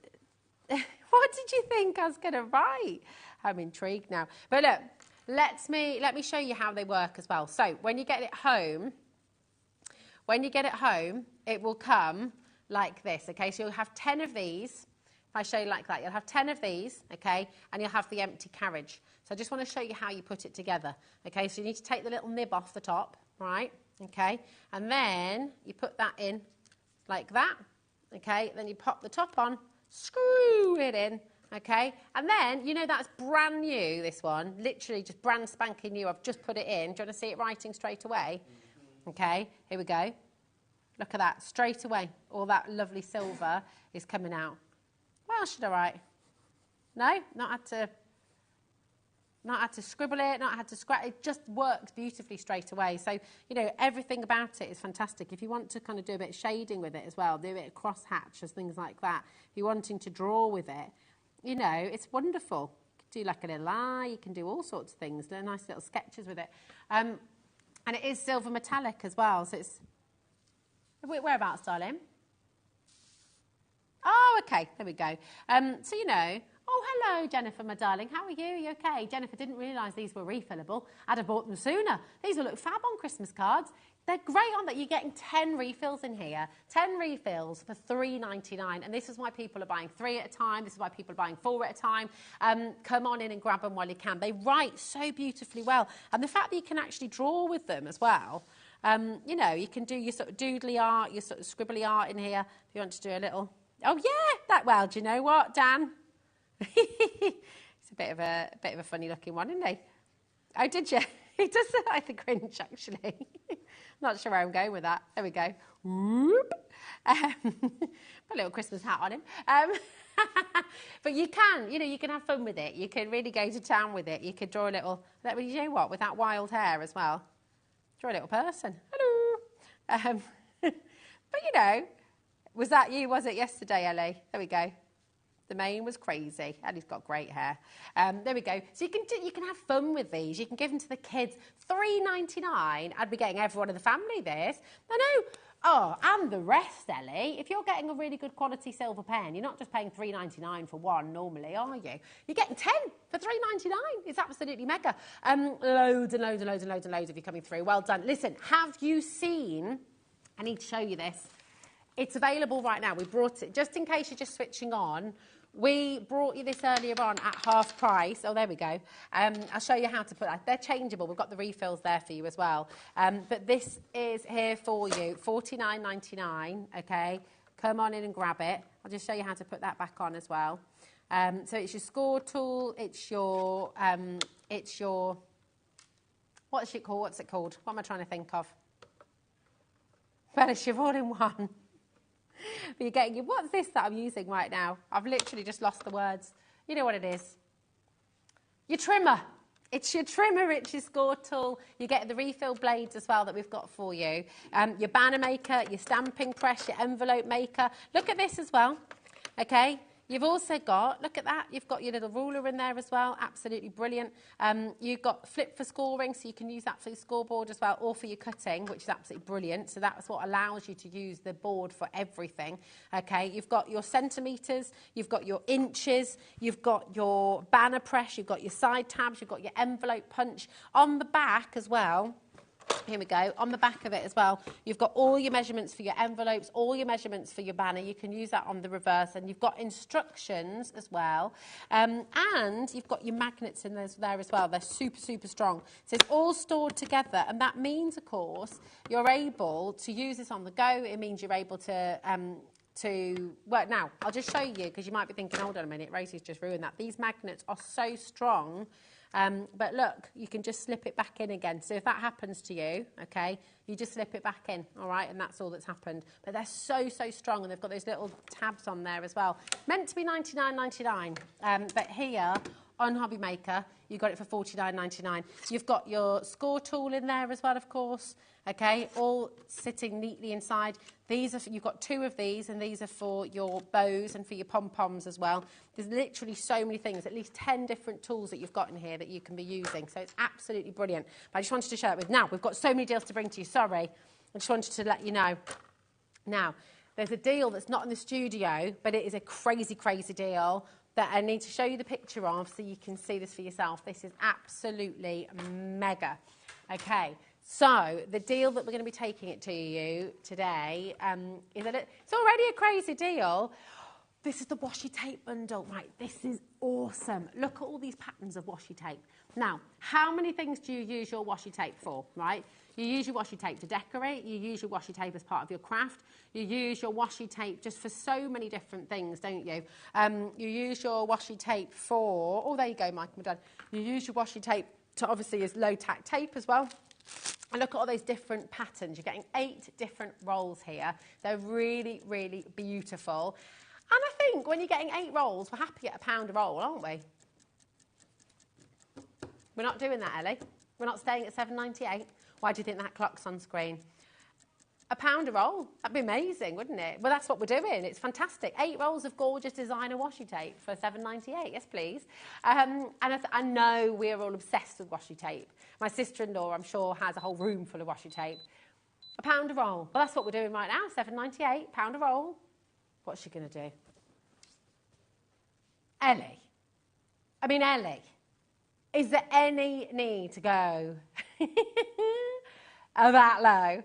What did you think I was going to write? I'm intrigued now. But, look, let me show you how they work as well. So, when you get it home, it will come like this, okay? So, you'll have 10 of these. If I show you like that, you'll have 10 of these, okay, and you'll have the empty carriage. So I just want to show you how you put it together, okay? So you need to take the little nib off the top, right, okay, and then you put that in like that, okay, then you pop the top on, screw it in, okay, and then, you know, that's brand new, this one, literally just brand spanking new. I've just put it in. Do you want to see it writing straight away? Okay, here we go. Look at that, straight away. All that lovely silver is coming out. What else should I write? No, not had to scribble it, not had to scratch. It just works beautifully straight away. So, you know, everything about it is fantastic. If you want to kind of do a bit of shading with it as well, do a bit of cross hatches, things like that. If you're wanting to draw with it, you know, it's wonderful. You can do like a little eye, you can do all sorts of things, nice little sketches with it. And it is silver metallic as well. So it's... Whereabouts, darling? Oh, okay, there we go. So, you know, oh, hello, Jennifer, my darling. How are you? Are you okay? Jennifer didn't realise these were refillable. I'd have bought them sooner. These will look fab on Christmas cards. They're great on that. You're getting 10 refills in here. 10 refills for $3.99. And this is why people are buying 3 at a time. This is why people are buying 4 at a time. Come on in and grab them while you can. They write so beautifully well. And the fact that you can actually draw with them as well, you know, you can do your sort of doodly art, your sort of scribbly art in here. If you want to do a little... Oh, yeah, that well. Do you know what, Dan? It's a bit of a funny-looking one, isn't he? Oh, did you? He does look like the Grinch, actually. Not sure where I'm going with that. There we go. Whoop. Put a little Christmas hat on him. But you can, you know, you can have fun with it. You can really go to town with it. You could draw a little... You know what? With that wild hair as well. Draw a little person. Hello. But, you know... Was that you, was it, yesterday, Ellie? There we go. The mane was crazy, and he's got great hair. There we go. So you can have fun with these. You can give them to the kids. $3.99. I'd be getting everyone in the family this. I know. Oh, and the rest, Ellie. If you're getting a really good quality silver pen, you're not just paying $3.99 for one normally, are you? You're getting 10 for $3.99. It's absolutely mega. Loads and loads and loads and loads and loads of you coming through. Well done. Listen, have you seen... I need to show you this. It's available right now. We brought it, just in case you're just switching on, We brought you this earlier on at half price. Oh, there we go. I'll show you how to put that. They're changeable. We've got the refills there for you as well. But this is here for you, $49.99, okay? Come on in and grab it. I'll just show you how to put that back on as well. So it's your score tool, it's your, what's it called? What am I trying to think of? Well, it's your all-in-one. But you're getting your, what's this that I'm using right now? I've literally just lost the words. You know what it is. Your trimmer. It's your trimmer, it's your score tool. You get the refill blades as well that we've got for you. Your banner maker, your stamping press, your envelope maker. Look at this as well, okay? You've also got, look at that, you've got your little ruler in there as well, absolutely brilliant. You've got flip for scoring, so you can use that for your scoreboard as well, or for your cutting, which is absolutely brilliant. So that's what allows you to use the board for everything, okay? You've got your centimetres, you've got your inches, you've got your banner press, you've got your side tabs, you've got your envelope punch. On the back as well, here we go, on the back of it as well, you've got all your measurements for your envelopes, all your measurements for your banner. You can use that on the reverse, and you've got instructions as well. And you've got your magnets in there as well. They're super, super strong. So it's all stored together, and that means, of course, you're able to use this on the go. It means you're able to well, now, I'll just show you, because you might be thinking, hold on a minute, Rosie's just ruined that. These magnets are so strong. But look, you can just slip it back in again. So if that happens to you, okay, you just slip it back in, all right, and that's all that's happened. But they're so, so strong, and they've got those little tabs on there as well. Meant to be $99.99, but here on HobbyMaker, you got it for $49.99. You've got your score tool in there as well, of course, okay, all sitting neatly inside. These are, you've got two of these, and these are for your bows and for your pom-poms as well. There's literally so many things, at least 10 different tools that you've got in here that you can be using. So it's absolutely brilliant. But I just wanted to share it with. Now, we've got so many deals to bring to you. Sorry. I just wanted to let you know. Now, there's a deal that's not in the studio, but it is a crazy, crazy deal that I need to show you the picture of so you can see this for yourself. This is absolutely mega. Okay. So the deal that we're going to be taking it to you today is that it's already a crazy deal. This is the washi tape bundle. Right, this is awesome. Look at all these patterns of washi tape. Now, how many things do you use your washi tape for, right? You use your washi tape to decorate. You use your washi tape as part of your craft. You use your washi tape just for so many different things, don't you? You use your washi tape for, oh, there you go, Mike, I'm done. You use your washi tape to obviously as low-tack tape as well. And look at all those different patterns. You're getting 8 different rolls here. They're really, really beautiful. And I think when you're getting 8 rolls, we're happy at £1 a roll, aren't we? We're not doing that, Ellie. We're not staying at $7.98. Why do you think that clock's on screen? £1 a roll. That'd be amazing, wouldn't it? Well, that's what we're doing. It's fantastic. 8 rolls of gorgeous designer washi tape for $7.98. Yes, please. And I know we're all obsessed with washi tape. My sister-in-law, I'm sure, has a whole room full of washi tape. £1 a roll. Well, that's what we're doing right now. $7.98, £1 a roll. What's she going to do? Ellie. I mean, Ellie. Is there any need to go that low?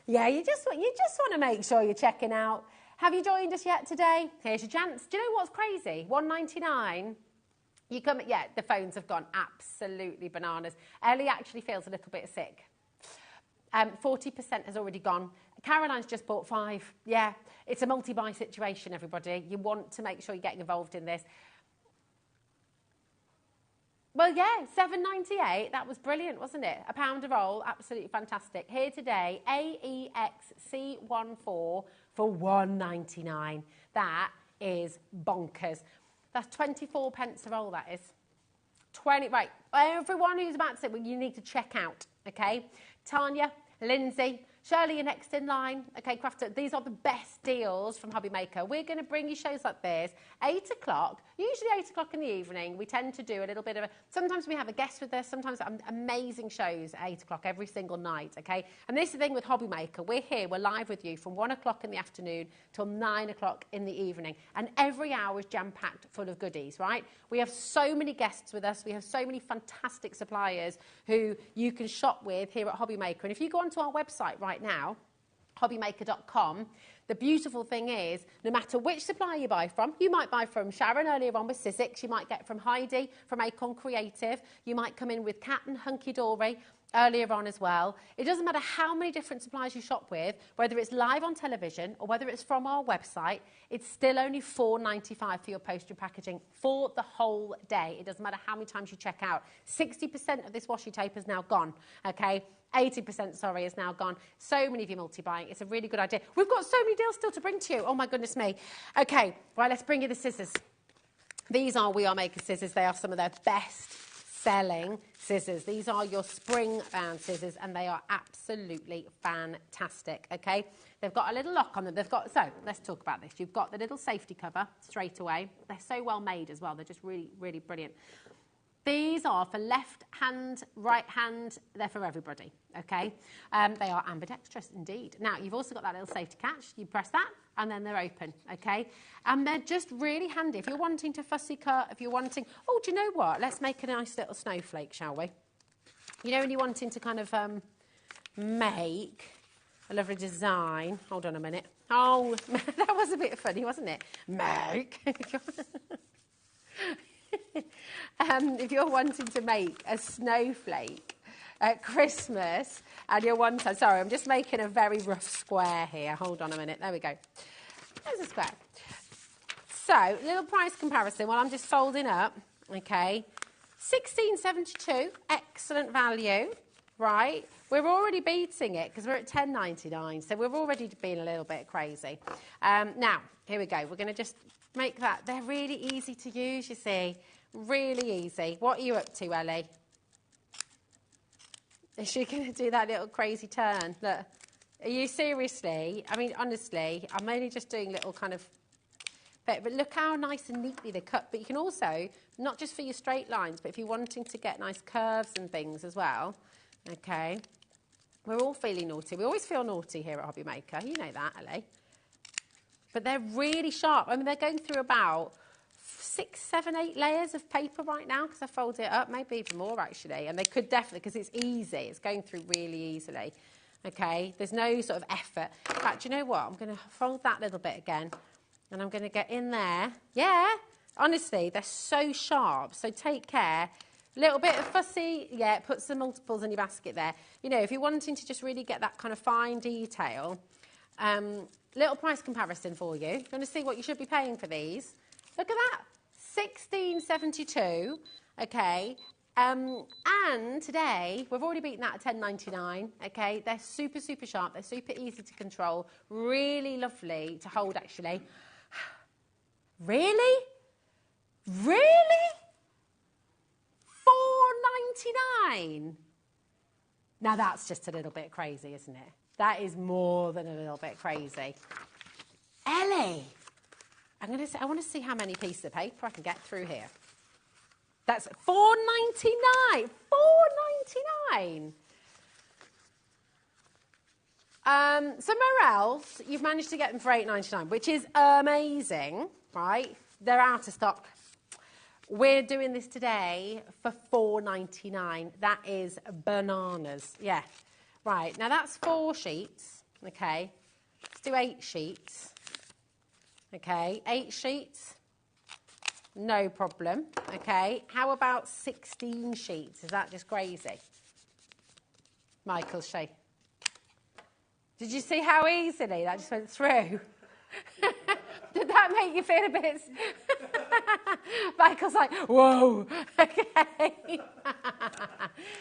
Yeah, you just want to make sure you're checking out. Have you joined us yet today? Here's your chance. Do you know what's crazy? $1.99. You come, yeah, the phones have gone absolutely bananas. Ellie actually feels a little bit sick. 40% has already gone. Caroline's just bought 5. Yeah, it's a multi-buy situation, everybody. You want to make sure you're getting involved in this. Well, yeah, $7.98. That was brilliant, wasn't it? £1 a roll, absolutely fantastic. Here today, AEXC14 for $1.99. That is bonkers. That's 24 pence a roll, that is. 20, right, everyone who's about to say, well, you need to check out, okay? Tanya, Lindsay, Shirley, you're next in line. Okay, crafter, these are the best deals from HobbyMaker. We're going to bring you shows like this, 8 o'clock, usually 8 o'clock in the evening. We tend to do a little bit of sometimes we have a guest with us, sometimes amazing shows at 8 o'clock every single night, okay? And this is the thing with HobbyMaker. We're here, we're live with you from 1 o'clock in the afternoon till 9 o'clock in the evening. And every hour is jam-packed full of goodies, right? We have so many guests with us. We have so many fantastic suppliers who you can shop with here at HobbyMaker. And if you go onto our website right now, hobbymaker.com, the beautiful thing is, no matter which supplier you buy from, you might buy from Sharon earlier on with Sizzix, you might get from Heidi from Acorn Creative, you might come in with Kat and Hunkydory earlier on as well. It doesn't matter how many different suppliers you shop with, whether it's live on television or whether it's from our website, it's still only $4.95 for your postage and packaging for the whole day. It doesn't matter how many times you check out. 60% of this washi tape is now gone, okay? 80%, sorry, is now gone. So many of you multi-buying. It's a really good idea. We've got so many deals still to bring to you. Oh, my goodness me. Okay, right, let's bring you the scissors. These are We Are Maker scissors. They are some of their best-selling scissors. These are your spring-bound scissors, and they are absolutely fantastic, okay? They've got a little lock on them. So, let's talk about this. You've got the little safety cover straight away. They're so well made as well. They're just really, really brilliant. These are for left hand, right hand, they're for everybody, okay? They are ambidextrous indeed. Now, you've also got that little safety catch. You press that and then they're open, okay? And they're just really handy. If you're wanting to fussy cut, if you're wanting, oh, do you know what? Let's make a nice little snowflake, shall we? You know when you're wanting to kind of make a lovely design. Hold on a minute. Oh, that was a bit funny, wasn't it? Make. If you're wanting to make a snowflake at Christmas and you're wanting, sorry, I'm just making a very rough square here. Hold on a minute. There we go. There's a square. So, little price comparison while I'm just folding up. Okay, $16.72, excellent value, right? We're already beating it because we're at $10.99, so we've already been a little bit crazy. Now, here we go. We're going to just make that. They're really easy to use, you see. Really easy. What are you up to, Ellie? Is she going to do that little crazy turn? Look, are you seriously? I mean, honestly, I'm only just doing little kind of... But look how nice and neatly they're cut. But you can also, not just for your straight lines, but if you're wanting to get nice curves and things as well, okay? We're all feeling naughty. We always feel naughty here at HobbyMaker. You know that, Ellie. But they're really sharp. I mean, they're going through about 6, 7, 8 layers of paper right now because I fold it up, maybe even more actually. And they could definitely, because it's easy, it's going through really easily. Okay, there's no sort of effort. In fact, you know what? I'm going to fold that little bit again and I'm going to get in there. Yeah, honestly, they're so sharp, so take care. A little bit of fussy, yeah, put some multiples in your basket there. You know, if you're wanting to just really get that kind of fine detail, little price comparison for you. You want to see what you should be paying for these? Look at that, $16.72, okay? And today, we've already beaten that at $10.99, okay? They're super, super sharp. They're super easy to control. Really lovely to hold, actually. Really? Really? $4.99? Now, that's just a little bit crazy, isn't it? That is more than a little bit crazy. Ellie, I want to see how many pieces of paper I can get through here. That's $4.99. $4.99. Somewhere else, you've managed to get them for $8.99, which is amazing, right? They're out of stock. We're doing this today for $4.99. That is bananas. Yeah. Right, now that's 4 sheets, okay? Let's do 8 sheets. Okay, 8 sheets. No problem, okay? How about 16 sheets? Is that just crazy? Michael, Shay. Did you see how easily that just went through? Did that make you feel a bit... Michael's like, whoa, okay.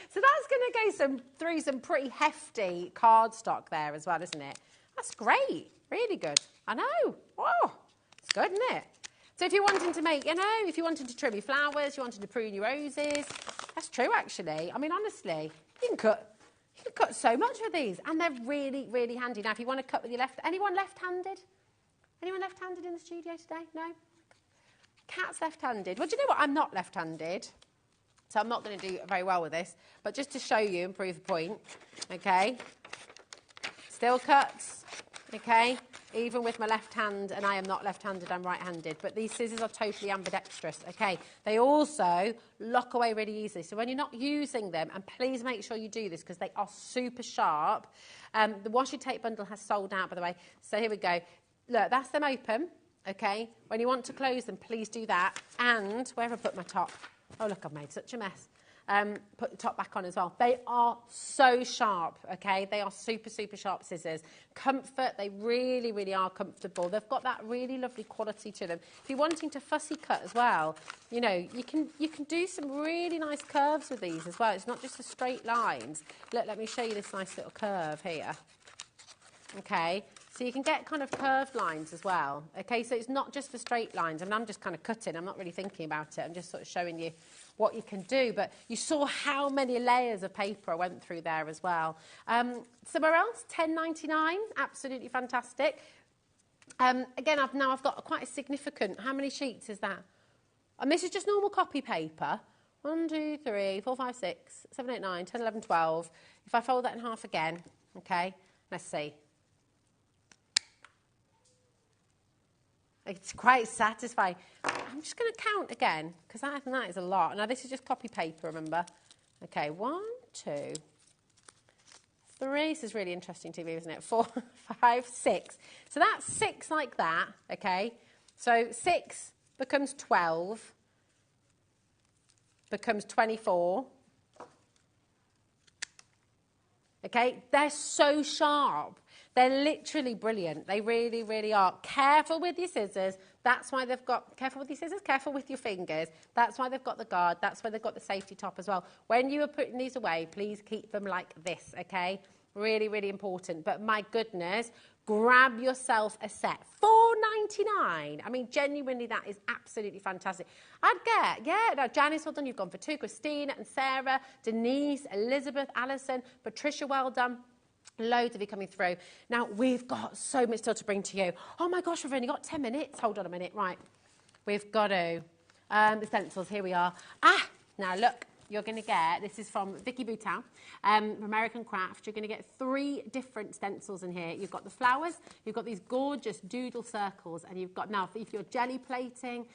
So that's going to go through some pretty hefty cardstock there as well, isn't it? That's great, really good. I know, whoa, it's good, isn't it? So if you're wanting to make, if you're wanting to trim your flowers, you wanted to prune your roses, that's true, actually. I mean, honestly, you can You cut so much with these, and they're really, really handy. Now, if you want to cut with your left, anyone left-handed? Anyone left-handed in the studio today? No? Cat's left-handed. Well, do you know what? I'm not left-handed, so I'm not going to do very well with this. But just to show you and prove the point, okay? Still cuts, okay? Even with my left hand, and I am not left-handed, I'm right-handed. But these scissors are totally ambidextrous, okay? They also lock away really easily. So when you're not using them, and please make sure you do this because they are super sharp. The washi tape bundle has sold out, by the way. So here we go. Look, that's them open, okay? When you want to close them, please do that. And where have I put my top? Oh, look, I've made such a mess. Put the top back on as well. They are so sharp, okay? They are super, super sharp scissors. Comfort, they really, really are comfortable. They've got that really lovely quality to them. If you're wanting to fussy cut as well, you know, you can do some really nice curves with these as well. It's not just the straight lines. Look, let me show you this nice little curve here. Okay, so you can get kind of curved lines as well. Okay, so it's not just the straight lines. I mean, I'm just kind of cutting. I'm not really thinking about it. I'm just sort of showing you what you can do. But you saw how many layers of paper I went through there as well. Somewhere else, $10.99, absolutely fantastic. Again, I've got quite a significant, how many sheets is that? And this is just normal copy paper. 1, 2, 3, 4, 5, 6, 7, 8, 9, 10, 11, 12. If I fold that in half again, okay, let's see. It's quite satisfying. I'm just going to count again, because I think that is a lot. Now, this is just copy paper, remember? Okay, 1, 2, 3. This is really interesting TV, isn't it? 4, 5, 6. So that's 6 like that, okay? So 6 becomes 12, becomes 24. Okay, they're so sharp. They're literally brilliant. They really, really are. Careful with your scissors. That's why they've got, careful with your scissors, careful with your fingers. That's why they've got the guard. That's why they've got the safety top as well. When you are putting these away, please keep them like this, okay? Really, really important. But my goodness, grab yourself a set. $4.99. I mean, genuinely, that is absolutely fantastic. I'd get, yeah, now Janice, well done. You've gone for 2. Christina and Sarah, Denise, Elizabeth, Alison, Patricia, well done. Loads of you coming through. Now, we've got so much still to bring to you. Oh, my gosh, we've only got 10 minutes. Hold on a minute. Right. We've got to. The stencils, here we are. Now, look. You're going to get, this is from Vicky Boutin, from American Craft. You're going to get 3 different stencils in here. You've got the flowers, you've got these gorgeous doodle circles, and you've got, now, if you're jelly plating,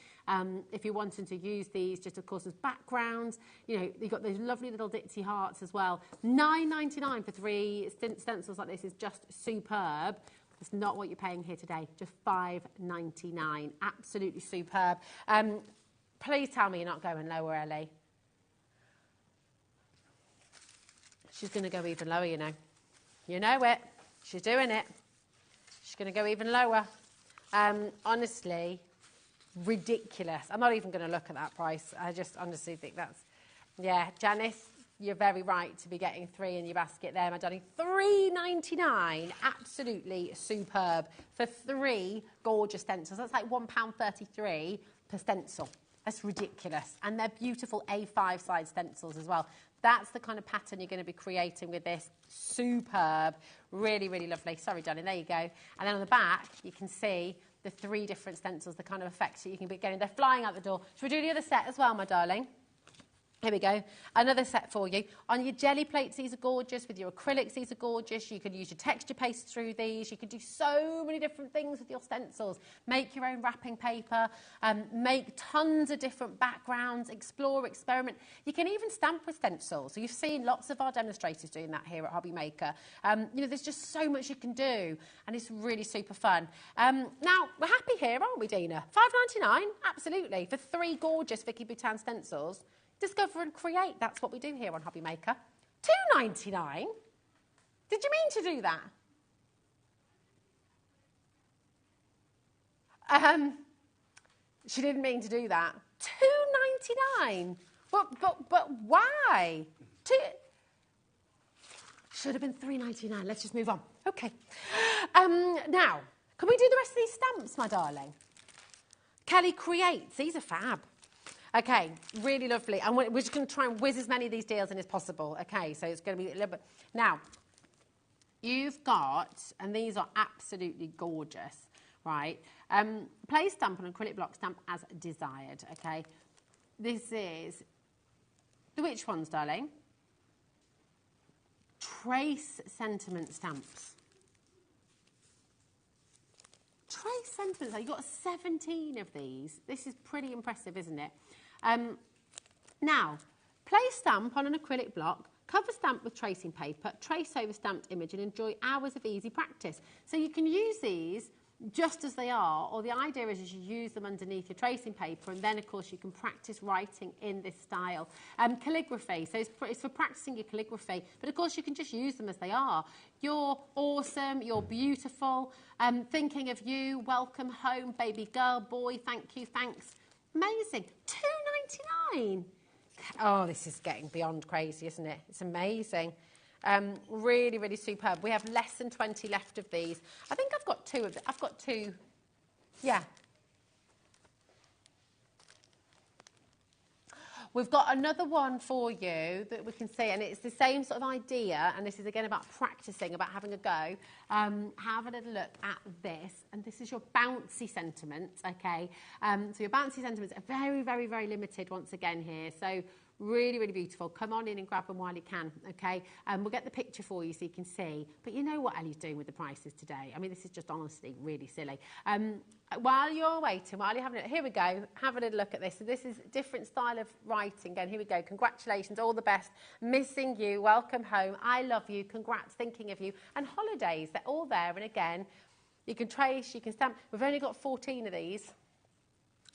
if you're wanting to use these just, of course, as backgrounds, you know, you've got those lovely little ditzy hearts as well. $9.99 for 3 stencils like this is just superb. It's not what you're paying here today, just $5.99. Absolutely superb. Please tell me you're not going lower, Ellie. She's going to go even lower, you know. You know it. She's doing it. She's going to go even lower. Honestly, ridiculous. I'm not even going to look at that price. I just honestly think that's... Yeah, Janice, you're very right to be getting 3 in your basket there, my darling. $3.99. Absolutely superb for 3 gorgeous stencils. That's like £1.33 per stencil. That's ridiculous. And they're beautiful A5 size stencils as well. That's the kind of pattern you're going to be creating with this. Superb. Really, really lovely. Sorry, darling. There you go. And then on the back, you can see the 3 different stencils, the kind of effects that you can be getting. They're flying out the door. Should we do the other set as well, my darling? Here we go. Another set for you. On your jelly plates, these are gorgeous. With your acrylics, these are gorgeous. You can use your texture paste through these. You can do so many different things with your stencils. Make your own wrapping paper. Make tons of different backgrounds. Explore, experiment. You can even stamp with stencils. So you've seen lots of our demonstrators doing that here at HobbyMaker. You know, there's just so much you can do, and it's really super fun. Now, we're happy here, aren't we, Dina? $5.99, absolutely, for 3 gorgeous Vicky Boutin stencils. Discover and create. That's what we do here on HobbyMaker. $2.99? Did you mean to do that? She didn't mean to do that. $2.99? But why? Should have been $3.99. Let's just move on. Okay. Now, can we do the rest of these stamps, my darling? Kelly creates. These are fab. Okay, really lovely. And we're just going to try and whiz as many of these deals in as possible. Okay, so it's going to be a little bit... Now, you've got, and these are absolutely gorgeous, right? Place stamp on acrylic block stamp as desired, okay? This is... Which ones, darling? Trace sentiment stamps. Trace sentiments. You've got 17 of these. This is pretty impressive, isn't it? Now, place stamp on an acrylic block, cover stamp with tracing paper, trace over stamped image, and enjoy hours of easy practice. So you can use these just as they are, or the idea is you use them underneath your tracing paper, and then, of course, you can practice writing in this style. Calligraphy, so it's for practicing your calligraphy, but, of course, you can just use them as they are. You're awesome, you're beautiful, thinking of you, welcome home, baby girl, boy, thank you, thanks. Amazing. $2.99. Oh, this is getting beyond crazy, isn't it? It's amazing. Really, really superb. We have less than 20 left of these. I think I've got two of them. I've got two. Yeah. We've got another one for you that we can see, and it's the same sort of idea, and this is again about practicing, about having a go. Have a little look at this, and this is your bouncy sentiments, okay? So your bouncy sentiments are very, very, very limited once again here. So really, really beautiful. Come on in and grab them while you can, okay? We'll get the picture for you so you can see. But you know what Ellie's doing with the prices today. I mean, this is just honestly really silly. While you're waiting, while you're having it, here we go. Have a little look at this. So this is a different style of writing. And here we go. Congratulations, all the best. Missing you. Welcome home. I love you. Congrats. Thinking of you. And holidays. They're all there. And again, you can trace. You can stamp. We've only got 14 of these.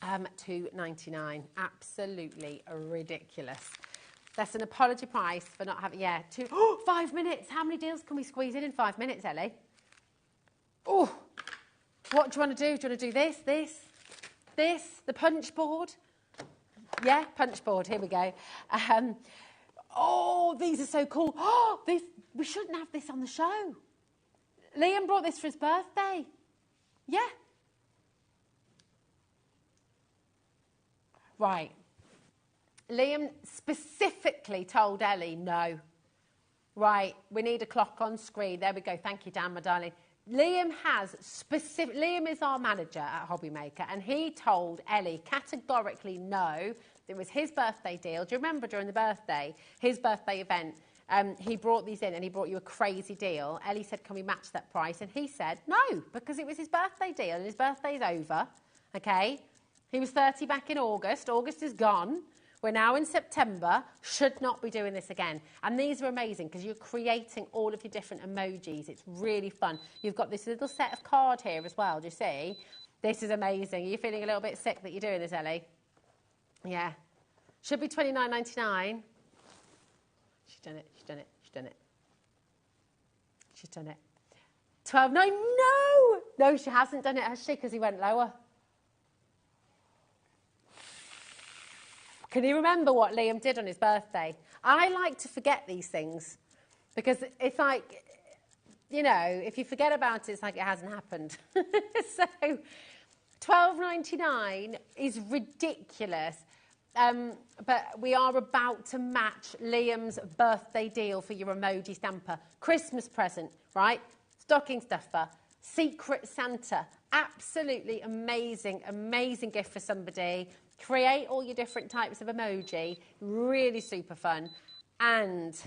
$2.99. Absolutely ridiculous. That's an apology price for not having, 5 minutes. How many deals can we squeeze in 5 minutes, Ellie? Oh, what do you want to do? Do you want to do this, the punch board? Yeah, punch board. Here we go. Oh, these are so cool. Oh, we shouldn't have this on the show. Liam brought this for his birthday. Yeah. Right. Liam specifically told Ellie, no. Right, we need a clock on screen. There we go. Thank you, Dan, my darling. Liam is our manager at HobbyMaker, and he told Ellie categorically no. It was his birthday deal. Do you remember during his birthday event, he brought these in and he brought you a crazy deal. Ellie said, can we match that price? And he said, no, because it was his birthday deal and his birthday's over, okay? He was 30 back in August. August is gone. We're now in September. Should not be doing this again. And these are amazing because you're creating all of your different emojis. It's really fun. You've got this little set of card here as well. Do you see? This is amazing. Are you feeling a little bit sick that you're doing this, Ellie? Yeah. Should be $29.99. She's done it. She's done it. She's done it. She's done it. $12.99. No! No, she hasn't done it, has she? Because he went lower. Can you remember what Liam did on his birthday? I like to forget these things because it's like, you know, if you forget about it, it's like it hasn't happened. So $12.99 is ridiculous. But we are about to match Liam's birthday deal for your emoji stamper. Christmas present, right? Stocking stuffer. Secret Santa. Absolutely amazing, amazing gift for somebody. Create all your different types of emoji. Really super fun. And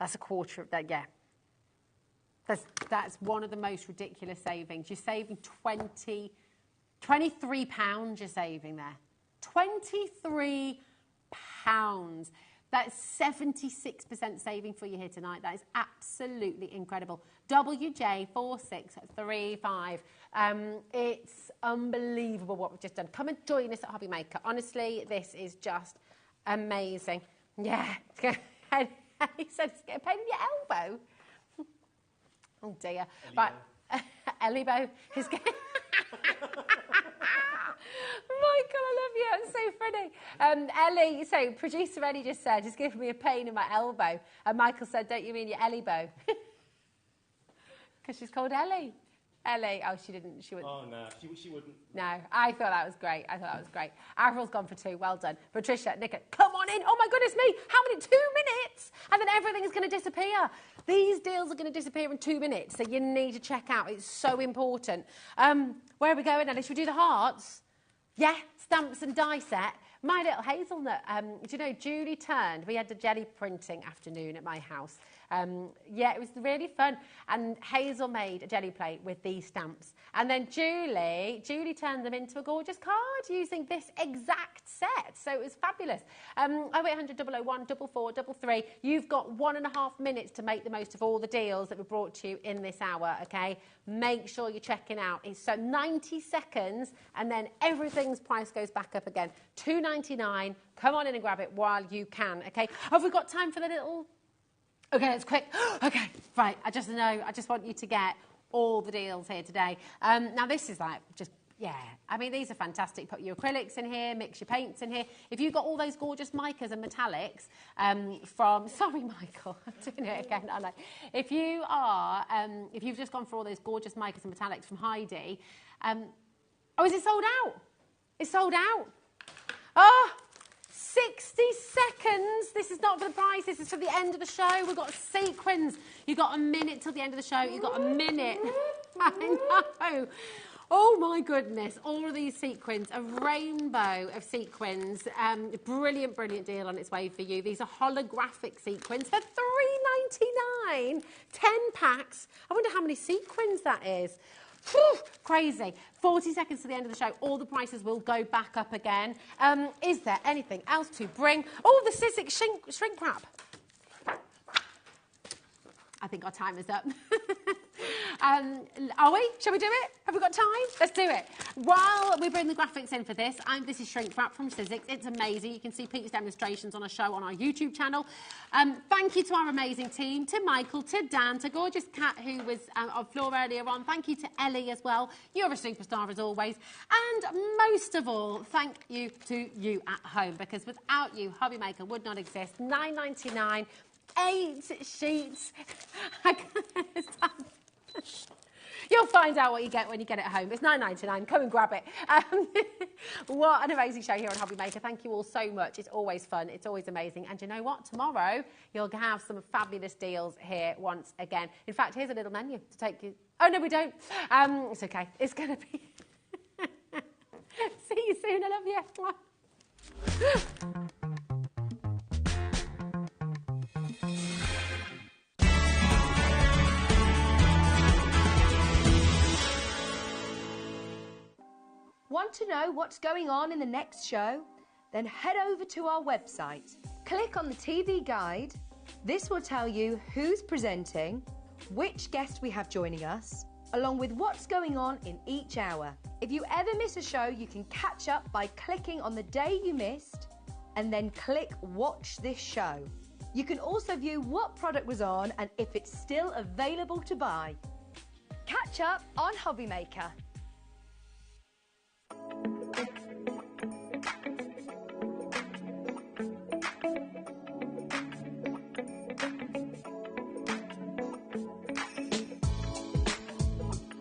that's a quarter of that, yeah. That's one of the most ridiculous savings. You're saving £23 you're saving there. £23. That's 76% saving for you here tonight. That is absolutely incredible. WJ4635. It's unbelievable what we've just done. Come and join us at HobbyMaker. Honestly, this is just amazing. Yeah. He said it's getting a pain in your elbow. Oh dear. Right. Elbow is getting... Michael, I love you. It's so funny. Ellie, so producer Ellie just said, it's giving me a pain in my elbow. And Michael said, don't you mean your Ellie-bow? Because she's called Ellie. Ellie, oh, she didn't. She wouldn't. Oh, no, she wouldn't. No, I thought that was great. I thought that was great. April's gone for 2. Well done. Patricia, Nicola, come on in. Oh, my goodness me. How many? 2 minutes? And then everything is going to disappear. These deals are going to disappear in 2 minutes, so you need to check out. It's so important. Where are we going, Ellie? Should we do the hearts? Yeah, stamps and die set. My little hazelnut. Do you know, Julie turned. We had the jelly printing afternoon at my house. Yeah, it was really fun. And Hazel made a jelly plate with these stamps. And then Julie turned them into a gorgeous card using this exact set. So it was fabulous. 0800 001 4433. You've got 1.5 minutes to make the most of all the deals that were brought to you in this hour, okay? Make sure you're checking out. It's so 90 seconds and then everything's price goes back up again. $2.99. Come on in and grab it while you can, okay? Have we got time for the little... Okay, it's quick. Okay, right. I just want you to get all the deals here today. Now, this is like just, yeah. I mean, these are fantastic. Put your acrylics in here, mix your paints in here. If you've got all those gorgeous micas and metallics from... Sorry, Michael. I'm doing it again, aren't I? If you've just gone for all those gorgeous micas and metallics from Heidi... oh, is it sold out? It's sold out. Oh... 60 seconds. This is not for the price. This is for the end of the show. We've got sequins. You've got a minute till the end of the show. You've got a minute. I know. Oh, my goodness. All of these sequins, a rainbow of sequins. Brilliant, brilliant deal on its way for you. These are holographic sequins for $3.99. 10 packs. I wonder how many sequins that is. Whew, crazy. 40 seconds to the end of the show. All the prices will go back up again. Is there anything else to bring? Oh, the Sizzix shrink wrap. I think our time is up. Are we? Shall we do it? Have we got time? Let's do it. While we bring the graphics in for this, this is shrink wrap from Sizzix. It's amazing. You can see Pete's demonstrations on a show on our YouTube channel. Thank you to our amazing team, to Michael, to Dan, to gorgeous Kat, who was on floor earlier on. Thank you to Ellie as well. You're a superstar as always. And most of all, thank you to you at home, because without you, HobbyMaker would not exist. $9.99. 8 sheets. You'll find out what you get when you get it home. It's $9.99. Come and grab it. What an amazing show here on HobbyMaker. Thank you all so much. It's always fun. It's always amazing. And you know what? Tomorrow, you'll have some fabulous deals here once again. In fact, here's a little menu to take you... Oh, no, we don't. It's okay. It's going to be... See you soon. I love you. Want to know what's going on in the next show? Then head over to our website. Click on the TV guide. This will tell you who's presenting, which guest we have joining us, along with what's going on in each hour. If you ever miss a show, you can catch up by clicking on the day you missed and then click Watch This Show. You can also view what product was on and if it's still available to buy. Catch up on HobbyMaker.